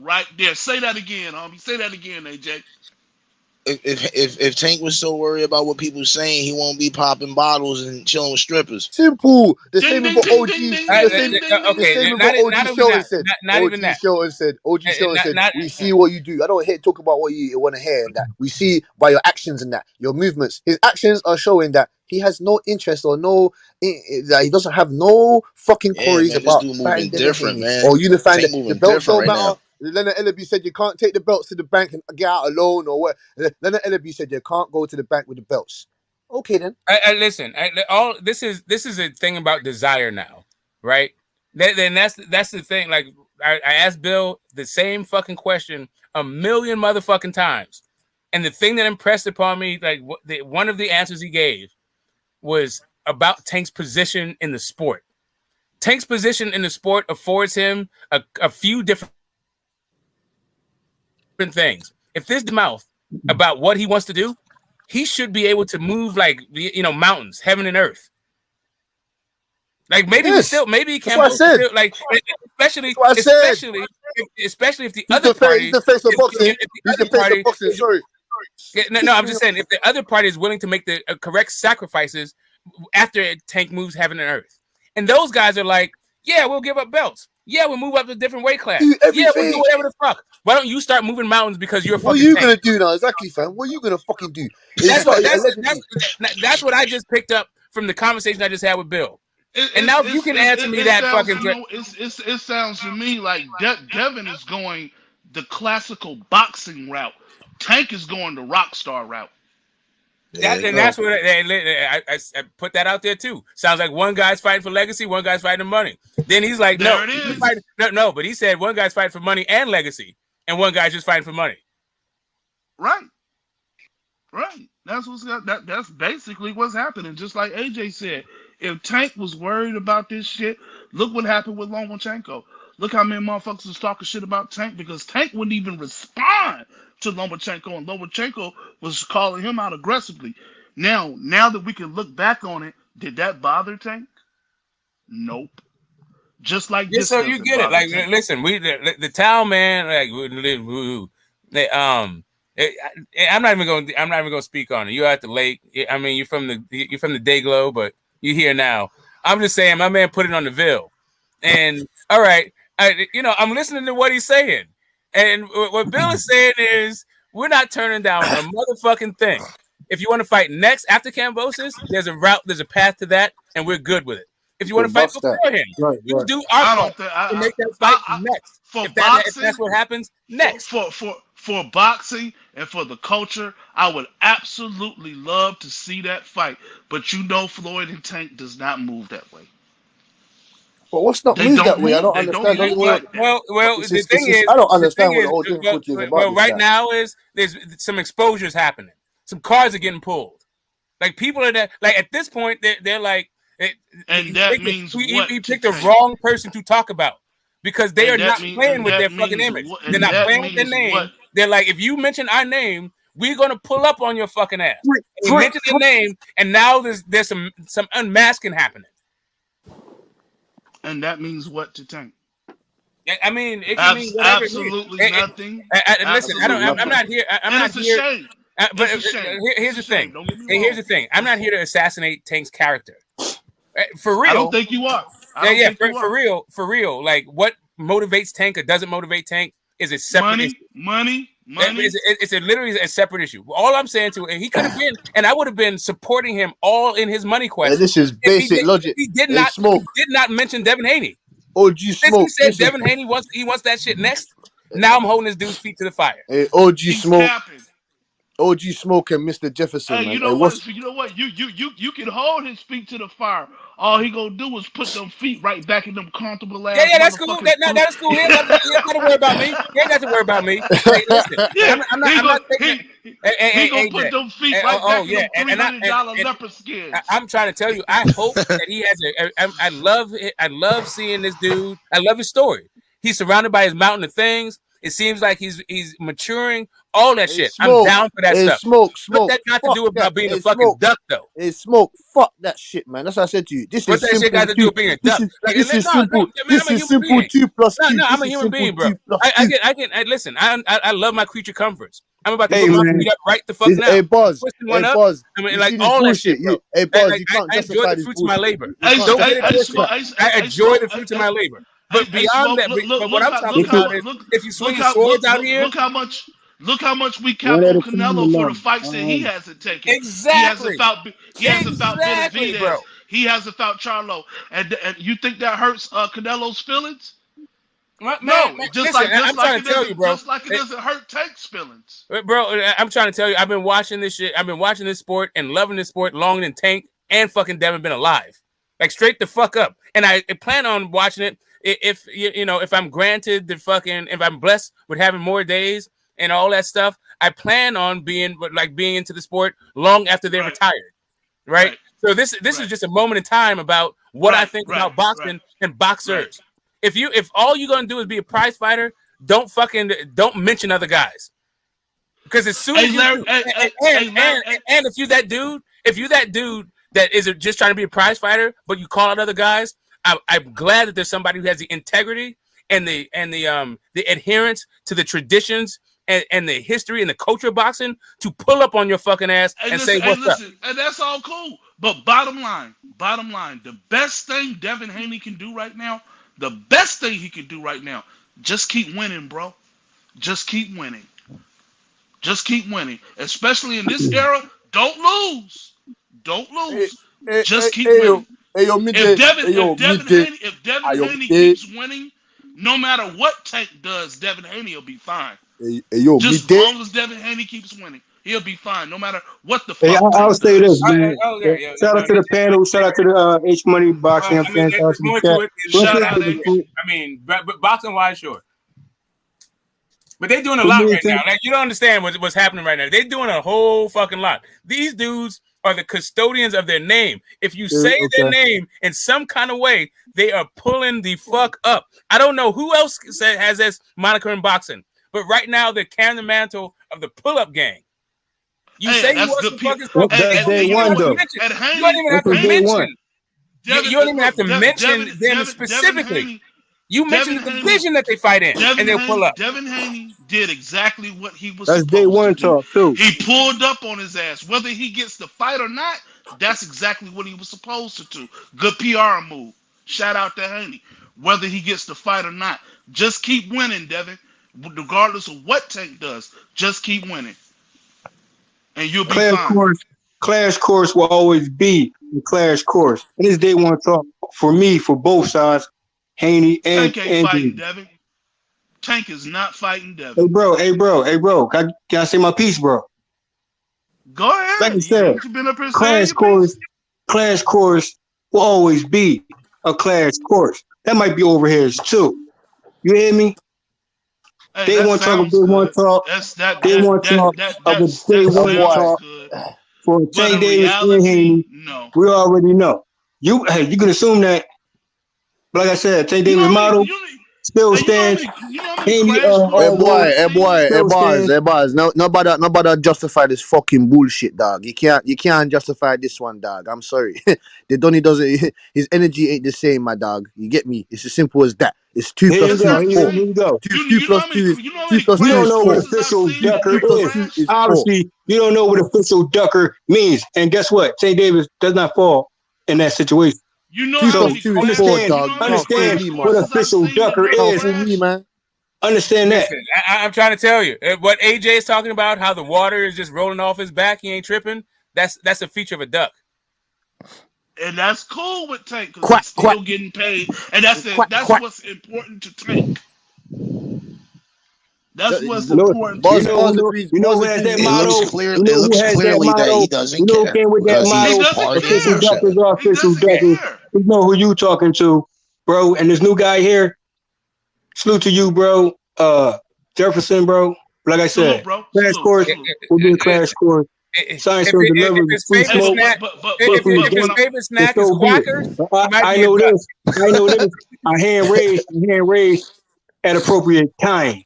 right there. Say that again, homie. Say that again, AJ. if Tank was so worried about what people saying, he won't be popping bottles and chilling with strippers. Simple. The Ding, same with ding, what ding, OG. ding, ding, The ding, same. ding, ding, The ding. same with not what not OG even Shelton that. said. Not even that. OG Shelton said, Not we see what you do. I don't hate talk about what you want to hear and that. We see by your actions and that, your movements. His actions are showing that he has no interest or that he doesn't have no fucking Yeah, queries man, this about dude fighting moving Devin different, Haney man. or unifying Tank the moving belts different don't right matter. now. Leonard Ellaby said you can't take the belts to the bank and get out alone or what. Leonard Ellaby said you can't go to the bank with the belts. Okay then. Listen. All this is a thing about desire now, right? Then that's the thing. Like I asked Bill the same fucking question a million motherfucking times, and the thing that impressed upon me, like one of the answers he gave, was about Tank's position in the sport. Tank's position in the sport affords him a few different things. If this mouth about what he wants to do, he should be able to move like mountains, heaven and earth. Like maybe maybe That's what I Campbell said. still like, especially That's what I said. especially if the He's other the face. He's party, the face of if boxing. the He's the other face of party boxing. is- Sorry. no, I'm just saying if the other party is willing to make the correct sacrifices after Tank moves heaven and earth, and those guys are like, yeah, we'll give up belts. Yeah, we'll move up to a different weight class. Do Yeah, we'll do everything. whatever the fuck. Why don't you start moving mountains because you're What are fucking you Tank? gonna do now? Exactly, fam. What are you gonna fucking do? That's what I just picked up from the conversation I just had with Bill. And now you can answer me that sounds, fucking. It sounds to me like Devin is going the classical boxing route. Tank is going the rock star route. That's what I put that out there too. Sounds like one guy's fighting for legacy, one guy's fighting for money. Then he's like, There it is. no, but he said one guy's fighting for money and legacy, and one guy's just fighting for money. Right. That's basically what's happening. Just like AJ said, if Tank was worried about this shit, look what happened with Lomachenko. Look how many motherfuckers was talking shit about Tank because Tank wouldn't even respond to Lomachenko, and Lomachenko was calling him out aggressively. Now that we can look back on it, did that bother Tank? Nope. Just like this. So you get it. Like, Tank. listen, we the town man. Like, I'm not even going to speak on it. You're at the lake. I mean, you're from the Dayglow, but you're here now. I'm just saying, my man put it on the Ville, and all right, I'm listening to what he's saying, and what Bill is saying is we're not turning down a motherfucking thing. If you want to fight next after Cambosis, there's a route, there's a path to that, and we're good with it. If you want to fight before him, we'll do our part to make that fight next. If that's what happens next. For boxing and for the culture, I would absolutely love to see that fight. But Floyd and Tank does not move that way. But what's not moved that way? I don't understand. Well, the thing is, I don't understand what the whole difficulty is about. Well, right now is there's some exposures happening. Some cards are getting pulled. Like people are that. Like at this point, they're like, and that means he picked the wrong person to talk about because they are not playing with their fucking image. They're not playing with their name. They're like, if you mention our name, we're gonna pull up on your fucking ass. You mention their name, and now there's some unmasking happening. And that means what to Tank? I mean, it can mean whatever. Absolutely nothing. Listen, I'm not here. I'm not here. Shame. But here's the thing. Here's the thing. I'm not here to assassinate Tank's character. For real. I don't think you are. For real. Like what motivates Tank or doesn't motivate Tank is a separate issue. Money. It's literally a separate issue. All I'm saying to it, he could have been, and I would have been supporting him all in his money quest. Yeah, this is basic logic. He did not mention Devin Haney. OG Smoke. He said Devin Haney wants that shit next. Now I'm holding this dude's feet to the fire. Hey, OG Smoke. OG Smoke and Mr. Jefferson. Hey, you know what? You can hold his feet to the fire. All he gonna do is put them feet right back in them comfortable ass. Yeah, that's cool. That's cool. He ain't got to worry about me. He ain't got to worry about me. Hey, listen, I'm not taking. He gonna put them feet right back in them $300 leopard skins. I'm trying to tell you, I hope that he has I love seeing this dude. I love his story. He's surrounded by his mountain of things. It seems like he's maturing. All that shit. I'm Smoke. down for that Hey, stuff. smoke. What that got to Fuck do that. about being Hey, a fucking smoke. duck, though? Hey, smoke. Fuck that shit, man. That's what I said to you. This What is that shit simple. got to do with being a duck? This is simple. I mean, This I'm a is human simple. being. 2 plus 2. No, I'm This a is human simple. being, bro. 2 plus I 2. listen. I love my creature comforts. I'm about to Hey, put my man. feet up right the fuck now. Hey, Buzz. Twisting Hey, one up. Buzz. I mean, You like see this all that bullshit? shit, bro. Hey, Buzz. Like, You can't I enjoy justify the this fruits of my bullshit. labor. You can't Don't get it justify this twisted. crap. I enjoy the fruits of my labor. But beyond that, but what I'm talking about is if you swing swords out here, Look how much we One cap at on a time, Canelo for the man. fights that he hasn't taken. exactly, He hasn't fought exactly, bro. Benavidez. He hasn't fought Charlo. And you think that hurts Canelo's feelings? Man, listen, I'm trying to tell you, bro. Just like it doesn't hurt Tank's feelings. Bro, I'm trying to tell you, I've been watching this shit. I've been watching this sport and loving this sport longer than Tank and fucking Devin been alive. Like straight the fuck up. And I plan on watching it if if I'm granted the fucking, if I'm blessed with having more days and all that stuff. I plan on being into the sport long after they're retired. Right? So this is just a moment in time about what I think about boxing and boxers. If all you're gonna do is be a prize fighter, don't mention other guys. Because as soon as if you're that dude that is just trying to be a prize fighter, but you call out other guys, I'm glad that there's somebody who has the integrity and the adherence to the traditions and the history and the culture of boxing to pull up on your fucking ass and say what's up. And that's all cool. But bottom line, the best thing Devin Haney can do right now, just keep winning, bro. Just keep winning. Especially in this era, don't lose. Just keep winning. If Devin Haney keeps winning, no matter what Tank does, Devin Haney will be fine. Just as long as Devin Haney keeps winning, he'll be fine. No matter what the fuck. Hey, I'll say this, man. Yeah. Shout out to the panel. Shout out to the H Money Boxing. There's more to it. Shout out. I mean, but boxing wise, sure. But they're doing a lot right now. Like, you don't understand what's happening right now. They're doing a whole fucking lot. These dudes are the custodians of their name. If you say their name in some kind of way, they are pulling the fuck up. I don't know who else has this moniker in boxing, but right now they're carrying the mantle of the pull-up gang. You say you want to fucking day one, though. You don't even have to mention. You don't even have to mention them specifically. You mentioned the division that they fight in, and they'll pull up. Devin Haney did exactly what he was supposed to do. That's day one talk, too. He pulled up on his ass. Whether he gets the fight or not, that's exactly what he was supposed to do. Good PR move. Shout out to Haney. Whether he gets the fight or not, just keep winning, Devin. Regardless of what Tank does, just keep winning. And you'll be fine. Clash course will always be the clash course. It is day one talk for me, for both sides. Haney and Tank ain't fighting Devin. Tank is not fighting Devin. Hey, bro. Can I say my piece, bro? Go ahead. Like I said, clash course will always be a clash course. That might be over here too. You hear me? Hey, they want to talk. They want to talk. They want to talk of a day one talk for Tank Davis and Haney. No, we already know. You can assume that. Like I said, Tank Davis model still stands. Hey boys. Nobody justify this fucking bullshit, dog. You can't justify this one, dog. I'm sorry. He doesn't. His energy ain't the same, my dog. You get me? It's as simple as that. It's 2 plus 2 is 4. 2 plus 2 is 2 plus 2 You don't is know 4. what official ducker 2 plus 2 is 4. Obviously, you don't know what official ducker means. And guess what? Tank Davis does not fall in that situation. You know, so understand what official ducker is. Understand that. Listen, I'm trying to tell you what AJ is talking about. How the water is just rolling off his back. He ain't tripping. That's a feature of a duck. And that's cool with Tank because he's still getting paid, and that's what's important to Tank. That's what's important. You know who has that motto? It looks clearly that he doesn't care. Because official duckers are official duckers. You know who you talking to, bro. And this new guy here, salute to you, bro. Jefferson, bro. Like I said, clash course will be a clash course. Science will deliver. If his favorite snack is Quackers, I know this. I hand raised at appropriate time.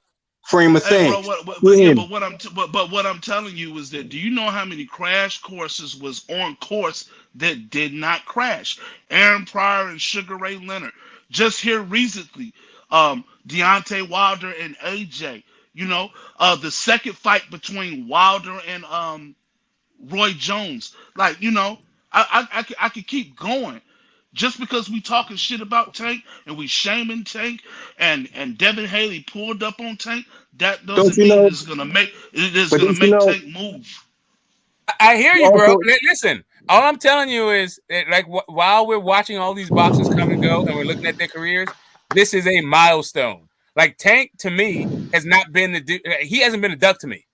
frame of Hey, things. but what I'm telling you is that, do you know how many crash courses was on course that did not crash? Aaron Pryor and Sugar Ray Leonard. Just here recently, Deontay Wilder and AJ. You know, the second fight between Wilder and Roy Jones. Like, you know, I could keep going. Just because we talking shit about Tank and we shaming Tank and Devin Haney pulled up on Tank, that Don't doesn't you mean know? it's gonna make But don't you know? Tank move. I hear You you, bro. also Listen, all I'm telling you is that, like, while we're watching all these boxers come and go and we're looking at their careers, this is a milestone. Like, Tank, to me, has not been the dude. He hasn't been a duck to me.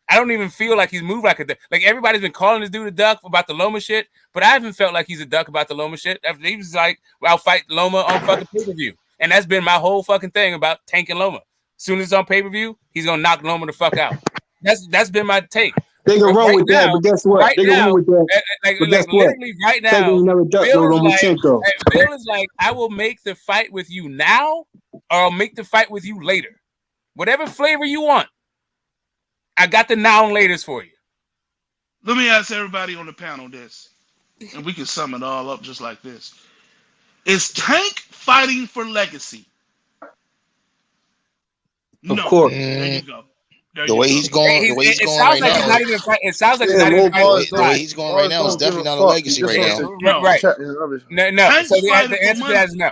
I don't even feel like he's moved like a duck. Like, everybody's been calling this dude a duck about the Loma shit, but I haven't felt like he's a duck about the Loma shit. He was like, well, I'll fight Loma on fucking pay-per-view. And that's been my whole fucking thing about Tank and Loma. As soon as it's on pay-per-view, he's gonna knock Loma the fuck out. That's been my take. they can run Right with that, now, but guess what? right They can run now, with that, like but guess what? literally right Tank now, ain't never ducked no Lomachenko. Bill is like, I will make the fight with you now, or I'll make the fight with you later. Whatever flavor you want, I got the now and laters for you. Let me ask everybody on the panel this, and we can sum it all up just like this. Is Tank fighting for legacy? Of No. course. There you go. There The you way go. he's going, the way he's It going sounds right like he's now, not even. It sounds like Yeah, he's not Mo even fighting Bars for the way don't. pride. he's going right Bars now is don't give definitely a not a fuck. He legacy just right wants now. to No. chat and rubbish. No. Tank's So the fighting for answer to money. that is no.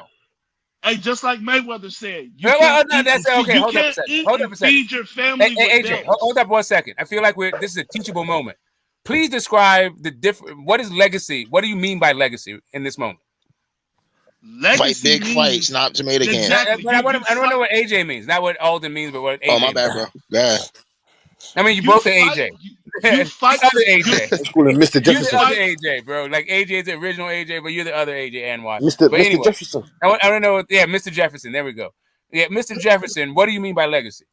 Hey, just like Mayweather said, you Well, can't no, eat that's and okay. you Hold up a can't second. eat Hold up and a second. feed your family Hey, with AJ, belts. hold up 1 second. I feel like this is a teachable moment. Please describe the different. What is legacy? What do you mean by legacy in this moment? Fight Legacy big means fights, not tomato cans. exactly. But I want to know what AJ means, not what Alden means, but what AJ Oh, my means. bad, bro. Yeah. I mean, you You both are fight. AJ. You fight. The other AJ. Let's call him Mr. You're the Jefferson. other AJ, bro. Like AJ is the original AJ, but you're the other AJ and why. Mr. But Mr. anyway, Jefferson. I don't know. Yeah, Mr. Jefferson. There we go. Yeah, Mr. Jefferson. What do you mean by legacy?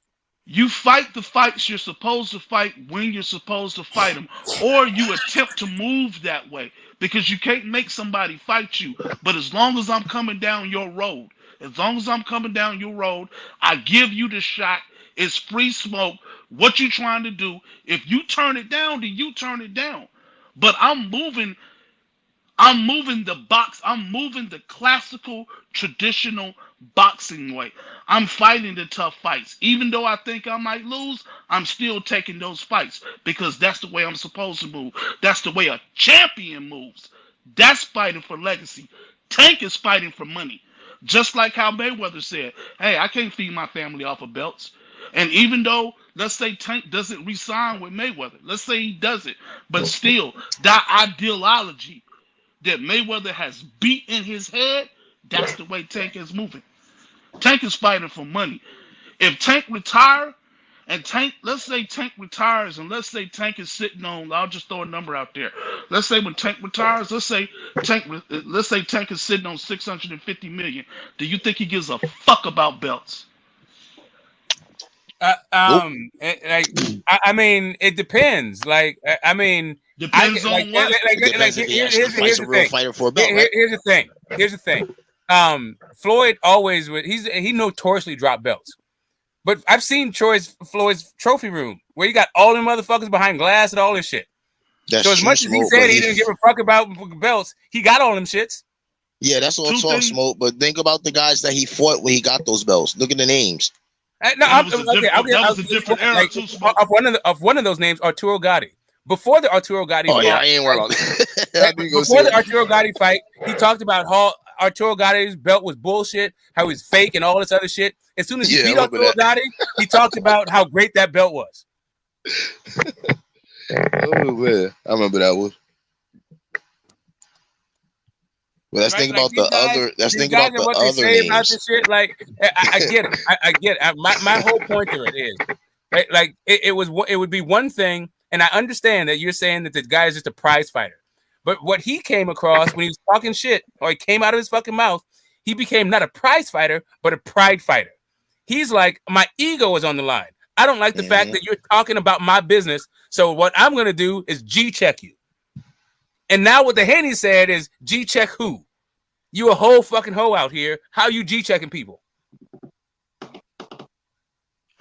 You fight the fights you're supposed to fight when you're supposed to fight them, or you attempt to move that way because you can't make somebody fight you. But as long as I'm coming down your road, I give you the shot. It's free smoke. What you trying to do? If you turn it down, then you turn it down. But I'm moving the box. I'm moving the classical, traditional boxing way. I'm fighting the tough fights. Even though I think I might lose, I'm still taking those fights because that's the way I'm supposed to move. That's the way a champion moves. That's fighting for legacy. Tank is fighting for money. Just like how Mayweather said, hey, I can't feed my family off of belts. And even though, let's say Tank doesn't re-sign with Mayweather, let's say he doesn't, but still, that ideology that Mayweather has beat in his head, that's the way Tank is moving. Tank is fighting for money. If Tank retire, and Tank, let's say Tank retires, and let's say Tank is sitting on, I'll just throw a number out there. Let's say when Tank retires, let's say Tank is sitting on 650 million. Do you think he gives a fuck about belts? Nope. I mean, it depends. Like, I mean, Depends on what. It depends if he actually fights a real fighter for a belt, right? Here's the thing. Floyd always he notoriously dropped belts. But I've seen Floyd's trophy room where you got all them motherfuckers behind glass and all this shit. That's so as much as he said he didn't give a fuck about belts, he got all them shits. Yeah, that's all talk smoke. But think about the guys that he fought when he got those belts. Look at the names. That was a different era too. Of one of those names, Arturo Gatti. Before the Arturo Gatti fight, I ain't worried about that. Before the Arturo Gatti fight, he talked about how Arturo Gatti's belt was bullshit, how he's fake and all this other shit. As soon as he beat Arturo Gatti, he talked about how great that belt was. Oh man, I remember that one. Well, let's think about the other. Let's think about the other names. About this shit, like I get it. I get it. My whole point to it is, right, like it would be one thing, and I understand that you're saying that the guy is just a prize fighter. But what he came across when he was talking shit, or he came out of his fucking mouth, he became not a prize fighter, but a pride fighter. He's like, my ego is on the line. I don't like the fact that you're talking about my business. So what I'm gonna do is G-check you. And now what the Haney said is G-check who? You a whole fucking hoe out here. How you G-checking people?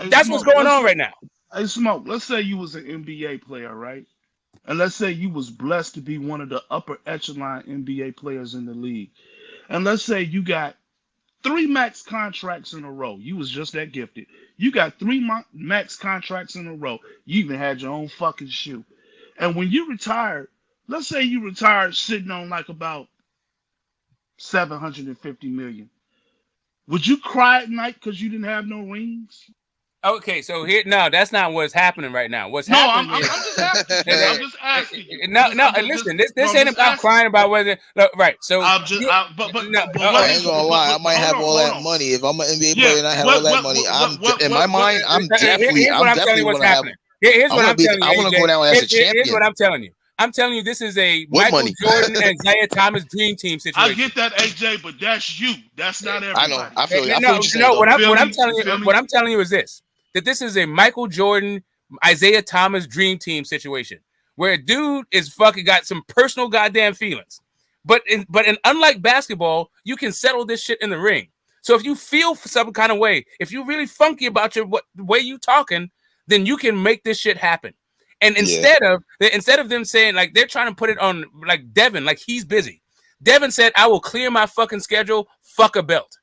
That's what's going on right now. Hey, Smoke, let's say you was an NBA player, right? And let's say you was blessed to be one of the upper echelon NBA players in the league. And let's say you got 3 max contracts in a row. You was just that gifted. You got 3 max contracts in a row. You even had your own fucking shoe. And when you retired, let's say you retired sitting on like about 750 million. Would you cry at night because you didn't have no rings? Okay, so here, no, that's not what's happening right now. What's happening I'm just asking. I'm just asking you. Listen, this ain't about crying about whether. Look, right, so I ain't gonna lie, I might have all that money. If I'm an NBA player and I have all that money, in my mind, I'm definitely gonna have. Here's what I'm telling you. I want to go down as a champion. Here's what I'm telling you. I'm telling you, this is a Michael Jordan and Isaiah Thomas dream team situation. I get that, AJ, but that's you. That's not everybody. I know. I feel what I'm telling you is this: that this is a Michael Jordan, Isaiah Thomas dream team situation where a dude is fucking got some personal goddamn feelings. But unlike basketball, you can settle this shit in the ring. So if you feel some kind of way, if you're really funky about the way you talking, then you can make this shit happen. And instead of them saying, like, they're trying to put it on like Devin, like he's busy. Devin said, "I will clear my fucking schedule. Fuck a belt."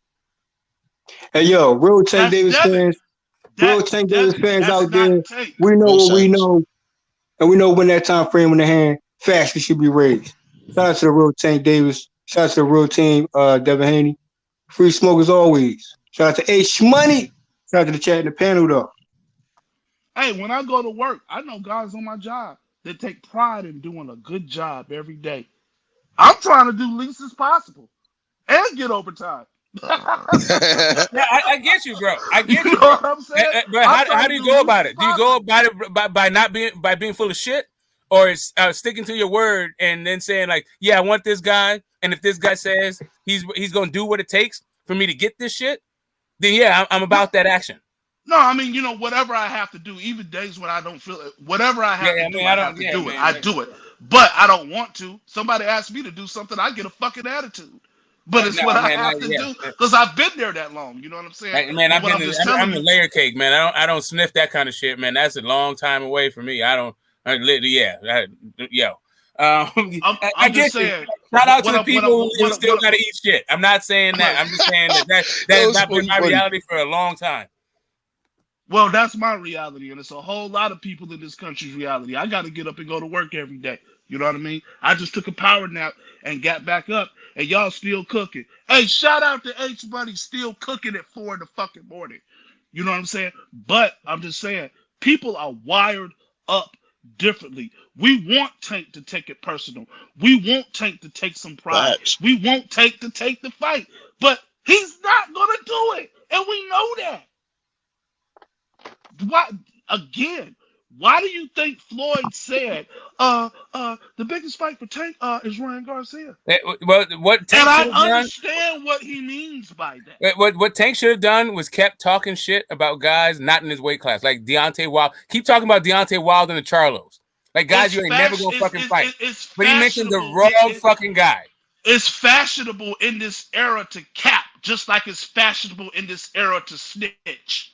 Hey yo, real Tank Davis fans, out there, we know what we know, and we know when that time frame in the hand, fast should be raised. Shout out to the real Tank Davis. Shout out to the real team, Devin Haney. Free smoke as always. Shout out to H Money. Shout out to the chat and the panel though. Hey, when I go to work, I know guys on my job that take pride in doing a good job every day. I'm trying to do least as possible and get overtime. I get you, bro. I get you. You know what I'm saying? But how do you go about it? Do you go about it by being full of shit, or sticking to your word and then saying like, yeah, I want this guy, and if this guy says he's gonna do what it takes for me to get this shit, then yeah, I'm about that action. No, I mean, whatever I have to do, even days when I don't feel it, whatever I have to do, I have to do it. I do it. But I don't want to. Somebody asks me to do something, I get a fucking attitude. But it's what I have to do because I've been there that long. You know what I'm saying? Man, I'm the layer cake, man. I don't sniff that kind of shit, man. That's a long time away from me. I just saying. Shout out to the people who still gotta eat shit. I'm not saying that. I'm just saying that has not been my reality for a long time. Well, that's my reality, and it's a whole lot of people in this country's reality. I got to get up and go to work every day. You know what I mean? I just took a power nap and got back up, and y'all still cooking. Hey, shout out to H Buddy still cooking at 4 in the fucking morning. You know what I'm saying? But I'm just saying, people are wired up differently. We want Tank to take it personal. We want Tank to take some pride. We want Tank to take the fight. But he's not going to do it, and we know that. Why do you think Floyd said the biggest fight for Tank is Ryan Garcia? Well, what Tank and I understand what he means by that. What Tank should have done was kept talking shit about guys not in his weight class, like Deontay Wilder. Keep talking about Deontay Wilder and the Charlos, like guys you ain't never gonna fucking fight. But he mentioned the wrong fucking guy. It's fashionable in this era to cap, just like it's fashionable in this era to snitch.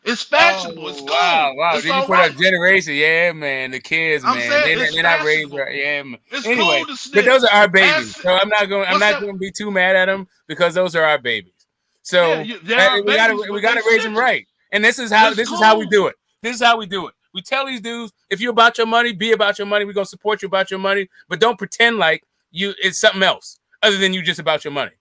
It's fashionable. It's cool. Wow. It's Did you put a generation? Yeah, man. The kids, man. They're not raised right. Yeah, man. It's anyway, cool to but those are our it's babies. So I'm not going to be too mad at them because those are our babies. So we gotta raise them right. And this is how we do it. This is how we do it. We tell these dudes, if you're about your money, be about your money. We're gonna support you about your money, but don't pretend like it's something else other than you just about your money.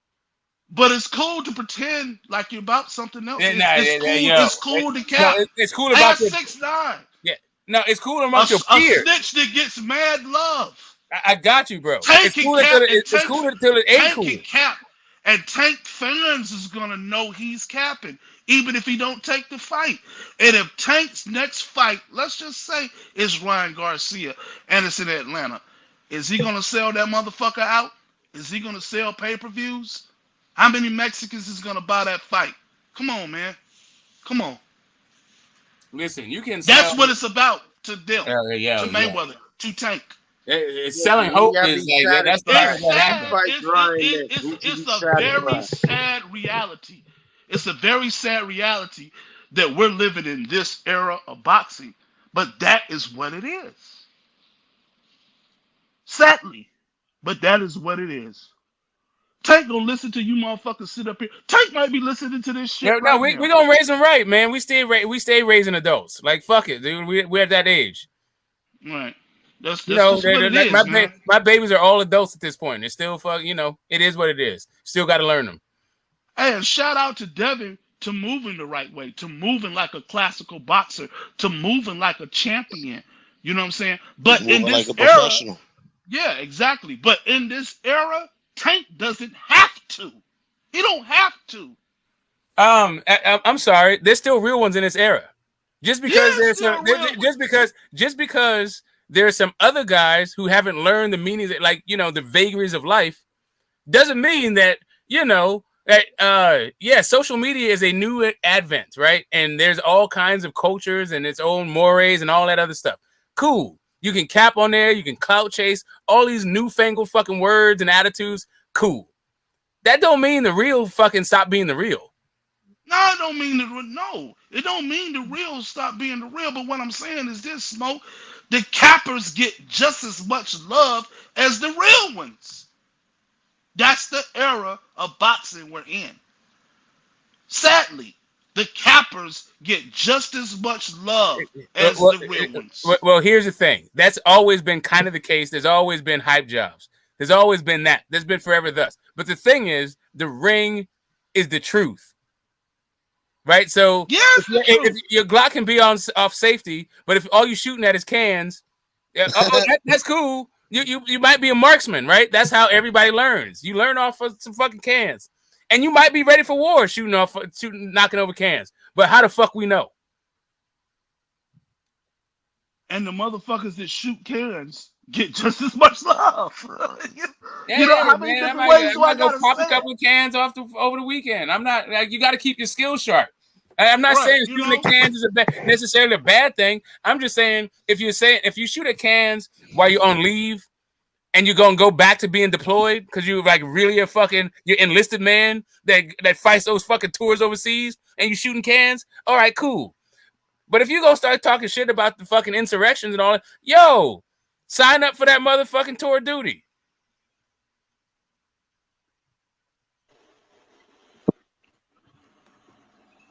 But it's cool to pretend like you're about something else. It's cool to cap. No, it's cool about 6'9". Yeah. No, it's cool about your peers. A snitch that gets mad love. I got you, bro. Tank it's cool until it ain't cool. Tank can cap, and Tank fans is gonna know he's capping, even if he don't take the fight. And if Tank's next fight, let's just say, is Ryan Garcia, and it's in Atlanta, is he gonna sell that motherfucker out? Is he gonna sell pay-per-views? How many Mexicans is gonna buy that fight? Come on, man. Come on. Listen, you can. That's what it's about to them. To Mayweather, to Tank. It's selling hope. That's what happens. It's a very sad reality. It's a very sad reality that we're living in this era of boxing, but that is what it is. Sadly, but that is what it is. Tank gonna listen to you motherfuckers sit up here. Tank might be listening to this shit No, right we now. gonna raise them right, man. We stay raising adults. Like fuck it, dude. We're at that age. Right. That's You know, just what it like is, man. my babies are all adults at this point. They're still fuck. You know, it is what it is. Still got to learn them. Hey, and shout out to Devin to moving the right way, to moving like a classical boxer, to moving like a champion. You know what I'm saying? But in Moving like this a era, professional. yeah, exactly. But in this era, Tank doesn't have to. He don't have to. I'm sorry. There's still real ones in this era. Just because Yeah, there's some, just because there's some other guys who haven't learned the meanings, like the vagaries of life, doesn't mean that that social media is a new advent, right? And there's all kinds of cultures and its own mores and all that other stuff. Cool. You can cap on there. You can clout chase all these newfangled fucking words and attitudes. Cool. That don't mean the real fucking stop being the real. No, it don't mean it don't mean the real stop being the real. But what I'm saying is this, Smoke. The cappers get just as much love as the real ones. That's the era of boxing we're in. Sadly, the cappers get just as much love as the real ones. Well, here's the thing. That's always been kind of the case. There's always been hype jobs. There's always been that. There's been forever thus. But the thing is, the ring is the truth. Right? So if your Glock can be off safety, but if all you're shooting at is cans, that's cool. You might be a marksman, right? That's how everybody learns. You learn off of some fucking cans. And you might be ready for war shooting, knocking over cans. But how the fuck we know? And the motherfuckers that shoot cans get just as much love. You know how many different ways do I gotta pop a couple of cans over the weekend? I'm not like, you got to keep your skills sharp. I'm not saying shooting at cans is necessarily a bad thing. I'm just saying if you shoot at cans while you're on leave and you're gonna go back to being deployed because you're like really you're enlisted man that fights those fucking tours overseas and you shooting cans, all right, cool. But if you go start talking shit about the fucking insurrections and all that, yo, sign up for that motherfucking tour of duty.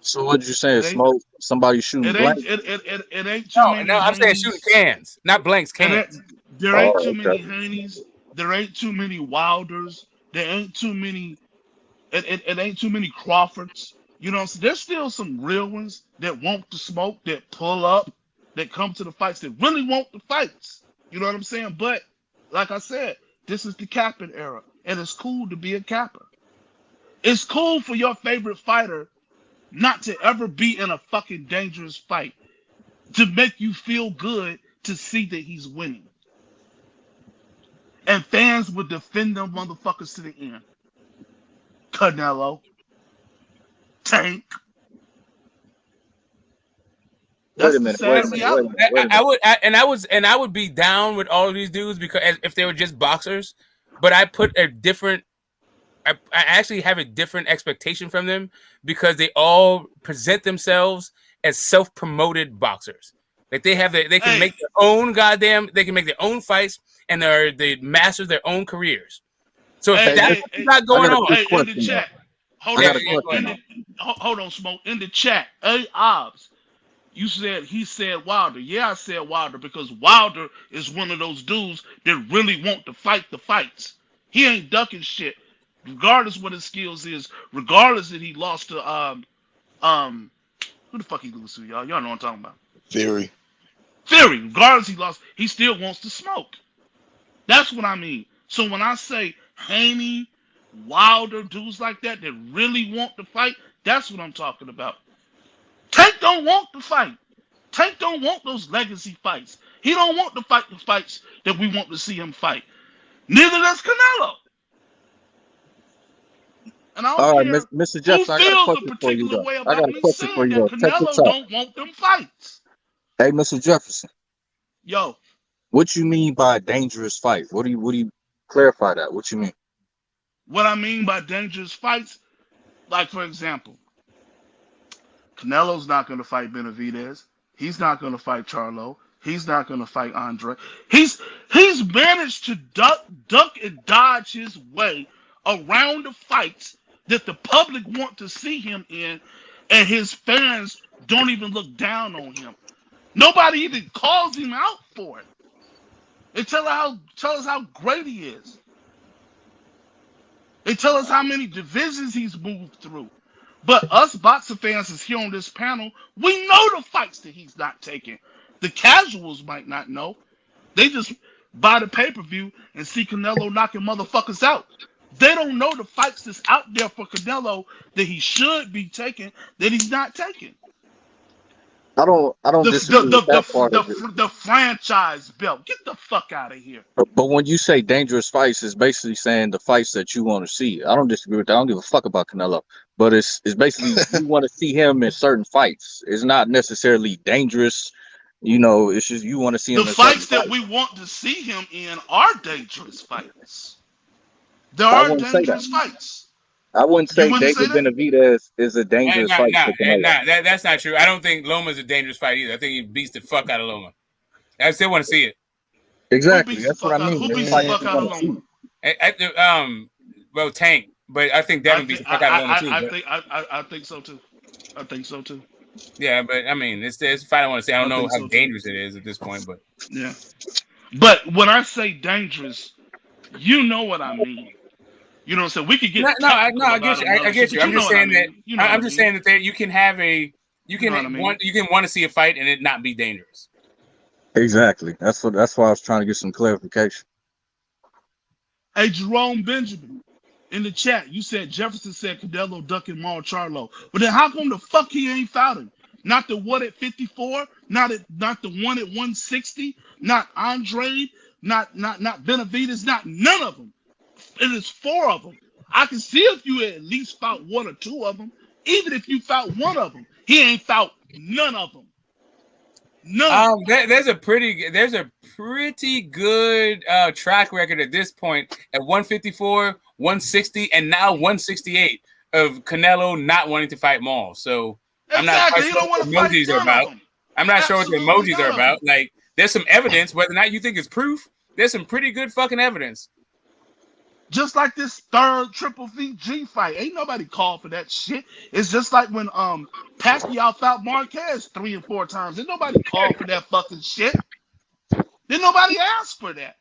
So what you saying? Smoke? Somebody shooting blanks? It ain't too many. No, I'm saying shooting cans, not blanks. Cans. There ain't too many Haneys. There ain't too many Wilders. There ain't too many. It ain't too many Crawfords. You know, so there's still some real ones that want to smoke, that pull up, that come to the fights, that really want the fights. You know what I'm saying? But like I said, this is the capping era, and it's cool to be a capper. It's cool for your favorite fighter not to ever be in a fucking dangerous fight, to make you feel good to see that he's winning. And fans would defend them motherfuckers to the end. Canelo, Tank. Wait a minute. I would be down with all of these dudes because if they were just boxers, but I put a different. I actually have a different expectation from them because they all present themselves as self-promoted boxers. Like they can make their own they can make their own fights and they master their own careers. So if that's not going on, in the chat, hold on, Smoke. In the chat, Obs, you said he said Wilder. Yeah, I said Wilder because Wilder is one of those dudes that really want to fight the fights. He ain't ducking shit. Regardless what his skills is, regardless that he lost to who the fuck he lose to, y'all? Y'all know what I'm talking about. Theory. Regardless he lost, he still wants to smoke. That's what I mean. So when I say Haney, Wilder, dudes like that really want to fight, that's what I'm talking about. Tank don't want to fight. Tank don't want those legacy fights. He don't want to fight the fights that we want to see him fight. Neither does Canelo. And I don't care Mr. Jefferson, I got a question for you, though. I got a question for you, though. Canelo don't want them fights. Hey, Mr. Jefferson. Yo. What you mean by dangerous fight? What do you clarify that? What you mean? What I mean by dangerous fights, like for example, Canelo's not going to fight Benavidez. He's not going to fight Charlo. He's not going to fight Andre. He's managed to duck and dodge his way around the fights that the public want to see him in, and his fans don't even look down on him. Nobody even calls him out for it. They tell us how great he is. They tell us how many divisions he's moved through. But us boxing fans is here on this panel, we know the fights that he's not taking. The casuals might not know. They just buy the pay-per-view and see Canelo knocking motherfuckers out. They don't know the fights that's out there for Canelo that he should be taking that he's not taking. I don't disagree with that part of it. The franchise belt. Get the fuck out of here. But when you say dangerous fights, it's basically saying the fights that you want to see. I don't disagree with that. I don't give a fuck about Canelo. But it's basically you want to see him in certain fights. It's not necessarily dangerous. You know, it's just you want to see him in fights certain that we want to see him in are dangerous fights. There are dangerous fights. I wouldn't say David Benavidez is a dangerous fight. That's not true. I don't think Loma's a dangerous fight either. I think he beats the fuck out of Loma. I still want to see it. Exactly. That's what I mean. Who beats the fuck out of Loma? Well, Tank, but I think Devin beats the fuck out of Loma too. I think so too. I think so too. Yeah, but I mean, it's a fight I want to see. I don't know how dangerous it is at this point, but yeah. But when I say dangerous, you know what I mean. You know what I'm saying? We could get I get you. I get you. I'm just saying that. I'm just saying that you can have you can want to see a fight and it not be dangerous. Exactly. That's why I was trying to get some clarification. Hey, Jerome Benjamin, in the chat, you said Jefferson said Canelo ducking Maul Charlo, but then how come the fuck he ain't fought him? Not the one at 54, not the one at 160, not Andre, not Benavidez, not none of them. It is 4 of them. I can see if you at least fought 1 or 2 of them. Even if you fought 1 of them, he ain't fought none of them. None. There's a pretty good track record at this point at 154, 160, and now 168 of Canelo not wanting to fight Maul. So I'm not sure what the emojis are about. I'm not sure what the emojis are about. Like, there's some evidence, whether or not you think it's proof. There's some pretty good fucking evidence. Just like this third Triple VG fight. Ain't nobody called for that shit. It's just like when Pacquiao fought Marquez 3 and 4 times. Ain't nobody called for that fucking shit. Didn't nobody ask for that.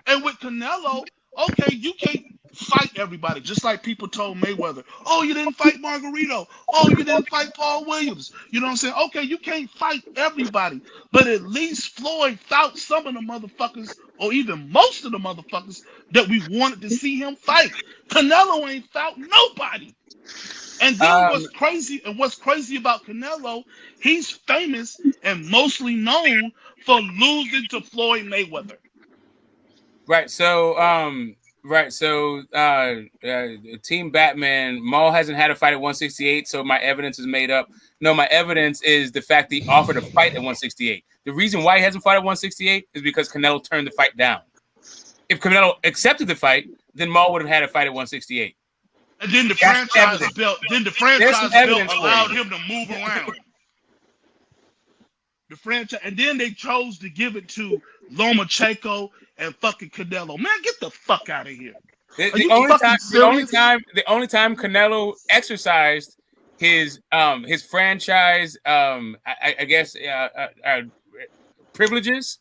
And with Canelo, okay, you can't fight everybody. Just like people told Mayweather, oh, you didn't fight Margarito. Oh, you didn't fight Paul Williams. You know what I'm saying? Okay, you can't fight everybody. But at least Floyd fought some of the motherfuckers, or even most of the motherfuckers that we wanted to see him fight. Canelo ain't fought nobody. And then what's crazy about Canelo, he's famous and mostly known for losing to Floyd Mayweather. Right. So Team Batman, Maul hasn't had a fight at 168, so my evidence is made up. No, my evidence is the fact that he offered a fight at 168. The reason why he hasn't fought at 168 is because Canelo turned the fight down. If Canelo accepted the fight, then Maul would have had a fight at 168. And then the franchise belt allowed him to move around. The franchise, and then they chose to give it to Lomachenko and fucking Canelo. Man, get the fuck out of here. The only time Canelo exercised his franchise privileges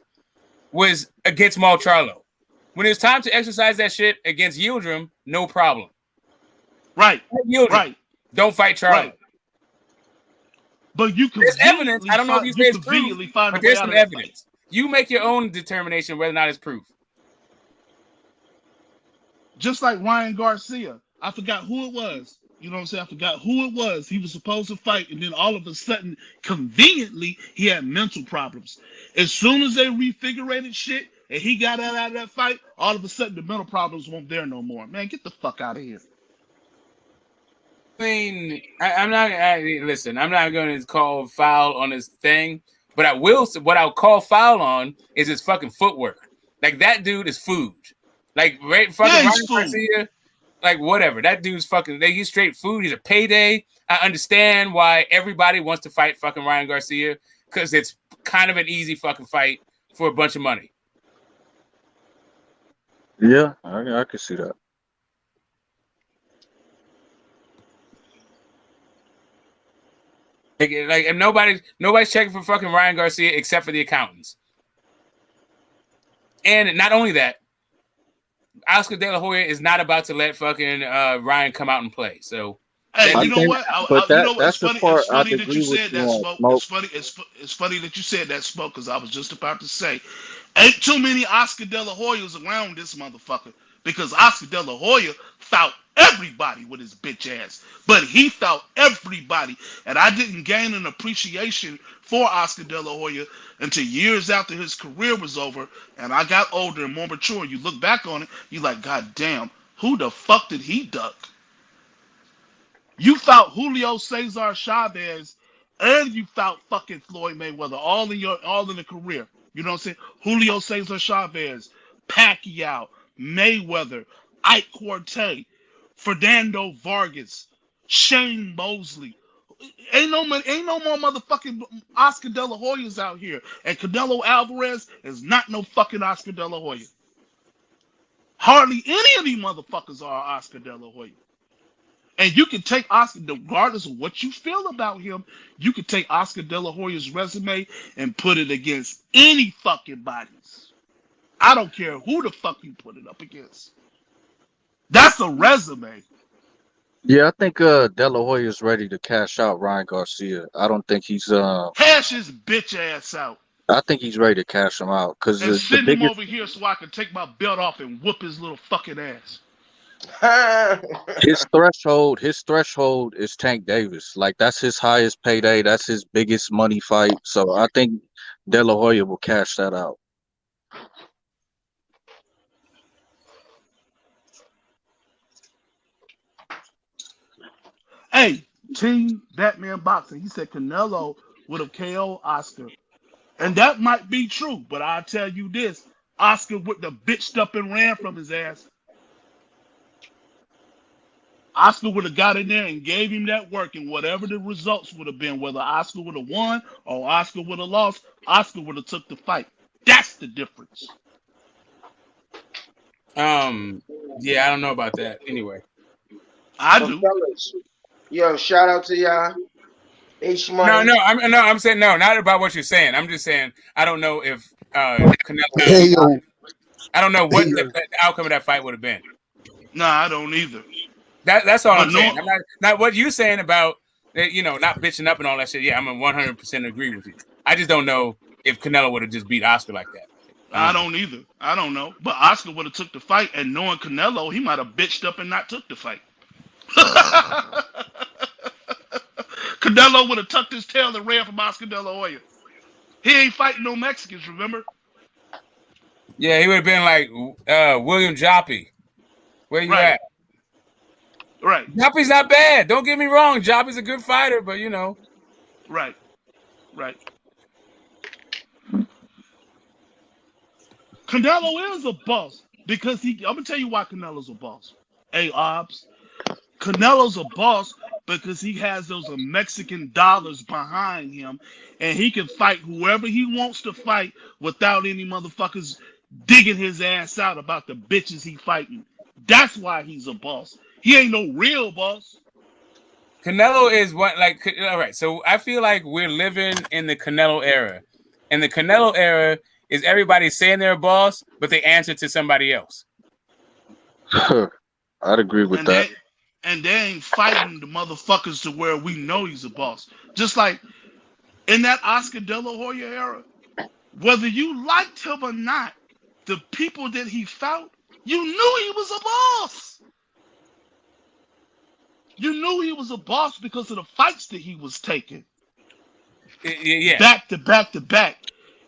was against Maul Charlo. When it was time to exercise that shit against Yildirim, no problem. Right. Right. Don't fight Charlo. Right. But there's evidence. I don't know if you say it's proof, but there's some evidence. You make your own determination whether or not it's proof. Just like Ryan Garcia. I forgot who it was. You know what I'm saying? I forgot who it was. He was supposed to fight, and then all of a sudden, conveniently, he had mental problems. As soon as they refigurated shit, and he got out of that fight, all of a sudden, the mental problems weren't there no more. Man, get the fuck out of here. I mean, I'm not going to call foul on his thing, but I will. What I'll call foul on is his fucking footwork. Like, that dude is food. Like, fucking Ryan Garcia. like whatever. That dude's fucking. He's straight food. He's a payday. I understand why everybody wants to fight fucking Ryan Garcia because it's kind of an easy fucking fight for a bunch of money. Yeah, I can see that. Like and nobody's checking for fucking Ryan Garcia except for the accountants. And not only that, Oscar De La Hoya is not about to let fucking Ryan come out and play. So, hey, you know what? That's the part I that agree you with said you that, on, Smoke. It's funny that you said that, Smoke, because I was just about to say, ain't too many Oscar De La Hoyas around this motherfucker, because Oscar De La Hoya fought everybody with his bitch ass, but he fought everybody, and I didn't gain an appreciation for Oscar De La Hoya until years after his career was over, and I got older and more mature. You look back on it, you like, God damn, who the fuck did he duck? You fought Julio Cesar Chavez, and you fought fucking Floyd Mayweather, all in the career. You know what I'm saying? Julio Cesar Chavez, Pacquiao, Mayweather, Ike Quartet, Fernando Vargas, Shane Mosley. Ain't no more motherfucking Oscar De La Hoyas out here. And Canelo Alvarez is not no fucking Oscar De La Hoya. Hardly any of these motherfuckers are Oscar De La Hoya. And you can take Oscar, regardless of what you feel about him, you can take Oscar De La Hoya's resume and put it against any fucking bodies. I don't care who the fuck you put it up against. That's a resume. Yeah, I think De La Hoya is ready to cash out Ryan Garcia. I don't think he's Cash his bitch ass out. I think he's ready to cash him out because And the send him biggest over here so I can take my belt off and whoop his little fucking ass. his threshold is Tank Davis. Like that's his highest payday. That's his biggest money fight. So I think De La Hoya will cash that out. Hey, Team Batman Boxing, he said Canelo would have KO'd Oscar. And that might be true, but I'll tell you this, Oscar would have bitched up and ran from his ass. Oscar would have got in there and gave him that work, and whatever the results would have been, whether Oscar would have won or Oscar would have lost, Oscar would have took the fight. That's the difference. Yeah, I don't know about that. Anyway, I do. Fellas, yo, shout out to y'all. H Money. No, I'm saying no, not about what you're saying. I'm just saying I don't know if Canelo. Hey, yo. I don't know what the outcome of that fight would have been. No, I don't either. That's all I'm saying. I'm not what you're saying about not bitching up and all that shit. Yeah, I'm 100% agree with you. I just don't know if Canelo would have just beat Oscar like that. I don't either. I don't know. But Oscar would have took the fight, and knowing Canelo, he might have bitched up and not took the fight. Canelo would have tucked his tail and ran from Oscar De La Hoya. He ain't fighting no Mexicans, remember? Yeah, he would have been like William Joppy. Where you at? Right. Joppy's not bad. Don't get me wrong. Joppy's a good fighter, but Right. Canelo is a boss because I'm gonna tell you why Canelo's a boss. Hey, Obbs. Canelo's a boss because he has those Mexican dollars behind him, and he can fight whoever he wants to fight without any motherfuckers digging his ass out about the bitches he fighting. That's why he's a boss. He ain't no real boss. Canelo is all right. So I feel like we're living in the Canelo era, and the Canelo era is everybody saying they're a boss, but they answer to somebody else. I'd agree with that. And they ain't fighting the motherfuckers to where we know he's a boss. Just like in that Oscar De La Hoya era, whether you liked him or not, the people that he fought, you knew he was a boss. You knew he was a boss because of the fights that he was taking. Yeah. Back to back to back.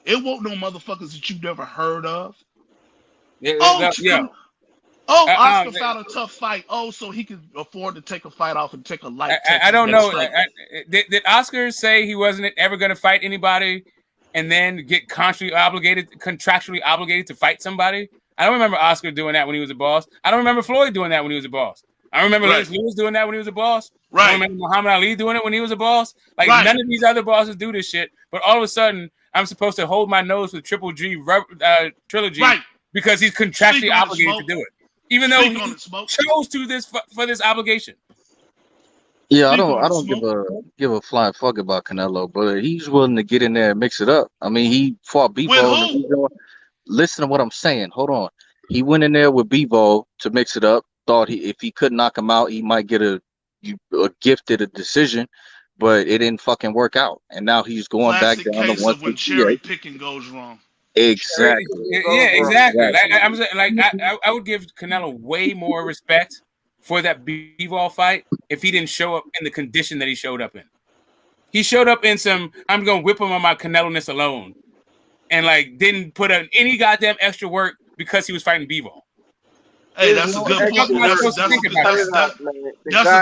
It won't no motherfuckers that you never heard of. Oscar fought a tough fight. So he could afford to take a fight off and take a light. I don't know. Did Oscar say he wasn't ever going to fight anybody and then get contractually obligated to fight somebody? I don't remember Oscar doing that when he was a boss. I don't remember Floyd doing that when he was a boss. I don't remember Lennox Lewis doing that when he was a boss. I don't remember Muhammad Ali doing it when he was a boss. Like none of these other bosses do this shit. But all of a sudden, I'm supposed to hold my nose with Triple G trilogy because he's contractually obligated to do it, even though he chose to for this obligation. Yeah, I don't give a flying fuck about Canelo, but he's willing to get in there and mix it up. I mean, he fought Bivol. Listen to what I'm saying. Hold on. He went in there with Bivol to mix it up. Thought if he could knock him out, he might get a gifted a decision, but it didn't fucking work out. And now he's going back down to case of when cherry picking goes wrong. Exactly. Yeah, exactly. I'm saying, like I would give Canelo way more respect for that Bivol fight if he didn't show up in the condition that he showed up in. He showed up in some, I'm going to whip him on my Canelo-ness alone, and like didn't put in any goddamn extra work because he was fighting Bivol. Hey, that's a good point. That's a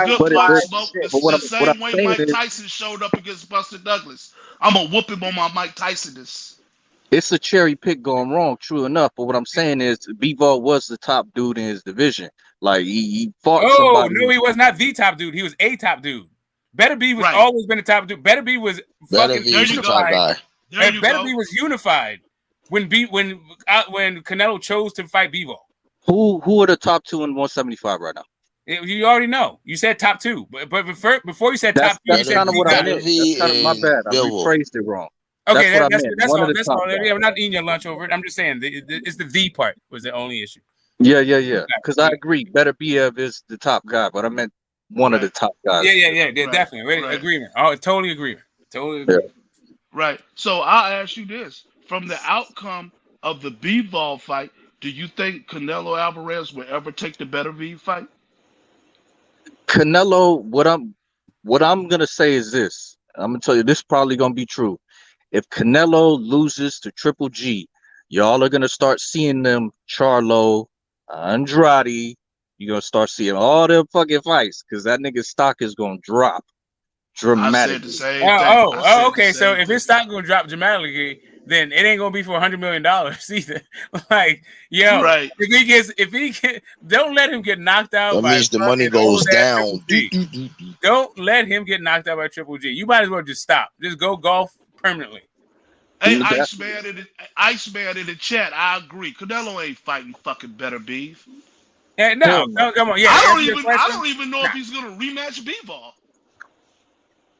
good point, Smoke. It's the same way Mike Tyson showed up against Buster Douglas. I'm going to whoop him on my Mike Tyson-ness. It's a cherry pick going wrong, true enough. But what I'm saying is, Bivol was the top dude in his division. Like he fought somebody. No, he was not the top dude. He was a top dude. Better B was always been the top dude. Better B was fucking unified. Better B was unified when Canelo chose to fight Bivol. Who are the top two in 175 right now? You already know. You said top two, but before you said top two, you said kind of what I meant. That's kind of my bad. I rephrased it wrong. Okay, that's all. I'm not eating your lunch over it. I'm just saying it's the part was the only issue. Yeah. Because I agree. Better Biev is the top guy, but I meant one of the top guys. Yeah, definitely. Agreement. Oh, totally agreement. Right. So I'll ask you this: from the outcome of the Bivol fight, do you think Canelo Alvarez will ever take the Better V fight? Canelo, what I'm gonna say is this. I'm gonna tell you this is probably gonna be true. If Canelo loses to Triple G, y'all are gonna start seeing them Charlo, Andrade. You're gonna start seeing all them fucking fights because that nigga's stock is gonna drop dramatically. I said the same thing. Okay. So if his stock gonna drop dramatically, then it ain't gonna be for $100 million either. Like, if he gets, don't let him get knocked out. That means the money goes down. Don't let him get knocked out by Triple G. You might as well just stop. Just go golf permanently. Hey, Iceman in the chat, I agree. Canelo ain't fighting fucking Better Beef. No, come on. Yeah, I don't even know if he's gonna rematch Bivol.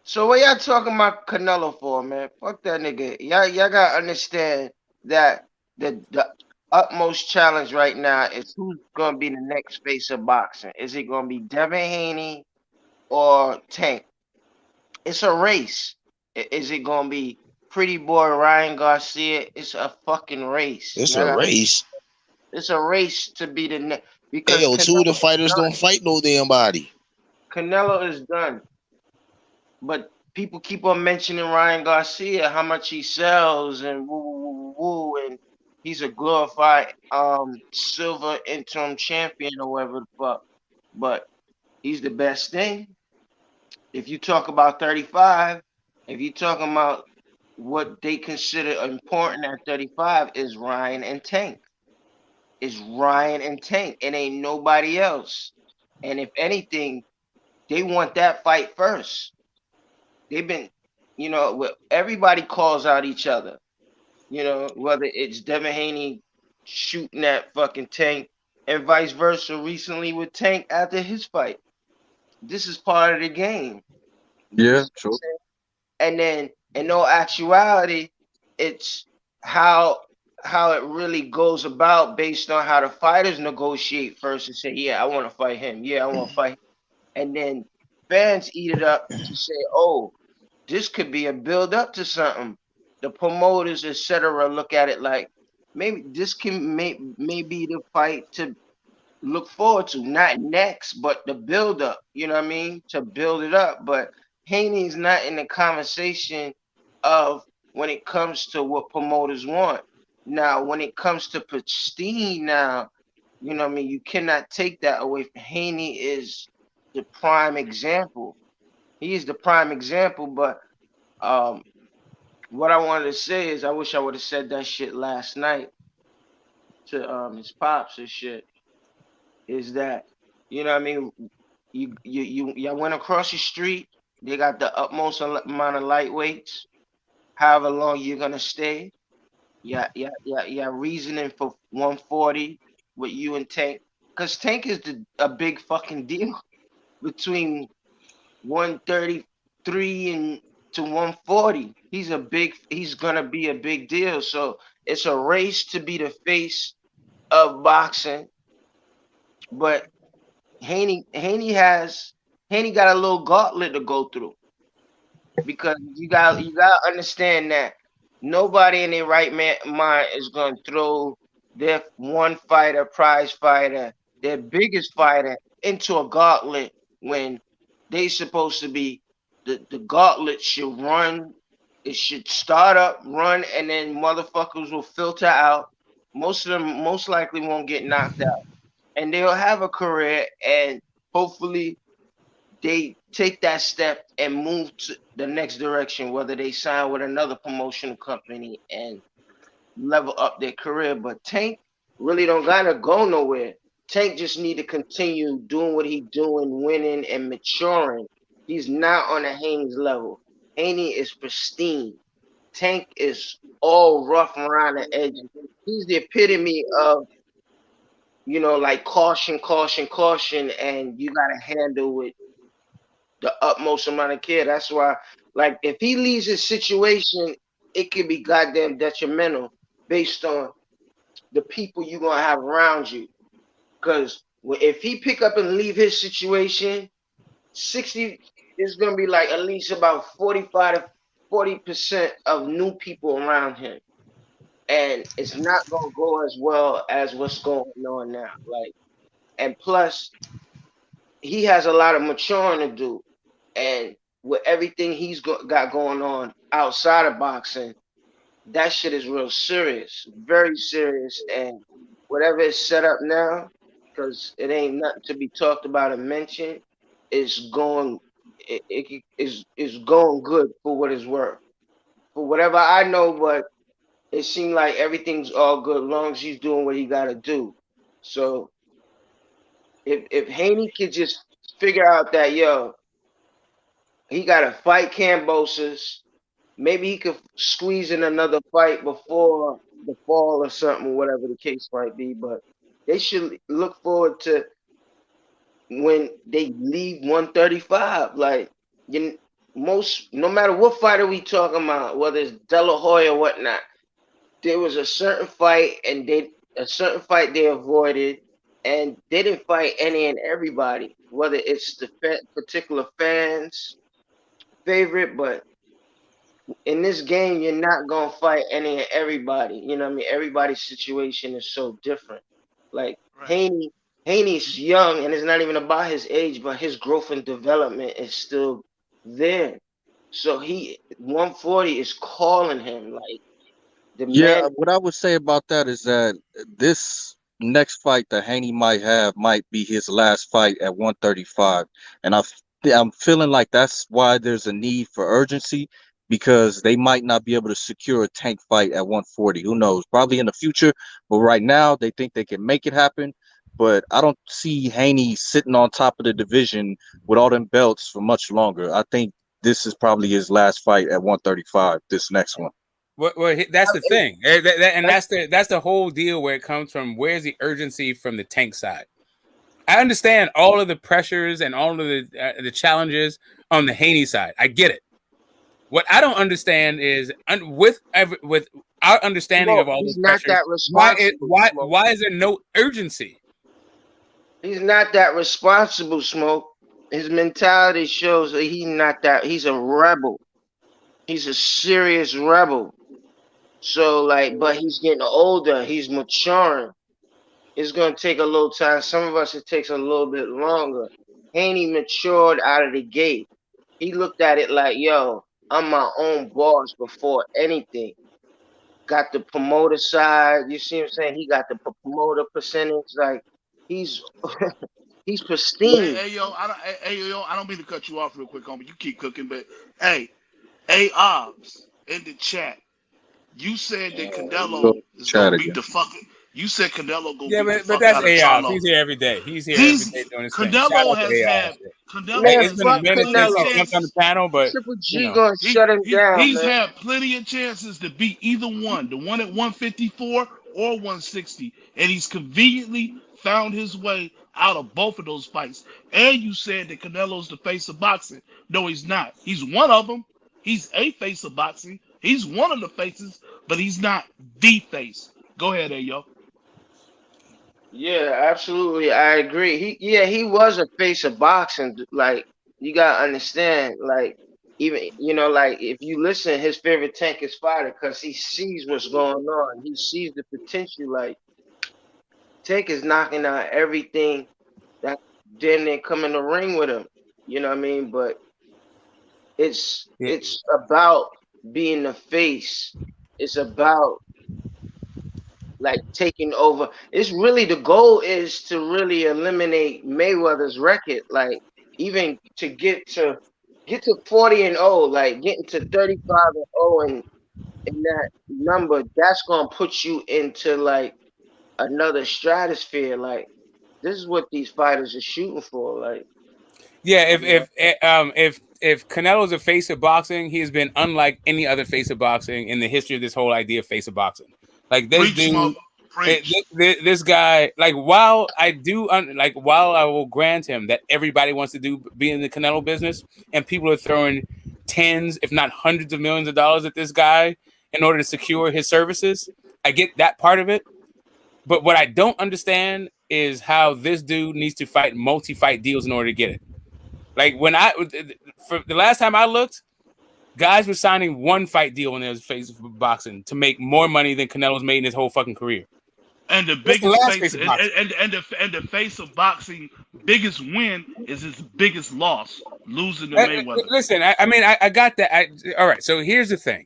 So what y'all talking about Canelo for, man? Fuck that nigga. Y'all gotta understand that the utmost challenge right now is who's gonna be the next face of boxing. Is it gonna be Devin Haney or Tank? It's a race. Is it gonna be Pretty Boy Ryan Garcia? It's a fucking race. It's a race. It's a race to be the next. Because two of the fighters don't fight no damn body. Canelo is done. But people keep on mentioning Ryan Garcia, how much he sells and woo, and he's a glorified silver interim champion or whatever the fuck. But he's the best thing. If you talk about 35, if you talking about what they consider important at 35 is Ryan and Tank. It's Ryan and Tank. It ain't nobody else. And if anything, they want that fight first. They've been, everybody calls out each other. Whether it's Devin Haney shooting at fucking Tank and vice versa recently with Tank after his fight. This is part of the game. Yeah, true. And then in no actuality, it's how it really goes about based on how the fighters negotiate first and say, yeah, I want to fight him. Yeah, I want to fight him. And then fans eat it up to say, oh, this could be a build up to something. The promoters, etc., look at it like maybe this may be the fight to look forward to, not next, but the build up. You know what I mean? To build it up. But Haney's not in the conversation of when it comes to what promoters want. Now, when it comes to pristine, now, you know what I mean? You cannot take that away from Haney. Is the prime example. He is the prime example, but what I wanted to say is I wish I would have said that shit last night. to his pops and shit is that, you know what I mean, y'all went across the street, they got the utmost amount of lightweights, however long you're gonna stay. Yeah, reasoning for 140 with you and Tank. Cause Tank is a big fucking deal between 133 and to 140. He's gonna be a big deal. So it's a race to be the face of boxing. But Haney got a little gauntlet to go through, because you got to understand that nobody in their right mind is going to throw their one fighter, prize fighter, their biggest fighter into a gauntlet when they supposed to be the gauntlet should run. It should start up, run, and then motherfuckers will filter out. Most of them most likely won't get knocked out, and they'll have a career, and hopefully they take that step and move to the next direction, whether they sign with another promotional company and level up their career. But Tank really don't gotta go nowhere. Tank just need to continue doing what he's doing, winning and maturing. He's not on the Haney's level. Haney is pristine. Tank is all rough around the edges. He's the epitome of, like caution, caution, caution, and you gotta handle it the utmost amount of care. That's why, like, if he leaves his situation, it could be goddamn detrimental based on the people you're gonna have around you. Because if he pick up and leave his situation, 60 is gonna be like at least about 45 to 40% of new people around him, and it's not gonna go as well as what's going on now. Like, and plus, he has a lot of maturing to do. And with everything he's got going on outside of boxing, that shit is real serious, very serious. And whatever is set up now, because it ain't nothing to be talked about and mentioned, is going is going good for what it's worth. For whatever I know, but it seemed like everything's all good as long as he's doing what he got to do. So if Haney could just figure out that, he got to fight Cambosis. Maybe he could squeeze in another fight before the fall or something, whatever the case might be. But they should look forward to when they leave 135. Like, no matter what fighter we talking about, whether it's De La Hoya or whatnot, there was a certain fight they avoided, and they didn't fight any and everybody, whether it's the particular fans' favorite, but in this game, you're not gonna fight any and everybody. You know what I mean? Everybody's situation is so different. Like, Haney's young, and it's not even about his age, but his growth and development is still there. So 140 is calling him. Like, the Yeah, man. what I would say about that is that this next fight that Haney might have might be his last fight at 135, and I'm feeling like that's why there's a need for urgency, because they might not be able to secure a Tank fight at 140. Who knows? Probably in the future, but right now they think they can make it happen. But I don't see Haney sitting on top of the division with all them belts for much longer. I think this is probably his last fight at 135. This next one. Well, that's the thing, and that's the whole deal where it comes from. Where's the urgency from the Tank side? I understand all of the pressures and all of the challenges on the Haney side. I get it. What I don't understand is with our understanding of all He's the not pressures, that responsible. why is there no urgency? He's not that responsible, Smoke. His mentality shows that he's a rebel. He's a serious rebel. So, like, but he's getting older. He's maturing. It's going to take a little time. Some of us, it takes a little bit longer. Haney matured out of the gate. He looked at it like, yo, I'm my own boss before anything. Got the promoter side. You see what I'm saying? He got the promoter percentage. Like, he's he's pristine. Hey, yo, I don't mean to cut you off real quick, homie. You keep cooking, but hey, Obs in the chat. You said that Canelo is gonna beat the fucking. You said Canelo go Yeah, beat the but fuck that's out of AR. Charlo. He's here every day. He's here every day He's doing his thing. Shout Canelo out has to AR. had Hey, Canelo it's Man, has been a fuck had minute plenty since of he Canelo. jumped on the chances. panel, but Triple you G know. gonna shut him down, He's man. had plenty of chances to beat either one, the one at 154 or 160, and he's conveniently found his way out of both of those fights. And you said that Canelo's the face of boxing. No, he's not. He's one of them. He's a face of boxing. He's one of the faces, but he's not the face. Go ahead, Ayo. Yeah, absolutely. I agree. He was a face of boxing. Like, you gotta understand, like, even, like, if you listen, his favorite tank is fighter because he sees what's going on. He sees the potential. Like, Tank is knocking out everything that then they come in the ring with him. You know what I mean? But it's Yeah, it's about being the face. It's about like taking over. It's really, the goal is to really eliminate Mayweather's record. Like, even to get to 40-0, like getting to 35-0 and in that number, that's gonna put you into like another stratosphere. Like, this is what these fighters are shooting for. Like, yeah. you know, If Canelo's a face of boxing, he has been unlike any other face of boxing in the history of this whole idea of face of boxing. Like this Preach, smoke. dude, Preach. this guy. Like while while I will grant him that everybody wants to be in the Canelo business, and people are throwing tens, if not hundreds of millions of dollars at this guy in order to secure his services. I get that part of it. But what I don't understand is how this dude needs to fight multi-fight deals in order to get it. Like for the last time I looked, guys were signing one fight deal when there was face of boxing to make more money than Canelo's made in his whole fucking career. And the What's the biggest last face face of boxing? and the face of boxing biggest win is his biggest loss, losing to Mayweather. Listen, I got that. All right, so here's the thing.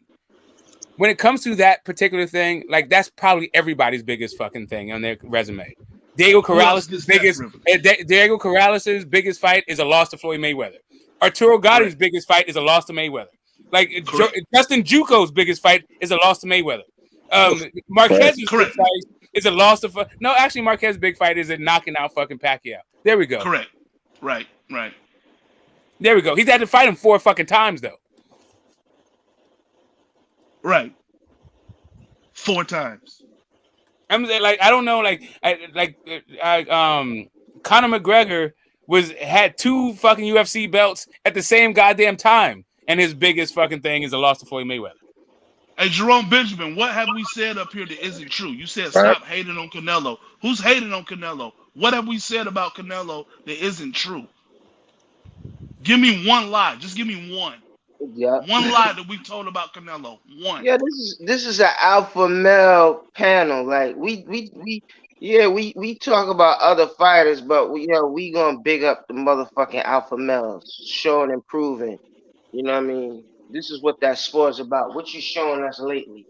When it comes to that particular thing, like that's probably everybody's biggest fucking thing on their resume. Diego Who else Corrales' gets that biggest privilege? Diego Corrales' biggest fight is a loss to Floyd Mayweather. Arturo Gotti's biggest fight is a loss to Mayweather. Like Justin Juco's biggest fight is a loss to Mayweather. Marquez's big fight is a loss to no, actually Marquez's big fight is a knocking out fucking Pacquiao. There we go. Correct. Right. There we go. He's had to fight him 4 fucking times though. Right. 4 times. I'm like, I don't know, Conor McGregor had 2 fucking UFC belts at the same goddamn time, and his biggest fucking thing is a loss to Floyd Mayweather. Hey, Jerome Benjamin, what have we said up here that isn't true? You said stop hating on Canelo. Who's hating on Canelo? What have we said about Canelo that isn't true? Give me one lie. Just give me one. Yeah. One lie that we've told about Canelo. One. Yeah, this is an alpha male panel. Like, we talk about other fighters, but we gonna big up the motherfucking alpha males, showing and proving. You know what I mean? This is what that sport's about. What you showing us lately?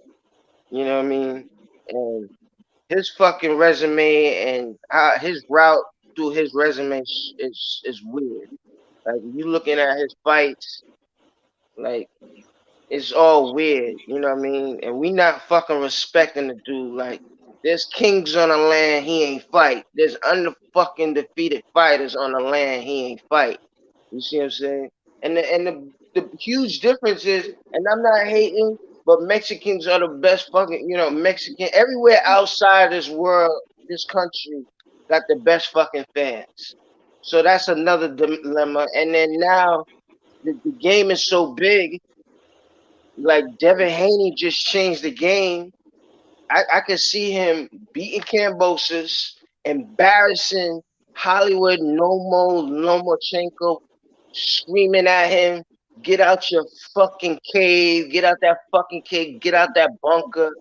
You know what I mean? And his fucking resume and his route through his resume is weird. Like, you looking at his fights, like, it's all weird, you know what I mean? And we not fucking respecting the dude. Like, there's kings on the land he ain't fight. There's fucking defeated fighters on the land he ain't fight. You see what I'm saying? And the huge difference is, and I'm not hating, but Mexicans are the best fucking, Mexican everywhere outside this world, this country got the best fucking fans. So that's another dilemma. And then now the game is so big. Like, Devin Haney just changed the game. I could see him beating Kambosos, embarrassing Hollywood Lomachenko, screaming at him, "Get out your fucking cave! Get out that fucking cave! Get out that bunker!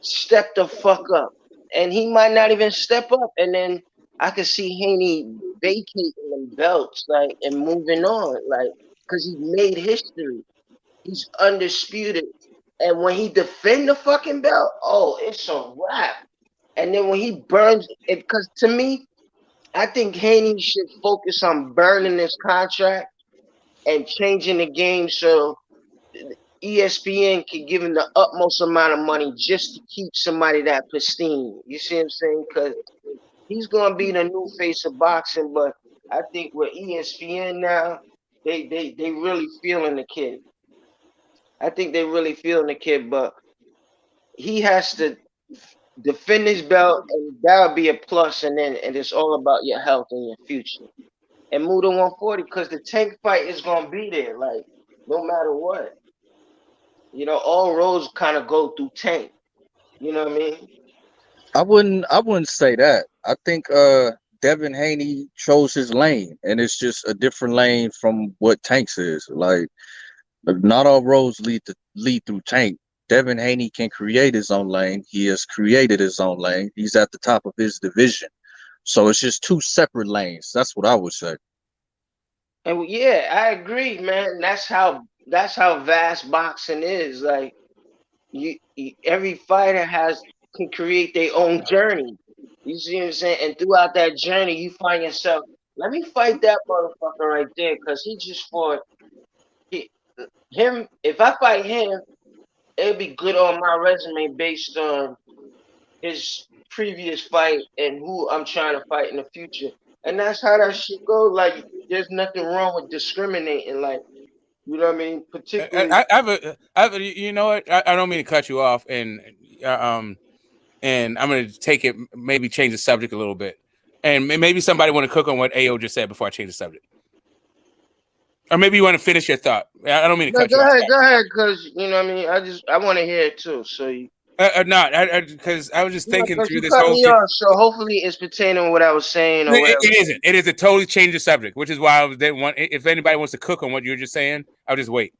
Step the fuck up!" And he might not even step up. And then I could see Haney vacating them belts, like, and moving on, like, because he made history. He's undisputed. And when he defend the fucking belt, oh, it's a wrap. And then when he burns it, because to me, I think Haney should focus on burning his contract and changing the game so ESPN can give him the utmost amount of money just to keep somebody that pristine. You see what I'm saying? Because he's gonna be the new face of boxing, but I think with ESPN now, they really feeling the kid. I think they really feeling the kid, but he has to defend his belt, and that'll be a plus. And it's all about your health and your future. And move to 140 because the Tank fight is gonna be there, like no matter what. You know, all roads kind of go through Tank. You know what I mean? I wouldn't say that. I think Devin Haney chose his lane, and it's just a different lane from what Tank's is. Like, not all roads lead through Tank. Devin Haney can create his own lane. He has created his own lane. He's at the top of his division. So it's just two separate lanes. That's what I would say. And yeah, I agree, man. That's how vast boxing is. Like every fighter can create their own journey. You see what I'm saying? And throughout that journey, you find yourself, let me fight that motherfucker right there, because he just fought him. If I fight him, it'll be good on my resume based on his previous fight and who I'm trying to fight in the future. And that's how that shit goes. Like, there's nothing wrong with discriminating. Like, you know what I mean? Particularly, You know what? I don't mean to cut you off, and I'm going to take it, maybe change the subject a little bit, and maybe somebody want to cook on what AO just said before I change the subject, or maybe you want to finish your thought. I don't mean to cut you off. Go ahead, because you know what I mean. I want to hear it too. So you. Because I was just thinking through this cut whole me thing. off, so hopefully it's pertaining to what I was saying or whatever. It isn't. It is a totally change the subject, which is why I was if anybody wants to cook on what you were just saying, I'll just wait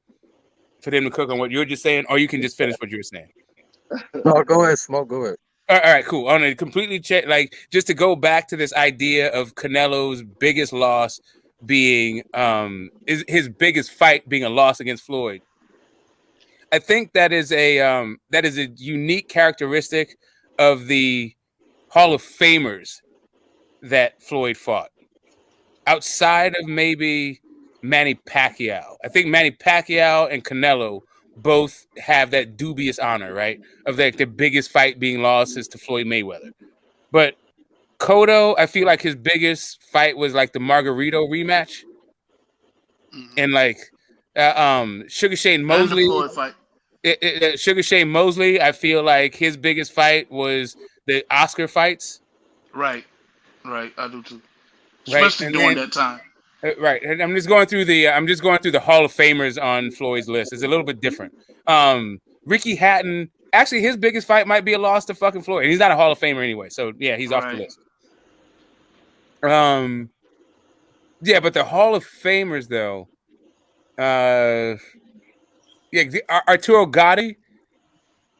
for them to cook on what you were just saying, or you can just finish what you were saying. No, go ahead, Smoke. Go ahead. All right, cool. On a completely like just to go back to this idea of Canelo's biggest loss being his biggest fight being a loss against Floyd. I think that is a unique characteristic of the Hall of Famers that Floyd fought. Outside of maybe Manny Pacquiao, I think Manny Pacquiao and Canelo both have that dubious honor, right? Of the biggest fight being lost is to Floyd Mayweather. But Cotto, I feel like his biggest fight was like the Margarito rematch, and like Sugar Shane Mosley. And the Floyd fight. Sugar Shane Mosley, I feel like his biggest fight was the Oscar fights. Right, I do too. Especially during that time. Right, and I'm just going through the Hall of Famers on Floyd's list. It's a little bit different. Ricky Hatton, actually, his biggest fight might be a loss to fucking Floyd. He's not a Hall of Famer anyway, so yeah, he's off the list. Yeah, but the Hall of Famers though, Arturo Gotti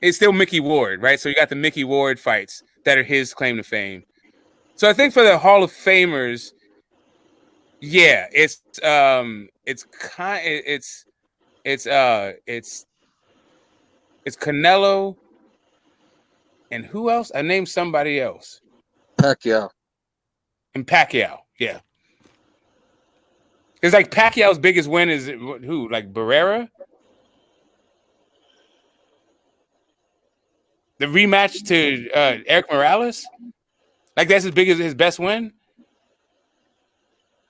is still Mickey Ward, right? So you got the Mickey Ward fights that are his claim to fame. So I think for the Hall of Famers, yeah, it's Canelo and who else? I named somebody else. Pacquiao. And Pacquiao, yeah. It's like Pacquiao's biggest win is who? Like Barrera? The rematch to Eric Morales? Like that's his best win?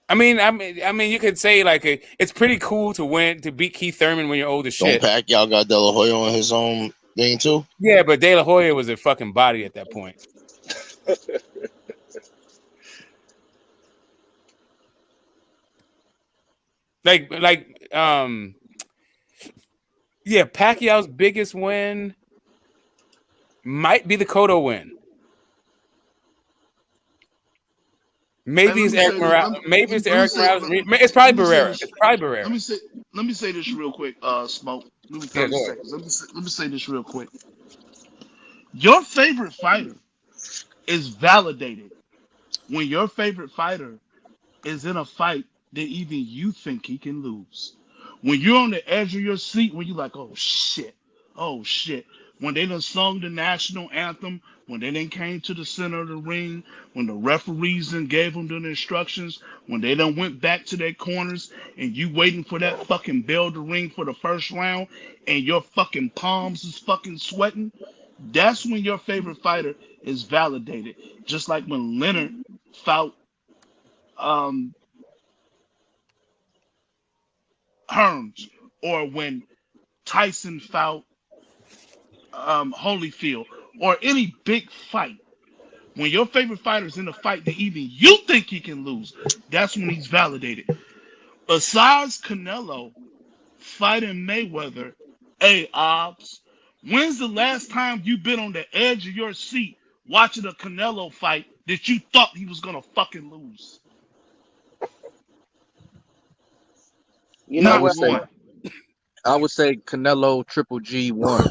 I mean, you could say like it's pretty cool to beat Keith Thurman when you're old as shit. Pacquiao got De La Hoya on his own thing too. Yeah, but De La Hoya was a fucking body at that point. Yeah, Pacquiao's biggest win might be the Cotto win. Maybe it's Eric Morales. Maybe it's Eric Morales. It's probably Barrera. It's probably Barrera. Let me say this real quick, Smoke. Let me 30 seconds. Let me say this real quick. Your favorite fighter is validated when your favorite fighter is in a fight that even you think he can lose. When you're on the edge of your seat, when you're like, oh shit. when they done sung the national anthem, when they done came to the center of the ring, when the referees done gave them the instructions, when they done went back to their corners, and you waiting for that fucking bell to ring for the first round, and your fucking palms is fucking sweating, that's when your favorite fighter is validated. Just like when Leonard fought um, Hearns, or when Tyson fought Holyfield, or any big fight. When your favorite fighter is in a fight that even you think he can lose, that's when he's validated. Besides Canelo fighting Mayweather, hey, Obbs, when's the last time you been on the edge of your seat watching a Canelo fight that you thought he was going to fucking lose? You know I Not would what? say one. I would say Canelo Triple G one.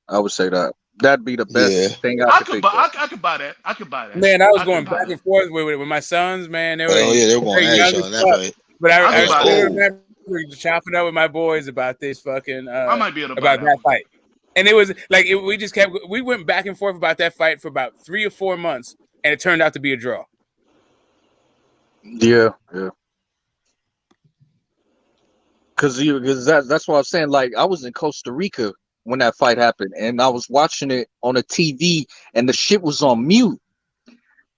I would say that. That'd be the Yeah. best thing I I could could think buy. of. I could buy that. I could buy that. Man, I was I could going buy back that. and forth with my sons. Man, they Oh yeah, they were were going young action as on that fuck. fight. But I I could buy still that. remember chopping up with my boys about this fucking I might be able to buy about that that one. fight. And it was like we just kept we went back and forth about that fight for about 3 or 4 months, and it turned out to be a draw. Yeah, yeah. Because that's what I was saying. Like I was in Costa Rica when that fight happened, and I was watching it on a TV, and the shit was on mute.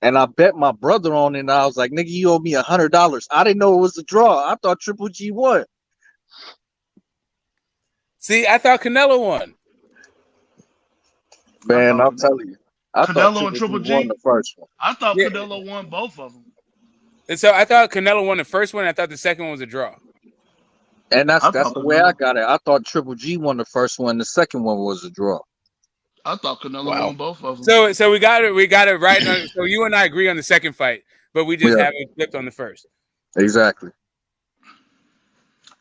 And I bet my brother on it, and I was like, "Nigga, you owe me $100." I didn't know it was a draw. I thought Triple G won. See, I thought Canelo won. Man, I'm telling you, I thought Canelo and Triple G Triple won G. the first one. I thought Yeah. Canelo won both of them. And so I thought Canelo won the first one. I thought the second one was a draw. And that's I that's thought the way I Canelo. got it. I thought Triple G won the first one. The second one was a draw. I thought Canelo Wow. won both of them. So we got it right. So you and I agree on the second fight, but we just Yeah, haven't flipped on the first. exactly.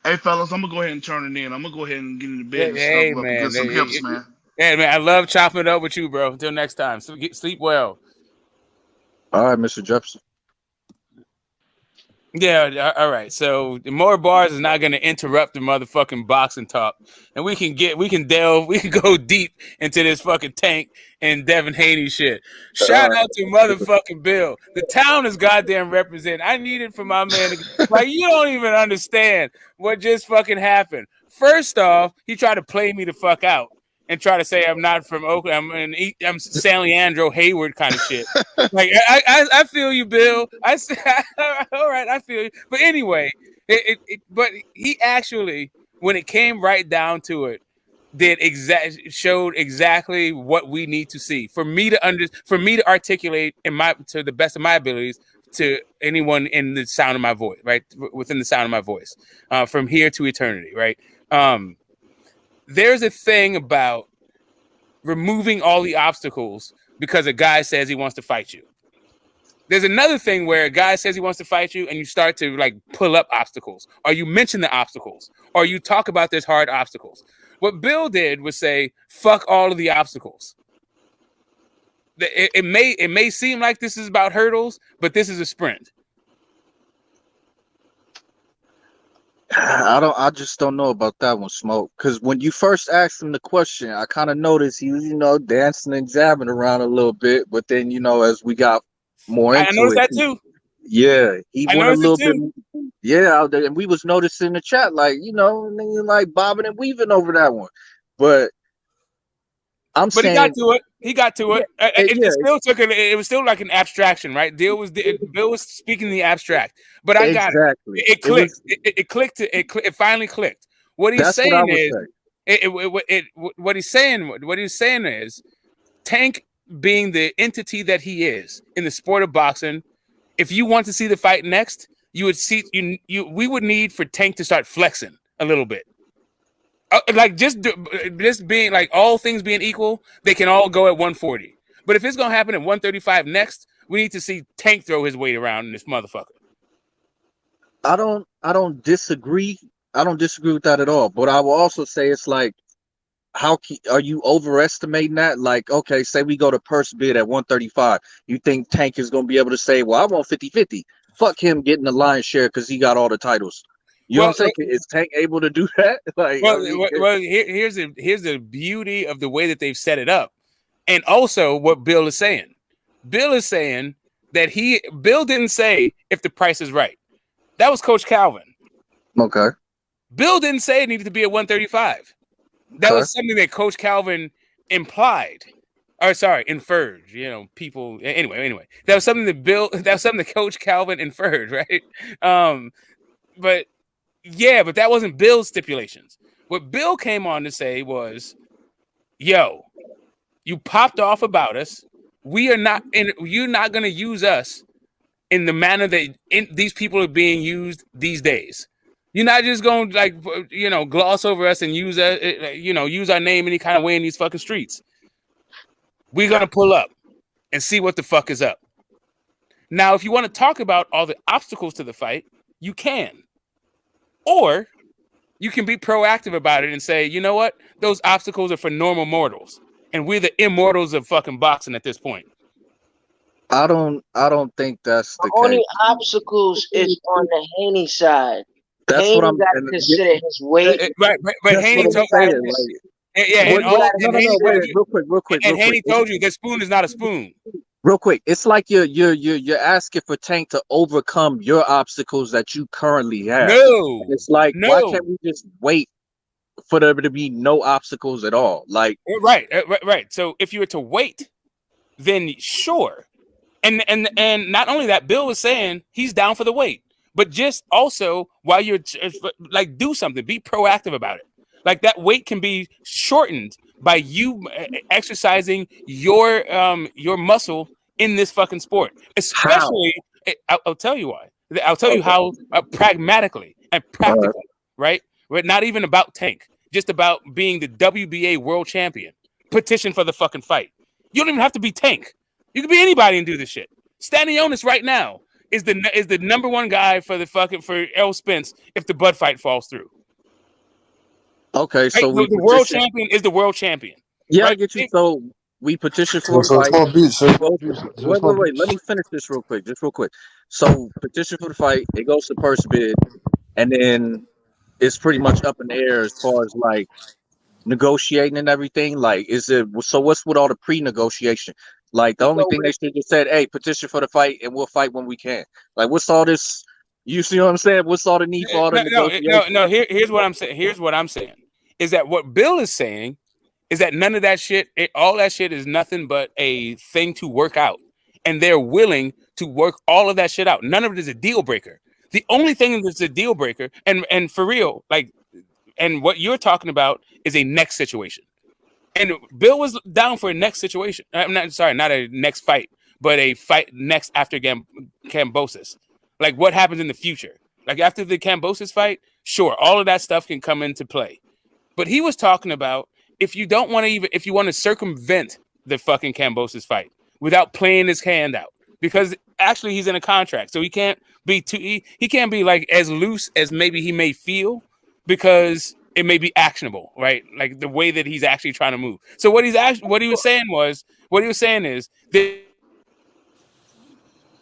Hey, fellas, I'm gonna go ahead and turn it in. I'm gonna go ahead and get into bed and Hey snuggle up and man, get some hips, man. hey man, I love chopping it up with you, bro. Until next time, so sleep well. All right, Mr. Jefferson. Yeah, all right. So the more bars is not going to interrupt the motherfucking boxing talk, and we can go deep into this fucking Tank and Devin Haney shit. Shout out to motherfucking Bill. The town is goddamn represented. I need it for my man. Like you don't even understand what just fucking happened. First off, he tried to play me the fuck out and try to say I'm not from Oakland. I'm Stanley Andrew Hayward kind of shit. Like I feel you, Bill. All right, I feel you. But anyway, but he actually, when it came right down to it, showed exactly what we need to see for me to articulate to the best of my abilities to anyone in the sound of my voice, right within the sound of my voice, from here to eternity, right. There's a thing about removing all the obstacles because a guy says he wants to fight you. There's another thing where a guy says he wants to fight you and you start to like pull up obstacles, or you mention the obstacles, or you talk about this hard obstacles. What Bill did was say, fuck all of the obstacles. It may seem like this is about hurdles, but this is a sprint. I just don't know about that one, Smoke. Because when you first asked him the question, I kind of noticed he was, dancing and jabbing around a little bit. But then, as we got more into I noticed it, that too. Yeah, he I went a noticed little it bit. too. Yeah, out there, and we was noticing in the chat, like, nigga, like bobbing and weaving over that one. But But saying, he got to it. He got to it. yeah, It still took it was still like an abstraction, right? Bill was speaking the abstract, but I got exactly. it. It clicked. It clicked. It finally clicked. What he's That's saying what I would is, what he's saying is, Tank being the entity that he is in the sport of boxing. If you want to see the fight next, you would see we would need for Tank to start flexing a little bit. Like just being like all things being equal, they can all go at 140. But if it's gonna happen at 135 next, we need to see Tank throw his weight around in this motherfucker. I don't disagree. I don't disagree with that at all. But I will also say it's like, are you overestimating that? Like, okay, say we go to purse bid at 135. You think Tank is gonna be able to say, well, I want 50-50. Fuck him getting the lion's share because he got all the titles. You know what I'm saying? Is Tank able to do that? Like, here's the beauty of the way that they've set it up, and also what Bill is saying. Bill is saying that Bill didn't say if the price is right. That was Coach Calvin. Okay. Bill didn't say it needed to be at 135. That was something that Coach Calvin inferred. People. Anyway, that was something that Coach Calvin inferred, right? But that wasn't Bill's stipulations. What Bill came on to say was, "Yo, you popped off about us. You're not going to use us in the manner that these people are being used these days. You're not just going to gloss over us and use our name any kind of way in these fucking streets. We're going to pull up and see what the fuck is up. Now, if you want to talk about all the obstacles to the fight, you can. Or you can be proactive about it and say, you know what? Those obstacles are for normal mortals. And we're the immortals of fucking boxing at this point." I don't think that's the only case. Obstacles is on the Haney side. That's Haney what I'm got to consider his weight. Right, but Haney told real quick. And Haney told you that spoon is not a spoon. Real quick, it's like you're asking for Tank to overcome your obstacles that you currently have. No, it's like why can't we just wait for there to be no obstacles at all? Like right. So if you were to wait, then sure. And not only that, Bill was saying he's down for the wait, but just also while you're do something, be proactive about it. Like that wait can be shortened by you exercising your muscle in this fucking sport. Especially, I'll tell you why. I'll tell you how pragmatically and practically, right? But not even about Tank, just about being the WBA world champion. Petition for the fucking fight. You don't even have to be Tank. You can be anybody and do this shit. Stanionis right now is the number one guy for Errol Spence if the Bud fight falls through. Okay, so the world champion is the world champion. Yeah, right? I get you. So we petition for a fight. Wait. Let me finish this real quick. So petition for the fight. It goes to first bid, and then it's pretty much up in the air as far as like negotiating and everything. Like, what's with all the pre-negotiation? Like, the only thing they should have said, hey, petition for the fight and we'll fight when we can. Like, what's all this? You see what I'm saying? What's all the need for all the negotiation? No. Here's what I'm saying. Here's what I'm saying is that what Bill is saying is that none of that shit, all that shit is nothing but a thing to work out. And they're willing to work all of that shit out. None of it is a deal breaker. The only thing that's a deal breaker, and for real, and what you're talking about is a next situation. And Bill was down for a next situation. I'm not a next fight, but a fight next after Kambosos. Like what happens in the future. Like after the Kambosos fight, sure, all of that stuff can come into play. But he was talking about if you want to circumvent the fucking Kambosos fight without playing his hand out, because actually he's in a contract, so he can't be he can't be like as loose as maybe he may feel, because it may be actionable, right? Like the way that he's actually trying to move. So what he was saying is there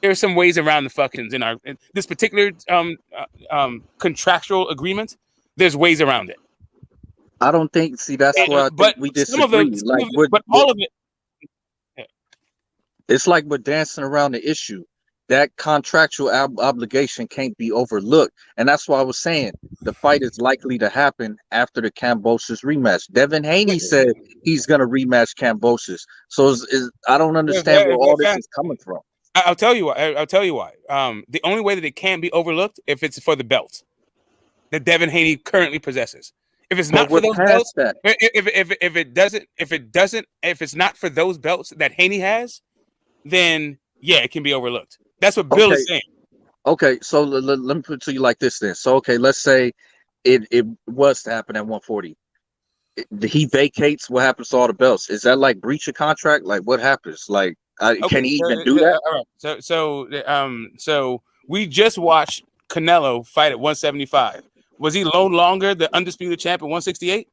are some ways around the fuckings in this particular contractual agreement. There's ways around it. I don't think. See, that's where I think we disagree. All of it. Yeah. It's like we're dancing around the issue. That contractual obligation can't be overlooked, and that's why I was saying the fight is likely to happen after the Kambosos rematch. Devin Haney said he's going to rematch Kambosos, so I don't understand where all this is coming from. I'll tell you why. The only way that it can be overlooked if it's for the belt that Devin Haney currently possesses. If it's not for those belts, if it's not for those belts that Haney has, then yeah, it can be overlooked. That's what Bill is saying. Okay, so let me put it to you like this then. So okay, let's say it was to happen at 140. He vacates. What happens to all the belts? Is that like breach of contract? Like what happens? Like can he even do that? All right. So we just watched Canelo fight at 175. Was he no longer the undisputed champ at 168?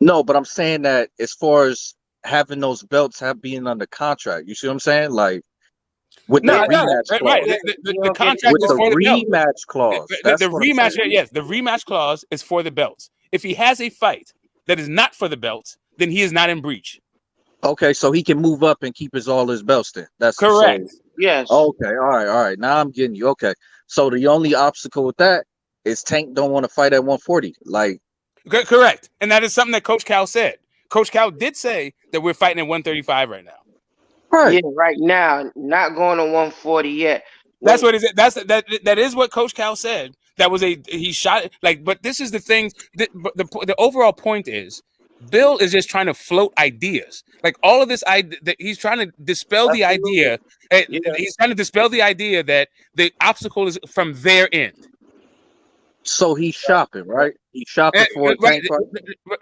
No, but I'm saying that as far as having those belts being under contract, you see what I'm saying? Like, With No, the I got it. rematch Right. clause. The contract With is the for the belt. rematch clause. That's The what I'm rematch, saying. yes, the rematch clause is for the belts. If he has a fight that is not for the belts, then he is not in breach. Okay, so he can move up and keep all his belts then. That's correct. So, yes. Okay, all right. Now I'm getting you. Okay. So the only obstacle with that is Tank don't want to fight at 140. Like Correct. And that is something that Coach Cal said. Coach Cal did say that we're fighting at 135 right now. Yeah, right now, not going to 140 yet. That's what is it. That is what Coach Cal said. That was he shot like. But this is the thing. The overall point is, Bill is just trying to float ideas. Like all of this idea, he's trying to dispel the idea. He's trying to dispel the idea that the obstacle is from their end. So he's shopping, right? He's shopping for a Tank fight.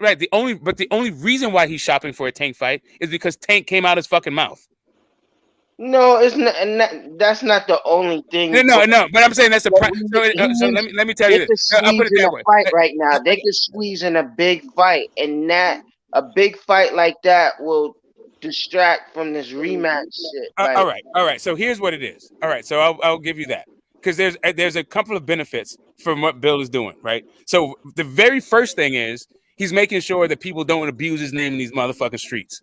Right. The only reason why he's shopping for a Tank fight is because Tank came out his fucking mouth. No, it's not. That's not the only thing. No. But I'm saying that's the prime. So let me tell you this. I'll put it that way. Fight right now. They could squeeze in a big fight, and that a big fight like that will distract from this rematch shit. All right. So here's what it is. All right. So I'll give you that because there's a couple of benefits from what Bill is doing. Right. So the very first thing is he's making sure that people don't abuse his name in these motherfucking streets,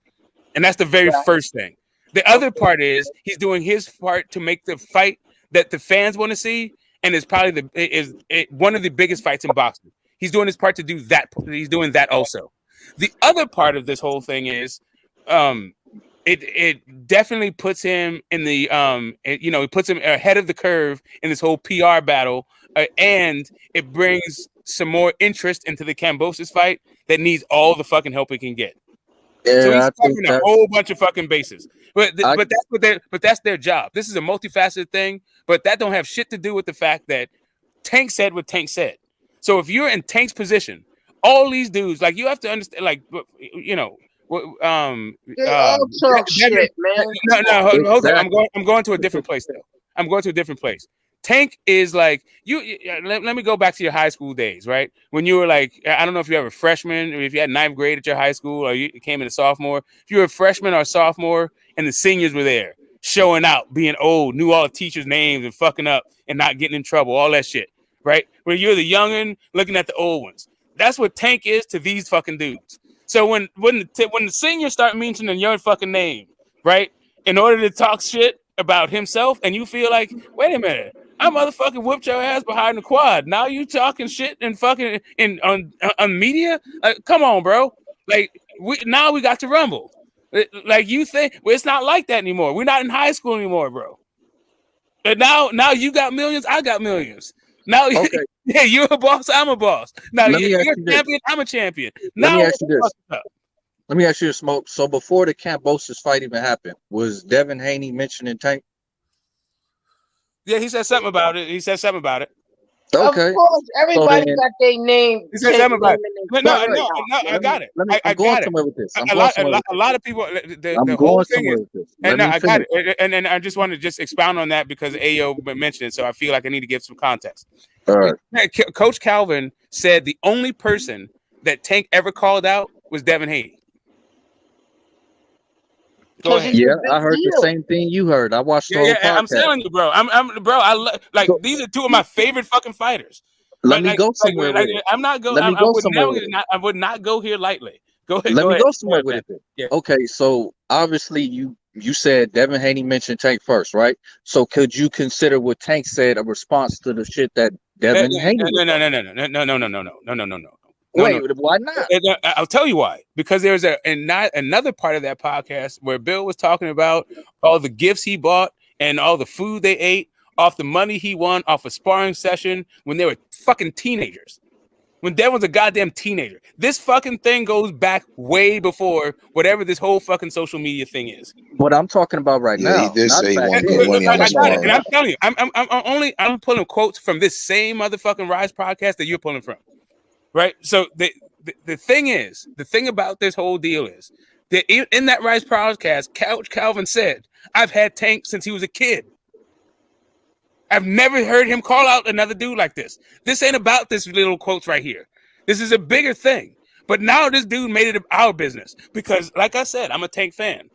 and that's the very first thing. The other part is he's doing his part to make the fight that the fans want to see, and is probably one of the biggest fights in boxing. He's doing his part to do that. He's doing that also. The other part of this whole thing is, it definitely puts him in the it puts him ahead of the curve in this whole PR battle, and it brings some more interest into the Kambosos fight that needs all the fucking help it can get. Yeah, so he's covering a whole bunch of fucking bases. But that's their job. This is a multifaceted thing, but that don't have shit to do with the fact that Tank said what Tank said. So if you're in Tank's position, all these dudes, like you have to understand, like they all talk shit, man. No, hold on. I'm going to a different place though. I'm going to a different place. Tank is like you. Let me go back to your high school days, right? When you were like, I don't know if you were a freshman or if you had ninth grade at your high school or you came in a sophomore. If you were a freshman or a sophomore and the seniors were there, showing out, being old, knew all the teachers' names and fucking up and not getting in trouble, all that shit, right? Where you're the youngin' looking at the old ones. That's what Tank is to these fucking dudes. So when the seniors start mentioning your fucking name, right, in order to talk shit about himself, and you feel like, wait a minute, I motherfucking whooped your ass behind the quad. Now you talking shit and fucking on media? Come on, bro. Like we got to rumble. Like you think it's not like that anymore. We're not in high school anymore, bro. And now you got millions, I got millions. Now, okay. Yeah, you're a boss, I'm a boss. Now you're a champion, I'm a champion. Let me ask you this. Let me ask you, Smoke. So before the Kambosos fight even happened, was Devin Haney mentioning Tank? Yeah, he said something about it. Okay. Of course, everybody got their name. He said something about it. No, I got it. I'm going somewhere with this. A lot of people. The whole thing is. And I got it. And I just want to just expound on that because Ayo mentioned it, so I feel like I need to give some context. All right. Coach Calvin said the only person that Tank ever called out was Devin Haney. Go ahead. Yeah, I heard the same thing you heard. I watched the whole podcast. I'm telling you, bro. These are two of my favorite fucking fighters. Let me go somewhere with it. I'm not going. I would not go here lightly. Go ahead. Let me go somewhere with it. Yeah. Okay, so obviously you said Devin Haney mentioned Tank first, right? So could you consider what Tank said a response to the shit that Devin Haney? No. Wait, why not? I'll tell you why. Because there's another part of that podcast where Bill was talking about all the gifts he bought and all the food they ate off the money he won off a sparring session when they were fucking teenagers. When Devin was a goddamn teenager. This fucking thing goes back way before whatever this whole fucking social media thing is. What I'm talking about right now. He did say he wanted to get money on the sparring. And I'm telling you, I'm pulling quotes from this same motherfucking Rise podcast that you're pulling from. Right. So the thing about this whole deal is that in that Rise podcast, Couch Calvin said, I've had Tank since he was a kid. I've never heard him call out another dude like this. This ain't about this little quotes right here. This is a bigger thing. But now this dude made it our business because, like I said, I'm a Tank fan.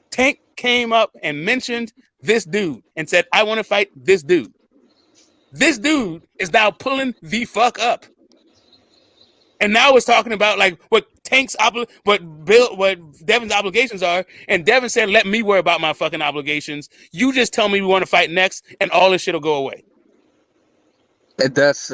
Tank came up and mentioned this dude and said, I want to fight this dude. This dude is now pulling the fuck up. And now it's talking about like what Devin's obligations are, and Devin said, "Let me worry about my fucking obligations. You just tell me we want to fight next, and all this shit will go away." And that's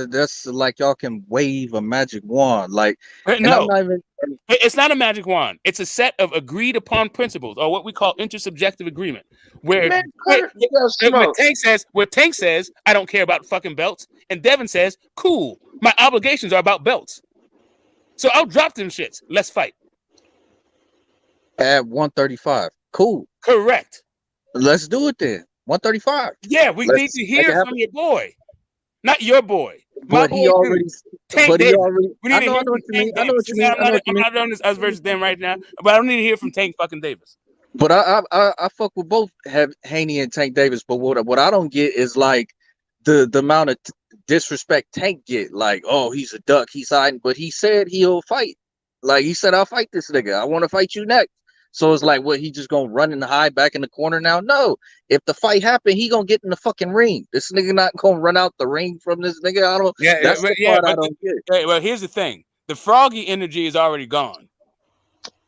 like y'all can wave a magic wand, like. And No, I'm not even. it's not a magic wand. It's a set of agreed upon principles, or what we call intersubjective agreement, where Tank says, "I don't care about fucking belts," and Devin says, "Cool, my obligations are about belts." So I'll drop them shits. Let's fight. At 135. Cool. Correct. Let's do it then. 135. Yeah, we need to hear from your boy. Not your boy. My But boy he already. Tank But he Davis. already. We need I to know hear what from you mean. Tank I know what Davis. you mean. I'm not on this us versus them right now, but I don't need to hear from Tank fucking Davis. But I fuck with both Haney and Tank Davis. But what I don't get is like the amount of disrespect Tank get. Like, oh, he's a duck. He's hiding. But he said he'll fight. Like he said, I'll fight this nigga. I want to fight you next. So it's like, what, he just gonna run and hide back in the corner now? No. If the fight happen, he gonna get in the fucking ring. This nigga not gonna run out the ring from this nigga. I don't. Yeah, that's the part I don't get. Well, here's the thing: the froggy energy is already gone.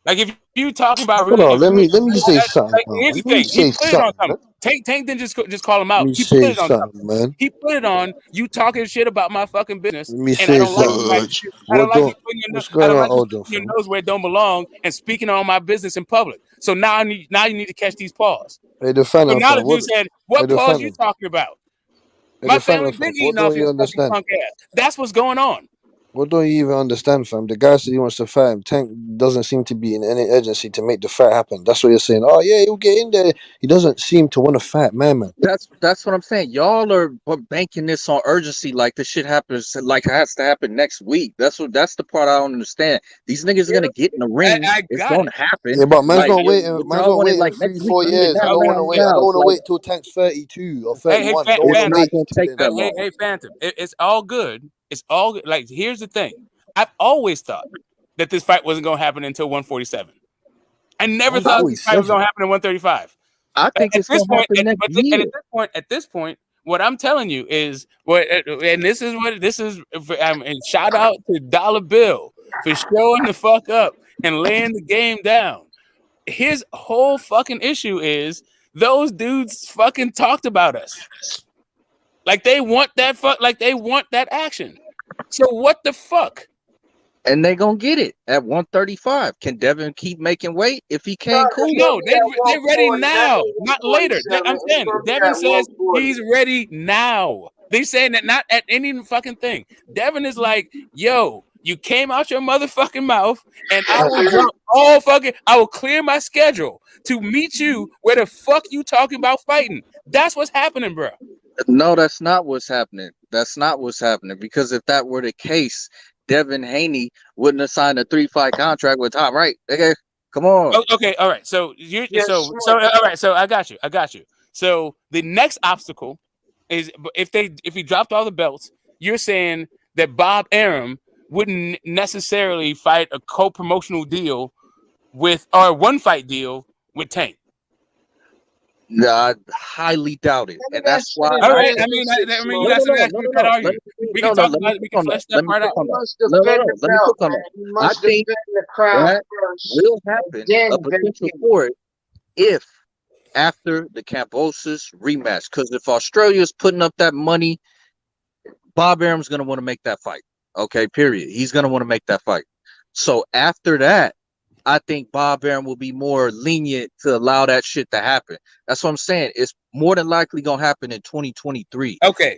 Like if you talking about Hold on, let me say something. Like, here's the thing: he put it on something. Tank didn't just call him out. He put it on something, man. He put it on you talking shit about my fucking business, Let me and say I don't something. like you. I don't like you putting What's going on, Aldo? your nose where it don't belong and speaking on my business in public. So now you need to catch these paws. Hey, the fan So now the fam, dude said, "What paws you talking about?" My family been eating off your fucking punk ass. That's what's going on. What don't you even understand, fam? The guy said he wants to fight him. Tank doesn't seem to be in any urgency to make the fight happen. That's what you're saying. Oh yeah, he'll get in there. He doesn't seem to want to fight, man. That's what I'm saying. Y'all are banking this on urgency, like this shit happens, like it has to happen next week. That's the part I don't understand. These niggas are gonna get in the ring. It's gonna happen. Yeah, but man's like, not waiting. Man's not waiting like 3-4 years. I don't want to wait. I don't want to wait till Tank's 32 or 31. I don't want to wait till then. Hey, Phantom. It's all good. It's all good. Like, here's the thing. I've always thought that this fight wasn't going to happen until 147. I never thought this fight was going to happen at 135. I think it's going to happen next year. At this point, what I'm telling you is, and this is, and shout out to Dollar Bill for showing the fuck up and laying the game down. His whole fucking issue is those dudes fucking talked about us. Like they want that action. So what the fuck? And they gonna get it at 135. Can Devin keep making weight? If he can't, cool. No, they're ready now, not later. I'm saying Devin says he's ready now. They saying that not at any fucking thing. Devin is like, yo, you came out your motherfucking mouth, and I will drop I will clear my schedule to meet you where the fuck you talking about fighting. That's what's happening, bro. No, that's not what's happening. That's not what's happening. Because if that were the case, Devin Haney wouldn't have signed a 3-fight contract with Tom. Right? Okay, come on. Oh, okay, all right. So all right. So I got you. So the next obstacle is if he dropped all the belts, you're saying that Bob Arum wouldn't necessarily fight a co-promotional deal or a one-fight deal with Tank. No, I highly doubt it, and that's why. All right, I mean, you got something that argument. We can talk about it. We can flesh that part out. Let me cook on that. I think that will happen. A potential for it if after the Kambosos rematch, because if Australia's putting up that money, Bob Arum's gonna want to make that fight. Okay, period. He's gonna want to make that fight. So after that, I think Bob Arum will be more lenient to allow that shit to happen. That's what I'm saying. It's more than likely gonna happen in 2023. Okay.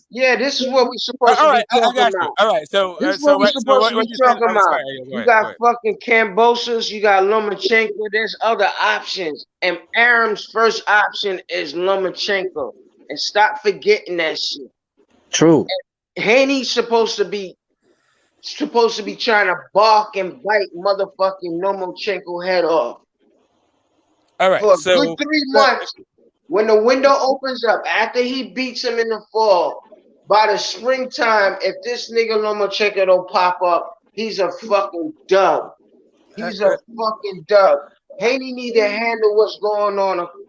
Yeah, this is what we're supposed to be talking about. All right. So this is what we're supposed to be talking about. You got fucking Kambosos, you got Lomachenko. There's other options, and Arum's first option is Lomachenko. And stop forgetting that shit. True. And Haney's supposed to be trying to bark and bite motherfucking Lomachenko head off. All right. For a good 3 months, when the window opens up, after he beats him in the fall, by the springtime, if this nigga Lomachenko don't pop up, he's a fucking dub. He's a fucking dub. Haney need to handle what's going on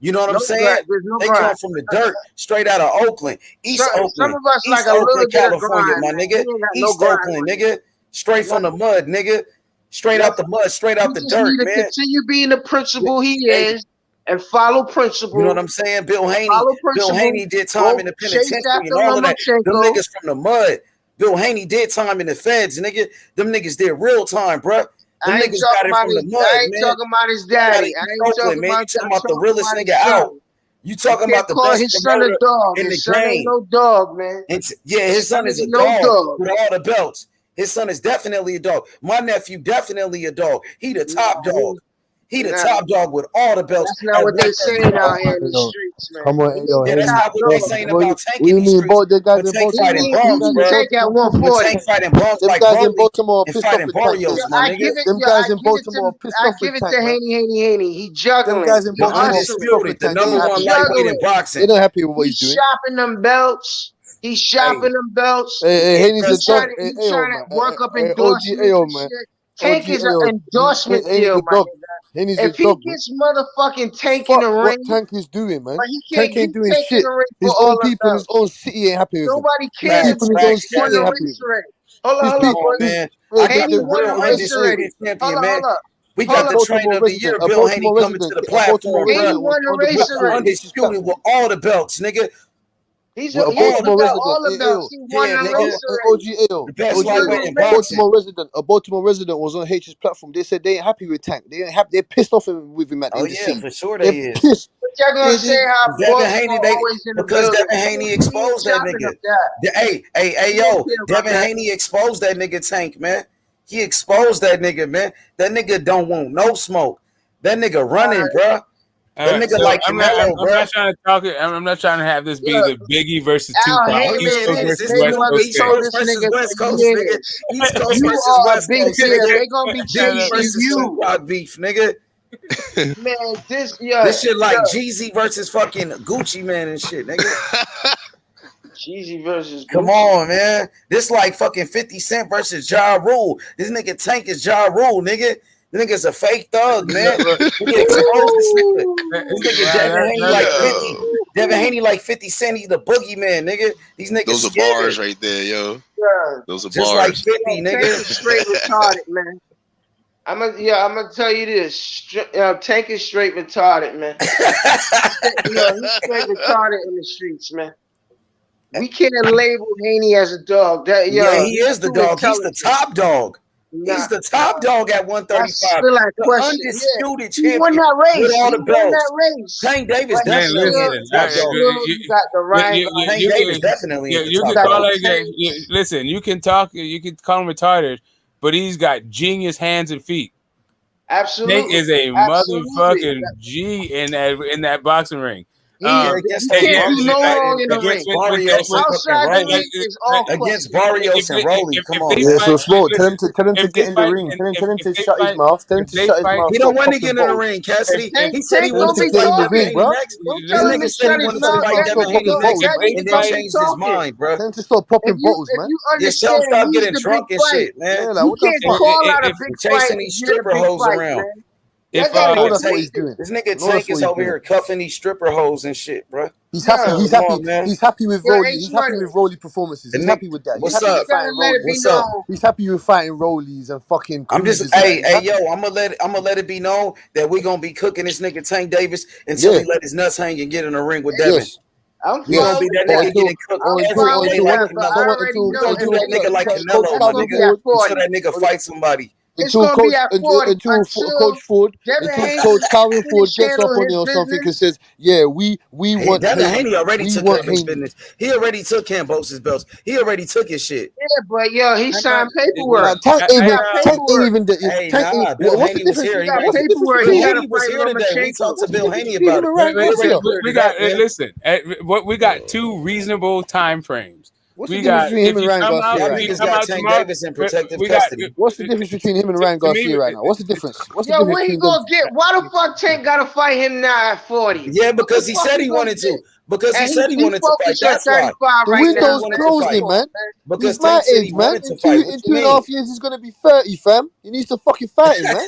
You know what I'm saying? There's no They grind. come from the dirt, straight out of Oakland, East Some Oakland, of us East like a little Oakland, bit of California, grind, my man. nigga. We ain't got no East grind. Oakland, nigga. Straight from the mud, nigga. Straight out the mud, straight out the just dirt, need to man. continue being the principal he is and follow principle. You know what I'm saying? Bill Haney. Bill Haney did time in the penitentiary and all of that. Them niggas from the mud. Bill Haney did time in the feds, nigga. Them niggas did real time, bro. Them I ain't niggas got talking it about from the his. mud, I ain't man. talking about his daddy. I ain't talking man. about. You talking about the realest nigga out. You talking about the call best his son a dog. in His the son game. ain't no dog, man. Yeah, his son is a no dog with all the belts. His son is definitely a dog. My nephew definitely a dog. He the top dog. He the top dog with all the belts. That's not what they saying out here in the streets, man. Come on, yo, Yeah, that's not what they saying about Tank in these mean, streets. the guys But in Tank Baltimore, fighting bums, bro. Tank at But 140. Tank fighting bums them like guys in Rolly Baltimore are and pissed off fighting with Tank. Barrios, my nigga. Them guys in Baltimore are pissed off with Give it Tank, to man. Haney. He juggling. Them guys in He Baltimore are hustling. pissed off with the Tank. number one lightweight in boxing. They're not happy with what He's he's doing. shopping them belts. He's shopping them belts. Hey, Haney's a dog. He's trying to work up OG, endorsements and man. shit. Tank is an endorsement Haney's deal, a my dog. nigga. Haney's If a he dog, gets motherfucking Tank fuck in the ring, what Tank is doing, man. but he Tank can't ain't get doing Tank in shit. the ring His for all own of people in them. his own city ain't happy with him. Nobody His cares. people in his own city Won ain't the happy with race him. already. Hold His on, people, man. hold on. Haney won the race already. Champion, man. We Hold got up. the trainer of the year, Bill Haney, coming to the platform, Haney bro. won the race already. Undisputed with all the belts, nigga. He's a he Baltimore got resident. all the belts. He won the race already. The best OG, lightweight in a boxing. Baltimore resident was on H's platform. They said they ain't happy with Tank. They ain't happy. They're pissed off with him at the city. For sure They're they is. pissed. But you're gonna say how Devin Haney, Baltimore always in the because building. Devin Haney exposed that nigga. Hey, yo, Devin Haney exposed that nigga Tank, man. He exposed that nigga, man. That nigga don't want no smoke. That nigga running, bro. That nigga so like I'm Canelo, bro. not trying to talk it. I'm not trying to have this be the Biggie versus Tupac. East Coast versus West Coast East Coast versus West Coast, nigga. East Coast versus West Coast, nigga. They gonna be chasing versus you. Tupac beef, nigga. Man, this shit like Jeezy versus fucking Gucci Man and shit, nigga. Jeezy versus Gucci. Come on, man. This like fucking 50 Cent versus Ja Rule. This nigga Tank is Ja Rule, nigga. This nigga's a fake thug, man. He exposed this nigga Devin Haney like 50. Devin Haney like 50 Cent. He's the boogeyman, nigga. These niggas Those are scared. bars right there, yo. Those are Just bars. like 50, nigga. Tank is straight retarded, man. I'm gonna tell you this. Tank is straight retarded, man. He's straight retarded in the streets, man. We can't label Haney as a dog. He is the dog. He's the top dog. He's the top dog at 135. The undisputed champion. He won that race. With all the belts. Tank Davis definitely is the top dog. You got the Ryan. Tank Davis definitely is you the can top call dog. it. Listen, you can call him retarded, but he's got genius hands and feet. Absolutely, Tank is a motherfucking G in that boxing ring. Against Barrios and Rolly. Come on, yeah. So smoke. Tell him to get in the ring. Tell him to shut his mouth. Tell him to shut his mouth. He don't want to get in the ring, Cassidy. He said he wanted to get in the ring, bro. This nigga said he wanted to fight Devin Haney next, and then changed his mind, bro. Tell him to stop popping bottles, man. Just tell him stop getting drunk and shit, man. You can't call out a big fight. Chasing these stripper hoes around. That's what he's doing. This nigga Tank is over here cuffing these stripper hoes and shit, bro. He's happy. He's happy with Rolly. He's happy with Rolly performances. He's happy with that. What's up? What's up? He's happy with fighting Rollies and fucking. I'm just hey yo. I'm gonna let it be known that we gonna be cooking this nigga Tank Davis until he let his nuts hang and get in the ring with Devin. We gonna be that nigga getting cooked every day like Canelo. We gonna do that nigga like Canelo, my nigga. Until that nigga fight somebody. Until Coach Ford, until Coach Calvin Ford gets up on you or something and says, "Yeah, we want." Devin Haney already took care of his business. He already took Cambose's belts. He already took his shit. Yeah, but he signed paperwork. Tank ain't even. Bill Haney was here. He was here today. We talked to Bill Haney about it. Listen, we got two reasonable time frames. What's the difference between him and Ryan Garcia? Niggas got Tank Davis in protective custody. What's the difference between him and Ryan Garcia right now? What's the difference? What's the Yo, difference where he between gonna get? Why the fuck Tank gotta fight him now at 40? Yeah, because he said he wanted to. Because he said he wanted to fight. That's why. The window's closing, man. He's my age, man. In 2.5 years, he's gonna be 30, fam. He needs to fucking fight him, man.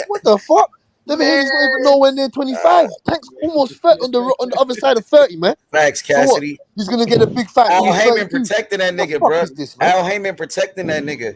What the fuck? Devin Haney's not even nowhere near 25. Tank's almost 30 on the other side of 30, man. Facts, Cassidy. So he's gonna get a big fight. Al Heyman protecting that nigga, bro. Al Heyman protecting that nigga.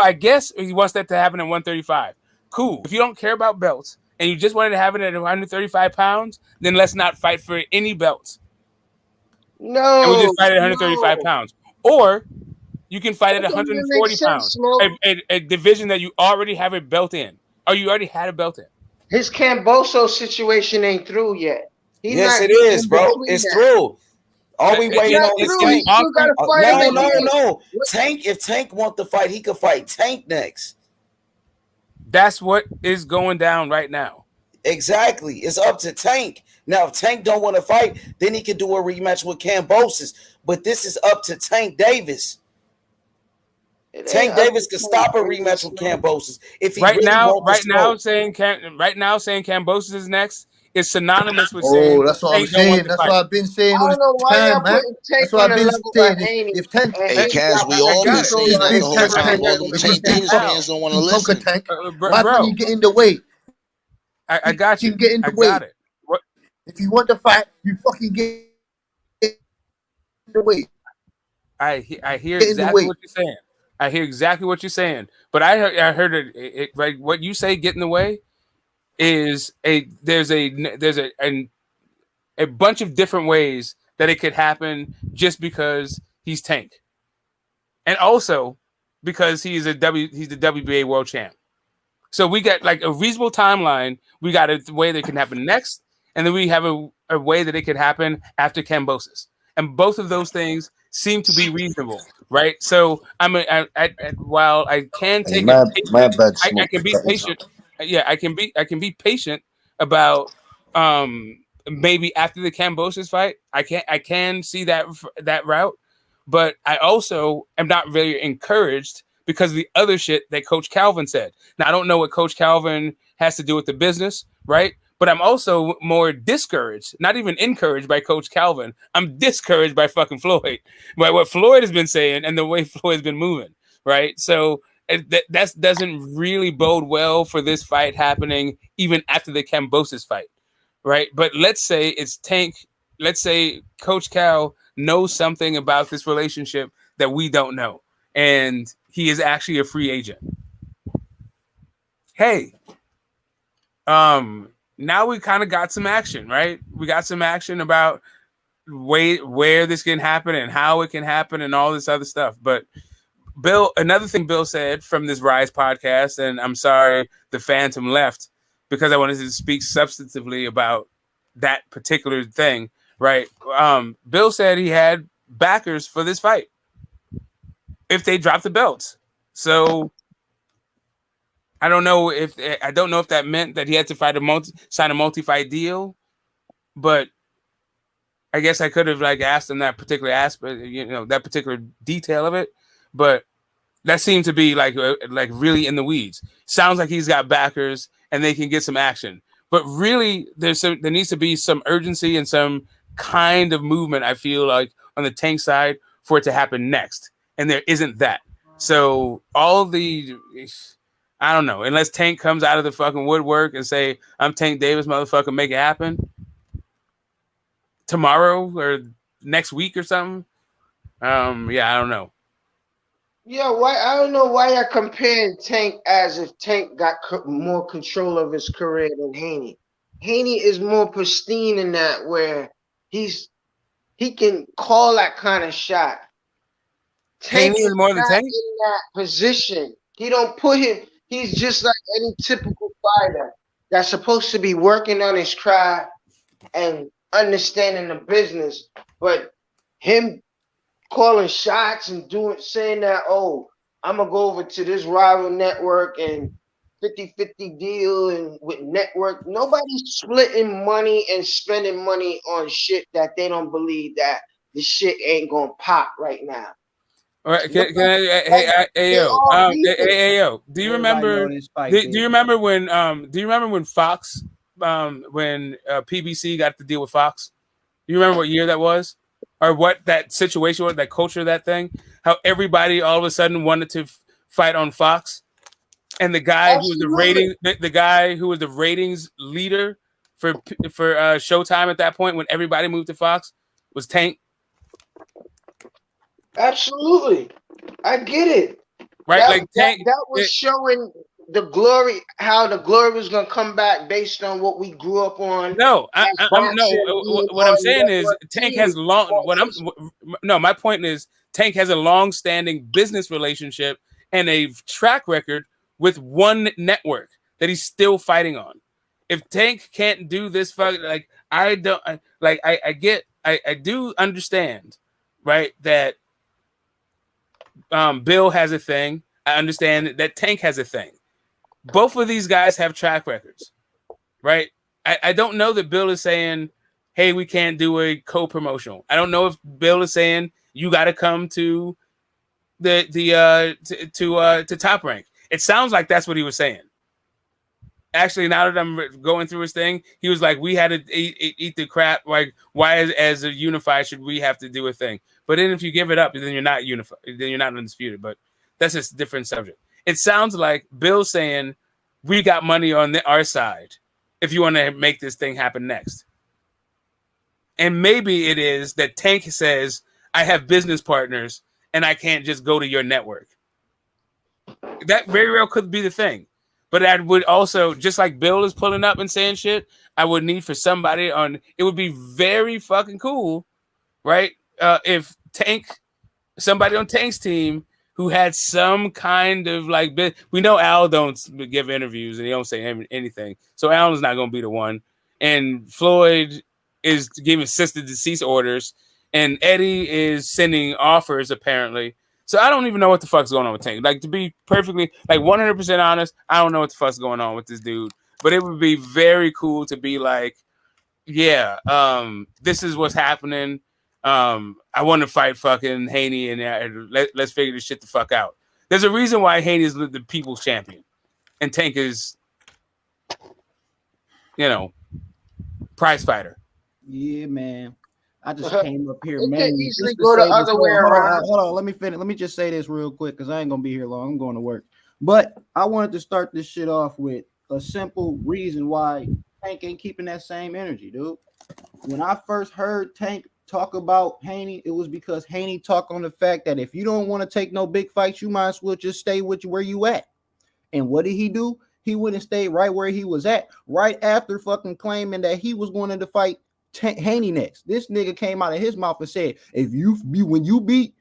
I guess he wants that to happen at 135. Cool. If you don't care about belts and you just wanted to have it at 135 pounds, then let's not fight for any belts. No. And we just fight at 135 pounds. Or you can fight at 140 pounds. A division that you already have a belt in. Or you already had a belt in. His Camboso situation ain't through yet. Yes, it is, bro. It's through. Are we waiting on That's this true. He Tank? still got to fight him again. No. Tank, if Tank want to fight, he could fight Tank next. That's what is going down right now. Exactly. It's up to Tank. Now, if Tank don't want to fight, then he can do a rematch with Kambosos. But this is up to Tank Davis. Tank Davis could stop a rematch with Kambosos if he really wants to saying Kambosos is next is synonymous with Oh, saying that's what I'm Tank don't want saying. to That's fight. what I've been saying I all don't know this why y'all time, man. putting Tank That's what on I've the been level saying. of Haney. If Tank, And Hey, Haney Kaz, got we like all a been if saying that control the big whole Tank, time. All them if Tank big Davis fans don't want to Big listen. Tonka Tank, Bro, why can't he get in the way? I got He you. can get in I the way. got it. What? If you want to fight, you fucking get in the way. I hear Get in the exactly way. what you're saying. I hear exactly what you're saying. But I heard it right. What you say, get in the way, is there's a bunch of different ways that it could happen just because he's Tank, and also because he's the WBA world champ. So we got like a reasonable timeline. We got a way that can happen next, and then we have a way that it could happen after Kambosos. And both of those things seem to be reasonable, right? So while I can Hey, take it my patient, bad, I smoke. can be Cut this patient. out. Yeah, I can be patient about maybe after the Kambosos fight. I can see that route, but I also am not very encouraged because of the other shit that Coach Calvin said. Now, I don't know what Coach Calvin has to do with the business, right? But I'm also more discouraged, not even encouraged by Coach Calvin. I'm discouraged by fucking Floyd, by what Floyd has been saying and the way Floyd's been moving, right? So that doesn't really bode well for this fight happening even after the Kambosos fight, right? But let's say it's Tank. Let's say Coach Cal knows something about this relationship that we don't know, and he is actually a free agent. Hey, now we kind of got some action, right? We got some action about where this can happen and how it can happen and all this other stuff. But Bill, another thing Bill said from this Rise podcast, and I'm sorry the Phantom left because I wanted to speak substantively about that particular thing, right? Bill said he had backers for this fight if they drop the belts. So I don't know if that meant that he had to sign a multi-fight deal, but I guess I could have like asked him that particular aspect, that particular detail of it, but that seemed to be like really in the weeds. Sounds like he's got backers and they can get some action, but really there needs to be some urgency and some kind of movement. I feel like on the Tank side for it to happen next, and there isn't that. So I don't know, unless Tank comes out of the fucking woodwork and say, I'm Tank Davis, motherfucker, make it happen tomorrow or next week or something. Yeah, I don't know. Yeah, why? I don't know why you're comparing Tank as if Tank got more control of his career than Haney. Haney is more pristine in that, where he can call that kind of shot. Tank Haney is is more than not Tank? in that position. He don't put him. He's just like any typical fighter that's supposed to be working on his craft and understanding the business. But him calling shots and saying that, oh, I'm gonna go over to this rival network and 50-50 deal and with network. Nobody's splitting money and spending money on shit that they don't believe that the shit ain't gonna pop right now. All right, yo, do you remember? Do you remember when Fox, when PBC got the deal with Fox? Do you remember what year that was, or what that situation was, that culture, that thing? How everybody all of a sudden wanted to fight on Fox, and the guy who was the guy who was the ratings leader for Showtime at that point when everybody moved to Fox was Tank. Absolutely, I get it. Right, like Tank. That was showing the glory, how the glory was gonna come back based on what we grew up on. No, what I'm saying is Tank has my point is Tank has a long-standing business relationship and a track record with one network that he's still fighting on. If Tank can't do this, I get I do understand, right, that Bill has a thing. I understand that Tank has a thing. Both of these guys have track records, right? I don't know that Bill is saying, hey, we can't do a co-promotional. I don't know if Bill is saying you got to come to to Top Rank. It sounds like that's what he was saying. Actually, now that I'm going through his thing, he was like, we had to eat the crap. Like, why as a unified should we have to do a thing? But then if you give it up, then you're not unified. Then you're not undisputed. But that's just a different subject. It sounds like Bill's saying, we got money on our side if you want to make this thing happen next. And maybe it is that Tank says, I have business partners and I can't just go to your network. That very well could be the thing. But I would also, just like Bill is pulling up and saying shit, I would need for somebody on, it would be very fucking cool, right? If somebody on Tank's team who had some kind of like, we know Al don't give interviews and he don't say anything. So Al is not going to be the one. And Floyd is giving sister deceased orders and Eddie is sending offers apparently. So I don't even know what the fuck's going on with Tank. Like, to be perfectly, like 100% honest, I don't know what the fuck's going on with this dude. But it would be very cool to be like, yeah, this is what's happening. I want to fight fucking Haney and let's figure this shit the fuck out. There's a reason why Haney is the people's champion. And Tank is, prize fighter. Yeah, man. I just came up here, It man. could easily go the other way around. Hold on, let me finish. Let me just say this real quick because I ain't gonna be here long. I'm going to work. But I wanted to start this shit off with a simple reason why Tank ain't keeping that same energy, dude. When I first heard Tank talk about Haney, it was because Haney talked on the fact that if you don't want to take no big fights, you might as well just stay with where you at. And what did he do? He went and stayed right where he was at, right after fucking claiming that he was going to fight Haney next. This nigga came out of his mouth and said, when you beat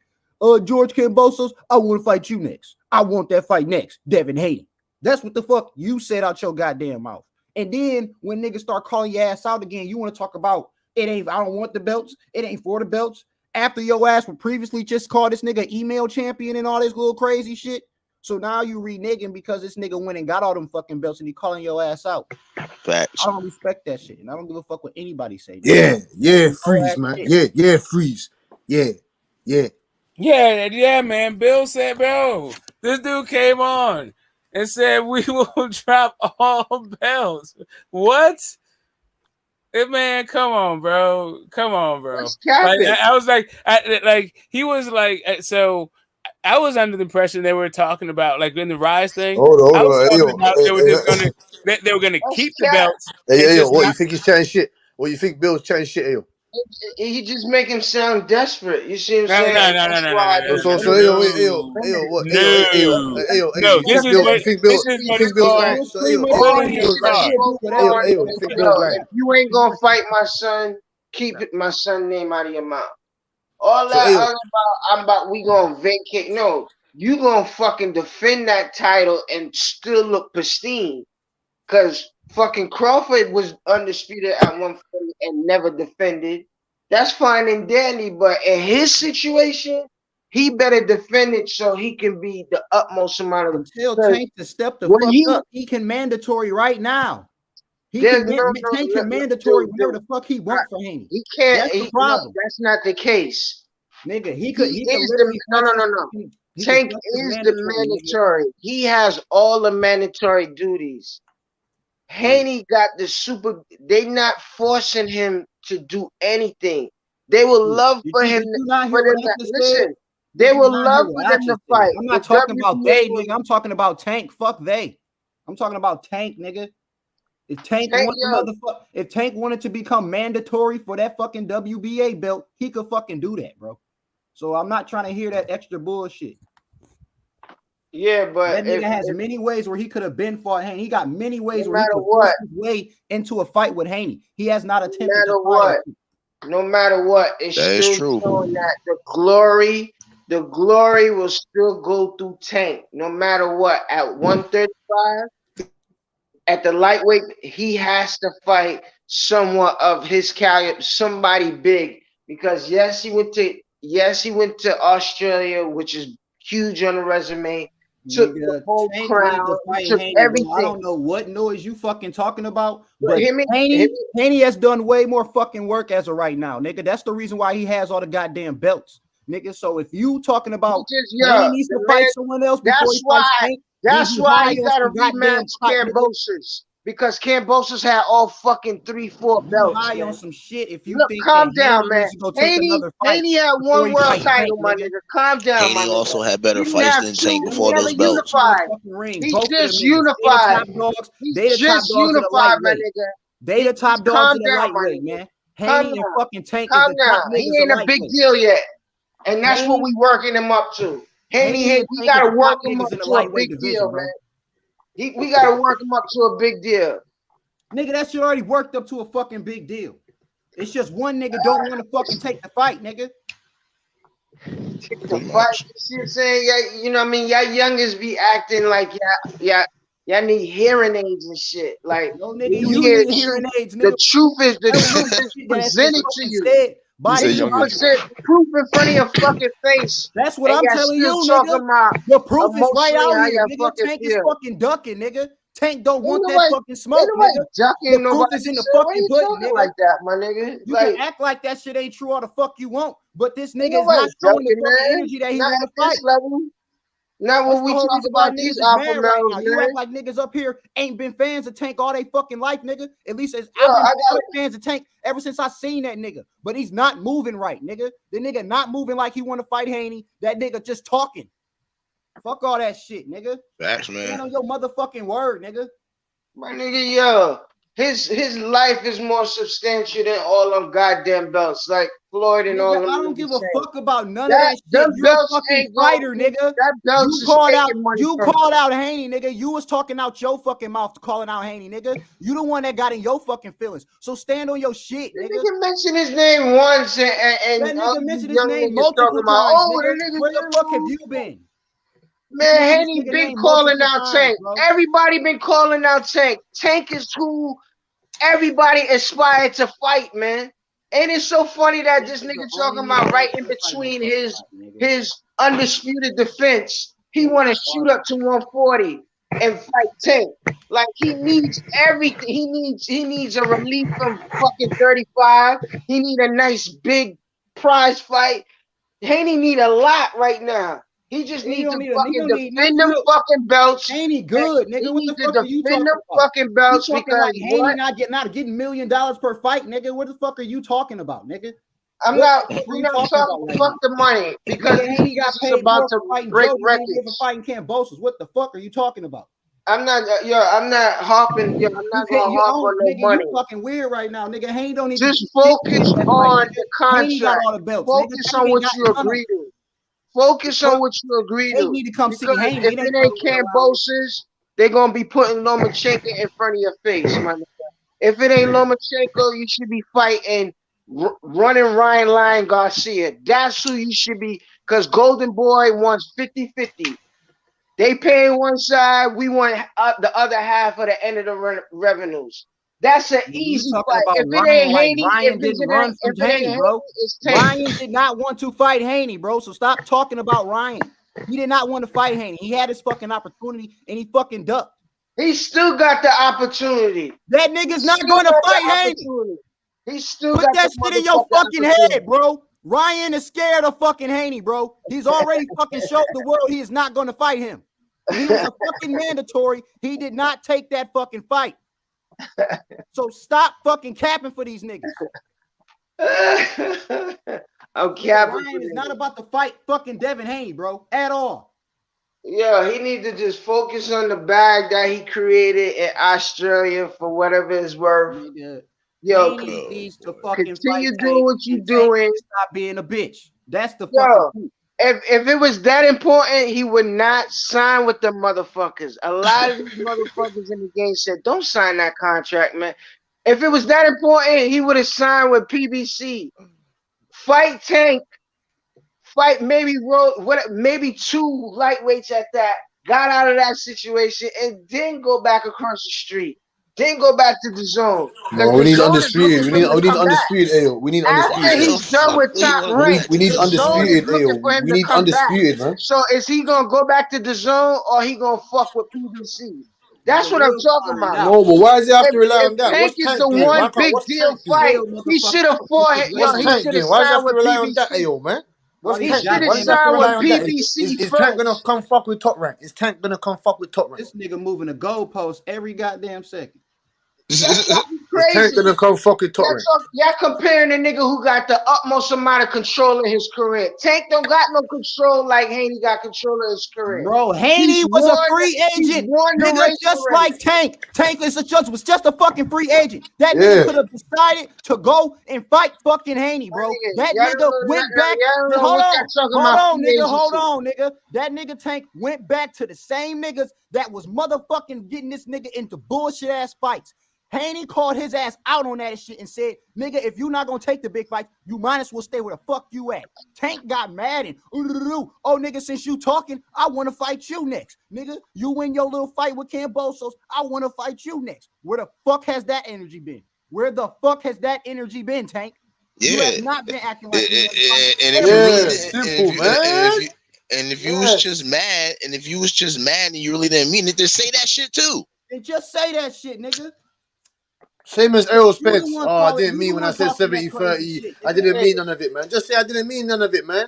George Kambosos, I want to fight you next. I want that fight next, Devin Haney. That's what the fuck you said out your goddamn mouth. And then when niggas start calling your ass out again, you want to talk about I don't want the belts, it ain't for the belts. After your ass would previously just call this nigga email champion and all this little crazy shit. So now you reneging because this nigga went and got all them fucking belts and he calling your ass out. Facts. I don't respect that shit. And I don't give a fuck what anybody say. Yeah, freeze, man. Yeah, freeze. Yeah, man. Bill said, bro, this dude came on and said we will drop all belts. What? Man, come on, bro. Like, I was like, he was like, so I was under the impression they were talking about, like, in the Rise thing. Hold I was talking on. about they were gonna keep the belts. What you think he's trying shit? What you think Bill's trying shit, yo? He just make him sound desperate. You see what I'm saying? No. So, No, this is what Bill's lying? So, if you ain't gonna fight my son, keep my son name out of your mouth. All that we gonna vacate. No, you gonna fucking defend that title and still look pristine. Cause fucking Crawford was undisputed at 140 and never defended. That's fine and dandy, but in his situation, he better defend it so he can be the utmost amount of. Tell Tank to step the fuck up. He can mandatory right now. Tank can mandatory whatever the fuck he want for Haney. He can't. That's the problem. That's not the case. Nigga, he Tank is the mandatory. He has all the mandatory duties. Haney got the super. They not forcing him to do anything. They will love for him. Listen, they will love for them to fight. I'm not talking about they, nigga. I'm talking about Tank. Fuck they. I'm talking about Tank, nigga. If Tank wanted to become mandatory for that fucking WBA belt, he could fucking do that, bro. So I'm not trying to hear that extra bullshit. Yeah, but that nigga has many ways where he could have been fought Haney. He got many ways where he could force his way into a fight with Haney. He has not attempted to fight. No matter what, it's still showing that the glory will still go through Tank. No matter what, at 135, at the lightweight, he has to fight someone of his caliber, somebody big, because yes, he went to Australia, which is huge on the resume. Took the Nigga, whole Tank need to crown. fight He took Haney, bro. I everything. don't know what noise you fucking talking about, But but Haney has done way more fucking work as of right now, nigga. That's the reason why he has all the goddamn belts, nigga. So if you talking about Haney needs to fight someone else before he fights Tank, that's why he got to some goddamn rematch pot, nigga. Cambosos, because Cambosos had all fucking 3-4 You belts. high man. on some shit if you Look, think calm that down, Haney man. needs to go take another fight. Haney had before one he world fight title, Tank, my nigga. nigga. Calm down, my Haney nigga. also had better He didn't fights have than two. Tank He before never those belts. unified. Ring. He's Both of them just niggas. They the unified. top dogs. He's They the top just dogs of the unified, my lightweight. nigga. They the top dogs Calm of the down, my lightweight, nigga. man. Calm Haney and down. fucking Tank is Calm the top down. He niggas of ain't a big lightweight. deal yet, and that's what Haney- we working him up to. Haney and We Tank is gotta the work top him up niggas in the to a lightweight big division, deal, bro. man. We gotta work him up to a big deal. Nigga, that shit already worked up to a fucking big deal. It's just one nigga don't want to fucking take the fight, nigga. The fight, you see what I'm saying? Yeah, you know what I mean? Y'all youngers be acting like y'all need hearing aids and shit. Like, no when nigga, you you hear need hearing aids, nigga. the truth is presented to you. Proof in front of your fucking face. That's what and I'm y'all telling still you, talking nigga. about The proof is right emotionally out how here, y'all nigga. fucking Tank is feel. fucking ducking, nigga. Tank don't want that nobody- fucking smoke, ain't nobody nigga. ducking The proof nobody. is in the Shit, why fucking you pudding, talking nigga. like that, my nigga? You Like, can act like that shit ain't true all the fuck you want, but this ain't nigga is not nobody showing the ducking, fucking man. energy that he Not want at to fight. this level. Not That's when the we whole talk reason why about these niggas is alpha mad right males, now. You man. act like niggas up here ain't been fans of Tank all they fucking life, nigga. At least as Yo, I've been I got fans of Tank ever since I seen that nigga. But he's not moving right, nigga. The nigga not moving like he want to fight Haney. That nigga just talking. Fuck all that shit, nigga. Facts, Stand man. on your motherfucking word, nigga. My nigga, yo, his life is more substantial than all them goddamn belts, like Floyd and all Nigga, them. I don't give a saying. fuck about none of that shit. Them You're a belts fucking ain't gonna fighter, nigga. That belts You is called out. taking money You from called out Haney, nigga. You was talking out your fucking mouth, calling out Haney, nigga. You the one that got in your fucking feelings. So stand on your shit, The nigga. nigga mentioned his name once, and That all nigga these mentioned his young name niggas talking multiple about, times, oh, nigga. the nigga Where the fuck have you been? Man, Mentioned this Haney nigga been name calling multiple out times, Tank. bro. Everybody been calling out Tank. Tank is who everybody aspired to fight, man. And it's so funny that this nigga talking about right in between his undisputed defense, he want to shoot up to 140 and fight Tank. Like he needs everything. He needs a relief from fucking 35. He need a nice big prize fight. Haney need a lot right now. He just He needs to don't need a fucking nigga need defend them look, fucking belts. Haney good, nigga. He What the needs to fuck are you defend talking them about? fucking belts You talking like because Haney what? not getting $1 million per fight, nigga. What the fuck are you talking about, nigga? I'm What not. the fuck are We're you not talking talking. about right Fuck now? the money because Nigga, this Haney got is paid about more to for fighting break Joe than he did for records. fighting Cambosos. What the fuck are you talking about? I'm not. I'm not harping. I'm not gonna harp on no Nigga, money. you fucking weird right now, nigga. Haney don't need Just to focus that fight, on nigga. the Haney got contract. all the belts, nigga. Focus Tank on ain't what got you none of agree to. Focus on what you agree Tank to. need to come see Because Haney. if It it ain't ain't nowhere around here. Cambosis, they're gonna be putting Lomachenko in front of your face, my nigga. If it ain't Lomachenko, you should be fighting running Ryan Lion Garcia. That's who you should be, because Golden Boy wants 50-50. They pay one side, we want the other half of the end of the revenues. That's an You easy talking fight. about If it Ryan ain't like Haney, Ryan didn't run from Haney, bro. it's Tank. Ryan did not want to fight Haney, bro. So stop talking about Ryan. He did not want to fight Haney. He had his fucking opportunity and he fucking ducked. He still got the opportunity. That nigga's not going to fight Haney. He still Put got that the shit in your fucking opportunity. head, bro. Ryan is scared of fucking Haney, bro. He's already fucking showed the world he is not going to fight him. When he was a fucking mandatory, he did not take that fucking fight. So stop fucking capping for these niggas. I'm capping. Ryan is not about to fight fucking Devin Haney, bro, at all. Yeah, he needs to just focus on the bag that he created in Australia for whatever it's worth. Nigga, Yo, Haney needs to fucking continue fight doing what you doing. Stop being a bitch. That's the Yo, fucking truth. if it was that important, he would not sign with the motherfuckers. A lot of these motherfuckers in the game said, "Don't sign that contract, man." If it was that important, he would have signed with PBC. Fight Tank. Fight maybe two lightweights at that. Got out of that situation and then go back across the street. then go back to the zone. Because No, we the need zone is looking undisputed. for him to We need come back. undisputed. Ayo, we need After undisputed. Why the he's done fuck with we Top wanna go Rank, back We to need the the zone zone? is undisputed. looking Ayo, for him we to need come back. undisputed, man. So is he gonna go back to the zone or he gonna fuck with PBC? That's Nigga, what I'm we'll talking find about. out. No, but why does he have If to rely if on that? Tank What's is the Tank doing? one Why can't? big What's deal Tank doing? fight, Jail, he motherfucker. should have fought. Yo, What's he Tank should have doing? Why does he signed have to with rely on that? PBC. Ayo, man. What's All these He Tank should doing? have Why does he goddamn have to signed with rely on that? PBC Is Tank gonna first. come fuck with Top Rank? Is Tank gonna come fuck with Top Rank? this nigga moving the goalpost every goddamn second. That's fucking Is Tank crazy. gonna come fuck with Top Rank? Y'all comparing a nigga who got the utmost amount of control in his career. Tank don't got no control like Haney got control of his career. Bro, Haney He's was a won. free He's agent, won the nigga, race just already. like Tank. Tank was just a fucking free agent. That Yeah. nigga could have decided to go and fight fucking Haney, bro. That Y'all nigga don't know went back. y'all don't know Hold what on, y'all talking hold about on, free nigga, agency. hold on, nigga. That nigga Tank went back to the same niggas that was motherfucking getting this nigga into bullshit ass fights. Haney called his ass out on that shit and said, nigga, if you not gonna take the big fight, you might as well stay where the fuck you at. Tank got mad and, oh, nigga, since you talking, I want to fight you next. Nigga, you win your little fight with Cambosos, I want to fight you next. Where the fuck has that energy been? Where the fuck has that energy been, Tank? You Yeah. have not been acting like you And if you really and if you was just mad, and if you was just mad and you really didn't mean it, then say that shit too. And just say that shit, nigga. Same as Errol You the Spence. one Oh, I calling, didn't you mean the when I one said talking that crazy 70-30. shit, I nigga. didn't mean none of it, man. Just say I didn't mean none of it, man.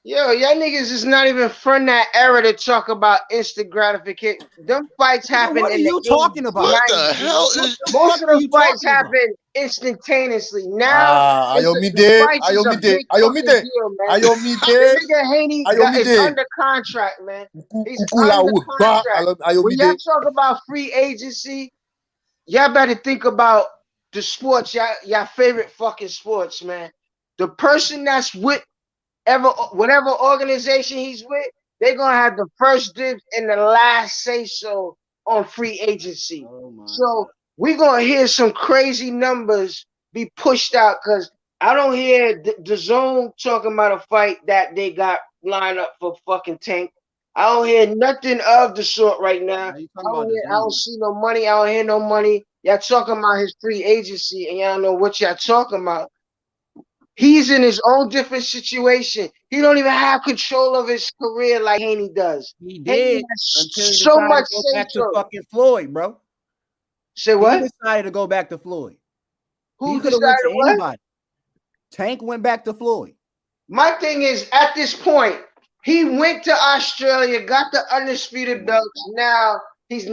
Yo, y'all niggas is not even from that era to talk about instant gratification. Them fights happen What are in the you 80s, talking about? What the 90s. hell is Most of are the you fights talking about? happen instantaneously. Now, the Ayomide, fights is a big fucking Ayomide, deal, man. Ayomide, The nigga Haney is Ayomide. under contract, man. He's Kuku la under wood, contract. When y'all Ayomide. talk about free agency, y'all better think about the sports, y'all favorite fucking sports, man. The person that's with whatever organization he's with, they're gonna have the first dibs and the last say so on free agency. So we're gonna hear some crazy numbers be pushed out because I don't hear the zone talking about a fight that they got lined up for fucking Tank. I don't hear nothing of the sort right now. I don't see no money. I don't hear no money. Y'all talking about his free agency and y'all know what y'all talking about. He's in his own different situation. He don't even have control of his career like Haney does. He Haney did has until he so decided much to go say back to so. fucking Floyd, bro. Say what? He decided to go back to Floyd. Who He could have went decided to what? anybody. Tank went back to Floyd. My thing is, at this point, he went to Australia, got the undisputed belts. Now he's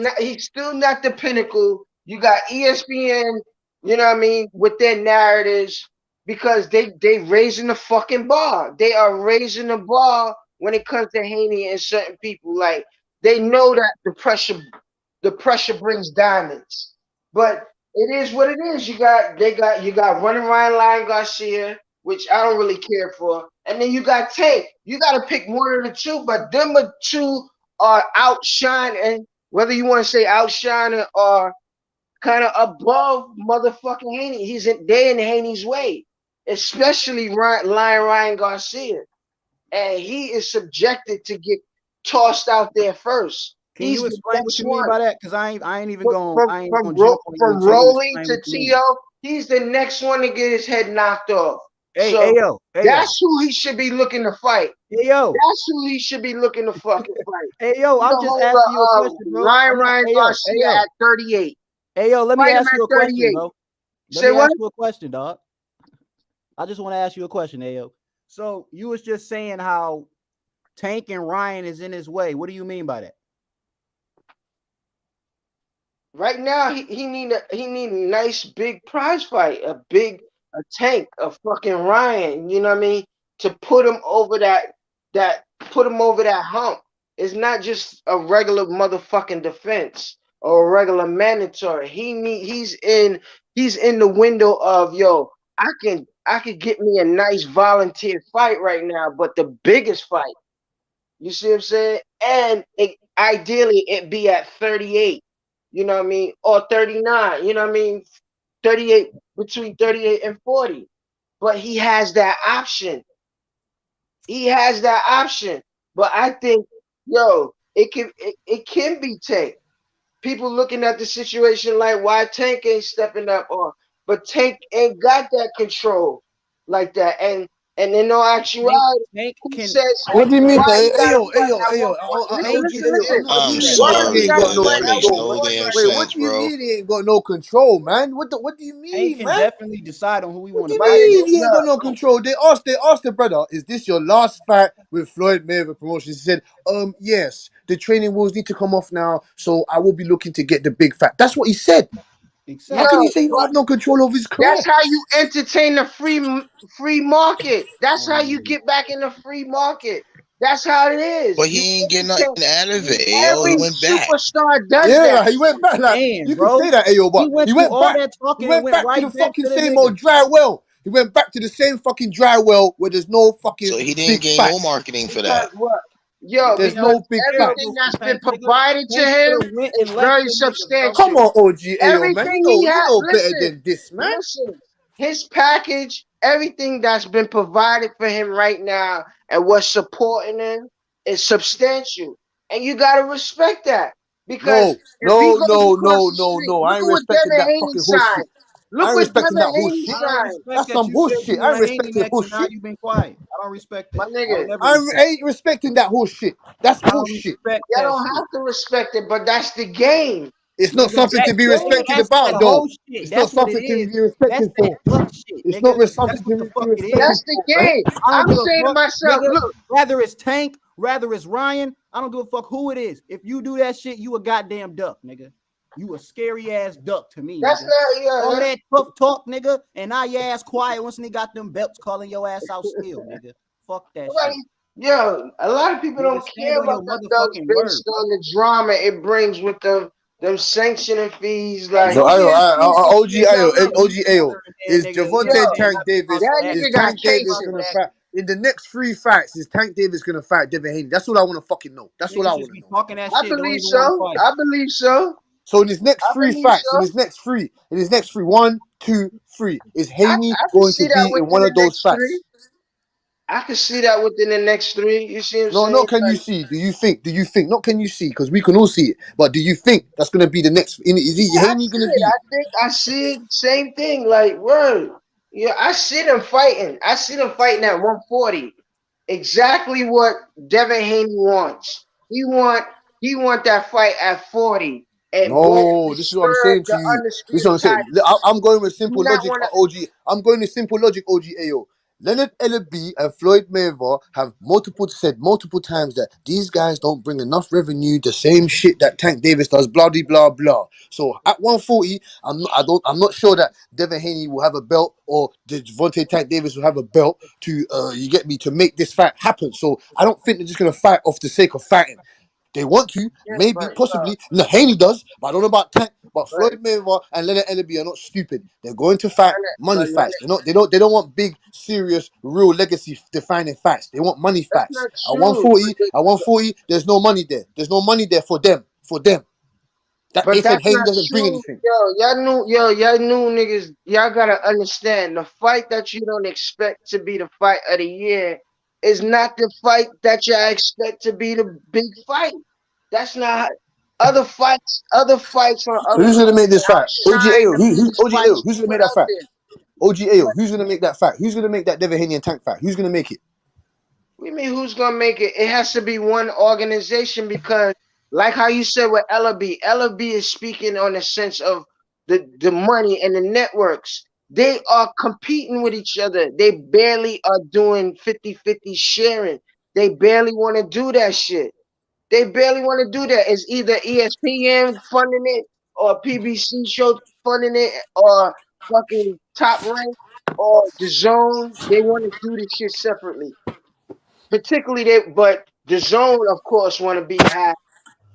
still not the pinnacle. You got ESPN, you know what I mean, with their narratives because they raising the fucking bar. They are raising the bar when it comes to Haney and certain people. Like they know that the pressure brings diamonds. But it is what it is. You got running Ryan Lion Garcia, which I don't really care for. And then you got Tank. You got to pick one of the two, but them two are outshining, whether you want to say outshining or kind of above motherfucking Haney. They're in Haney's way, especially Ryan Garcia. And he is subjected to get tossed out there first. Can He's you the explain what next you mean one. by that? Because I ain't even going From, I ain't from, gonna ro- jump on you from until you Rolling explain to what you mean. T.O., he's the next one to get his head knocked off. Hey, So yo, that's who he should be looking to fight. Hey, yo. That's who he should be looking to fucking fight. Hey, yo, I'm just asking you a question, bro. Ryan Garcia at 38. Hey, yo, let me Fight him ask you at a question, 38. bro. Let Say me what? ask you a question, dog. I just want to ask you a question, Ayo. So you was just saying how Tank and Ryan is in his way. What do you mean by that? Right now, he need a nice big prize fight, a Tank, a fucking Ryan. You know what I mean? To put him over that hump. It's not just a regular motherfucking defense or a regular mandatory. He's in the window of I can get me a nice volunteer fight right now, but the biggest fight. You see what I'm saying? And ideally it be at 38. You know what I mean? Or 39, you know what I mean? 38, between 38 and 40. But he has that option. But I think, it can be Tank. people looking at the situation like why Tank ain't stepping up, but Tank ain't got that control like that. And in no actuality, he says What do you mean? why he Hey, gotta yo, hey, fight yo, at hey, yo, 140. OG, hey, yo, Listen. what do I'm you mean? Why He he sorry, ain't gotta got man. no That fight at makes control. no damn 140? Wait, what sense, do you bro. mean he ain't got no control, man? What do you Hank mean, can man? definitely decide on who we What want do to you My fight. nigga, mean he ain't got no control? They asked the brother, is this your last fight with Floyd Mayweather Promotions? He said, yes, the training wheels need to come off now, so I will be looking to get the big fight. That's what he said. How yo, can you say you don't but have no control over his that's career? how you entertain the free market. That's how you get back in the free market. That's how it is. But You he ain't getting entertain. nothing out of it. Ayo, he Every went back. superstar does Yeah, that. like, he went back. Like Man, you can bro, say that, Ayo, he but went he through went all back. that He talking and went went back to right the back fucking to the same nigga. old dry well. He went back to the same fucking dry well where there's no fucking So he didn't big gain no facts. marketing for Because that. what? Yo, There's because no big everything facts. Terrible for that's been Tank, nigga. provided to Tank should him have went is and left very the nigga, bro. Come substantial. on, OG, Ayo, man. Everything he You had, know better listen, than this, man. listen. His package, everything that's been provided for him right now, and what's supporting him is substantial, and you gotta respect that. Because No, if he no, goes no, across no, the no, street, no. look I ain't at what respecting Devin that Haney fucking horse shit. signed. I Look ain't what respecting Devin that horse Haney shit. I don't signed, respect That's that some you said bullshit. you I ain't want Haney respecting next horse and now shit. you've been quiet. I don't respect my that. I nigga. don't ever I respect ain't respecting that horse shit. That's I horse don't shit. respect Y'all that don't shit. have to respect it, but that's the game. It's not Nigga, something that to be nigga, respected that's that about, though. whole shit. It's not That's what it something to is. be That's respected that for. duck shit, It's not nigga. something That's what the to be fuck it is. respected That's the for, man. game. I don't I'm give a saying to fuck, myself, nigga. look, Rather it's Tank, rather it's Ryan. I don't give a fuck who it is. If you do that shit, you a goddamn duck, nigga. You a scary ass duck to me, that's nigga. not, yeah, All that's that tough talk, nigga, and now your ass quiet once they got them belts calling your ass out still, nigga. Fuck that nobody. shit. Yo, a lot of people Nigga, don't stand care on your about the thugs motherfucking word. based on the drama it brings with them sanctioning fees. Ain't Like, So, no damn fees gonna OG, be about nothing. OG, You Ayo, wondering there, is nigga. You yo, Gervonta ain't and saying Tank nothing about Davis, that that. is nigga got Tank Davis cases. gonna fight? In the next 3 fights, is Tank Davis gonna fight Devin Haney? That's what I want to fucking know. That's what I Niggas want just to be know. talking that I shit. Don't believe even want to so. fight. I believe so. So in his next I three believe fights, so. in his next three, 1, 2, 3, is Haney I can going to see that be in within one the of those next fights? three. I can see that within the next three. You see what I'm No, saying? not can you Like, see. Do you think? Do you think? Not can you see, because we can all see it. But do you think that's going to be the next? Is he yeah, I Haney see going to it. be? I think I see it. Same thing. Like, word. Yeah, I see them fighting. I see them fighting at 140. Exactly what Devin Haney wants. He want that fight at 40 and go No, this is what I'm disturb saying to the you. This is what undisputed I'm saying. titles. I'm going with Do simple not logic, want to. OG. I'm going with simple logic, OG AO. Leonard Ellaby and Floyd Mayweather have said multiple times that these guys don't bring enough revenue, the same shit that Tank Davis does, blah blah blah blah. So at 140, I'm not sure that Devin Haney will have a belt or Devontae Tank Davis will have a belt to you get me, to make this fight happen. So I don't think they're just gonna fight off the sake of fighting. They want to, Yeah, maybe, but possibly. No, Haney does, but I don't know about Tank. But but Floyd Mayweather and Leonard Ellaby are not stupid. They're going to fight money but fights. They don't want big, serious, real legacy defining fights. They want money that's fights. not true. At 140, there's no money there. There's no money there for them. For them. That they But said that's Haney not doesn't bring true. anything. Y'all knew niggas, y'all gotta understand the fight that you don't expect to be the fight of the year is not the fight that y'all expect to be the big fight. That's not other fights on So other who's gonna make cards this fight? OG outshine AO. the biggest OG AO. fights Who's gonna put make that out fight? there. OG AO. Who's gonna make that fight? Who's gonna make that Devin Haney and Tank fight? Who's gonna make it? We mean who's gonna make it? It has to be one organization because, like how you said with LB is speaking on the sense of the money and the networks. They are competing with each other. They barely are doing 50-50 sharing. They barely want to do that shit. They barely want to do that. It's either ESPN funding it or PBC show funding it or fucking Top Rank or the Zone. They want to do this shit separately. Particularly but the Zone, of course, want to be half.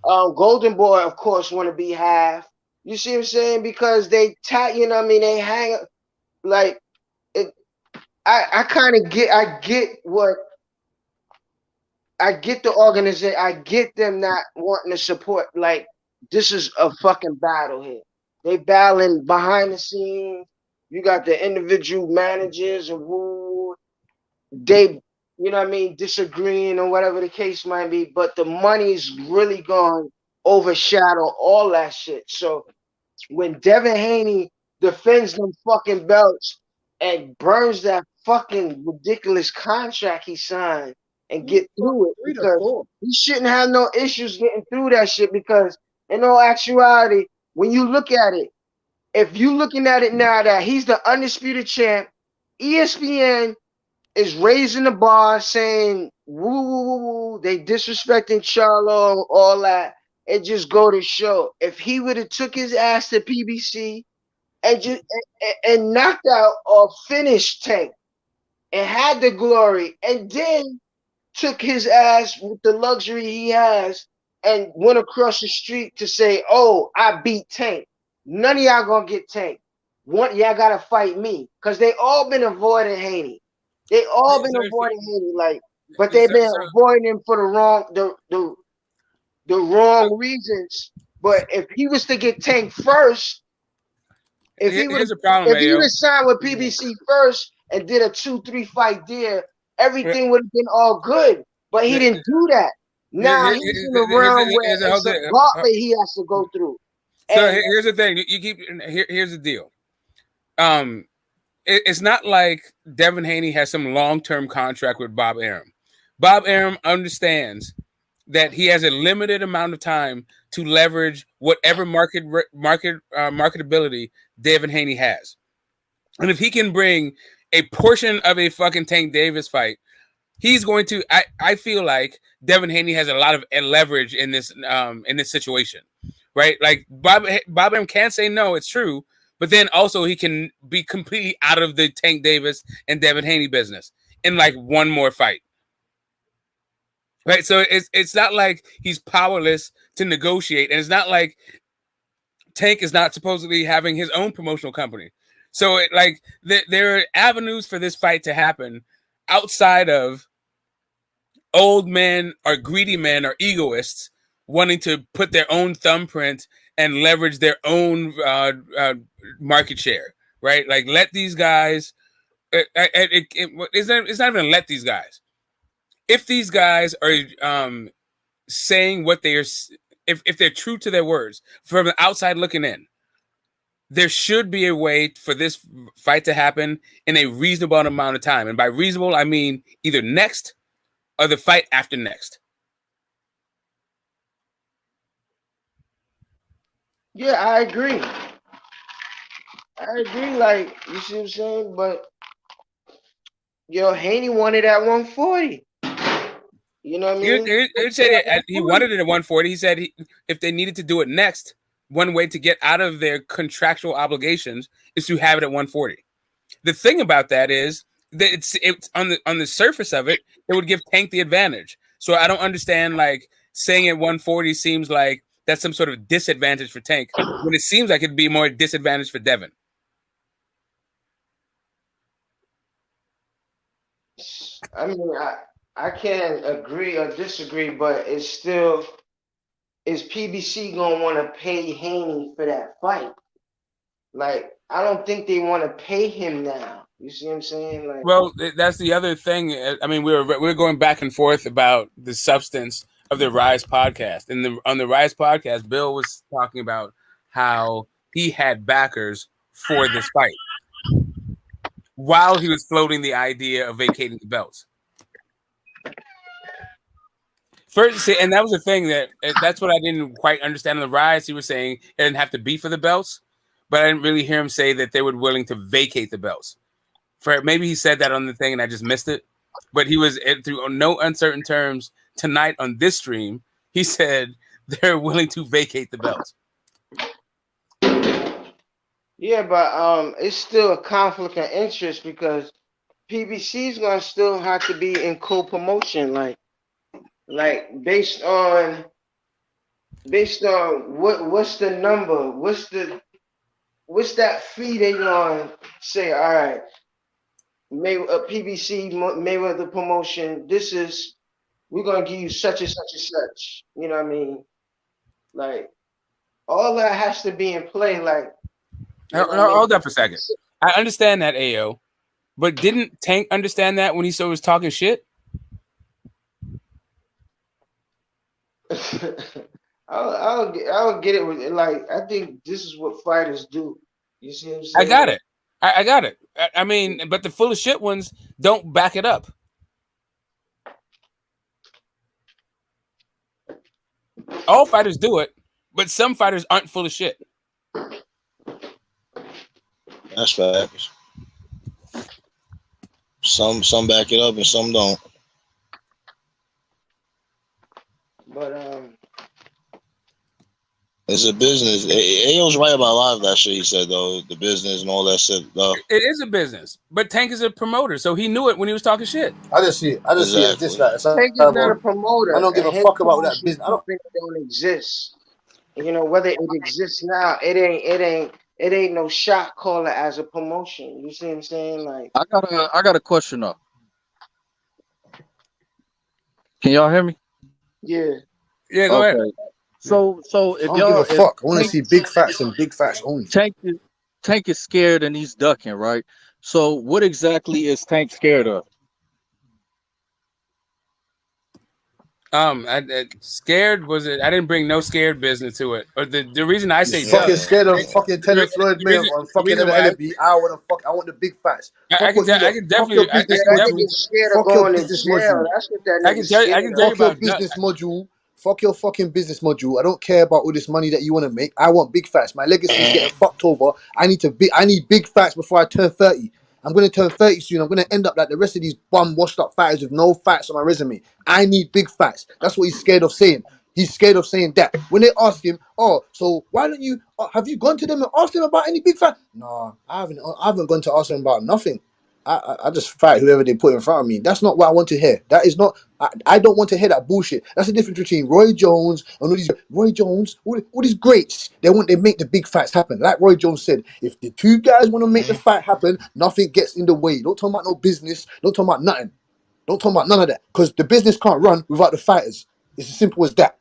Golden Boy, of course, want to be half. You see what I'm saying? Because you know what I mean? They hang like it. I kind of get the organization. I get them not wanting to support. Like, this is a fucking battle here. They battling behind the scenes. You got the individual managers and who they, you know what I mean, disagreeing or whatever the case might be. But the money's really gone. overshadow all that shit. So when Devin Haney defends them fucking belts and burns that fucking ridiculous contract he signed and get through it, because he shouldn't have no issues getting through that shit, because in all actuality, when you look at it, if you looking at it now that he's the undisputed champ, ESPN is raising the bar, saying woo woo woo woo, they disrespecting Charlo, all that. It just go to show if he would have took his ass to PBC and just and knocked out or finished Tank and had the glory, and then took his ass with the luxury he has and went across the street to say, "Oh, I beat Tank." None of y'all gonna get Tank. One, y'all gotta fight me, because they all been avoiding Haney. They all been avoiding Haney, like, but they've been avoiding him for the wrong reasons. But if he was to get Tank first, if he would have signed with PBC first and did a 2-3 fight deal, everything would have been all good. But he didn't do that. Now he's in a realm where it's a gauntlet he has to go through. So here's the thing: you keep here's the deal. It's not like Devin Haney has some long-term contract with Bob Arum. Bob Arum understands that he has a limited amount of time to leverage whatever marketability Devin Haney has. And if he can bring a portion of a fucking Tank Davis fight, he's going to. I feel like Devin Haney has a lot of leverage in this situation, right? Like Bob Arum can't say no. It's true. But then also he can be completely out of the Tank Davis and Devin Haney business in like one more fight. Right? So it's not like he's powerless to negotiate. And it's not like Tank is not supposedly having his own promotional company. So there are avenues for this fight to happen outside of old men or greedy men or egoists wanting to put their own thumbprint and leverage their own market share, right? Like, let these guys. It's not even let these guys. If these guys are saying what they are, if they're true to their words, from the outside looking in, there should be a way for this fight to happen in a reasonable amount of time. And by reasonable, I mean either next or the fight after next. Yeah, I agree. Like, you see what I'm saying? But Haney wanted at 140. You know what I mean? He wanted it at 140. He said if they needed to do it next, one way to get out of their contractual obligations is to have it at 140. The thing about that is that it's on the surface of it, it would give Tank the advantage. So I don't understand, like, saying at 140 seems like that's some sort of disadvantage for Tank when it seems like it'd be more disadvantage for Devin. I mean, I can't agree or disagree, but it's still, is PBC gonna want to pay Haney for that fight? Like, I don't think they want to pay him now. You see what I'm saying? Like, well, that's the other thing. I mean, we're going back and forth about the substance of the Rise podcast, and on the Rise podcast, Bill was talking about how he had backers for this fight while he was floating the idea of vacating the belts. First, and that was the thing that's what I didn't quite understand on the Rise. He was saying it didn't have to be for the belts, but I didn't really hear him say that they were willing to vacate the belts. Maybe he said that on the thing and I just missed it, but he was through no uncertain terms tonight on this stream. He said they're willing to vacate the belts. yeah, but it's still a conflict of interest because PBC's gonna still have to be in co-promotion, like based on what's the number, what's that fee they gonna say? All right, PBC Mayweather promotion. We're gonna give you such and such and such. You know what I mean? Like, all that has to be in play. Like, hold up a second. I understand that, AO, but didn't Tank understand that when he was talking shit? I'll get it with it. Like, I think this is what fighters do. You see what I'm saying? I got it. I got it. I mean, but the full of shit ones don't back it up. All fighters do it, but some fighters aren't full of shit. That's facts. Some back it up and some don't. But It's a business. Ayo's right about a lot of that shit he said though. The business and all that shit. It is a business, but Tank is a promoter, so he knew it when he was talking shit. I just see it. I just see it as this like Tank is not a promoter. I don't give a His fuck about that promotion business. I don't. company don't exist. You know, whether it exists now, it ain't no shot caller as a promotion. You see what I'm saying? Like, I got a question though. Can y'all hear me? yeah. Yeah, go ahead. So if I don't y'all give a fuck. I want to Tank, see big facts and big facts only. Tank is scared and he's ducking, right? So what exactly is Tank scared of? I scared was it? I didn't bring no scared business to it. Or the reason I say Fucking duck, scared of fucking telling Floyd the reason, Mayweather and the fucking reason Eddie why Ellerby, I want the big facts. I Fuck can what you tell, I lot. can Fuck your definitely, I business can That definitely, nigga module. scared of Fuck your going to business jail. module. That's what that I nigga can scared tell of. you Fuck your about duck. business module. Fuck your fucking business module. I don't care about all this money that you want to make. I want big facts. My legacy is getting fucked over. I need big facts before I turn 30. I'm gonna turn 30 soon. I'm gonna end up like the rest of these bum washed up fighters with no facts on my resume. I need big facts. That's what he's scared of saying. He's scared of saying that. When they ask him, oh, so why don't you have you gone to them and asked them about any big facts? No, I haven't gone to ask them about nothing. I just fight whoever they put in front of me. That's not what I want to hear. That is not. I don't want to hear that bullshit. That's the difference between Roy Jones and all these Roy Jones, all these greats. They make the big fights happen. Like Roy Jones said, if the two guys want to make the fight happen, nothing gets in the way. Don't talk about no business. Don't talk about nothing. Don't talk about none of that. Because the business can't run without the fighters. It's as simple as that.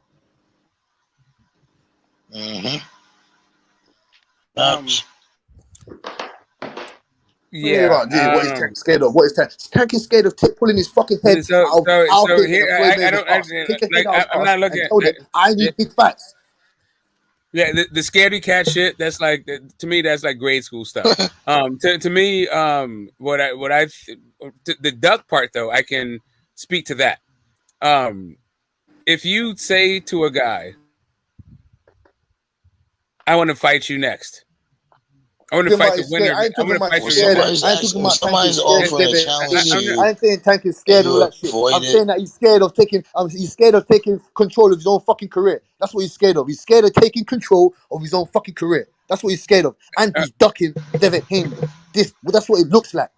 Yeah, What is Tank scared of? What is Tank? Tank is scared of pulling his fucking head so out so here here in Floyd I Mayweather's don't ass. Take your head like out I'm his ass not and looking. tell them, I need big facts. Yeah, the scaredy cat shit. That's like to me. That's like grade school stuff. To me, the duck part though, I can speak to that. If you say to a guy, "I want to fight you next," I want to fight the winner. I ain't I'm talking going to about fight you. scared. Somebody's I ain't talking asking, about Tank is somebody's scared of offering a Devin challenge to Haney. you, I ain't saying Tank is and scared of you all that shit. avoid I'm it. saying that he's scared of taking. He's scared of taking control of his own fucking career. That's what he's scared of. He's scared of taking control of his own fucking career. That's what he's scared of, and he's ducking Devin Haney. That's what it looks like.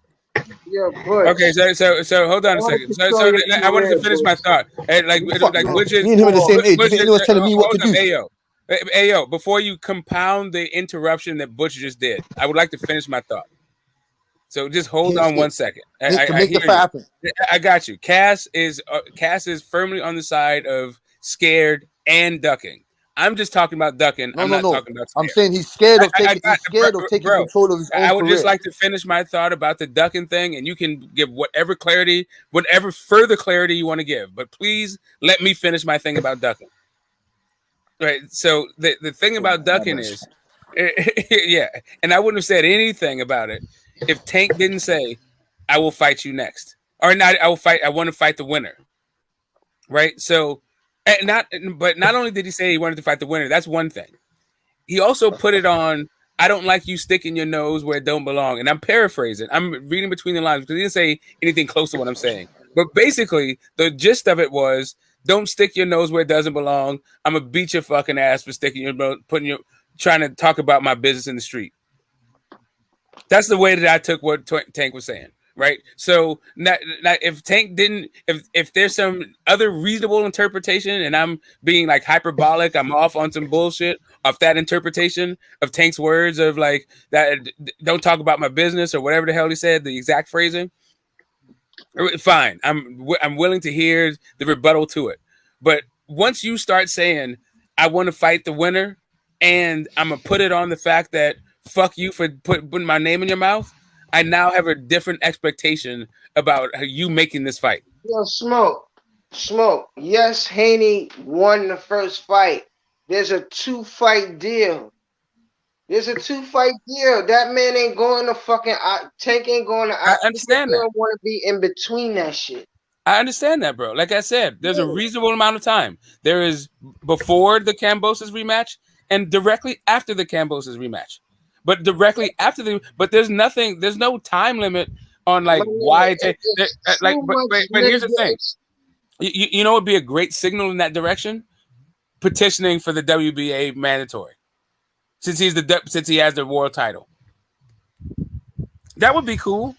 Yeah, Okay, Bush. so hold on I a want second. to So control your I wanted to career, finish my Bush. thought. And Fuck like no. Butch is Me and him are the same age. Butch You know what's telling me what hold to up, do. Ayo, before you compound the interruption that Butch just did, I would like to finish my thought. So just hold on 1 second. To I make the hear fight you. happen. I got you. Cass is firmly on the side of scared and ducking. I'm just talking about ducking. I'm not No. talking about I'm scared. saying he's scared of I taking. got He's scared of taking bro. control of his own I would just career. like to finish my thought about the ducking thing, and you can give whatever further clarity you want to give. But please let me finish my thing about ducking. Right. So the thing about ducking is, yeah, and I wouldn't have said anything about it if Tank didn't say, "I will fight you next," or not. I want to fight the winner. Right. So, but not only did he say he wanted to fight the winner, that's one thing. He also put it on. I don't like you sticking your nose where it don't belong. And I'm paraphrasing. I'm reading between the lines because he didn't say anything close to what I'm saying. But basically, the gist of it was, don't stick your nose where it doesn't belong. I'm gonna beat your fucking ass for trying to talk about my business in the street. That's the way that I took what Tank was saying. Right. So not if Tank didn't, if there's some other reasonable interpretation and I'm being like hyperbolic, I'm off on some bullshit of that interpretation of Tank's words of like that, don't talk about my business or whatever the hell he said, the exact phrasing. Fine. I'm willing to hear the rebuttal to it. But once you start saying, I want to fight the winner and I'm going to put it on the fact that fuck you for putting my name in your mouth, I now have a different expectation about you making this fight. Yo, Smoke. Yes, Haney won the first fight, there's a 2-fight deal. There's a 2-fight deal. That man ain't going to fucking Tank ain't going to. I understand that. Want to be in between that shit. I understand that, bro. Like I said, there's a reasonable amount of time. There is before the Kambosos rematch and directly after the Kambosos rematch. But directly after but there's nothing. There's no time limit on like why. But here's the thing. You know, it'd be a great signal in that direction. Petitioning for the WBA mandatory, since he has the world title. That would be cool.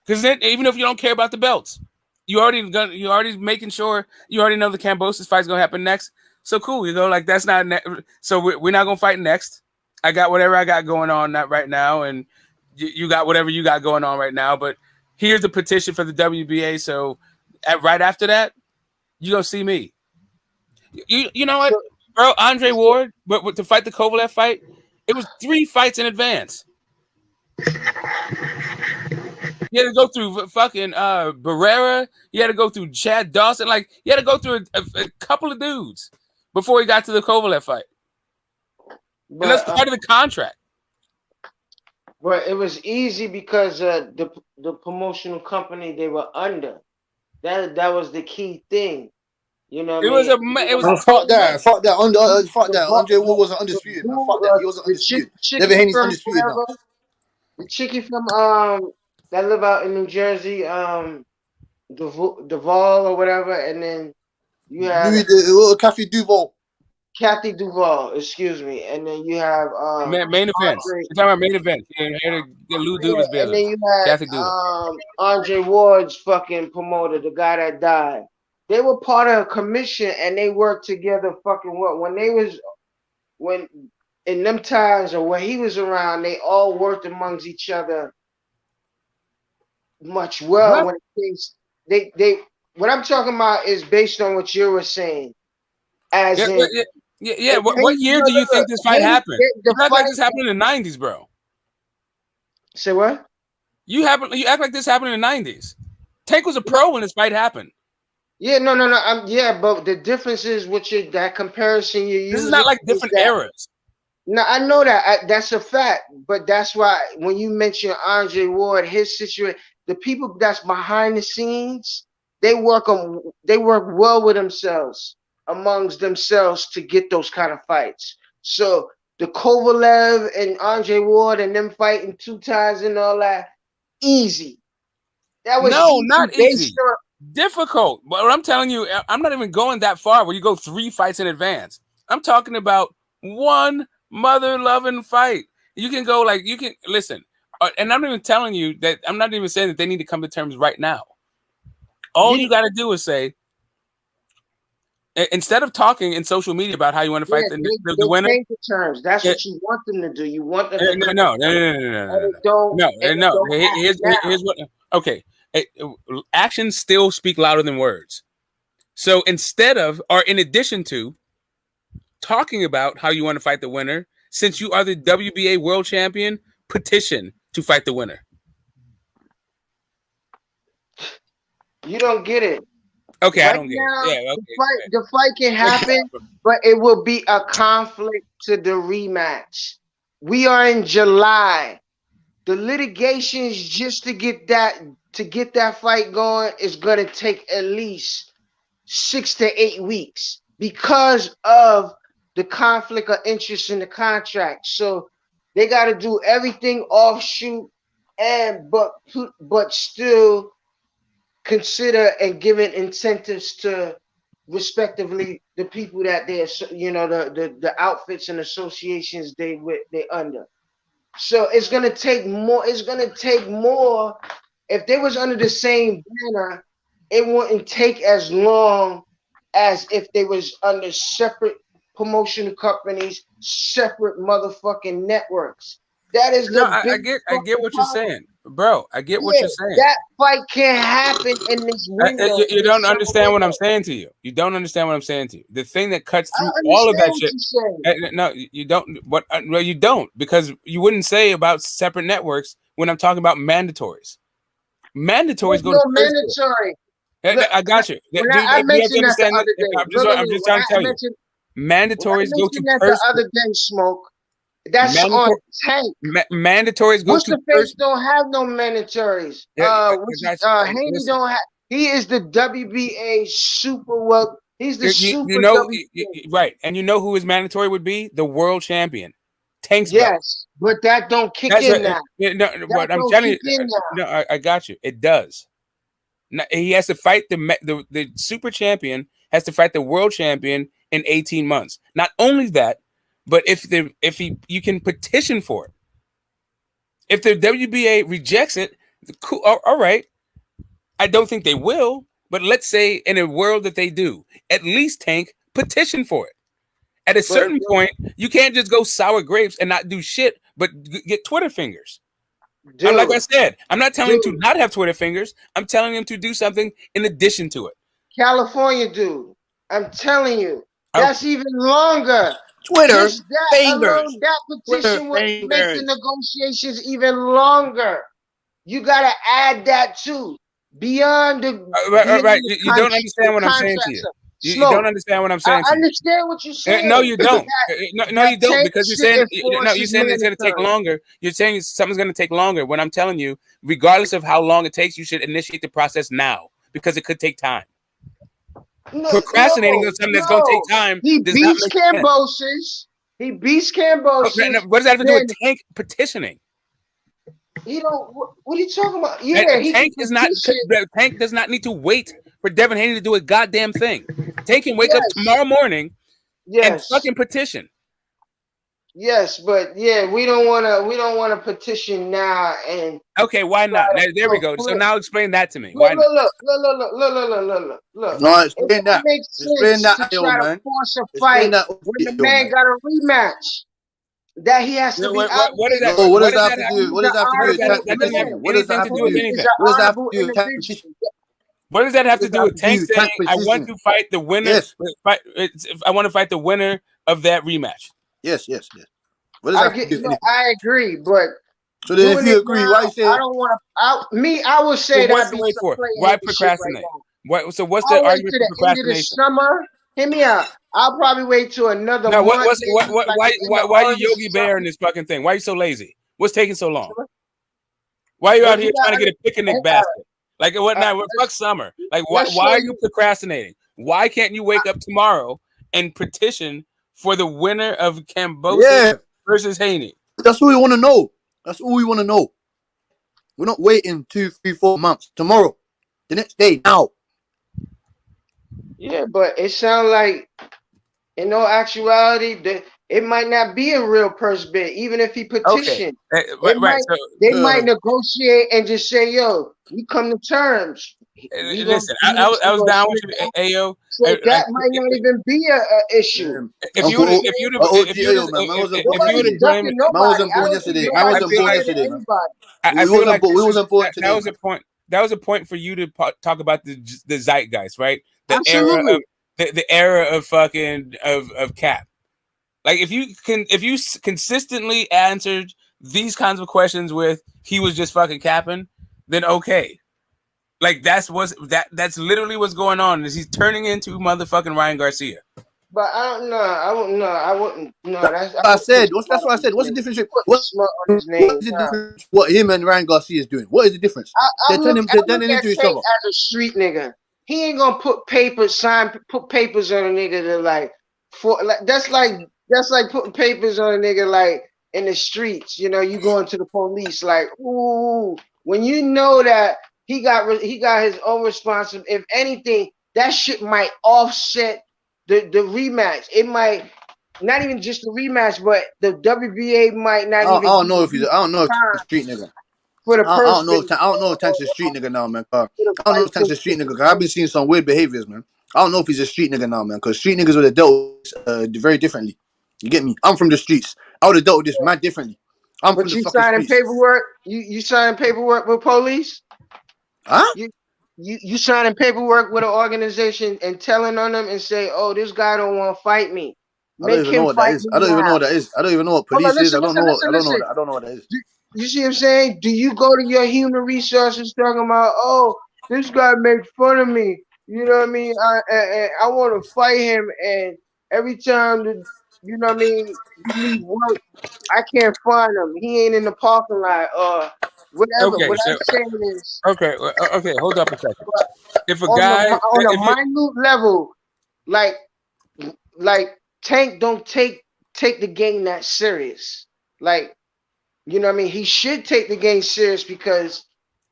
Because then, even if you don't care about the belts, you already making sure you already know the Kambosos fight's gonna happen next. So cool, like that's not so we're not gonna fight next. I got whatever I got going on right now, and you got whatever you got going on right now. But here's the petition for the WBA. So right after that, you gonna see me. You know what, bro? Andre Ward, but to fight the Kovalev fight, it was 3 fights in advance. You had to go through fucking Barrera. You had to go through Chad Dawson. Like, you had to go through a couple of dudes before he got to the Kovalev fight. And that's part of the contract. But it was easy because the promotional company they were under. That was the key thing. You know what I mean? Fuck that. Fuck that. Andre Ward wasn't undisputed, man. Fuck that. He wasn't undisputed. Devin Haney's undisputed now. The chickie from that live out in New Jersey, Duvall or whatever, and then you have Kathy Duvall. Kathy Duvall, excuse me, and then you have main events. You're talking about main events. And then you had Andre Ward's fucking promoter, the guy that died. They were part of a commission and they worked together fucking well. When in them times or when he was around, they all worked amongst each other much well. When they what I'm talking about is based on what you were saying. What year do you think this fight happened? You act like this happened in the 90s, bro. Say what? You act like this happened in the 90s. Tank was a pro when this fight happened. Yeah, no. But the difference is that comparison you use. This is not like different eras. No, I know that. That's a fact. But that's why when you mention Andre Ward, his situation, the people that's behind the scenes, they work well with themselves, amongst themselves to get those kind of fights. So the Kovalev and Andre Ward and them fighting 2 times and all that, easy. That was not easy. Difficult. But what I'm telling you, I'm not even going that far where you go 3 fights in advance. I'm talking about 1 mother-loving fight. You can go listen, and I'm not even telling you that, I'm not even saying that they need to come to terms right now. All you got to do is say, instead of talking in social media about how you want to fight the winner, change the terms. That's what you want them to do. You want them to no. Here's what. Okay, actions still speak louder than words. So instead of, or in addition to, talking about how you want to fight the winner, since you are the WBA world champion, petition to fight the winner. You don't get it. Okay, right I don't get it. Yeah, the fight can happen, but it will be a conflict to the rematch. We are in July. The litigations just to get that fight going is going to take at least 6 to 8 weeks because of the conflict of interest in the contract. So they got to do everything offshoot but still consider and giving incentives to respectively the people that they're, the outfits and associations they under. So it's gonna take more. If they was under the same banner, it wouldn't take as long as if they was under separate promotional companies, separate motherfucking networks. That is I get what you're saying, bro. I get what you're saying. That fight can't happen in this window. You don't understand what I'm saying to you. You don't understand what I'm saying to you. The thing that cuts through all of that shit. No, you don't. Well, you don't, because you wouldn't say about separate networks when I'm talking about mandatories. Mandatories go to mandatory. I got you. I mentioned that the other day. I'm just trying to tell you. Mandatories go to mentioned that the person. other day, Smoke. That's on Tank. Mandatories go What's to the face person. don't have no mandatories. Haney don't have. He is the WBA super well. He's the super WBA. Right, and you know who his mandatory would be? The world champion, Tank's belt. Yes, but that don't kick That's in now. No, what I'm telling you. No, I got you. It does. Now, he has to fight the super champion. Has to fight the world champion in 18 months. Not only that, but you can petition for it. If the WBA rejects it, cool. All right. I don't think they will, but let's say in a world that they do, at least Tank petition for it. At a certain point, you can't just go sour grapes and not do shit, but get Twitter fingers. Like I said, I'm not telling him to not have Twitter fingers. I'm telling him to do something in addition to it. California dude, I'm telling you, that's even longer. Twitter just that fingers. Alone, that petition would make the negotiations even longer. You gotta add that too. Beyond the right. You don't understand what I'm saying to you. You don't understand what I'm saying to you. I understand what you're saying. No, you don't. No, you don't, because you're saying you're saying it's going to take longer. You're saying something's going to take longer. When I'm telling you, regardless of how long it takes, you should initiate the process now because it could take time. Procrastinating on something that's going to take time. He beats Cambosis. He beats Cambosis. What does that have to do with Tank petitioning? You know what are you talking about? Yeah, Tank does not need to wait for Devin Haney to do a goddamn thing. Tank can wake up tomorrow morning and fucking petition. Yes, but we don't want to petition now. And okay, why not? Now, there we go. So now explain that to me. Look. No, explain that. It makes explain sense that, to try to force a fight when the man got a rematch. That he has to be. What does that? What does that have to do? What does that have to do with Tank petition? What does that have to do with anything? What does that have to do with Tank petition? What does that have to do with Tank saying, "I want to fight the winner"? Yes. I want to fight the winner of that rematch. Yes. What does that have to do? I agree, but so then, if you agree, why you say? I don't want to. I would say that. Why procrastinate? So what's the argument for procrastination? Summer. Hear me out. I'll probably wait till another month. Why are you Yogi Bear in this fucking thing? Why are you so lazy? What's taking so long? Why are you out here trying to get a picnic basket? Like what now? Fuck summer. Like why are you procrastinating? Why can't you wake up tomorrow and petition for the winner of Cambosis versus Haney? That's what we want to know. That's all we want to know. We're not waiting 2, 3, 4 months. Tomorrow, the next day, now. Yeah, but it sounds like, in all actuality, it might not be a real purse bid, even if he petitioned. They might negotiate and just say, "Yo, we come to terms." Listen, I was down with you, Ayo. So that might not even be a issue. If you would have blamed, I wasn't born yesterday. That was a point for you to talk about the zeitgeist, right? The era of fucking of Cap. Like if you consistently answered these kinds of questions with he was just fucking capping, then okay. Like that's literally what's going on. Is he's turning into motherfucking Ryan Garcia. But I don't know. I wouldn't. No, that's what I said. That's what I said. What's the difference? What's the difference? What him and Ryan Garcia is doing? What is the difference? They're turning into each other. As a street nigga, he ain't gonna put papers on a nigga to that's like putting papers on a nigga like in the streets. You know, you going to the police like, ooh, when you know that he got his own responsibility. If anything, that shit might offset the rematch. It might not even just the rematch, but the WBA might not even. I don't know if he's a street nigga. I don't know if Tank's a street nigga now, man. I don't know if Tank's a street nigga because I've been seeing some weird behaviors, man. I don't know if he's a street nigga now, man. Because street niggas would have dealt very differently. You get me? I'm from the streets. I would have dealt with this man differently. But you signing paperwork? You signing paperwork with police? Huh? You signing paperwork with an organization and telling on them and say, "Oh, this guy don't want to fight me." I don't even know what that is. I don't even know what that is. I don't even know what police is. I don't know what that is. You see what I'm saying? Do you go to your human resources talking about, "Oh, this guy made fun of me"? You know what I mean? I want to fight him, and Every time you know what I mean, you leave work, I can't find him. He ain't in the parking lot or whatever. Okay, What so I'm saying is, okay, hold up a second. but If a on the guy, on a if you minute level, like Tank don't take the game that serious. Like, you know what I mean? He should take the game serious because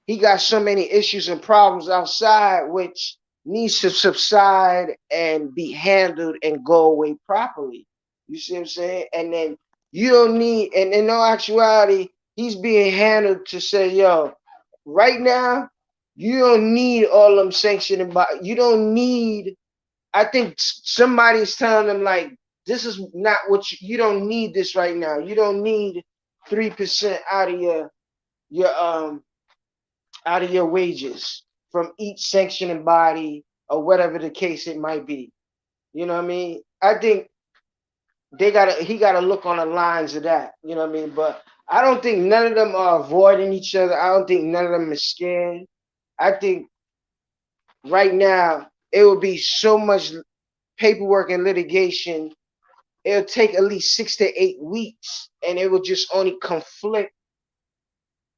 he got so many issues and problems outside which needs to subside and be handled and go away properly. You see what I'm saying? And then you don't need, and in no actuality, he's being handled to say, yo, right now, you don't need all them sanctioning, but you don't need, I think somebody's telling them like, this is not what you don't need this right now. You don't need 3% out of your out of your wages from each sanctioning body or whatever the case it might be. You know what I mean? I think he gotta look on the lines of that. You know what I mean? But I don't think none of them are avoiding each other. I don't think none of them are scared. I think right now it will be so much paperwork and litigation. It'll take at least 6 to 8 weeks, and it will just only conflict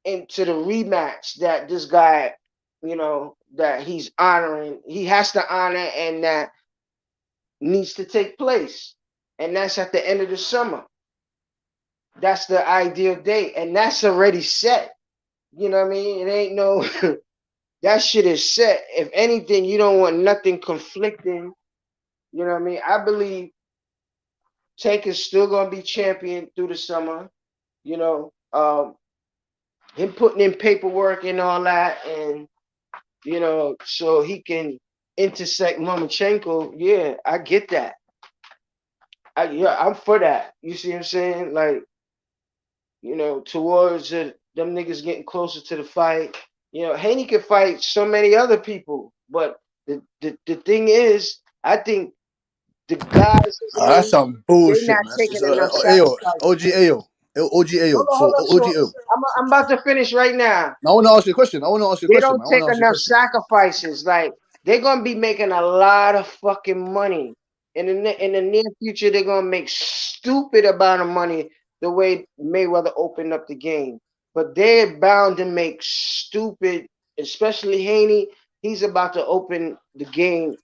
into the rematch that this guy, that he has to honor, and that needs to take place. And that's at the end of the summer. That's the ideal date, and that's already set. You know what I mean? It ain't no, that shit is set. If anything, you don't want nothing conflicting. You know what I mean? I believe Tank is still going to be champion through the summer. Him putting in paperwork and all that, and so he can intersect Lomachenko. Yeah, I get that. I'm for that. You see what I'm saying? Like, towards them niggas getting closer to the fight. Haney can fight so many other people, but the thing is, I think the guys his That's age, some they're bullshit, not man. taking enough Ayo, sacrifices. OG Ayo, OG Ayo. Hold So on. OG So Ayo. I'm about to finish right now. Now I want to ask you a question. They don't Man. I want take to ask you a enough question. sacrifices. Like, they're gonna be making a lot of fucking money in the near future. They're gonna make stupid amount of money the way Mayweather opened up the game. But they're bound to make stupid, especially Haney. He's about to open the game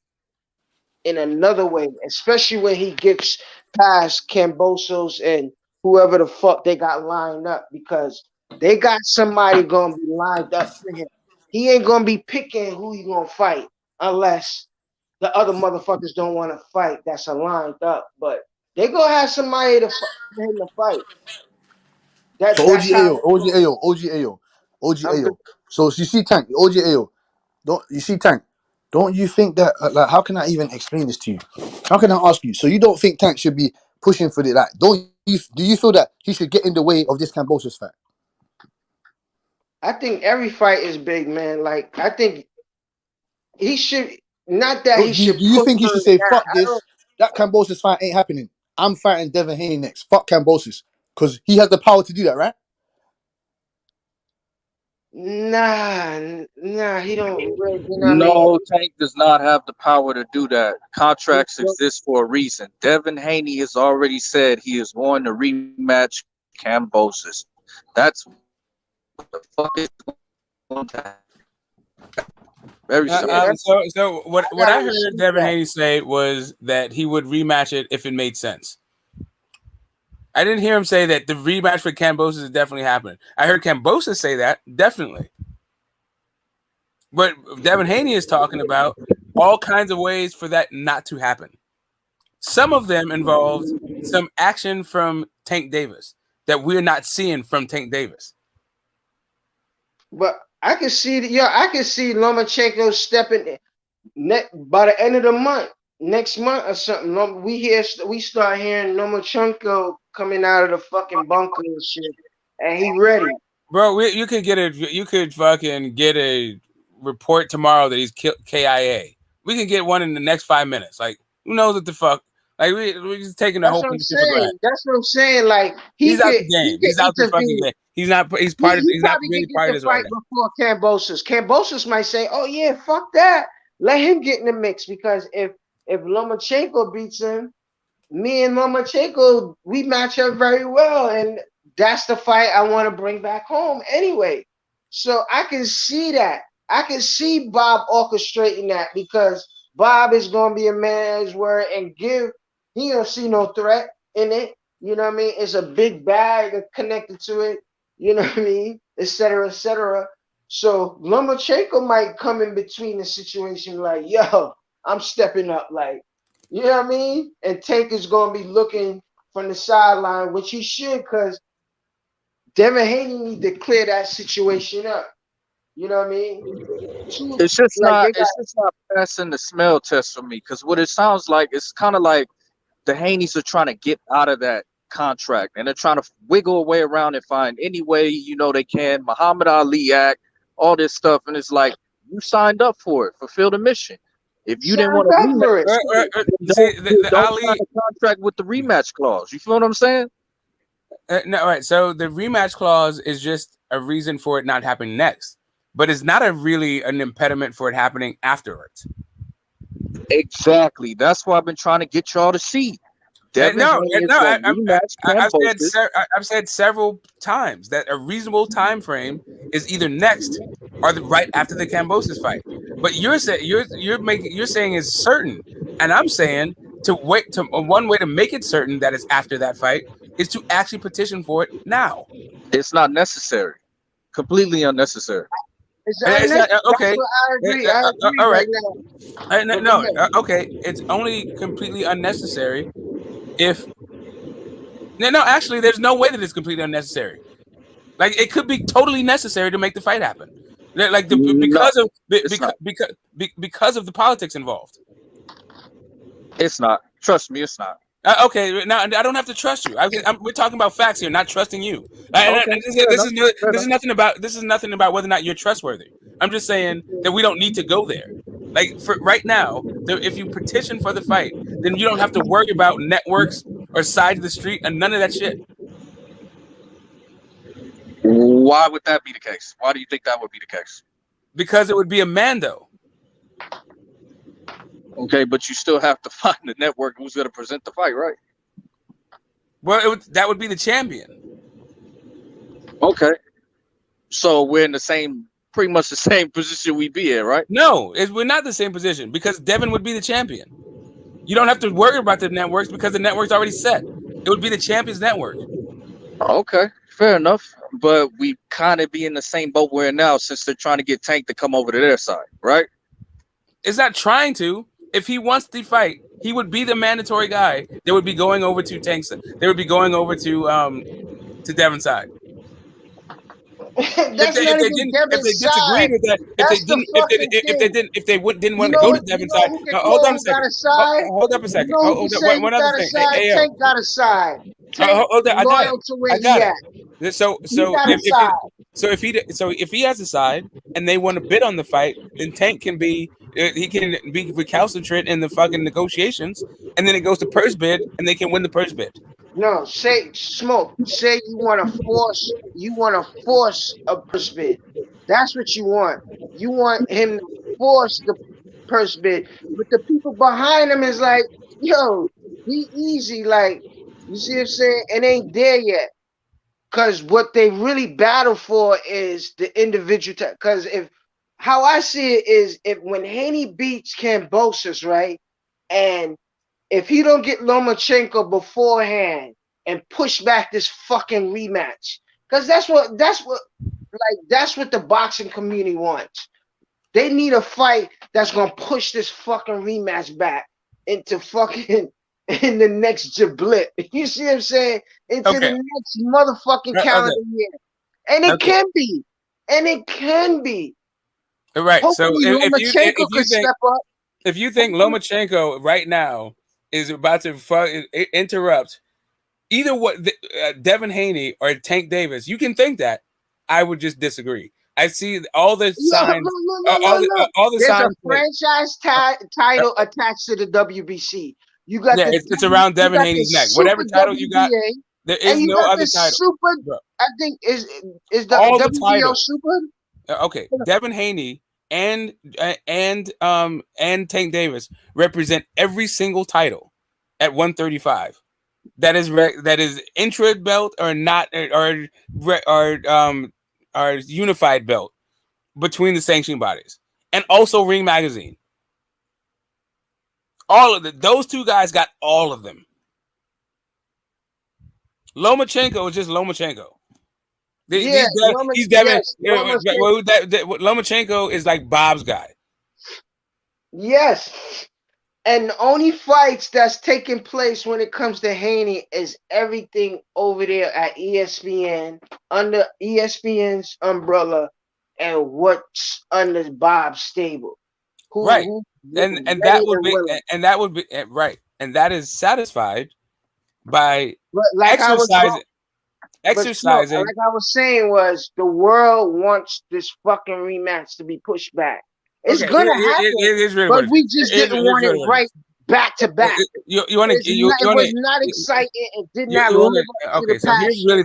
in another way, especially when he gets past Cambosos and whoever the fuck they got lined up, because they got somebody gonna be lined up for him. He ain't gonna be picking who he gonna fight unless the other motherfuckers don't want to fight that's lined up. But they gonna have somebody for him to fight. So OG That's how Ayo, it's OG going. Ayo, OG Ayo, OG I'm Ayo. So you see Tank, OG Ayo. Don't you see Tank? Don't you think that like how can I even explain this to you? How can I ask you? So you don't think Tank should be pushing for the like? Do you feel that he should get in the way of this Cambosos fight? I think every fight is big, man. Like, I think he should, not that he Do should you put think he her should say down. fuck this? That Cambosos fight ain't happening. I'm fighting Devin Haney next. Fuck Cambosos because he has the power to do that, right? Nah, he don't really, you know what I mean? No, Tank does not have the power to do that. Contracts exist for a reason. Devin Haney has already said he is going to rematch Cambosis. That's what the fuck is going to happen. Very simple. So what I heard Devin Haney say was that he would rematch it if it made sense. I didn't hear him say that the rematch for Cambosis is definitely happening. I heard Cambosis say that, definitely. But Devin Haney is talking about all kinds of ways for that not to happen. Some of them involved some action from Tank Davis that we're not seeing from Tank Davis. But I can see Lomachenko stepping by the end of the month, next month or something. We start hearing Lomachenko coming out of the fucking bunker and shit, and he ready. Bro, you could fucking get a report tomorrow that he's KIA. We can get one in the next 5 minutes. Like, who knows what the fuck? Like, we're just taking the That's whole what I'm thing for granted. saying. That's what I'm saying. Like, He's out the game. He's out the fucking intervene. game. He's not. He's part of. He He's not probably really can part get of the this right fight now. before Cambosos. Cambosos might say, "Oh yeah, fuck that. Let him get in the mix." Because if Lomachenko beats him, me and Lomachenko, we match up very well, and that's the fight I want to bring back home anyway. So I can see that. I can see Bob orchestrating that because Bob is going to be a man's word and he don't see no threat in it. You know what I mean? It's a big bag connected to it. You know what I mean? Et cetera, et cetera. So Lomachenko might come in between the situation like, yo, I'm stepping up. Like, you know what I mean? And Tank is going to be looking from the sideline, which he should, because Devin Haney need to clear that situation up. You know what I mean? It's just not passing the smell test for me, because what it sounds like, it's kind of like the Haneys are trying to get out of that contract, and they're trying to wiggle a way around and find any way they can. Muhammad Ali Act, all this stuff, and it's like, you signed up for it, fulfill the mission. If you didn't want to rematch, don't sign a contract with the rematch clause. You feel what I'm saying? No, all right. So the rematch clause is just a reason for it not happening next, but it's not really an impediment for it happening afterwards. Exactly. That's why I've been trying to get y'all to see. I've said several times that a reasonable time frame is either next or right after the Kambosos fight. But you're saying it's certain, and I'm saying one way to make it certain that it's after that fight is to actually petition for it now. It's not necessary. Completely unnecessary. It's not, okay. I agree. All right. Okay. It's only completely unnecessary if actually, there's no way that it's completely unnecessary. Like, it could be totally necessary to make the fight happen. Like because of the politics involved. It's not. Trust me, it's not. Okay, now I don't have to trust you. We're talking about facts here, not trusting you. This is nothing about whether or not you're trustworthy. I'm just saying that we don't need to go there. Like, for right now, if you petition for the fight, then you don't have to worry about networks or sides of the street and none of that shit. Why would that be the case? Why do you think that would be the case? Because it would be a Mando. Okay, but you still have to find the network who's going to present the fight, right? Well, that would be the champion. Okay. So we're in pretty much the same position we be in, right? No, we're not the same position because Devin would be the champion. You don't have to worry about the networks because the network's already set. It would be the champion's network. Okay, fair enough. But we kind of be in the same boat we're in now since they're trying to get Tank to come over to their side, right? It's not trying to. If he wants the fight, he would be the mandatory guy. They would be going over to Tank's. They would be going over to Devin's side. If they didn't want to go to Devin's side. Hold on a second. Hold up a second. One other thing. Tank got a side. Hold on. I got it. So if he has a side and they want to bid on the fight, then Tank can be recalcitrant in the fucking negotiations, and then it goes to purse bid, and they can win the purse bid. No, say you want to force a purse bid. That's what you want. You want him to force the purse bid, but the people behind him is like, yo, be easy. Like, you see what I'm saying? It ain't there yet. Because what they really battle for is the individual. Because how I see it is, when Haney beats Kambosos, right, and if he don't get Lomachenko beforehand and push back this fucking rematch, because that's what the boxing community wants. They need a fight that's gonna push this fucking rematch back into fucking in the next jablit. You see what I'm saying? Into the next motherfucking calendar year. And it can be. And it can be. Right. Hopefully, So if you think Lomachenko right now is about to interrupt either Devin Haney or Tank Davis, you can think that. I would just disagree. I see all the signs. All the There's signs. A franchise title attached to the WBC. You got it's around Devin Haney's neck. Whatever title you got, there is no other title. Super, I think is the WBO super. Okay, Devin Haney and Tank Davis represent every single title at 135. That is intra belt or not or unified belt between the sanctioning bodies, and also Ring Magazine. All of those two guys got all of them. Lomachenko is just Lomachenko. He's Devin. Lomachenko is like Bob's guy. Yes. And the only fights that's taking place when it comes to Haney is everything over there at ESPN, under ESPN's umbrella, and what's under Bob's stable. Right. And that would be right. And that is satisfied by exercising. Like I was saying, was the world wants this fucking rematch to be pushed back. It's gonna happen, but we just didn't want it right back to back. You want to? It was not exciting. It did not live up to the so here's really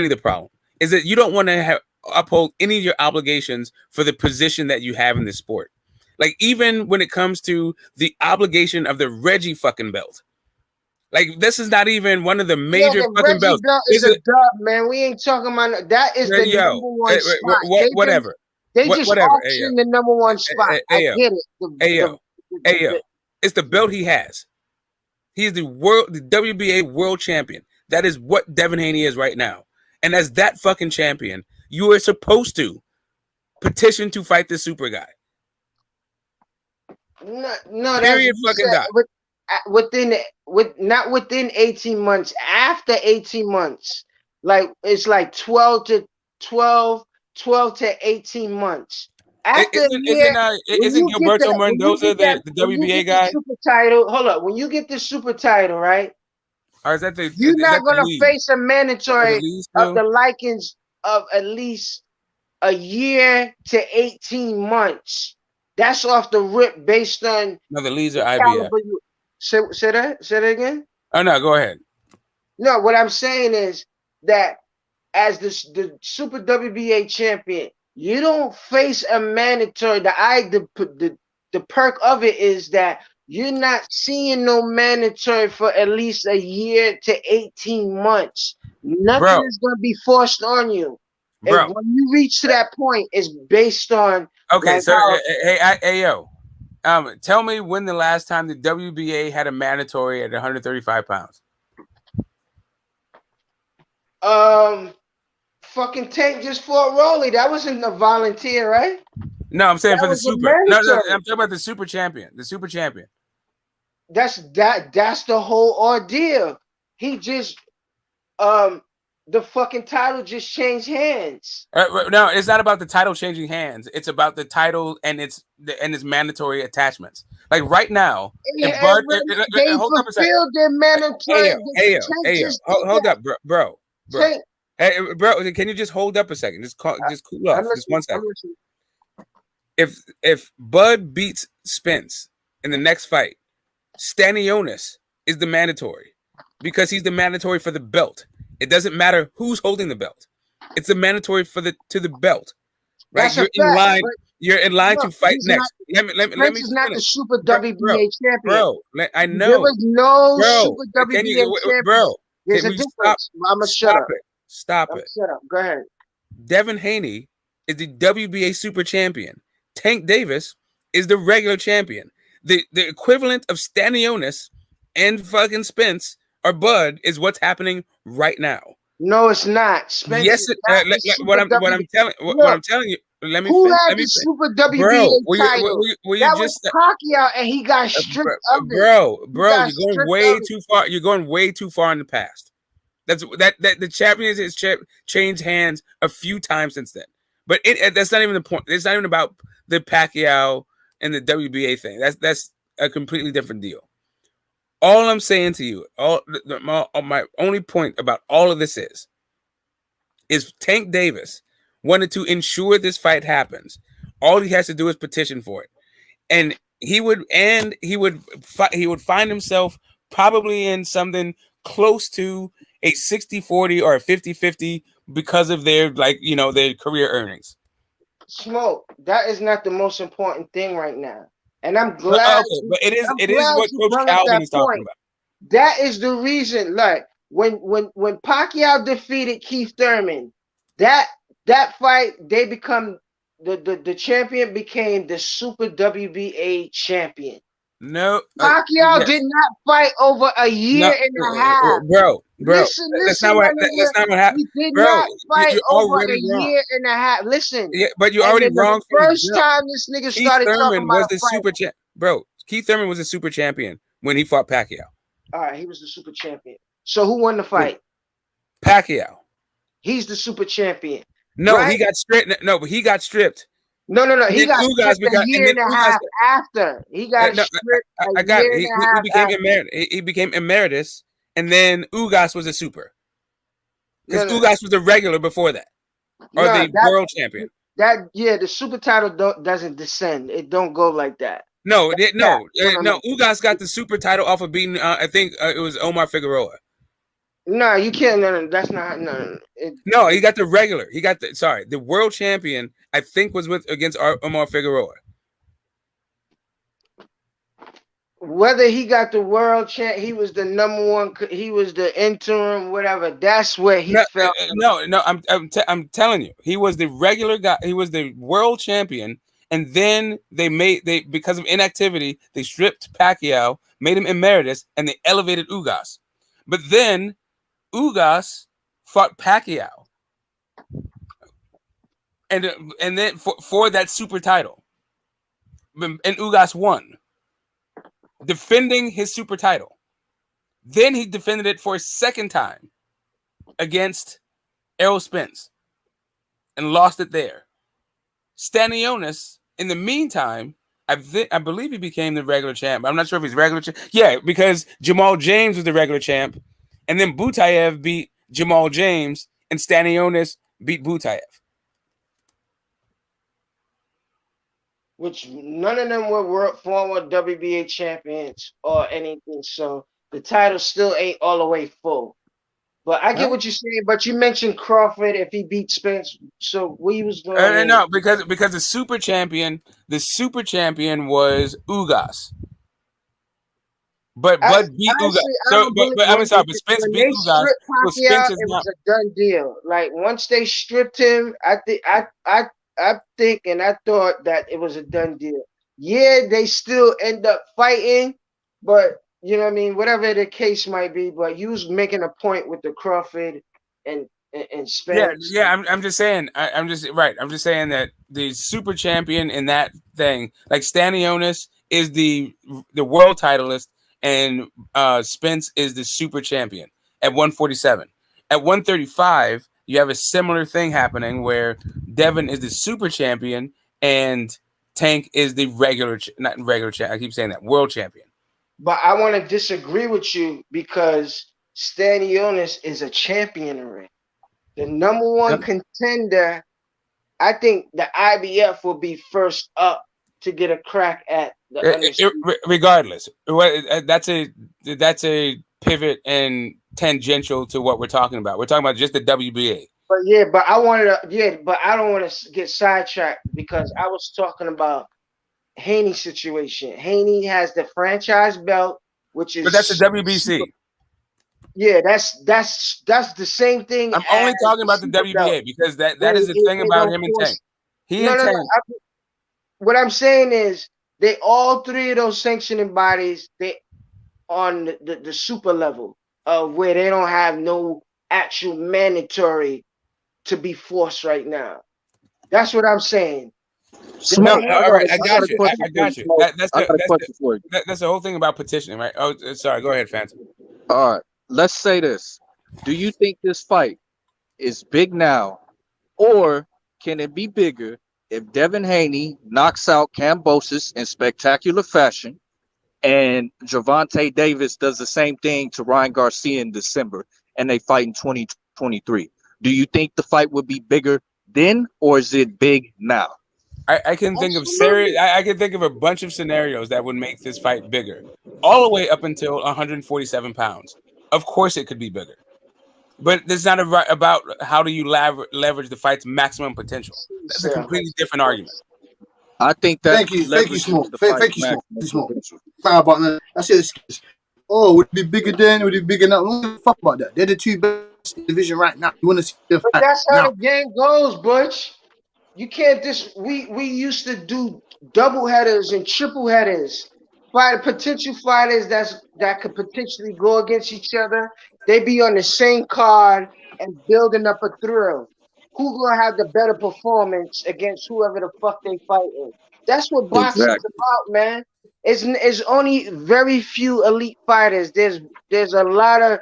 the problem. Is that you don't want to uphold any of your obligations for the position that you have in the sport. Like even when it comes to the obligation of the Reggie fucking belt. Like this is not even one of the major fucking Reggie belts. Belt is a dub, man. We ain't talking about that. Is the number one spot. Whatever. They just auctioned the number one spot. I get it. It's the belt he has. He's the WBA world champion. That is what Devin Haney is right now. And as that fucking champion, you are supposed to petition to fight the super guy. No, period. Fucking dot. Not within 18 months. After 18 months, like it's like 12 to 18 months. After isn't Gilberto Mendoza the WBA guy? Super title. Hold up. When you get the super title, right? Or is that the? You're not gonna face a mandatory of the likings of at least a year to 18 months. That's off the rip based on. No, the leads are IBF. Say that again. Oh no, go ahead. No, what I'm saying is that as the Super WBA champion, you don't face a mandatory. The perk of it is that you're not seeing no mandatory for at least a year to 18 months. Nothing is going to be forced on you. Bro. And when you reach to that point, it's based on. Okay, like so hey, yo. Tell me when the last time the WBA had a mandatory at 135 pounds. Fucking Tank just fought Rolly. That wasn't a volunteer, right? No, I'm saying for the super. No, I'm talking about the super champion. The super champion. That's the whole ordeal. He just the fucking title just changed hands. No, it's not about the title changing hands. It's about the title and its mandatory attachments. Like right now, they fulfilled their mandatory. Hold up, bro. Hey, bro, can you just hold up a second? Just cool off. Just 1 second. If Bud beats Spence in the next fight, Stanionis is the mandatory because he's the mandatory for the belt. It doesn't matter who's holding the belt. It's the mandatory to the belt. Right? You're in line to fight next. Let me is not the Super WBA champion. Bro, I know. There was no Super WBA champion. Bro, there's a difference. I'm gonna shut up. Stop it. Shut up. Go ahead. Devin Haney is the WBA super champion. Tank Davis is the regular champion. The equivalent of Stanionis and fucking Spence or Bud is what's happening right now. No, it's not. Spence yes, what I'm telling you. Let me. Who finish. had Let me the finish. Super WBA title? That was Pacquiao, and he got stripped of it. Bro, you're going way too far. You're going way too far in the past. That's the champions has changed hands a few times since then. But that's not even the point. It's not even about the Pacquiao and the WBA thing. That's a completely different deal. All I'm saying to you, my only point about all of this is Tank Davis wanted to ensure this fight happens. All he has to do is petition for it, and he would find himself probably in something close to a 60-40 or a 50-50 because of their their career earnings. Smoke, that is not the most important thing right now. And I'm glad. Okay, but it is I'm it is glad what you Coach brought up Calvin that is talking point. about. That is the reason. Like when Pacquiao defeated Keith Thurman, that fight, they become the champion became the Super WBA champion. No, Pacquiao yes. did not fight over a No, year and a half. bro. Listen, That's listen, not my what nigga. that's not what happened, He did bro. not fight You're over already a wrong. year and a half. Listen. Yeah, but you're And already then the wrong from the first jump. time this nigga Keith started talking Thurman about was a the fight. super champ, bro. Keith Thurman was a super champion when he fought Pacquiao. All right, he was the super champion. So who won the fight? Pacquiao. He's the super champion. No, right? he got stripped. No, but he got stripped. No. And He then got Ugas stripped a year and a half after. He got no, stripped I a got year it. and He a half became after. he became emeritus, and then Ugas was a super. Because No. Ugas was a regular before that, or No, the world champion. The super title doesn't descend. It don't go like that. No, No. Ugas got the super title off of beating. I think it was Omar Figueroa. No, you can't. No, that's not. No, No, he got the regular. He got the world champion. I think was against Omar Figueroa. Whether he got the world champ, he was the number one. He was the interim, whatever. That's where he fell. No. I'm telling you, he was the regular guy. He was the world champion, and then they because of inactivity, they stripped Pacquiao, made him emeritus, and they elevated Ugas. But then Ugas fought Pacquiao, and then for that super title, and Ugas won, defending his super title. Then he defended it for a second time against Errol Spence and lost it there. Stanionis, in the meantime, I believe he became the regular champ. I'm not sure if he's regular champ. Yeah, because Jamal James was the regular champ, and then Butayev beat Jamal James, and Stanionis beat Butayev. Which none of them were former WBA champions or anything. So the title still ain't all the way full. But I get what you're saying. But you mentioned Crawford if he beat Spence. So we was going. No, because the super champion was Ugas. But Bud beat Ugas. So, but I'm sorry, but Spence beat Ugas. So Spence is it not. was a done deal. Like once they stripped him, I think and I thought that it was a done deal. Yeah, they still end up fighting, but you know what I mean, whatever the case might be. But you was making a point with the Crawford and Spence. Yeah. I'm just saying. I'm just saying that the super champion in that thing, like Stanionis, is the world titleist, and Spence is the super champion at 147. At 135, you have a similar thing happening where Devin is the super champion and Tank is the not regular champion. I keep saying that, world champion. But I want to disagree with you because Stanionis is a champion already. The number one contender, I think the IBF will be first up to get a crack at the regardless. That's a pivot and tangential to what we're talking about. We're talking about just the WBA. But I don't want to get sidetracked because I was talking about Haney's situation. Haney has the franchise belt, which is. But that's the WBC. Yeah, that's the same thing. I'm only talking about the WBA belt. Because that is the thing about him and Tank. Tank. What I'm saying is they all three of those sanctioning bodies, they on the super level of where they don't have no actual mandatory to be forced right now. That's what I'm saying. No, all right, I got you. That's the whole thing about petitioning, right? Oh, sorry. Go ahead, Phantom. All right. Let's say this. Do you think this fight is big now, or can it be bigger if Devin Haney knocks out Kambosos in spectacular fashion and Gervonta Davis does the same thing to Ryan Garcia in December and they fight in 2023? Do you think the fight would be bigger then, or is it big now? I can think of I can think of a bunch of scenarios that would make this fight bigger, all the way up until 147 pounds. Of course, it could be bigger, but it's not about how do you leverage the fight's maximum potential. That's a completely different argument. I think that Thank you, leverages Smoke. the Thank fight's you, Smoke. maximum Smoke. potential. Sorry about that. That's it. Oh, would it be bigger then? Would it be bigger now? Don't give a fuck about that. They're the two best in the division right now. You want to see them But fight that's how now? the game goes, Butch. You can't just we used to do double headers and triple headers. Fight potential fighters that could potentially go against each other. They be on the same card and building up a thrill. Who gonna have the better performance against whoever the fuck they fighting? That's what boxing's Exactly. about, man. It's only very few elite fighters. There's a lot of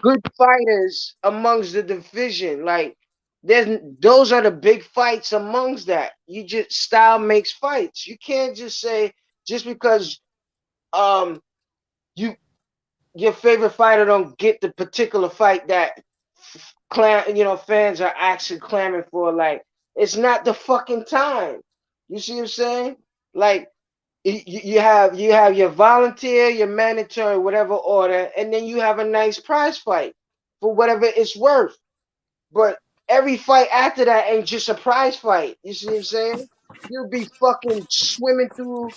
good fighters amongst the division. Like those are the big fights amongst that. You just style makes fights. You can't just say just because um you your favorite fighter don't get the particular fight that fans are actually clamoring for. Like it's not the fucking time. You see what I'm saying? Like you have your volunteer, your mandatory, whatever order, and then you have a nice prize fight for whatever it's worth. But every fight after that ain't just a prize fight. You see what I'm saying? You'll be fucking swimming through,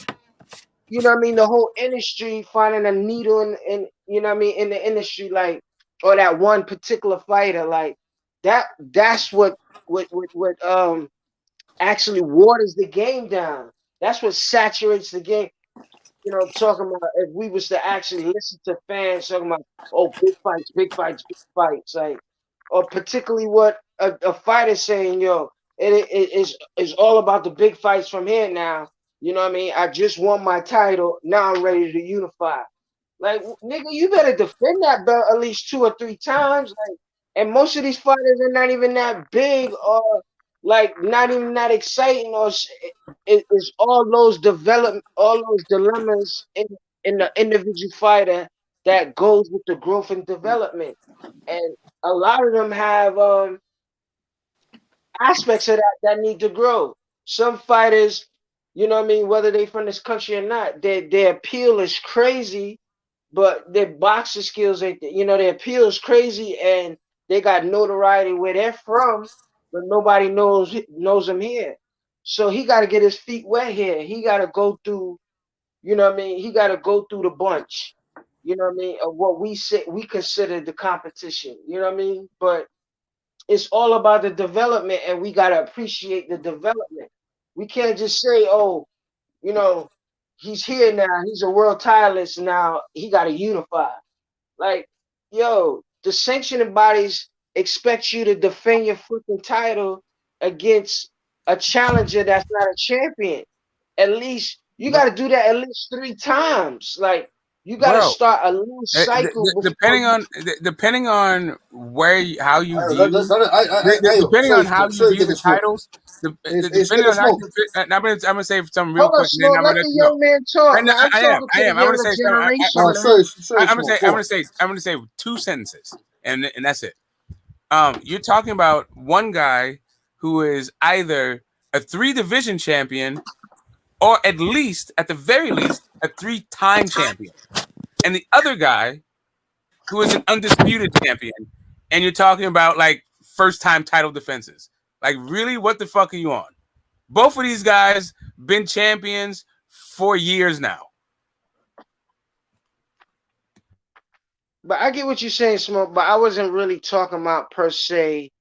the whole industry, finding a needle in in the industry, like, or that one particular fighter, like that's what actually waters the game down. That's what saturates the game. Talking about if we was to actually listen to fans talking about, oh, big fights, big fights, big fights, like, or particularly what a fighter saying, yo, it's all about the big fights from here now. You know what I mean? I just won my title. Now I'm ready to unify. Like, nigga, you better defend that belt at least 2 or 3 times. Like, and most of these fighters are not even that big or like not even that exciting or it's all those dilemmas in the individual fighter that goes with the growth and development. And a lot of them have aspects of that need to grow. Some fighters, you know what I mean, whether they from this country or not, their appeal is crazy, but their boxing skills ain't. Their appeal is crazy, and they got notoriety where they're from, but nobody knows them here. So he got to get his feet wet here. He got to go through. You know what I mean? He got to go through the bunch. You know what I mean? Of what we consider the competition. You know what I mean? But it's all about the development, and we gotta appreciate the development. We can't just say, "Oh, you know, he's here now. He's a world titleist now. He got to unify." Like, yo, the sanctioning bodies expect you to defend your fucking title against a challenger that's not a champion. At least you got to do that at least 3 times. Like, you got to Bro. start a new cycle before Depending you. on how you view depending Sorry, on how Smoke. you Sorry, view give the it Smoke. titles, It's depending give it on how Smoke. you and I'm gonna say something real Hold on, quick, and then Smoke. I'm Let gonna let the you know. young man talk, man. I'm I talking to the am. I'm gonna younger say something. generation, man. Sorry, Smoke. Go on. I'm gonna say 2 sentences, and that's it. You're talking about one guy who is either a 3 division champion or at the very least, a 3-time champion, and the other guy who is an undisputed champion, and you're talking about like first time title defenses. Like, really, what the fuck are you on? Both of these guys been champions for years now. But I get what you're saying, Smoke. But I wasn't really talking about per se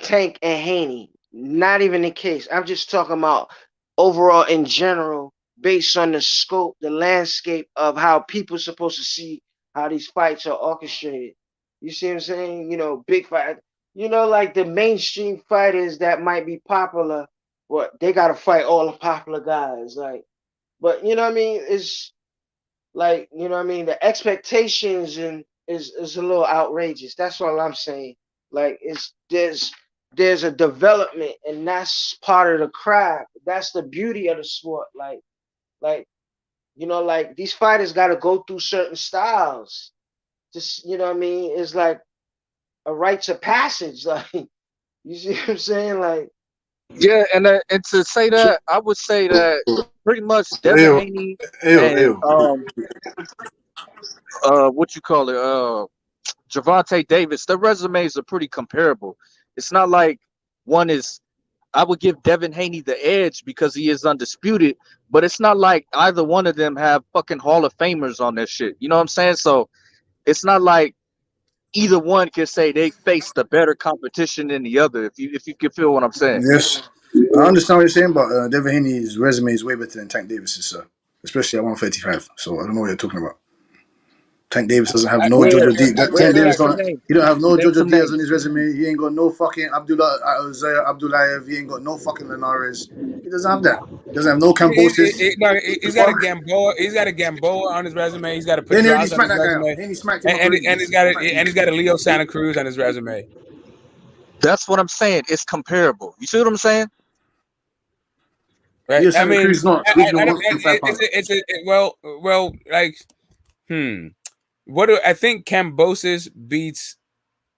Tank and Haney. Not even the case. I'm just talking about overall in general, based on the scope, the landscape of how people supposed to see how these fights are orchestrated. You see what I'm saying? Big fight. Like the mainstream fighters that might be popular, what they gotta fight all the popular guys. Like, but you know what I mean? It's like, what I mean, the expectations and is a little outrageous. That's all I'm saying. Like, there's a development, and that's part of the craft. That's the beauty of the sport. Like like these fighters got to go through certain styles. Just what I mean, it's like a rites of passage. Like, you see what I'm saying? Like, Yeah, and to say that, I would say that pretty much Devin Ew, Haney and ew. what you call it, Gervonta Davis, their resumes are pretty comparable. It's not like one is I would give Devin Haney the edge because he is undisputed. But it's not like either one of them have fucking Hall of Famers on their shit. You know what I'm saying? So it's not like either one can say they faced a better competition than the other. If you can feel what I'm saying. Yes, I understand what you're saying, but Devin Haney's resume is way better than Tank Davis's, sir. Especially at 135. So I don't know what you're talking about. Tank Davis doesn't have no Where Jojo Diaz. where Tank Davis at the don't. name? He don't have no Name Jojo some Diaz on names. his resume. He ain't got no fucking Abdullayev. He ain't got no fucking Linares. He doesn't have that. He doesn't have no Cambosis. The He's got a fuck? Gamboa. He's got a Gamboa on his resume. He's got a Then he already Pedraza on smacked his that guy out. resume, Then he smacked him up already. and he's got a Leo Santa Cruz on his resume. That's what I'm saying. It's comparable. You see what I'm saying? Right. Leo I Santa mean, Cruz is not even 145 pounds. well, like, What do I think? Cambosis beats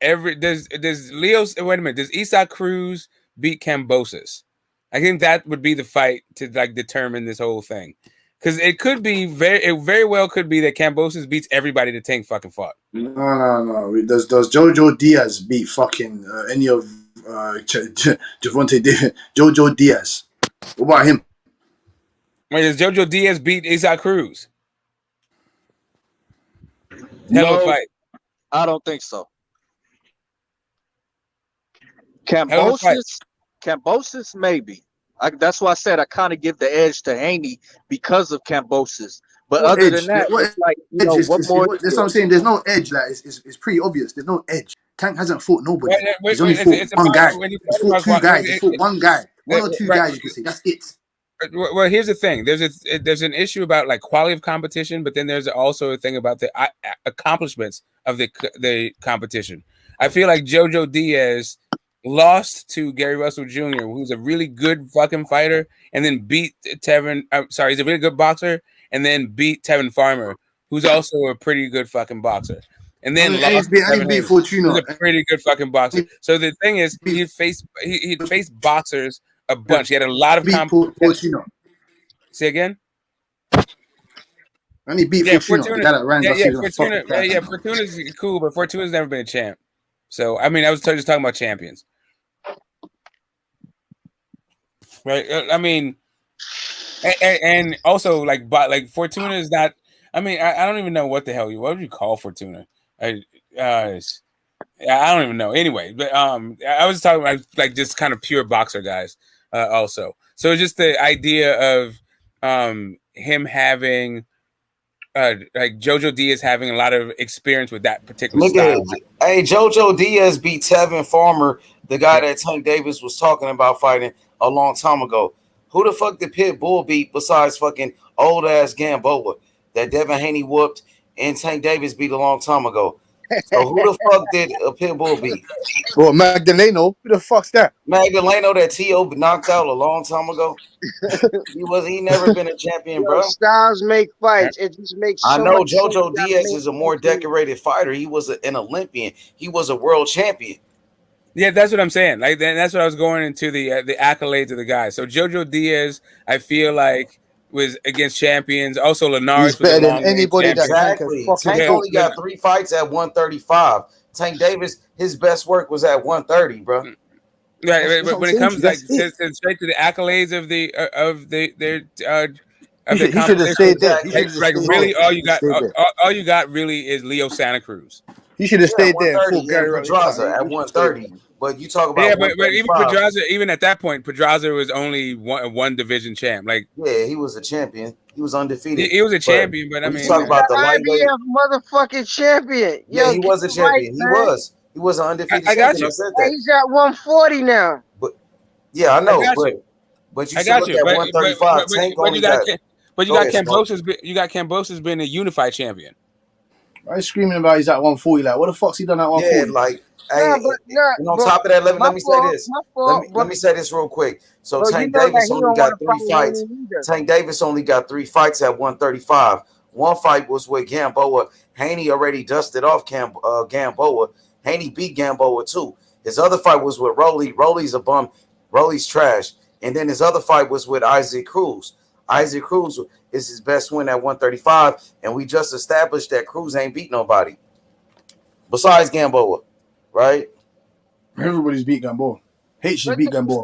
does Leo's? Wait a minute. Does Isak Cruz beat Cambosis? I think that would be the fight to like determine this whole thing, because it very well could be that Cambosis beats everybody that Tank fucking fought. No. Does Jojo Diaz beat fucking any of Gervonta Davis? Jojo Diaz. What about him? Wait, does Jojo Diaz beat Isak Cruz? No, Hell of a fight. I don't think so. Hell of a fight. Cambosis, maybe. That's why I said I kind of give the edge to Haney because of Cambosis. But What other edge? than that, What it's like, you edge know, is, what more? that's what I'm saying. There's no edge. Like it's pretty obvious. There's no edge. Tank hasn't fought nobody. He's only fought one guy. He's fought two guys. He's fought one guy. One or two guys, you can say. That's it. Well, here's the thing. There's an issue about like quality of competition, but then there's also a thing about the accomplishments of the competition. I feel like Jojo Diaz lost to Gary Russell Jr., who's a really good fucking fighter, and then beat Tevin. He's a really good boxer, and then beat Tevin Farmer, who's also a pretty good fucking boxer. And then lost I beat Fortuna. who's a pretty good fucking boxer. So the thing is, he'd faced boxers a bunch. He had a lot of Fortuna. Say again. And he beat Fortuna. The guy that ran Fortuna's cool, but Fortuna's never been a champ. So I mean, I was just talking about champions, right? I mean, and also like Fortuna is not. I mean, I don't even know what the hell what would you call Fortuna? I don't even know. Anyway, but I was talking about like just kind of pure boxer guys. Also, so just the idea of him having. Like Jojo Diaz having a lot of experience with that particular style. Hey, Jojo Diaz beat Tevin Farmer, the guy that Tank Davis was talking about fighting a long time ago. Who the fuck did Pit Bull beat besides fucking old ass Gamboa that Devin Haney whooped and Tank Davis beat a long time ago? So who the fuck did Pit Bull beat? Well, Magdaleno. Who the fuck's that? Magdaleno that T.O. knocked out a long time ago. He never been a champion, bro. Styles make fights. It just makes. I know Jojo Diaz is a more decorated fighter. He was an Olympian. He was a world champion. Yeah, that's what I'm saying. Like, that's what I was going into the accolades of the guy. So Jojo Diaz, I feel like was against champions. Also, Linares was better than anybody. Exactly. Tank only got 3 fights at 135. Tank Davis, his best work was at 130, bro. Right, but when it comes like straight to the accolades of the he should have stayed there. Like really, all you got really is Leo Santa Cruz. He should have stayed there. Pedraza at 130. But you talk about but even Pedraza, even at that point, Pedraza was only one division champ. Like he was a champion. He was undefeated. He was a champion, but I mean, you talk about the lightweight motherfucking champion. Yeah, he was a champion. He was an undefeated champion. I said that. He's at 140 now. Yeah, I know, but you still look at 135. But you got Cambosis. You got Cambosis being a unified champion. I'm screaming about he's at 140. Like, what the fuck's he done at 140? Yeah, like, on top of that, let me say this. Let me say this real quick. So Tank Davis only got 3 fights. Tank Davis only got 3 fights at 135. One fight was with Gamboa. Haney already dusted off Gamboa. Haney beat Gamboa too. His other fight was with Rolly. Rolly's a bum. Rolly's trash. And then his other fight was with Isaac Cruz. Isaac Cruz is his best win at 135, and we just established that Cruz ain't beat nobody besides Gamboa, right? Everybody's beat Gamboa. H just beat Gamboa.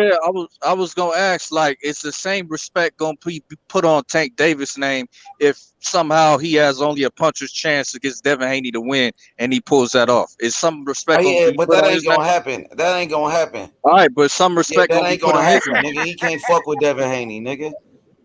Yeah, I was gonna ask, like, is the same respect gonna be put on Tank Davis' name if somehow he has only a puncher's chance against Devin Haney to win and he pulls that off? Is some respect gonna be But put that on ain't his name? gonna happen. That ain't gonna happen. All right, but some Yeah, respect that gonna be ain't put gonna on his happen, name. nigga. He can't fuck with Devin Haney, nigga.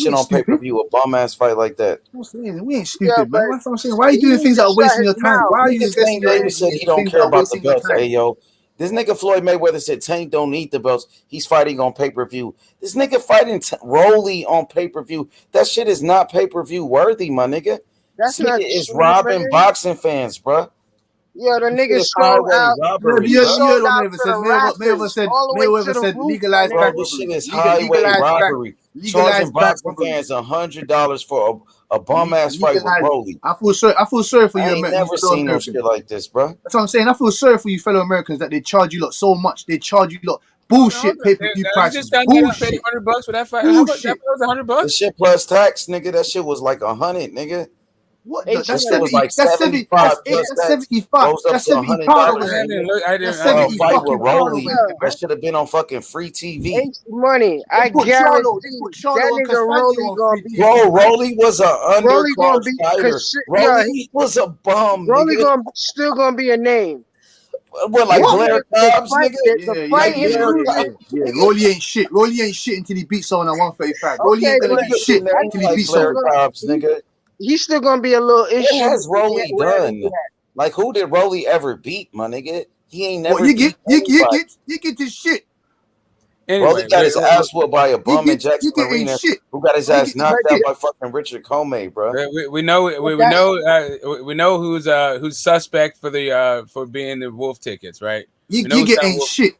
shit on pay per view. A bum ass fight like that. I'm saying we ain't stupid, man. That's what I'm saying. Why are you doing things that are wasting your time? Why are you Nigga, investing Tank your Davis energy said he into don't things that care are about the wasting your belts. time? Hey yo, This nigga Floyd Mayweather said Tank don't need the belts. He's fighting on pay-per-view. This nigga fighting Rolly on pay-per-view. That shit is not pay-per-view worthy, my nigga. That's This nigga not is true, robbing man. boxing fans, bro. Yo, the This shit nigga is sold highway out. robbery, He bro. You heard sold what out Mayweather to said. the Mayweather rappers said all the way to Mayweather the said roof, my legalize Bro, back nigga. this shit robbery. is highway Legalize back. robbery. Legalize Charging back boxing robbery. fans $100 for a bum ass fight with Legalize. Rolly. I feel sorry for I you, ain't you never fellow seen no Americans. shit like this, bro. That's what I'm saying. I feel sorry for you fellow Americans that they charge you lot so much. They charge you lot bullshit pay-per-view You just prices. found out I paid Bullshit. $100 for that fight. How much? That Bullshit. was $100. This shit plus tax, nigga. That shit was like 100, nigga. What? H That That's shit was 70. like That's 70. 75 plus That's tax 75. goes up That's to 70 pound over $100, here. nigga. That's For a 70 fight with fucking pound over Rolly, here, bro. that should have been on fucking free TV. H Money, They I put guarantee Charlo that and nigga Castaño Rolly on gonna free be TV, Bro, man. Rolly was an Rolly gonna undercard be fighter. yeah, Rolly was a bum, Rolly nigga. still gonna be a name. What, like It's What? Blair just the Cobbs, fight, nigga? the fight, Like him Blair losing. Cobbs, Yeah. nigga? Rolly ain't shit. Rolly ain't shit until he beats someone at 135. Rolly Okay, ain't gonna but That be nigga shit didn't ever until he fight he's beats still Blair someone. gonna Cobbs, nigga. he's still gonna be a little What issue has Rolly wherever he done? at. Like, who did Rolly ever beat, my nigga? He ain't What never you beat get? anybody. You get this shit. Rolly Anyway, got his ass whooped by a bum in You Jackson get ain't Arena shit. who got his You ass get this knocked out shit. by fucking Richard Comey, bro. we know But that, we know who's suspect for the for being the Wolf tickets, right? You We know who's get selling ain't Wolf. shit.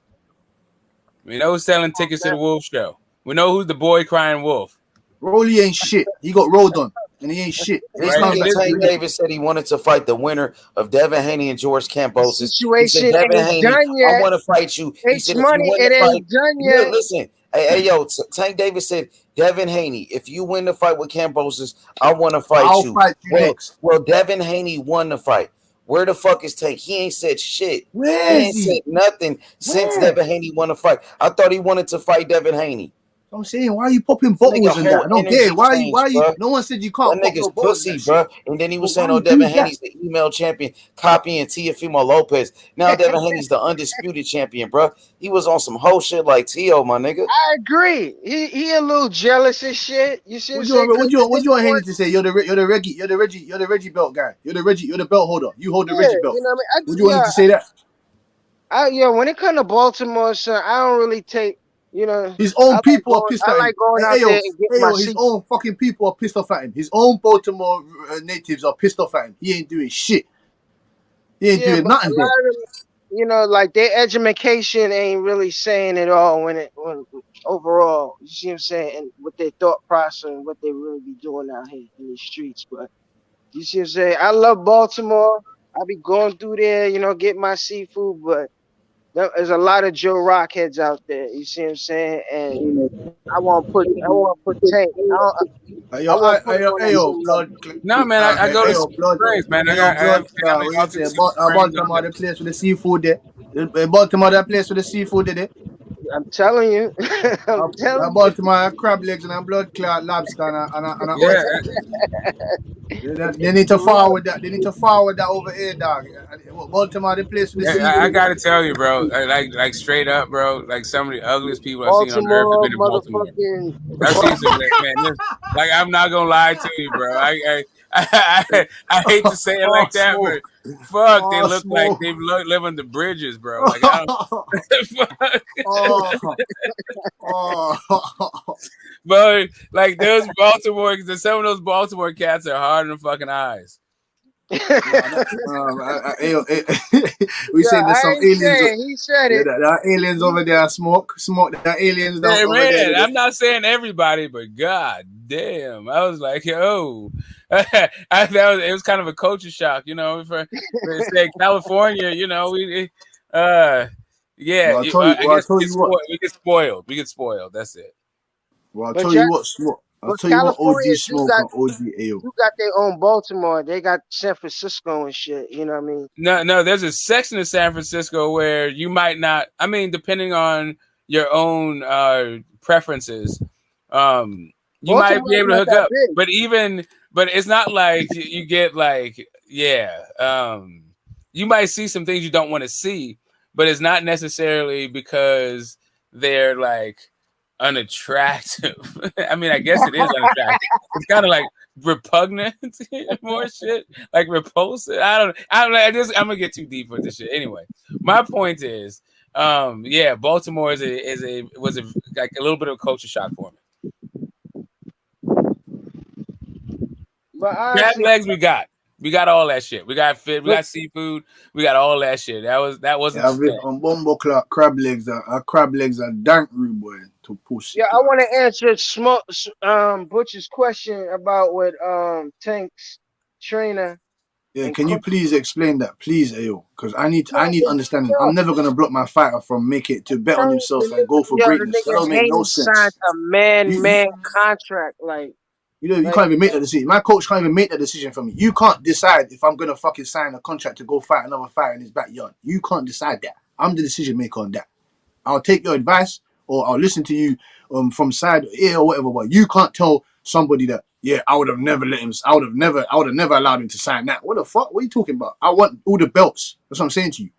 We know who's selling tickets to the Wolf show. We know who's the boy crying wolf. Rolly ain't shit. He got rolled on, and he ain't shit. And This he's coming nigga back to Tank the league. Davis said he wanted to fight the winner of Devin Haney and George the Cambosis. He said, situation Devin ain't Haney, done I yet. want to fight you. He H said, if you Money, win it the fight, ain't done look, yet. listen. Hey, yo, Tank Davis said, Devin Haney, if you win the fight with Cambosis, I want to fight I'll you. fight you next. Well, Devin Haney won the fight. Where the fuck is Tank? He ain't said shit. Where He is ain't he? said nothing since Where? Devin Haney won the fight. I thought he wanted to fight Devin Haney. I'm saying, why are you popping This nigga bottles and that? whole I don't get energy it. Why changed, are you? bro. No one said you That can't pop nigga's no bottles and pussy, that shit. bro. And then he was But why saying, you "Oh, do Devin that? Haney's the email champion, copying Teofimo Lopez." Now Devin Haney's the undisputed champion, bro. He was on some whole shit like Tio, my nigga. I agree. He a little jealous and shit. You see what I'm What saying? you want Haney to say? You're the Reggie belt guy. You're the belt holder. You hold the Yeah, Reggie belt. you know what I mean. What do you want him to say that? When it comes to Baltimore, son, I don't really take. You know, His own people are pissed I at him. like going out there and get my His seat. own fucking people are pissed off at him. His own Baltimore natives are pissed off at him. He ain't doing shit. He ain't Yeah, doing but a nothing there. lot of them, like their education ain't really saying it all when overall. You see what I'm saying? And with their thought process and what they really be doing out here in the streets. But you see what I'm saying? I love Baltimore. I be going through there, get my seafood, but there's a lot of Joe Rock heads out there. You see what I'm saying? And I want to put Tank. I want to put him on that same Blood. level. No, man, I go to Blood. Springs, man. I Blood. have family What all you through say? Super Springs. Baltimore, the place with the seafood there. Baltimore, that place with the seafood there. I'm telling you. I'm telling you. Baltimore, crab legs and a blood clot lobster and a Yeah, oyster. They need to forward that. They need to forward that over here, dog. Baltimore, the place with the I seafood. gotta tell you, bro. Like straight up, bro. Like some of the ugliest people I've seen on earth have Baltimore, been to Baltimore. motherfucking. I've seen some man. Like I'm not gonna lie to you, bro. I hate to say it Oh, like that, smoke. but fuck, they Oh, look like smoke. they live on the bridges, bro. Like I don't. Fuck. Oh. But like those Baltimore, some of those Baltimore cats are hard in the fucking eyes. We saying there's some aliens. He said it. There are aliens over there. Smoke. There are aliens down Hey, over there. man, I'm not saying everybody, but god damn, I was like, yo, it was kind of a culture shock, for say California, yeah. Well, I guess tell you what. we get spoiled. We get spoiled. That's it. Well, I'll But tell you what, Smoke. I'll but tell you what, OG California Smoke and OG AO. you got their own Baltimore. They got San Francisco and shit. You know what I mean? No, there's a section of San Francisco where you might not. I mean, depending on your own preferences, you might be able to hook up. But it's not like you get like, you might see some things you don't want to see, but it's not necessarily because they're like unattractive. I mean, I guess it is unattractive. It's kind of like repugnant, more shit like repulsive. I'm gonna get too deep with this shit. Anyway, my point is, yeah, Baltimore was like a little bit of a culture shock for me. But Crab honestly, legs we got all that shit. We got fish, we got seafood, we got all that shit. That wasn't Yeah, with on Bumbo Clark, crab legs are dank rude boy to push. yeah, I want to answer Butch's question about what Tank's trainer. Yeah, can you please explain that, please, Ayo? Because I need understanding. I'm never gonna block my fighter from make it to bet on himself and go for the greatness. That nigga don't make no Haney sense. signed a man contract, like. You can't even make that decision. My coach can't even make that decision for me. You can't decide if I'm gonna fucking sign a contract to go fight another fighter in his backyard. You can't decide that. I'm the decision maker on that. I'll take your advice or I'll listen to you from side ear or whatever. But you can't tell somebody that I would have never let him. I would have never allowed him to sign that. What the fuck? What are you talking about? I want all the belts. That's what I'm saying to you.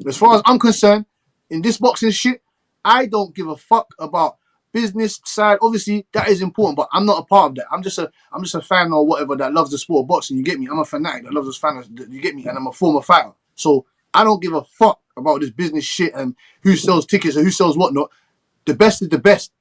As far as I'm concerned, in this boxing shit, I don't give a fuck about business side. Obviously, that is important, but I'm not a part of that. I'm just a fan or whatever that loves the sport of boxing. You get me? I'm a fanatic that loves this fan. You get me? And I'm a former fighter, so I don't give a fuck about this business shit and who sells tickets or who sells whatnot. The best is the best.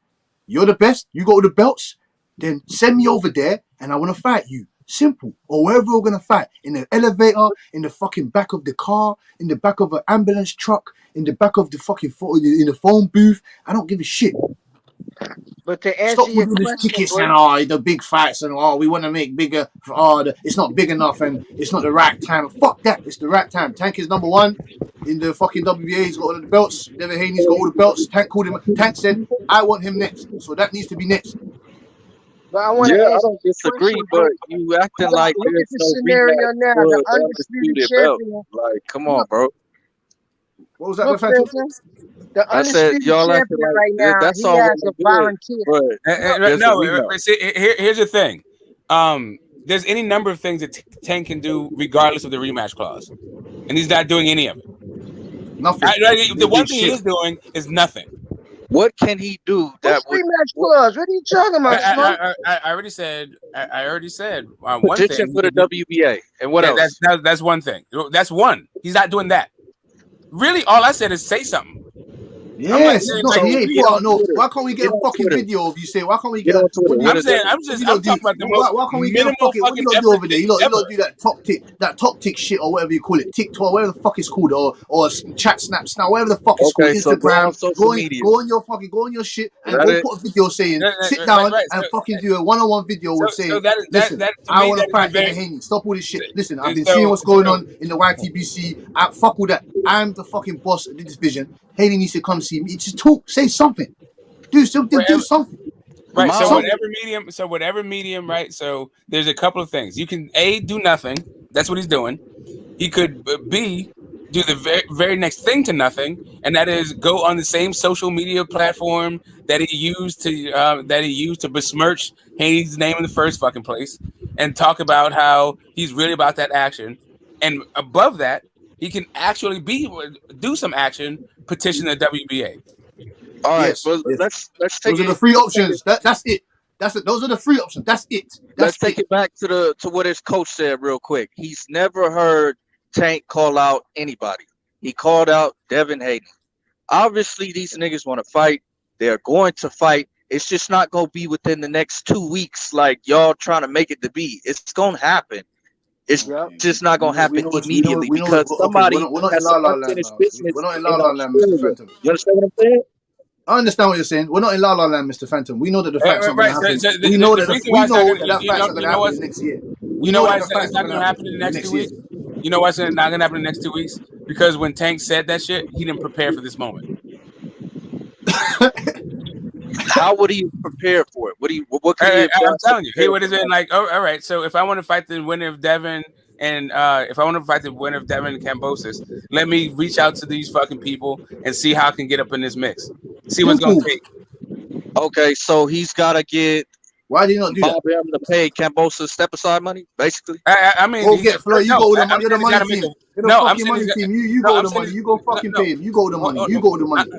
You're the best. You got all the belts. Then send me over there, and I want to fight you. Simple. Or wherever we're gonna fight. In the elevator, in the fucking back of the car, in the back of an ambulance truck, in the back of the fucking in the phone booth. I don't give a shit. But to answer Stop your with all these question, tickets boy, and the big fights and we want to make bigger. It's not big enough and it's not the right time. Fuck that. It's the right time. Tank is number one in the fucking WBA. He's got all of the belts. Devin Haney's got all the belts. Tank called him. Tank said, "I want him next." So that needs to be next. but I want to I answer don't the disagree, question, but bro. you acting like Look at there's the no scenario rematch now. for The the undisputed belt. champion. Like, come on, bro. What was that, Look, Phantom? Phantom, the I said undisputed y'all acting champion like right now, that's he all well has a and good, volunteer. but there's a rematch. See, here's the thing. There's any number of things that Tank can do regardless of the rematch clause, and he's not doing any of it. Nothing. The one thing he is doing is nothing. What can he do that would Rematch clause. What are you talking about, Smoke? I already said. One petition thing for the WBA and what else? That's one thing. That's one. He's not doing that. Really, all I said is say something. Yes, why can't we get a fucking video of you saying? Why can't we get? I'm talking about the most Why can't we get a minimal fucking? What do you do over there? You don't do that top tick shit or whatever you call it, TikTok, whatever the fuck it's called, or chat snap, whatever the fuck it's called, Instagram. Go on your shit and go put a video saying sit down and fucking do a one-on-one video with saying, listen, I want to fight Devin Haney. Stop all this shit. Listen, I've been seeing what's going on in the YTBC. Fuck all that. I'm the fucking boss of this division. Haney needs to come see me. Just talk, say something, do something. Right. So whatever medium. Right. So there's a couple of things. You can do nothing. That's what he's doing. He could B, do the very next thing to nothing, and that is go on the same social media platform that he used to besmirch Haney's name in the first fucking place, and talk about how he's really about that action. And above that, he can actually do some action, petition the WBA. All right, but let's take those are the three options. That's it. Those are the three options. That's it. Let's take it back to what his coach said real quick. He's never heard Tank call out anybody. He called out Devin Haney. Obviously, these niggas want to fight. They're going to fight. It's just not going to be within the next 2 weeks like y'all trying to make it to be. It's going to happen. It's just not going to happen immediately because somebody has unfinished business. We're not in La La Land, Mr. Phantom. You understand what I'm saying? I understand what you're saying. We're not in La La Land, Mr. Phantom. We know that the facts are going to happen. We know that that facts are going to happen next year. You know why it's not going to happen in the next 2 weeks? You know why it's not going to happen in the next 2 weeks? Because when Tank said that shit, he didn't prepare for this moment. How would he prepare for it? What can he I'm telling you, he would have been like, "Oh, all right. So if I want to fight the winner of Devin and Kambosos, let me reach out to these fucking people and see how I can get up in this mix. See what's going to take." Okay, so he's got to get. Why did he not do that? Him to pay Kambosos step aside money, basically. I mean, go get Floyd. You go with the money. You're the money team. You're the fucking money team. You go with the money. You go fucking pay him. You go with the money. You go with the money.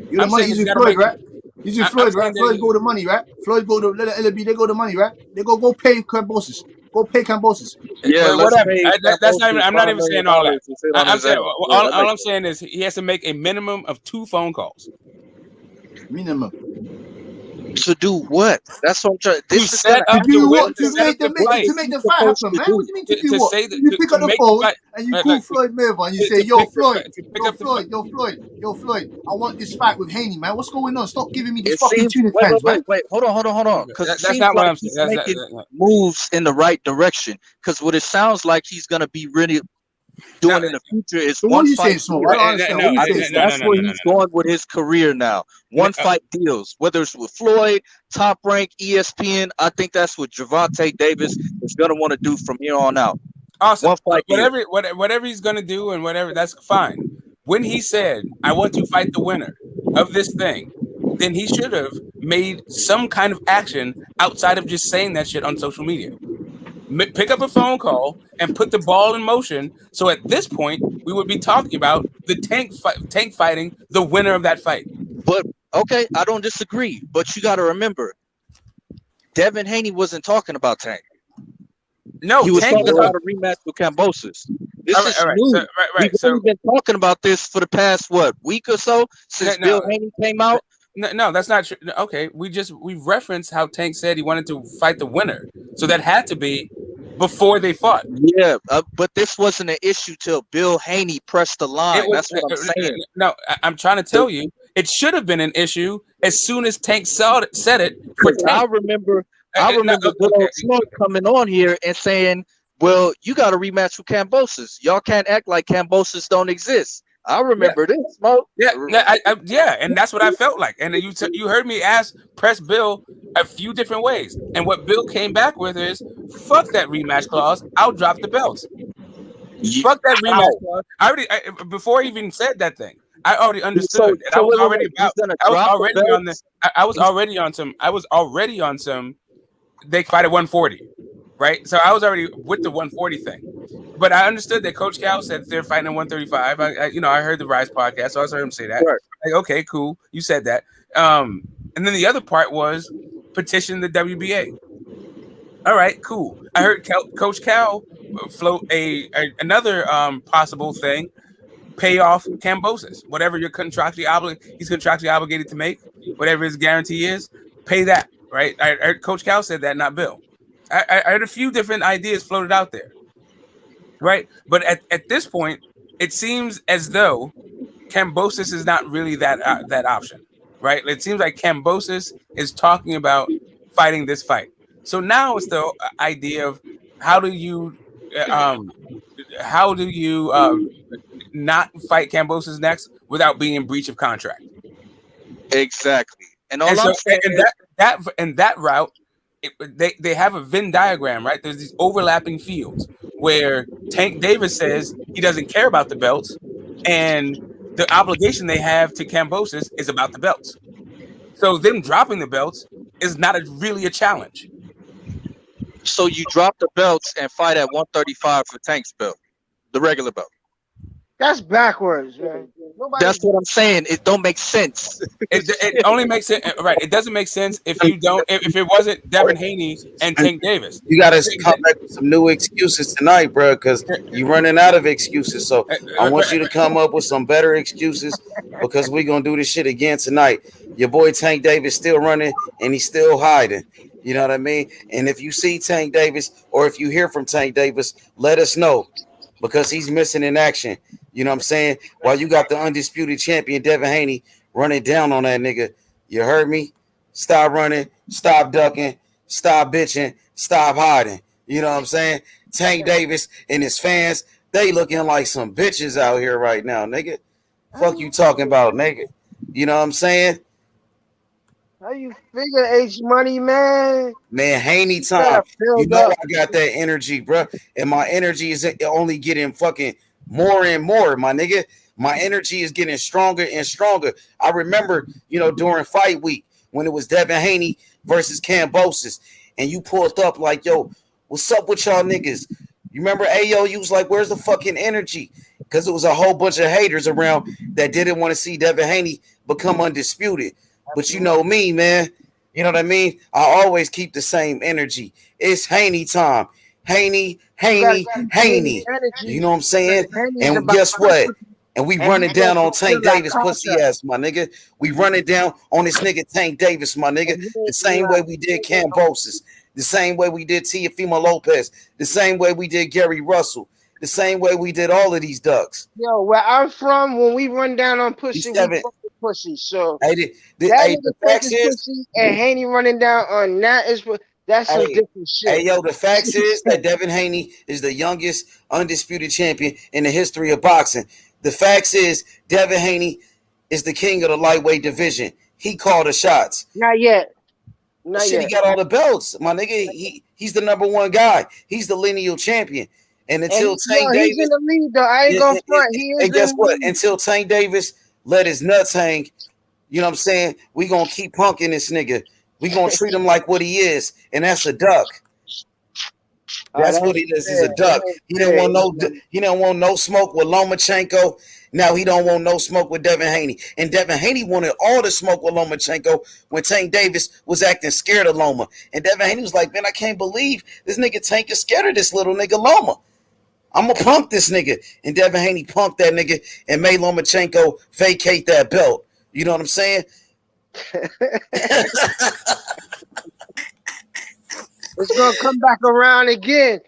You're the money. He's with Floyd, right? You see Floyd, right? Floyd go to money, right? Floyd go to LB, they go to money, right? They go pay Cambosis. Go pay Cambosis. Yeah, Well, let's whatever. pay That's not even. Cambosis I'm not $5 even million saying all that. to sit on I'm his saying ass. all I'm saying is he has to make a minimum of 2 phone calls. Minimum. To do what? That's what I'm trying. To This is set gonna up To happen. do the what? to set up the What fight. is To make he the fight supposed happen, to man. What do? do you mean to do To what? say that You pick up to the make the phone fight. and you call Floyd Mayweather and you say, To yo, pick the Floyd, to pick yo, up the fight. Floyd, yo, Floyd, yo, Floyd, I want this fight with Haney, man. What's going on? Stop giving me these It fucking seems. tuna Wait, wait, cans, man. wait, wait. Hold on. Because it That's seems not what like I'm saying. he's making moves in the right direction. Because what it sounds like he's gonna be really doing in the future is So what one are you fight saying, Smoke? I deal. don't understand. What are you I saying, think Smoke? that's where he's going with his career now. One fight deals, whether it's with Floyd, Top Rank, ESPN. I think that's what Gervonta Davis is gonna want to do from here on out. Awesome. One fight deal. Whatever he's gonna do and whatever, that's fine. When he said, "I want to fight the winner of this thing," then he should have made some kind of action outside of just saying that shit on social media. Pick up a phone call and put the ball in motion. So at this point, we would be talking about the Tank fighting the winner of that fight. But okay, I don't disagree. But you got to remember, Devin Haney wasn't talking about Tank. No, he was Tank talking was about a rematch with Cambosis. This all right, is all right, new. so, right. We've only been talking about this for the past week or so since Bill Haney came out. No, that's not true. Okay, we referenced how Tank said he wanted to fight the winner, so that had to be before they fought. Yeah, but this wasn't an issue till Bill Haney pressed the line. That's what I'm saying. No, I'm trying to tell you, it should have been an issue as soon as Tank said it. For Tank. I remember good old Smoke coming on here and saying, "Well, you got a rematch with Cambosis. Y'all can't act like Cambosis don't exist." I remember this, Smoke. Yeah, and that's what I felt like. And you heard me press Bill a few different ways, and what Bill came back with is, "Fuck that rematch clause. I'll drop the belts." Fuck that rematch clause. Before he even said that thing, I already understood. I was already on some. They fight at 140, right? So I was already with the 140 thing. But I understood that Coach Cal said they're fighting at 135. I heard the Rise podcast, so I heard him say that. Right. Like, okay, cool. You said that. And then the other part was petition the WBA. All right, cool. I heard Coach Cal float another possible thing: pay off Cambosis, whatever he's contractually obligated to make, whatever his guarantee is, pay that. Right? I heard Coach Cal said that, not Bill. I heard a few different ideas floated out there. Right, but at this point, it seems as though Cambosis is not really that option. Right? It seems like Cambosis is talking about fighting this fight. So now it's the idea of how do you not fight Cambosis next without being in breach of contract? Exactly. And all I'm saying that route, they have a Venn diagram, right? There's these overlapping fields where Tank Davis says he doesn't care about the belts, and the obligation they have to Cambosis is about the belts. So them dropping the belts is not really a challenge. So you drop the belts and fight at 135 for Tank's belt, the regular belt. That's backwards, man. That's what I'm saying. It don't make sense. It only makes sense, right? It doesn't make sense if you don't. If it wasn't Devin Haney and Tank Davis. You got to come back with some new excuses tonight, bro, because you're running out of excuses. So I want you to come up with some better excuses because we're gonna do this shit again tonight. Your boy Tank Davis still running and he's still hiding. You know what I mean? And if you see Tank Davis or if you hear from Tank Davis, let us know because he's missing in action. You know what I'm saying? While you got the undisputed champion, Devin Haney, running down on that nigga. You heard me? Stop running, stop ducking, stop bitching, stop hiding. You know what I'm saying? Tank Davis and his fans, they looking like some bitches out here right now, nigga. Fuck you talking about, nigga. You know what I'm saying? How you figure H Money, man? Man, Haney time. You know I got that energy, bro. And my energy is only getting fucking more and more, my nigga. My energy is getting stronger and stronger. I remember, during fight week when it was Devin Haney versus Cambosis, and you pulled up like, yo, what's up with y'all niggas? You remember Ayo, you was like, where's the fucking energy? Because it was a whole bunch of haters around that didn't want to see Devin Haney become undisputed. But you know me, man. You know what I mean? I always keep the same energy. It's Haney time. Haney. Haney energy. You know what I'm saying? Haney's And about guess what? And we and running he's gonna down on fulfill Tank that Davis, pussy contract. ass, my nigga. We running down on this nigga Tank Davis, my nigga. The same way we did Cambosis. The same way we did Teofimo Lopez. The same way we did Gary Russell. The same way we did all of these ducks. Yo, where I'm from, when we run down on pussy, we fuck with pussy. So Hey, that the nigga facts taking is, pussy and Haney running down on that is that's some different shit. Hey, yo, the facts is that Devin Haney is the youngest undisputed champion in the history of boxing. The facts is Devin Haney is the king of the lightweight division. He called the shots. Not yet. Not Shit, yet. he got all the belts, my nigga. He's the number one guy. He's the lineal champion. And until Tank Davis, he's in the lead though. I ain't gonna front. He is. And guess what? Until Tank Davis let his nuts hang, you know what I'm saying? We gonna keep punking this nigga. We gonna treat him like what he is, and that's a duck. That's what he is. He's a duck. He didn't want no smoke with Lomachenko. Now he don't want no smoke with Devin Haney. And Devin Haney wanted all the smoke with Lomachenko when Tank Davis was acting scared of Loma. And Devin Haney was like, man, I can't believe this nigga Tank is scared of this little nigga Loma. I'm gonna punk this nigga. And Devin Haney punked that nigga and made Lomachenko vacate that belt. You know what I'm saying? It's gonna come back around again.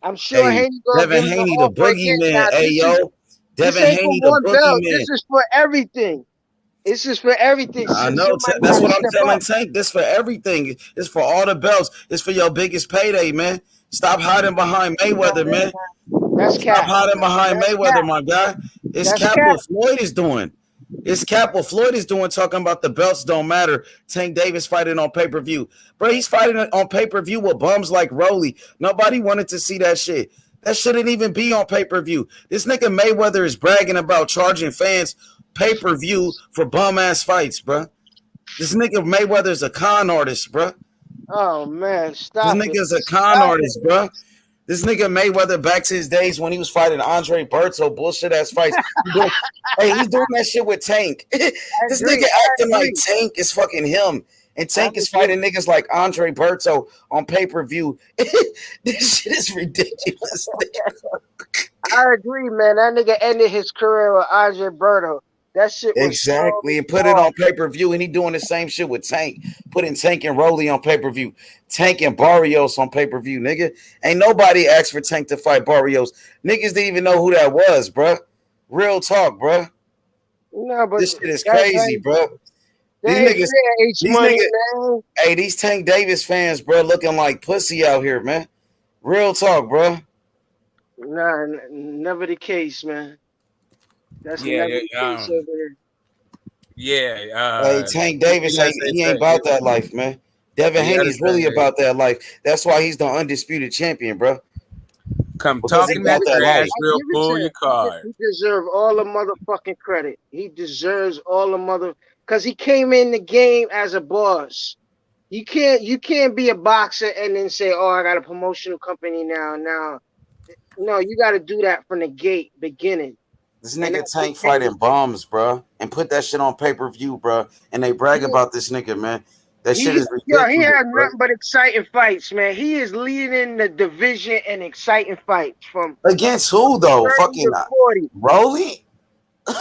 I'm sure Haney gonna Devin give him Haney, the the boogeyman. Hey, yo. Devin Haney, the boogeyman. This is for everything. This is for everything. I know. That's what I'm telling Tank. This for everything. It's for all the belts. It's for your biggest payday, man. Stop hiding behind Mayweather, man. That's cap. Stop hiding behind Mayweather, my guy. It's cap what Floyd is doing. It's cap what Floyd is doing, talking about the belts don't matter. Tank Davis fighting on pay-per-view. Bro, he's fighting on pay-per-view with bums like Rolly. Nobody wanted to see that shit. That shouldn't even be on pay-per-view. This nigga Mayweather is bragging about charging fans pay-per-view for bum-ass fights, bro. This nigga Mayweather is a con artist, bro. Oh, man, stop This nigga is a con artist, bro. This nigga Mayweather, back to his days when he was fighting Andre Berto, bullshit ass fights. He's doing that shit with Tank. This nigga acting like Tank is fucking him. And Tank is fighting niggas like Andre Berto on pay-per-view. This shit is ridiculous. I agree, man. That nigga ended his career with Andre Berto. That shit was exactly, and put it on pay-per-view, and he doing the same shit with Tank, putting Tank and Rolly on pay-per-view, Tank and Barrios on pay-per-view, nigga. Ain't nobody asked for Tank to fight Barrios. Niggas didn't even know who that was, bro. Real talk, bro. No, but this shit is crazy, bro. These niggas, hey, these Tank Davis fans, bro, looking like pussy out here, man. Real talk, bro. Nah, never the case, man. That's never the case over here. Hey, Tank Davis, he ain't about that life, man. Devin Haney's really about that life. That's why he's the undisputed champion, bro. Come talking that trash, we'll pull your card. He deserves all the motherfucking credit. He deserves all the because he came in the game as a boss. You can't be a boxer and then say, "Oh, I got a promotional company now." No, you got to do that from the beginning. This nigga Tank fighting bombs, bro, and put that shit on pay-per-view, bro. And they brag about this nigga, man. That shit is ridiculous. He has nothing but exciting fights, man. He is leading the division in exciting fights. From against who though? Fucking Rolly.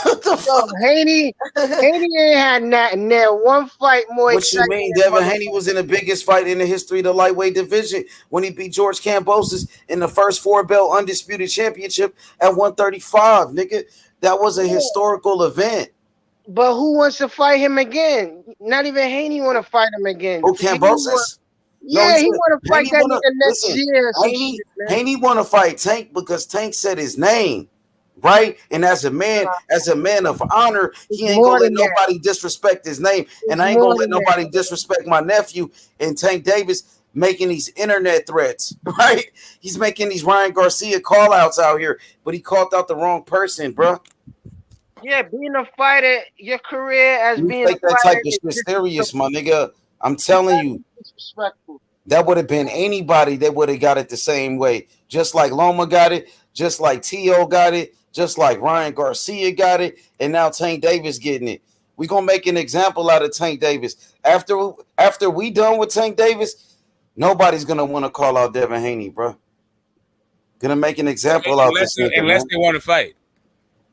Yo, Haney ain't had nothing there. One fight more. What you mean? Devin Haney was in the biggest fight in the history of the lightweight division when he beat George Kambosos in the first 4-belt undisputed championship at 135. Nigga, that was a historical event. But who wants to fight him again? Not even Haney want to fight him again. Oh, Kambosos? Yeah, he want to fight that nigga next year. Haney want to fight Tank because Tank said his name. Right, and as a man of honor, he ain't gonna let nobody disrespect his name, and I ain't gonna let nobody disrespect my nephew. And Tank Davis making these internet threats, right? He's making these Ryan Garcia call outs out here, but he called out the wrong person, bro. Yeah, being a fighter, your career as you being take a that fighter type of shit serious, my nigga. I'm telling you, disrespectful. That would have been anybody that would have got it the same way, just like Loma got it, just like T.O. got it. Just like Ryan Garcia got it, and now Tank Davis getting it. We gonna make an example out of Tank Davis. After we done with Tank Davis, nobody's gonna want to call out Devin Haney, bro. Gonna make an example out this nigga, unless man. they want to fight.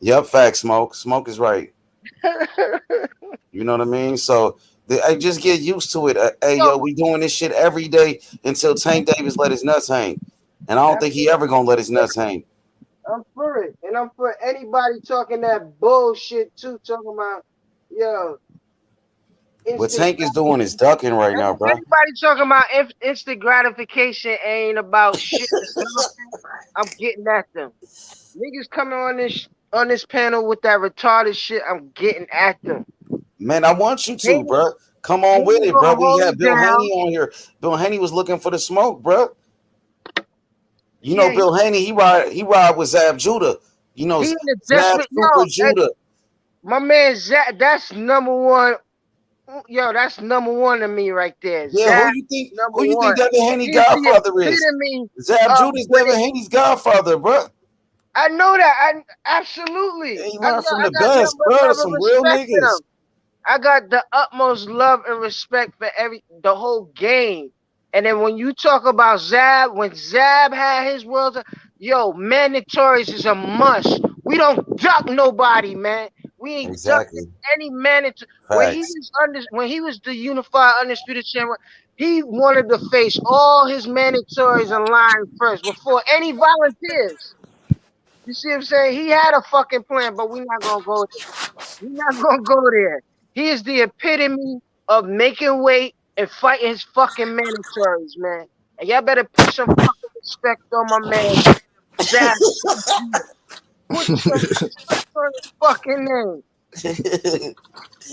Yep, fact. Smoke is right. You know what I mean? So I just get used to it. Hey, yo, we doing this shit every day until Tank Davis let his nuts hang, and I don't think he ever gonna let his nuts hang. I'm for it, and I'm for anybody talking that bullshit too. Talking about, yo, What Tank is doing is ducking right now, bro. Anybody talking about instant gratification ain't about shit. I'm getting at them. Niggas coming on this panel with that retarded shit. I'm getting at them. Man, I want you to, bro. Come on with it, bro. We had Bill Haney on here. Bill Haney was looking for the smoke, bro. You know, Bill Haney, he ride with Zab Judah. You know, Zab Super Judah. My man Zab, that's number one. Yo, that's number one to me right there. Yeah, Zab, who you think Devin Haney godfather is? Zab Judah's Devin Haney's godfather, bro. I know that. I absolutely. Yeah, he learned from the best, bro. Some real niggas. I got the utmost love and respect for the whole game. And then when you talk about Zab, when Zab had his world, yo, mandatories is a must. We don't duck nobody, man. We ain't ducking any mandatory. When he was the unified undisputed champion, he wanted to face all his mandatories in line first before any volunteers. You see what I'm saying? He had a fucking plan, but we're not gonna go there. We're not gonna go there. He is the epitome of making weight and fighting his fucking mandatories, man. And y'all better put some fucking respect on my man. Zach. Put some respect on his fucking name.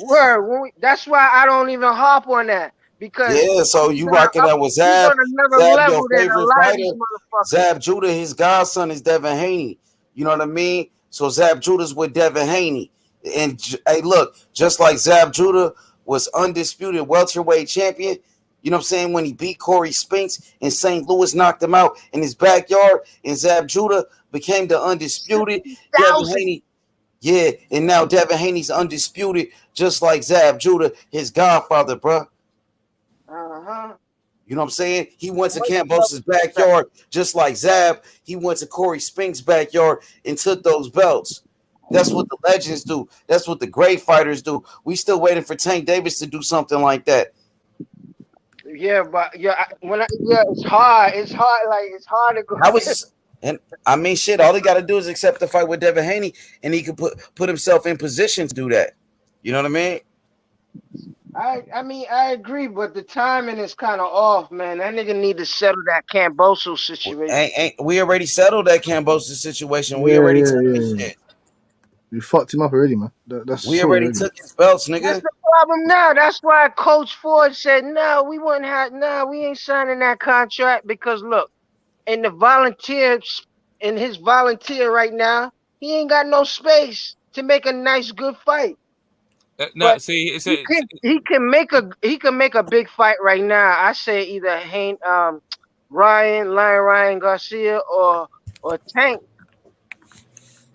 Word. That's why I don't even hop on that. Because so you rocking out with Zab. Zab, your favorite fighter. Zab Judah, his godson is Devin Haney. You know what I mean? So Zab Judah's with Devin Haney. And hey, look, just like Zab Judah was undisputed welterweight champion, you know what I'm saying? When he beat Corey Spinks in St. Louis, knocked him out in his backyard, and Zab Judah became the undisputed Devin Haney. Yeah, and now Devin Haney's undisputed, just like Zab Judah, his godfather, bro. You know what I'm saying? He went to Cambosa's backyard, just like Zab. He went to Corey Spinks' backyard and took those belts. That's what the legends do. That's what the great fighters do. We still waiting for Tank Davis to do something like that. Yeah, but it's hard. It's hard. Like it's hard to go. I mean, shit. All he got to do is accept the fight with Devin Haney, and he can put himself in position to do that. You know what I mean? I mean, I agree, but the timing is kind of off, man. That nigga need to settle that Camboso situation. We already settled that Camboso situation. We already took his shit. We fucked him up already, man. We already took his belts, nigga. That's the problem now. That's why Coach Ford said, no, we ain't signing that contract because look, in his volunteer right now, he ain't got no space to make a nice, good fight. He can make a big fight right now. I say either Ryan Garcia or Tank.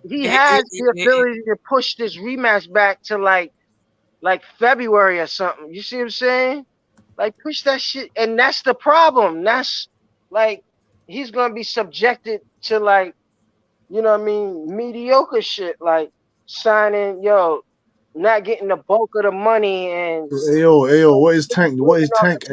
He has the ability to push this rematch back to like February or something. You see what I'm saying? Like push that shit, and that's the problem. That's like he's gonna be subjected to like, you know what I mean, mediocre shit like signing, not getting the bulk of the money and Ayo, what is Tank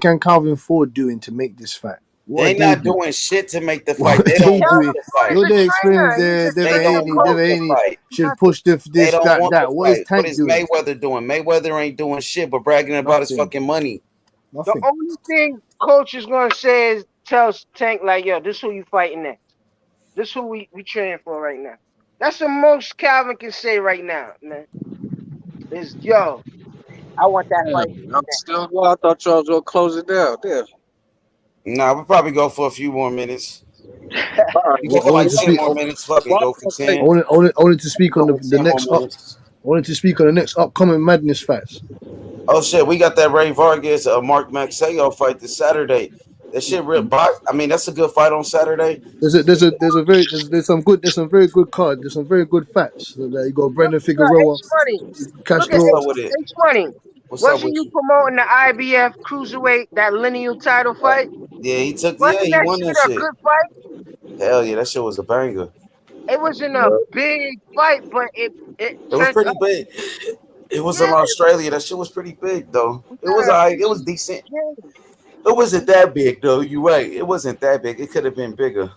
and Calvin Ford doing to make this fight? They're not doing shit to make the fight. They don't want the fight. What they explained there, Devin Haney should push this, that. What is Tank doing? Mayweather doing? Mayweather ain't doing shit but bragging about his fucking money. The only thing coach is gonna say is tells Tank like, yo, this who you fighting next. This who we training for right now. That's the most Calvin can say right now, man. Is I want that fight. Well, I thought y'all was gonna close it down. Yeah. Nah, we'll probably go for a few more minutes. We go for like 10 more minutes. Fuck it, go for 10. Only to speak on the next up. Wanted to speak on the next upcoming Madness fights. Oh shit, we got that Ray Vargas, Mark Maxeo fight this Saturday. That shit real. I mean, that's a good fight on Saturday. There's some very good cards. There's some very good fights. So that you got Brendan Figueroa, H Money. Look at What's Castro. up with it? H Money. What's up Wasn't with you you? promoting the IBF cruiserweight, that lineal title fight? Yeah, he Wasn't he that won shit that a shit. good fight? Hell yeah, that shit was a banger. It wasn't a big fight, but it It was turned pretty up. big. It was in Yeah, Australia. That shit was pretty big though. we It was got a alright. It was decent decent. game. It wasn't that big though. You right. It wasn't that big. It could have been bigger.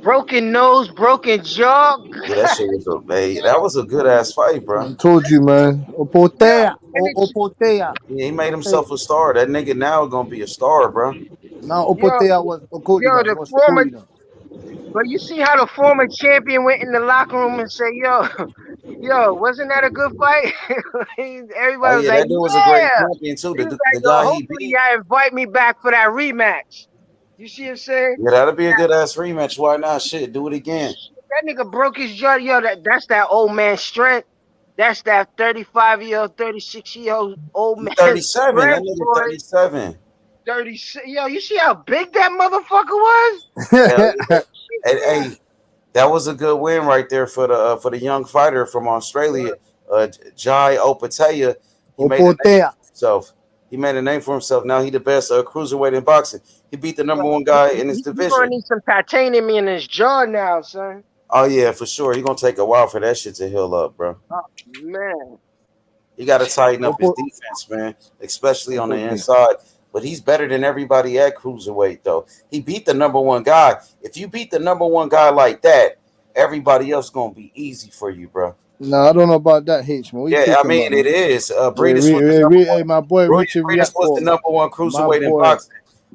Broken nose, broken jaw. Yeah, that shit was a hey, that was a good ass fight, bro. I told you, man. Yo, Opotea, and it's Opotea. Yeah, he made himself a star. That nigga now gonna be a star, bro. Now yo, Opotea wants Cody yo, now. He the wants the former. Cody now. But you see how the former champion went in the locker room and said, "Yo, yo, wasn't that a good fight?" Oh Everybody was yeah, like, that dude was a great "Yeah." champion too. He was The like, "Yo, guy he hopefully beat. y'all invite me back for that rematch." You see what I'm saying? Yeah, that'll be a good ass rematch. Why not? Shit, do it again. That nigga broke his jaw. Yo, that's that old man strength. That's that 35-year-old, 36-year-old He man 37. That strength, nigga boy. 37. 36. Yo, you see how big that motherfucker was? Hell yeah. Hey, that was a good win right there for the young fighter from Australia, Jai Opataya. He made a name Opotea. for himself. He made a name for himself. Now he the best cruiserweight in boxing. He beat the number one guy in his He gonna division. need some titanium in his jaw now, son. Oh yeah, for sure. He gonna take a while for that shit to heal up, bro. Oh, man. He got to tighten up his Opo- defense, man, especially on the Opotea. inside. But he's better than everybody at cruiserweight, though. He beat the number one guy. If you beat the number one guy like that, everybody else gonna be easy for you, bro. Nah, I don't know about that, H man. What you Yeah, I talking mean about, it man? is. Breedis was the number one. Hey, my boy Richard Breedis was the Riakpo, number one my cruiserweight in boy, boxing.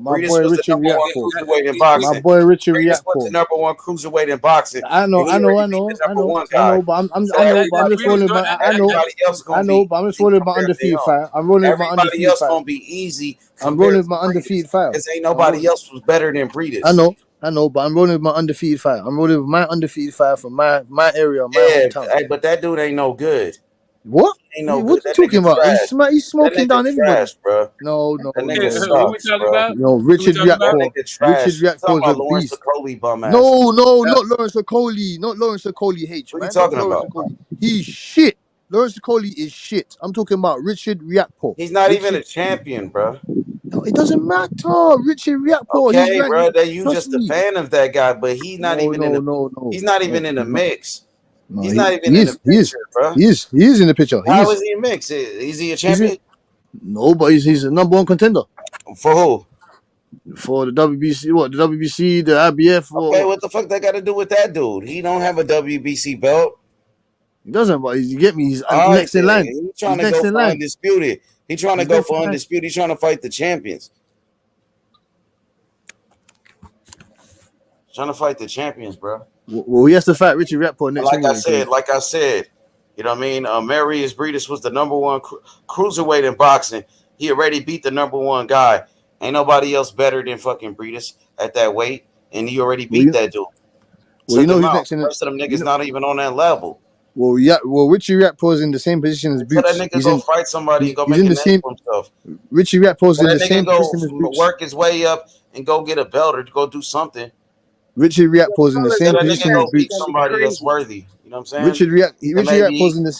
Breedis was the Richard number one Riakpo, cruiserweight in my boxing. boy Richard Breedis was the Riakpo. number one cruiserweight in boxing, I know, and he I know, already I beat the know, I number know, one I guy. know, but So I'm just rolling my, everybody else I gonna know, be but I'm just easy rolling my compared to him. undefeated fight. I'm rolling with my Everybody undefeated else fight. gonna be easy I'm compared rolling with to my Breedis, undefeated fight. because ain't nobody else was better than Breedis. I know, but I'm rolling with my undefeated fight. I'm rolling with my undefeated fight from my area, my Yeah, hometown. hey, but that dude ain't no good. What? Ain't no good. What you That talking nigga about? trash. He's That smoking nigga down everybody. trash, bro. No, That nigga Who we sucks, talking bro. about? Richard That Riakpo. nigga Richard trash. You Riakpo talking is a about Lawrence beast. Okoli, bum ass. No, not Lawrence Okoli. Not Lawrence Okoli, H, What are you man. Not talking Lawrence about? Okoli. He's shit. Lawrence Okoli is shit. I'm talking about Richard Riakpo. He's not even a Richard. champion, bro. No, it doesn't matter. Richard Riakpo. He's Okay, ranked. bro. That you Trust just a me. fan of that guy, but he's not No, even in no, the. no, no. He's not No, even in the he's not. mix. No, He's not even in the he is. picture, bro. He is. He is in the picture. He How is. is he a mix? Is he a He's in. champion? No, but he's a number one contender. For who? For the WBC, what? The WBC, the IBF, or Okay, what? what the fuck that got to do with that dude? He don't have a WBC belt. He doesn't, but you get me. He's All right, next in then. line. He's trying He's to next go in for line. undisputed. He's trying to He's go next for in line. undisputed. He's trying to fight the champions. Trying to fight the champions, bro. Well, he has to fight Richie Riakpo next Like anyway. I said, you know what I mean? Marius Breedis was the number one cruiserweight in boxing. He already beat the number one guy. Ain't nobody else better than fucking Breedis at that weight, and he already beat that dude. Well, you Took know him who's out. next in The it. rest of them niggas not even on that level. Well, yeah. Well, Richie Riakpo is in the same position as Until that Boots. nigga go fight somebody and go He's make in a the name same. for himself. Richie Riakpo is Or in the that nigga same go position as Boots. work his way up and go get a belt or go do something. Richie Riakpo is in the Until same that nigga position as go beat Boots. somebody that's worthy. You know what I'm saying? Richie And maybe Riakpo is in the